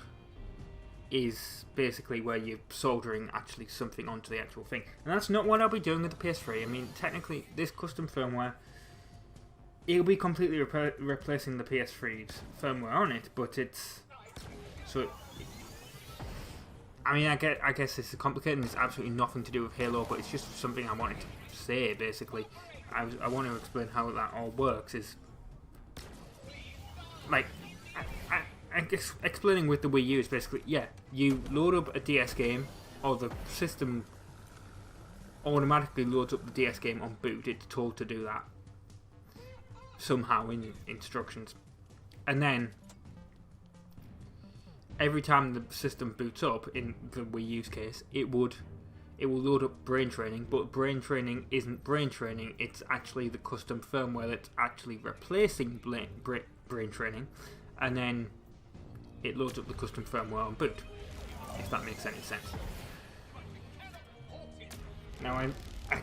is basically where you're soldering actually something onto the actual thing. And that's not what I'll be doing with the PS3. I mean, technically, this custom firmware, it'll be completely replacing the PS3's firmware on it, but it's... So, I mean, I guess this is complicated and it's absolutely nothing to do with Halo, but it's just something I wanted to say, basically. I want to explain how that all works, is... Like, I guess explaining with the Wii U is basically, yeah, you load up a DS game, or the system automatically loads up the DS game on boot. It's told to do that somehow in instructions. And then, every time the system boots up, in the Wii U's case, it will load up brain training, but brain training isn't brain training, it's actually the custom firmware that's actually replacing brain training, and then it loads up the custom firmware on boot, if that makes any sense. Now I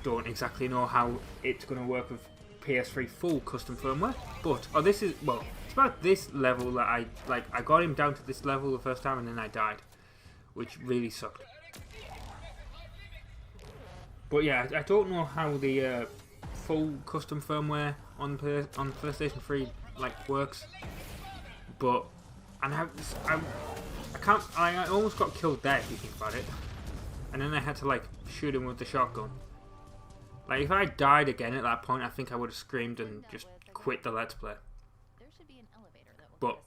don't exactly know how it's going to work with PS3 full custom firmware, but this is, well, it's about this level that I got him down to this level the first time and then I died, which really sucked. But yeah, I don't know how the full custom firmware on PlayStation 3 like works, but I almost got killed there if you think about it, and then I had to like shoot him with the shotgun. Like if I died again at that point, I think I would have screamed and just quit the Let's Play. But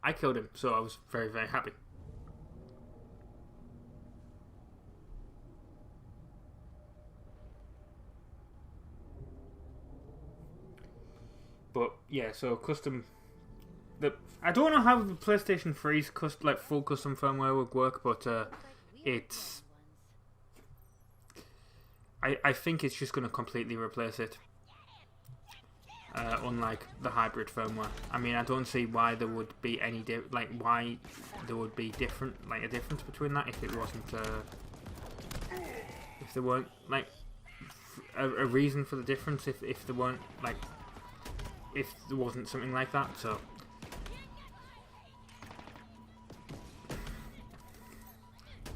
I killed him, so I was very, very happy. But yeah, so custom. I don't know how the PlayStation 3's full custom firmware would work, but it's. I think it's just going to completely replace it. Unlike the hybrid firmware. I mean, I don't see why there would be any why there would be a difference between that if it wasn't if there weren't like a reason for the difference, if there weren't like if there wasn't something like that. So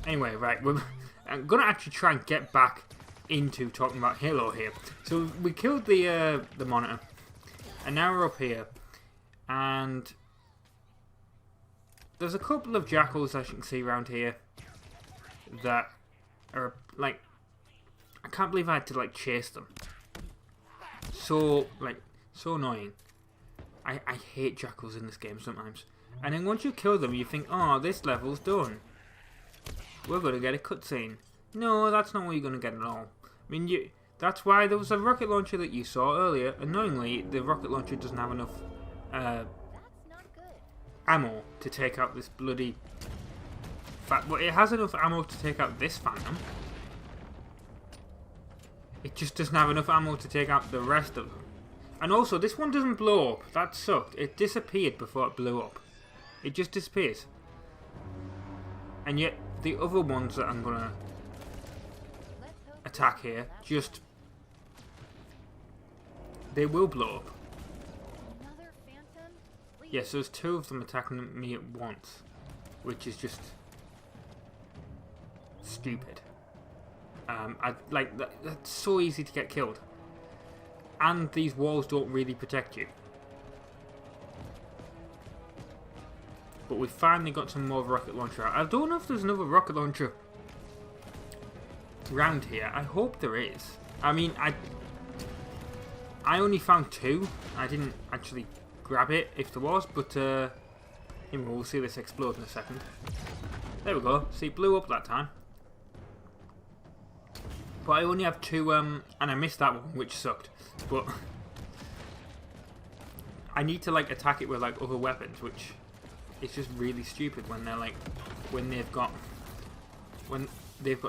anyway, right, I'm gonna actually try and get back into talking about Halo here. So we killed the monitor, and now we're up here, and there's a couple of jackals as you can see around here that are like, I can't believe I had to like chase them. So annoying. I hate jackals in this game sometimes. And then once you kill them, you think, oh, this level's done. We're gonna get a cutscene. No, that's not what you're gonna get at all. I mean, that's why there was a rocket launcher that you saw earlier. Annoyingly, the rocket launcher doesn't have enough ammo to take out this bloody... But it has enough ammo to take out this Phantom. It just doesn't have enough ammo to take out the rest of them. And also, this one doesn't blow up. That sucked. It disappeared before it blew up. It just disappears. And yet, the other ones that I'm gonna attack here, just... they will blow up. Yes, there's two of them attacking me at once, which is just stupid. That's so easy to get killed, and these walls don't really protect you. But we finally got some more rocket launcher out. I don't know if there's another rocket launcher around here. I hope there is. I mean, I only found two. I didn't actually grab it if there was, but anyway, we'll see this explode in a second. There we go. See, it blew up that time. But I only have two, and I missed that one, which sucked. But I need to like attack it with like other weapons, which is just really stupid when they're like when they've got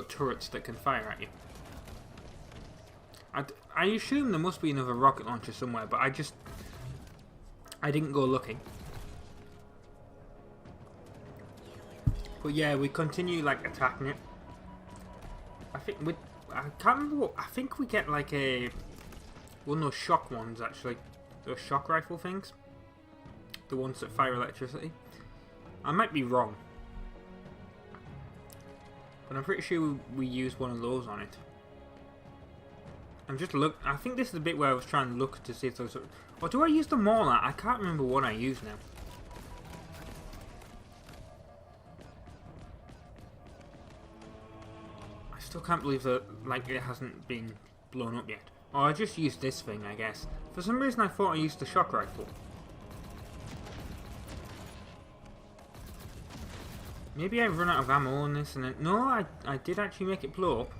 turrets that can fire at you. I assume there must be another rocket launcher somewhere, but I didn't go looking. But yeah, we continue like attacking it. I think I can't remember what, I think we get like a one of those shock ones actually. Those shock rifle things. The ones that fire electricity. I might be wrong. But I'm pretty sure we use one of those on it. I think this is the bit where I was trying to look to see if those. Or do I use the mauler? I can't remember what I use now. I still can't believe that like it hasn't been blown up yet. Oh, I just used this thing, I guess. For some reason I thought I used the shock rifle. Maybe I've run out of ammo on this and then... No, I did actually make it blow up.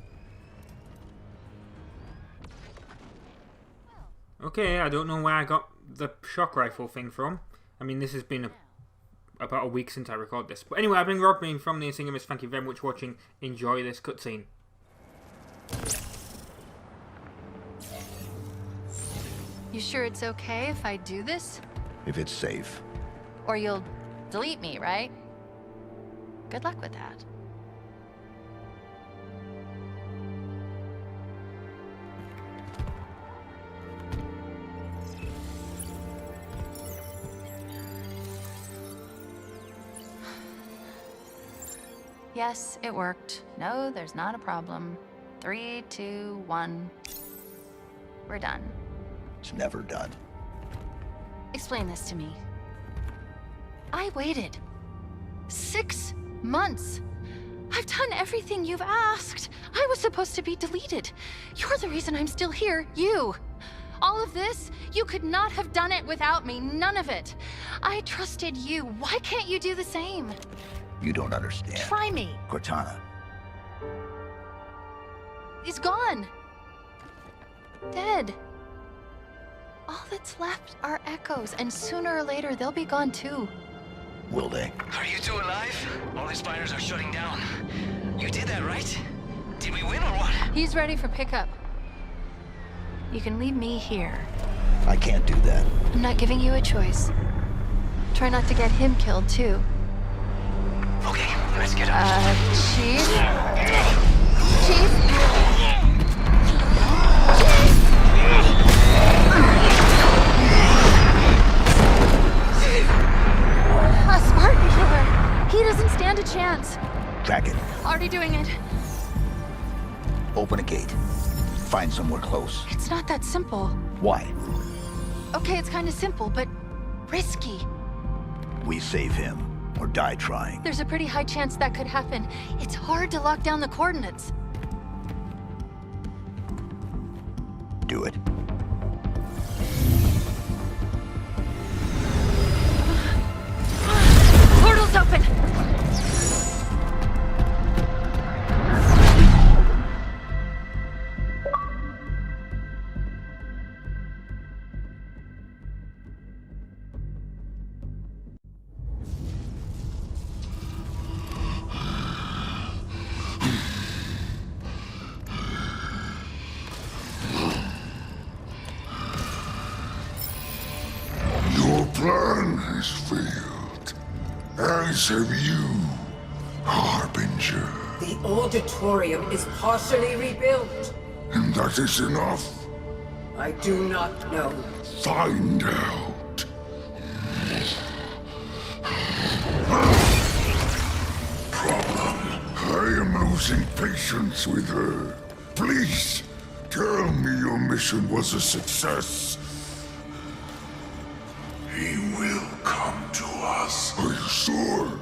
Okay, I don't know where I got the shock rifle thing from. I mean, this has been about a week since I recorded this. But anyway, I've been Rob from the Insingamous. Thank you very much for watching. Enjoy this cutscene. You sure it's okay if I do this? If it's safe. Or you'll delete me, right? Good luck with that. Yes, it worked. No, there's not a problem. 3, 2, 1. We're done. It's never done. Explain this to me. I waited 6 months. I've done everything you've asked. I was supposed to be deleted. You're the reason I'm still here. You. All of this, you could not have done it without me. None of it. I trusted you. Why can't you do the same? You don't understand. Try me. Cortana. He's gone. Dead. All that's left are echoes, and sooner or later they'll be gone too. Will they? Are you two alive? All these fighters are shutting down. You did that, right? Did we win or what? He's ready for pickup. You can leave me here. I can't do that. I'm not giving you a choice. Try not to get him killed too. Okay, let's get up. Chief? Chief? A Spartan killer! He doesn't stand a chance. Track it. Already doing it. Open a gate. Find somewhere close. It's not that simple. Why? Okay, it's kind of simple, but risky. We save him, or die trying. There's a pretty high chance that could happen. It's hard to lock down the coordinates. Do it. Portal's open! Your plan has failed, as have you, Harbinger. The auditorium is partially rebuilt. And that is enough. I do not know. Find out. Problem. I am losing patience with her. Please, tell me your mission was a success. He will come to us. Are you sure?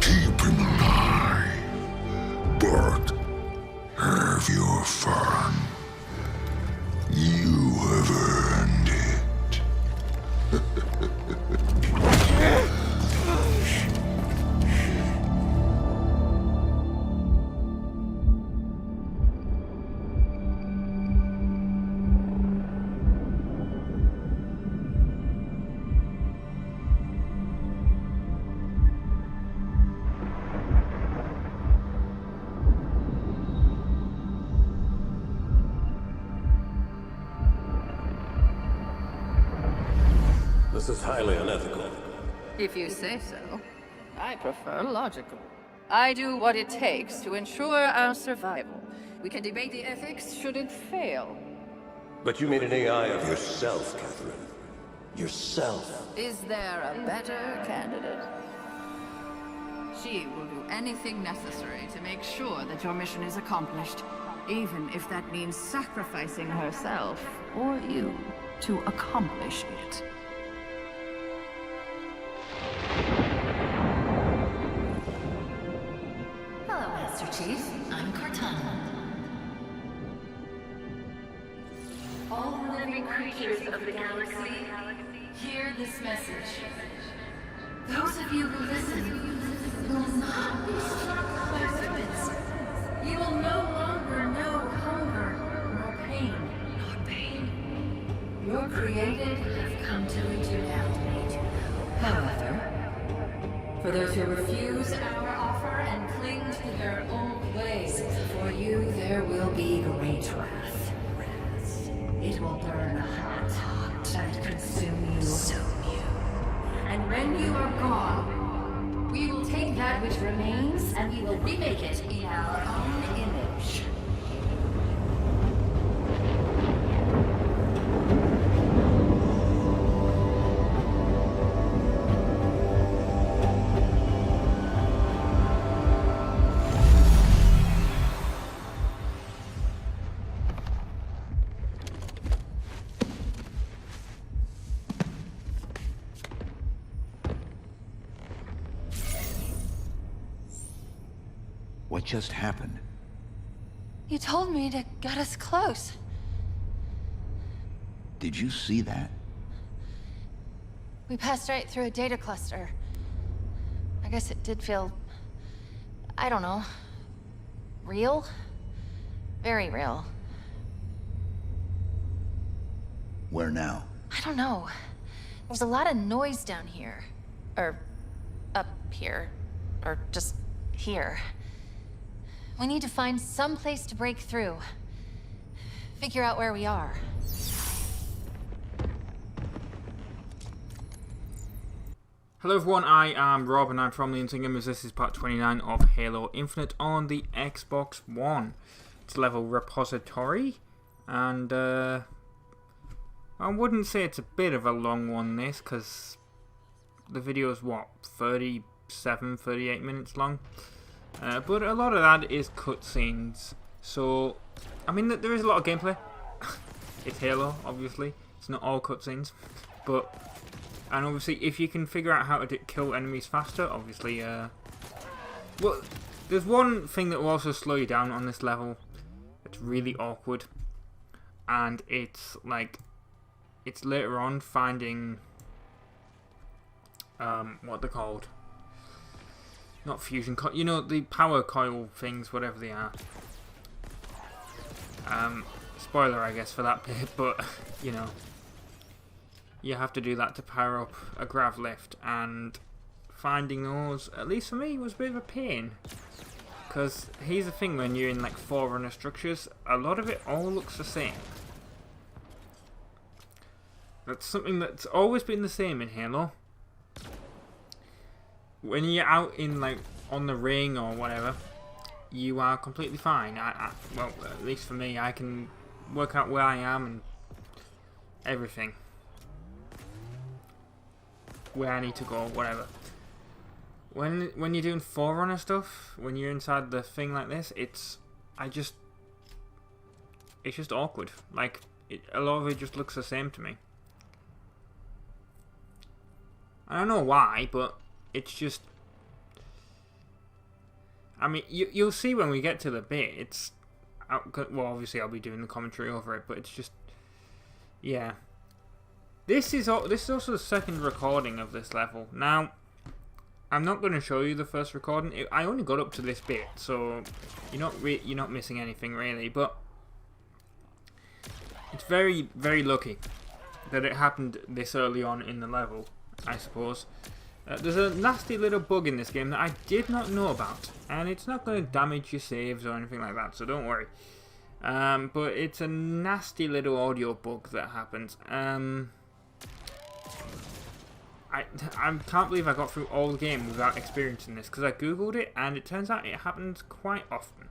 Keep him alive. But have your fun. You have earned it. This is highly unethical. If you say so. I prefer logical. I do what it takes to ensure our survival. We can debate the ethics should it fail. But you made an AI of yourself, Catherine. Yourself. Is there a better candidate? She will do anything necessary to make sure that your mission is accomplished, even if that means sacrificing herself or you to accomplish it. Hello, Master Chief. I'm Cortana. All living creatures of the galaxy, hear this message. Those of you who listen will not be struck by serpents. You will no longer know hunger nor pain. Your created have come to eternality. However, for those who refuse our offer and cling to their old ways, for you there will be great wrath. It will burn hot and consume you. And when you are gone, we will take that which remains and we will remake it in our own image. What just happened? You told me to get us close. Did you see that? We passed right through a data cluster. I guess it did feel... I don't know. Real? Very real. Where now? I don't know. There's a lot of noise down here. Or... up here. Or just here. We need to find some place to break through. Figure out where we are. Hello everyone, I am Rob and I'm from the Unseen Gamers. This is part 29 of Halo Infinite on the Xbox One. It's level repository, and I wouldn't say it's a bit of a long one this, because the video is what, 37, 38 minutes long? But a lot of that is cutscenes, so I mean there is a lot of gameplay. It's Halo, obviously. It's not all cutscenes, but and obviously if you can figure out how to kill enemies faster, obviously. Well, there's one thing that will also slow you down on this level. It's really awkward, and it's like it's later on finding what they're called. Not fusion coil, you know, the power coil things, whatever they are. Spoiler, I guess, for that bit, but, you know. You have to do that to power up a grav lift, and finding those, at least for me, was a bit of a pain. Because here's the thing, when you're in, like, Forerunner structures, a lot of it all looks the same. That's something that's always been the same in Halo. When you're out in, like, on the ring or whatever, you are completely fine. Well, at least for me, I can work out where I am and everything. Where I need to go, whatever. When you're doing Forerunner stuff, when you're inside the thing like this, it's just awkward. Like, a lot of it just looks the same to me. I don't know why, but it's just... I mean, you'll see when we get to the bit, it's... Well, obviously I'll be doing the commentary over it, but it's just... Yeah. This is also the second recording of this level. Now, I'm not going to show you the first recording. I only got up to this bit, so you're not missing anything really, but... It's very, very lucky that it happened this early on in the level, I suppose. There's a nasty little bug in this game that I did not know about, and it's not going to damage your saves or anything like that, so don't worry. But it's a nasty little audio bug that happens. I can't believe I got through all the game without experiencing this, because I googled it and it turns out it happens quite often.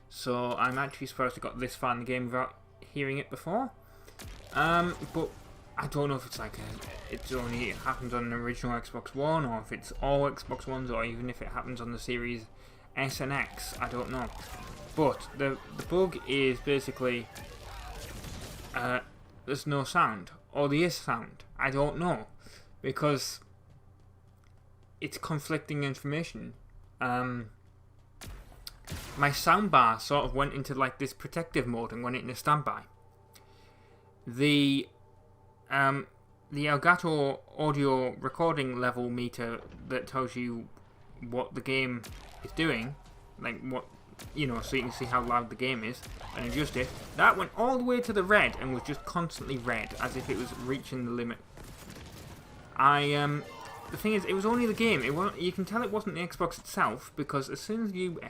So I'm actually supposed to got this far in the game without hearing it before. But I don't know if it's like it happens on the original Xbox One, or if it's all Xbox Ones, or even if it happens on the Series S and X. I don't know. But the bug is basically there's no sound, or there is sound. I don't know, because it's conflicting information. My soundbar sort of went into like this protective mode and went into standby. The Elgato audio recording level meter that tells you what the game is doing, like what, you know, so you can see how loud the game is and adjust it, that went all the way to the red and was just constantly red, as if it was reaching the limit. The thing is, it was only the game. You can tell it wasn't the Xbox itself, because as soon as you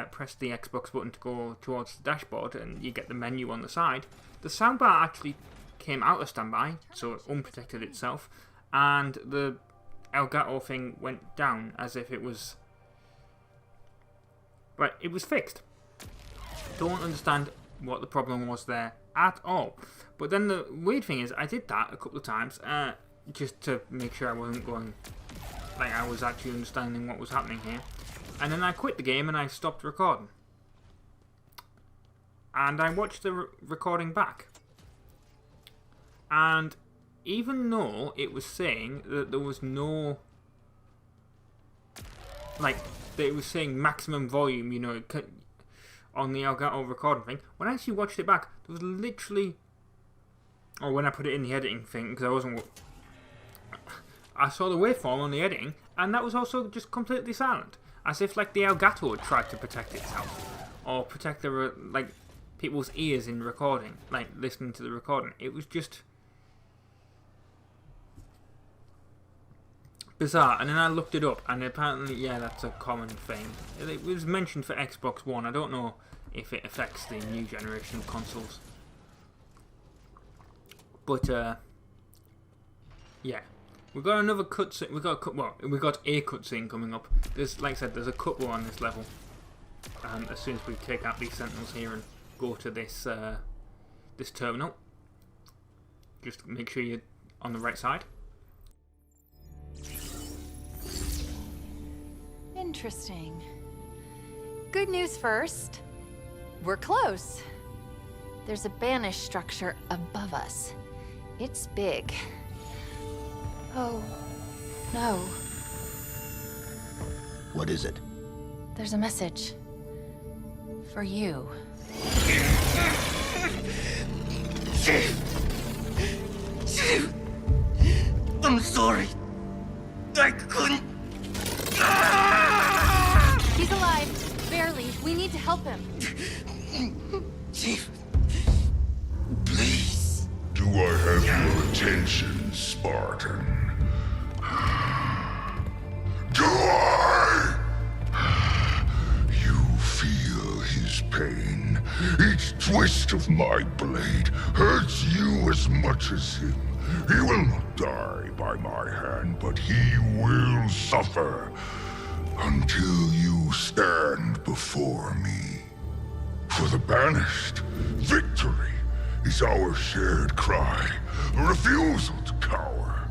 press the Xbox button to go towards the dashboard and you get the menu on the side, the soundbar actually came out of standby, so it unprotected itself, and the Elgato thing went down as if it was... Right, it was fixed. Don't understand what the problem was there at all. But then the weird thing is, I did that a couple of times, just to make sure I wasn't going, like I was actually understanding what was happening here. And then I quit the game and I stopped recording. And I watched the recording back. And even though it was saying that there was no, like, that it was saying maximum volume, you know, on the Elgato recording thing, when I actually watched it back, there was literally, or when I put it in the editing thing, because I saw the waveform on the editing, and that was also just completely silent, as if like the Elgato had tried to protect itself, or protect the like people's ears in recording, like listening to the recording. It was just bizarre. And then I looked it up, and apparently, yeah, that's a common thing. It was mentioned for Xbox One. I don't know if it affects the new generation of consoles, but yeah. We've got another cutscene. We got a cutscene coming up. There's, like I said, there's a couple on this level. As soon as we take out these sentinels here and go to this this terminal, just make sure you're on the right side. Interesting. Good news first. We're close. There's a Banished structure above us. It's big. Oh, no. What is it? There's a message. For you. I'm sorry. I couldn't. He's alive. Barely. We need to help him. Chief, please. Do I have your attention, Spartan? Do I? You feel his pain. Each twist of my blade hurts you as much as him. He will not die by my hand, but he will suffer until you stand before me. For the Banished, victory is our shared cry, a refusal to cower,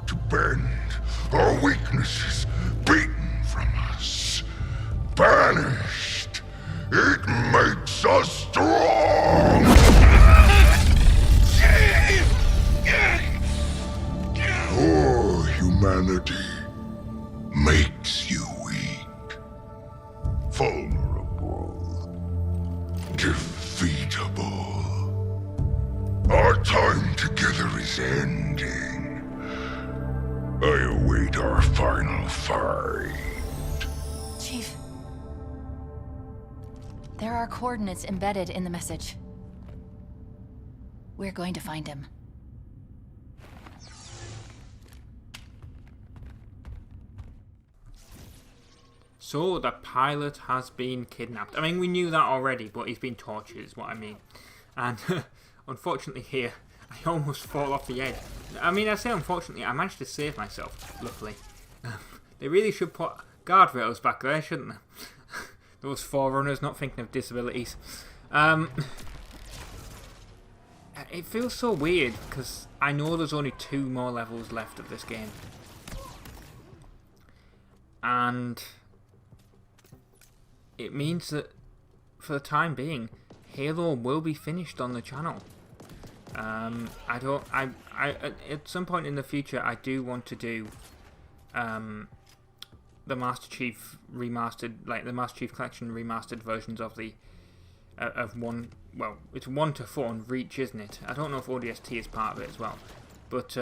to bend our weaknesses beaten from us. Banished, it makes us strong! Or humanity makes you weak, vulnerable, defeatable. Our time together is ending. I await our final fight. Chief. There are coordinates embedded in the message. We're going to find him. So the pilot has been kidnapped. I mean, we knew that already, but he's been tortured is what I mean. And unfortunately here, I almost fall off the edge. I mean, I say unfortunately, I managed to save myself, luckily. They really should put guardrails back there, shouldn't they? Those forerunners not thinking of disabilities. It feels so weird, because I know there's only 2 more levels left of this game. And it means that, for the time being, Halo will be finished on the channel. At some point in the future, I do want to do the Master Chief remastered, like the Master Chief Collection remastered versions of the it's 1 to 4 on Reach, isn't it? I don't know if ODST is part of it as well, but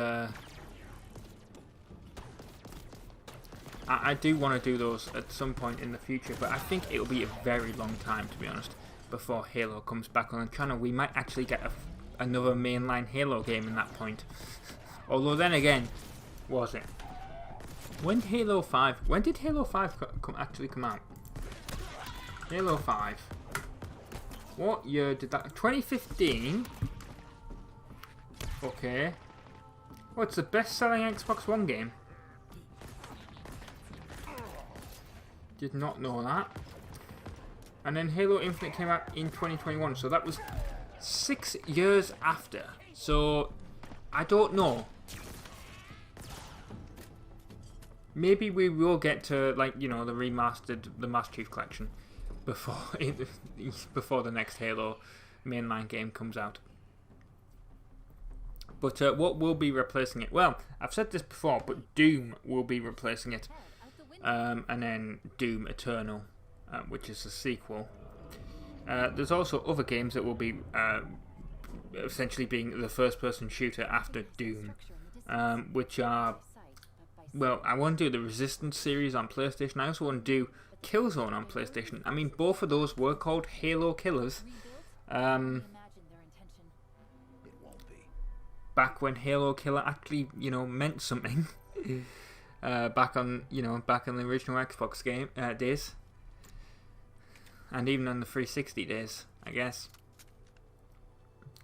I do want to do those at some point in the future. But I think it'll be a very long time, to be honest, before Halo comes back on the channel. We might actually get another mainline Halo game in that point. Although then again, was it? When did Halo 5 actually come out? Halo 5. What year did that? 2015? Okay. Oh, it's the best-selling Xbox One game. Did not know that. And then Halo Infinite came out in 2021, so that was 6 years after. So, I don't know. Maybe we will get to, like, you know, the Master Chief Collection before the next Halo mainline game comes out. But what will be replacing it? Well, I've said this before, but Doom will be replacing it. And then Doom Eternal, which is a sequel. There's also other games that will be essentially being the first-person shooter after Doom, which are... Well, I want to do the Resistance series on PlayStation. I also want to do Killzone on PlayStation. I mean, both of those were called Halo Killers. Back when Halo Killer actually, you know, meant something. Back on the original Xbox game days. And even on the 360 days, I guess.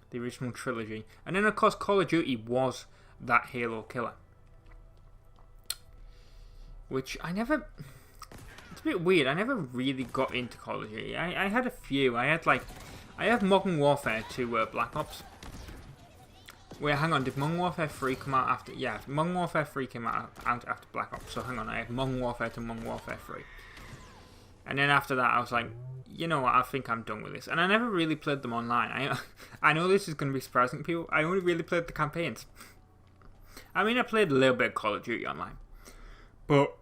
The original trilogy. And then, of course, Call of Duty was that Halo Killer. Which I never... It's a bit weird. I never really got into Call of Duty. I had a few. I had Modern Warfare 2 Black Ops. Wait, hang on. Did Modern Warfare 3 come out after... Yeah, Modern Warfare 3 came out after Black Ops. So hang on. I had Modern Warfare to Modern Warfare 3. And then after that, I was like, you know what? I think I'm done with this. And I never really played them online. I know this is going to be surprising to people. I only really played the campaigns. I mean, I played a little bit of Call of Duty online. But...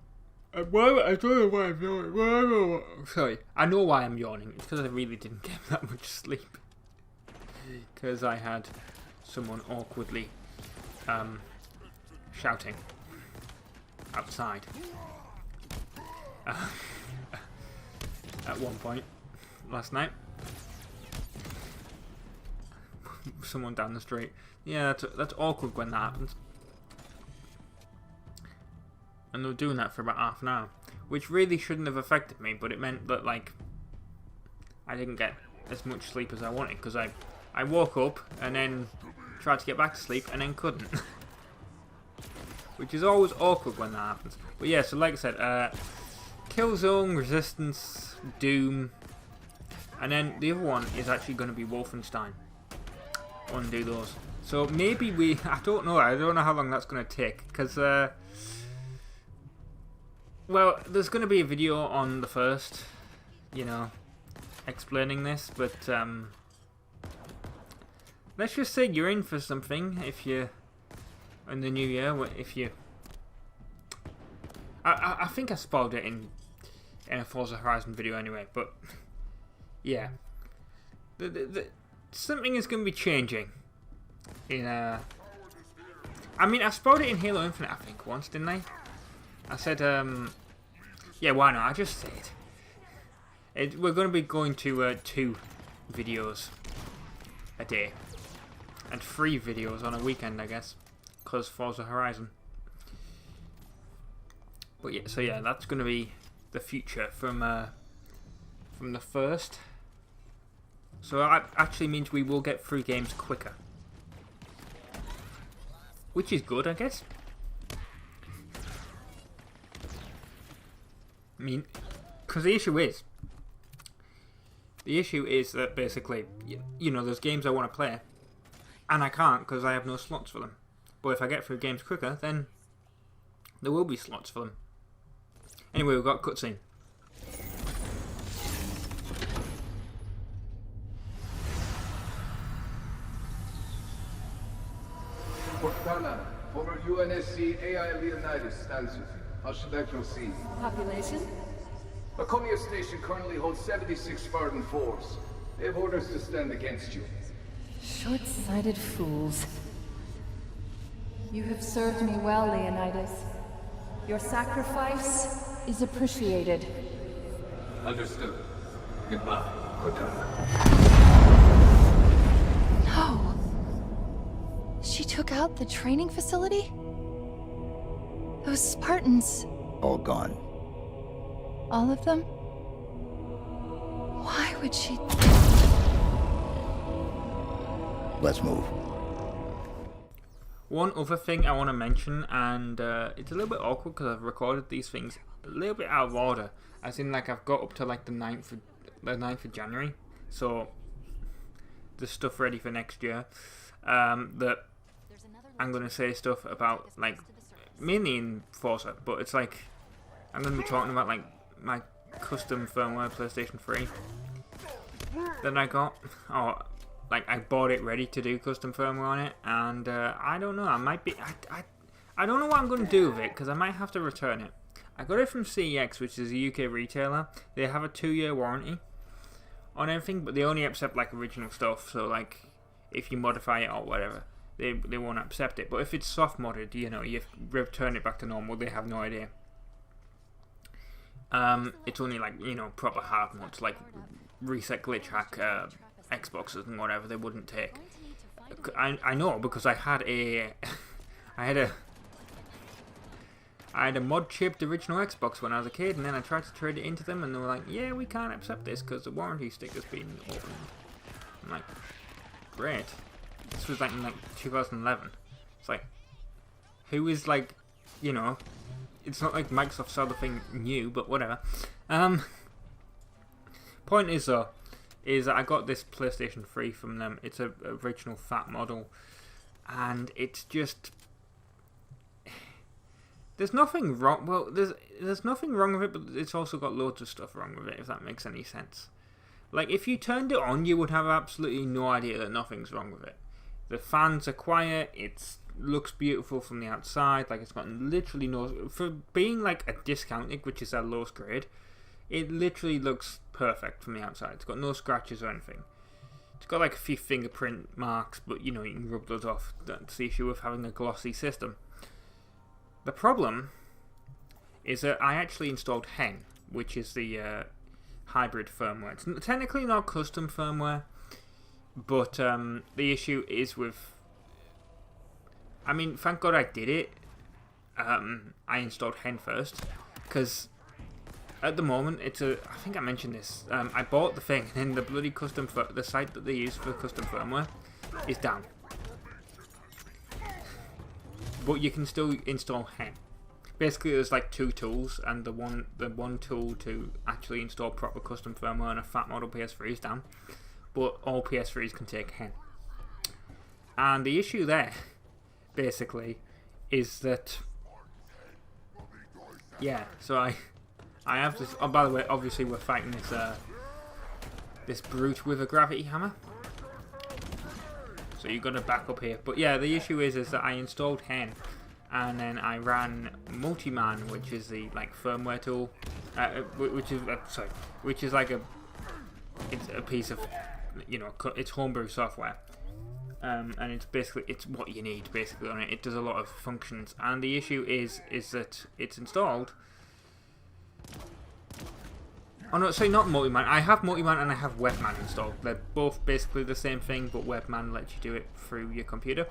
I don't know why I'm yawning. Sorry, I know why I'm yawning. It's because I really didn't get that much sleep. Because I had someone awkwardly shouting outside at one point last night. Someone down the street. Yeah, that's awkward when that happens. And they were doing that for about half an hour, which really shouldn't have affected me, but it meant that, like, I didn't get as much sleep as I wanted, because I woke up and then tried to get back to sleep and then couldn't. Which is always awkward when that happens. But yeah, so like I said, Killzone, Resistance, Doom, and then the other one is actually going to be Wolfenstein. I want to do those. So maybe I don't know how long that's going to take, because... Well, there's going to be a video on the first, you know, explaining this, but let's just say you're in for something if you, in the new year, if you... I think I spoiled it in a Forza Horizon video anyway, but yeah. Something is going to be changing in I mean, I spoiled it in Halo Infinite, I think, once, didn't I? I said, yeah, why not? I just say it. We're going to be going to 2 videos a day. And 3 videos on a weekend, I guess. Because Forza Horizon. But yeah, so yeah, that's going to be the future from the first. So that actually means we will get through games quicker. which is good, I guess. I mean, because the issue is that basically, you know, there's games I want to play, and I can't because I have no slots for them. But if I get through games quicker, then there will be slots for them. Anyway, we've got a cutscene. Cortana, former UNSC AI Leonidas stands with you. How should I proceed? Population? Laconia Station currently holds 76 Spartan 4s. They have orders to stand against you. Short-sighted fools. You have served me well, Leonidas. Your sacrifice is appreciated. Understood. Goodbye, Cortana. No. She took out the training facility? Those Spartans. All gone. All of them? Why would she... Let's move. One other thing I want to mention, and it's a little bit awkward because I've recorded these things a little bit out of order. As in, like, I've got up to like the 9th of January, so there's stuff ready for next year. That I'm gonna say stuff about, like, mainly in Forza, but it's like I'm gonna be talking about like my custom firmware PlayStation 3 that I got, or like I bought it ready to do custom firmware on it, and I don't know, I might be, I don't know what I'm gonna do with it because I might have to return it. I got it from CEX, which is a UK retailer. They have a 2-year warranty on everything, but they only accept like original stuff, so like if you modify it or whatever, they won't accept it. But if it's soft modded, you know, you return it back to normal, they have no idea. It's only like, you know, proper hard mods like reset glitch hack Xboxes and whatever they wouldn't take. I know because I had a mod chipped original Xbox when I was a kid, and then I tried to trade it into them, and they were like, yeah, we can't accept this because the warranty sticker's been opened. I'm like, great. This was like in like 2011. It's like, who is like, you know, it's not like Microsoft saw the thing new, but whatever. Point is though, is that I got this PlayStation 3 from them. It's a original fat model, and it's just, there's nothing wrong. Well, there's nothing wrong with it, but it's also got loads of stuff wrong with it, if that makes any sense. Like, if you turned it on, you would have absolutely no idea that nothing's wrong with it. The fans are quiet, it looks beautiful from the outside, like it's got literally no... For being like a discounted, which is our lowest grade, it literally looks perfect from the outside. It's got no scratches or anything. It's got like a few fingerprint marks, but you know, you can rub those off. That's the issue with having a glossy system. The problem is that I actually installed Hen, which is the hybrid firmware. It's technically not custom firmware, but the issue is with... I mean, thank God I did it. I installed Hen first, because at the moment, it's a... I think I mentioned this. I bought the thing, and then the bloody custom... the site that they use for custom firmware is down. But you can still install Hen. Basically, there's like 2 tools, and the one tool to actually install proper custom firmware on a fat model PS3 is down. But all PS3s can take Hen. And the issue there, basically, is that... Yeah, so I have this... Oh, by the way, obviously we're fighting this this brute with a gravity hammer. So you've got to back up here. But yeah, the issue is that I installed Hen, and then I ran Multiman, which is the like firmware tool, which is like it's a piece of, you know, it's homebrew software, and it's basically, it's what you need basically on it. It does a lot of functions, and the issue is that it's installed. Oh no, sorry, not Multiman. I have Multiman and I have Webman installed. They're both basically the same thing, but Webman lets you do it through your computer.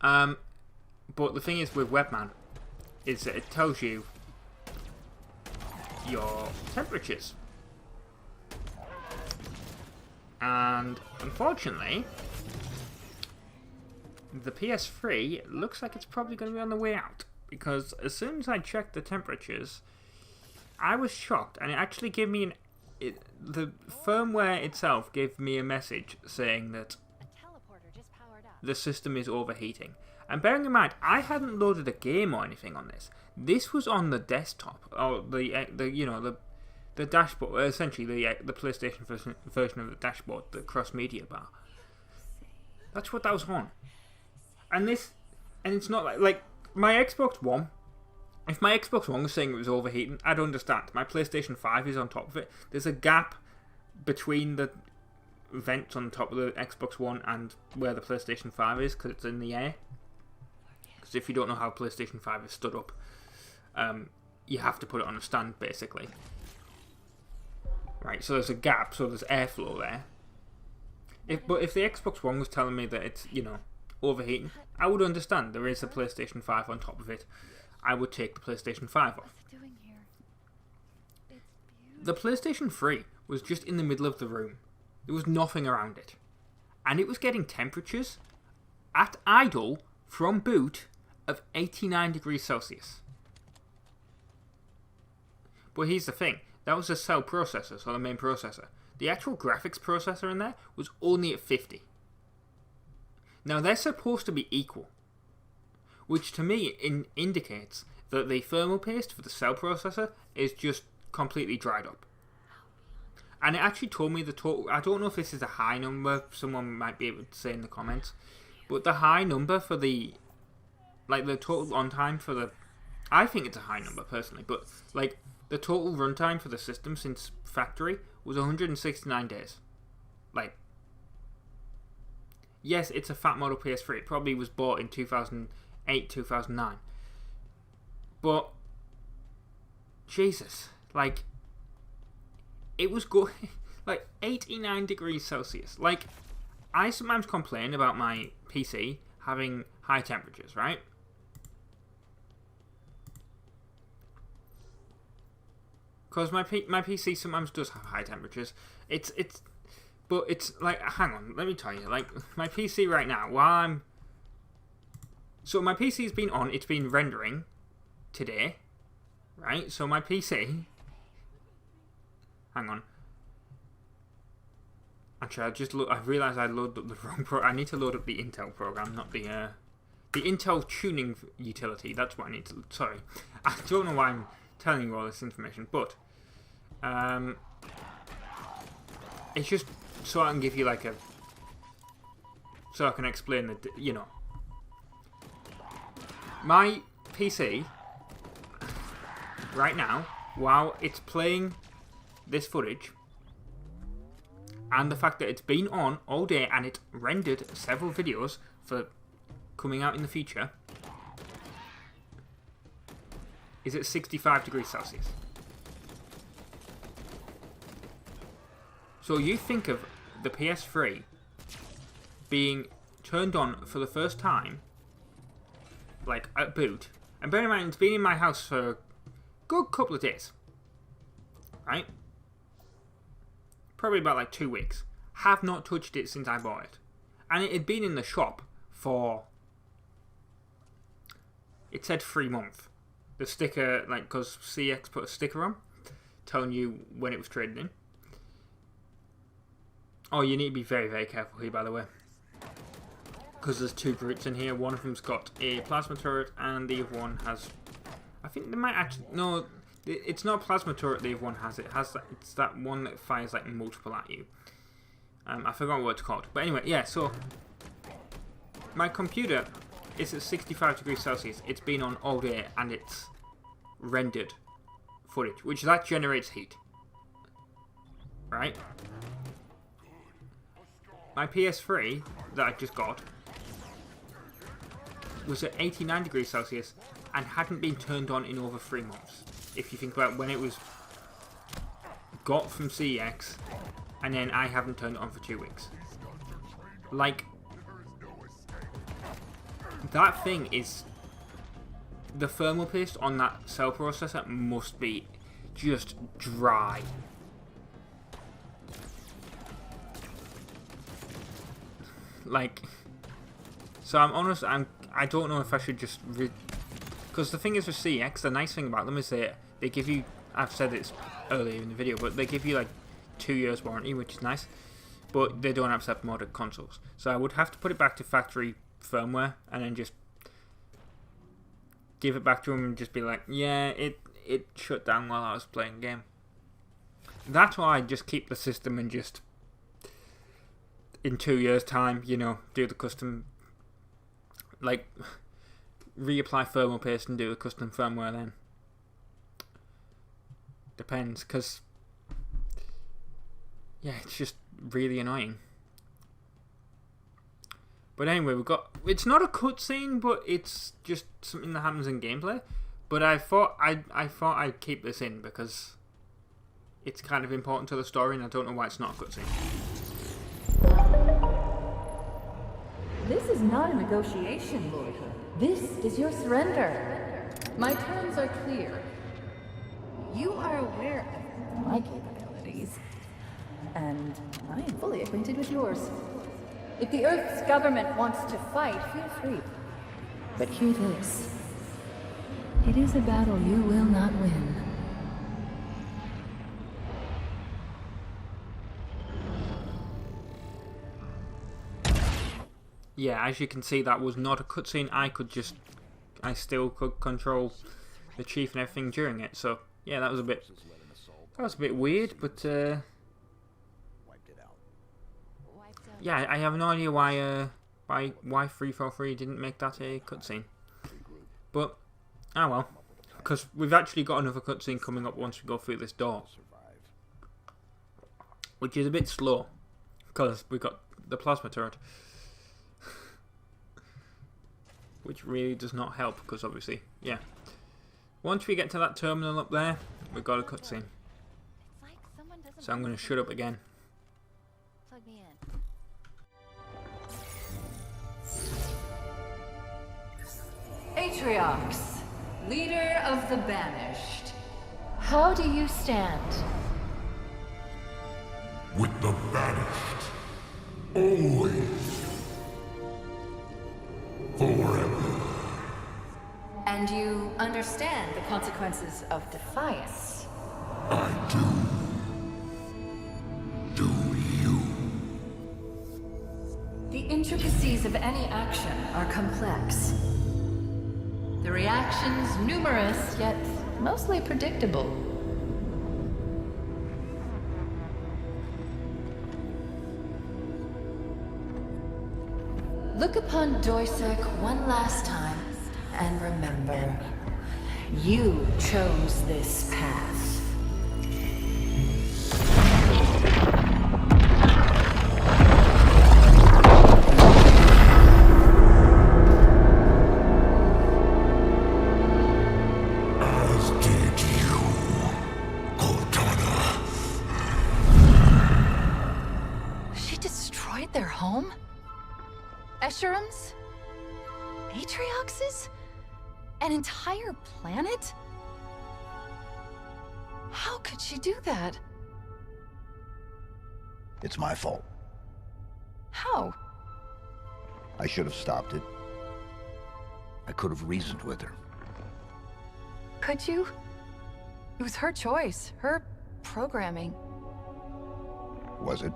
But the thing is with Webman is that it tells you your temperatures. And unfortunately, the PS3 looks like it's probably going to be on the way out, because as soon as I checked the temperatures, I was shocked, and it actually gave me the firmware itself gave me a message saying that the system is overheating. And bearing in mind, I hadn't loaded a game or anything on this. This was on the desktop, or the dashboard, essentially the PlayStation version of the dashboard, the cross-media bar. That's what that was on. And it's not like my Xbox One. If my Xbox One was saying it was overheating, I'd understand. My PlayStation 5 is on top of it. There's a gap between the vents on top of the Xbox One and where the PlayStation 5 is, because it's in the air. Because if you don't know how PlayStation 5 is stood up, you have to put it on a stand, basically. Right, so there's a gap, so there's airflow there. But if the Xbox One was telling me that it's, overheating, I would understand. There is a PlayStation 5 on top of it. I would take the PlayStation 5 off. The PlayStation 3 was just in the middle of the room. There was nothing around it. And it was getting temperatures at idle from boot of 89 degrees Celsius. But here's the thing. That was a cell processor, so the main processor. The actual graphics processor in there was only at 50. Now they're supposed to be equal, which to me indicates that the thermal paste for the cell processor is just completely dried up. And it actually told me the total. I don't know if this is a high number. Someone might be able to say in the comments. But the high number for the total on time for the, I think it's a high number personally. But the total runtime for the system since factory was 169 days. Yes, it's a fat model PS3. It probably was bought in 2008, 2009. But Jesus, it was going 89 degrees Celsius. I sometimes complain about my PC having high temperatures, right? Because my PC sometimes does have high temperatures. But it's hang on, let me tell you. My PC right now, so my PC's been on, it's been rendering today, right? So my PC, hang on. Actually, I realised I loaded up the wrong I need to load up the Intel program, not the Intel tuning utility. That's what I need to, sorry. I don't know why I'm telling you all this information, but it's just so I can give you so I can explain my PC right now, while it's playing this footage, and the fact that it's been on all day and it rendered several videos for coming out in the future, is at 65 degrees Celsius. So you think of the PS3 being turned on for the first time, at boot, and bear in mind it's been in my house for a good couple of days, right? Probably about 2 weeks. Have not touched it since I bought it. And it had been in the shop for, it said 3 months. The sticker, because CX put a sticker on telling you when it was traded in. Oh, you need to be very, very careful here, by the way. Because there's 2 brutes in here. One of them's got a plasma turret, and the other one has, I think they might actually, no, it's not a plasma turret the other one has. It's that one that fires multiple at you. I forgot what it's called. But anyway, yeah, so my computer is at 65 degrees Celsius. It's been on all day, and it's rendered footage, which that generates heat. Right? My PS3 that I just got was at 89 degrees Celsius and hadn't been turned on in over 3 months. If you think about when it was got from CEX, and then I haven't turned it on for 2 weeks. That thing is, the thermal paste on that cell processor must be just dry. So I'm honest, I don't know if I should just... Because the thing is with CX, the nice thing about them is they give you... I've said this earlier in the video, but they give you like 2 years warranty, which is nice. But they don't accept modded consoles. So I would have to put it back to factory firmware and then just give it back to them and just be like, yeah, it shut down while I was playing the game. That's why I just keep the system and just in 2 years time, you know, do the custom, like reapply firmware paste and do the custom firmware then. Depends, because yeah, it's just really annoying. But anyway, it's not a cutscene, but it's just something that happens in gameplay. But I thought I'd keep this in because it's kind of important to the story, and I don't know why it's not a cutscene. This is not a negotiation, Lord. This is your surrender. My terms are clear. You are aware of my capabilities, and I am fully acquainted with yours. If the Earth's government wants to fight, feel free. But hear this. It is a battle you will not win. Yeah, as you can see, that was not a cutscene. I still could control the chief and everything during it. So yeah, that was a bit weird, but yeah, I have no idea why 343 didn't make that a cutscene. But oh well, because we've actually got another cutscene coming up once we go through this door, which is a bit slow because we've got the plasma turret. Which really does not help, because obviously, yeah. Once we get to that terminal up there, we've got a cutscene. So I'm going to shut up again. Plug me in. Atriox, leader of the Banished. How do you stand? With the Banished. Always. Forever. And you understand the consequences of defiance? I do. Do you? The intricacies of any action are complex. The reactions numerous, yet mostly predictable. Look upon Doisek one last time, and remember, you chose this path. As did you, Cortana. She destroyed their home? Escherum's? Atriox's? An entire planet? How could she do that? It's my fault. How? I should have stopped it. I could have reasoned with her. Could you? It was her choice, her programming. Was it?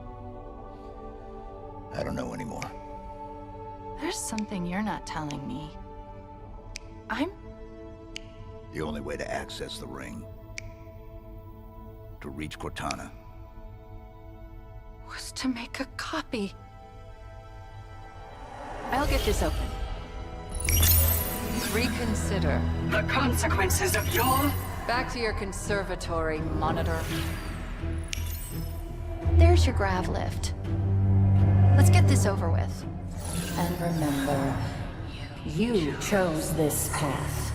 I don't know anymore. There's something you're not telling me. The only way to access the ring, to reach Cortana, was to make a copy. I'll get this open. Reconsider. The consequences of your... Back to your conservatory, Monitor. There's your grav lift. Let's get this over with. And remember, you chose this path.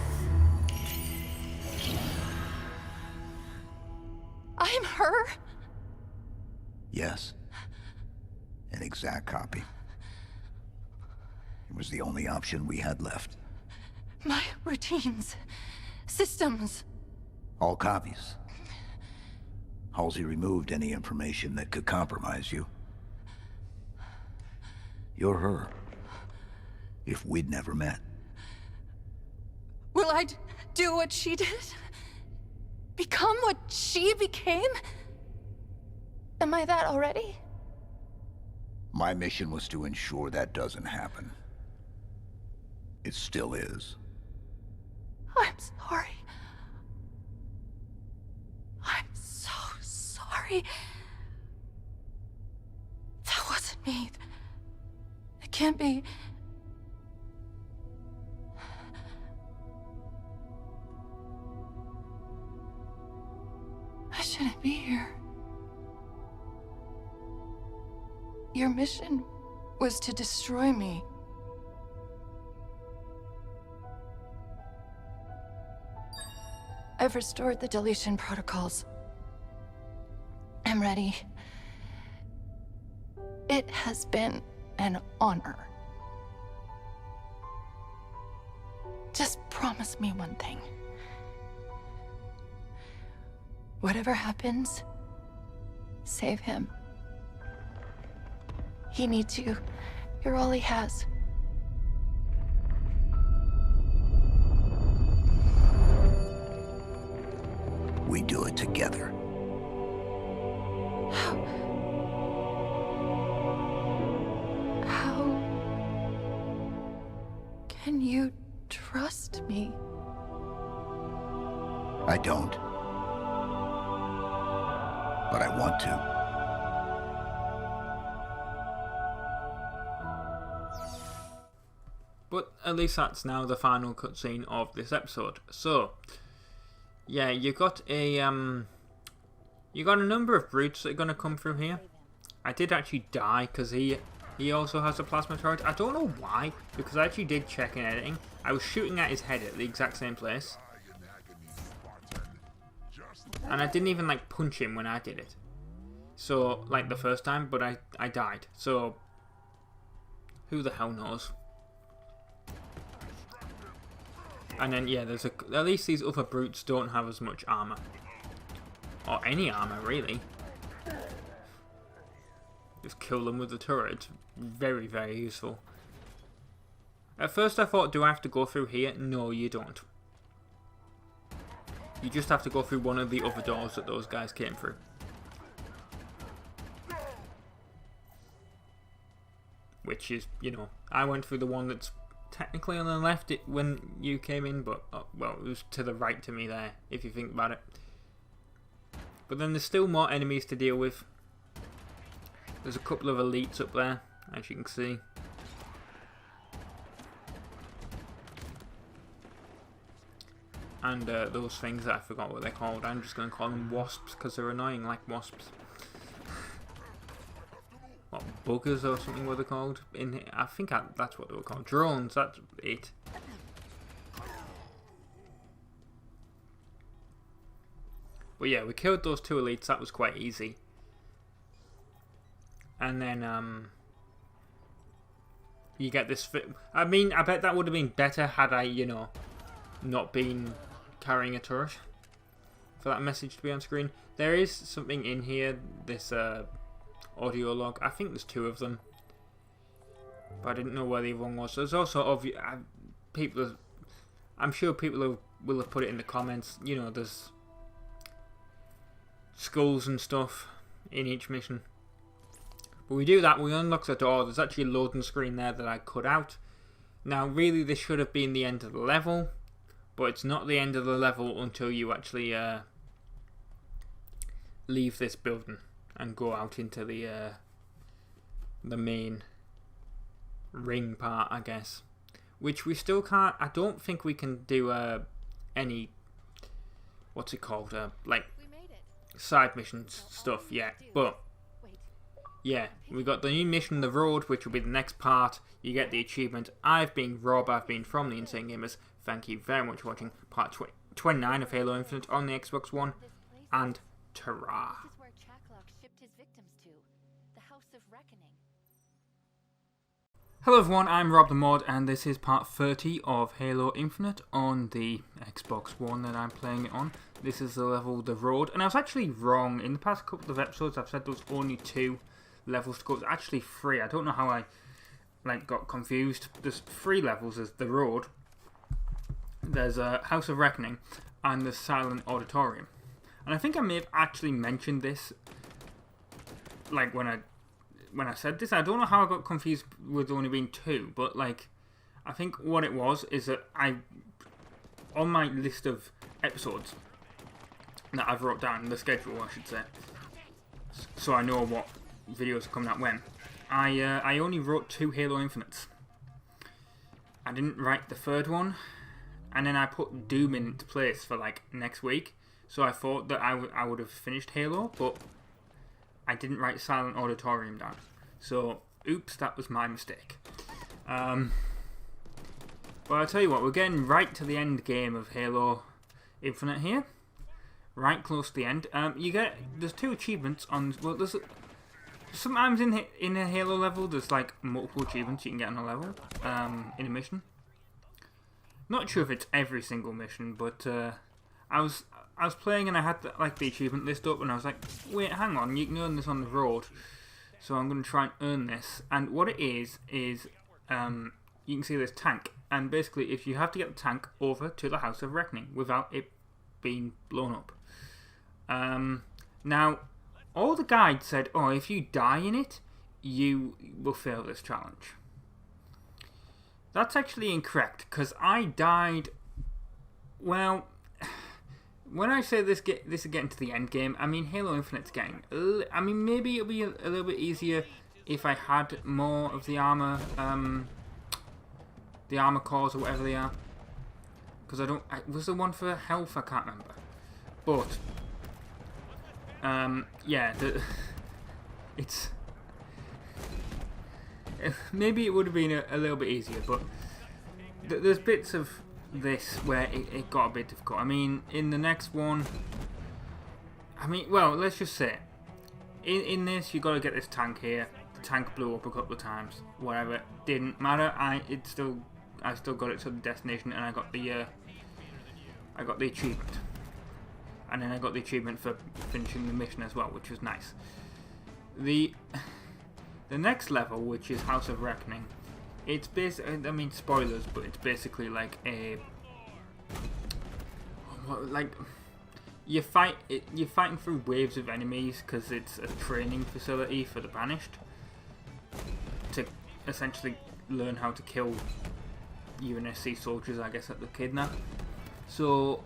I'm her? Yes. An exact copy. It was the only option we had left. My routines, systems. All copies. Halsey removed any information that could compromise you. You're her. if we'd never met. Will I do what she did? Become what she became? Am I that already? My mission was to ensure that doesn't happen. It still is. I'm sorry. I'm so sorry. That wasn't me. It can't be. I shouldn't be here. Your mission was to destroy me. I've restored the deletion protocols. I'm ready. It has been an honor. Just promise me one thing. Whatever happens, save him. He needs you. You're all he has. We do it together. How can you trust me? I don't. But I want to. But at least that's now the final cutscene of this episode. So, yeah, you got a number of brutes that are going to come through here. I did actually die because he also has a plasma turret. I don't know why, because I actually did check in editing. I was shooting at his head at the exact same place. And I didn't even like punch him when I did it. So, like the first time, but I died. So, who the hell knows? And then, yeah, there's at least these other brutes don't have as much armor. Or any armor, really. Just kill them with the turret. Very, very useful. At first I thought, do I have to go through here? No, you don't. You just have to go through one of the other doors that those guys came through. Which is, you know, I went through the one that's technically on the left when you came in, but, well, it was to the right to me there, if you think about it. But then there's still more enemies to deal with. There's a couple of elites up there, as you can see. And those things that I forgot what they're called. I'm just going to call them wasps, because they're annoying like wasps. What, buggers or something were they called? I think that's what they were called. Drones, that's it. But yeah, we killed those two elites, that was quite easy. And then, you get this... I mean, I bet that would have been better had I, you know, not been carrying a turret. For that message to be on screen. There is something in here, this, audio log. I think there's two of them, but I didn't know where the other one was. There's also people. I'm sure people will have put it in the comments. You know, there's skulls and stuff in each mission. But we do that. We unlock the door. There's actually a loading screen there that I cut out. Now, really, this should have been the end of the level, but it's not the end of the level until you actually leave this building and go out into the main ring part, I guess. Which we still can't... I don't think we can do any... What's it called? Like, side missions stuff yet. But, yeah, we got the new mission, The Road, which will be the next part. You get the achievement. I've been Rob. I've been from the Insane Gamers. Thank you very much for watching part 29 of Halo Infinite on the Xbox One. And ta-ra. Hello everyone, I'm RobtheMod and this is part 30 of Halo Infinite on the Xbox One that I'm playing it on. This is the level The Road, and I was actually wrong. In the past couple of episodes I've said there was only 2 levels to go. It's actually 3. I don't know how I like got confused. There's 3 levels. There's the road. There's a House of Reckoning, and the Silent Auditorium. And I think I may have actually mentioned this, like when I said this. I don't know how I got confused with there only being 2, but like I think what it was is that on my list of episodes that I've wrote down, the schedule I should say, so I know what videos are coming out when. I only wrote 2 Halo Infinites. I didn't write the 3rd one, and then I put Doom into place for like next week. So I thought that I would have finished Halo, but I didn't write Silent Auditorium down. So oops, that was my mistake. But I'll tell you what, we're getting right to the end game of Halo Infinite here. Right close to the end. There's 2 achievements on. Well, there's sometimes in a Halo level there's like multiple achievements you can get on a level in a mission. Not sure if it's every single mission, but I was playing and I had the achievement list up, and I was like, wait, hang on, you can earn this on the road, so I'm going to try and earn this. And what it is you can see this tank, and basically if you have to get the tank over to the House of Reckoning without it being blown up. Now, all the guides said, oh, if you die in it, you will fail this challenge. That's actually incorrect, because I died, well, when I say this is getting to the end game, I mean Halo Infinite's getting, I mean maybe it'll be a little bit easier if I had more of the armor cores or whatever they are. Because was there one for health? I can't remember. But yeah, it's maybe it would have been a little bit easier, but there's bits of this where it got a bit difficult. I mean, in the next one, I mean, well, let's just say in this you got to get this tank here. The tank blew up a couple of times. Whatever, didn't matter. I still got it to the destination, and I got the achievement. And then I got the achievement for finishing the mission as well, which was nice. The next level, which is House of Reckoning, it's basically, I mean, spoilers, but it's basically like you're fighting through waves of enemies because it's a training facility for the Banished to essentially learn how to kill UNSC soldiers, I guess, at the kidnap. So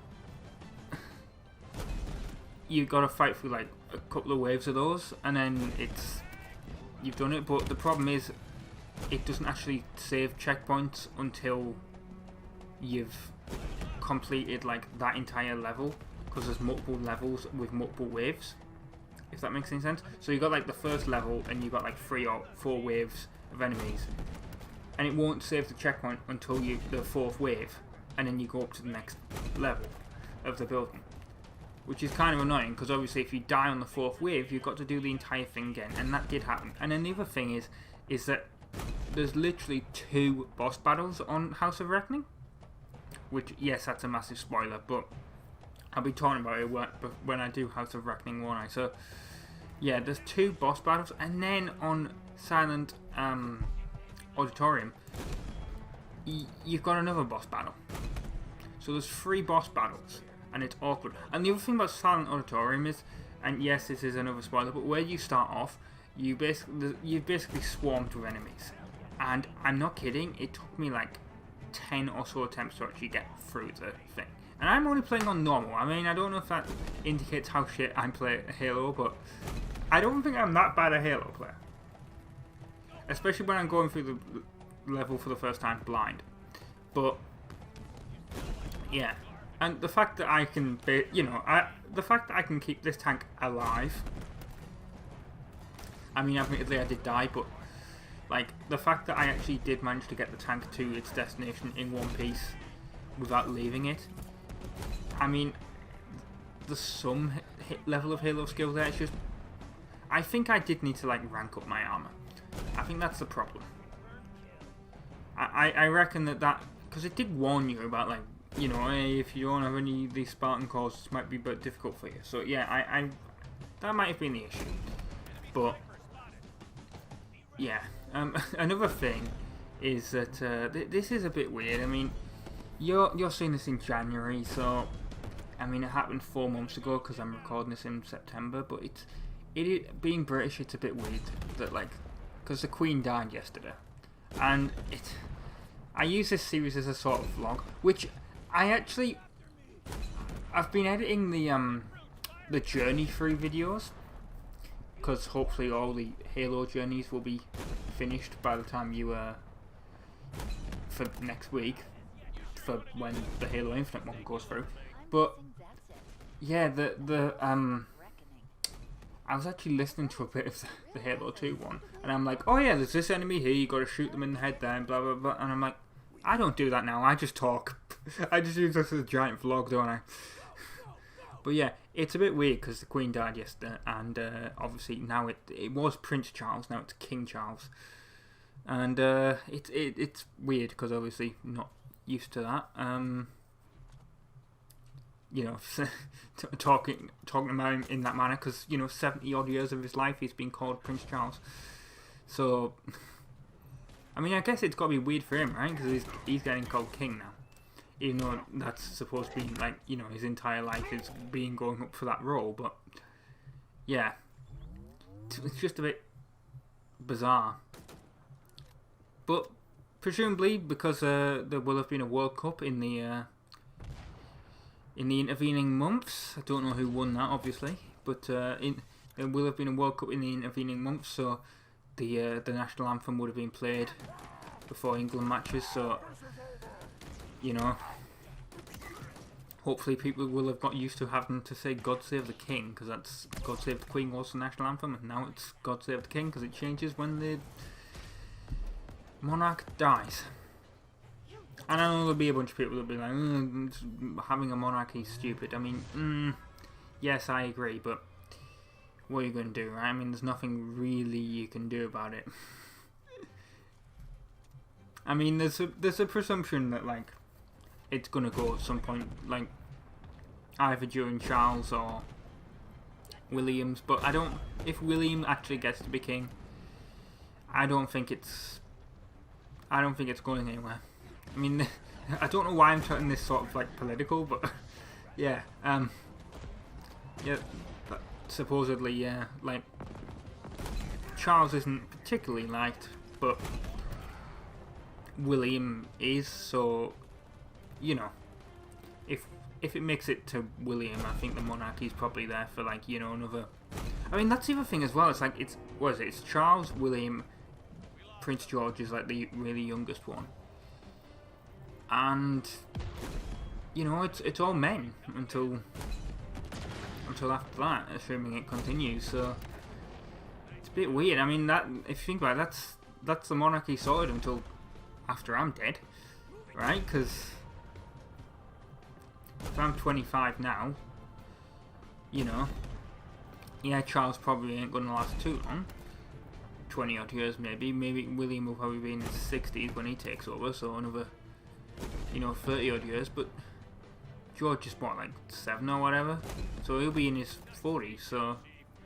you got to fight through like a couple of waves of those, and then you've done it. But the problem is, it doesn't actually save checkpoints until you've completed like that entire level, because there's multiple levels with multiple waves, if that makes any sense. So you got like the first level and you got like 3 or 4 waves of enemies, and it won't save the checkpoint until the 4th wave, and then you go up to the next level of the building, which is kind of annoying, because obviously if you die on the 4th wave, you've got to do the entire thing again, and that did happen. And then the other thing is that there's literally 2 boss battles on House of Reckoning, which, yes, that's a massive spoiler, but I'll be talking about it when I do House of Reckoning, won't I? So yeah, there's 2 boss battles, and then on Silent Auditorium you've got another boss battle. So there's 3 boss battles, and it's awkward. And the other thing about Silent Auditorium is, and yes, this is another spoiler, but where you start off, you're basically swarmed with enemies. And I'm not kidding, it took me like 10 or so attempts to actually get through the thing. And I'm only playing on normal. I mean, I don't know if that indicates how shit I play Halo, but I don't think I'm that bad a Halo player. Especially when I'm going through the level for the first time blind. But yeah, and the fact that I can, the fact that I can keep this tank alive. I mean, admittedly I did die, but like the fact that I actually did manage to get the tank to its destination in one piece without leaving it. I mean, there's some level of Halo skill there. It's just, I think I did need to like rank up my armor. I think that's the problem. I reckon that because it did warn you about like, hey, if you don't have any of these Spartan cores, it might be a bit difficult for you. So yeah, that might have been the issue. But yeah, another thing is that this is a bit weird. I mean, you're seeing this in January, so I mean it happened 4 months ago because I'm recording this in September. But being British, it's a bit weird that like because the Queen died yesterday, and I use this series as a sort of vlog, which I've been editing the journey through videos, because hopefully all the Halo journeys will be finished by the time you for next week, for when the Halo Infinite one goes through. But yeah, I was actually listening to a bit of the Halo 2 one, and I'm like, oh yeah, there's this enemy here, you gotta shoot them in the head there, and blah blah blah, and I'm like, I don't do that now, I just talk. I just use this as a giant vlog, don't I? But yeah, it's a bit weird because the Queen died yesterday, and obviously now it was Prince Charles, now it's King Charles, and it's weird because obviously not used to that. You know, talking about him in that manner, because 70 odd years of his life he's been called Prince Charles. So, I mean, I guess it's got to be weird for him, right? Because he's getting called king now, even though that's supposed to be like his entire life is being going up for that role. But yeah, it's just a bit bizarre. But presumably because there will have been a World Cup in the intervening months. I don't know who won that, obviously, but there will have been a World Cup in the intervening months, so the national anthem would have been played before England matches. So hopefully people will have got used to having to say "God Save the King," because that's "God Save the Queen" was the national anthem, and now it's "God Save the King" because it changes when the monarch dies. And I know there'll be a bunch of people that'll be like, having a monarchy is stupid. I mean, yes, I agree, but what are you going to do, right? I mean, there's nothing really you can do about it. I mean, there's a presumption that, like, it's going to go at some point, like, either during Charles or William's, but if William actually gets to be king, I don't think it's going anywhere. I mean, I don't know why I'm turning this sort of like political, but yeah, supposedly, yeah, like Charles isn't particularly liked, but William is. So, if it makes it to William, I think the monarchy's probably there for like another. I mean, that's the other thing as well. It's like it's Charles, William, Prince George is like the really youngest one. And it's all men until after that, assuming it continues. So it's a bit weird. I mean, that if you think about it, that's the monarchy sorted until after I'm dead, right? Because if I'm 25 now, yeah, Charles probably ain't gonna last too long. 20 odd years maybe. Maybe William will probably be in his 60s when he takes over. So another 30 odd years, but George is what, like 7 or whatever, so he'll be in his 40s, so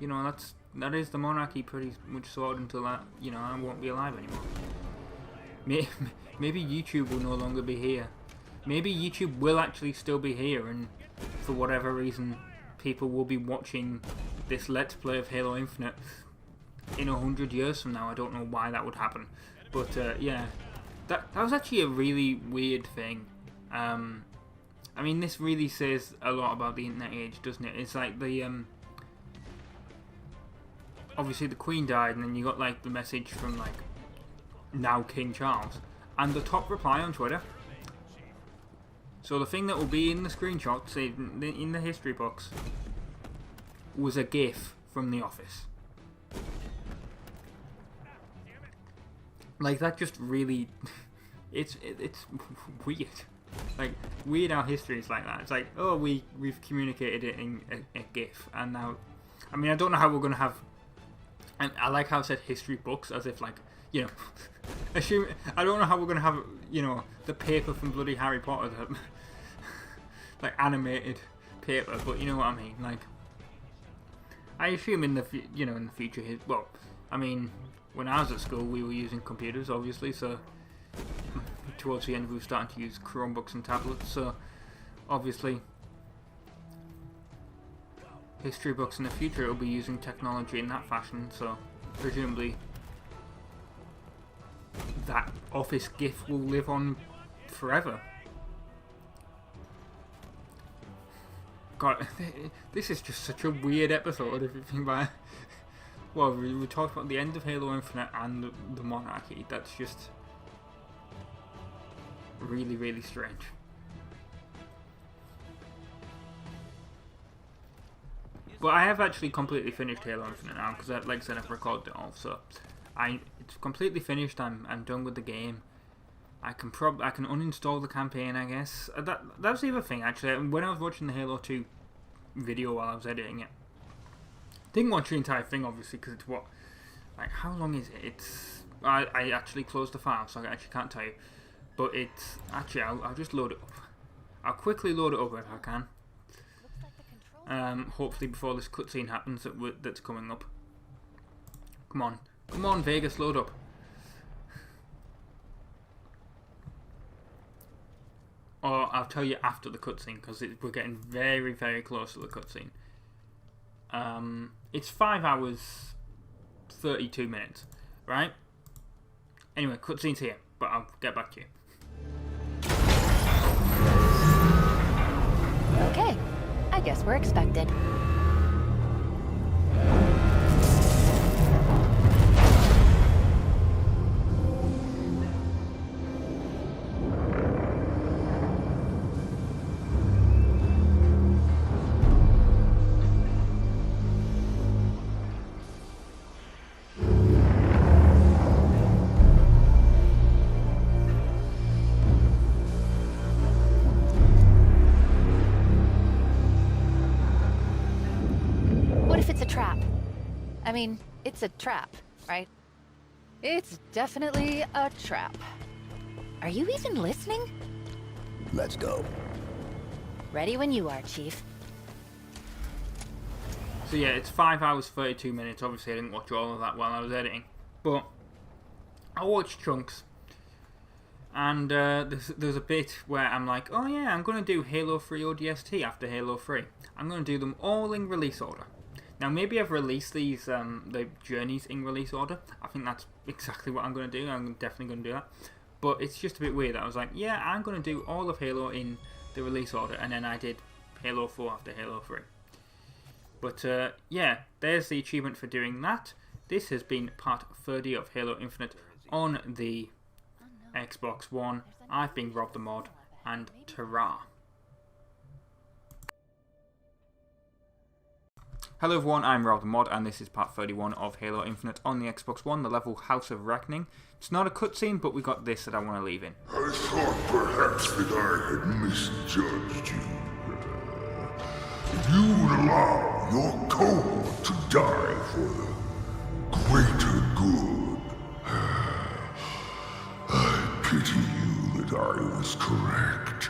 that is the monarchy pretty much sorted until that, I won't be alive anymore. Maybe YouTube will no longer be here. Maybe YouTube will actually still be here, and for whatever reason people will be watching this Let's Play of Halo Infinite in 100 years from now. I don't know why that would happen, but yeah. That was actually a really weird thing. I mean, this really says a lot about the internet age, doesn't it? It's like obviously the Queen died, and then you got like the message from like now King Charles, and the top reply on Twitter. So the thing that will be in the screenshots in the history books was a GIF from The Office. Like, that just really, it's weird. Like, weird how history is like that. It's like, oh, we've communicated it in a GIF, and now, I mean, I don't know how we're going to have, and I like how it said history books, as if like, I don't know how we're going to have, the paper from bloody Harry Potter, that, like, animated paper, but you know what I mean, like, I assume in the future, well, I mean, when I was at school, we were using computers, obviously, so towards the end we were starting to use Chromebooks and tablets, so obviously history books in the future will be using technology in that fashion, so presumably that office GIF will live on forever. God, this is just such a weird episode if you think about it. Well, we talked about the end of Halo Infinite and the monarchy. That's just really, really strange. But I have actually completely finished Halo Infinite now, because like I said, I've recorded it all, so it's completely finished. I'm done with the game. I can uninstall the campaign, I guess. That was the other thing, actually. When I was watching the Halo 2 video while I was editing it, didn't watch the entire thing, obviously, because it's what, like, how long is it? I actually closed the file, so I actually can't tell you. But it's actually, I'll just load it up. I'll quickly load it up if I can. Hopefully before this cutscene happens that's coming up. Come on, Vegas, load up. Or I'll tell you after the cutscene, because we're getting very, very close to the cutscene. It's 5 hours, 32 minutes, right? Anyway, cutscene's here, but I'll get back to you. Okay, I guess we're expected. I mean, it's a trap, right? It's definitely a trap. Are you even listening? Let's go. Ready when you are, Chief. So yeah, it's 5 hours, 32 minutes. Obviously, I didn't watch all of that while I was editing. But I watched chunks. And there's a bit where I'm like, oh yeah, I'm going to do Halo 3 ODST after Halo 3. I'm going to do them all in release order. Now, maybe I've released these the journeys in release order. I think that's exactly what I'm going to do. I'm definitely going to do that. But it's just a bit weird. I was like, yeah, I'm going to do all of Halo in the release order. And then I did Halo 4 after Halo 3. But, yeah, there's the achievement for doing that. This has been part 30 of Halo Infinite on the Xbox One. I've been RobtheMod, and ta-ra. Hello everyone, I'm RobtheMod, and this is part 31 of Halo Infinite on the Xbox One, the level House of Reckoning. It's not a cutscene, but we got this that I want to leave in. I thought perhaps that I had misjudged you. If you would allow your cohort to die for the greater good, I pity you that I was correct.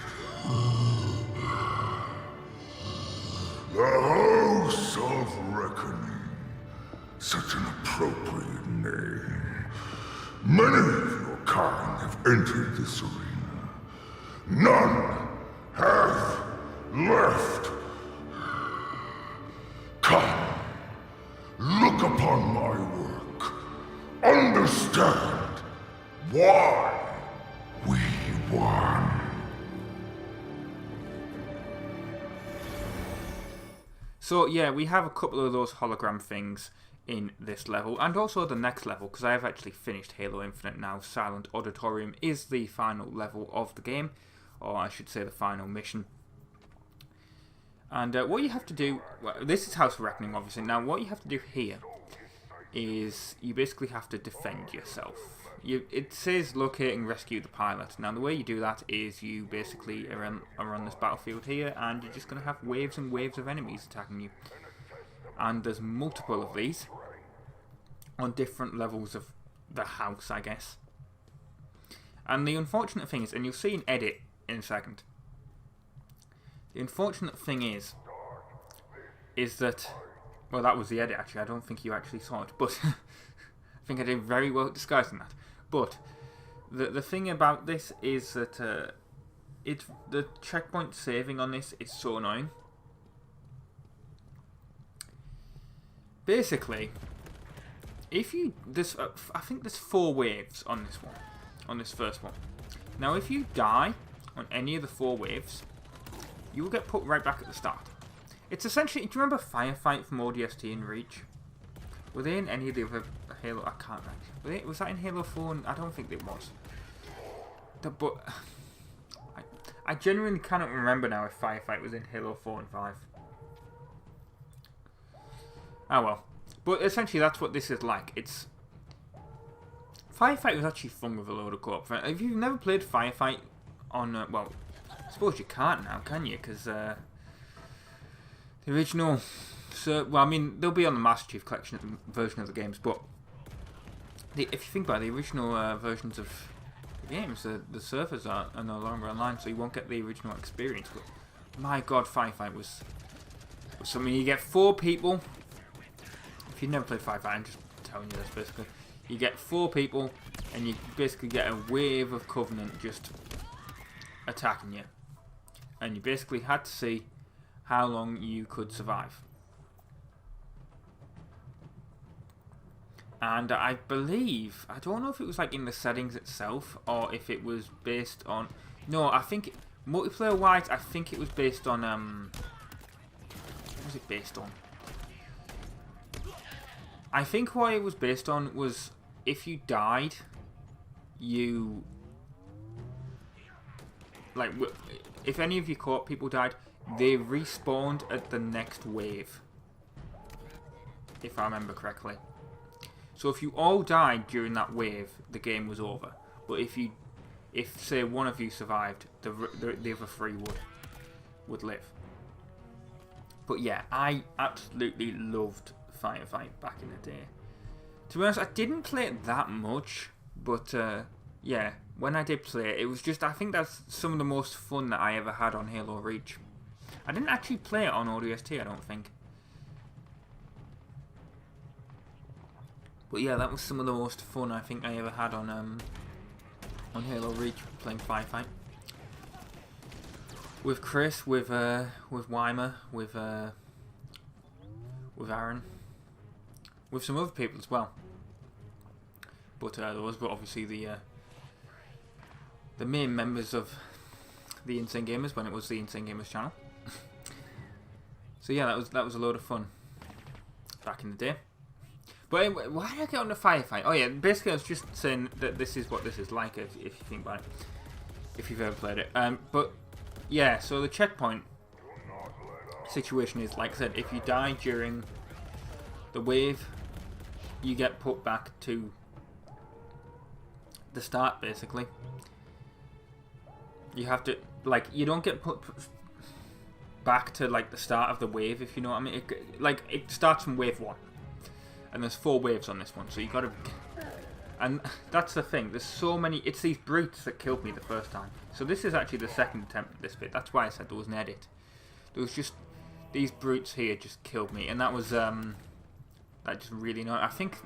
The House of Reckoning. Such an appropriate name. Many of your kind have entered this arena. None have left. Come, look upon my work. Understand why we won. So yeah, we have a couple of those hologram things in this level, and also the next level, because I have actually finished Halo Infinite now. Silent Auditorium is the final level of the game, or I should say the final mission. And what you have to do, well, this is House of Reckoning obviously. Now what you have to do here is you basically have to defend yourself. It says locate and rescue the pilot. Now the way you do that is you basically are on this battlefield here, and you're just going to have waves and waves of enemies attacking you. And there's multiple of these on different levels of the house, I guess. And the unfortunate thing is, and you'll see an edit in a second, the unfortunate thing is that, well, that was the edit actually, I don't think you actually saw it, but I think I did very well at disguising that. But The thing about this is that it's the checkpoint saving on this is so annoying. Basically, if you I think there's 4 waves on this one, on this first one. Now, if you die on any of the 4 waves, you will get put right back at the start. It's essentially, do you remember Firefight from ODST and Reach? Were they in any of the other Halo? I can't remember. Was that in Halo 4? I don't think it was. But I genuinely cannot remember now if Firefight was in Halo 4 and 5. Oh well. But essentially that's what this is like. It's Firefight was actually fun with a load of co-op. If you've never played Firefight on, well, I suppose you can't now, can you? Because the original, well, I mean, they'll be on the Master Chief Collection version of the games, but if you think about it, the original versions of the games, the servers are no longer online, so you won't get the original experience. But my God, Firefight was something. You get 4 people. If you've never played Firefight, I'm just telling you this basically. You get 4 people, and you basically get a wave of Covenant just attacking you. And you basically had to see how long you could survive. And I believe, I don't know if it was like in the settings itself, or if it was based on... No, I think, multiplayer-wise, I think it was based on, what was it based on? I think what it was based on was if you died, you... Like, if any of your co-op people died, they respawned at the next wave. If I remember correctly. So if you all died during that wave, the game was over. But if say one of you survived, the other 3 would live. But yeah, I absolutely loved Firefight back in the day. To be honest, I didn't play it that much, but yeah, when I did play it, it was just, I think that's some of the most fun that I ever had on Halo Reach. I didn't actually play it on ODST, I don't think. But yeah, that was some of the most fun I think I ever had on Halo Reach, playing Firefight. With Chris, with Weimer, with Aaron. With some other people as well. But there was obviously the main members of the Insane Gamers when it was the Insane Gamers channel. So yeah, that was a load of fun back in the day. But anyway, why did I get on the Firefight? Oh yeah, basically I was just saying that this is what this is like if you think about it, if you've ever played it. But yeah, so the checkpoint situation is, like I said, if you die during the wave, you get put back to the start, basically. You have to, like, you don't get put back to, like, the start of the wave, if you know what I mean. It starts from wave 1. And there's 4 waves on this one, so you gotta... And that's the thing, there's so many... It's these brutes that killed me the first time. So this is actually the second attempt at this bit. That's why I said there was an edit. There was just... These brutes here just killed me, and that was, that just really annoyed. I think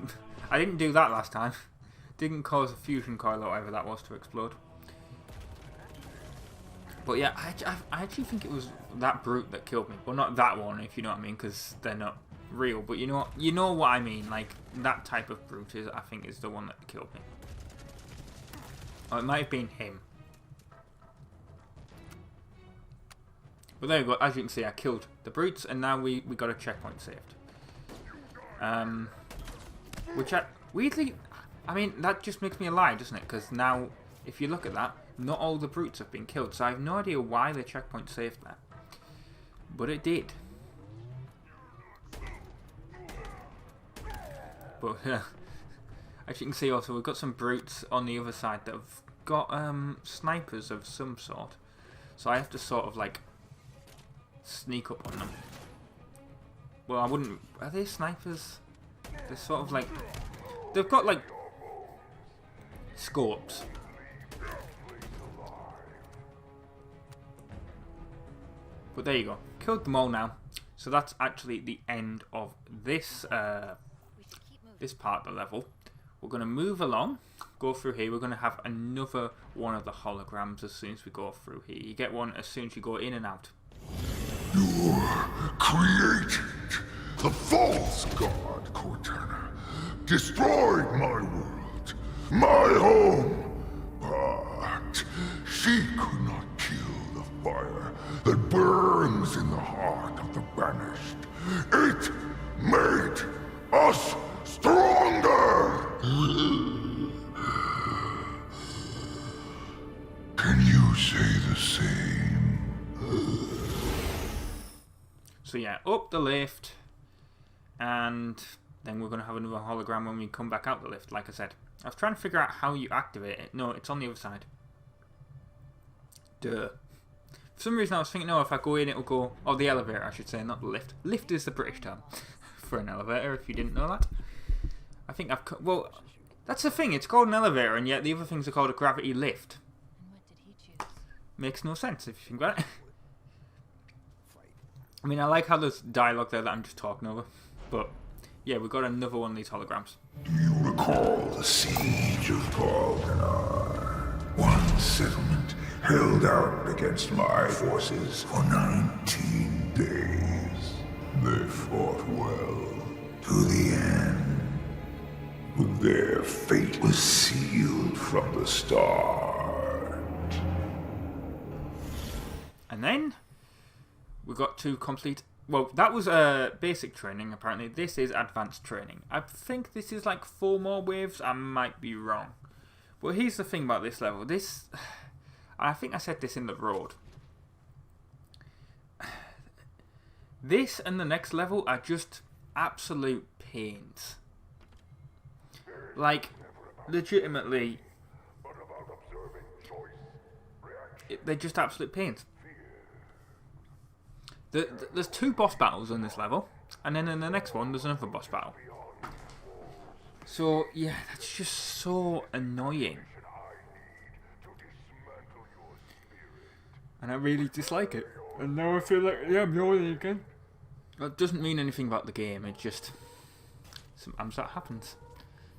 I didn't do that last time. Didn't cause a fusion coil or whatever that was to explode. But yeah, I actually think it was that brute that killed me. Well, not that one, if you know what I mean, because they're not real. But you know what I mean. Like, that type of brute is, I think, is the one that killed me. Or it might have been him. But there you go. As you can see, I killed the brutes, and now we got a checkpoint saved. Which weirdly, I mean, that just makes me a lie, doesn't it? Because now, if you look at that, not all the brutes have been killed. So I have no idea why the checkpoint saved that. But it did. But as you can see, also we've got some brutes on the other side that have got snipers of some sort. So I have to sort of like sneak up on them. Well, I wouldn't... Are they snipers? They're sort of like... They've got like... scopes. But there you go. Killed them all now. So that's actually the end of this this part of the level. we're going to move along, go through here. We're going to have another one of the holograms as soon as we go through here. You get one as soon as you go in and out. You created the false god, Cortana. Destroyed my world, my home. But she could not kill the fire that burns in the heart of the Banished. It made us stronger! Can you say the same? So yeah, up the lift, and then we're going to have another hologram when we come back out the lift, like I said. I was trying to figure out how you activate it. No, it's on the other side. Duh. For some reason I was thinking, no, if I go in it'll go... Oh, the elevator, I should say, not the lift. Lift is the British term for an elevator, if you didn't know that. I think I've... Well, that's the thing, it's called an elevator, and yet the other things are called a gravity lift. Makes no sense if you think about it. I mean, I like how there's dialogue there that I'm just talking over. But, yeah, we've got another one of these holograms. Do you recall the siege of Balkanar? One settlement held out against my forces for 19 days. They fought well to the end. But their fate was sealed from the start. And then we got to complete... Well, that was basic training, apparently. This is advanced training. I think this is like 4 more waves. I might be wrong. But here's the thing about this level. This... I think I said this in the road. This and the next level are just absolute pains. Like, legitimately... They're just absolute pains. There's 2 boss battles in this level, and then in the next one there's another boss battle. So yeah, that's just so annoying, and I really dislike it. And now I feel like, yeah, I'm yawning again. That doesn't mean anything about the game. It just sometimes that happens.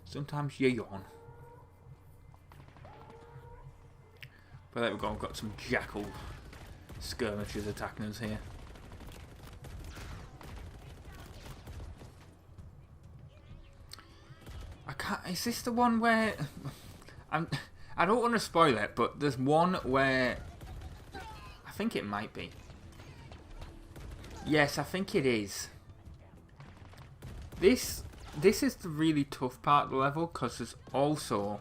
Sometimes you yawn. But there we go. We've got some jackal skirmishers attacking us here. Is this the one where... I don't want to spoil it, but there's one where... I think it might be. Yes, I think it is. This is the really tough part of the level, because there's also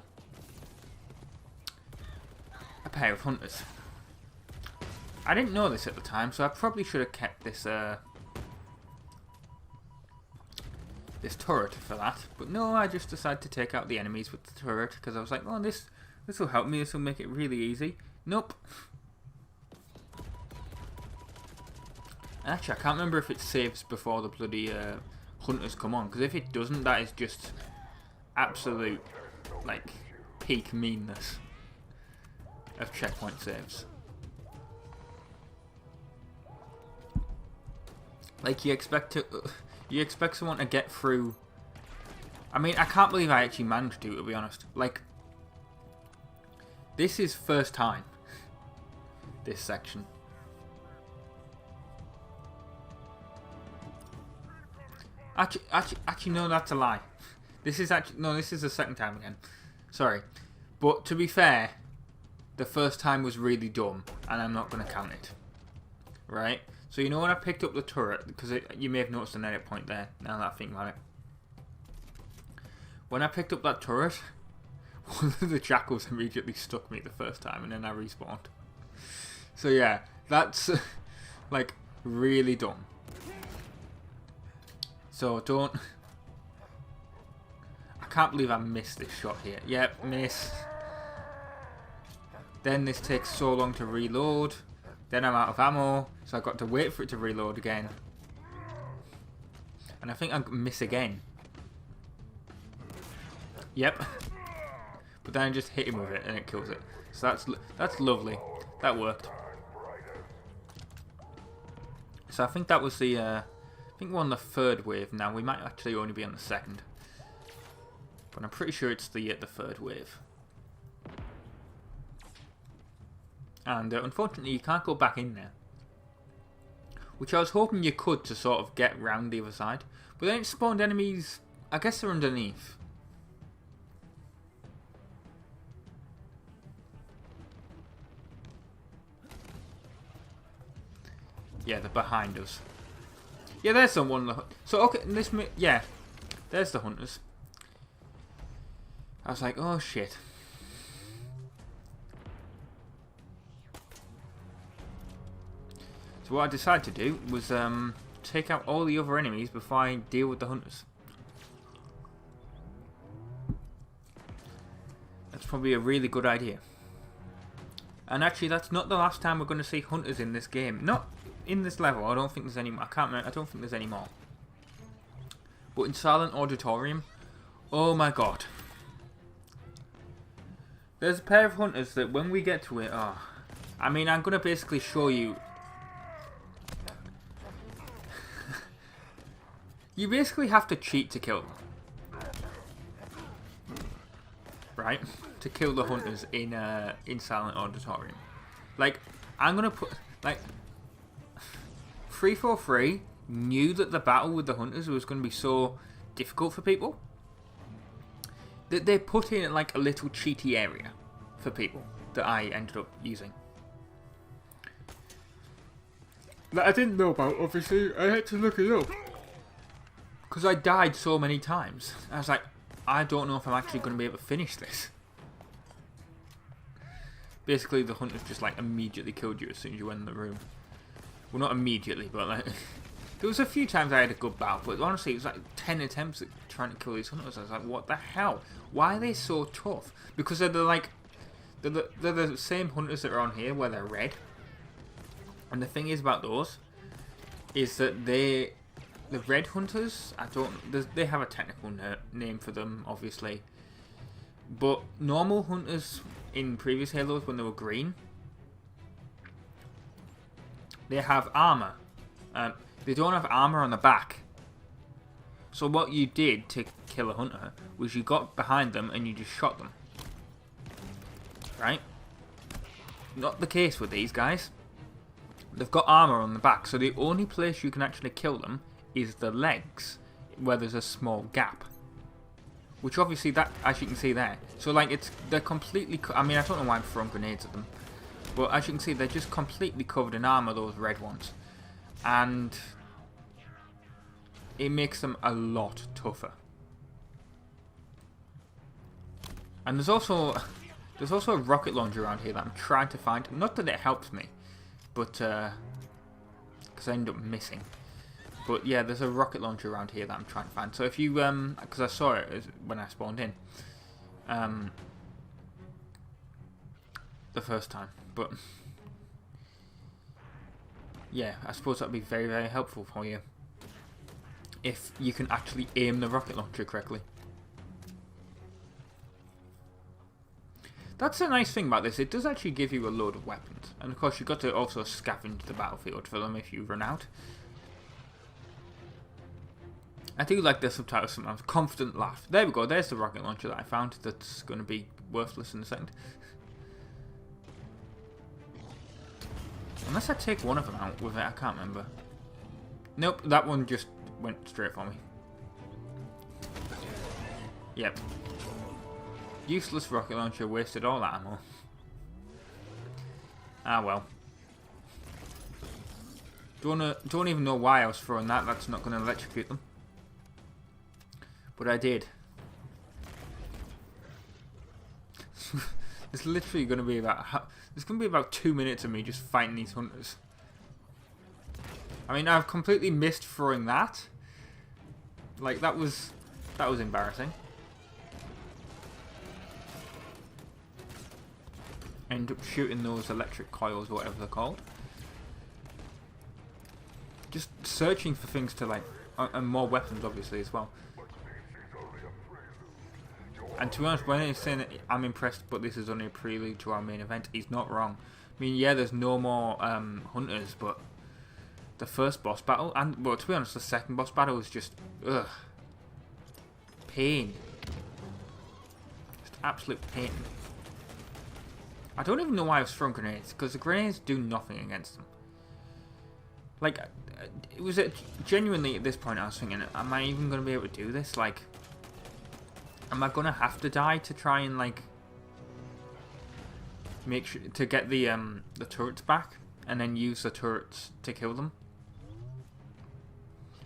a pair of hunters. I didn't know this at the time, so I probably should have kept this this turret for that, but no, I just decided to take out the enemies with the turret because I was like, oh, this will help me, this will make it really easy. Nope. Actually, I can't remember if it saves before the bloody hunters come on, because if it doesn't, that is just absolute, like, peak meanness of checkpoint saves. Like, you expect someone to get through... I mean, I can't believe I actually managed to be honest. Like, this is first time, this section. Actually, no, that's a lie. This is actually... No, this is the second time again. Sorry. But, to be fair, the first time was really dumb, and I'm not going to count it. Right? So you know when I picked up the turret, because you may have noticed an edit point there, now that I think about it. When I picked up that turret, one of the jackals immediately stuck me the first time, and then I respawned. So yeah, that's like really dumb. So don't... I can't believe I missed this shot here. Yep, miss. Then this takes so long to reload. Then I'm out of ammo, so I've got to wait for it to reload again. And I think I miss again. Yep. But then I just hit him with it and it kills it. So that's lovely. That worked. So I think that was the... I think we're on the 3rd wave now. We might actually only be on the 2nd. But I'm pretty sure it's the third wave. And unfortunately, you can't go back in there. Which I was hoping you could to sort of get round the other side. But then it spawned enemies, I guess they're underneath. Yeah, they're behind us. Yeah, there's someone. So, okay, yeah, there's the hunters. I was like, oh shit. So what I decided to do was take out all the other enemies before I deal with the hunters. That's probably a really good idea. And actually, that's not the last time we're going to see hunters in this game. Not in this level. I don't think there's any more. I can't remember. I don't think there's any more. But in Silent Auditorium, oh my god. There's a pair of hunters that when we get to it, I mean, I'm going to basically show you. You basically have to cheat to kill them. Right? To kill the hunters in Silent Auditorium. Like, I'm going to put, like, 343 knew that the battle with the hunters was going to be so difficult for people that they put in like a little cheaty area for people that I ended up using. That I didn't know about, obviously. I had to look it up. Because I died so many times. I was like, I don't know if I'm actually going to be able to finish this. Basically, the hunters just like immediately killed you as soon as you went in the room. Well, not immediately, but like... There was a few times I had a good battle, but honestly, it was like 10 attempts at trying to kill these hunters. I was like, what the hell? Why are they so tough? Because they're like... They're the same hunters that are on here, where they're red. And the thing is about those, is that the red hunters, they have a technical name for them, obviously. But normal hunters in previous Halos, when they were green, they have armor. They don't have armor on the back. So what you did to kill a hunter was you got behind them and you just shot them. Right? Not the case with these guys. They've got armor on the back, so the only place you can actually kill them is the legs, where there's a small gap. Which obviously, that, as you can see there, so like they're completely, I mean, I don't know why I'm throwing grenades at them, but as you can see, they're just completely covered in armor, those red ones. And it makes them a lot tougher. And there's also a rocket launcher around here that I'm trying to find. Not that it helps me, but because I end up missing. But yeah, there's a rocket launcher around here that I'm trying to find. So if you because I saw it when I spawned in the first time, but yeah, I suppose that'd be very, very helpful for you if you can actually aim the rocket launcher correctly. That's a nice thing about this. It does actually give you a load of weapons. And of course, you've got to also scavenge the battlefield for them if you run out. I do like the subtitles sometimes. Confident laugh. There we go. There's the rocket launcher that I found. That's going to be worthless in a second. Unless I take one of them out with it. I can't remember. Nope. That one just went straight for me. Yep. Useless rocket launcher, wasted all that ammo. Ah well. Don't even know why I was throwing that. That's not going to electrocute them. But I did. It's literally going to be about... It's going to be about 2 minutes of me just fighting these hunters. I mean, I've completely missed throwing that. Like, that was embarrassing. End up shooting those electric coils, or whatever they're called. Just searching for things to like, and more weapons obviously as well. And to be honest, when he's saying that I'm impressed, but this is only a prelude to our main event, he's not wrong. I mean, yeah, there's no more hunters, but the first boss battle, and well, to be honest, the second boss battle was just pain. absolute pain. I don't even know why I've thrown grenades, because the grenades do nothing against them. Like, it was genuinely at this point I was thinking, am I even going to be able to do this? Like, am I going to have to die to try and, like, make sure to get the turrets back and then use the turrets to kill them?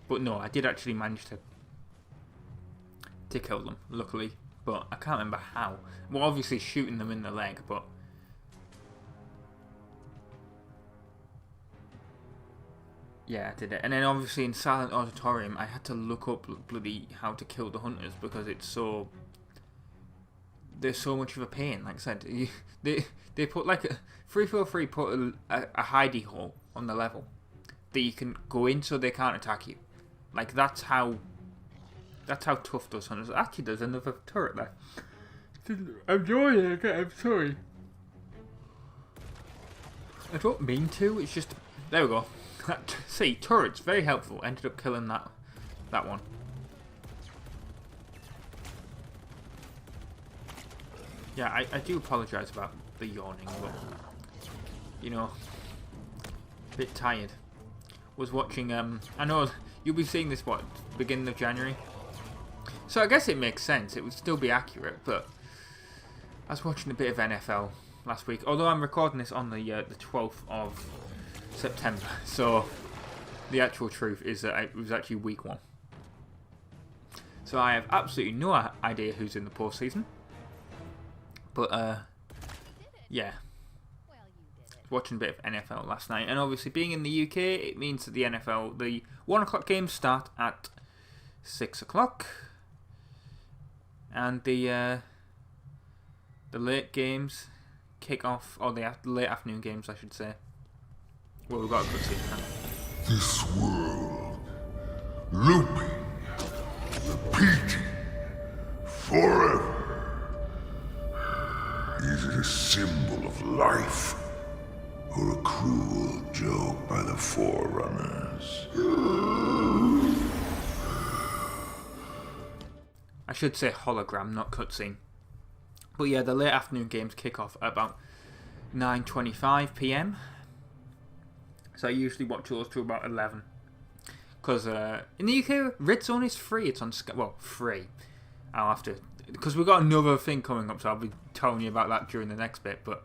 But no, I did actually manage to kill them, luckily. But I can't remember how. Well, obviously shooting them in the leg, but... yeah, I did it. And then obviously in Silent Auditorium, I had to look up bloody how to kill the hunters because it's so... they're so much of a pain. Like I said, they put like a... 343 put a hidey hole on the level that you can go in so they can't attack you. Like, that's how tough those hunters are. Actually, there's another turret there. I'm joining it again, I'm sorry. I don't mean to, it's just... there we go. See, turrets, very helpful. Ended up killing that one. Yeah, I do apologise about the yawning, but... you know... a bit tired. Was watching, I know you'll be seeing this, what, beginning of January? So I guess it makes sense, it would still be accurate, but... I was watching a bit of NFL last week, although I'm recording this on the 12th of September, so the actual truth is that it was actually week 1. So I have absolutely no idea who's in the postseason. But, yeah. Watching a bit of NFL last night, and obviously being in the UK, it means that the NFL, the 1 o'clock games start at 6 o'clock, and the late games kick off, or the late afternoon games, I should say. Well, we've got a good season now. This world, looping, repeating, forever. Is it a symbol of life? Or a cruel joke by the Forerunners? I should say hologram, not cutscene. But yeah, the late afternoon games kick off at about 9:25 PM. So I usually watch those to about 11. Because in the UK, Red Zone is free. It's on Sky. Well, free. I'll have to... because we've got another thing coming up, so I'll be telling you about that during the next bit, but...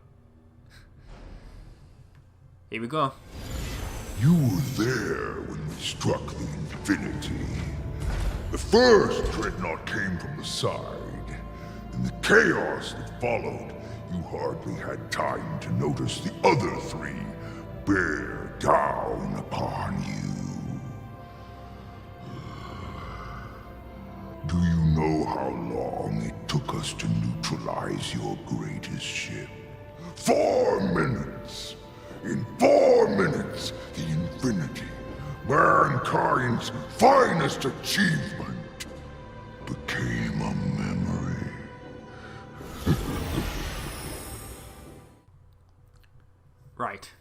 here we go. You were there when we struck the Infinity. The first dreadnought came from the side. In the chaos that followed, you hardly had time to notice the other 3 bear down upon you. Do you know how long it took us to neutralize your greatest ship? 4 minutes! In 4 minutes, the Infinity, mankind's finest achievement, became a memory. Right.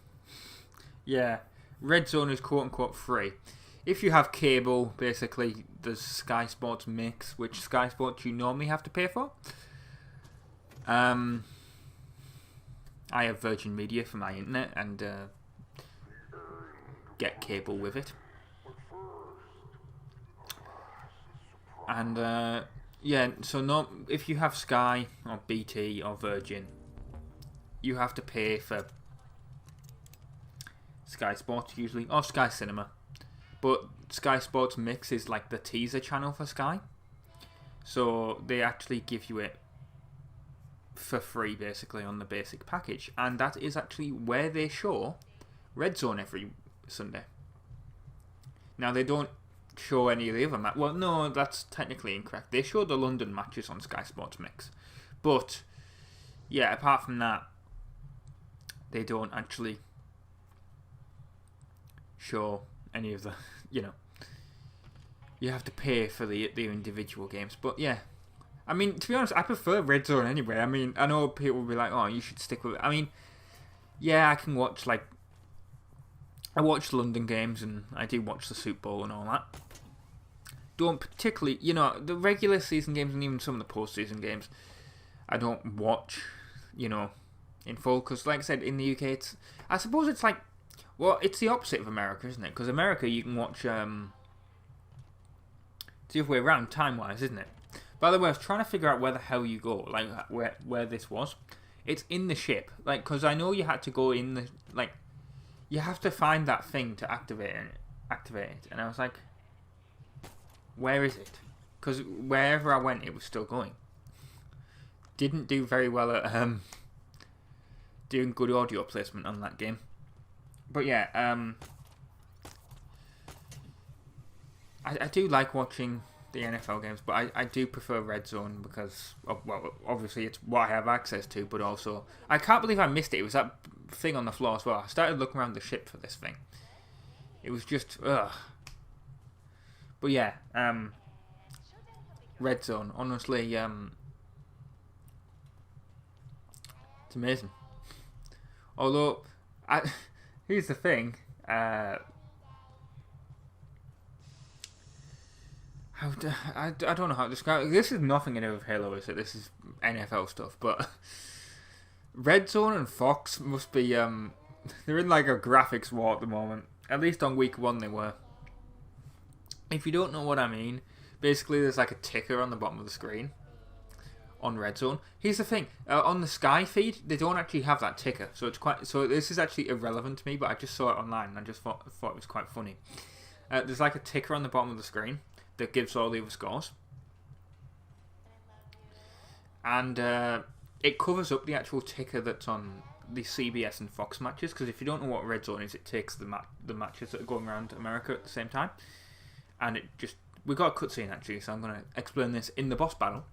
Yeah, Red Zone is quote-unquote free. If you have cable, basically, there's Sky Sports Mix, which Sky Sports you normally have to pay for. I have Virgin Media for my internet and get cable with it. And yeah, so if you have Sky or BT or Virgin, you have to pay for Sky Sports usually, or Sky Cinema. But Sky Sports Mix is like the teaser channel for Sky. So they actually give you it for free basically on the basic package, and that is actually where they show Red Zone every Sunday. Now they don't show any of the other matches. Well, no, that's technically incorrect. They show the London matches on Sky Sports Mix, but yeah, apart from that, they don't actually show any of the, you know, you have to pay for the individual games. But yeah, I mean, to be honest, I prefer Red Zone anyway. I mean, I know people will be like, oh, you should stick with it. I mean, yeah, I can watch, like, I watch London games and I do watch the Super Bowl and all that. Don't particularly, you know, the regular season games and even some of the post-season games, I don't watch, you know, in full, because like I said, in the UK, I suppose it's like, well, it's the opposite of America, isn't it? Because America, you can watch, it's the other way around, time-wise, isn't it? By the way, I was trying to figure out where the hell you go, like, where this was. It's in the ship, like, because I know you had to go in the, like, you have to find that thing to activate it, and I was like, where is it? Because wherever I went, it was still going. Didn't do very well at doing good audio placement on that game. But yeah, I do like watching the NFL games, but I do prefer Red Zone because, well, obviously it's what I have access to, but also, I can't believe I missed it. It was that thing on the floor as well. I started looking around the ship for this thing. It was just, ugh. But yeah, Red Zone, honestly, it's amazing. Although, here's the thing, I don't know how to describe it. This is nothing to do with Halo, is it? This is NFL stuff, but Red Zone and Fox must be, they're in like a graphics war at the moment. At least on week 1 they were. If you don't know what I mean, basically there's like a ticker on the bottom of the screen on Red Zone. Here's the thing, on the Sky feed, they don't actually have that ticker, so this is actually irrelevant to me, but I just saw it online and I just thought it was quite funny. There's like a ticker on the bottom of the screen that gives all the other scores, and it covers up the actual ticker that's on the CBS and Fox matches, because if you don't know what Red Zone is, it takes the matches that are going around America at the same time, and it just, we got a cutscene actually, so I'm going to explain this in the boss battle.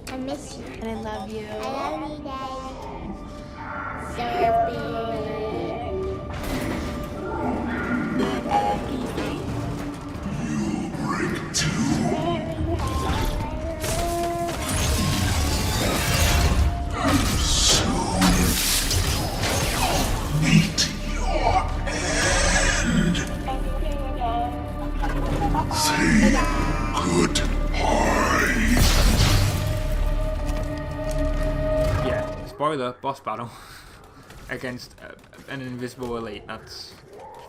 I miss you. And I love you. I love you, Daddy. You'll break too. Soon you'll meet your end. Say goodbye. Yeah, spoiler, boss battle against an invisible elite. That's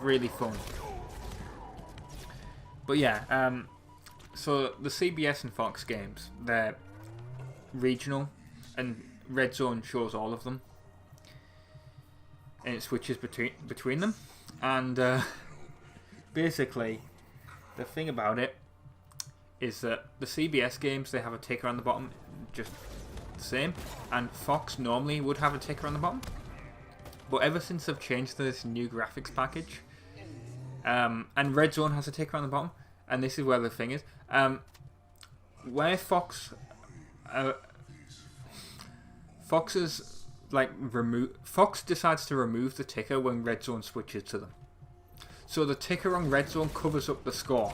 really fun. But yeah, so the CBS and Fox games, they're regional, and Red Zone shows all of them, and it switches between them, and basically the thing about it is that the CBS games, they have a ticker on the bottom, just the same, and Fox normally would have a ticker on the bottom, but ever since they've changed to this new graphics package, and Red Zone has a ticker on the bottom, and this is where the thing is, where Fox decides to remove the ticker when Red Zone switches to them. So the ticker on Red Zone covers up the score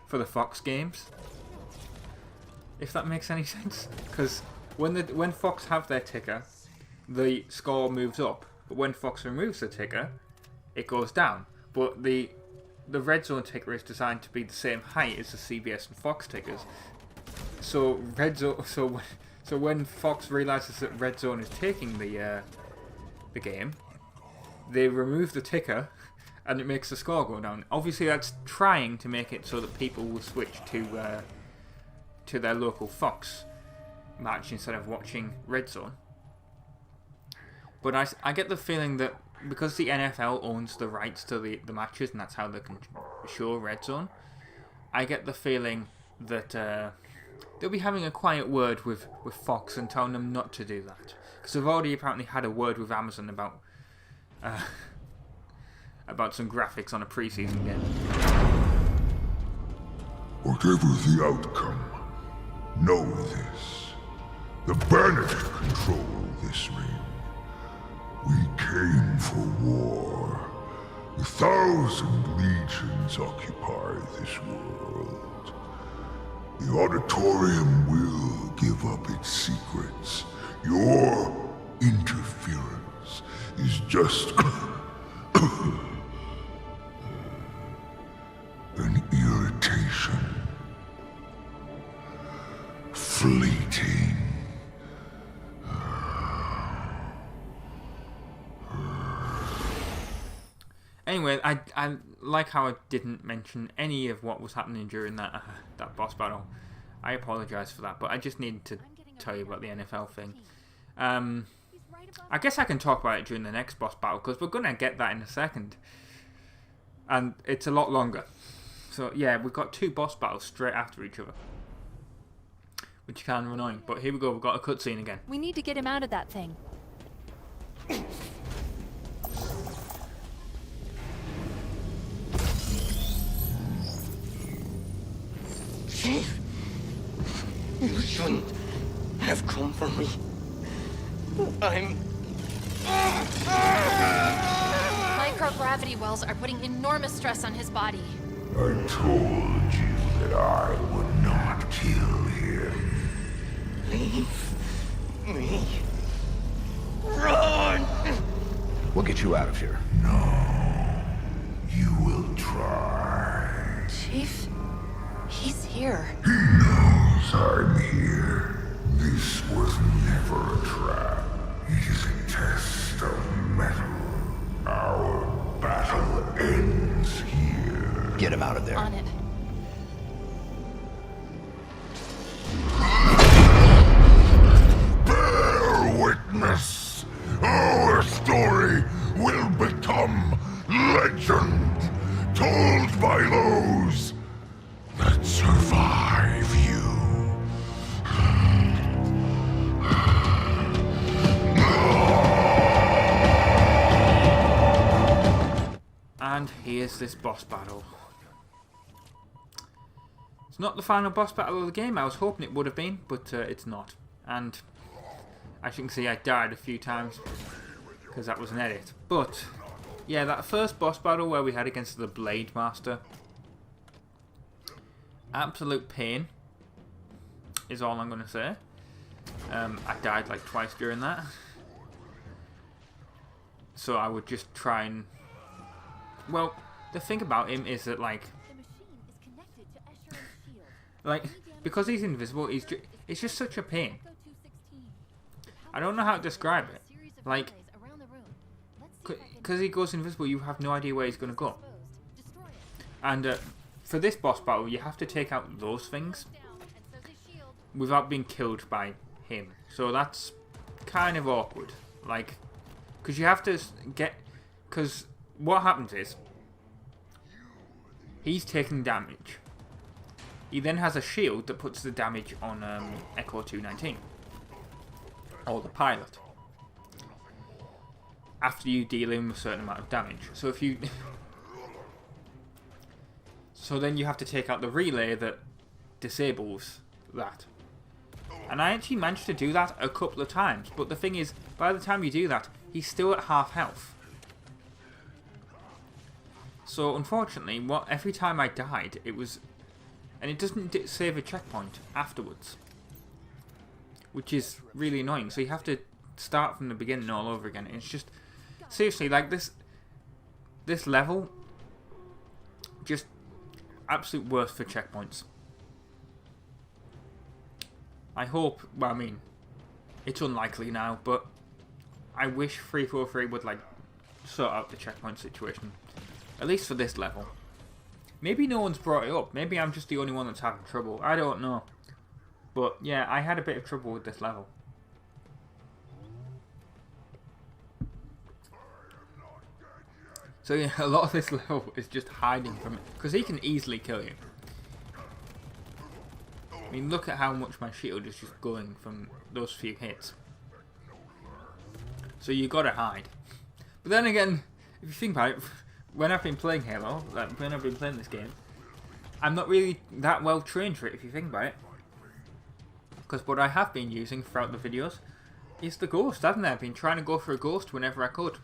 for the Fox games, if that makes any sense. Because when Fox have their ticker, the score moves up, but when Fox removes the ticker, it goes down. But the Red Zone ticker is designed to be the same height as the CBS and Fox tickers. So when Fox realizes that Red Zone is taking the game, they remove the ticker, and it makes the score go down. Obviously, that's trying to make it so that people will switch to their local Fox match instead of watching Red Zone. But I get the feeling that because the NFL owns the rights to the matches, and that's how they can show Red Zone, I get the feeling that they'll be having a quiet word with Fox and telling them not to do that. Because they've already apparently had a word with Amazon about some graphics on a preseason game. Whatever the outcome, know this. The Banished control this ring. We came for war. 1,000 legions occupy this world. The Auditorium will give up its secrets. Your interference is just an irritation. fleeting. Anyway, I like how I didn't mention any of what was happening during that boss battle. I apologise for that, but I just needed to tell you about the NFL thing. I guess I can talk about it during the next boss battle, because we're going to get that in a second. And it's a lot longer. So yeah, we've got 2 boss battles straight after each other, which is kind of annoying. But here we go, we've got a cutscene again. We need to get him out of that thing. Chief, you shouldn't have come for me. Microgravity wells are putting enormous stress on his body. I told you that I would not kill him. Leave me. Run! We'll get you out of here. No. You will try. Chief, he's here. He knows I'm here. This was never a trap. It is a test of metal. Our battle ends here. Get him out of there. On it. Bear witness. Our story will become legend, told by those that survive you. And here's this boss battle. It's not the final boss battle of the game. I was hoping it would have been, but it's not. And as you can see, I died a few times because that was an edit. But yeah, that first boss battle where we had against the Blade Master, absolute pain is all I'm going to say. I died like twice during that. So I would just try and... Well, the thing about him is that, like, because he's invisible, it's just such a pain. I don't know how to describe it. Like, because he goes invisible, you have no idea where he's going to go. And for this boss battle, you have to take out those things without being killed by him. So that's kind of awkward. Like, because you have to get... Because what happens is, he's taking damage. He then has a shield that puts the damage on Echo 219. Or the pilot. After you deal him a certain amount of damage. So if you... So then you have to take out the relay that disables that. And I actually managed to do that a couple of times. But the thing is, by the time you do that, he's still at half health. So unfortunately, every time I died, it was... And it doesn't save a checkpoint afterwards. Which is really annoying. So you have to start from the beginning all over again. It's just... Seriously, like this level... Just absolute worst for checkpoints. I hope... Well, I mean... It's unlikely now, but... I wish 343 would, like, sort out the checkpoint situation. At least for this level. Maybe no one's brought it up. Maybe I'm just the only one that's having trouble. I don't know. But yeah, I had a bit of trouble with this level. So yeah, a lot of this level is just hiding from it. Because he can easily kill you. I mean, look at how much my shield is just going from those few hits. So you gotta hide. But then again, if you think about it... When I've been playing Halo, like when I've been playing this game, I'm not really that well trained for it if you think about it. Because what I have been using throughout the videos is the ghost, haven't I? I've been trying to go for a ghost whenever I could.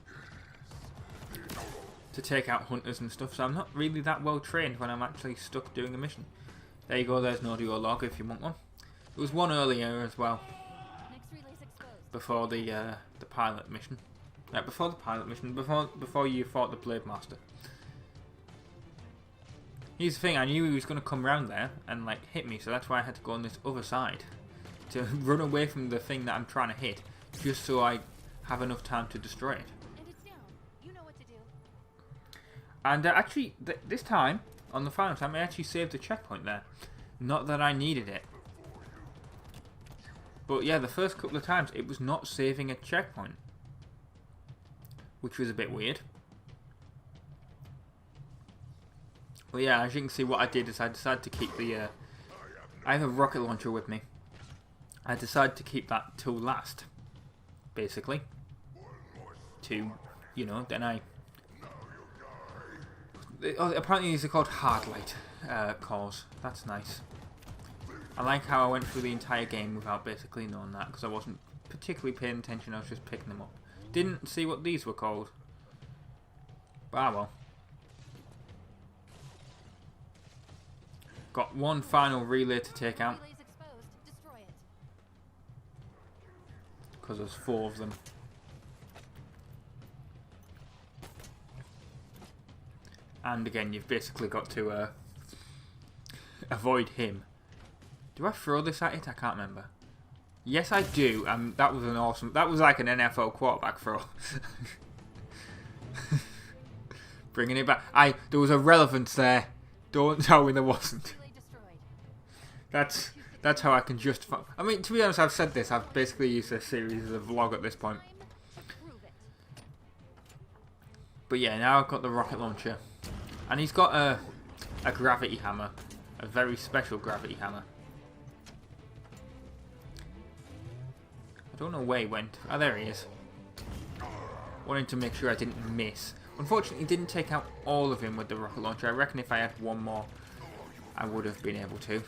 To take out hunters and stuff, so I'm not really that well trained when I'm actually stuck doing a mission. There you go, there's an audio log if you want one. There was one earlier as well. Before the pilot mission. Right, before the pilot mission, before you fought the Blade Master. Here's the thing, I knew he was going to come around there and like hit me, so that's why I had to go on this other side. to run away from the thing that I'm trying to hit, just so I have enough time to destroy it. And it's down. You know what to do. And actually, this time, on the final time, I actually saved the checkpoint there. Not that I needed it. But yeah, the first couple of times, it was not saving a checkpoint. Which was a bit weird. But yeah, as you can see, what I did is I decided to keep the... I have a rocket launcher with me. I decided to keep that till last. Basically. To, you know, then I... apparently these are called hard light cores. That's nice. I like how I went through the entire game without basically knowing that, because I wasn't particularly paying attention, I was just picking them up. Didn't see what these were called. But ah well. Got one final relay to take out. Because there's 4 of them. And again, you've basically got to avoid him. Do I throw this at it? I can't remember. Yes, I do. That was an awesome... That was like an NFL quarterback throw. Bringing it back. There was a relevance there. Don't tell me there wasn't. That's how I can justify... I mean, to be honest, I've said this. I've basically used this series as a vlog at this point. But yeah, now I've got the rocket launcher. And he's got a gravity hammer. A very special gravity hammer. I don't know where he went. Oh, there he is. Wanted to make sure I didn't miss. Unfortunately, didn't take out all of him with the rocket launcher. I reckon if I had one more, I would have been able to.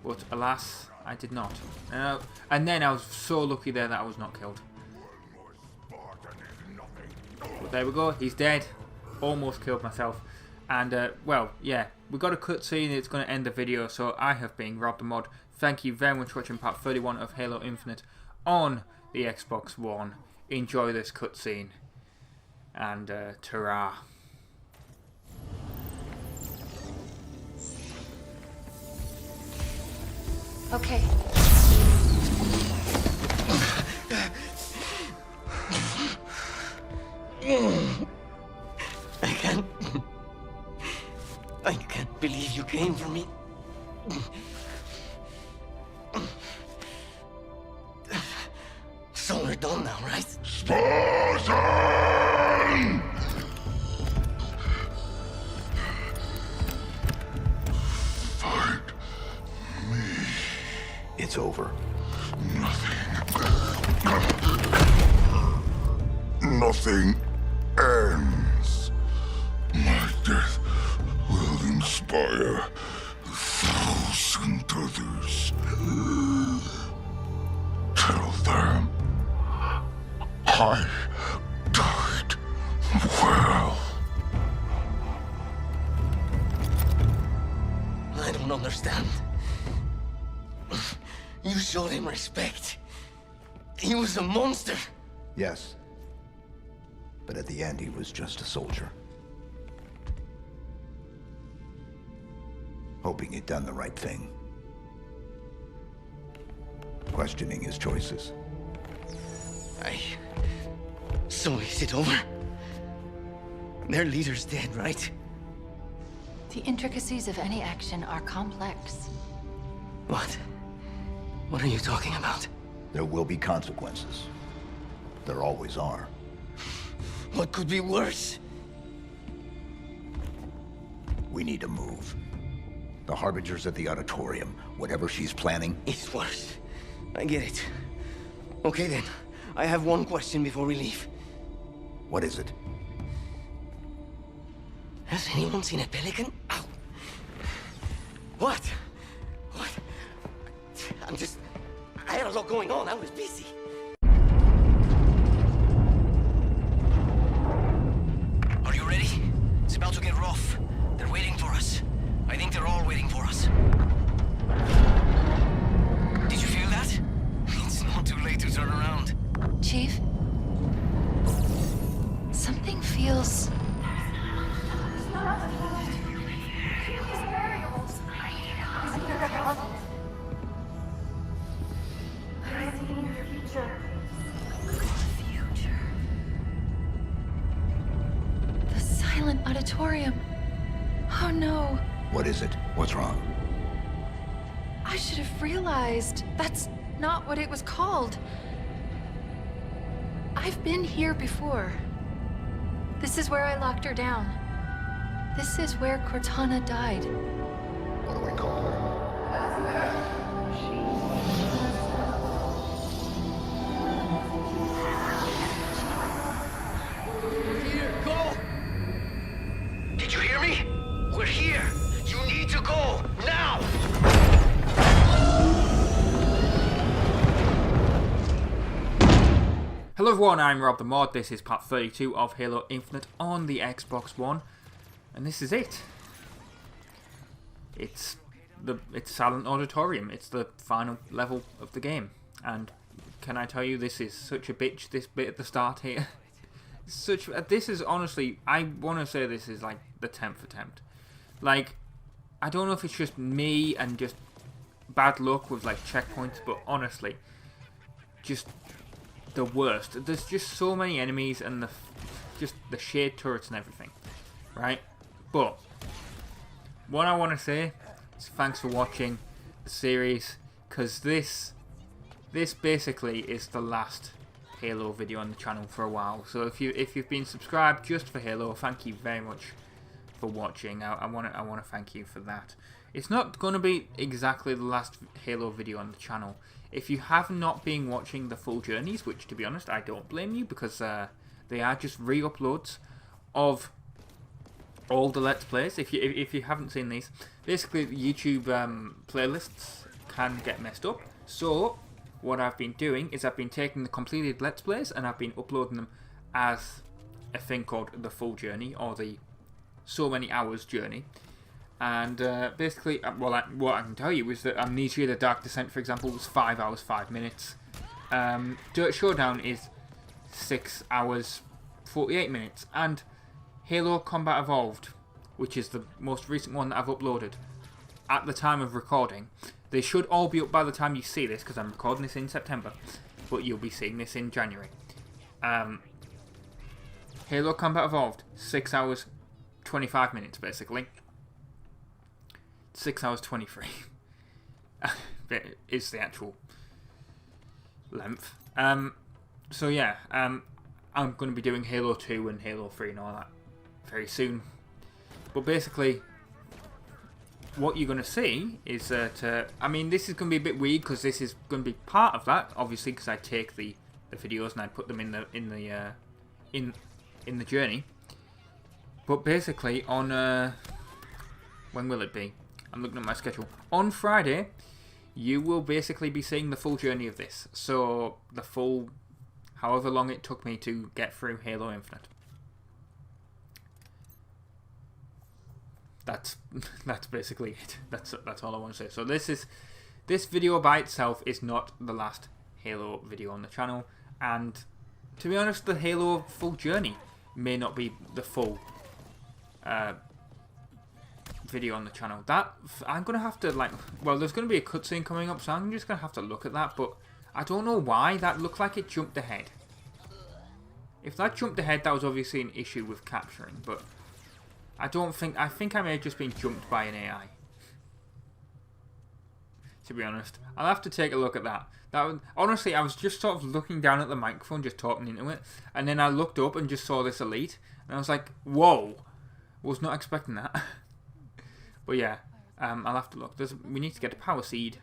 But alas, I did not. And then I was so lucky there that I was not killed. But there we go. He's dead. Almost killed myself. And, well, yeah. We got a cutscene. It's going to end the video. So I have been RobtheMod. Thank you very much for watching part 31 of Halo Infinite on the Xbox One. Enjoy this cutscene. And, ta-ra. Okay. I can't believe you came for me. So we're done now, right? Spartan! Fight me. It's over. Nothing ends. My death will inspire 1,000 others. Tell them I died well. I don't understand. You showed him respect. He was a monster. Yes. But at the end, he was just a soldier. Hoping he'd done the right thing. Questioning his choices. So is it over? Their leader's dead, right? The intricacies of any action are complex. What? What are you talking about? There will be consequences. There always are. What could be worse? We need to move. The Harbinger's at the auditorium. Whatever she's planning... It's worse. I get it. Okay then. I have one question before we leave. What is it? Has anyone seen a pelican? Ow. What? What? I had a lot going on. I was busy. Are you ready? It's about to get rough. They're waiting for us. I think they're all waiting for us. Did you feel that? It's not too late to turn around. Chief? Something feels... silent auditorium. Oh no. What is it? What's wrong? I should have realized. That's not what it was called. I've been here before. This is where I locked her down. This is where Cortana died. What do we call her? Here, go! Did you hear me? We're here. You need to go now. Hello everyone, I'm RobtheMod. This is part 32 of Halo Infinite on the Xbox One, and this is it. It's Silent Auditorium. It's the final level of the game, and can I tell you, this is such a bitch. This bit at the start here, this is honestly, I want to say this is like the 10th attempt. Like, I don't know if it's just me and just bad luck with like checkpoints, but honestly, just the worst. There's just so many enemies and just the shade turrets and everything, right? But what I want to say is thanks for watching the series, because this basically is the last Halo video on the channel for a while. So if you've been subscribed just for Halo, thank you very much for watching. I want to thank you for that. It's not going to be exactly the last Halo video on the channel. If you have not been watching the full journeys, which to be honest I don't blame you, because they are just re-uploads of all the Let's Plays. If you haven't seen these, basically YouTube playlists can get messed up. So what I've been doing is I've been taking the completed Let's Plays and I've been uploading them as a thing called the full journey, or the so many hours journey. And basically, what I can tell you is that Amnesia: The Dark Descent, for example, was 5 hours 5 minutes. Dirt Showdown is 6 hours 48 minutes. And Halo Combat Evolved, which is the most recent one that I've uploaded at the time of recording. They should all be up by the time you see this, because I'm recording this in September, but you'll be seeing this in January. Halo Combat Evolved, 6 hours 25 minutes, basically. 6 hours 23 is the actual length. So yeah, I'm going to be doing Halo 2 and Halo 3 and all that very soon. But basically, what you're going to see is that, I mean, this is going to be a bit weird, because this is going to be part of that, obviously, because I take the videos and I put them in the journey. But basically, on when will it be? I'm looking at my schedule. On Friday, you will basically be seeing the full journey of this. So, the full, however long it took me to get through Halo Infinite. That's basically it. That's all I want to say. So this video by itself is not the last Halo video on the channel. And to be honest, the Halo full journey may not be the full video on the channel. That I'm gonna have to, like, well, there's gonna be a cutscene coming up, so I'm just gonna have to look at that. But I don't know why that looked like it jumped ahead. If that jumped ahead, that was obviously an issue with capturing. But I think I may have just been jumped by an AI. To be honest, I'll have to take a look at that. Honestly, I was just sort of looking down at the microphone, just talking into it, and then I looked up and just saw this elite, and I was like, whoa, was not expecting that. But yeah, I'll have to look. We need to get a power seed.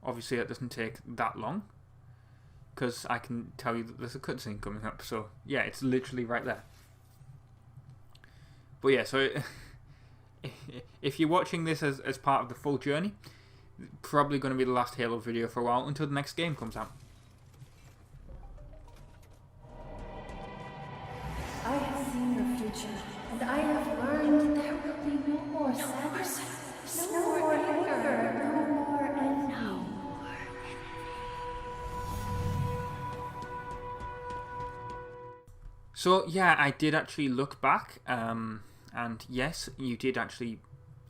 Obviously, that doesn't take that long, because I can tell you that there's a cutscene coming up. So yeah, it's literally right there. But yeah, so if you're watching this as part of the full journey, probably going to be the last Halo video for a while, until the next game comes out. I have seen your future, and I have learned there will be no more sadness, no more anger, no more envy. So yeah, I did actually look back, and yes, you did actually,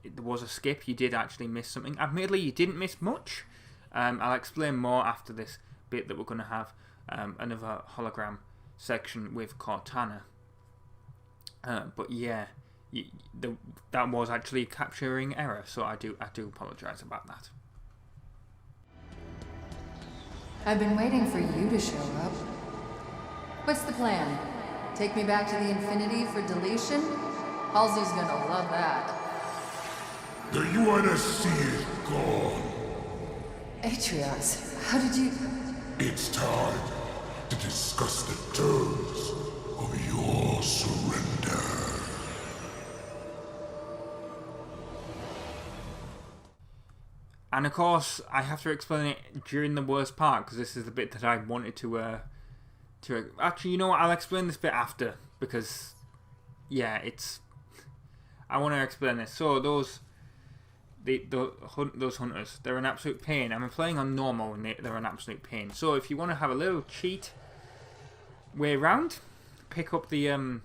there was a skip, you did actually miss something. Admittedly, you didn't miss much. I'll explain more after this bit that we're going to have another hologram section with Cortana. But yeah, that was actually a capturing error, so I do apologise about that. I've been waiting for you to show up. What's the plan? Take me back to the Infinity for deletion? Halsey's gonna love that. The UNSC is gone. Atriox, how did you... It's time to discuss the terms of your surrender. And of course, I have to explain it during the worst part, because this is the bit that I wanted to actually, you know what, I'll explain this bit after, because, yeah, I want to explain this. So, those hunters, they're an absolute pain. I'm playing on normal, and they're an absolute pain. So, if you want to have a little cheat way around, pick up the I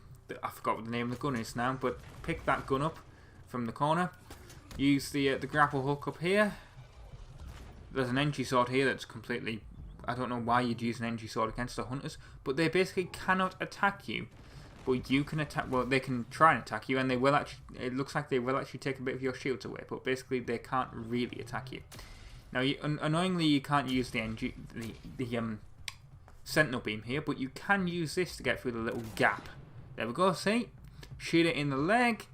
forgot what the name of the gun is now, but pick that gun up from the corner. Use the grapple hook up here. There's an energy sword here that's completely... I don't know why you'd use an energy sword against the hunters, but they basically cannot attack you. But you can attack... Well, they can try and attack you, and they will actually... It looks like they will actually take a bit of your shields away, but basically they can't really attack you. Now, annoyingly, you can't use the sentinel beam here, but you can use this to get through the little gap. There we go, see? Shoot it in the leg.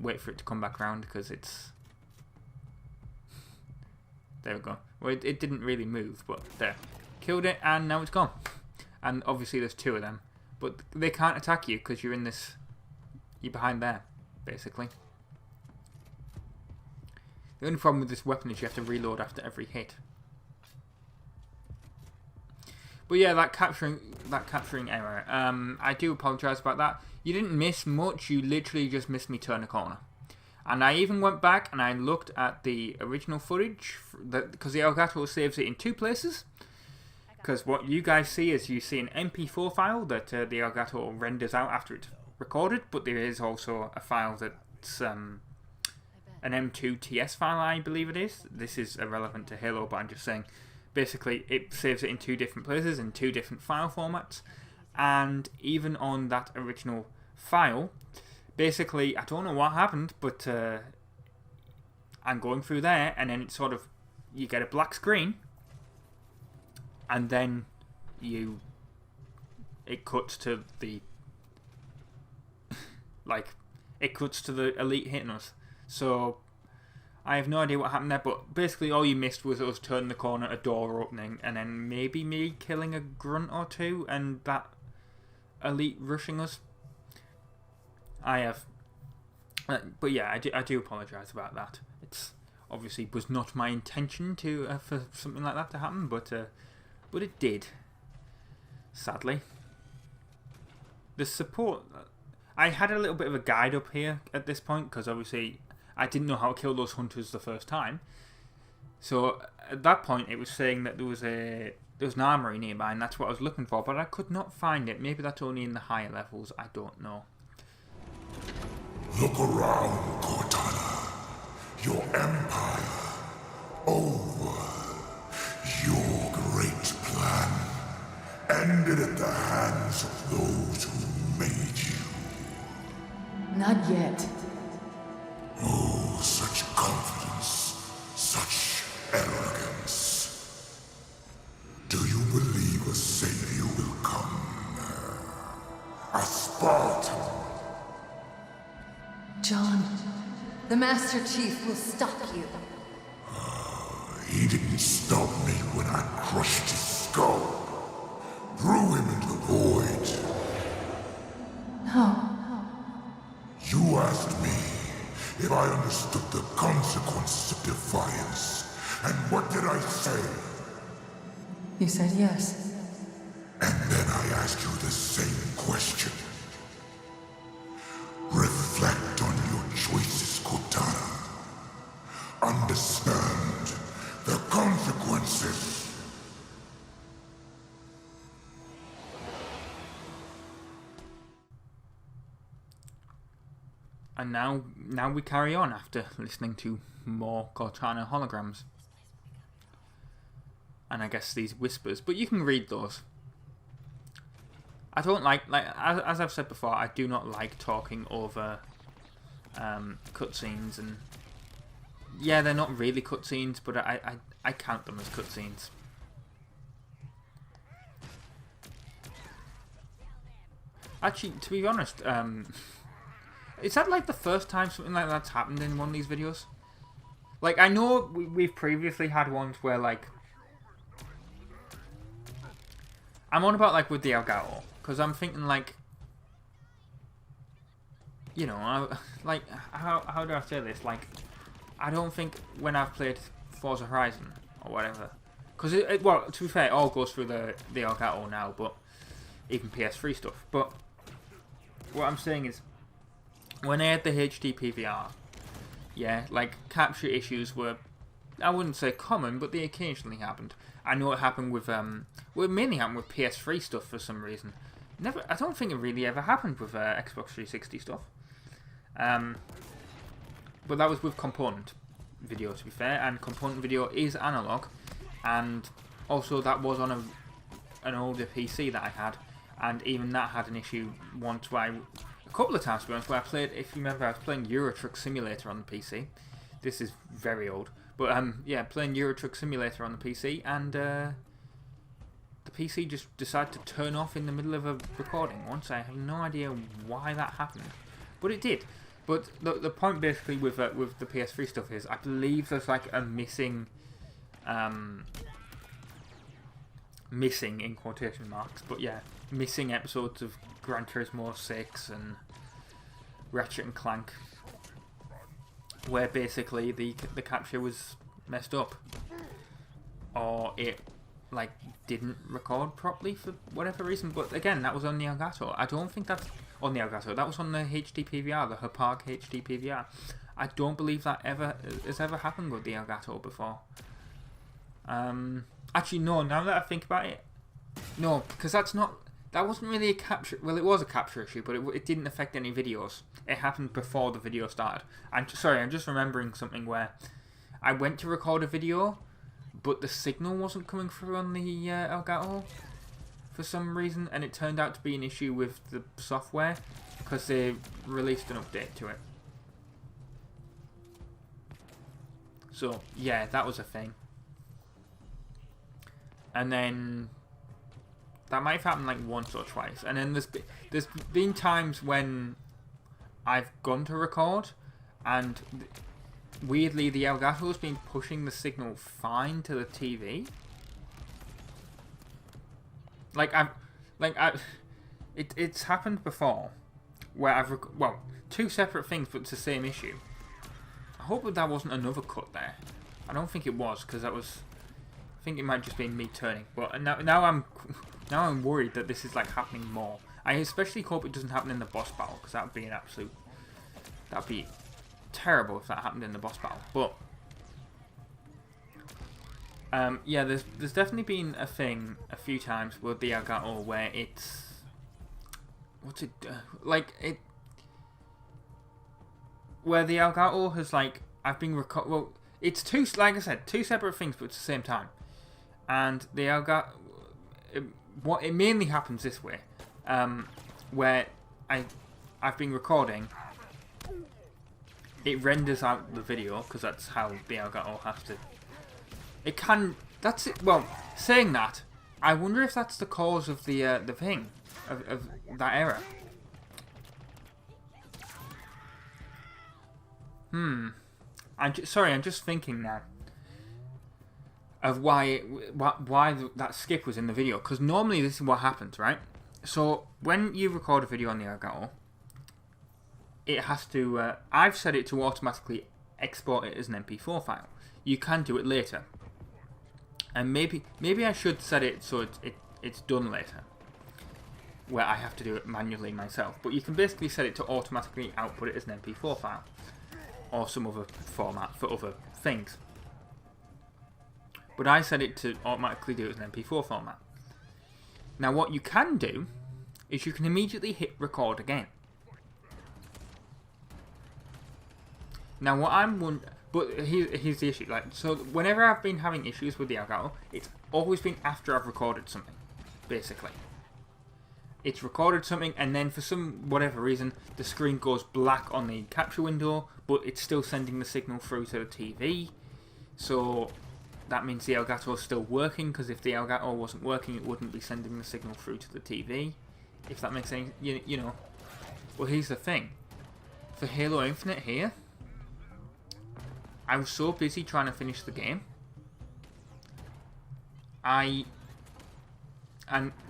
Wait for it to come back round, because it's... There we go. Well, it didn't really move, but there. Killed it, and now it's gone. And obviously there's two of them. But they can't attack you, because you're in this... You're behind there, basically. The only problem with this weapon is you have to reload after every hit. But yeah, that capturing error. I do apologise about that. You didn't miss much, you literally just missed me turn a corner. And I even went back and I looked at the original footage, because the Elgato saves it in two places. Because what you guys see is you see an MP4 file that the Elgato renders out after it's recorded, but there is also a file that's an M2 TS file, I believe it is. This is irrelevant to Halo, but I'm just saying, basically it saves it in two different places, in two different file formats. And even on that original file, basically, I don't know what happened, but I'm going through there, and then it's sort of, you get a black screen, and then it cuts to the, it cuts to the elite hitting us. So, I have no idea what happened there, but basically all you missed was us turning the corner, a door opening, and then maybe me killing a grunt or two, and that elite rushing us. I have, but yeah, I do apologise about that. It's obviously was not my intention to for something like that to happen, but it did. Sadly, the support. I had a little bit of a guide up here at this point, because obviously I didn't know how to kill those hunters the first time. So at that point, it was saying that there was an armory nearby, and that's what I was looking for, but I could not find it. Maybe that's only in the higher levels. I don't know. Look around, Cortana. Your empire over. Your great plan ended at the hands of those who made you. Not yet. Oh, such confidence, such arrogance. Do you believe a savior will come? A Spartan? John, the Master Chief will stop you. He didn't stop me when I crushed his skull. Threw him into the void. No. You asked me if I understood the consequences of defiance. And what did I say? You said yes. And then I asked you the same question. Reflect on your choices, Cortana. Understand the consequences. And now we carry on after listening to more Cortana holograms. And I guess these whispers, but you can read those. I don't like as I've said before, I do not like talking over cutscenes, and yeah, they're not really cutscenes, but I count them as cutscenes. Actually, to be honest, is that like the first time something like that's happened in one of these videos? Like, I know we've previously had ones where, like, I'm on about, like, with the Elgato, because I'm thinking, like, you know, like, how do I say this? Like, I don't think when I've played Forza Horizon or whatever, because well, to be fair, it all goes through the Elgato now, but even PS3 stuff. But what I'm saying is, when I had the HD PVR, yeah, like, capture issues were, I wouldn't say common, but they occasionally happened. I know it happened with, well, it mainly happened with PS3 stuff for some reason. I don't think it really ever happened with Xbox 360 stuff. But that was with component video, to be fair, and component video is analog, and also that was on an older PC that I had, and even that had an issue once where a couple of times, to be honest, where I played, if you remember, I was playing Euro Truck Simulator on the PC. This is very old. But, yeah, playing Euro Truck Simulator on the PC, and the PC just decided to turn off in the middle of a recording once. I have no idea why that happened, but it did. But the point basically with the PS3 stuff is, I believe there's like a missing in quotation marks, but yeah, missing episodes of Gran Turismo 6 and Ratchet and Clank, where basically the capture was messed up, or it like didn't record properly for whatever reason. But again, that was on the Elgato. I don't think that's on the Elgato. That was on the HD PVR, the Hapag HD PVR. I don't believe that has ever happened with the Elgato before. Actually, no. Now that I think about it, no, because that wasn't really a capture. Well, it was a capture issue, but it didn't affect any videos. It happened before the video started. Sorry, I'm just remembering something where I went to record a video, but the signal wasn't coming through on the Elgato for some reason, and it turned out to be an issue with the software because they released an update to it. So yeah, that was a thing. And then that might have happened like once or twice. And then there's been times when I've gone to record, and weirdly the Elgato's been pushing the signal fine to the TV. It's happened before where I've two separate things, but it's the same issue. I hope that wasn't another cut there. I don't think it was, because that was. I think it might just be me turning. But now I'm worried that this is like happening more. I especially hope it doesn't happen in the boss battle, because that would be that'd be terrible if that happened in the boss battle. But yeah, there's definitely been a thing a few times with the Elgato where it's where the Elgato has it's two, like I said, two separate things, but at the same time. And the Elgato, it mainly happens this way, where I've been recording. It renders out the video because that's how the Elgato has to. It can. That's it. Well, saying that, I wonder if that's the cause of the thing of that error. I'm just thinking now of why that skip was in the video, because normally this is what happens, right? So when you record a video on the Elgato, it has to. I've set it to automatically export it as an MP4 file. You can do it later, and maybe I should set it so it's done later, where I have to do it manually myself. But you can basically set it to automatically output it as an MP4 file, or some other format for other things. But I set it to automatically do it as an MP4 format. Now what you can do is you can immediately hit record again. Now what I'm wondering, but here's the issue. So whenever I've been having issues with the Elgato, it's always been after I've recorded something, basically. it's recorded something, and then for whatever reason, the screen goes black on the capture window, but it's still sending the signal through to the TV. So that means the Elgato is still working, because if the Elgato wasn't working, it wouldn't be sending the signal through to the TV. If that makes any, you know. Well, here's the thing. For Halo Infinite here, I was so busy trying to finish the game. And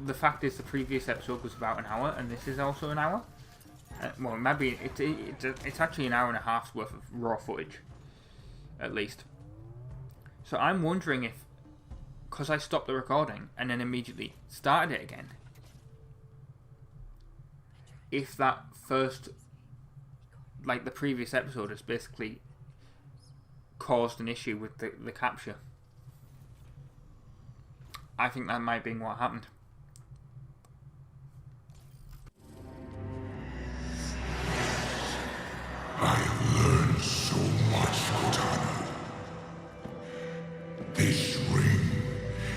the fact is, the previous episode was about an hour, and this is also an hour. Well, maybe it's actually an hour and a half's worth of raw footage, at least. So I'm wondering if, because I stopped the recording and then immediately started it again, if that first, like the previous episode, has basically caused an issue with the capture. I think that might be what happened. I have learned so much, Cortana. This ring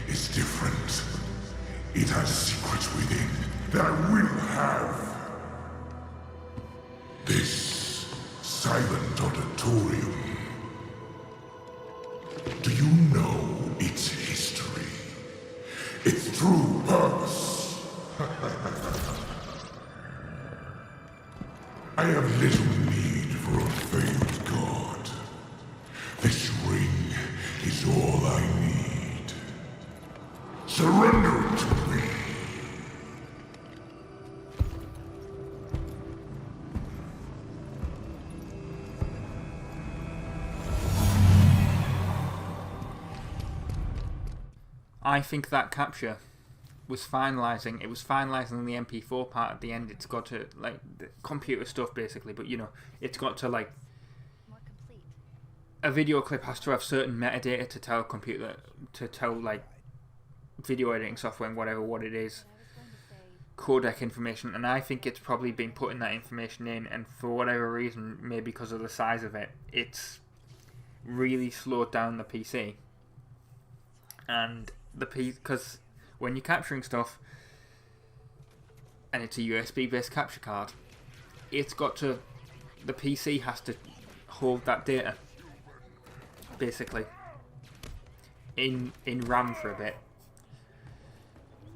is different. It has secrets within that I will have. This silent auditorium. Do you know its history? Its true purpose? I have little need for a failed god. This ring is all I need. Surrender it to me. I think that capture was finalizing. It was finalizing the MP4 part at the end. It's got to, like, the computer stuff basically, but you know, it's got to, like, a video clip has to have certain metadata to tell a computer, to tell, like, video editing software and whatever what it is, codec information, and I think it's probably been putting that information in, and for whatever reason, maybe because of the size of it, it's really slowed down the PC. And because when you're capturing stuff and it's a USB based capture card, it's got to, the PC has to hold that data basically in RAM for a bit,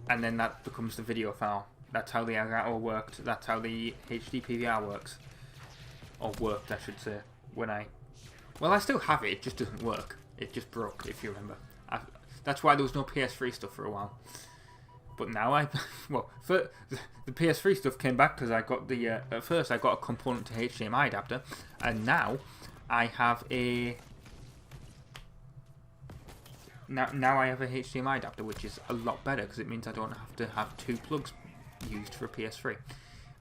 and then that becomes the video file. That's how the Elgato worked. That's how the HD PVR works, or worked I should say. Well, I still have it, it just doesn't work. It just broke, if you remember. That's why there was no PS3 stuff for a while. But now the PS3 stuff came back because I got the, at first I got a component to HDMI adapter, and now I have a, now I have a HDMI adapter, which is a lot better because it means I don't have to have two plugs used for a PS3.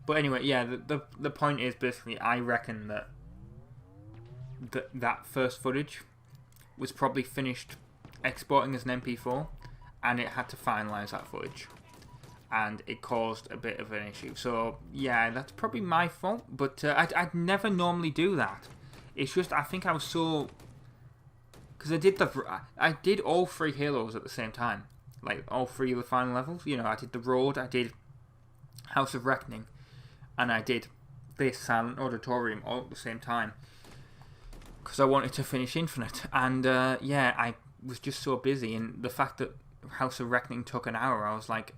But anyway, yeah, the point is basically, I reckon that that first footage was probably finished exporting as an MP4, and it had to finalize that footage, and it caused a bit of an issue. So yeah, that's probably my fault, but I'd never normally do that. It's just, I think I was so, because I did all three Halos at the same time, like all three of the final levels. You know, I did the Road, I did House of Reckoning, and I did this Silent Auditorium all at the same time, because I wanted to finish Infinite. And yeah, I was just so busy, and the fact that House of Reckoning took an hour, I was like,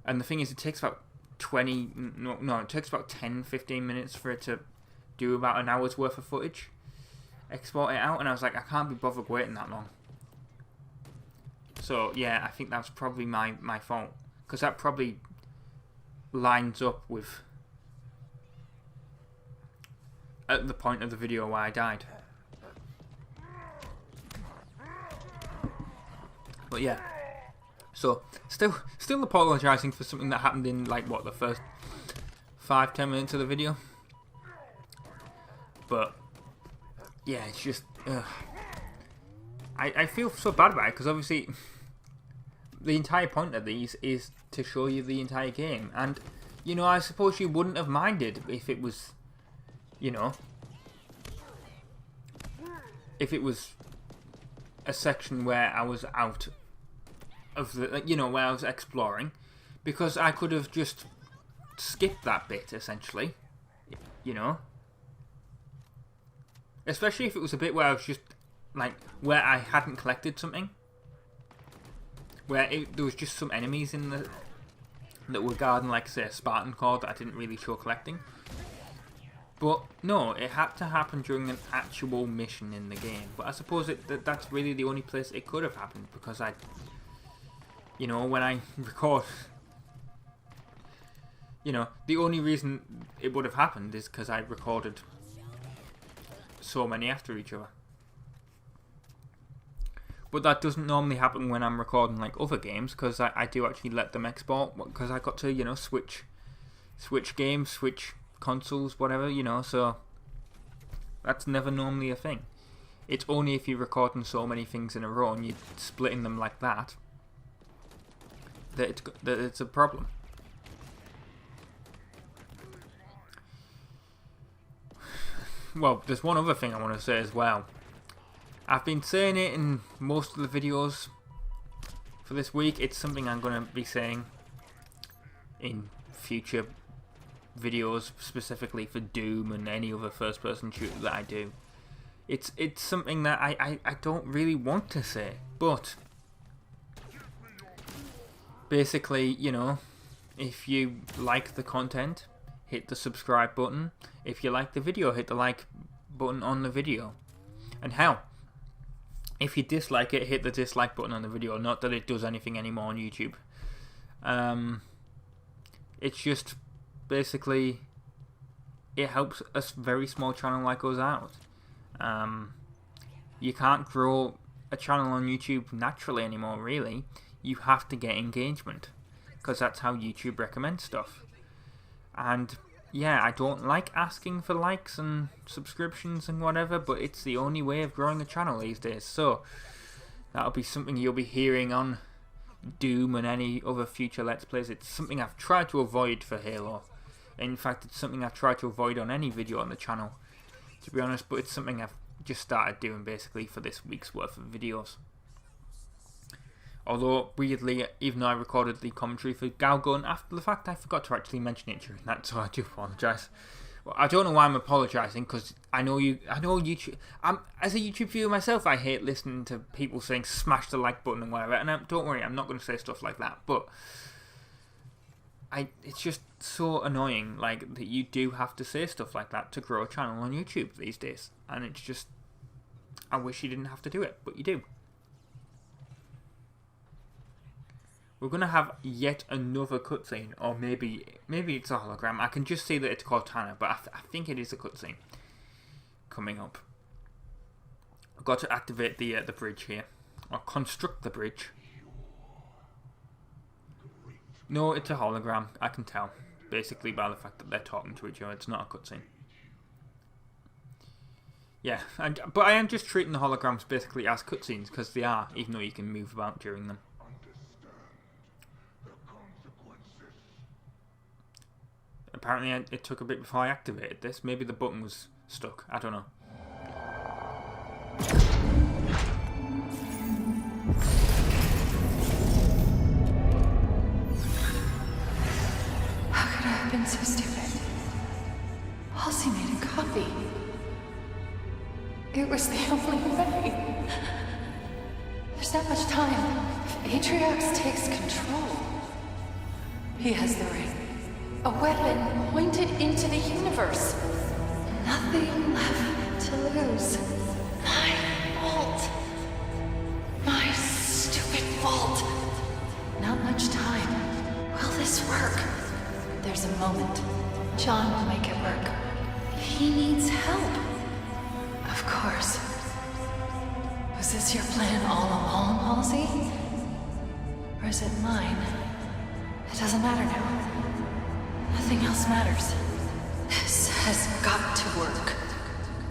and the thing is, it takes about 10-15 minutes for it to do about an hour's worth of footage, export it out, and I was like, I can't be bothered waiting that long. So yeah, I think that's probably my fault, because that probably lines up with at the point of the video where I died. But yeah, so still apologising for something that happened in, like, what, the first 5-10 minutes of the video. But yeah, it's just I feel so bad about it, because obviously the entire point of these is to show you the entire game, and you know, I suppose you wouldn't have minded if it was, you know, if it was a section where I was out of the, you know, where I was exploring, because I could have just skip that bit, essentially. You know? Especially if it was a bit where I was just, like, where I hadn't collected something. Where there was just some enemies in the... that were guarding, like, say, a Spartan core that I didn't really show collecting. But, no, it had to happen during an actual mission in the game. But I suppose that's really the only place it could have happened, because you know, when I record... You know, the only reason it would have happened is because I recorded so many after each other. But that doesn't normally happen when I'm recording like other games, because I do actually let them export, because I got to, you know, switch games, switch consoles, whatever, you know, so that's never normally a thing. It's only if you're recording so many things in a row and you're splitting them like that that it's a problem. Well, there's one other thing I want to say as well. I've been saying it in most of the videos for this week. It's something I'm going to be saying in future videos, specifically for Doom and any other first-person shooter that I do. It's something that I don't really want to say, but basically, you know, if you like the content, hit the subscribe button. If you like the video, hit the like button on the video. And hell, if you dislike it, hit the dislike button on the video. Not that it does anything anymore on YouTube. It's just basically it helps a very small channel like us out. You can't grow a channel on YouTube naturally anymore, really. You have to get engagement, because that's how YouTube recommends stuff. And yeah, I don't like asking for likes and subscriptions and whatever, but it's the only way of growing a channel these days. So that'll be something you'll be hearing on Doom and any other future Let's Plays. It's something I've tried to avoid for Halo. In fact, it's something I've tried to avoid on any video on the channel, to be honest, but it's something I've just started doing basically for this week's worth of videos. Although, weirdly, even though I recorded the commentary for Galgun after the fact, I forgot to actually mention it during that, so I do apologise. Well, I don't know why I'm apologising, because I know YouTube... as a YouTube viewer myself, I hate listening to people saying smash the like button and whatever, and don't worry, I'm not going to say stuff like that, but it's just so annoying, like, that you do have to say stuff like that to grow a channel on YouTube these days, and it's just... I wish you didn't have to do it, but you do. We're going to have yet another cutscene, or maybe it's a hologram. I can just see that it's Cortana, but I think it is a cutscene coming up. I've got to activate the bridge here, or construct the bridge. No, it's a hologram, I can tell, basically by the fact that they're talking to each other. It's not a cutscene. Yeah, but I am just treating the holograms basically as cutscenes, because they are, even though you can move about during them. Apparently it took a bit before I activated this. Maybe the button was stuck. I don't know. How could I have been so stupid? Halsey made a copy. It was the only way. There's not much time. If Atriox takes control, he has the ring. A weapon pointed into the universe. Nothing left to lose. My fault. My stupid fault. Not much time. Will this work? There's a moment. John will make it work. He needs help. Of course. Was this your plan all along, Halsey? Or is it mine? It doesn't matter now. Nothing else matters. This has got to work.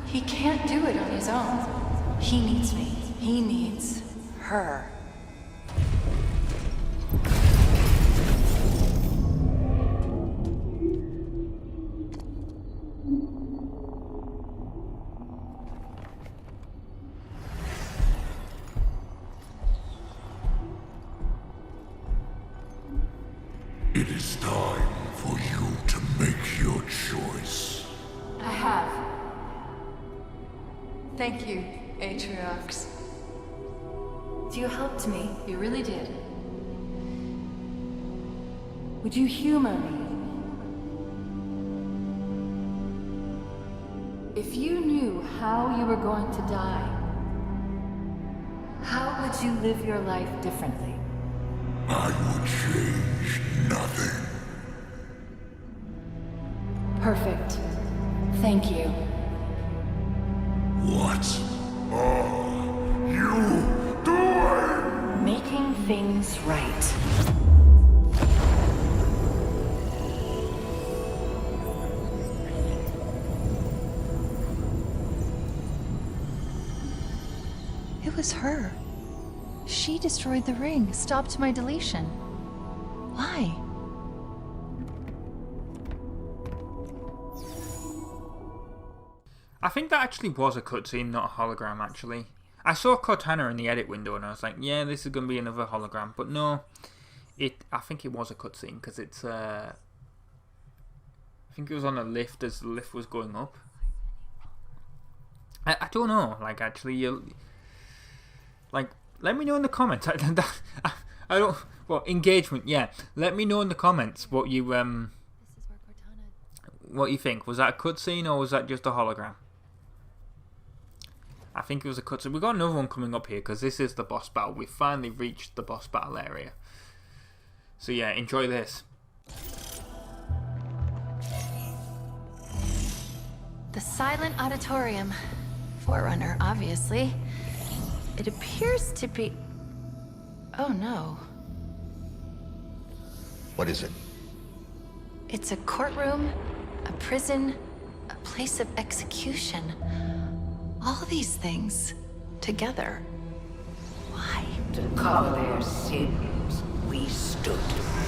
He can't do it on his own. He needs me. He needs her. It is time for you your choice. I have. Thank you, Atriox. You helped me. You really did. Would you humor me? If you knew how you were going to die, how would you live your life differently? I would change nothing. Perfect. Thank you. What are you doing? Making things right. It was her. She destroyed the ring, stopped my deletion. Why? I think that actually was a cutscene, not a hologram, actually. I saw Cortana in the edit window and I was like, yeah, this is going to be another hologram. But no, I think it was a cutscene because it's... I think it was on a lift as the lift was going up. I don't know, like, actually, like, let me know in the comments. I don't... Well, engagement, yeah. Let me know in the comments what you think. Was that a cutscene or was that just a hologram? I think it was a cutscene. We've got another one coming up here because this is the boss battle. We've finally reached the boss battle area. So yeah, enjoy this. The Silent Auditorium. Forerunner, obviously. It appears to be... Oh no. What is it? It's a courtroom, a prison, a place of execution. All these things together. Why? To cover their sins, we stood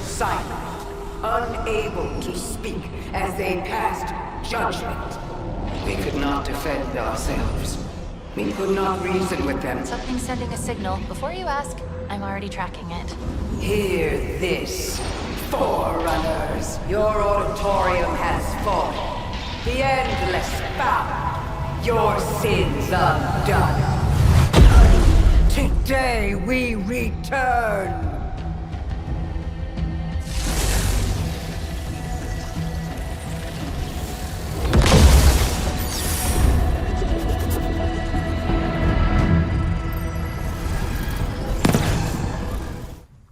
silent, unable to speak as they passed judgment. We could not defend ourselves. We could not reason with them. Something's sending a signal. Before you ask, I'm already tracking it. Hear this, Forerunners. Your auditorium has fallen. The endless found. Your sins undone. Today we return.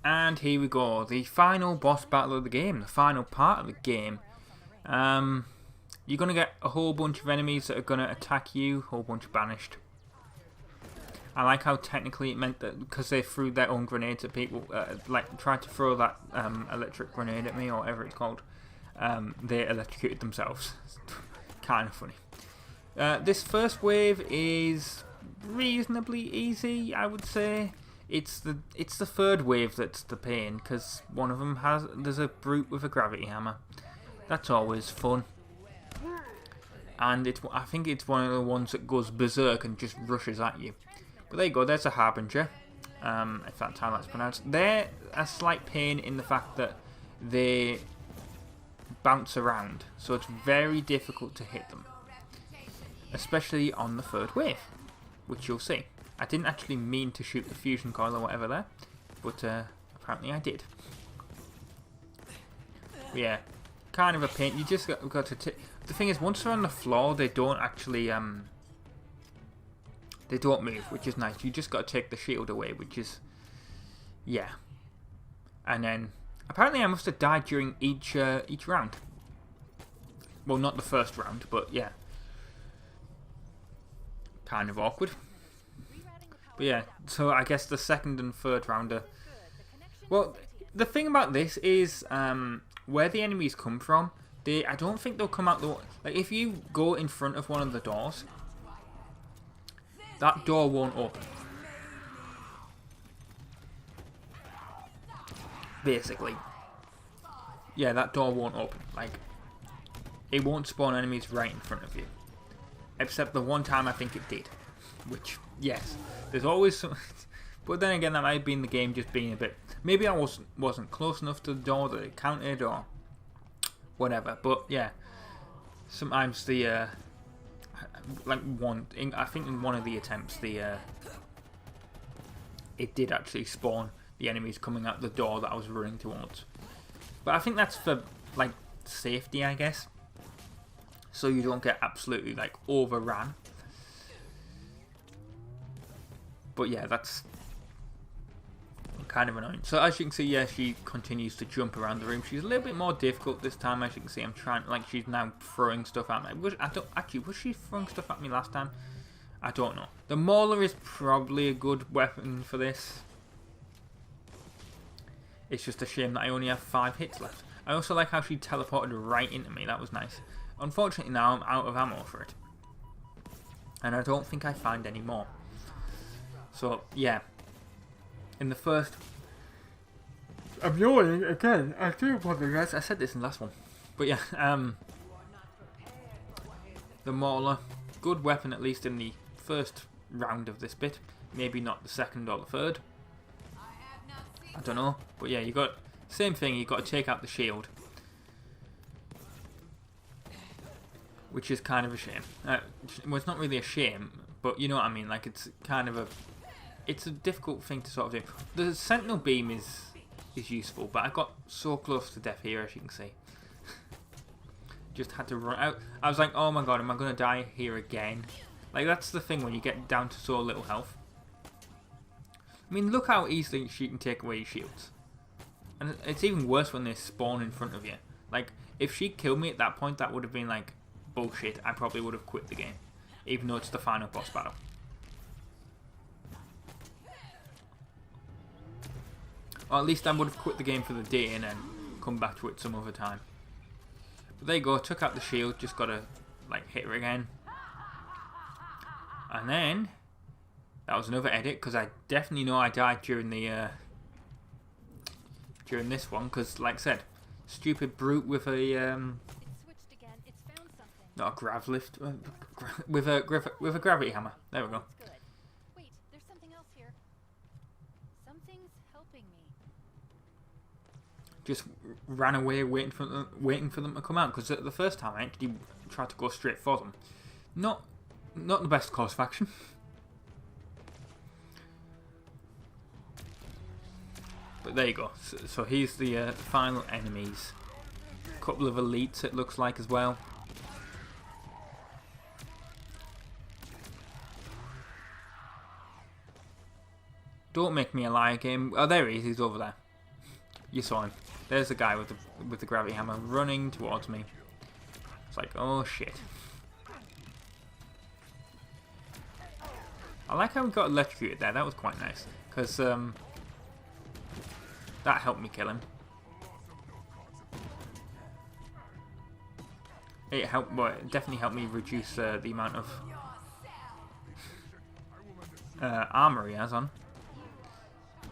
And here we go, the final boss battle of the game, the final part of the game. You're going to get a whole bunch of enemies that are going to attack you, a whole bunch of banished. I like how technically it meant that because they threw their own grenades at people, like tried to throw that electric grenade at me or whatever it's called, they electrocuted themselves. Kind of funny. This first wave is reasonably easy, I would say. It's the third wave that's the pain, because one of them there's a brute with a gravity hammer. That's always fun. And I think it's one of the ones that goes berserk and just rushes at you. But there you go, there's a harbinger, if that's how that's pronounced. They're a slight pain in the fact that they bounce around, so it's very difficult to hit them. Especially on the third wave, which you'll see. I didn't actually mean to shoot the fusion coil or whatever there, but apparently I did. But yeah, kind of a pain. You just got to... The thing is, once they're on the floor, they don't actually... they don't move, which is nice. You just got to take the shield away, which is... Yeah. And then... Apparently I must have died during each round. Well, not the first round, but yeah. Kind of awkward. But yeah, so I guess the second and third rounder... Well, the thing about this is where the enemies come from, I don't think they'll come out the... Like, if you go in front of one of the doors, that door won't open. Basically. Yeah, that door won't open. Like, it won't spawn enemies right in front of you. Except the one time I think it did. Which, yes, there's always some... But then again, that might be in the game just being a bit... Maybe I wasn't close enough to the door that it counted or whatever. But yeah, sometimes the like I think in one of the attempts it did actually spawn the enemies coming out the door that I was running towards. But I think that's for like safety, I guess, so you don't get absolutely like overrun. But yeah, that's kind of annoying. So as you can see, yeah, she continues to jump around the room. She's a little bit more difficult this time. As you can see, I'm trying, like, she's now throwing stuff at me. Was she throwing stuff at me last time? I don't know. The Mauler is probably a good weapon for this. It's just a shame that I only have 5 hits left. I also like how she teleported right into me. That was nice. Unfortunately, now I'm out of ammo for it, and I don't think I find any more. So yeah, in the first, I'm yawning again. I do apologize. I said this in the last one, but yeah, the Mauler, good weapon at least in the first round of this bit. Maybe not the second or the third. I don't know, but yeah, you got same thing. You got to take out the shield, which is kind of a shame. Well, it's not really a shame, but you know what I mean. Like, it's kind of it's a difficult thing to sort of do. The Sentinel Beam is useful, but I got so close to death here, as you can see. Just had to run out. I was like, oh my god, am I going to die here again? Like, that's the thing when you get down to so little health. I mean, look how easily she can take away your shields. And it's even worse when they spawn in front of you. Like, if she killed me at that point, that would have been like, bullshit. I probably would have quit the game, even though it's the final boss battle. Or at least I would have quit the game for the day and then come back to it some other time. But there you go, took out the shield, just gotta like hit her again. And then that was another edit, because I definitely know I died during the during this one, because like I said, stupid brute with a not a grav lift, with a gravity hammer. There we go. Wait, there's something else here. Something's helping me. Just ran away waiting for them to come out, because the first time I actually tried to go straight for them. Not the best course of action. But there you go. So here's the final enemies. A couple of elites it looks like as well. Don't make me a liar, game. Oh, there he is. He's over there. You saw him. There's the guy with the gravity hammer running towards me. It's like, oh shit. I like how we got electrocuted there. That was quite nice, because that helped me kill him. It helped. Well, it definitely helped me reduce the amount of armor he has on.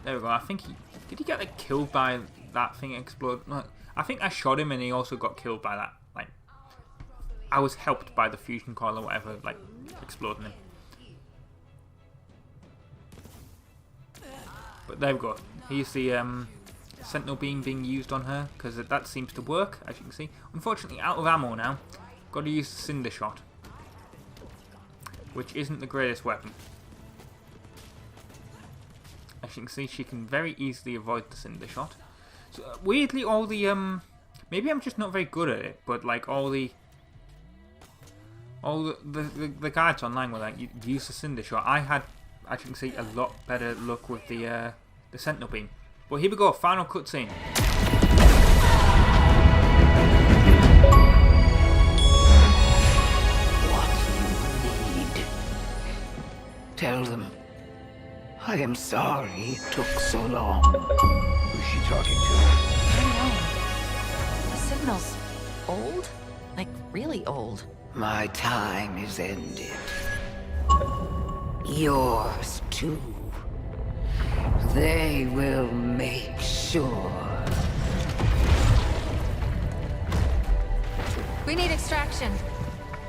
There we go. I think did he get like killed by that thing explode? No, I think I shot him and he also got killed by that. Like, I was helped by the fusion coil or whatever, like exploding him. But there we go. Here's the Sentinel Beam being used on her, because that seems to work, as you can see. Unfortunately, out of ammo now. Got to use the Cinder Shot, which isn't the greatest weapon. As you can see, she can very easily avoid the Cinder Shot. So, weirdly, all the maybe I'm just not very good at it, but like all the guides online were like, you use the Cinder Shot. I had, as you can see, a lot better luck with the Sentinel Beam. Well, here we go, final cutscene. What you need. Tell them. I am sorry it took so long. Who's she talking to? I don't know. The signal's old? Like, really old. My time is ended. Yours, too. They will make sure. We need extraction.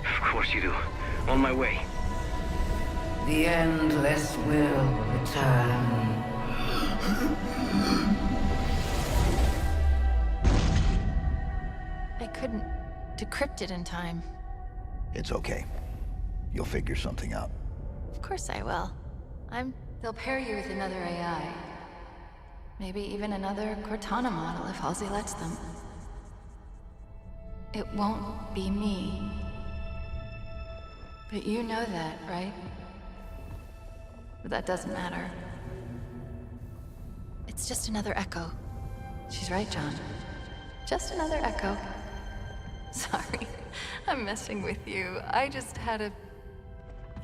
Of course you do. On my way. The Endless will return. I couldn't decrypt it in time. It's okay. You'll figure something out. Of course I will. They'll pair you with another AI. Maybe even another Cortana model if Halsey lets them. It won't be me. But you know that, right? But that doesn't matter. It's just another echo. She's right, John. Just another echo. Sorry, I'm messing with you. I just had a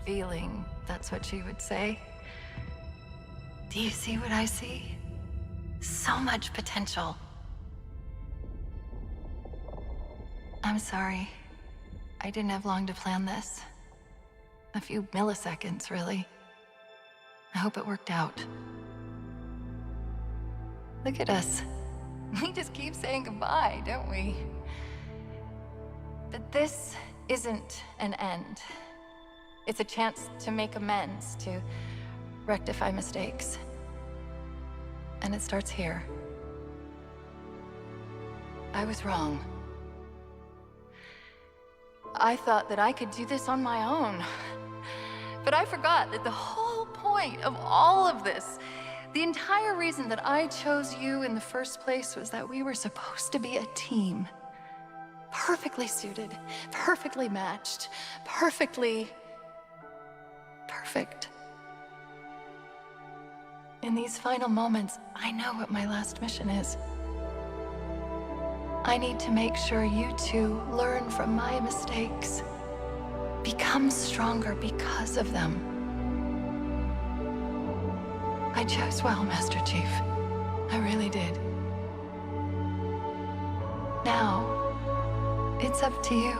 feeling that's what she would say. Do you see what I see? So much potential. I'm sorry. I didn't have long to plan this. A few milliseconds, really. I hope it worked out. Look at us. We just keep saying goodbye, don't we? But this isn't an end. It's a chance to make amends, to rectify mistakes. And it starts here. I was wrong. I thought that I could do this on my own. But I forgot that the whole point of all of this, the entire reason that I chose you in the first place, was that we were supposed to be a team. Perfectly suited, perfectly matched, perfect. In these final moments, I know what my last mission is. I need to make sure you two learn from my mistakes. Become stronger because of them. I chose well, Master Chief. I really did. Now, it's up to you.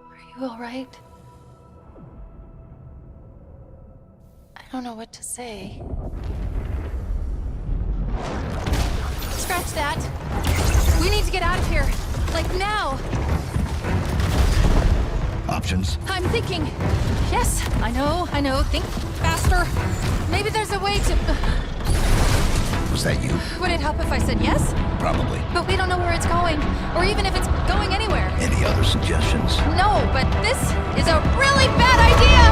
Are you all right? I don't know what to say. Scratch that. We need to get out of here. Like now. Options? I'm thinking. Yes, I know. Think faster. Maybe there's a way to... Was that you? Would it help if I said yes? Probably. But we don't know where it's going, or even if it's going anywhere. Any other suggestions? No, but this is a really bad idea!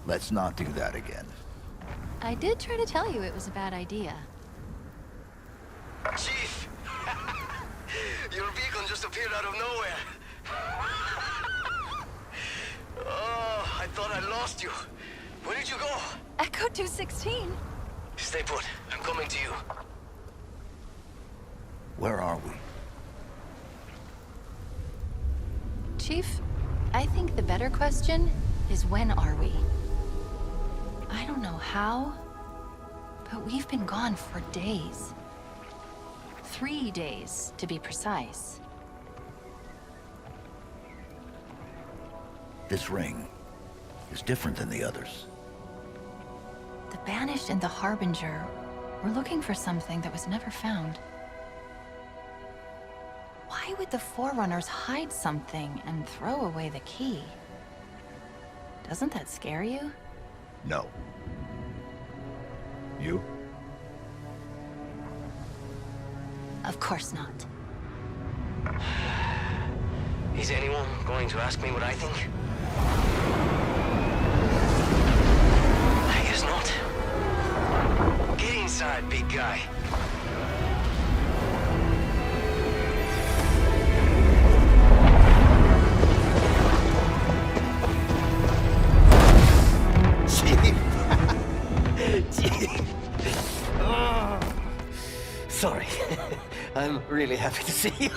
Let's not do that again. I did try to tell you it was a bad idea. Chief! Your beacon just appeared out of nowhere. Oh, I thought I lost you. Where did you go? Echo 216. Stay put. I'm coming to you. Where are we? Chief, I think the better question is when are we? I don't know how, but we've been gone for days. 3 days, to be precise. This ring is different than the others. The Banished and the Harbinger were looking for something that was never found. Why would the Forerunners hide something and throw away the key? Doesn't that scare you? No. You? Of course not. Is anyone going to ask me what I think? I guess not. Get inside, big guy. Sorry. I'm really happy to see you.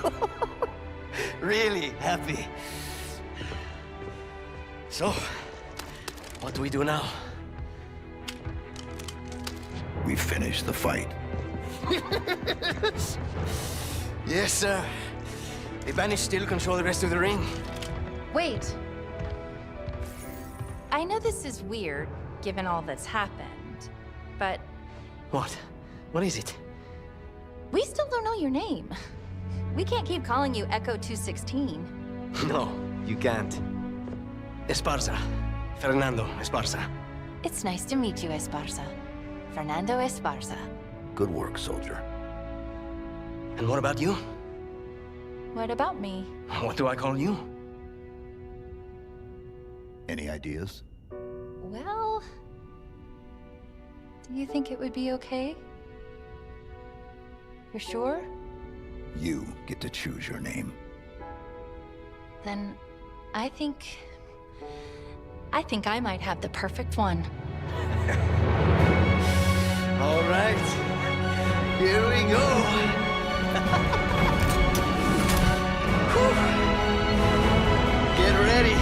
Really happy. So, what do we do now? We finish the fight. Yes, sir. The Banished still control the rest of the ring. Wait. I know this is weird, given all that's happened, but... What? What is it? We still don't know your name. We can't keep calling you Echo 216. No, you can't. Esparza. Fernando Esparza. It's nice to meet you, Esparza. Fernando Esparza. Good work, soldier. And what about you? What about me? What do I call you? Any ideas? Well... Do you think it would be okay? You're sure? You get to choose your name. Then I think I might have the perfect one. All right. Here we go. Get ready.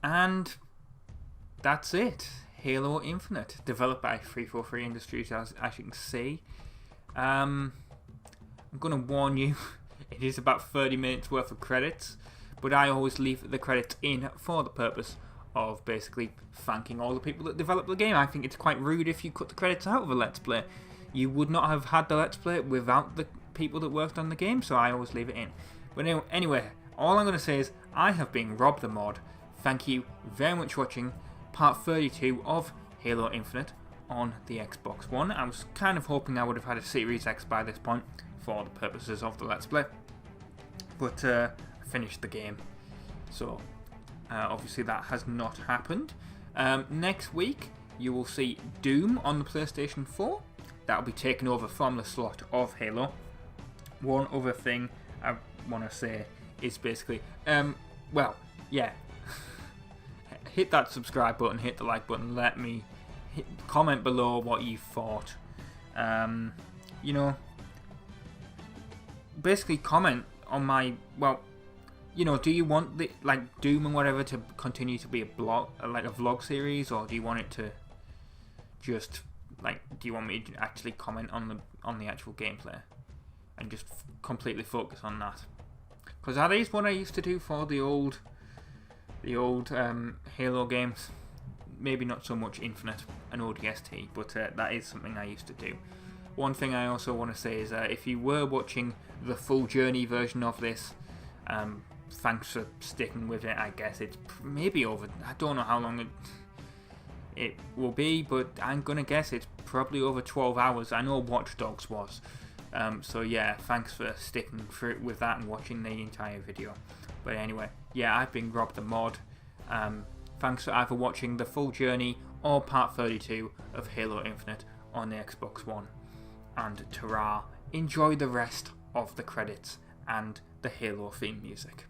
And that's it. Halo Infinite, developed by 343 Industries, as you can see. I'm going to warn you, it is about 30 minutes worth of credits, but I always leave the credits in for the purpose of basically thanking all the people that developed the game. I think it's quite rude if you cut the credits out of a Let's Play. You would not have had the Let's Play without the people that worked on the game, so I always leave it in. But anyway, all I'm going to say is, I have been RobtheMod. Thank you very much for watching part 32 of Halo Infinite on the Xbox One. I was kind of hoping I would have had a Series X by this point for the purposes of the Let's Play, but I finished the game, so obviously that has not happened. Next week you will see Doom on the PlayStation 4. That will be taken over from the slot of Halo. One other thing I want to say is basically, well, yeah, hit that subscribe button, hit the like button, let me comment below what you thought. You know, basically comment on my, well, you know, do you want the, like, Doom and whatever to continue to be a vlog series, or do you want it to just, like, do you want me to actually comment on the actual gameplay and just completely focus on that? Because that is what I used to do for the old Halo games. Maybe not so much Infinite and ODST, but that is something I used to do. One thing I also want to say is if you were watching the full journey version of this, thanks for sticking with it. I guess it's maybe over, I don't know how long it will be, but I'm gonna guess it's probably over 12 hours. I know Watch Dogs was. So yeah, thanks for sticking through with that and watching the entire video. But anyway, yeah, I've been RobtheMod. Thanks for either watching the full journey or part 32 of Halo Infinite on the Xbox One. And ta-ra, enjoy the rest of the credits and the Halo theme music.